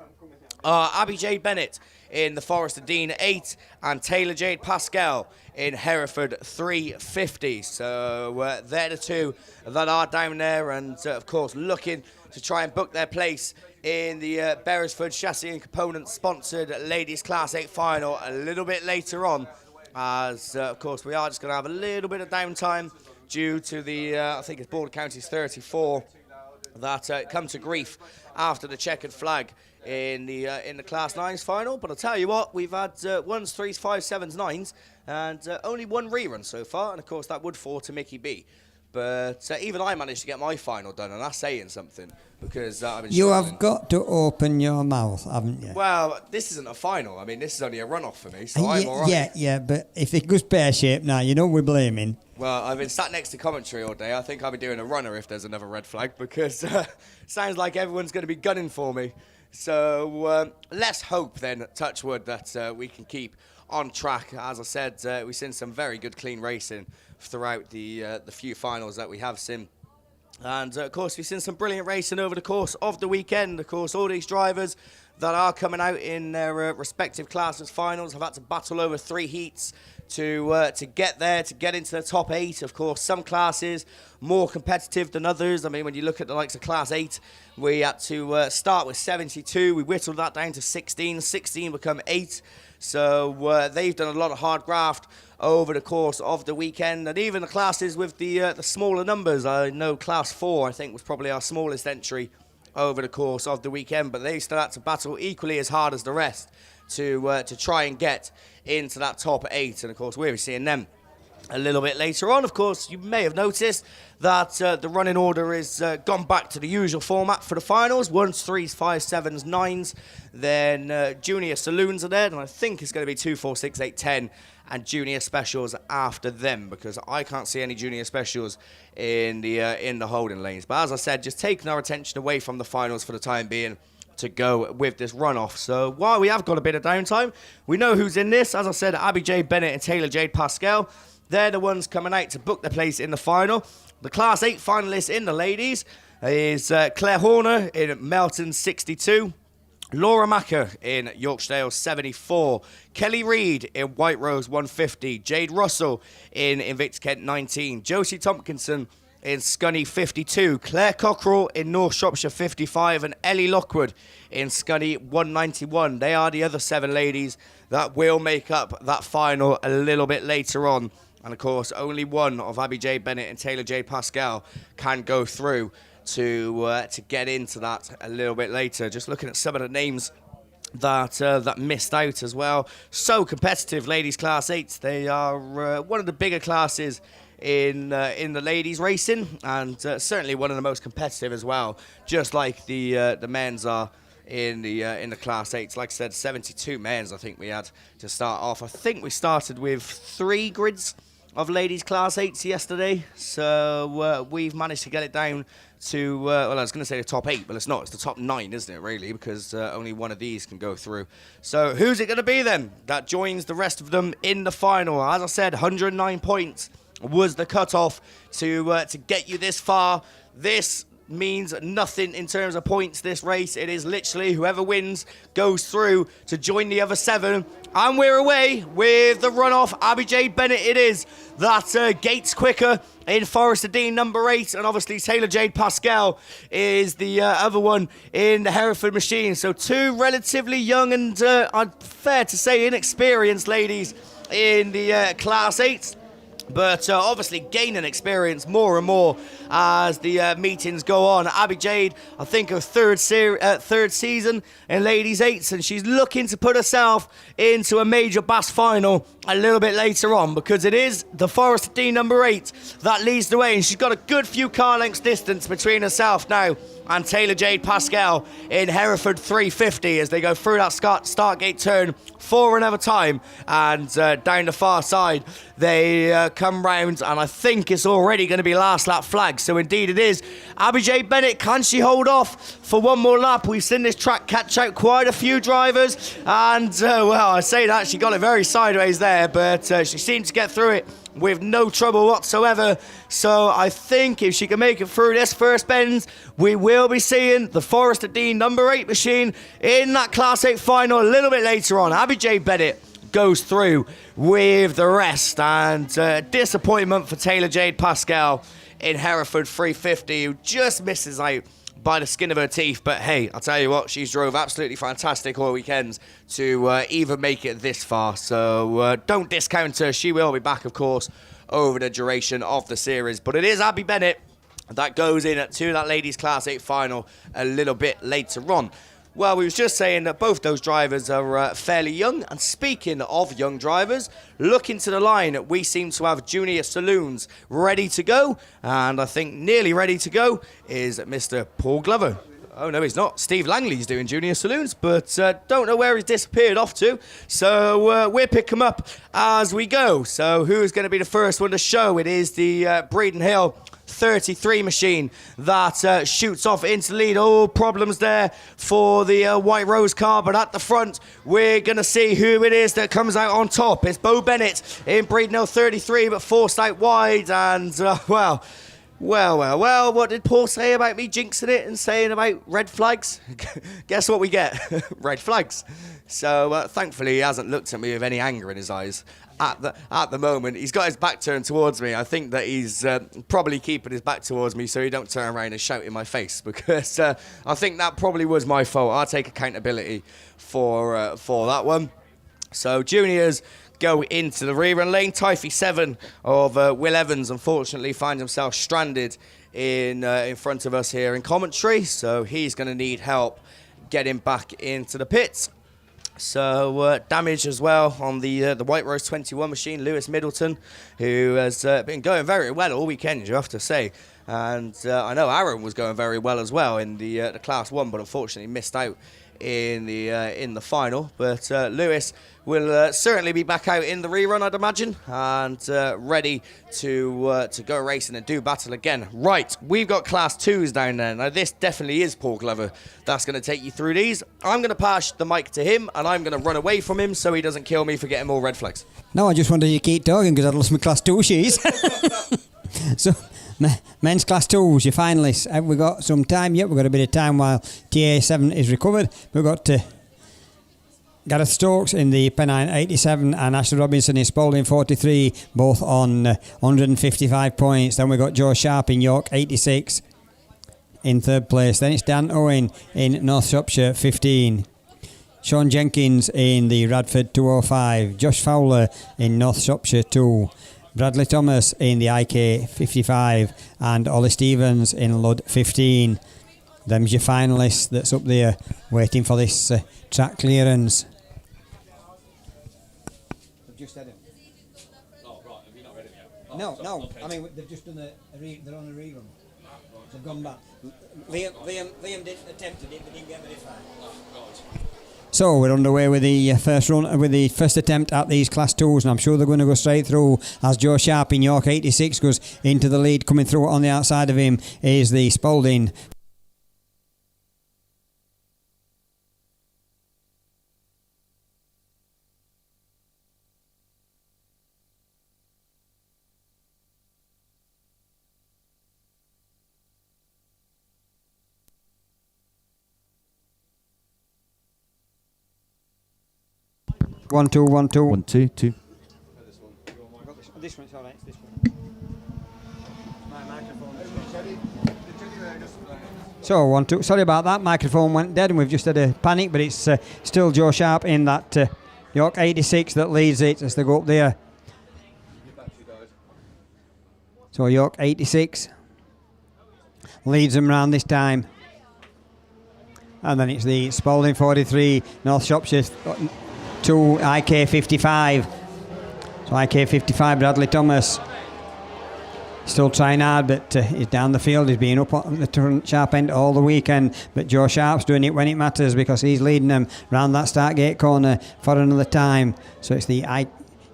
are Abby Jade Bennett in the Forester Dean 8 and Taylor Jade Pascal in Hereford 350. So they're the two that are down there and, of course, looking to try and book their place in the Beresford Chassis and Components sponsored ladies Class 8 final a little bit later on. As, of course, we are just going to have a little bit of downtime due to the, I think it's Border Counties 34, that come to grief after the checkered flag in the Class 9s final. But I'll tell you what, we've had 1s, 3s, 5s, 7s, 9s, and only one rerun so far. And, of course, that would fall to Mickey B. But even I managed to get my final done, and that's saying something, because I've been You struggling. have got to open your mouth, haven't you? Well, this isn't a final. I mean, this is only a runoff for me, so I'm all right. Yeah, but if it goes pear-shaped now, you know we're blaming. Well, I've been sat next to commentary all day. I think I'll be doing a runner if there's another red flag, because sounds like everyone's going to be gunning for me. So let's hope then, touch wood, that we can keep on track. As I said, we've seen some very good clean racing throughout the few finals that we have seen. And of course, we've seen some brilliant racing over the course of the weekend. Of course, all these drivers that are coming out in their respective classes finals have had to battle over 3 heats to get there, to get into the top 8. Of course, some classes more competitive than others. I mean, when you look at the likes of Class 8, we had to start with 72. We whittled that down to 16. 16 become 8. So they've done a lot of hard graft over the course of the weekend, and even the classes with the smaller numbers. I know Class 4, I think, was probably our smallest entry over the course of the weekend, but they still had to battle equally as hard as the rest to try and get into that top 8. And of course, we'll be seeing them a little bit later on. Of course, you may have noticed that the running order is gone back to the usual format for the finals: 1s, 3s, 5s, 7s, 9s. Then junior saloons are there, and I think it's going to be 2, 4, 6, 8, 10, and junior specials after them, because I can't see any junior specials in the holding lanes. But as I said, just taking our attention away from the finals for the time being to go with this runoff. So while we have got a bit of downtime, we know who's in this. As I said, Abby Jade Bennett and Taylor Jade Pascal, they're the ones coming out to book their place in the final. The Class 8 finalists in the ladies is Claire Horner in Melton 62, Laura Macker in Yorkshire 74, Kelly Reid in White Rose 150, Jade Russell in Invicta Kent 19, Josie Tompkinson in Scunny 52, Claire Cockerell in North Shropshire 55, and Ellie Lockwood in Scunny 191. They are the other 7 ladies that will make up that final a little bit later on. And of course, only one of Abby J. Bennett and Taylor J. Pascal can go through to get into that a little bit later. Just looking at some of the names that missed out as well. So competitive, ladies Class 8. They are one of the bigger classes in the ladies racing, and certainly one of the most competitive as well. Just like the men's are in the Class 8s. Like I said, 72 men's I think we had to start off. I think we started with 3 grids of ladies Class 8s yesterday, so we've managed to get it down to, well, I was going to say the top 8, but it's not. It's the top 9, isn't it, really, because only one of these can go through. So who's it going to be, then, that joins the rest of them in the final? As I said, 109 points was the cutoff to get you this far. This means nothing in terms of points, this race. It is literally whoever wins goes through to join the other 7. And we're away with the runoff. Abby Jade Bennett it is. That Gates Quicker in Forester Dean number 8. And obviously Taylor Jade Pascal is the other one in the Hereford Machine. So 2 relatively young and, fair to say, inexperienced ladies in the Class 8. But obviously gaining experience more and more as the meetings go on. Abby Jade, I think, her third season in Ladies 8s, and she's looking to put herself into a major Bass final a little bit later on, because it is the Forester D number 8 that leads the way, and she's got a good few car lengths distance between herself now and Taylor Jade Pascal in Hereford 350 as they go through that start gate turn for another time, and down the far side they come round, and I think it's already going to be last lap flag. So indeed it is. Abby Jade Bennett, can she hold off for one more lap? We've seen this track catch out quite a few drivers, and well, I say that, she got it very sideways there, but she seemed to get through it with no trouble whatsoever. So I think if she can make it through this first bend, we will be seeing the Forester Dean number 8 machine in that Class 8 final a little bit later on. Abby J. Bennett goes through with the rest, and disappointment for Taylor Jade Pascal in Hereford 350, who just misses out by the skin of her teeth. But hey, I'll tell you what, she's drove absolutely fantastic all weekends to even make it this far. So don't discount her. She will be back, of course, over the duration of the series. But it is Abby Bennett that goes in to that ladies Class 8 final a little bit later on. Well, we was just saying that both those drivers are fairly young. And speaking of young drivers, looking to the line, we seem to have Junior Saloons ready to go. And I think nearly ready to go is Mr. Paul Glover. Oh, no, he's not. Steve Langley's doing Junior Saloons, but don't know where he's disappeared off to. So we'll pick him up as we go. So who is going to be the first one to show? It is the Breeden Hill 33 machine that shoots off into the lead. Oh, problems there for the White Rose car, but at the front we're going to see who it is that comes out on top. It's Bo Bennett in Breeden Hill 33, but forced out wide, and well, what did Paul say about me jinxing it and saying about red flags? Guess what we get? Red flags. So thankfully he hasn't looked at me with any anger in his eyes at the moment. He's got his back turned towards me. I think that he's probably keeping his back towards me so he don't turn around and shout in my face, because I think that probably was my fault. I'll take accountability for that one. So juniors go into the rerun lane. Typhy 7 of Will Evans unfortunately finds himself stranded in front of us here in commentary, so he's going to need help getting back into the pits. So damage as well on the White Rose 21 machine, Lewis Middleton, who has been going very well all weekend, you have to say. And I know Aaron was going very well as well in the Class 1, but unfortunately missed out in the final. But Lewis will certainly be back out in the rerun, I'd imagine, and ready to go racing and do battle again. Right, we've got Class 2s down there. Now this definitely is Paul Glover that's going to take you through these. I'm going to pass the mic to him, and I'm going to run away from him so he doesn't kill me for getting more red flags. No, I just wanted you to keep talking because I'd lost my Class 2 sheets. So, men's Class 2s, your finalists. Have we got some time yet? We've got a bit of time while TA7 is recovered. We've got Gareth Stokes in the Pennine 87 and Ashley Robinson in Spalding 43, both on 155 points. Then we've got Joe Sharp in York 86 in third place. Then it's Dan Owen in North Shropshire 15. Sean Jenkins in the Radford 205. Josh Fowler in North Shropshire 2. Bradley Thomas in the IK 55 and Ollie Stevens in Ludd 15. Them's your finalists that's up there waiting for this track clearance. They've just had him. Oh, right. Have you not read it yet? Oh, No, so- no. okay. I mean, they've just done they're on a rerun. They've gone back. Liam did attempted it, but didn't get very far. Oh, right. So we're underway with the first attempt at these Class 2s, and I'm sure they're going to go straight through as Joe Sharp in York 86 goes into the lead. Coming through on the outside of him is the Spalding. One, two. 1, 2, 2. This one's all right. This one. My microphone. So 1, 2. Sorry about that. Microphone went dead, and we've just had a panic. But it's still Joe Sharp in that York 86 that leads it as they go up there. So York 86 leads them round this time, and then it's the Spalding 43, North Shropshire 2, IK 55. So IK 55, Bradley Thomas still trying hard, but he's down the field. He's been up on the sharp end all the weekend, but Joe Sharp's doing it when it matters because he's leading them round that start gate corner for another time. So it's the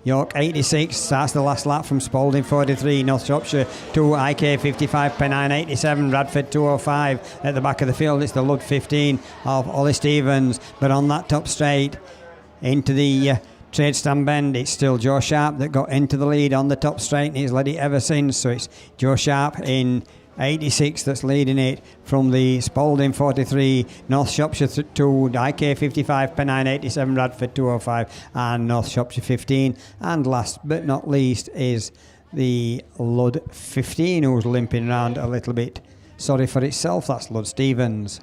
York 86 starts the last lap from Spalding 43, North Shropshire 2, IK 55, Pennine 87, Radford 205. At the back of the field it's the Ludd 15 of Ollie Stevens, but on that top straight into the trade stand bend, it's still Joe Sharp that got into the lead on the top straight, and he's led it ever since. So it's Joe Sharp in 86 that's leading it from the Spalding 43, North Shropshire 2, IK 55, Pennine 87, Radford 205 and North Shropshire 15. And last but not least is the Ludd 15, who's limping around a little bit sorry for itself. That's Ludd Stevens.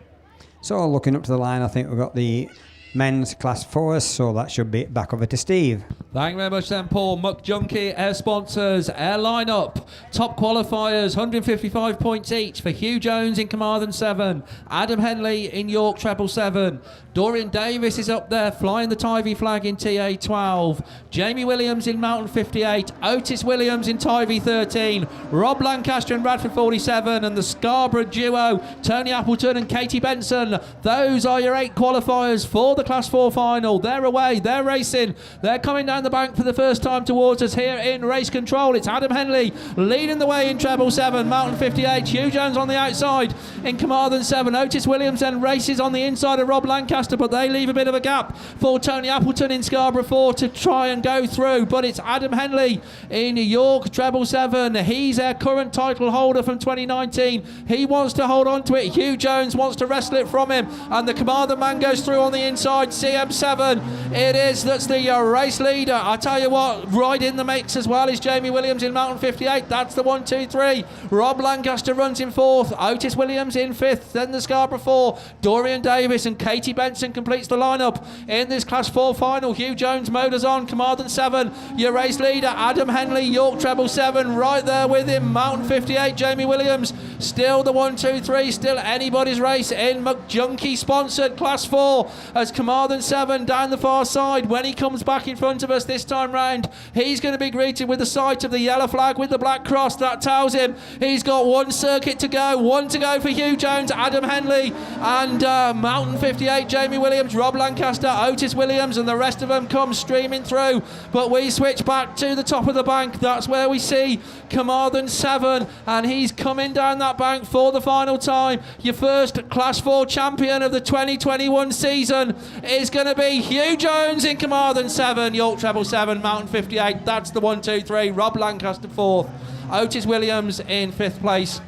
So looking up to the line, I think we've got the men's Class 4s, so that should be back over to Steve. Thank you very much then, Paul. Muck Junkie, air sponsors, air lineup. Top qualifiers, 155 points each for Hugh Jones in Carmarthen 7, Adam Henley in York treble 7. Dorian Davis is up there flying the Tivy flag in TA 12. Jamie Williams in Mountain 58. Otis Williams in Tivy 13. Rob Lancaster in Bradford 47. And the Scarborough duo, Tony Appleton and Katie Benson. Those are your 8 qualifiers for the Class 4 final. They're away, they're racing. They're coming down the bank for the first time towards us here in race control. It's Adam Henley leading the way in treble 7. Mountain 58. Hugh Jones on the outside in Carmarthen 7. Otis Williams then races on the inside of Rob Lancaster, but they leave a bit of a gap for Tony Appleton in Scarborough 4 to try and go through. But it's Adam Henley in York treble 7. He's our current title holder from 2019. He wants to hold on to it. Hugh Jones wants to wrestle it from him, and the Carmarthen man goes through on the inside. CM7 it is, that's the race leader. I tell you what, right in the mix as well is Jamie Williams in Mountain 58. That's the 1, 2, 3. Rob Lancaster runs in 4th. Otis Williams in 5th. Then the Scarborough 4. Dorian Davis and Katie Benson completes the lineup in this Class 4 final. Hugh Jones motors on. Carmarthen 7, your race leader. Adam Henley, York treble 7, right there with him. Mountain 58, Jamie Williams. Still the 1, 2, 3. Still anybody's race in McJunkie sponsored Class 4 as Carmarthen 7 down the far side. When he comes back in front of us this time round, he's going to be greeted with the sight of the yellow flag with the black cross. That tells him he's got 1 circuit to go. 1 to go for Hugh Jones, Adam Henley, and Mountain 58, Jamie Williams, Rob Lancaster, Otis Williams, and the rest of them come streaming through. But we switch back to the top of the bank. That's where we see Carmarthen 7, and he's coming down that bank for the final time. Your first Class 4 champion of the 2021 season is going to be Hugh Jones in Carmarthen 7, York treble 7, Mountain 58. That's the 1, 2, 3. Rob Lancaster 4th. Otis Williams in 5th place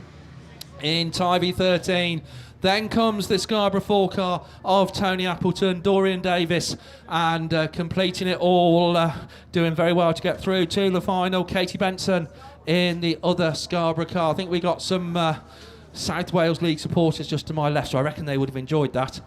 in Tivy 13. Then comes the Scarborough 4 car of Tony Appleton, Dorian Davis, and completing it all, doing very well to get through to the final. Katie Benson in the other Scarborough car. I think we got some South Wales League supporters just to my left, so I reckon they would have enjoyed that.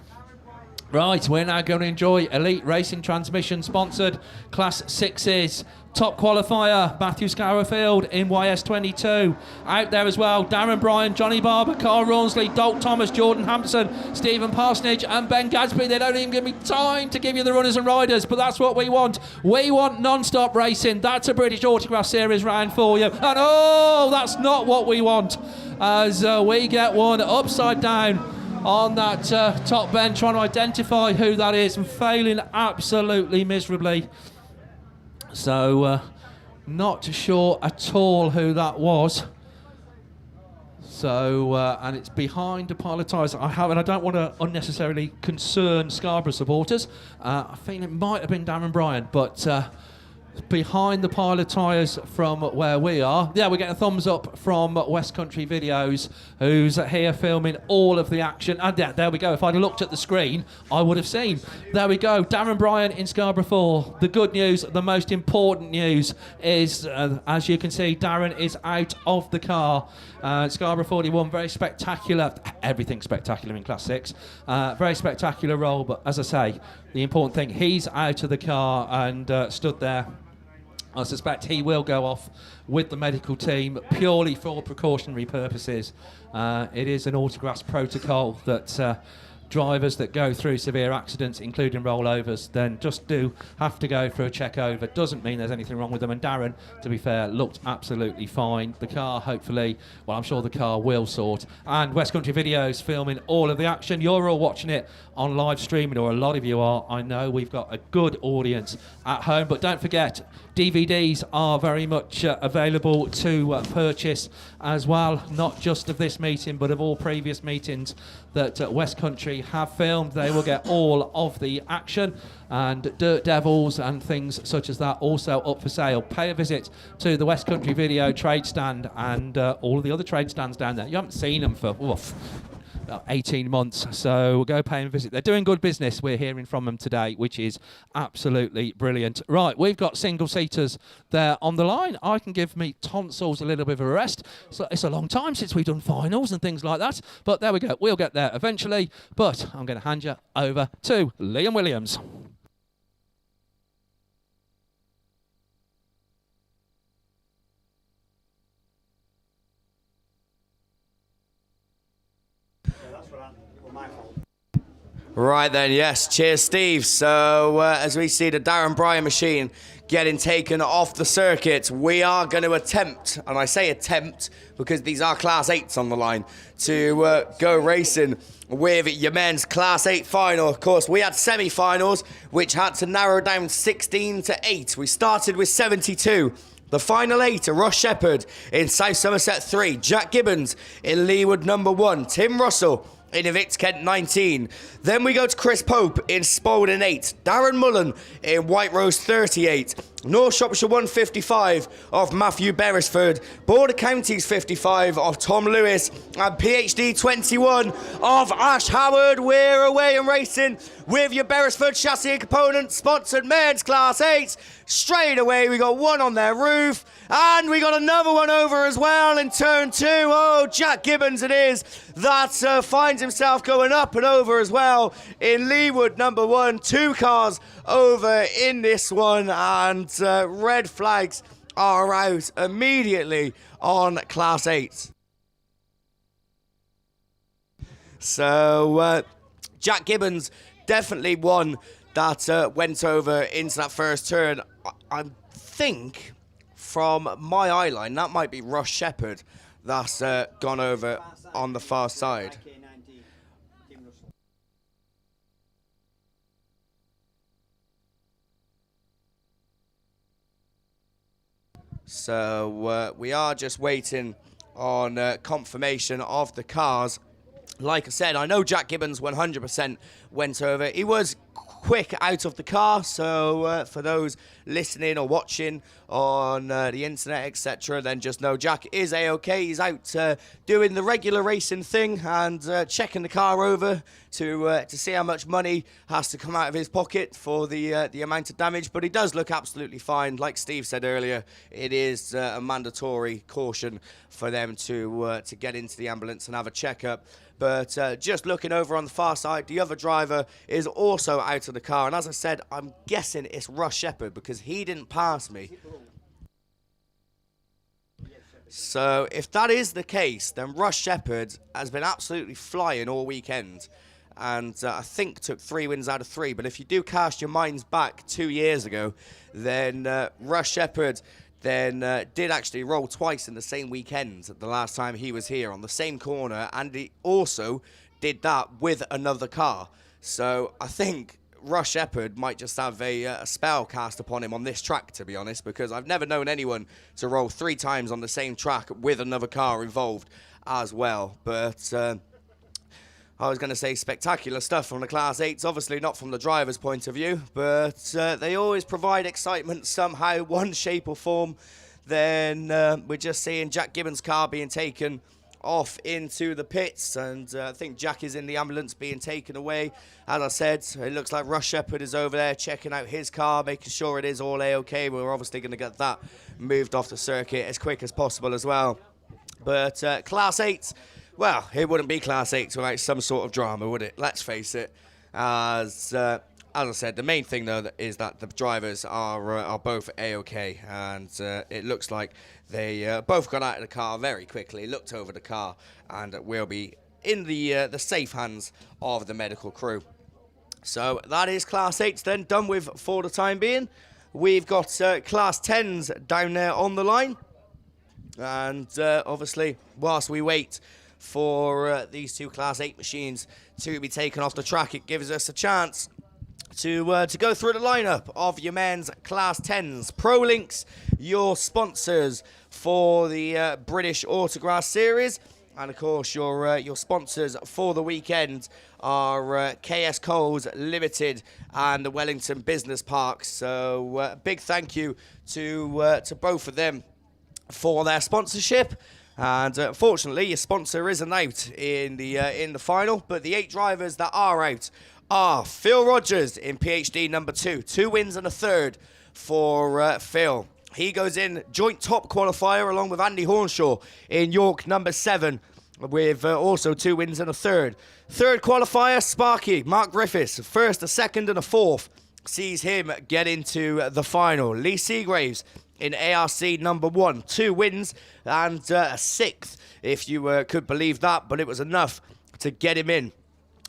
Right, we're now going to enjoy Elite Racing Transmission sponsored Class 6s. Top qualifier, Matthew Scourfield in YS22. Out there as well, Darren Bryan, Johnny Barber, Carl Rawnsley, Dolt Thomas, Jordan Hampson, Stephen Parsonage and Ben Gadsby. They don't even give me time to give you the runners and riders, but that's what we want. We want non-stop racing. That's a British Autograss Series round for you. And oh, that's not what we want, as we get one upside down on that top bench, trying to identify who that is and failing absolutely miserably. So not sure at all who that was. So and it's behind a pile of tyres I have, and I don't want to unnecessarily concern Scarborough supporters. I think it might have been Darren Bryan, but behind the pile of tyres from where we are. Yeah, we're getting a thumbs up from West Country Videos, who's here filming all of the action. And yeah, there we go. If I'd have looked at the screen, I would have seen. There we go. Darren Bryan in Scarborough 4. The good news, the most important news is, as you can see, Darren is out of the car. Scarborough 41, very spectacular. Everything spectacular in Class 6. Very spectacular role, but as I say, the important thing, he's out of the car and stood there. I suspect he will go off with the medical team purely for precautionary purposes. It is an Autograss protocol that drivers that go through severe accidents, including rollovers, then just do have to go for a check over. Doesn't mean there's anything wrong with them. And Darren, to be fair, looked absolutely fine. The car, hopefully, well, I'm sure the car will sort. And West Country Videos filming all of the action. You're all watching it on live streaming, or a lot of you are. I know we've got a good audience at home, but don't forget, DVDs are very much available to purchase as well, not just of this meeting, but of all previous meetings that West Country have filmed. They will get all of the action, and Dirt Devils and things such as that also up for sale. Pay a visit to the West Country Video trade stand and all of the other trade stands down there. You haven't seen them for 18 months, so go pay and visit. They're doing good business. We're hearing from them today, which is absolutely brilliant. Right, we've got single seaters there on the line. I can give me tonsils a little bit of a rest. So it's a long time since we've done finals and things like that, but there we go. We'll get there eventually, but I'm going to hand you over to Liam Williams. Right then, yes. Cheers, Steve. So as we see the Darren Bryan machine getting taken off the circuit, we are going to attempt, and I say attempt because these are Class 8s on the line, to go racing with your men's Class 8 final. Of course, we had semi-finals, which had to narrow down 16 to 8. We started with 72. The final 8 are Ross Shepherd in South Somerset 3, Jack Gibbons in Leewood number 1, Tim Russell in Evict Kent 19. Then we go to Chris Pope in Spalding 8, Darren Mullen in White Rose 38, North Shropshire 155 of Matthew Beresford, Border Counties 55 of Tom Lewis, and PhD 21 of Ash Howard. We're away and racing with your Beresford chassis and components, sponsored men's Class 8. Straight away, we got one on their roof, and we got another one over as well in turn 2. Oh, Jack Gibbons it is that finds himself going up and over as well in Leewood number 1. 2 cars over in this one, and red flags are out immediately on Class 8. So Jack Gibbons definitely one that went over into that first turn. I think from my eye line that might be Ross Shepherd that's gone over on the far side. So we are just waiting on confirmation of the cars. Like I said, I know Jack Gibbons 100% went over. He was quick out of the car, so for those listening or watching on the internet, etc., then just know Jack is A-OK. He's out doing the regular racing thing and checking the car over to see how much money has to come out of his pocket for the amount of damage, but he does look absolutely fine. Like Steve said earlier, it is a mandatory caution for them to get into the ambulance and have a checkup. But just looking over on the far side, the other driver is also out of the car. And as I said, I'm guessing it's Ross Shepherd because he didn't pass me. So if that is the case, then Ross Shepherd has been absolutely flying all weekend. And I think took 3 wins out of 3. But if you do cast your minds back 2 years ago, then Ross Shepherd then did actually roll twice in the same weekend the last time he was here on the same corner, and he also did that with another car. So I think Ross Shepherd might just have a spell cast upon him on this track, to be honest, because I've never known anyone to roll 3 times on the same track with another car involved as well. But I was going to say spectacular stuff from the Class 8s, obviously not from the driver's point of view, but they always provide excitement somehow, one shape or form. Then we're just seeing Jack Gibbons' car being taken off into the pits, and I think Jack is in the ambulance being taken away. As I said, it looks like Ross Shepherd is over there checking out his car, making sure it is all A-OK. We're obviously going to get that moved off the circuit as quick as possible as well. But Class 8... well, it wouldn't be Class 8 without some sort of drama, would it? Let's face it. As I said, the main thing, though, is that the drivers are both A-OK. And it looks like they both got out of the car very quickly, looked over the car, and will be in the safe hands of the medical crew. So that is Class 8s then, done with for the time being. We've got Class 10s down there on the line. And obviously, whilst we wait for these 2 Class 8 machines to be taken off the track, it gives us a chance to go through the lineup of your men's Class 10s. ProLinks, your sponsors for the British Autograss series, and of course your sponsors for the weekend are KS Coles Limited and the Wellington Business Park. So big thank you to both of them for their sponsorship. And unfortunately, your sponsor isn't out in the final, but the 8 drivers that are out are Phil Rogers in PhD number 2, 2 wins and a third for Phil. He goes in joint top qualifier along with Andy Hornshaw in York number 7, with also 2 wins and a third. Third qualifier, Sparky, Mark Griffiths, first, a second and a fourth, sees him get into the final. Lee Seagraves in ARC number 1, 2 wins and a 6th, if you could believe that, but it was enough to get him in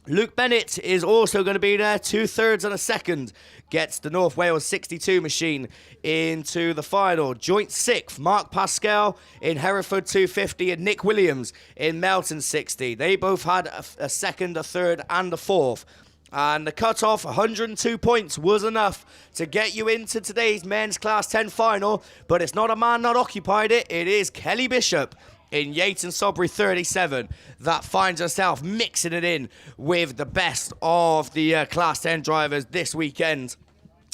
Luke Bennett is also going to be there, 2/3 and a second. Gets the North Wales 62 machine into the final. Joint 6th, Mark Pascal in Hereford 250 and Nick Williams in Melton 60. They both had a second, a third and a fourth. And the cut-off, 102 points, was enough to get you into today's men's Class 10 final. But it's not a man not occupied it. It is Kelly Bishop in Yates and Sodbury 37 that finds herself mixing it in with the best of the Class 10 drivers this weekend.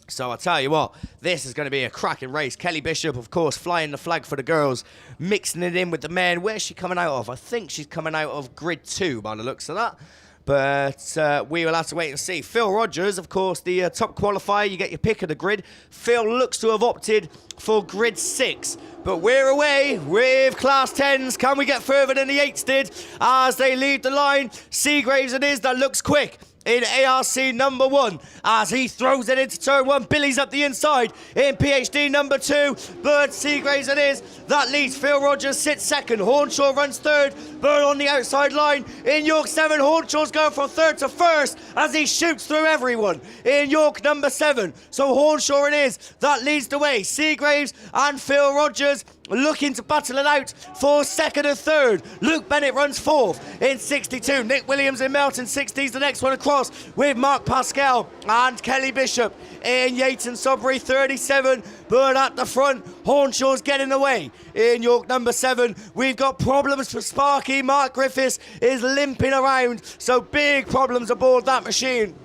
So I'll tell you what, this is going to be a cracking race. Kelly Bishop, of course, flying the flag for the girls, mixing it in with the men. Where's she coming out of? I think she's coming out of grid 2 by the looks of that. But we will have to wait and see. Phil Rogers, of course, the top qualifier. You get your pick of the grid. Phil looks to have opted for grid 6. But we're away with Class 10s. Can we get further than the 8s did as they lead the line? Seagraves it is that looks quick in ARC number 1 as he throws it into turn 1. Billy's up the inside in PhD number 2. Bird Seagraves it is that leads. Phil Rogers sits second. Hornshaw runs third. Bird on the outside line in York 7. Hornshaw's going from third to first as he shoots through everyone in York number 7. So Hornshaw it is that leads the way. Seagraves and Phil Rogers looking to battle it out for second and third. Luke Bennett runs fourth in 62. Nick Williams in Melton 60s the next one across with Mark Pascal and Kelly Bishop in Yates and Sodbury 37. But at the front, Hornshaw's getting away in York number 7. We've got problems for Sparky. Mark Griffiths is limping around, so big problems aboard that machine.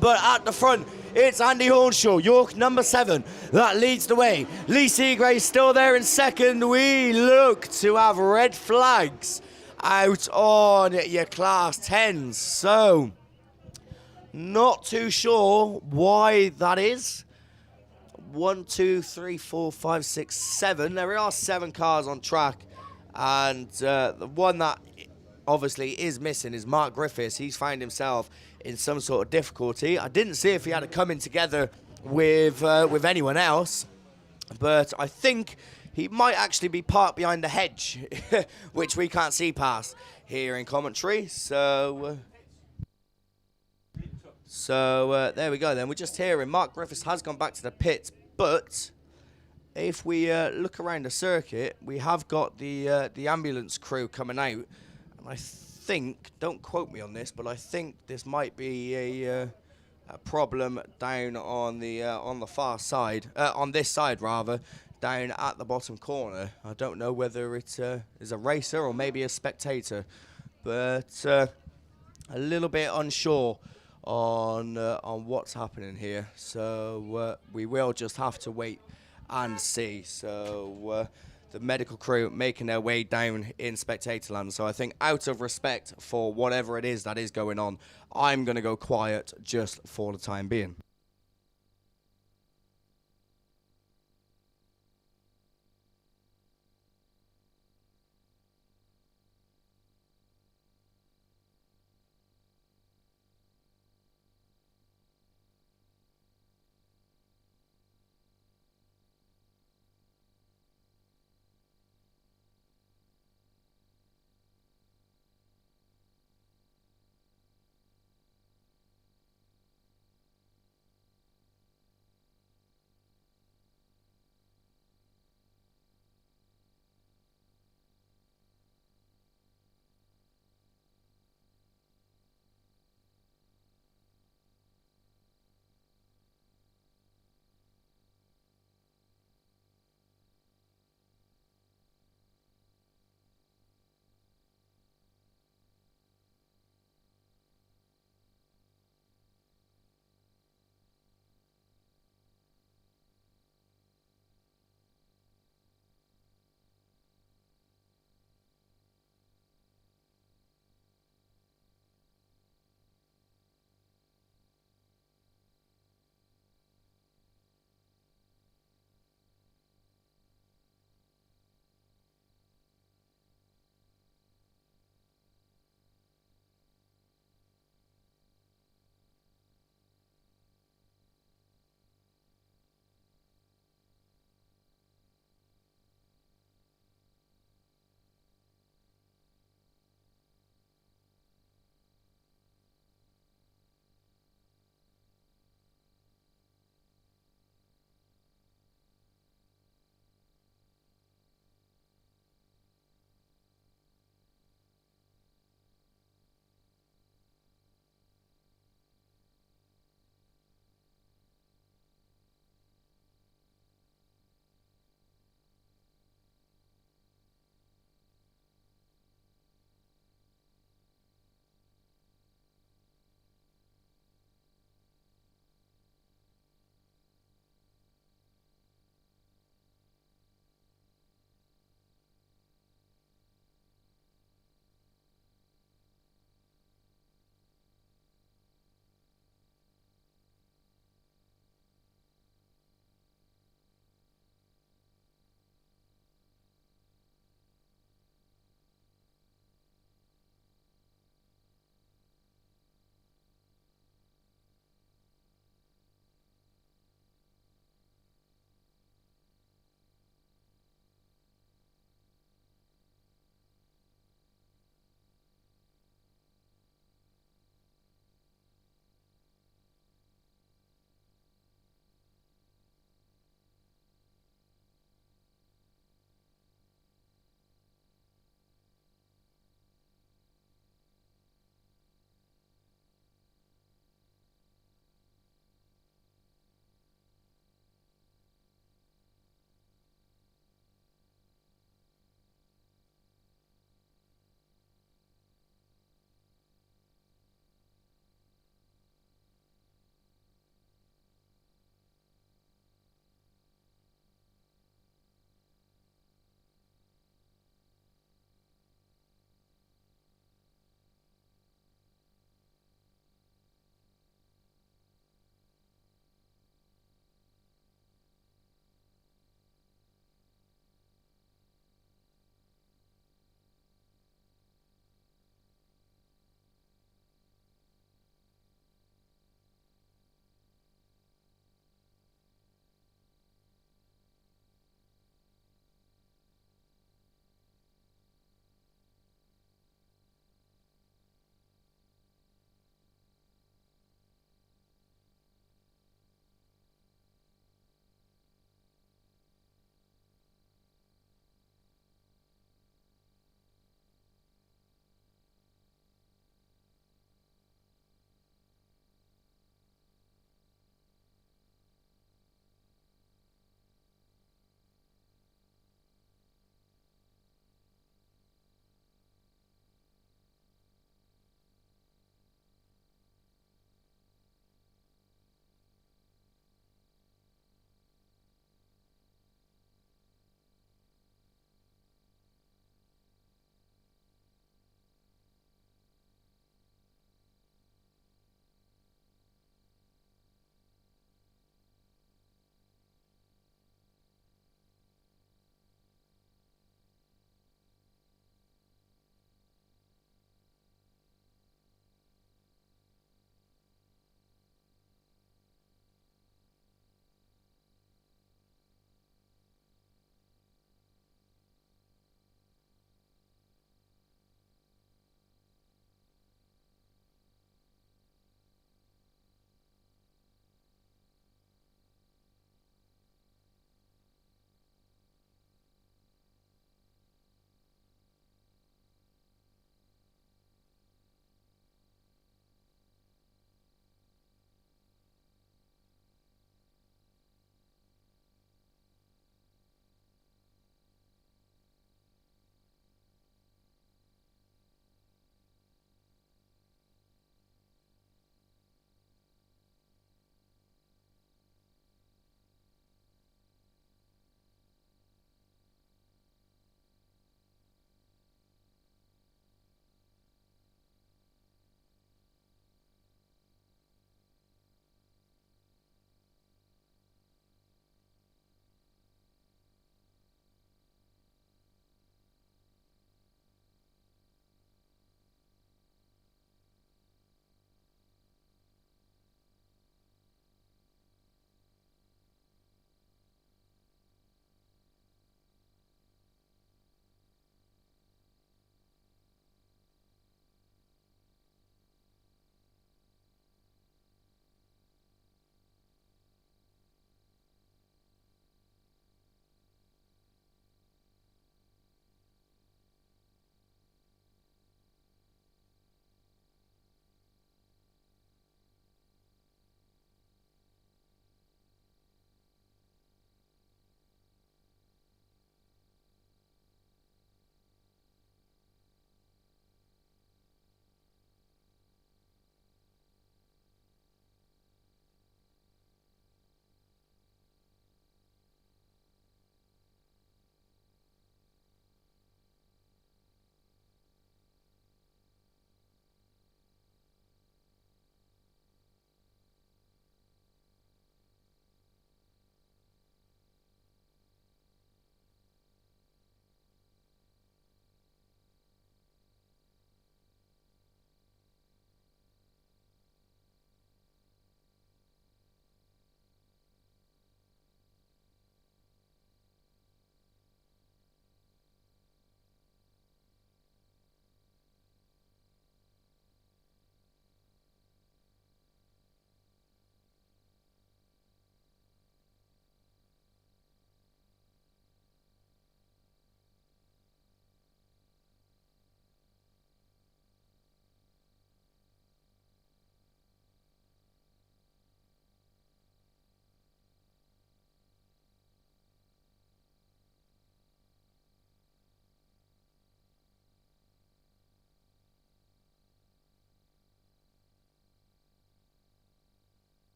But at the front, it's Andy Hornshaw, York number 7, that leads the way. Lee Seagraves still there in second. We look to have red flags out on your Class 10s. So, not too sure why that is. 1, 2, 3, 4, 5, 6, 7. There are 7 cars on track. And the one that obviously is missing is Mark Griffiths. He's found himself in some sort of difficulty. I didn't see if he had it coming together with anyone else, but I think he might actually be parked behind the hedge, which we can't see past here in commentary. So there we go then. We're just hearing Mark Griffiths has gone back to the pits, but if we look around the circuit, we have got the ambulance crew coming out, and I think, don't quote me on this, but I think this might be a problem down on the far side, on this side rather, down at the bottom corner. I don't know whether it is a racer or maybe a spectator, but a little bit unsure on what's happening here. So we will just have to wait and see. So the medical crew making their way down in spectator land. So I think out of respect for whatever it is that is going on, I'm going to go quiet just for the time being.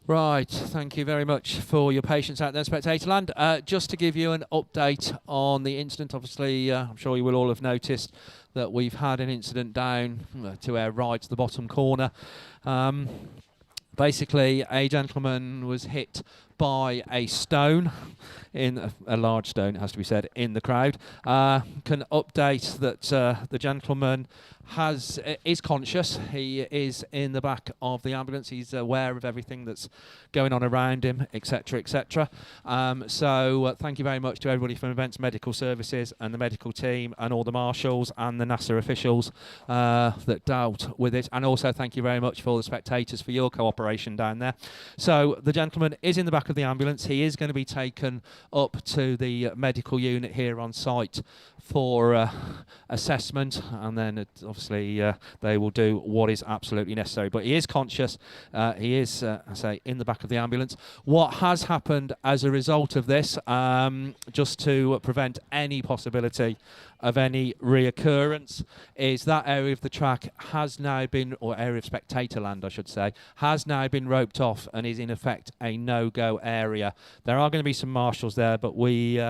Right, thank you very much for your patience out there, Spectatorland. Just to give you an update on the incident, obviously, I'm sure you will all have noticed that we've had an incident down to our right, the bottom corner. Basically, a gentleman was hit by a stone, in a large stone, it has to be said, in the crowd. Can update that the gentleman is conscious. He is in the back of the ambulance. He's aware of everything that's going on around him, etc., etc. So thank you very much to everybody from Events Medical Services and the medical team and all the marshals and the NASA officials that dealt with it. And also thank you very much for all the spectators for your cooperation down there. So the gentleman is in the back of the ambulance. He is going to be taken up to the medical unit here on site for assessment, and then obviously they will do what is absolutely necessary. But he is conscious. He is, I say, in the back of the ambulance. What has happened as a result of this, just to prevent any possibility of any reoccurrence, is that area of the track has now been, or area of spectator land I should say, has now been roped off and is in effect a no-go area. There are going to be some marshals there, but we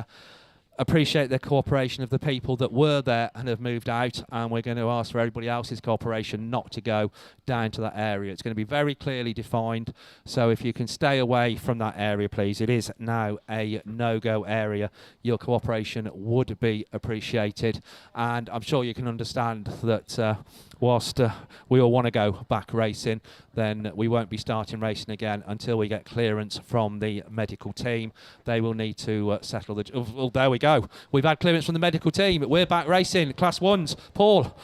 appreciate the cooperation of the people that were there and have moved out, and we're going to ask for everybody else's cooperation not to go down to that area. It's going to be very clearly defined, so if you can stay away from that area, please. It is now a no-go area. Your cooperation would be appreciated, and I'm sure you can understand that whilst we all want to go back racing, then we won't be starting racing again until we get clearance from the medical team. They will need to settle the... Oh, there we go. We've had clearance from the medical team. We're back racing. Class 1s. Paul.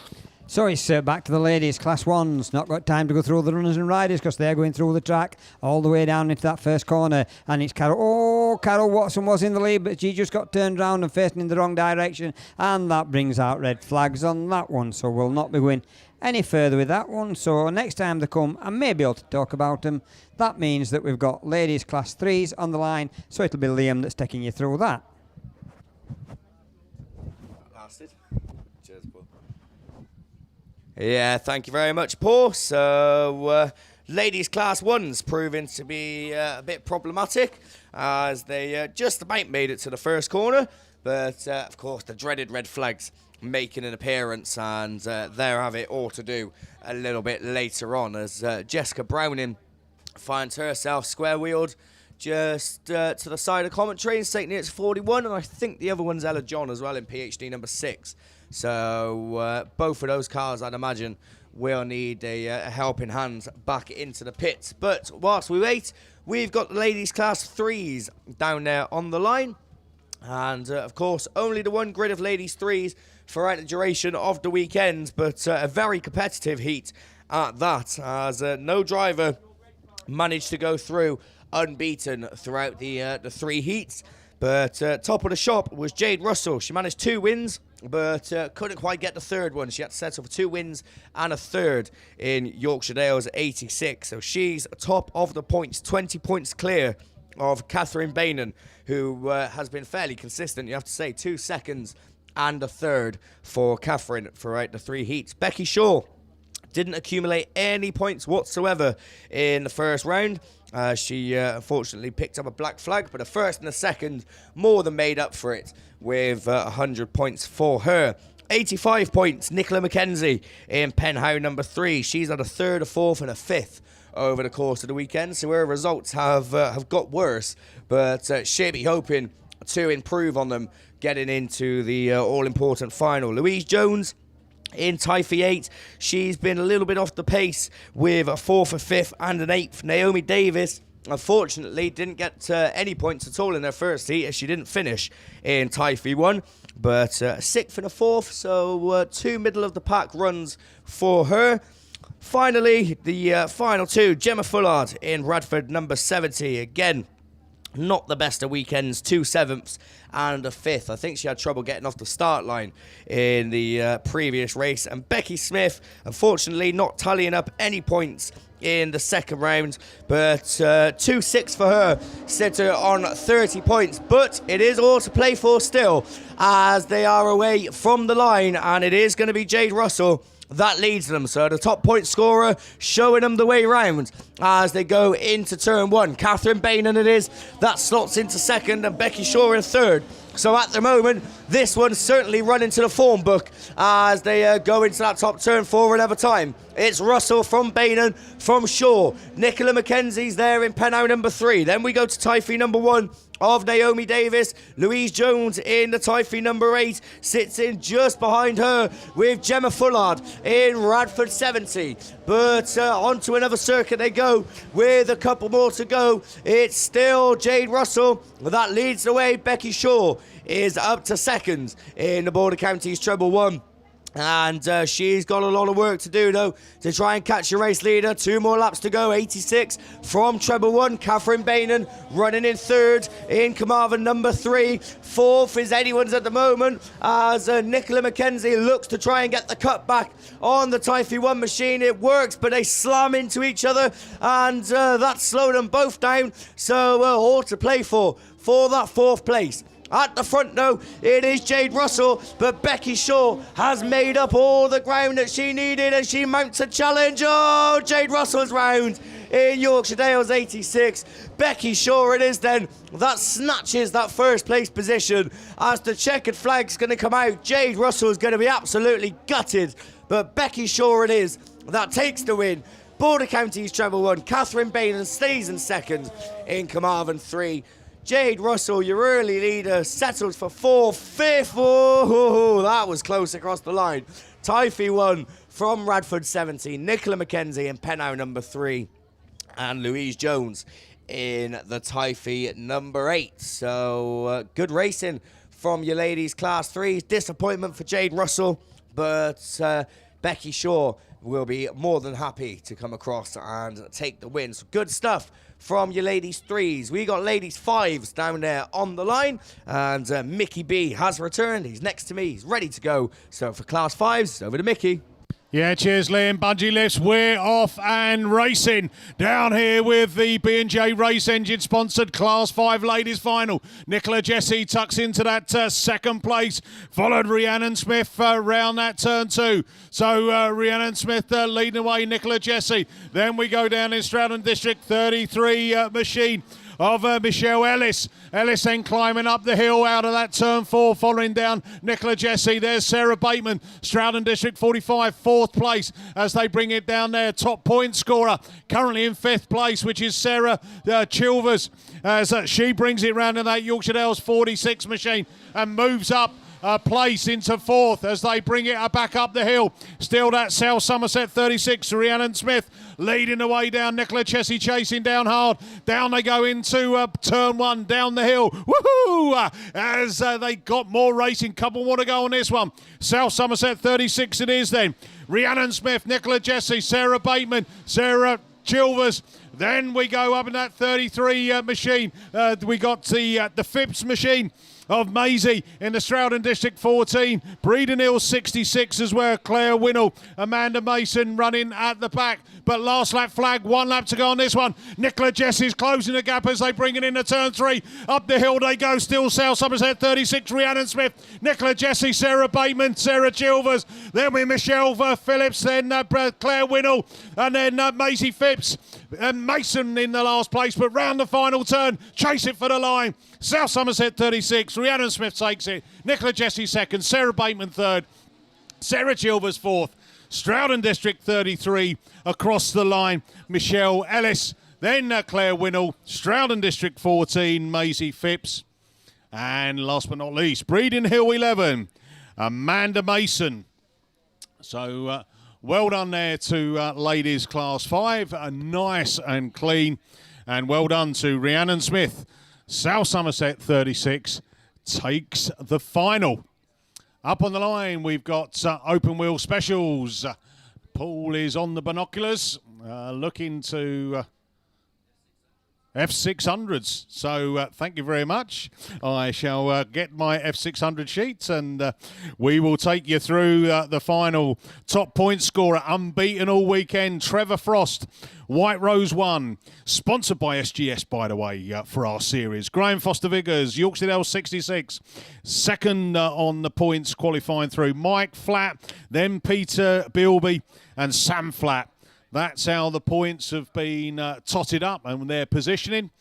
So it's back to the ladies, Class 1s. Not got time to go through the runners and riders because they're going through the track all the way down into that first corner. And it's Carol. Oh, Carol Watson was in the lead, but she just got turned round and facing in the wrong direction. And that brings out red flags on that one. So we'll not be going any further with that one. So next time they come, I may be able to talk about them. That means that we've got ladies Class 3s on the line. So it'll be Liam that's taking you through that. Lasted. Cheers, Paul. Yeah, thank you very much, Paul. So, ladies Class 1's proving to be a bit problematic as they just about made it to the first corner. But, of course, the dreaded red flags making an appearance, and there have it all to do a little bit later on as Jessica Browning finds herself square-wheeled just to the side of commentary and taking it to 41, and I think the other one's Ella John as well in PhD number 6. So both of those cars, I'd imagine, will need a helping hand back into the pits. But whilst we wait, we've got the ladies Class 3s down there on the line. And, of course, only the one grid of ladies 3s throughout the duration of the weekend, but a very competitive heat at that, as no driver managed to go through unbeaten throughout the 3 heats. But top of the shop was Jade Russell. She managed 2 wins, but couldn't quite get the third one. She had to settle for 2 wins and a third in Yorkshire Dales 86. So she's top of the points, 20 points clear of Catherine Bainan, who has been fairly consistent, you have to say. 2 seconds and a third for Catherine throughout the 3 heats. Becky Shaw didn't accumulate any points whatsoever in the first round. She unfortunately picked up a black flag, but a first and a second more than made up for it with 100 points for her. 85 points, Nicola McKenzie in Penhow number 3. She's had a third, a fourth and a fifth over the course of the weekend, so her results have got worse, but she'll be hoping to improve on them getting into the all-important final. Louise Jones in Typhy 8, she's been a little bit off the pace with a 4th, a 5th and an 8th. Naomi Davis, unfortunately, didn't get any points at all in her first heat as she didn't finish in Typhy 1, but 6th and a 4th, so 2 middle-of-the-pack runs for her. Finally, the final 2, Gemma Fullard in Radford number 70. Again, not the best of weekends, 2 7ths and a 5th. I think she had trouble getting off the start line in the previous race. And Becky Smith, unfortunately, not tallying up any points in the second round, but 2-6 for her, set her on 30 points. But it is all to play for still, as they are away from the line, and it is going to be Jade Russell that leads them. So the top point scorer showing them the way round as they go into turn 1. Catherine Bainan it is. That slots into second and Becky Shaw in third. So at the moment, this one's certainly run into the form book as they go into that top turn for another time. It's Russell from Bainan, from Shaw. Nicola McKenzie's there in pennow number 3. Then we go to Typhy number 1 of Naomi Davis. Louise Jones in the Typhy number 8 sits in just behind her with Gemma Fullard in Radford 70. But onto another circuit they go with a couple more to go. It's still Jade Russell that leads the way. Becky Shaw is up to second in the Border Counties Treble 1. And she's got a lot of work to do, though, to try and catch your race leader. 2 more laps to go. 86 from Treble 1. Catherine Bainan running in third in Carmarthen number 3. Fourth is anyone's at the moment as Nicola McKenzie looks to try and get the cut back on the Typhy 1 machine. It works, but they slam into each other, and that slowed them both down. So all to play for that 4th place. At the front, though, it is Jade Russell, but Becky Shaw has made up all the ground that she needed, and she mounts a challenge. Oh, Jade Russell's round in Yorkshire Dales 86. Becky Shaw it is then that snatches that first place position as the checkered flag's going to come out. Jade Russell is going to be absolutely gutted, but Becky Shaw it is that takes the win. Border Counties Treble 1. Catherine Bainan stays in second in Carmarthen 3. Jade Russell, your early leader, settles for 4th, 5th. Oh, that was close across the line. Typhy 1 from Radford 70. Nicola McKenzie in pennow number 3. And Louise Jones in the Typhy number 8. So good racing from your ladies class 3. Disappointment for Jade Russell, but Becky Shaw will be more than happy to come across and take the win. So good stuff from your ladies 3s. We got ladies 5s down there on the line, and Mickey B has returned. He's next to me. He's ready to go. So for class 5s, over to Mickey. Yeah, cheers, Liam. Bungee lifts, we're off and racing down here with the B&J Race Engine sponsored Class 5 Ladies Final. Nicola Jessie tucks into that second place, followed Rhiannon Smith round that turn 2. So Rhiannon Smith leading away, Nicola Jessie. Then we go down in Stroudon District 33 machine of Michelle Ellis. Ellis then climbing up the hill out of that turn 4, following down Nicola Jessie. There's Sarah Bateman, Stroudon District 45, 4th place as they bring it down there. Top point scorer currently in 5th place, which is Sarah Chilvers, as she brings it round in that Yorkshire Dales 46 machine and moves up place into 4th as they bring it back up the hill. Still that South Somerset 36, Rhiannon Smith leading the way down. Nicola Jessie chasing down hard. Down they go into turn 1, down the hill. Woohoo! As they got more racing. Couple more to go on this one. South Somerset 36 it is then. Rhiannon Smith, Nicola Jessie, Sarah Bateman, Sarah Chilvers. Then we go up in that 33 machine. We got the Phipps machine of Maisie in the Stroudon District 14. Breeden Hill 66 as well. Claire Winnell, Amanda Mason running at the back. But last lap flag, 1 lap to go on this one. Nicola Jessie's closing the gap as they bring it into turn 3. Up the hill they go. Still South Somerset 36, Rhiannon Smith, Nicola Jessie, Sarah Bateman, Sarah Chilvers. Then with Michelle Phillips, then Claire Winnell, and then Maisie Phipps. And Mason in the last place, but round the final turn, chase it for the line. South Somerset 36, Rhiannon Smith takes it. Nicola Jessie second, Sarah Bateman third, Sarah Chilvers fourth. Stroudon District 33 across the line, Michelle Ellis. Then Claire Winnell, Stroudon District 14, Maisie Phipps. And last but not least, Breeden Hill 11, Amanda Mason. So well done there to ladies class 5, nice and clean. And well done to Rhiannon Smith. South Somerset 36 takes the final. Up on the line, we've got open wheel specials. Paul is on the binoculars, looking to F600s. So thank you very much. I shall get my F600 sheets and we will take you through the final top point scorer, unbeaten all weekend, Trevor Frost. White Rose 1, sponsored by SGS, by the way, for our series. Graham Foster-Viggers, Yorkshire Dale 66, second on the points qualifying through. Mike Flatt, then Peter Bilby and Sam Flatt. That's how the points have been totted up and their positioning.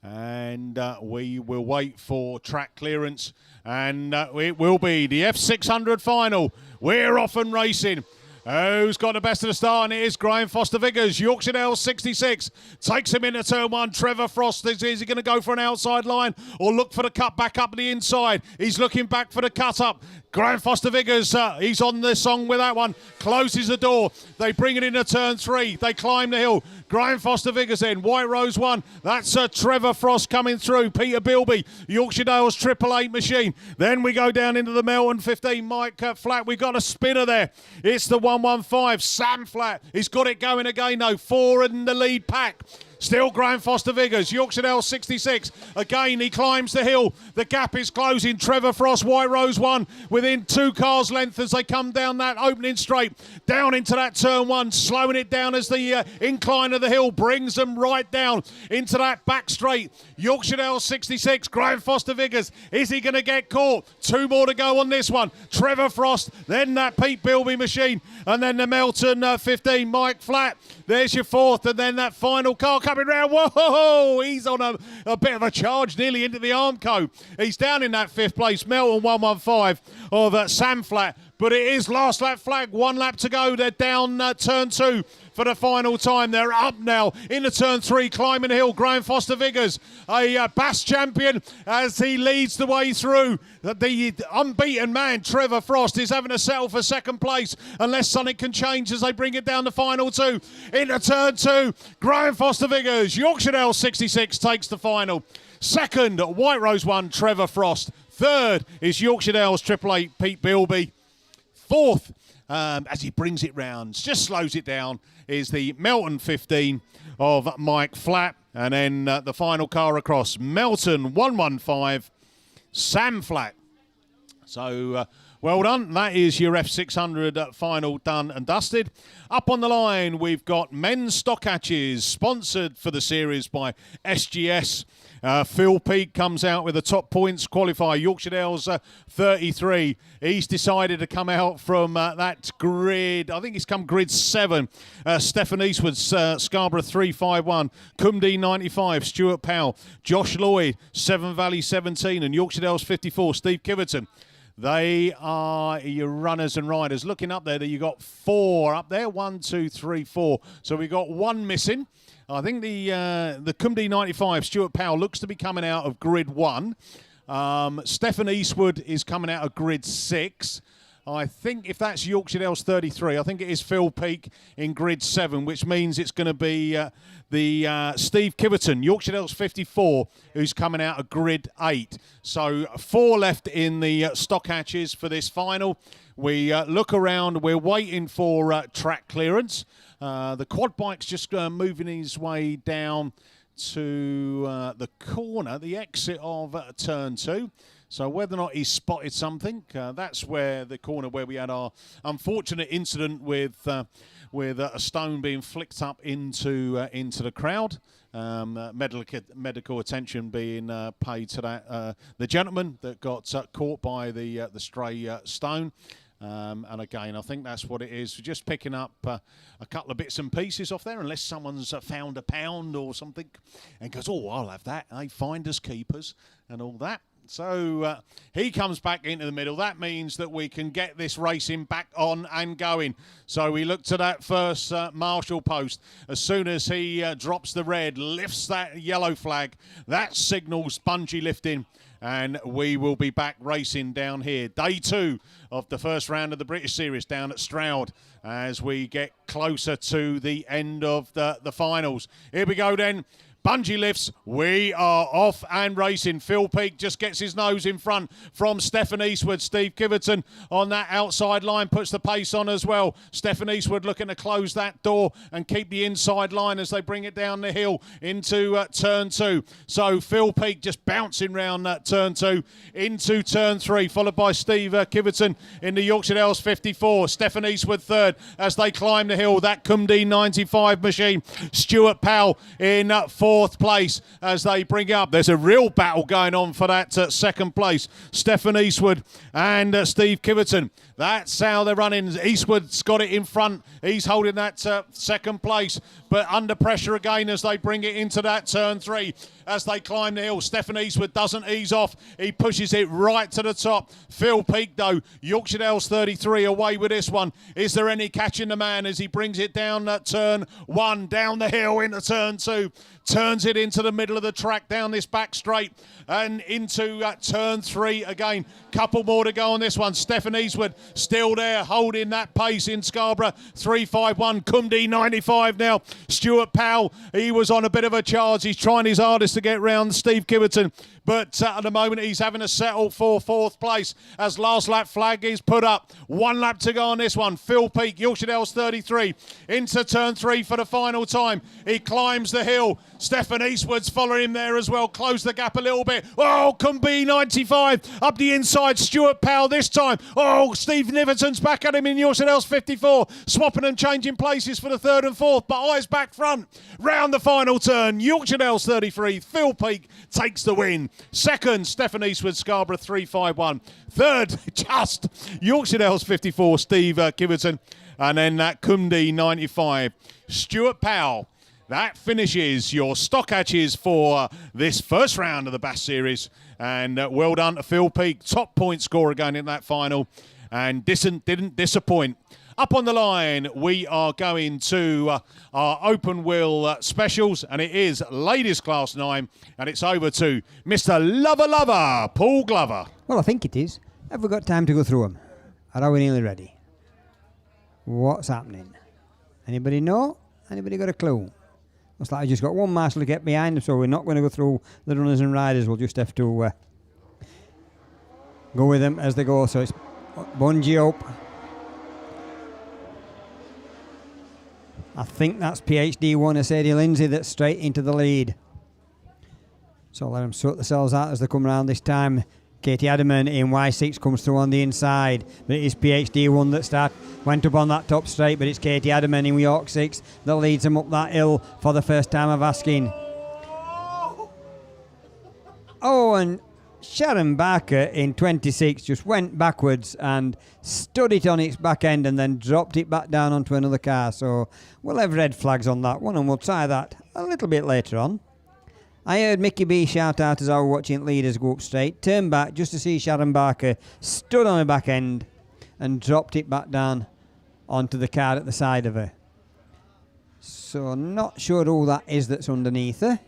And we will wait for track clearance. And it will be the F600 final. We're off and racing. Who's got the best of the start? And it is Graham Foster-Viggers. Yorkshire Dale 66 takes him into turn 1. Trevor Frost, is he going to go for an outside line or look for the cut back up the inside? He's looking back for the cut up. Graham Foster-Viggers, he's on the song with that one. Closes the door. They bring it into turn 3. They climb the hill. Graham Foster-Viggers in. White Rose 1. That's Trevor Frost coming through. Peter Bilby, Yorkshire Dale's 888 machine. Then we go down into the Melton 15. Mike Flatt, we got a spinner there. It's the 115. Sam Flatt. He's got it going again though. 4 in the lead pack. Still Graham Foster-Viggers, Yorkshire Dale 66. Again, he climbs the hill. The gap is closing. Trevor Frost, White Rose 1, within 2 cars' length as they come down that opening straight. Down into that turn 1, slowing it down as the incline of the hill brings them right down into that back straight. Yorkshire Dale 66, Graham Foster-Viggers. Is he going to get caught? 2 more to go on this one. Trevor Frost, then that Pete Bilby machine, and then the Melton 15, Mike Flatt. There's your 4th, and then that final car coming round. Whoa, he's on a bit of a charge nearly into the Armco. He's down in that 5th place, Melton 115 of Sam Flatt. But it is last lap flag, 1 lap to go. They're down turn 2 for the final time. They're up now into turn 3, climbing the hill. Graham Foster-Viggers, a Bass champion, as he leads the way through. The unbeaten man, Trevor Frost, is having to settle for 2nd place unless something can change as they bring it down the final 2. Into turn 2, Graham Foster-Viggers, Yorkshire Dale 66 takes the final. 2nd, White Rose 1, Trevor Frost. 3rd is Yorkshire Dale's 888, Pete Bilby. 4th, as he brings it round, just slows it down, is the Melton 15 of Mike Flatt. And then the final car across, Melton 115, Sam Flatt. So well done. That is your F600 final done and dusted. Up on the line, we've got men's stock hatches, sponsored for the series by SGS. Phil Peake comes out with the top points qualifier. Yorkshire Dale's 33. He's decided to come out from that grid. I think he's come grid 7. Stephen Eastwood, Scarborough 351. Cumdee 95. Stuart Powell. Josh Lloyd, Severn Valley 17. And Yorkshire Dale's 54. Steve Kiverton. They are your runners and riders. Looking up there, you got 4 up there. 1, 2, 3, 4. So we got 1 missing. I think the Cumdee 95, Stuart Powell, looks to be coming out of grid 1. Stephen Eastwood is coming out of grid 6. I think if that's Yorkshire Dale's 33, I think it is Phil Peake in grid 7, which means it's going to be the Steve Kiverton, Yorkshire Dale's 54, who's coming out of grid 8. So 4 left in the stock hatches for this final. We look around, we're waiting for track clearance. The quad bike's just moving his way down to the corner, the exit of turn 2. So whether or not he's spotted something, that's where the corner where we had our unfortunate incident with a stone being flicked up into the crowd. Medical attention being paid to that the gentleman that got caught by the stray stone. And again, I think that's what it is. We're just picking up a couple of bits and pieces off there, unless someone's found a pound or something and goes, oh, I'll have that. Hey, finders, keepers and all that. So he comes back into the middle. That means that we can get this racing back on and going. So we look to that first marshal post. As soon as he drops the red, lifts that yellow flag, that signals bungee lifting. And we will be back racing down here. Day 2 of the first round of the British Series down at Stroud as we get closer to the end of the finals. Here we go then. Bungee lifts, we are off and racing. Phil Peake just gets his nose in front from Stefan Eastwood. Steve Kiverton on that outside line puts the pace on as well. Stefan Eastwood looking to close that door and keep the inside line as they bring it down the hill into turn 2. So Phil Peake just bouncing round that turn 2 into turn 3, followed by Steve Kiverton in the Yorkshire Dales 54. Stefan Eastwood third as they climb the hill. That Cumdee 95 machine. Stuart Powell in 4th place as they bring up. There's a real battle going on for that second place. Stefan Eastwood and Steve Kiverton. That's how they're running. Eastwood's got it in front. He's holding that second place, but under pressure again as they bring it into that turn 3. As they climb the hill, Stefan Eastwood doesn't ease off. He pushes it right to the top. Phil Peake, though, Yorkshire Dales 33 away with this one. Is there any catching the man as he brings it down that turn 1, down the hill into turn 2, turns it into the middle of the track, down this back straight and into turn 3 again. Couple more to go on this one. Stefan Eastwood still there, holding that pace in Scarborough. 351, Cumdee 95 now. Stuart Powell, he was on a bit of a charge. He's trying his hardest to get round Steve Kiverton, but at the moment he's having to settle for 4th place as last lap flag is put up. 1 lap to go on this one. Phil Peake, Yorkshire Dales 33, into turn 3 for the final time. He climbs the hill. Stefan Eastwood's following him there as well. Close the gap a little bit. Oh, Cumdee 95 up the inside. Stuart Powell this time. Oh, Steve Niverton's back at him in Yorkshire Dales 54. Swapping and changing places for the 3rd and 4th, but eyes back front. Round the final turn. Yorkshire Dales 33. Phil Peake takes the win. 2nd, Stefan Eastwood, Scarborough 351. 3rd, just Yorkshire Dales 54, Steve Kiverton. And then that Cumdee 95, Stuart Powell. That finishes your stock hatches for this first round of the Bass Series. And well done to Phil Peake, top point scorer again in that final. And didn't disappoint. Up on the line, we are going to our open wheel specials, and it is ladies class 9, and it's over to Mr. Lover, Paul Glover. Well, I think it is. Have we got time to go through them? Are we nearly ready? What's happening? Anybody know? Anybody got a clue? Looks like I just got one marshal to get behind them, so we're not going to go through the runners and riders. We'll just have to go with them as they go. So it's Bungee up. I think that's PhD 1 Sadie Lindsay that's straight into the lead. So let them sort themselves out as they come around this time. Katie Adderman in Y6 comes through on the inside, but it is PhD 1 that went up on that top straight, but it's Katie Adderman in York 6 that leads them up that hill for the first time of asking. Oh, and Sharon Barker in 26 just went backwards and stood it on its back end and then dropped it back down onto another car. So we'll have red flags on that one, and we'll try that a little bit later on. I heard Mickey B shout out as I was watching leaders go up straight, turned back just to see Sharon Barker stood on the back end and dropped it back down onto the car at the side of her. So not sure who that is that's underneath her.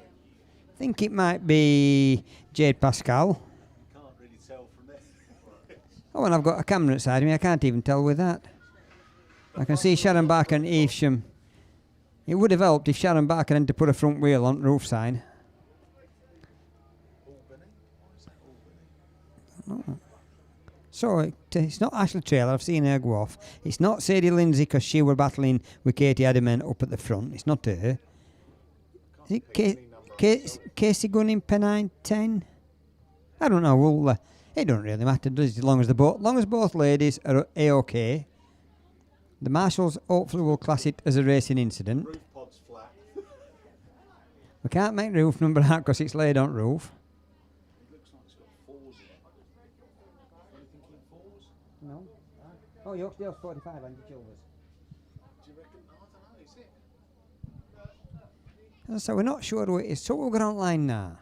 Think it might be Jade Pascal. Can't really tell from this. Oh, and I've got a camera inside of me. I can't even tell with that. I can see Sharon Barker and Evesham. It would have helped if Sharon Barker had to put a front wheel on roof sign. Oh. So it's not Ashley Traylor. I've seen her go off. It's not Sadie Lindsay because she were battling with Katie Adderman up at the front. It's not her. Is it Casey Gunn in Pennine 10? I don't know. Well, it don't really matter, does it? As long as both ladies are A-OK. The marshals hopefully will class it as a racing incident. Roof pod's flat. We can't make roof number out because it's laid on roof. It looks like it's got 4s in it. Are you thinking 4s? No. Oh, Yorkdale's 45 and Chilvers. Do you reckon? I don't know, is it? So we're not sure who it is. So we'll go online now.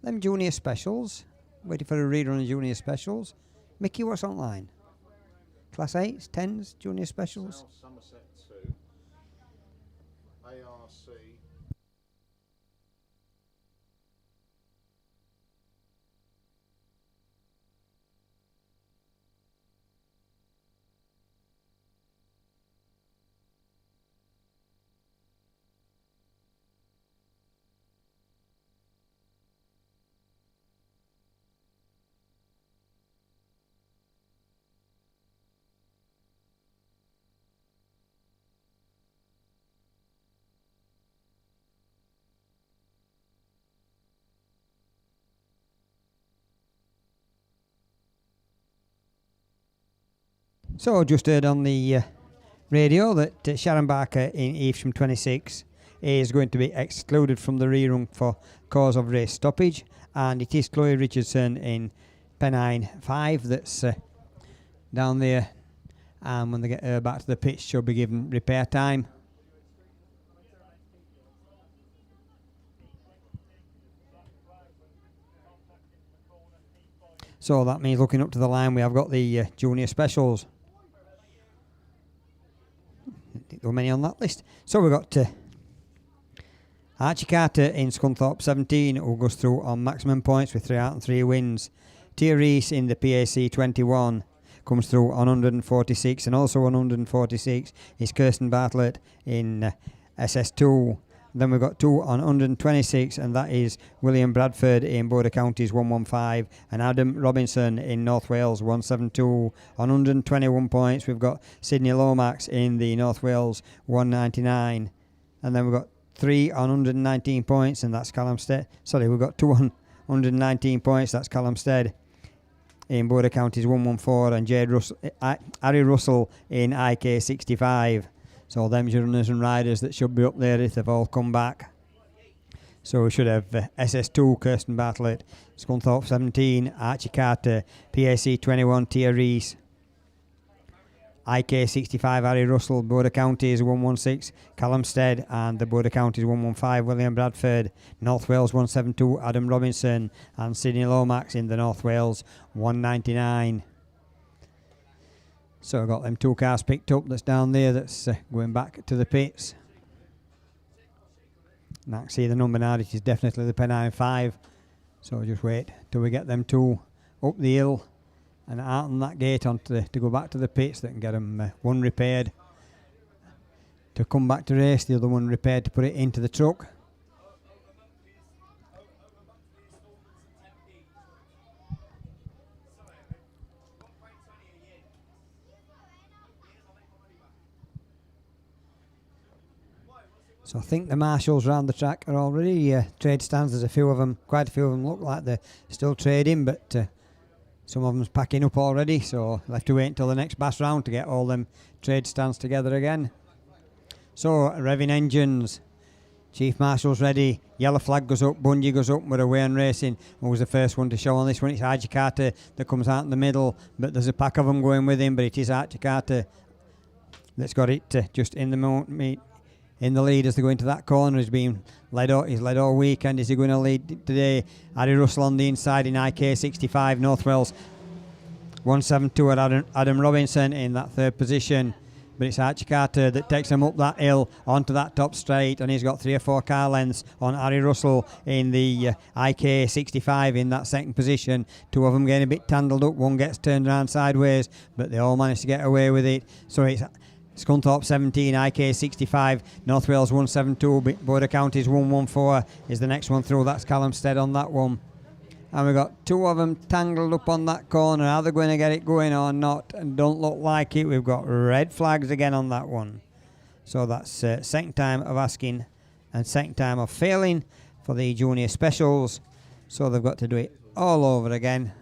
Them junior specials. Waiting for a reader on the junior specials. Mickey, what's online? Class 8s, 10s, junior specials. South Somerset 2. ARC. So just heard on the radio that Sharon Barker in Evesham 26 is going to be excluded from the rerun for cause of race stoppage, and it is Chloe Richardson in Pennine 5 that's down there, and when they get her back to the pitch she'll be given repair time. So that means looking up to the line we have got the junior specials. There were many on that list. So we've got Archie Carter in Scunthorpe 17, who goes through on maximum points with 3 out and 3 wins. Tia Reese in the PAC 21 comes through on 146, and also on 146 is Kirsten Bartlett in SS2. Then we've got 2 on 126, and that is William Bradford in Border Counties 115 and Adam Robinson in North Wales 172. On 121 points we've got Sydney Lomax in the North Wales 199, and then we've got 3 on 119 points, and that's Callum Stead. Sorry, we've got 2 on 119 points, that's Callum Stead in Border Counties 114, and Harry Russell in IK 65. So them's your runners and riders that should be up there if they've all come back. So we should have SS2 Kirsten Bartlett, Scunthorpe 17 Archie Carter, PAC 21 Tia Reese, IK 65 Harry Russell, Border Counties 116 Callum Stead, and the Border Counties 115 William Bradford, North Wales 172 Adam Robinson, and Sydney Lomax in the North Wales 199. So I've got them 2 cars picked up that's down there that's going back to the pits. And I can see the number now, it is definitely the Pennine 5. So just wait till we get them 2 up the hill and out on that gate to go back to the pits. That can get them one repaired to come back to race, the other one repaired to put it into the truck. So I think the marshals around the track are already trade stands. There's a few of them, quite a few of them look like they're still trading, but some of them's packing up already, so we'll have to wait until the next bass round to get all them trade stands together again. So revving engines, Chief Marshal's ready, yellow flag goes up, bungee goes up, we're away on racing. Who was the first one to show on this one? It's Archie Carter that comes out in the middle, but there's a pack of them going with him, but it is Archie Carter that's got it just in the in the lead as they go into that corner. He's been led all weekend. Is he going to lead today? Harry Russell on the inside in IK 65 North Wales 172 at Adam Robinson in that 3rd position, but it's Archie Carter that takes him up that hill onto that top straight, and he's got 3 or 4 car lengths on Harry Russell in the IK 65 in that 2nd position. 2 of them getting a bit tangled up, one gets turned around sideways, but they all manage to get away with it. So it's Scunthorpe 17, IK 65, North Wales 172, Border Counties 114 is the next one through. That's Callum Stead on that one. And we've got 2 of them tangled up on that corner. Are they going to get it going or not? And don't look like it. We've got red flags again on that one. So that's 2nd time of asking and 2nd time of failing for the junior specials. So they've got to do it all over again.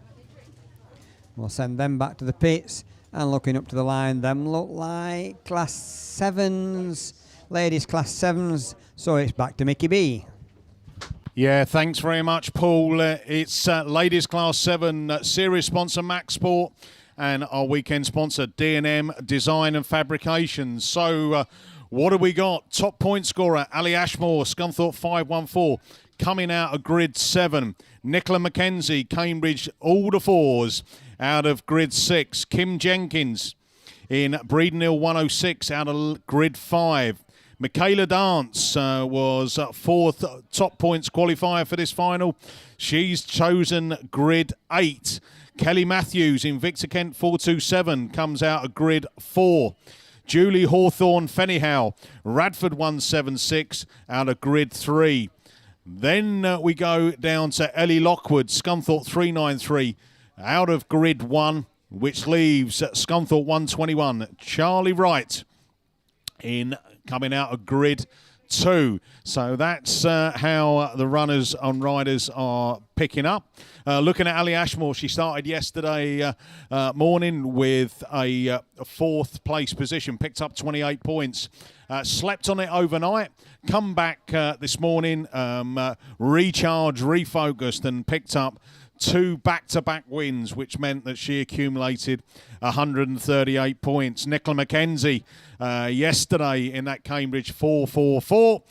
We'll send them back to the pits. And looking up to the line, them look like Class 7s, ladies Class 7s, so it's back to Mickey B. Yeah, thanks very much, Paul. It's ladies Class 7 series sponsor Max Sport and our weekend sponsor D&M Design and Fabrication. So what have we got? Top point scorer Ali Ashmore, Scunthorpe 514, coming out of grid 7. Nicola McKenzie, Cambridge, all the 4s. Out of grid 6, Kim Jenkins in Breeden Hill 106 out of grid 5. Michaela Dance was 4th top points qualifier for this final. She's chosen grid 8. Kelly Matthews in Victor Kent 427 comes out of grid 4. Julie Hawthorne Fenihow, Radford 176 out of grid 3. Then we go down to Ellie Lockwood, Scunthorpe 393. Out of grid 1, which leaves Scunthorpe 121. Charlie Wright in coming out of grid 2. So that's how the runners on riders are picking up. Looking at Ali Ashmore, she started yesterday morning with a 4th place position, picked up 28 points. Slept on it overnight, come back this morning, recharged, refocused, and picked up 2 back-to-back wins, which meant that she accumulated 138 points. Nicola McKenzie yesterday in that Cambridge 444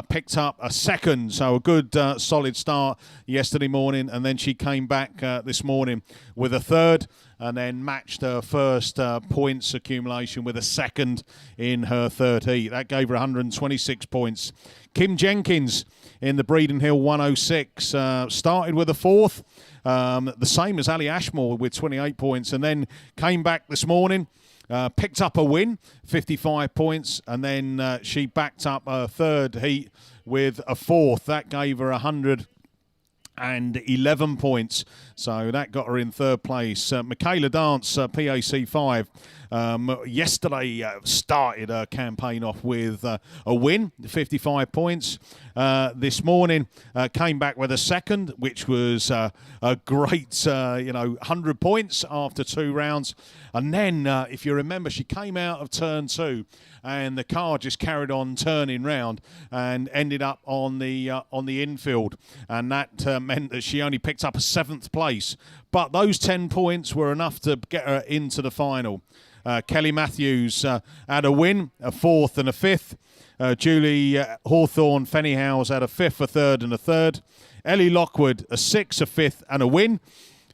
picked up a 2nd, so a good solid start yesterday morning, and then she came back this morning with a 3rd and then matched her first points accumulation with a 2nd in her 3rd heat. That gave her 126 points. Kim Jenkins in the Breeden Hill 106 started with a 4th, the same as Ali Ashmore with 28 points, and then came back this morning, picked up a win, 55 points, and then she backed up her 3rd heat with a 4th. That gave her 111 points, so that got her in 3rd place. Michaela Dance, PAC 5, yesterday started her campaign off with a win, 55 points. This morning came back with a 2nd, which was a great 100 points after 2 rounds. And then, if you remember, she came out of turn 2 and the car just carried on turning round and ended up on the infield, and that meant that she only picked up a 7th place, but those 10 points were enough to get her into the final. Kelly Matthews had a win, a 4th and a 5th. Julie Hawthorne Fennyhouse had a 5th, a 3rd and a 3rd. Ellie Lockwood a 6th, a 5th and a win.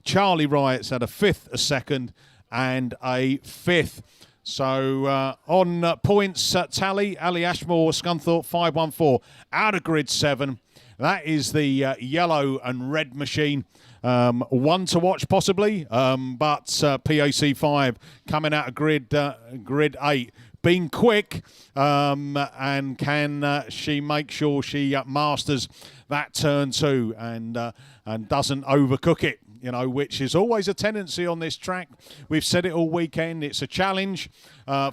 Charlie Riots had a 5th, a 2nd and a 5th. So on points tally, Ali Ashmore, Scunthorpe 514, out of grid 7. That is the yellow and red machine. One to watch possibly, but PAC 5 coming out of grid 8. Being quick, and can she make sure she masters that turn 2 and doesn't overcook it? Which is always a tendency on this track. We've said it all weekend. It's a challenge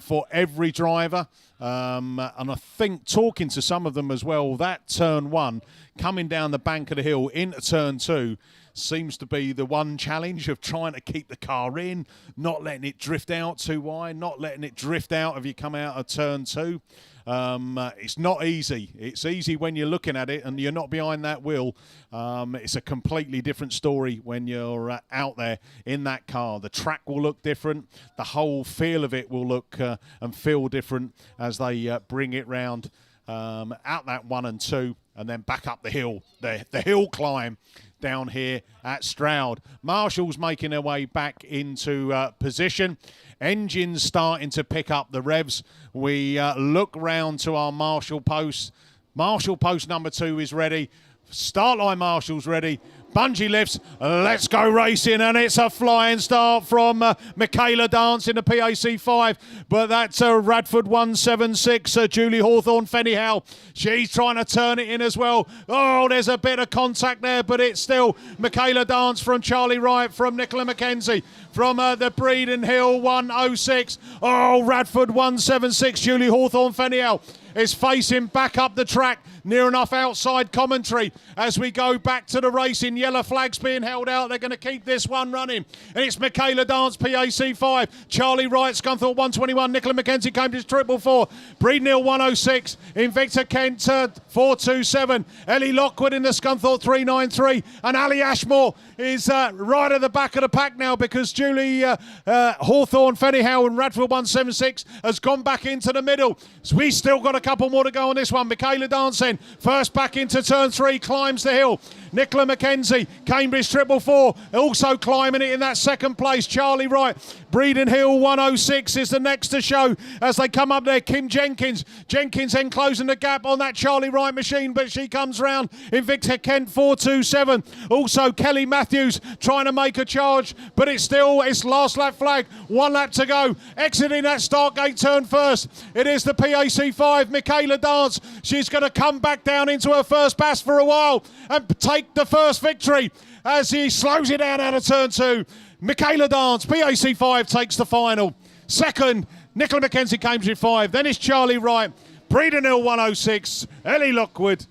for every driver. And I think talking to some of them as well, that turn 1, coming down the bank of the hill into turn 2, seems to be the one challenge of trying to keep the car in, not letting it drift out too wide, not letting it drift out if you come out of turn 2. It's not easy. It's easy when you're looking at it and you're not behind that wheel. It's a completely different story when you're out there in that car. The track will look different. The whole feel of it will look and feel different as they bring it round out that 1 and 2 and then back up the hill. The hill climb down here at Stroud. Marshall's making their way back into position. Engines starting to pick up the revs. We look round to our Marshall post. Marshall post number 2 is ready. Start line Marshall's ready. Bungee lifts, let's go racing, and it's a flying start from Michaela Dance in the PAC 5, but that's Radford 176, Julie Hawthorne Fennyhouse. She's trying to turn it in as well. Oh, there's a bit of contact there, but it's still Michaela Dance from Charlie Wright, from Nicola McKenzie, from the Breeden Hill 106. Oh, Radford 176, Julie Hawthorne Fennyhouse is facing back up the track, near enough outside commentary as we go back to the racing. Yellow flags being held out. They're going to keep this one running. And it's Michaela Dance, PAC 5. Charlie Wright, Scunthorpe 121. Nicola McKenzie, Cambridge 444. Breeden Hill 106. Invicta Kent 427. Ellie Lockwood in the Scunthorpe 393. And Ali Ashmore is right at the back of the pack now because Julie Hawthorne Fennyhouse and Radford 176 has gone back into the middle. So we still got a couple more to go on this one. Michaela Dance then first back into turn 3, climbs the hill. Nicola McKenzie, Cambridge 444, also climbing it in that 2nd place. Charlie Wright, Breeden Hill 106 is the next to show as they come up there. Kim Jenkins then closing the gap on that Charlie Wright machine, but she comes round. Invicta Kent 427. Also Kelly Matthews trying to make a charge, but it's last lap flag. 1 lap to go. Exiting that start gate turn first. It is the PAC 5, Michaela Dance. She's going to come back down into her first pass for a while and take the first victory as he slows it down out of turn 2. Michaela Dance, PAC 5 takes the final. 2nd, Nicola McKenzie, Cambridge 5. Then it's Charlie Wright. Breeder Nil 106, Ellie Lockwood.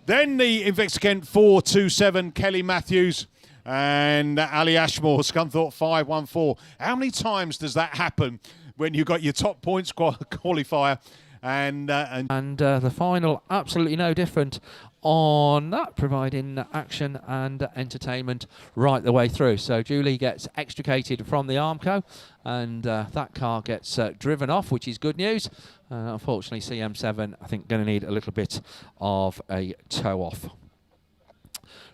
Then the Invicta Kent 427, Kelly Matthews. And Ali Ashmore, Scunthorpe 514. How many times does that happen when you've got your top points qualifier and the final, absolutely no different on that, providing action and entertainment right the way through. So Julie gets extricated from the Armco, and that car gets driven off, which is good news. Unfortunately, CM7, I think, going to need a little bit of a tow off.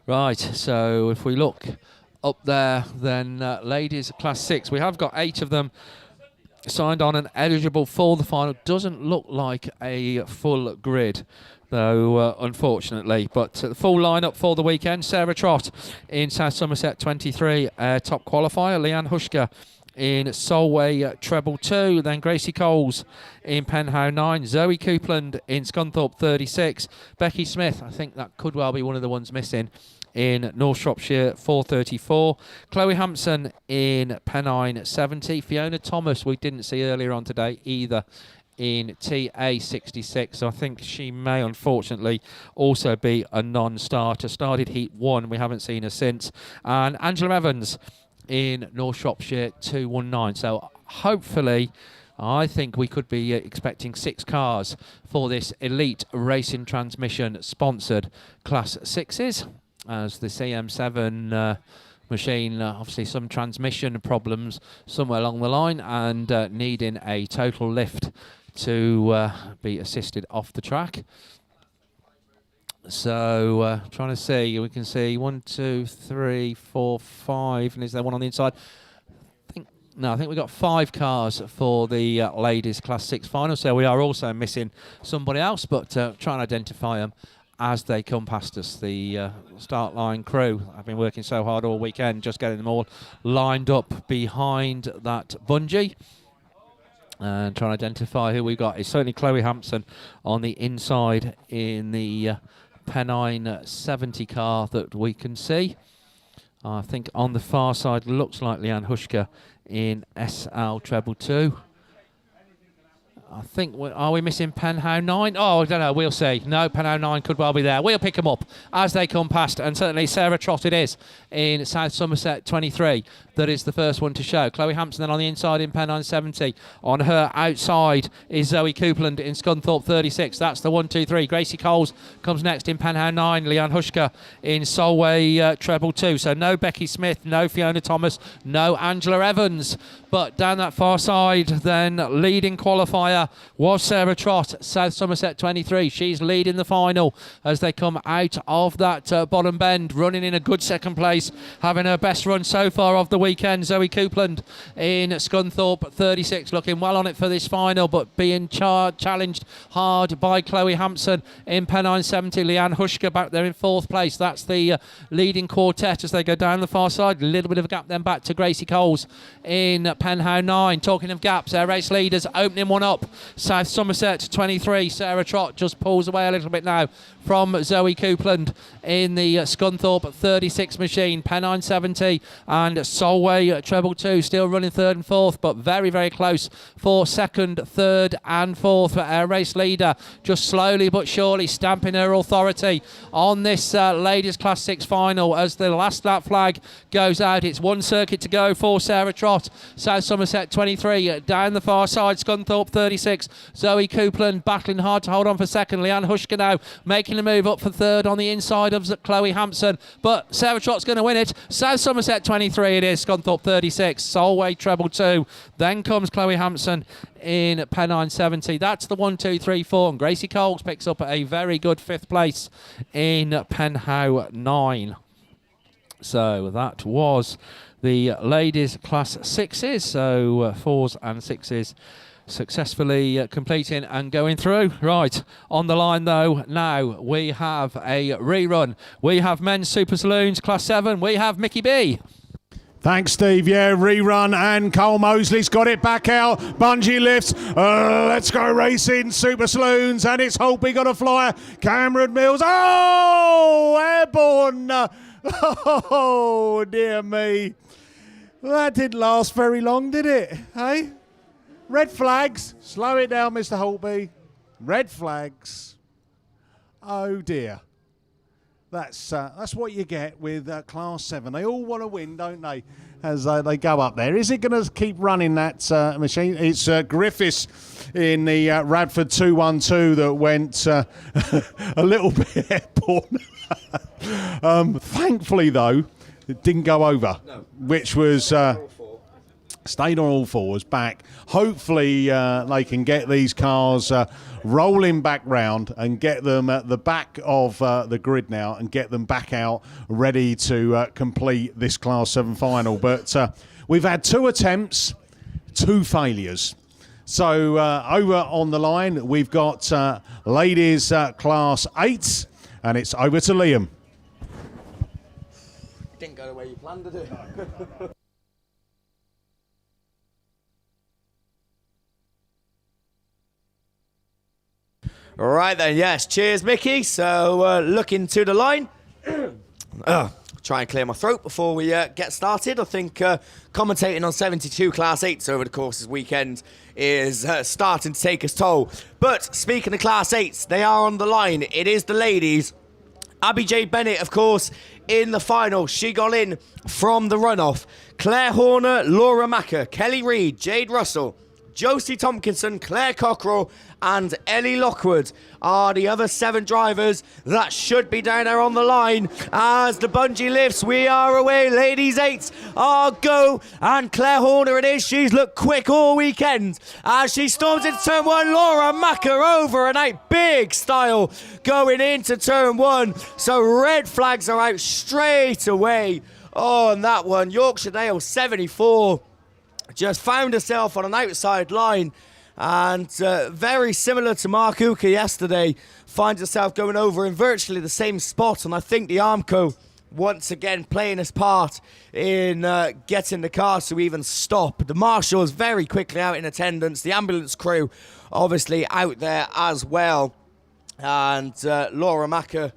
Right, so if we look up there, then ladies class 6, we have got 8 of them signed on and eligible for the final. Doesn't look like a full grid, though, unfortunately. But the full lineup for the weekend: Sarah Trott in South Somerset 23, top qualifier. Leanne Hushka in Solway treble 2. Then Gracie Coles in Penhow 9. Zoe Coupland in Scunthorpe 36. Becky Smith, I think that could well be one of the ones missing, in North Shropshire 434. Chloe Hampson in Pennine 70. Fiona Thomas, we didn't see earlier on today either, in TA 66. So I think she may unfortunately also be a non-starter. Started Heat 1, we haven't seen her since. And Angela Evans in North Shropshire 219. So hopefully, I think we could be expecting 6 cars for this Elite Racing Transmission sponsored Class 6s, as the CM7 machine, obviously some transmission problems somewhere along the line, and needing a total lift to be assisted off the track. So trying to see, we can see 1, 2, 3, 4, 5, and is there one on the inside? I think we've got 5 cars for the ladies Class 6 final, so we are also missing somebody else, but try and identify them as they come past us. The start line crew have been working so hard all weekend, just getting them all lined up behind that bungee. And trying to identify who we got. It's certainly Chloe Hampson on the inside in the Pennine 70 car that we can see. I think on the far side looks like Leanne Hushka in SL treble 2. I think, are we missing Penhow 9? Oh, I don't know, we'll see. No, Penhow 9 could well be there. We'll pick them up as they come past, and certainly Sarah Trott it is in South Somerset 23. That is the first one to show. Chloe Hampson then on the inside in Pennine 70. On her outside is Zoe Coupland in Scunthorpe 36. That's the 1, 2, 3. Gracie Coles comes next in Penhow 9. Leanne Hushka in Solway treble 2. So no Becky Smith, no Fiona Thomas, no Angela Evans. But down that far side, then leading qualifier was Sarah Trott, South Somerset 23. She's leading the final as they come out of that bottom bend, running in a good second place, having her best run so far of the weekend. Zoe Coupland in Scunthorpe 36, looking well on it for this final, but being challenged hard by Chloe Hampson in Pennine 70. Leanne Hushka back there in 4th place. That's the leading quartet as they go down the far side. A little bit of a gap then back to Gracie Coles in Penhow 9. Talking of gaps, our race leaders opening one up. South Somerset 23. Sarah Trott just pulls away a little bit now from Zoe Coupland in the Scunthorpe 36 machine. Pennine 70 and Solway treble 2 still running 3rd and 4th, but very, very close for 2nd, 3rd and 4th for our race leader. Just slowly but surely stamping her authority on this ladies Class 6 final as the last lap flag goes out. It's one circuit to go for Sarah Trott. South Somerset 23 down the far side. Scunthorpe 36. Zoe Coupland battling hard to hold on for 2nd. Leanne Hushka now making a move up for 3rd on the inside of Chloe Hampson, but Sarah Trott's going to win it. South Somerset 23 it is. Scunthorpe 36. Solway treble 2. Then comes Chloe Hampson in Pennine 70. That's the 1, 2, 3, 4. And Gracie Coles picks up a very good 5th place in Penhow 9. So that was the ladies Class 6s. So 4s and 6s successfully completing and going through. Right, on the line though, now we have a rerun. We have men's Super Saloons Class 7. We have Mickey B. Thanks, Steve. Yeah, rerun, and Cole Mosley's got it back out. Bungee lifts. Let's go racing. Super Saloons, and it's Holtby got a flyer. Cameron Mills. Oh, airborne. Oh, dear me. Well, that didn't last very long, did it? Hey? Red flags. Slow it down, Mr. Holtby. red flags. Oh dear. That's what you get with Class 7. They all want to win, don't they, as they go up there. Is it going to keep running that machine? It's Griffiths in the Radford 212 that went a little bit airborne. Thankfully, though, it didn't go over, which was... stayed on all fours back. Hopefully they can get these cars rolling back round and get them at the back of the grid now and get them back out ready to complete this Class 7 final. But we've had 2 attempts, 2 failures. So over on the line we've got ladies Class 8 and it's over to Liam. Didn't go the way you planned, did it? All right then, yes. Cheers, Mickey. So looking to the line. Try and clear my throat before we get started. I think commentating on 72 Class 8s over the course of this weekend is starting to take its toll. But speaking of Class 8s, they are on the line. It is the ladies. Abby J. Bennett, of course, in the final. She got in from the runoff. Claire Horner, Laura Macker, Kelly Reid, Jade Russell, Josie Tompkinson, Claire Cockrell and Ellie Lockwood are the other 7 drivers that should be down there on the line. As the bungee lifts, we are away. Ladies 8 are go. And Claire Horner it is. She's looked quick all weekend. As she storms into turn 1, Laura Macker over and out. Big style going into turn 1. So red flags are out straight away on that one. Yorkshire Dale 74. Just found herself on an outside line and very similar to Mark Hooker yesterday, finds herself going over in virtually the same spot, and I think the Armco once again playing its part in getting the car to even stop. The marshals very quickly out in attendance, the ambulance crew obviously out there as well, and Laura Macker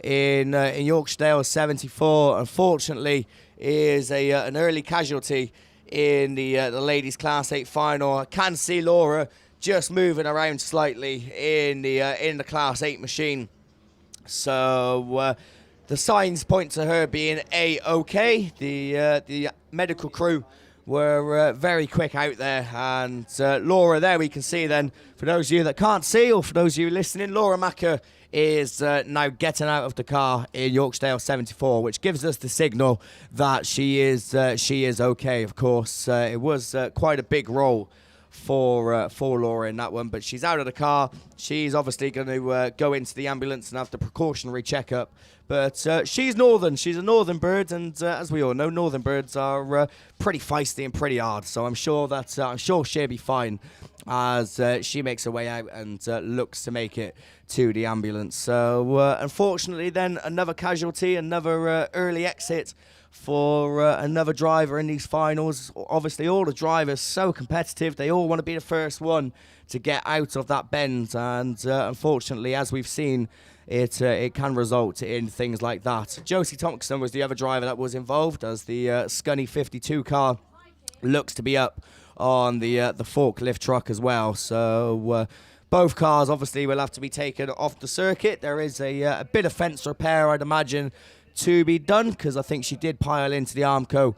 in Yorkshire Dale 74 unfortunately is an early casualty in the ladies Class 8 final. I can see Laura just moving around slightly in the Class 8 machine. So the signs point to her being A-OK. The medical crew were very quick out there, and Laura there we can see then, for those of you that can't see or for those of you listening, Laura Macker is now getting out of the car in Yorkshire Dale 74, which gives us the signal that she is okay. Of course, it was quite a big roll for Laura in that one, but she's out of the car. She's obviously going to go into the ambulance and have the precautionary checkup. But she's northern. She's a northern bird, and as we all know, northern birds are pretty feisty and pretty hard. So I'm sure she'll be fine as she makes her way out and looks to make it to the ambulance. So unfortunately, then another casualty, another early exit for another driver in these finals. Obviously, all the drivers so competitive. They all want to be the first one to get out of that bend, and unfortunately, as we've seen, it can result in things like that. Josie Thompson was the other driver that was involved, as the Scunny 52 car looks to be up on the forklift truck as well. So both cars obviously will have to be taken off the circuit. There is a bit of fence repair, I'd imagine, to be done, because I think she did pile into the Armco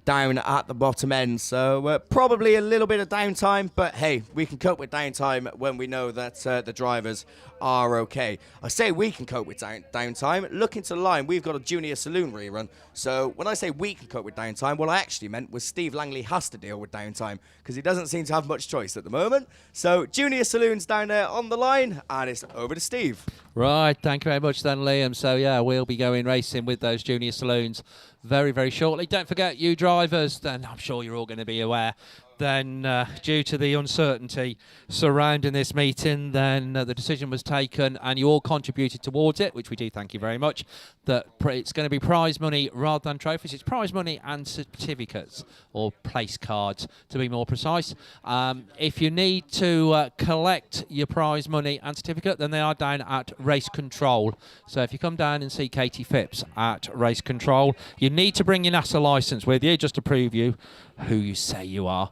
down at the bottom end. So probably a little bit of downtime, but hey, we can cope with downtime when we know that the drivers are okay. I say we can cope with downtime. Look into the line, we've got a Junior Saloon rerun. So when I say we can cope with downtime, what I actually meant was Steve Langley has to deal with downtime, because he doesn't seem to have much choice at the moment. So Junior Saloon's down there on the line, and it's over to Steve. Right, thank you very much then, Liam. So yeah, we'll be going racing with those Junior Saloons very, very shortly. Don't forget, you drivers, then I'm sure you're all going to be aware, then due to the uncertainty surrounding this meeting, then the decision was taken and you all contributed towards it, which we do thank you very much, that it's going to be prize money rather than trophies. It's prize money and certificates, or place cards to be more precise. If you need to collect your prize money and certificate, then they are down at Race Control. So if you come down and see Katie Phipps at Race Control, you need to bring your NASA licence with you just to prove who you say you are.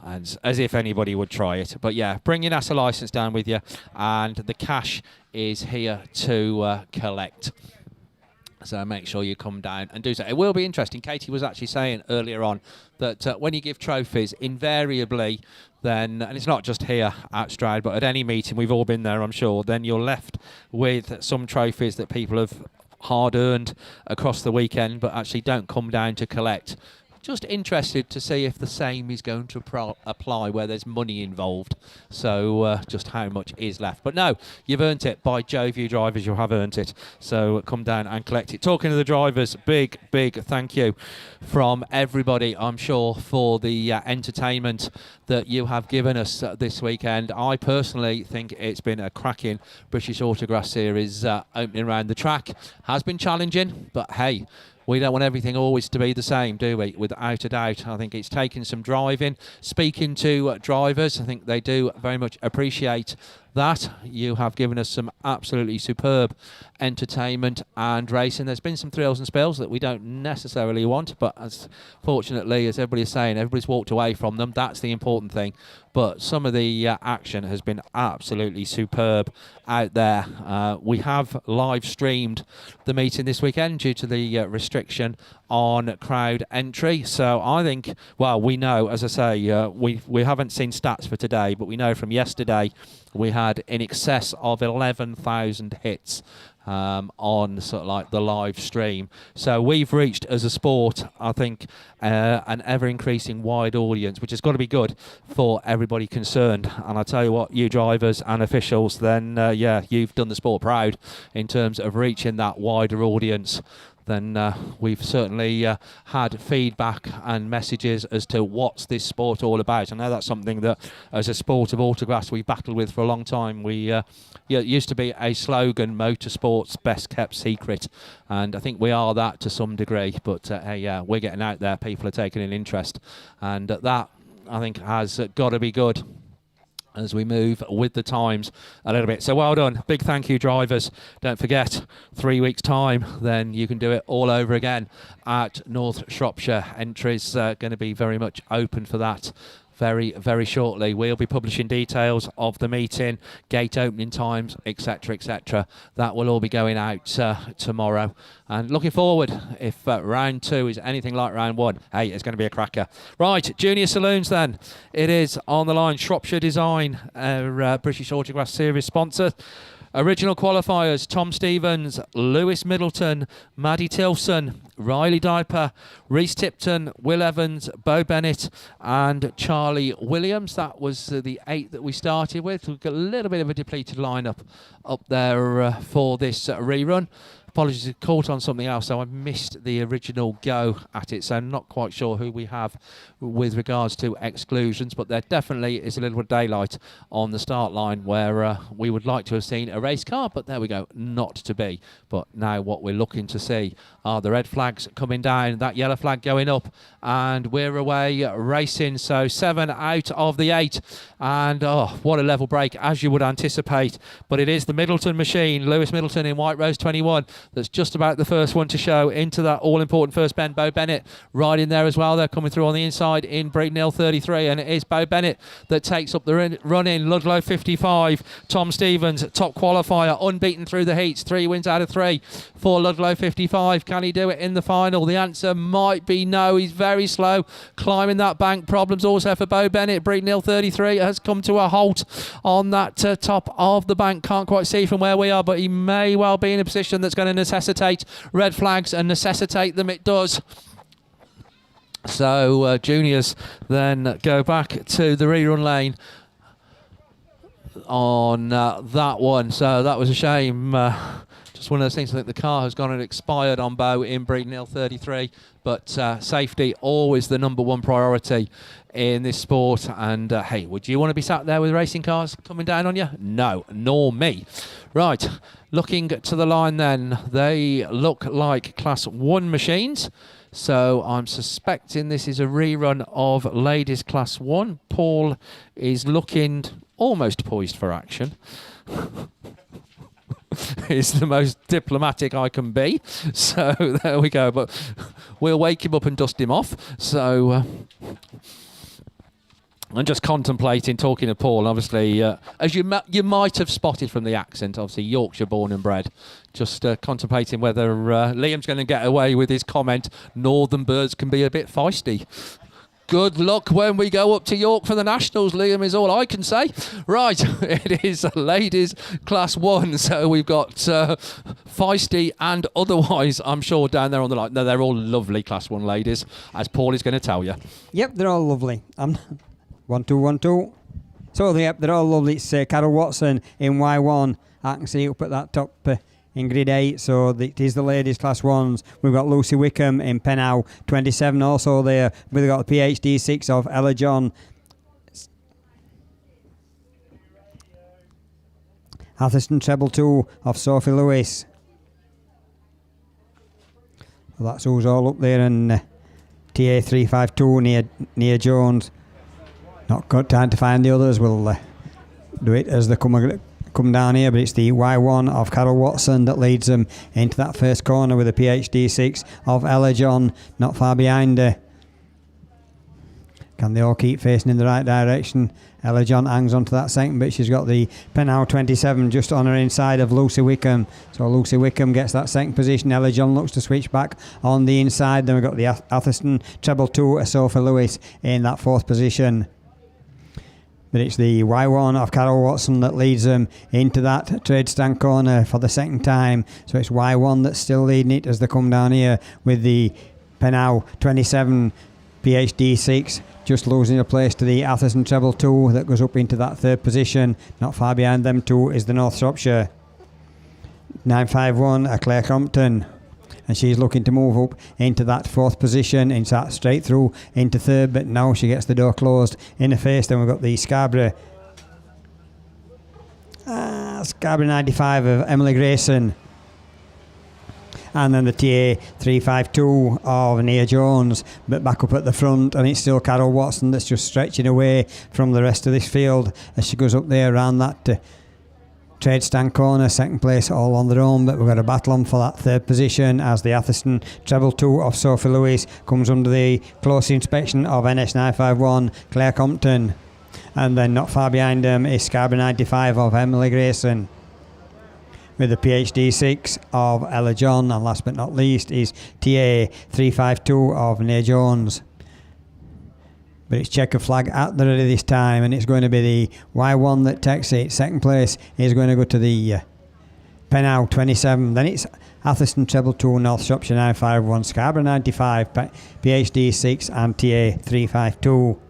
as if anybody would try it. But yeah, bring your NASA license down with you, and the cash is here to collect. So make sure you come down and do so. It will be interesting. Katie was actually saying earlier on that when you give trophies, invariably, then, and it's not just here at Stroud, but at any meeting, we've all been there, I'm sure, then you're left with some trophies that people have hard earned across the weekend, but actually don't come down to collect. Just interested to see if the same is going to apply where there's money involved. So just how much is left. But no, you've earned it. By Jove, you drivers, you have earned it. So come down and collect it. Talking to the drivers, big thank you from everybody, I'm sure, for the entertainment that you have given us this weekend. I personally think it's been a cracking British Autograss series opening around the track. Has been challenging, but hey, we don't want everything always to be the same, do we? Without a doubt. I think it's taken some driving. Speaking to drivers, I think they do very much appreciate that. You have given us some absolutely superb entertainment and racing. There's been some thrills and spills that we don't necessarily want, but fortunately, as everybody's saying, everybody's walked away from them. That's the important thing. But some of the action has been absolutely superb out there. We have live streamed the meeting this weekend due to the restriction on crowd entry. So I think, well, we know, as I say, we haven't seen stats for today, but we know from yesterday we had in excess of 11,000 hits on sort of like the live stream. So we've reached, as a sport, I think, an ever-increasing wide audience, which has got to be good for everybody concerned. And I tell you what, you drivers and officials, then, yeah, you've done the sport proud in terms of reaching that wider audience. Then we've certainly had feedback and messages as to what's this sport all about. I know that's something that, as a sport of autographs, we've battled with for a long time. It used to be a slogan, motorsport's best kept secret, and I think we are that to some degree. But hey, yeah, we're getting out there. People are taking an interest, and that, I think, has got to be good as we move with the times a little bit. So well done. Big thank you, drivers. Don't forget, 3 weeks' time, then you can do it all over again at North Shropshire. Entries going to be very much open for that very shortly. We'll be publishing details of the meeting, gate opening times, etc, etc. That will all be going out tomorrow. And looking forward, if round 2 is anything like round 1, hey, it's going to be a cracker. Right, Junior Saloons then. It is on the line. Shropshire Design, British Autograss Series sponsor. Original qualifiers: Tom Stevens, Lewis Middleton, Maddie Tilson, Riley Diper, Reese Tipton, Will Evans, Bo Bennett and Charlie Williams. That was the 8 that we started with. We've got a little bit of a depleted lineup up there for this rerun. Apologies, I caught on something else, so I missed the original go at it, so I'm not quite sure who we have with regards to exclusions, but there definitely is a little bit of daylight on the start line where we would like to have seen a race car, but there we go, not to be. But now what we're looking to see are the red flags coming down, that yellow flag going up, and we're away racing. So 7 out of the 8, and oh, what a level break, as you would anticipate. But it is the Middleton machine, Lewis Middleton in White Rose 21, that's just about the first one to show into that all-important first bend. Bo Bennett right in there as well. They're coming through on the inside in Breeden Hill 33, and it is Bo Bennett that takes up the run in. Ludlow 55. Tom Stevens, top qualifier, unbeaten through the heats. 3 wins out of 3 for Ludlow 55. Can he do it in the final? The answer might be no. He's very slow climbing that bank. Problems also for Bo Bennett. Breeden Hill 33 has come to a halt on that top of the bank. Can't quite see from where we are, but he may well be in a position that's going to necessitate red flags, and necessitate them it does. So juniors then go back to the rerun lane on that one. So that was a shame. Just one of those things. I think the car has gone and expired on Bo in Breeden Hill 33, but safety always the #1 priority in this sport. And hey, would you want to be sat there with racing cars coming down on you? No, nor me. Right, looking to the line then, they look like Class 1 machines. So I'm suspecting this is a rerun of Ladies Class 1. Paul is looking almost poised for action. It's the most diplomatic I can be. So there we go. But we'll wake him up and dust him off. So I'm just contemplating talking to Paul. Obviously, as you might have spotted from the accent, obviously Yorkshire born and bred. Just contemplating whether Liam's going to get away with his comment, northern birds can be a bit feisty. Good luck when we go up to York for the Nationals, Liam, is all I can say. Right, it is ladies class 1, so we've got feisty and otherwise, I'm sure, down there on the line. No, they're all lovely class 1 ladies, as Paul is going to tell you. Yep, they're all lovely. 1, 2, 1, 2. So, yep, they're all lovely. It's Carol Watson in Y1. I can see up at that top in grid 8, so it is the ladies class 1s. We've got Lucy Wickham in Pennow 27 also there. We've got the PhD 6 of Ella John. Atherstone treble 2 of Sophie Lewis. Well, that's who's all up there, and TA 352 near Jones. Not got time to find the others. We'll do it as they come down here, but it's the Y1 of Carol Watson that leads them into that first corner with the PhD 6 of Ella John not far behind her. Can they all keep facing in the right direction? Ella John hangs onto that second bit. She's got the Pennow 27 just on her inside of Lucy Wickham. So Lucy Wickham gets that second position. Ella John looks to switch back on the inside. Then we've got the Atherstone treble 2 of Sophie Lewis in that fourth position. But it's the Y1 of Carol Watson that leads them into that trade stand corner for the second time. So it's Y1 that's still leading it as they come down here with the Pennow 27 PhD 6 just losing a place to the Atherstone treble 2 that goes up into that third position. Not far behind them two is the North Shropshire 951 of Claire Compton. And she's looking to move up into that fourth position, into that straight through into third, but now she gets the door closed in the face. Then we've got the Scarborough 95 of Emily Grayson. And then the TA 352 of Nia Jones, but back up at the front, and it's still Carol Watson that's just stretching away from the rest of this field as she goes up there around that trade stand corner, second place all on their own, but we've got a battle on for that third position as the Atherstone treble 2 of Sophie Lewis comes under the close inspection of NS 951 Claire Compton, and then not far behind them is Scarborough 95 of Emily Grayson with the PhD 6 of Ella John, and last but not least is TA 352 of Nia Jones. But it's checker flag at the ready this time, and it's going to be the Y1 that takes it. Second place is going to go to the Pennow 27. Then it's Atherstone treble 2, North Shropshire 951, Scarborough 95, PhD 6 and TA 352.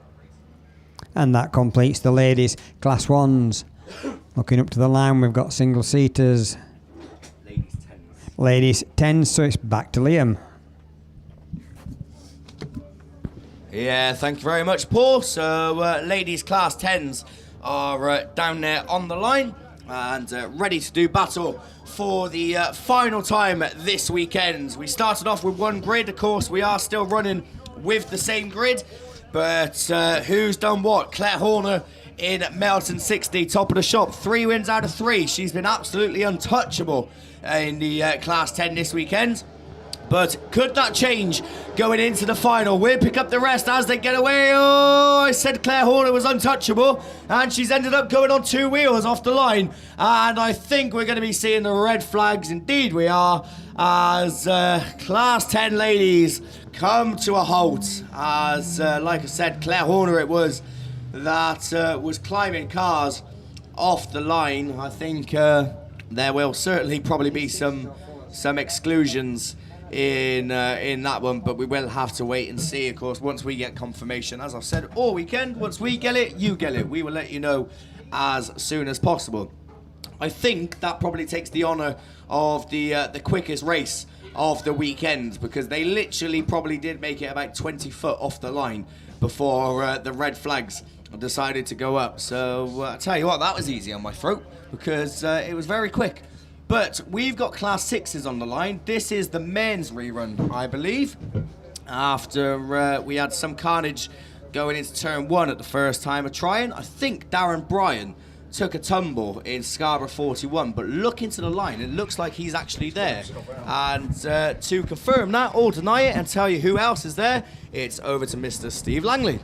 And that completes the ladies class 1s. Looking up to the line, we've got single seaters. Ladies 10s, so it's back to Liam. Yeah, thank you very much, Paul. So, ladies class 10s are down there on the line and ready to do battle for the final time this weekend. We started off with one grid. Of course, we are still running with the same grid, but who's done what? Claire Horner in Melton 60, top of the shop, 3 wins out of 3. She's been absolutely untouchable in the class 10 this weekend. But could that change going into the final? We'll pick up the rest as they get away. Oh, I said Claire Horner was untouchable, and she's ended up going on 2 wheels off the line. And I think we're going to be seeing the red flags. Indeed we are, as class 10 ladies come to a halt. As, like I said, Claire Horner it was that was climbing cars off the line. I think there will certainly probably be some exclusions in that one, but we will have to wait and see, of course, once we get confirmation. As I've said all weekend, once we get it, you get it. We will let you know as soon as possible. I think that probably takes the honour of the quickest race of the weekend, because they literally probably did make it about 20 foot off the line before the red flags decided to go up. So I tell you what, that was easy on my throat, because it was very quick. But we've got class 6s on the line. This is the men's rerun, I believe. After we had some carnage going into turn 1 at the first time of trying, I think Darren Bryan took a tumble in Scarborough 41, but look into the line, it looks like he's actually there. And to confirm that or deny it and tell you who else is there, it's over to Mr. Steve Langley.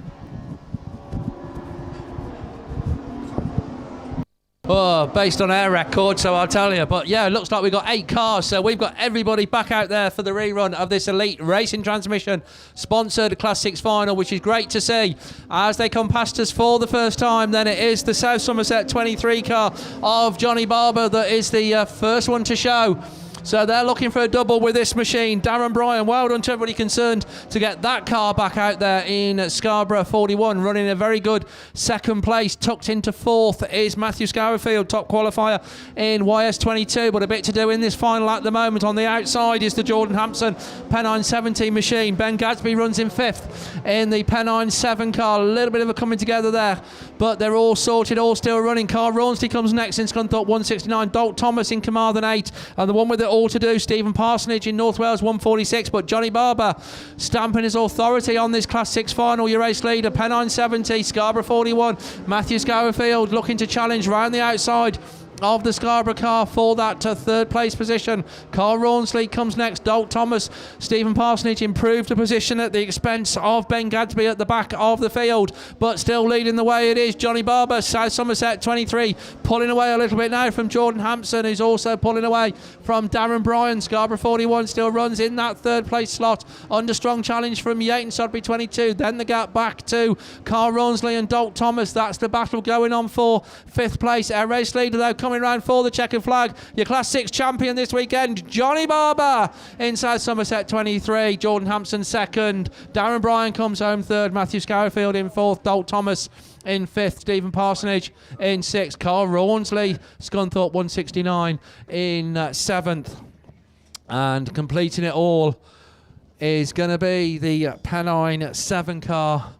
Oh, based on our record, so I'll tell you. But yeah, it looks like we've got 8 cars, so we've got everybody back out there for the rerun of this Elite Racing Transmission sponsored Class 6 final, which is great to see. As they come past us for the first time, then it is the South Somerset 23 car of Johnny Barber that is the first one to show. So they're looking for a double with this machine. Darren Bryan, well done to everybody concerned to get that car back out there in Scarborough 41, running a very good second place. Tucked into 4th is Matthew Scourfield, top qualifier in YS22, but a bit to do in this final at the moment. On the outside is the Jordan Hampson Pennine 17 machine. Ben Gadsby runs in 5th in the Pennine 7 car. A little bit of a coming together there, but they're all sorted, all still running. Carl Rawnsley comes next in Scunthorpe 169. Dolt Thomas in Carmarthen 8, and the one with it all to do, Stephen Parsonage in North Wales 146. But Johnny Barber stamping his authority on this Class 6 final. Your race leader, Pennine 70, Scarborough 41. Matthew Scourfield looking to challenge round the outside of the Scarborough car for that third place position. Carl Rawnsley comes next. Dolt Thomas, Stephen Parsonage improved the position at the expense of Ben Gadsby at the back of the field, but still leading the way it is Johnny Barber, South Somerset 23, pulling away a little bit now from Jordan Hampson, who's also pulling away from Darren Bryan. Scarborough 41 still runs in that third place slot under strong challenge from Yayton Sodbury 22. Then the gap back to Carl Rawnsley and Dolt Thomas. That's the battle going on for 5th place. Our race leader though coming round for the checkered flag, your Class 6 champion this weekend, Johnny Barber in South Somerset 23. Jordan Hampson 2nd. Darren Bryan comes home 3rd. Matthew Scourfield in 4th. Dolt Thomas in 5th. Stephen Parsonage in 6th. Carl Rawnsley, Scunthorpe 169 in 7th. And completing it all is going to be the Pennine 7 car.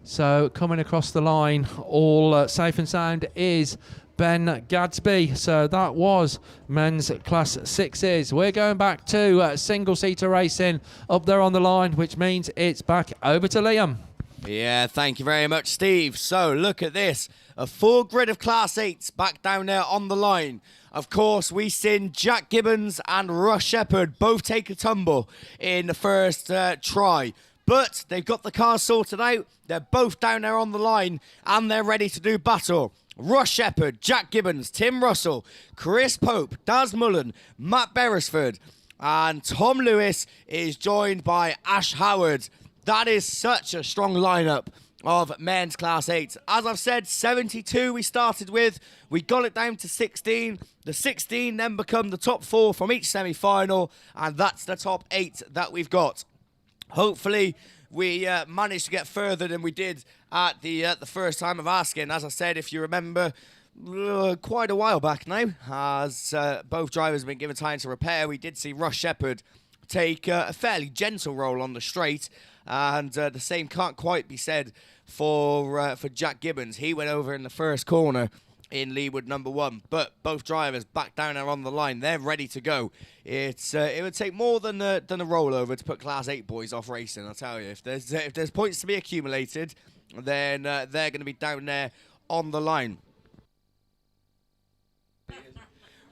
So coming across the line, all safe and sound, is Ben Gadsby. So that was men's Class 6s. We're going back to single-seater racing up there on the line, which means it's back over to Liam. Yeah, thank you very much, Steve. So look at this. A full grid of Class 8s back down there on the line. Of course, we seen Jack Gibbons and Russ Shepherd both take a tumble in the first try. But they've got the cars sorted out. They're both down there on the line, and they're ready to do battle. Russ Shepherd, Jack Gibbons, Tim Russell, Chris Pope, Daz Mullen, Matt Beresford, and Tom Lewis is joined by Ash Howard. That is such a strong lineup of men's Class 8. As I've said, 72 we started with. We got it down to 16. The 16 then become the top 4 from each semi-final, and that's the top 8 that we've got. Hopefully, we managed to get further than we did at the first time of asking. As I said, if you remember, quite a while back now, as both drivers have been given time to repair, we did see Russ Shepherd take a fairly gentle roll on the straight, and the same can't quite be said for Jack Gibbons. He went over in the first corner in Leewood number 1, but both drivers back down there on the line. They're ready to go. It would take more than a rollover to put Class 8 boys off racing, I'll tell you. If there's points to be accumulated, then they're going to be down there on the line.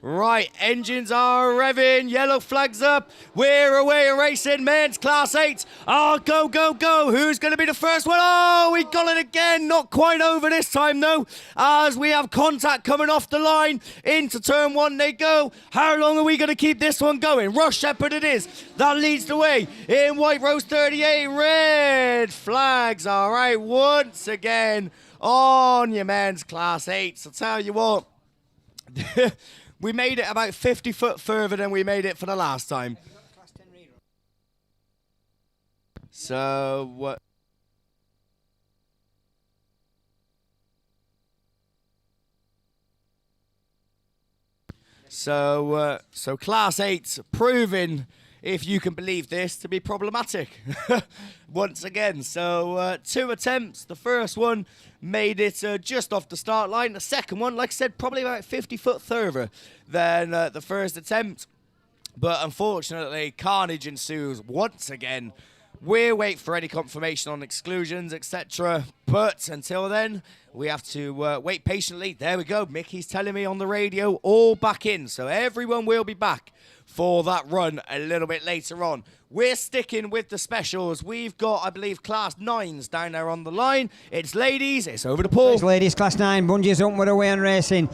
Right, engines are revving, yellow flags up. We're away racing, men's Class 8. Oh, go, go, go. Who's going to be the first one? Oh, we got it again. Not quite over this time, though, as we have contact coming off the line. Into turn 1 they go. How long are we going to keep this one going? Russ Shepherd it is. That leads the way. In white rose 38, red flags. All right, once again on your men's Class 8s. I'll tell you what. We made it about 50 foot further than we made it for the last time. So, so Class 8's proving, if you can believe this, to be problematic once again. So 2 attempts. The first one made it just off the start line. The second one, like I said, probably about 50 foot further than the first attempt. But unfortunately, carnage ensues once again. We'll wait for any confirmation on exclusions, etc. But until then, we have to wait patiently. There we go. Mickey's telling me on the radio, all back in. So everyone will be back for that run a little bit later on. We're sticking with the specials. We've got, I believe, Class 9s down there on the line. It's ladies. It's over to Paul. It's ladies Class 9. Bungees up with away on racing.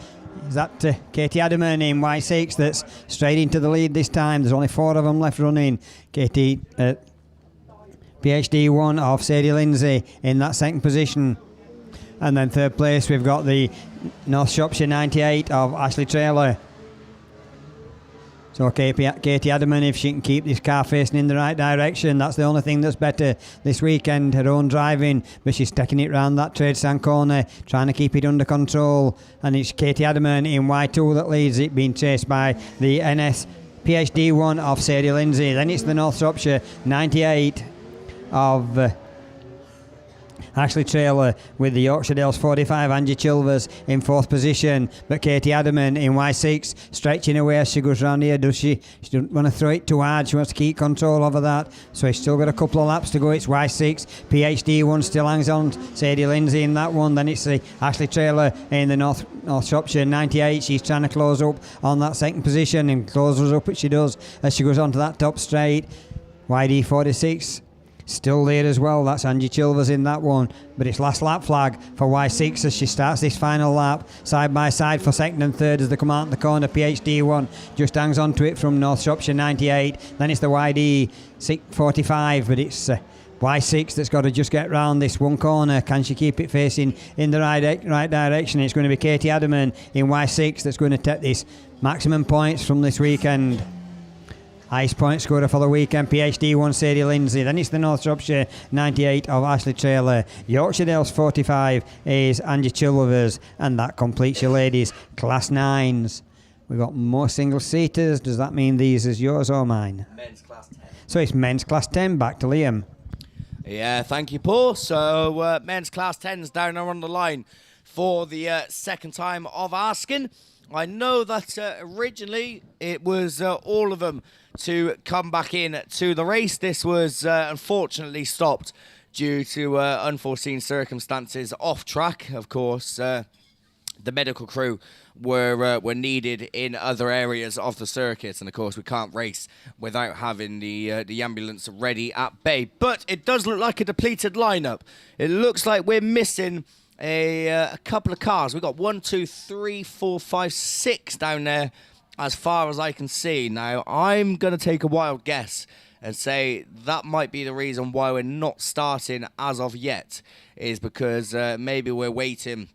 Is that Katie Adaman in Y6 that's straight into the lead this time? There's only 4 of them left running. Katie, PhD 1 of Sadie Lindsay in that second position. And then third place we've got the North Shropshire 98 of Ashley Traylor. So Katie Adaman, if she can keep this car facing in the right direction, that's the only thing that's better this weekend. Her own driving, but she's taking it round that trade stand corner, trying to keep it under control. And it's Katie Adaman in Y2 that leads it, being chased by the NS PhD 1 of Sadie Lindsay. Then it's the North Shropshire 98 of Ashley Traylor, with the Yorkshire Dales 45 Angie Chilvers in 4th position, but Katie Adaman in Y6 stretching away as she goes round here. Does she doesn't want to throw it too hard, she wants to keep control over that, so she's still got a couple of laps to go. It's Y6, PhD 1 still hangs on Sadie Lindsay in that one. Then it's the Ashley Traylor in the North Shropshire 98. She's trying to close up on that second position, and closes up, which she does as she goes onto that top straight. YD 46 still there as well, that's Angie Chilvers in that one, but it's last lap flag for Y6 as she starts this final lap, side by side for second and third as they come out the corner. PhD 1 just hangs on to it from North Shropshire 98, then it's the YD 45, but it's Y6 that's got to just get round this one corner. Can she keep it facing in the right direction? It's going to be Katie Adaman in Y6 that's going to take this maximum points from this weekend. Highest point scorer for the weekend, PhD 1 Sadie Lindsay. Then it's the North Shropshire 98 of Ashley Traylor. Yorkshire Dales 45 is Angie Chilvers, and that completes your ladies' Class 9s. We've got more single seaters. Does that mean these is yours or mine? Men's Class 10. So it's men's Class 10. Back to Liam. Yeah, thank you, Paul. So men's Class 10's down there on the line for the second time of asking. I know that originally it was all of them to come back in to the race. This was unfortunately stopped due to unforeseen circumstances off track. Of course, the medical crew were needed in other areas of the circuit, and of course we can't race without having the ambulance ready at bay. But it does look like a depleted lineup. It looks like we're missing a couple of cars. We've got 1, 2, 3, 4, 5, 6 down there as far as I can see. Now, I'm going to take a wild guess and say that might be the reason why we're not starting as of yet, is because maybe we're waiting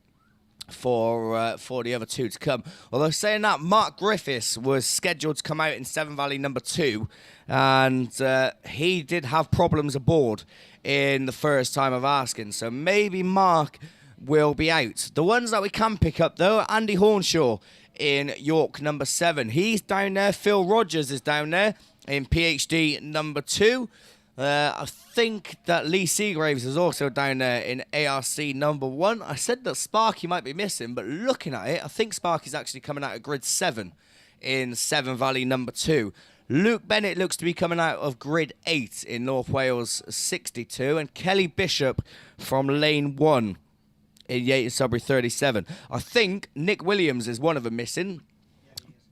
for the other 2 to come. Although saying that, Mark Griffiths was scheduled to come out in Severn Valley number 2, and he did have problems aboard in the first time of asking, so maybe Mark will be out. The ones that we can pick up, though, Andy Hornshaw in York number 7. He's down there. Phil Rogers is down there in PhD number 2. I think that Lee Seagraves is also down there in ARC number 1. I said that Sparky might be missing, but looking at it, I think Sparky's actually coming out of grid 7 in Severn Valley number 2. Luke Bennett looks to be coming out of grid 8 in North Wales 62, and Kelly Bishop from lane 1 in Yates Sudbury 37. I think Nick Williams is one of them missing,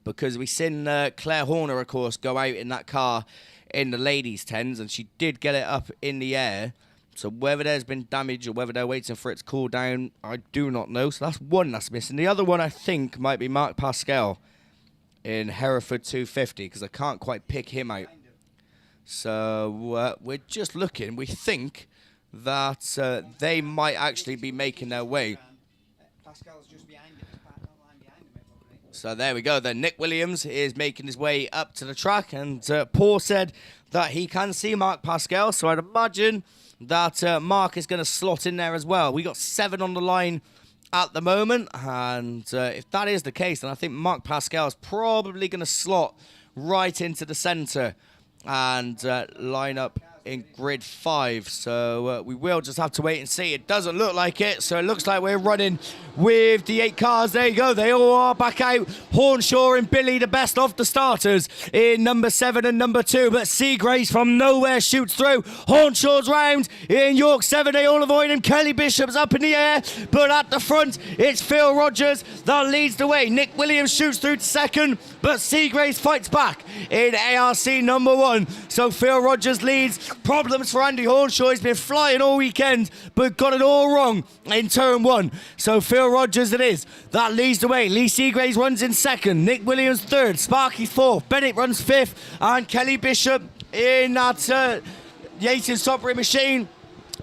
because we've seen Claire Horner, of course, go out in that car in the ladies' 10s, and she did get it up in the air. So whether there's been damage or whether they're waiting for it to cool down, I do not know. So that's one that's missing. The other one I think might be Mark Pascal in Hereford 250, because I can't quite pick him out. So we're just looking. We think that they might actually be making their way. So there we go then. Nick Williams is making his way up to the track, and Paul said that he can see Mark Pascal, so I'd imagine that Mark is going to slot in there as well. We got 7 on the line at the moment, and if that is the case, then I think Mark Pascal is probably going to slot right into the centre and line up in grid 5. So we will just have to wait and see. It doesn't look like it, so it looks like we're running with the 8 cars. There you go, they all are back out. Hornshaw and Billy, the best of the starters in number 7 and number 2, but Seagraves from nowhere shoots through. Hornshaw's round in York 7, they all avoid him. Kelly Bishop's up in the air, but at the front it's Phil Rogers that leads the way. Nick Williams shoots through to second, but Seagraves fights back in ARC number 1. So Phil Rogers leads Problems for Andy Hornshaw. He's been flying all weekend, but got it all wrong in turn 1. So Phil Rogers it is. That leads the way. Lee Seagraves runs in 2nd. Nick Williams 3rd. Sparky's 4th. Bennett runs 5th. And Kelly Bishop in that Yates and Sudbury machine,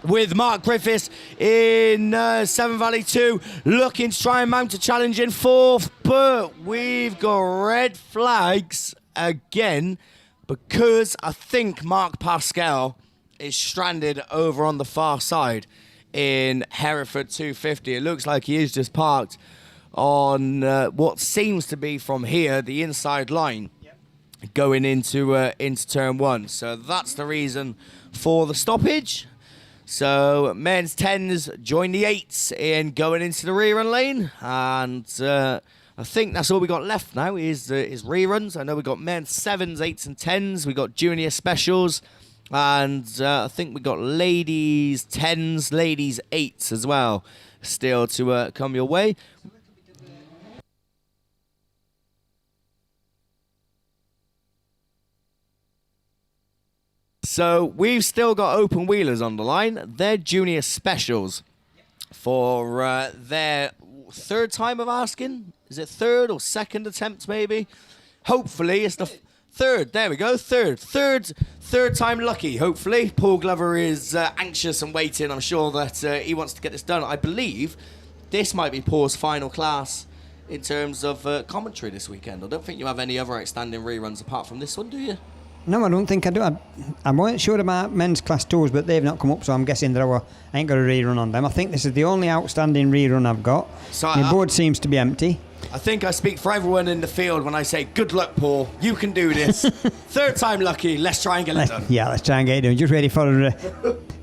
with Mark Griffiths in Severn Valley 2, looking to try and mount a challenge in 4th. But we've got red flags again, because I think Mark Pascal is stranded over on the far side in Hereford 250. It looks like he is just parked on what seems to be from here, the inside line, going into turn 1. So that's the reason for the stoppage. So men's 10s join the 8s in going into the rerun lane, and I think that's all we got left now is reruns. I know we got men's 7s, 8s and 10s. We got junior specials, and I think we got ladies 10s, ladies 8s as well still to come your way. So we've still got open wheelers on the line. They're junior specials for their 3rd time of asking. Is it 3rd or 2nd attempt maybe? Hopefully it's the 3rd. There we go. Third time lucky, hopefully. Paul Glover is anxious and waiting. I'm sure that he wants to get this done. I believe this might be Paul's final class in terms of commentary this weekend. I don't think you have any other outstanding reruns apart from this one, do you? No, I don't think I do. I wasn't sure about men's class 2s, but they've not come up, so I'm guessing that I ain't got a rerun on them. I think this is the only outstanding rerun I've got. So my board seems to be empty. I think I speak for everyone in the field when I say, good luck, Paul. You can do this. 3rd time lucky. Let's try and get it done. Yeah, let's try and get it done. Just ready for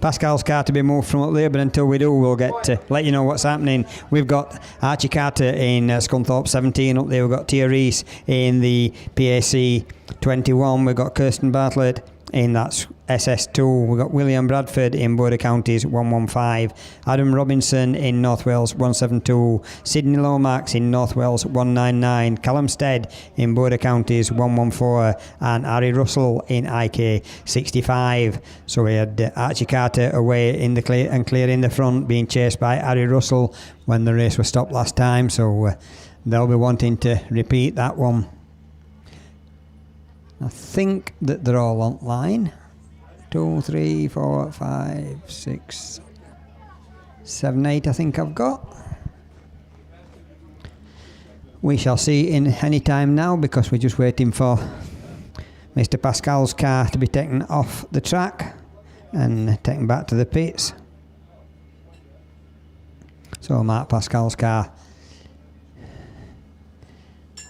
Pascal's car to be moved from up there, but until we do, we'll get to let you know what's happening. We've got Archie Carter in Scunthorpe 17 up there. We've got Tia Reese in the PAC 21. We've got Kirsten Bartlett in that SS2. We've got William Bradford in Border Counties 115. Adam Robinson in North Wales 172. Sydney Lomax in North Wales 199. Callum Stead in Border Counties 114. And Harry Russell in IK 65. So we had Archie Carter away in the clear and clear in the front, being chased by Harry Russell when the race was stopped last time. So they'll be wanting to repeat that one. I think that they're all online. 2, 3, 4, 5, 6, 7, 8 I think I've got. We shall see in any time now, because we're just waiting for Mr. Pascal's car to be taken off the track and taken back to the pits. So Mark Pascal's car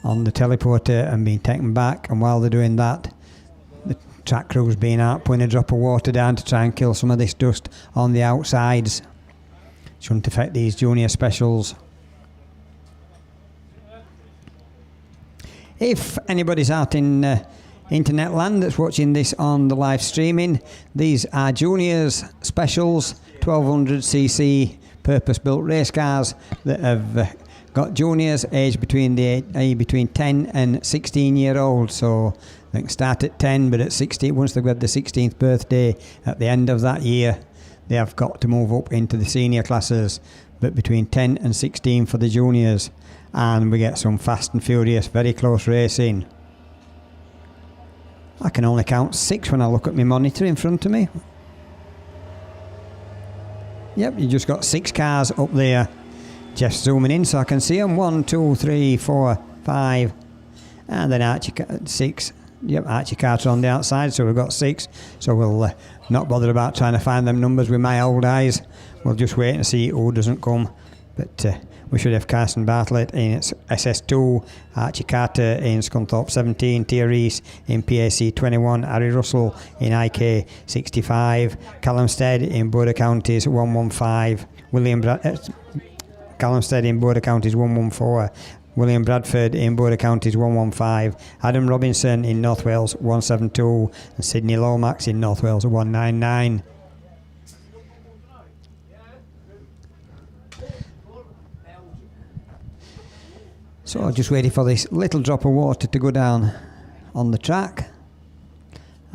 on the teleporter and being taken back, and while they're doing that, the track crew's been out putting a drop of water down to try and kill some of this dust on the outsides. Shouldn't affect these junior specials. If anybody's out in internet land that's watching this on the live streaming, these are juniors specials 1200cc purpose-built race cars that have got juniors aged between 10 and 16 year old, so they can start at 10, but at 16, once they've got the 16th birthday at the end of that year, they have got to move up into the senior classes, but between 10 and 16 for the juniors. And we get some fast and furious, very close racing. I can only count 6 when I look at my monitor in front of me. Yep, you just got 6 cars up there. Jeff's zooming in so I can see them. 1, 2, 3, 4, 5. And then Archie 6. Yep, Archie Carter on the outside, so we've got 6. So we'll not bother about trying to find them numbers with my old eyes. We'll just wait and see who doesn't come. But we should have Kirsten Bartlett in SS2, Archie Carter in Scunthorpe 17, Tia Reese in PAC 21, Harry Russell in IK 65, Callum Stead in Border Counties 115, Callum Stead in Border Counties 114, William Bradford in Border Counties 115, Adam Robinson in North Wales 172, and Sydney Lomax in North Wales 199. So just waiting for this little drop of water to go down on the track,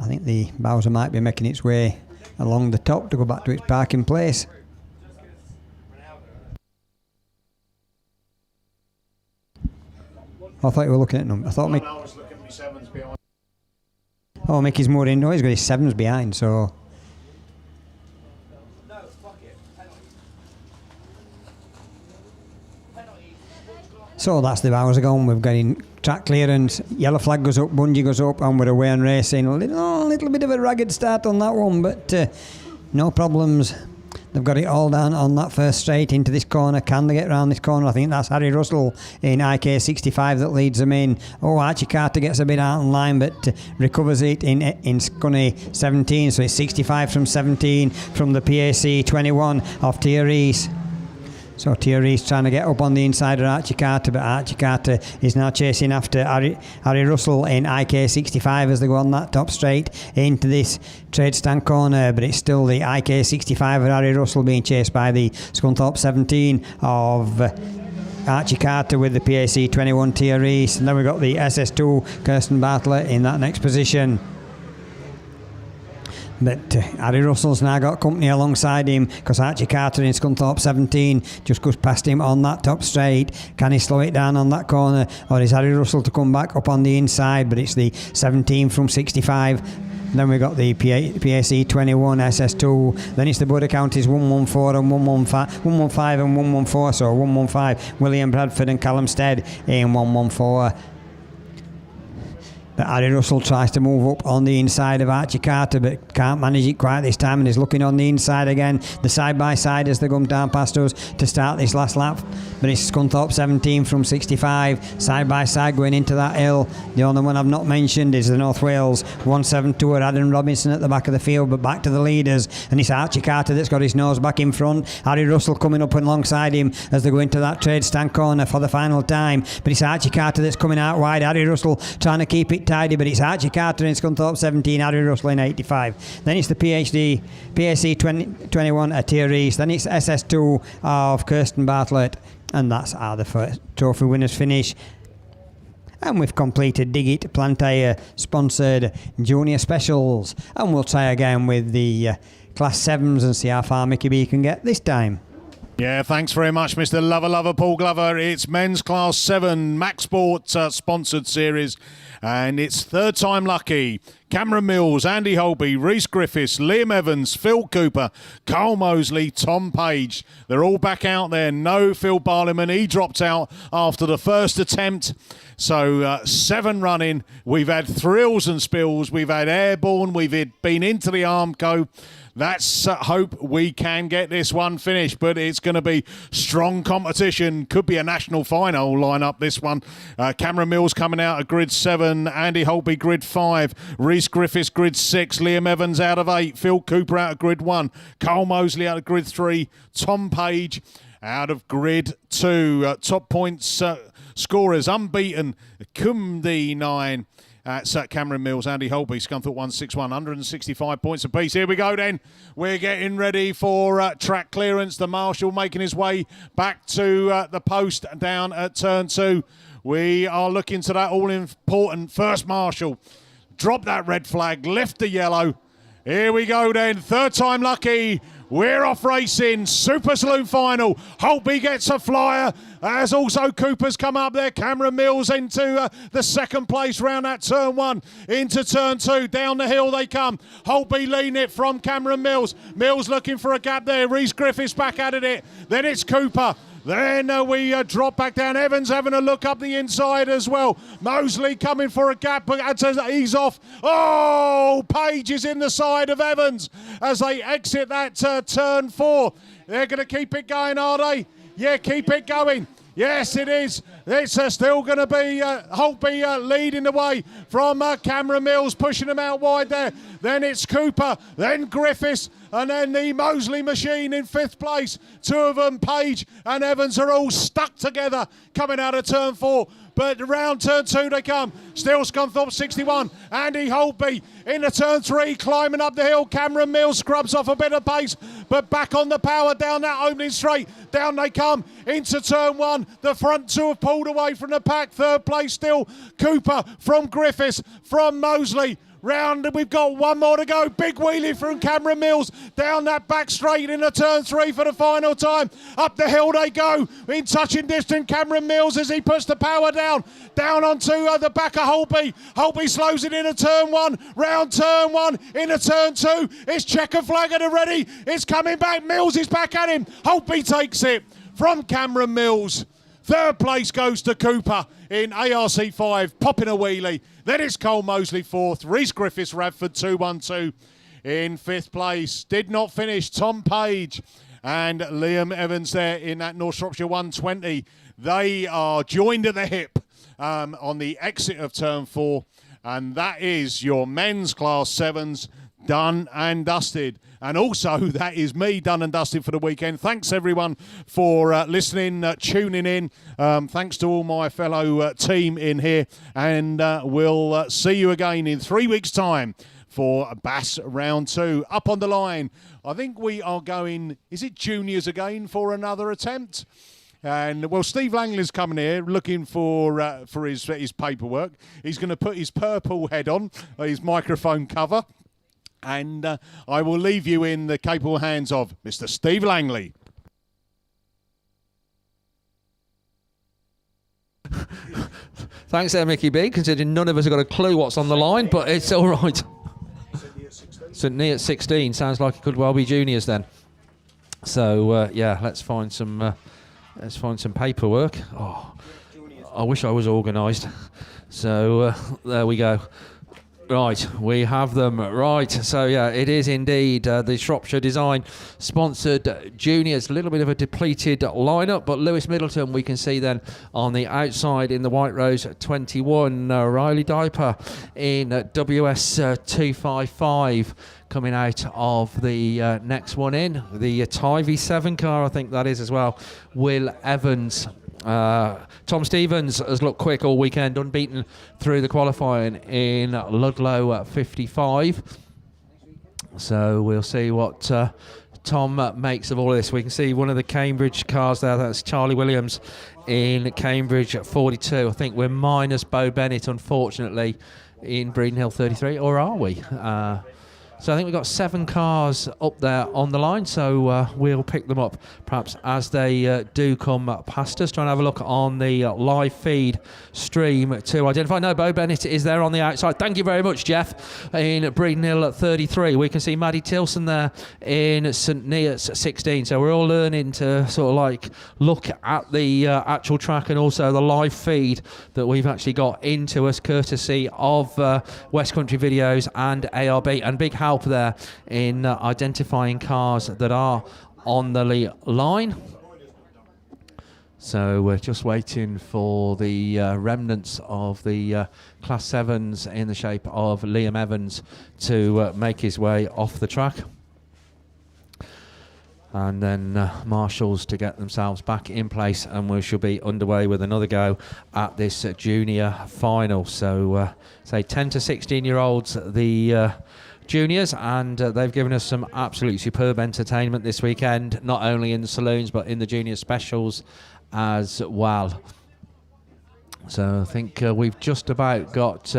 I think the Bowser might be making its way along the top to go back to its parking place. I thought you were looking at them. I thought Mick. I was looking at my sevens behind. Oh, Mickey's more in. No, he's got his sevens behind, so. So that's the Bowser gone. We've got in track clearance. Yellow flag goes up, bungee goes up, and we're away and racing. A little bit of a ragged start on that one, but no problems. They've got it all down on that first straight into this corner. Can they get round this corner? I think that's Harry Russell in IK65 that leads them in. Oh, Archie Carter gets a bit out in line, but recovers it in Scunny 17. So it's 65 from 17 from the PAC 21 of Tia Reese. So Tia Reese trying to get up on the inside of Archie Carter, but Archie Carter is now chasing after Harry Russell in IK65 as they go on that top straight into this trade stand corner, but it's still the IK65 of Harry Russell being chased by the Scunthorpe 17 of Archie Carter with the PAC 21 Tia Reese, and then we've got the SS2 Kirsten Bartlett in that next position. But Harry Russell's now got company alongside him because Archie Carter in Scunthorpe 17 just goes past him on that top straight. Can he slow it down on that corner, or is Harry Russell to come back up on the inside? But it's the 17 from 65. Then we've got the PAC 21 SS2. Then it's the Border Counties 114 and 115 and 114. So 115 William Bradford and Callum Stead in 114. But Harry Russell tries to move up on the inside of Archie Carter, but can't manage it quite this time, and is looking on the inside again. The side-by-side as they come down past us to start this last lap. But it's Scunthorpe 17 from 65, side-by-side going into that hill. The only one I've not mentioned is the North Wales 172 Adam Robinson at the back of the field, but back to the leaders. And it's Archie Carter that's got his nose back in front. Harry Russell coming up alongside him as they go into that trade stand corner for the final time. But it's Archie Carter that's coming out wide. Harry Russell trying to keep it tidy, but it's Archie Carter in Scunthorpe 17, Harry Russell in 85. Then it's the PAC 21 at Tia Reese. Then it's SS2 of Kirsten Bartlett. And that's how the first trophy winners finish. And we've completed Dig It Plantair sponsored junior specials. And we'll try again with the Class 7s and see how far Mickey B can get this time. Yeah, thanks very much, Mr. Lover Paul Glover. It's men's Class 7 Max Sport sponsored series, and it's third time lucky. Cameron Mills, Andy Holby, Rhys Griffiths, Liam Evans, Phil Cooper, Carl Mosley, Tom Page. They're all back out there. No Phil Barliman. He dropped out after the first attempt. So 7 running. We've had thrills and spills. We've had airborne. We've been into the Armco. Let's hope we can get this one finished, but it's going to be strong competition. Could be a national final lineup, this one. Cameron Mills coming out of grid 7, Andy Holby grid 5, Rhys Griffiths grid 6, Liam Evans out of 8, Phil Cooper out of grid 1, Carl Mosley out of grid 3, Tom Page out of grid 2. Top points scorers unbeaten, Kumdi 9. That's Cameron Mills, Andy Holby, Scunthorpe 161, 165 points apiece. Here we go then. We're getting ready for track clearance. The marshal making his way back to the post down at turn 2. We are looking to that all-important first marshal. Drop that red flag, lift the yellow. Here we go then. Third time lucky. We're off racing. Super Saloon final. Holby gets a flyer. As also Cooper's come up there. Cameron Mills into the second place round at turn 1. Into turn 2. Down the hill they come. Holby leading it from Cameron Mills. Mills looking for a gap there. Rhys Griffiths back at it. Then it's Cooper. Then we drop back down. Evans having a look up the inside as well. Mosley coming for a gap, but had to ease off. Oh, Page is in the side of Evans as they exit that turn 4. They're going to keep it going, are they? Yeah, keep it going. Yes, it is. It's still going to be Holby leading the way from Cameron Mills, pushing them out wide there. Then it's Cooper, then Griffiths, and then the Mosley machine in 5th place. 2 of them, Page and Evans, are all stuck together coming out of turn 4. But around turn 2 they come. Still Scunthorpe 61. Andy Holby into turn 3, climbing up the hill. Cameron Mills scrubs off a bit of pace, but back on the power down that opening straight. Down they come into turn 1. The front 2 have pulled away from the pack. 3rd place still Cooper from Griffiths, from Mosley. round, and we've got one more to go. Big wheelie from Cameron Mills down that back straight into turn 3 for the final time. Up the hill they go, in touching distance. Cameron Mills as he puts the power down onto the back of Holtby. Holtby slows it into turn 1, round turn 1, into turn 2. It's checker flag at the ready. It's coming back. Mills is back at him. Holtby takes it from Cameron Mills. Third place goes to Cooper in ARC 5, popping a wheelie. Then it's Cole Mosley 4th, Rhys Griffiths Radford 212 in 5th place. Did not finish Tom Page and Liam Evans there in that North Shropshire 120. They are joined at the hip on the exit of turn 4, and that is your men's class 7s done and dusted. And also, that is me done and dusted for the weekend. Thanks, everyone, for listening, tuning in. Thanks to all my fellow team in here. And we'll see you again in 3 weeks' time for Bass Round 2. Up on the line, I think we are going, is it juniors again for another attempt? And, well, Steve Langley's coming here looking for his paperwork. He's going to put his purple head on, his microphone cover. And I will leave you in the capable hands of Mr. Steve Langley. Thanks there, Mickey B, considering none of us have got a clue what's on the line, but it's all right. Sydney at 16 sounds like it could well be juniors then. So yeah, let's find some paperwork. Oh, I wish I was organised. So there we go. Right, we have them. Right, so yeah, it is indeed the Shropshire Design sponsored juniors. A little bit of a depleted lineup, but Lewis Middleton we can see then on the outside in the White Rose 21. Riley Diaper in WS 255 coming out of the next one in. The Tivy 7 car, I think that is as well. Will Evans. Tom Stevens has looked quick all weekend, unbeaten through the qualifying in Ludlow at 55. So we'll see what Tom makes of all of this. We can see one of the Cambridge cars there. That's Charlie Williams in Cambridge at 42. I think we're minus Bo Bennett, unfortunately, in Breedenhill 33. Or are we? So I think we've got 7 cars up there on the line, so we'll pick them up perhaps as they do come past us. Trying to have a look on the live feed stream to identify. No, Bo Bennett is there on the outside. Thank you very much, Jeff, in Breedenhill at 33. We can see Maddie Tilson there in St Neots 16. So we're all learning to sort of like look at the actual track and also the live feed that we've actually got into us, courtesy of West Country Videos and ARB. And big help there in identifying cars that are on the line. So we're just waiting for the remnants of the Class 7s in the shape of Liam Evans to make his way off the track. And then marshals to get themselves back in place, and we shall be underway with another go at this junior final. So say 10 to 16 year olds, the juniors, and they've given us some absolutely superb entertainment this weekend, not only in the saloons but in the junior specials as well. So I think we've just about got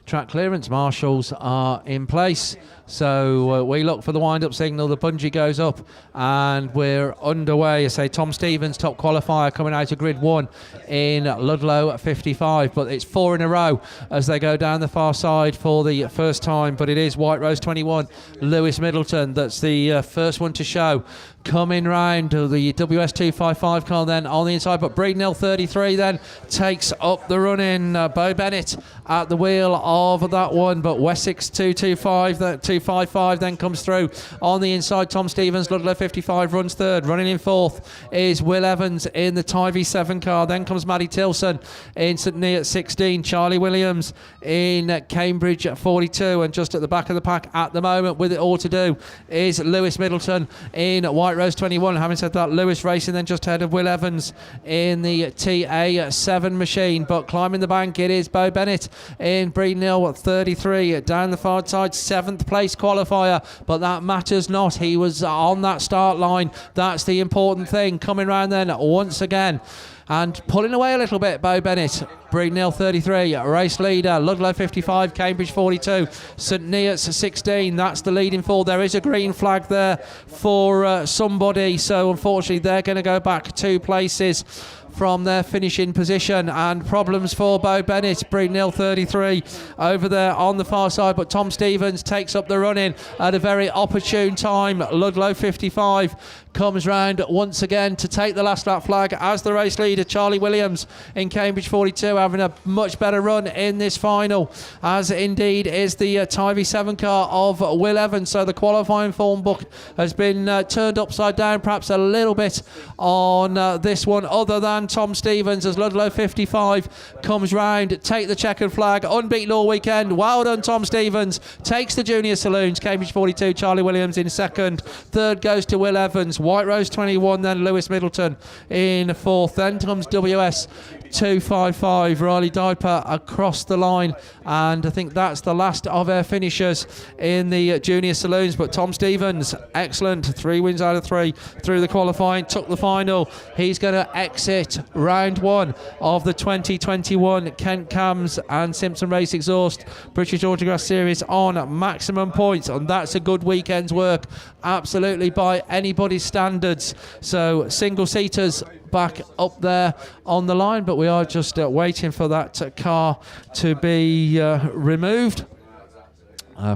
track clearance. Marshals are in place, so we look for the wind-up signal. The bungee goes up and we're underway. I say Tom Stevens, top qualifier, coming out of grid 1 in Ludlow at 55, but it's 4 in a row as they go down the far side for the first time. But it is White Rose 21, Lewis Middleton, that's the first one to show, coming round to the WS 255 car then on the inside. But Breedenhill 33 then takes up the run-in. Bo Bennett at the wheel of that one, but Wessex 225, that 255 then comes through on the inside. Tom Stevens, Ludlow 55 runs third. Running in fourth is Will Evans in the Tivy 7 car. Then comes Maddie Tilson in St Neots 16. Charlie Williams in Cambridge at 42, and just at the back of the pack at the moment with it all to do is Lewis Middleton in White Rose 21. Having said that, Lewis racing then just ahead of Will Evans in the TA7 machine, but climbing the bank it is Bo Bennett in Breedenhill at 33 down the far side, 7th place qualifier, but that matters not. He was on that start line. That's the important thing. Coming round then once again And pulling away a little bit, Bo Bennett. Brigneil 33, race leader. Ludlow 55, Cambridge 42, St Neots 16. That's the leading four. There is a green flag there for somebody, so unfortunately they're going to go back 2 places from their finishing position, and problems for Bo Bennett. Brigneil 33 over there on the far side, but Tom Stevens takes up the running at a very opportune time. Ludlow 55 comes round once again to take the last lap flag as the race leader. Charlie Williams in Cambridge 42 having a much better run in this final, as indeed is the Tivy 7 car of Will Evans. So the qualifying form book has been turned upside down perhaps a little bit on this one, other than Tom Stevens, as Ludlow 55 comes round, take the checkered flag, unbeaten all weekend. Well done, Tom Stevens. Takes the Junior Saloons. Cambridge 42, Charlie Williams in second. Third goes to Will Evans. White Rose 21, then Lewis Middleton in fourth. Then comes WS 255, Riley Diaper across the line, and I think that's the last of our finishers in the Junior Saloons. But Tom Stevens, excellent, 3 wins out of 3 through the qualifying, took the final. He's going to exit round 1 of the 2021 Kent Cams and Simpson Race Exhaust British Autograss Series on maximum points, and that's a good weekend's work, absolutely, by anybody's standards. So single seaters back up there on the line, but we are just waiting for that car to be removed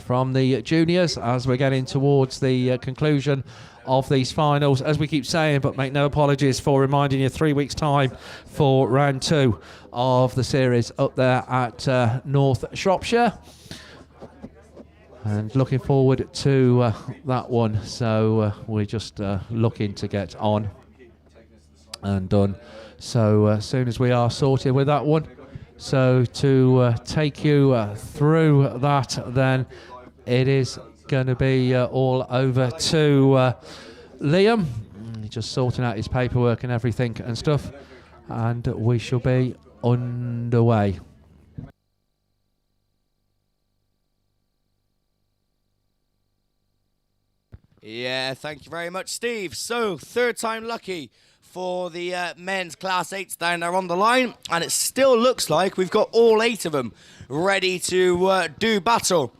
from the juniors as we're getting towards the conclusion of these finals, as we keep saying, but make no apologies for reminding you, 3 weeks time for round 2 of the series up there at North Shropshire, and looking forward to that one. So we're just looking to get on and done, so as soon as we are sorted with that one. So to take you through that, then it is going to be all over to Liam, just sorting out his paperwork and everything and stuff, and we shall be underway. Yeah, thank you very much, Steve. So, third time lucky for the men's Class 8s down there on the line, and it still looks like we've got all 8 of them ready to do battle.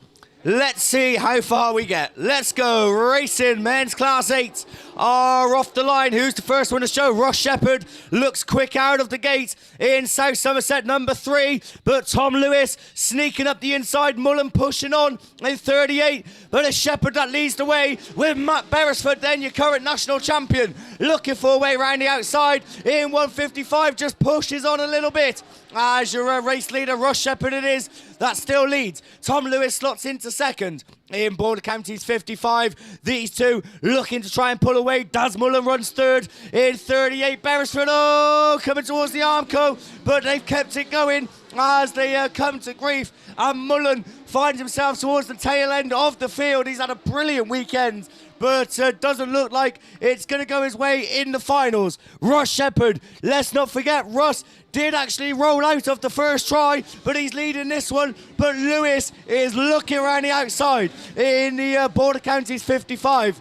Let's see how far we get. Let's go. Racing men's Class 8 are off the line. Who's the first one to show? Ross Shepherd looks quick out of the gate in South Somerset, number 3. But Tom Lewis sneaking up the inside. Mullen pushing on in 38. But it's Shepherd that leads the way with Matt Beresford, then your current national champion, looking for a way around the outside in 155. Just pushes on a little bit. As your race leader, Ross Shepherd it is, that still leads. Tom Lewis slots into second in Border Counties 55. These two looking to try and pull away. Daz Mullen runs third in 38. Beresford, coming towards the Armco, but they've kept it going as they come to grief. And Mullen finds himself towards the tail end of the field. He's had a brilliant weekend, but doesn't look like it's going to go his way in the finals. Ross Shepherd, let's not forget, Ross did actually roll out of the first try, but he's leading this one. But Lewis is looking around the outside in the Border Counties 55.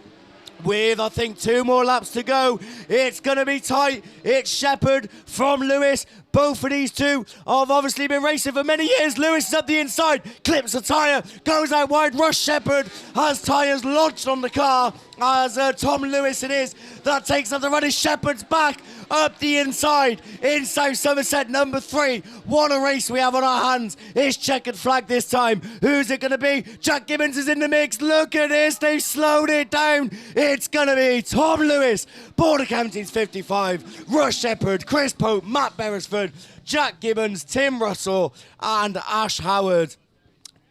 With, I think, 2 more laps to go. It's going to be tight. It's Shepherd from Lewis. Both of these two have obviously been racing for many years. Lewis is up the inside, clips a tyre, goes out wide. Ross Shepherd has tyres lodged on the car as Tom Lewis it is that takes up the run. Shepherd's back up the inside in South Somerset, number 3. What a race we have on our hands. It's checkered flag this time. Who's it going to be? Jack Gibbons is in the mix. Look at this. They've slowed it down. It's going to be Tom Lewis, Border Counties 55, Ross Shepherd, Chris Pope, Matt Beresford, Jack Gibbons, Tim Russell and Ash Howard.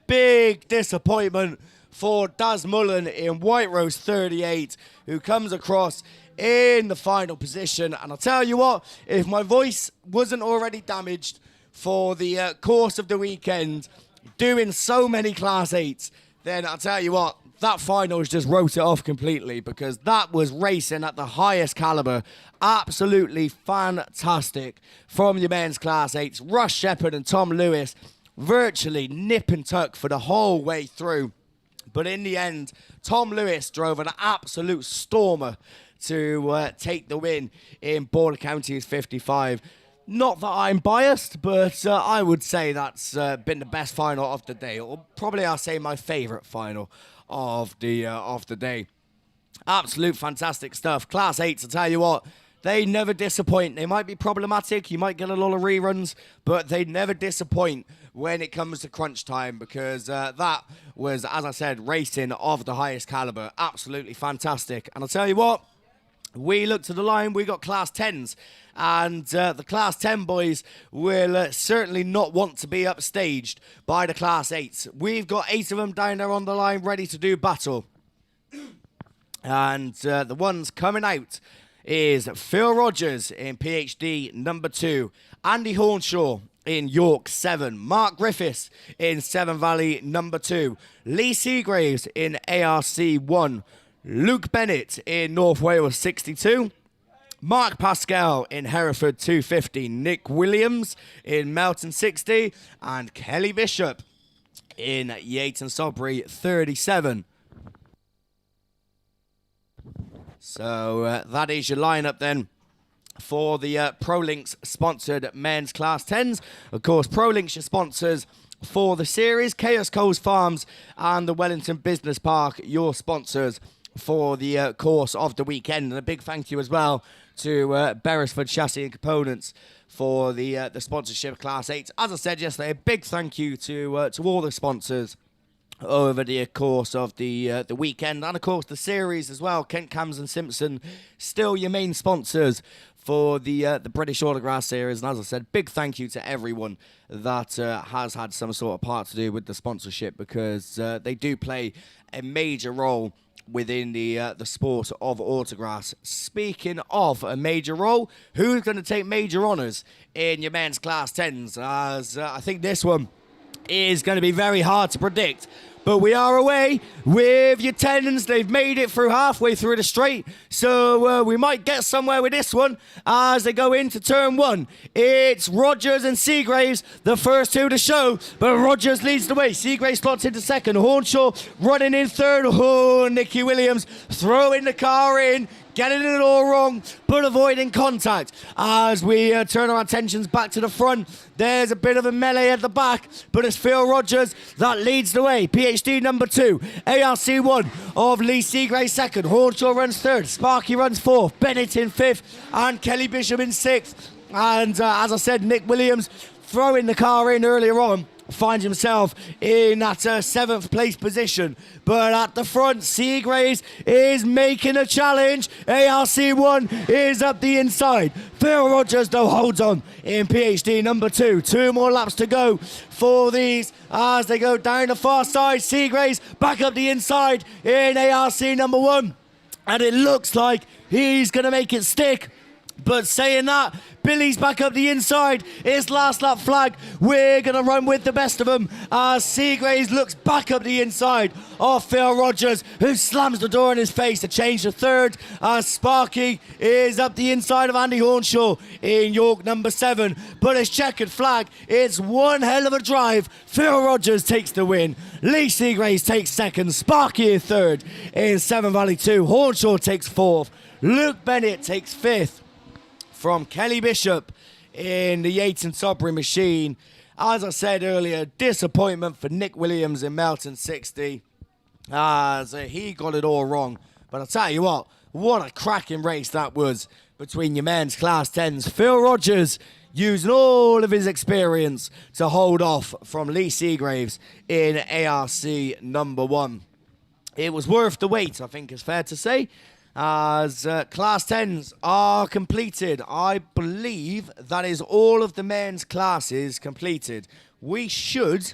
Big disappointment for Daz Mullen in White Rose 38, who comes across in the final position. And I'll tell you what, if my voice wasn't already damaged for the course of the weekend, doing so many Class 8s, then I'll tell you what, that finals just wrote it off completely, because that was racing at the highest caliber. Absolutely fantastic from your men's Class 8s. Ross Shepherd and Tom Lewis virtually nip and tuck for the whole way through. But in the end, Tom Lewis drove an absolute stormer to take the win in Border Counties 55. Not that I'm biased, but I would say that's been the best final of the day, or probably I'll say my favourite final of the day. Absolute fantastic stuff. Class 8s, I tell you what, they never disappoint. They might be problematic, you might get a lot of reruns, but they never disappoint when it comes to crunch time, because that was, as I said, racing of the highest caliber. Absolutely fantastic. And I'll tell you what, we looked at the line, we got Class 10s, and the Class 10 boys will certainly not want to be upstaged by the Class 8s. We've got 8 of them down there on the line ready to do battle. And the ones coming out is Phil Rogers in PhD number 2, Andy Hornshaw in York 7, Mark Griffiths in Severn Valley number 2, Lee Seagraves in ARC 1, Luke Bennett in North Wales 62, Mark Pascal in Hereford 250, Nick Williams in Melton 60, and Kelly Bishop in Yates and Sodbury 37. So that is your lineup then for the ProLinks sponsored men's Class 10s. Of course, ProLinks your sponsors for the series, Chaos Coast Farms and the Wellington Business Park, your sponsors for the course of the weekend. And a big thank you as well to Beresford Chassis and Components for the sponsorship of Class 8. As I said yesterday, a big thank you to all the sponsors over the course of the weekend, and of course the series as well. Kent Cams and Simpson still your main sponsors for the British Autograss series, and as I said, big thank you to everyone that has had some sort of part to do with the sponsorship, because they do play a major role within the sport of Autograss. Speaking of a major role, who's going to take major honours in your men's Class 10s? As I think this one is going to be very hard to predict. But we are away with your 10s. They've made it through halfway through the straight. So we might get somewhere with this one as they go into turn 1. It's Rogers and Seagraves, the first two to show. But Rogers leads the way. Seagraves slots into second. Hornshaw running in third. Oh, Nicky Williams throwing the car in. Getting it all wrong, but avoiding contact. As we turn our attentions back to the front, there's a bit of a melee at the back, but it's Phil Rogers that leads the way. PhD number 2, ARC 1 of Lee Seagraves second. Hornshaw runs third, Sparky runs fourth, Bennett in fifth, and Kelly Bishop in sixth. And as I said, Nick Williams throwing the car in earlier on finds himself in that 7th place position. But at the front, Seagraves is making a challenge. ARC1 is up the inside. Phil Rogers, though, holds on in PhD number 2. 2 more laps to go for these as they go down the far side. Seagraves back up the inside in ARC number 1. And it looks like he's going to make it stick. But saying that, Billy's back up the inside. It's last lap flag. We're going to run with the best of them as Seagraves looks back up the inside of Phil Rogers, who slams the door in his face to change to third as Sparky is up the inside of Andy Hornshaw in York number 7. But it's checkered flag. It's one hell of a drive. Phil Rogers takes the win. Lee Seagraves takes second. Sparky in third in Severn Valley 2. Hornshaw takes fourth. Luke Bennett takes fifth. From Kelly Bishop in the Yates and Sodbury machine. As I said earlier, disappointment for Nick Williams in Melton 60 as he got it all wrong. But I'll tell you what a cracking race that was between your men's Class 10s. Phil Rogers using all of his experience to hold off from Lee Seagraves in ARC number 1. It was worth the wait, I think it's fair to say, as Class 10s are completed. I believe that is all of the men's classes completed. We should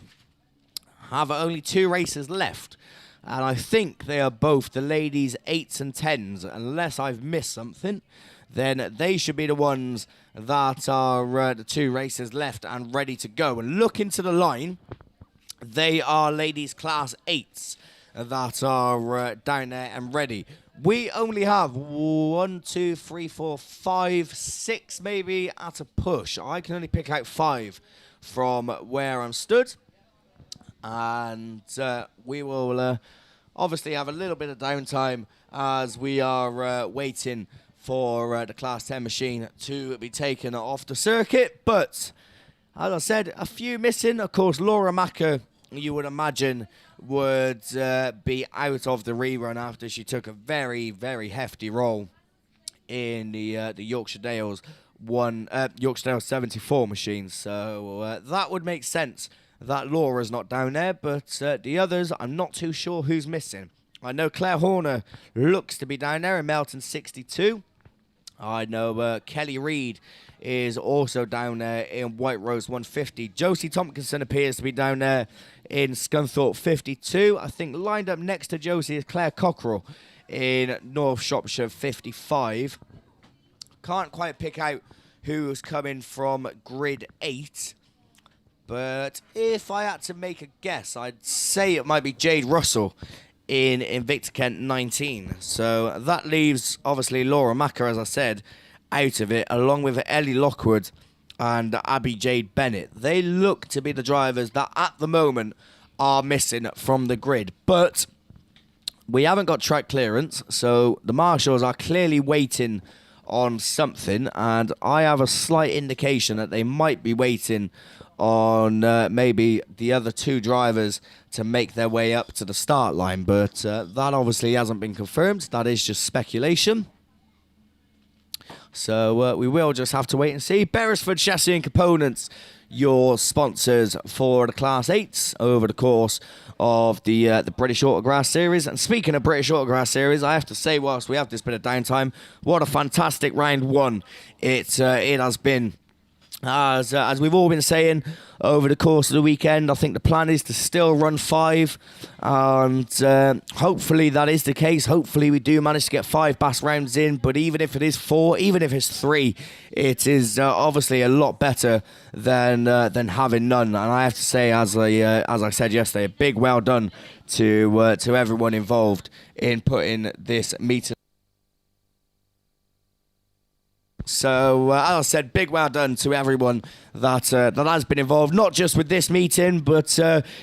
have only 2 races left, and I think they are both the ladies' 8s and 10s. Unless I've missed something, then they should be the ones that are the 2 races left and ready to go. And look into the line, they are ladies' Class 8s that are down there and ready. We only have 1, 2, 3, 4, 5, 6 maybe at a push. I can only pick out 5 from where I'm stood. And we will obviously have a little bit of downtime as we are waiting for the Class 10 machine to be taken off the circuit. But, as I said, a few missing. Of course, Laura Macker, you would imagine, would be out of the rerun after she took a very, very hefty roll in the Yorkshire Dales 74 machine. So that would make sense that Laura's not down there, but the others, I'm not too sure who's missing. I know Claire Horner looks to be down there in Melton 62. I know Kelly Reid is also down there in White Rose 150. Josie Tompkinson appears to be down there in Scunthorpe 52. I think lined up next to Josie is Claire Cockerell in North Shropshire 55. Can't quite pick out who's coming from grid 8. But if I had to make a guess, I'd say it might be Jade Russell in Invicta Kent 19. So that leaves, obviously, Laura Macker, as I said, out of it, along with Ellie Lockwood and Abby Jade Bennett. They look to be the drivers that, at the moment, are missing from the grid. But we haven't got track clearance, so the marshals are clearly waiting on something, and I have a slight indication that they might be waiting on maybe the other two drivers to make their way up to the start line, but that obviously hasn't been confirmed. That is just speculation. So we will just have to wait and see. Beresford Chassis and Components, your sponsors for the Class 8s over the course of the British Autograss Series. And speaking of British Autograss Series, I have to say, whilst we have this bit of downtime, what a fantastic round one it has been. As we've all been saying over the course of the weekend, I think the plan is to still run 5, and hopefully that is the case. Hopefully we do manage to get 5 Bass rounds in, but even if it is 4, even if it's 3, it is obviously a lot better than having none. And I have to say, as I said yesterday, a big well done to everyone involved in putting this meeting. So, as I said, big well done to everyone that has been involved, not just with this meeting, but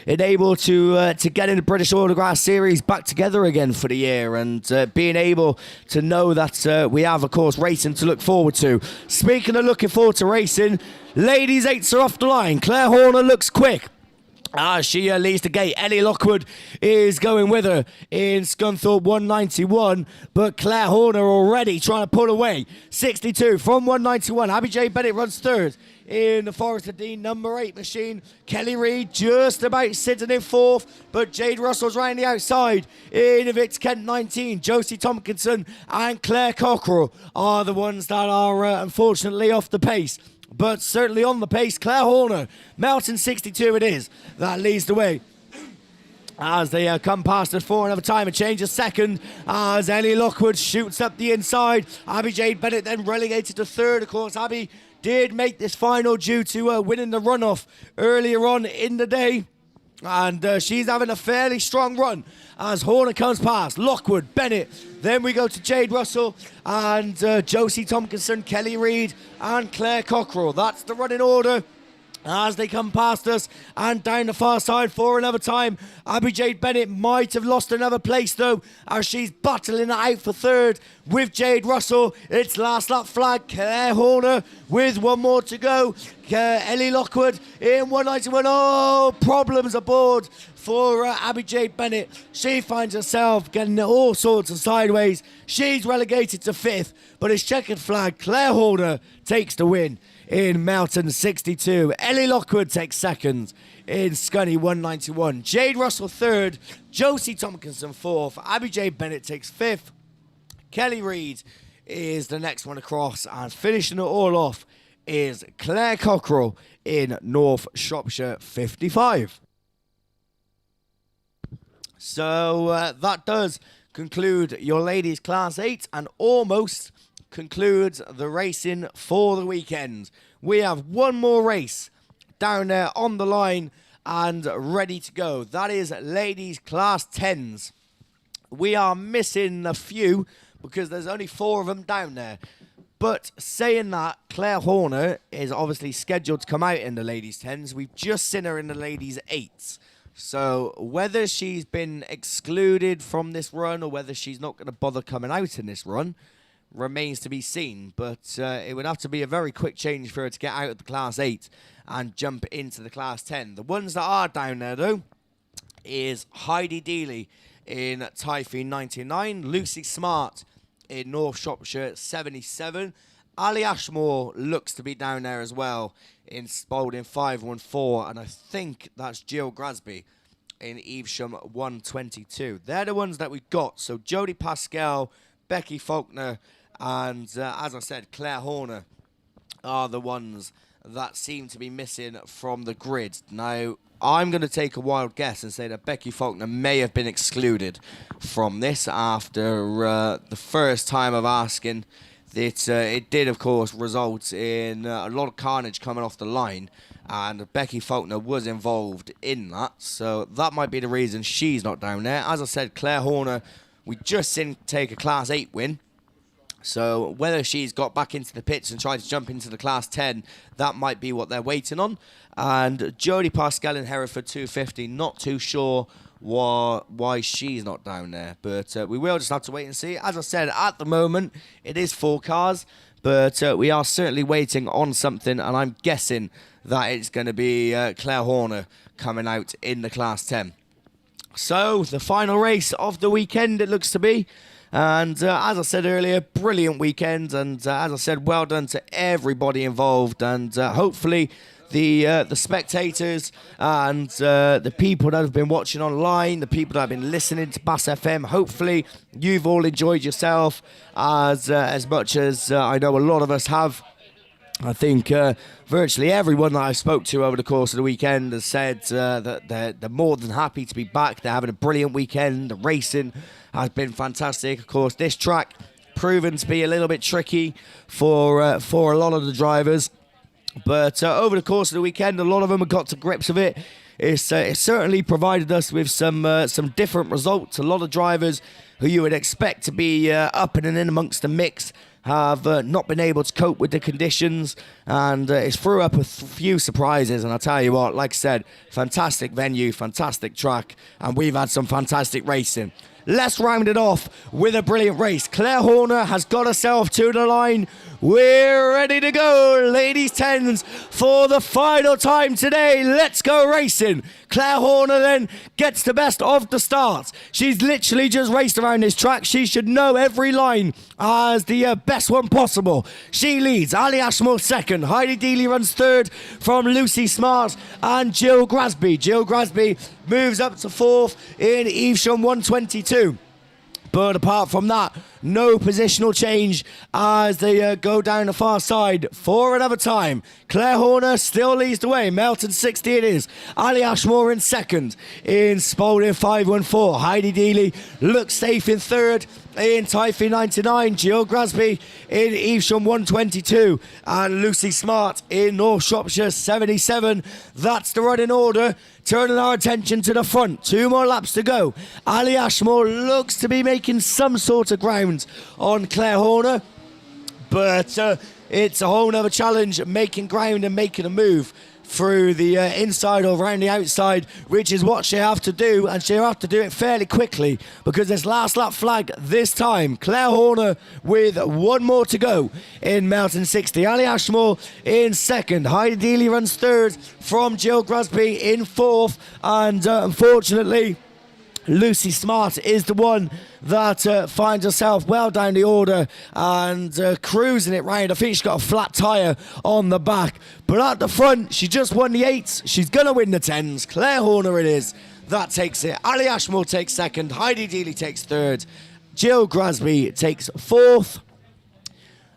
able to get in the British Autograss Series back together again for the year, and being able to know that we have, of course, racing to look forward to. Speaking of looking forward to racing, ladies 8s are off the line. Claire Horner looks quick. She leads the gate. Ellie Lockwood is going with her in Scunthorpe 191, but Claire Horner already trying to pull away. 62 from 191. Abby J. Bennett runs third in the Forester Dean number 8 machine. Kelly Reid just about sitting in 4th, but Jade Russell's right on the outside in Invicta Kent 19. Josie Tompkinson and Claire Cockerell are the ones that are unfortunately off the pace. But certainly on the pace, Claire Horner, Melton 62 it is, that leads the way. As they come past us for another time, a change of second as Ellie Lockwood shoots up the inside. Abby Jade Bennett then relegated to third. Of course, Abby did make this final due to winning the runoff earlier on in the day. And she's having a fairly strong run as Horner comes past. Lockwood, Bennett. Then we go to Jade Russell and Josie Tompkinson, Kelly Reid and Claire Cockerell. That's the running order as they come past us and down the far side for another time. Abby Jade Bennett might have lost another place though, as she's battling it out for third with Jade Russell. It's last lap flag. Claire Horner with one more to go. Ellie Lockwood in 191. Oh, problems aboard for Abby Jade Bennett. She finds herself getting all sorts of sideways. She's relegated to 5th, but it's checkered flag. Claire Horner takes the win in Melton 62. Ellie Lockwood takes 2nd in Scunny 191. Jade Russell 3rd. Josie Tompkinson 4th. Abby Jade Bennett takes 5th. Kelly Reid is the next one across, and finishing it all off is Claire Cockerell in North Shropshire 55. So that does conclude your ladies Class 8 and almost concludes the racing for the weekend. We have one more race down there on the line and ready to go. That is ladies Class 10s. We are missing a few because there's only 4 of them down there. But saying that, Claire Horner is obviously scheduled to come out in the ladies 10s. We've just seen her in the ladies 8s. So whether she's been excluded from this run or whether she's not going to bother coming out in this run remains to be seen. But it would have to be a very quick change for her to get out of the Class 8 and jump into the Class 10. The ones that are down there, though, is Heidi Dealey in Typhoon 99, Lucy Smart in North Shropshire 77. Ali Ashmore looks to be down there as well in Spalding 514, and I think that's Jill Grasby in Evesham 122. They're the ones that we've got. So Jodie Pascal, Becky Faulkner, and as I said, Claire Horner are the ones that seem to be missing from the grid. Now, I'm going to take a wild guess and say that Becky Faulkner may have been excluded from this after the first time of asking. It did, of course, result in a lot of carnage coming off the line, and Becky Faulkner was involved in that, so that might be the reason she's not down there. As I said, Claire Horner, we just seen take a Class 8 win, so whether she's got back into the pits and tried to jump into the Class 10, that might be what they're waiting on. And Jodie Pascal in Hereford 250, not too sure why she's not down there, but we will just have to wait and see. As I said, at the moment it is 4 cars, but we are certainly waiting on something, and I'm guessing that it's going to be Claire Horner coming out in the Class 10. So the final race of the weekend it looks to be, and as I said earlier, brilliant weekend, and as I said, well done to everybody involved, and hopefully the spectators and the people that have been watching online, the people that have been listening to Bass FM, hopefully you've all enjoyed yourself as much as I know a lot of us have. I think virtually everyone that I spoke to over the course of the weekend has said that they're more than happy to be back. They're having a brilliant weekend. The racing has been fantastic. Of course, this track proven to be a little bit tricky for a lot of the drivers. But over the course of the weekend, a lot of them have got to grips with it. It's certainly provided us with some different results. A lot of drivers who you would expect to be up and in amongst the mix have not been able to cope with the conditions, and it's threw up a few surprises. And I'll tell you what, like I said, fantastic venue, fantastic track, and we've had some fantastic racing. Let's round it off with a brilliant race. Claire Horner has got herself to the line. We're ready to go, ladies 10s, for the final time today. Let's go racing. Claire Horner then gets the best of the start. She's literally just raced around this track. She should know every line as the best one possible. She leads. Ali Ashmore second. Heidi Dealey runs third from Lucy Smart and Jill Grasby. Jill Grasby moves up to fourth in Evesham 122. But apart from that, no positional change as they go down the far side for another time. Claire Horner still leads the way. Melton 60 it is. Ali Ashmore in second in Spalding 514. Heidi Dealey looks safe in third in Typhoon 99. Jill Grasby in Evesham 122. And Lucy Smart in North Shropshire 77. That's the running order. Turning our attention to the front. 2 more laps to go. Ali Ashmore looks to be making some sort of ground on Claire Horner, but it's a whole nother challenge making ground and making a move through the inside or around the outside, which is what she have to do, and she'll have to do it fairly quickly because this last lap flag this time. Claire Horner with 1 more to go in Melton 60. Ali Ashmore in second. Heidi Dealey runs third from Jill Grasby in fourth, and unfortunately Lucy Smart is the one that finds herself well down the order and cruising it round. I think she's got a flat tyre on the back. But at the front, she just won the 8s. She's going to win the 10s. Claire Horner it is. That takes it. Ali Ashmore takes second. Heidi Dealey takes third. Jill Grasby takes fourth.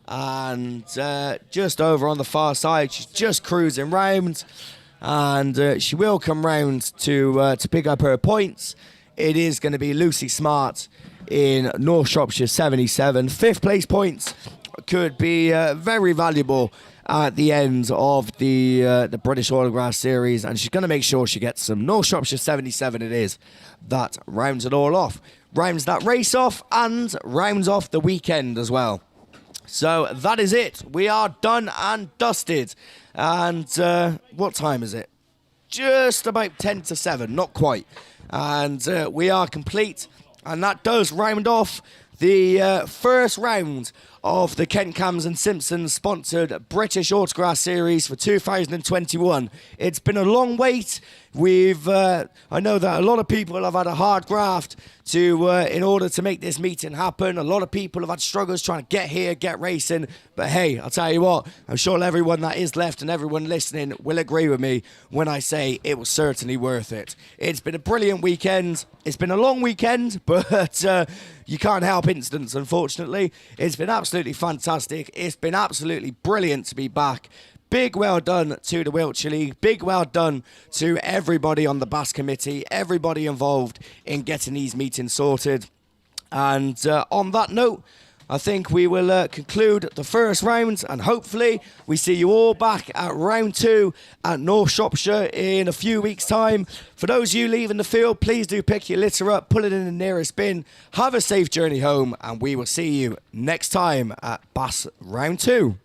And just over on the far side, she's just cruising round. And she will come round to pick up her points. It is going to be Lucy Smart in North Shropshire 77. 5th place points could be very valuable at the end of the British Autograss series, and she's going to make sure she gets some. North Shropshire 77 it is. That rounds it all off. Rounds that race off and rounds off the weekend as well. So that is it. We are done and dusted. And what time is it? just about 10 to 7, not quite. And we are complete. And that does round off the first round of the Kent Cams and Simpsons sponsored British Autograss series for 2021. It's been a long wait. I know that a lot of people have had a hard graft in order to make this meeting happen. A lot of people have had struggles trying to get here, get racing. But hey, I'll tell you what, I'm sure everyone that is left and everyone listening will agree with me when I say it was certainly worth it. It's been a brilliant weekend. It's been a long weekend, but you can't help incidents, unfortunately. It's been absolutely fantastic. It's been absolutely brilliant to be back. Big well done to the Wiltshire League. Big well done to everybody on the BAS committee, everybody involved in getting these meetings sorted. And on that note, I think we will conclude the first round, and hopefully we see you all back at round 2 at North Shropshire in a few weeks' time. For those of you leaving the field, please do pick your litter up, put it in the nearest bin, have a safe journey home, and we will see you next time at BAS round 2.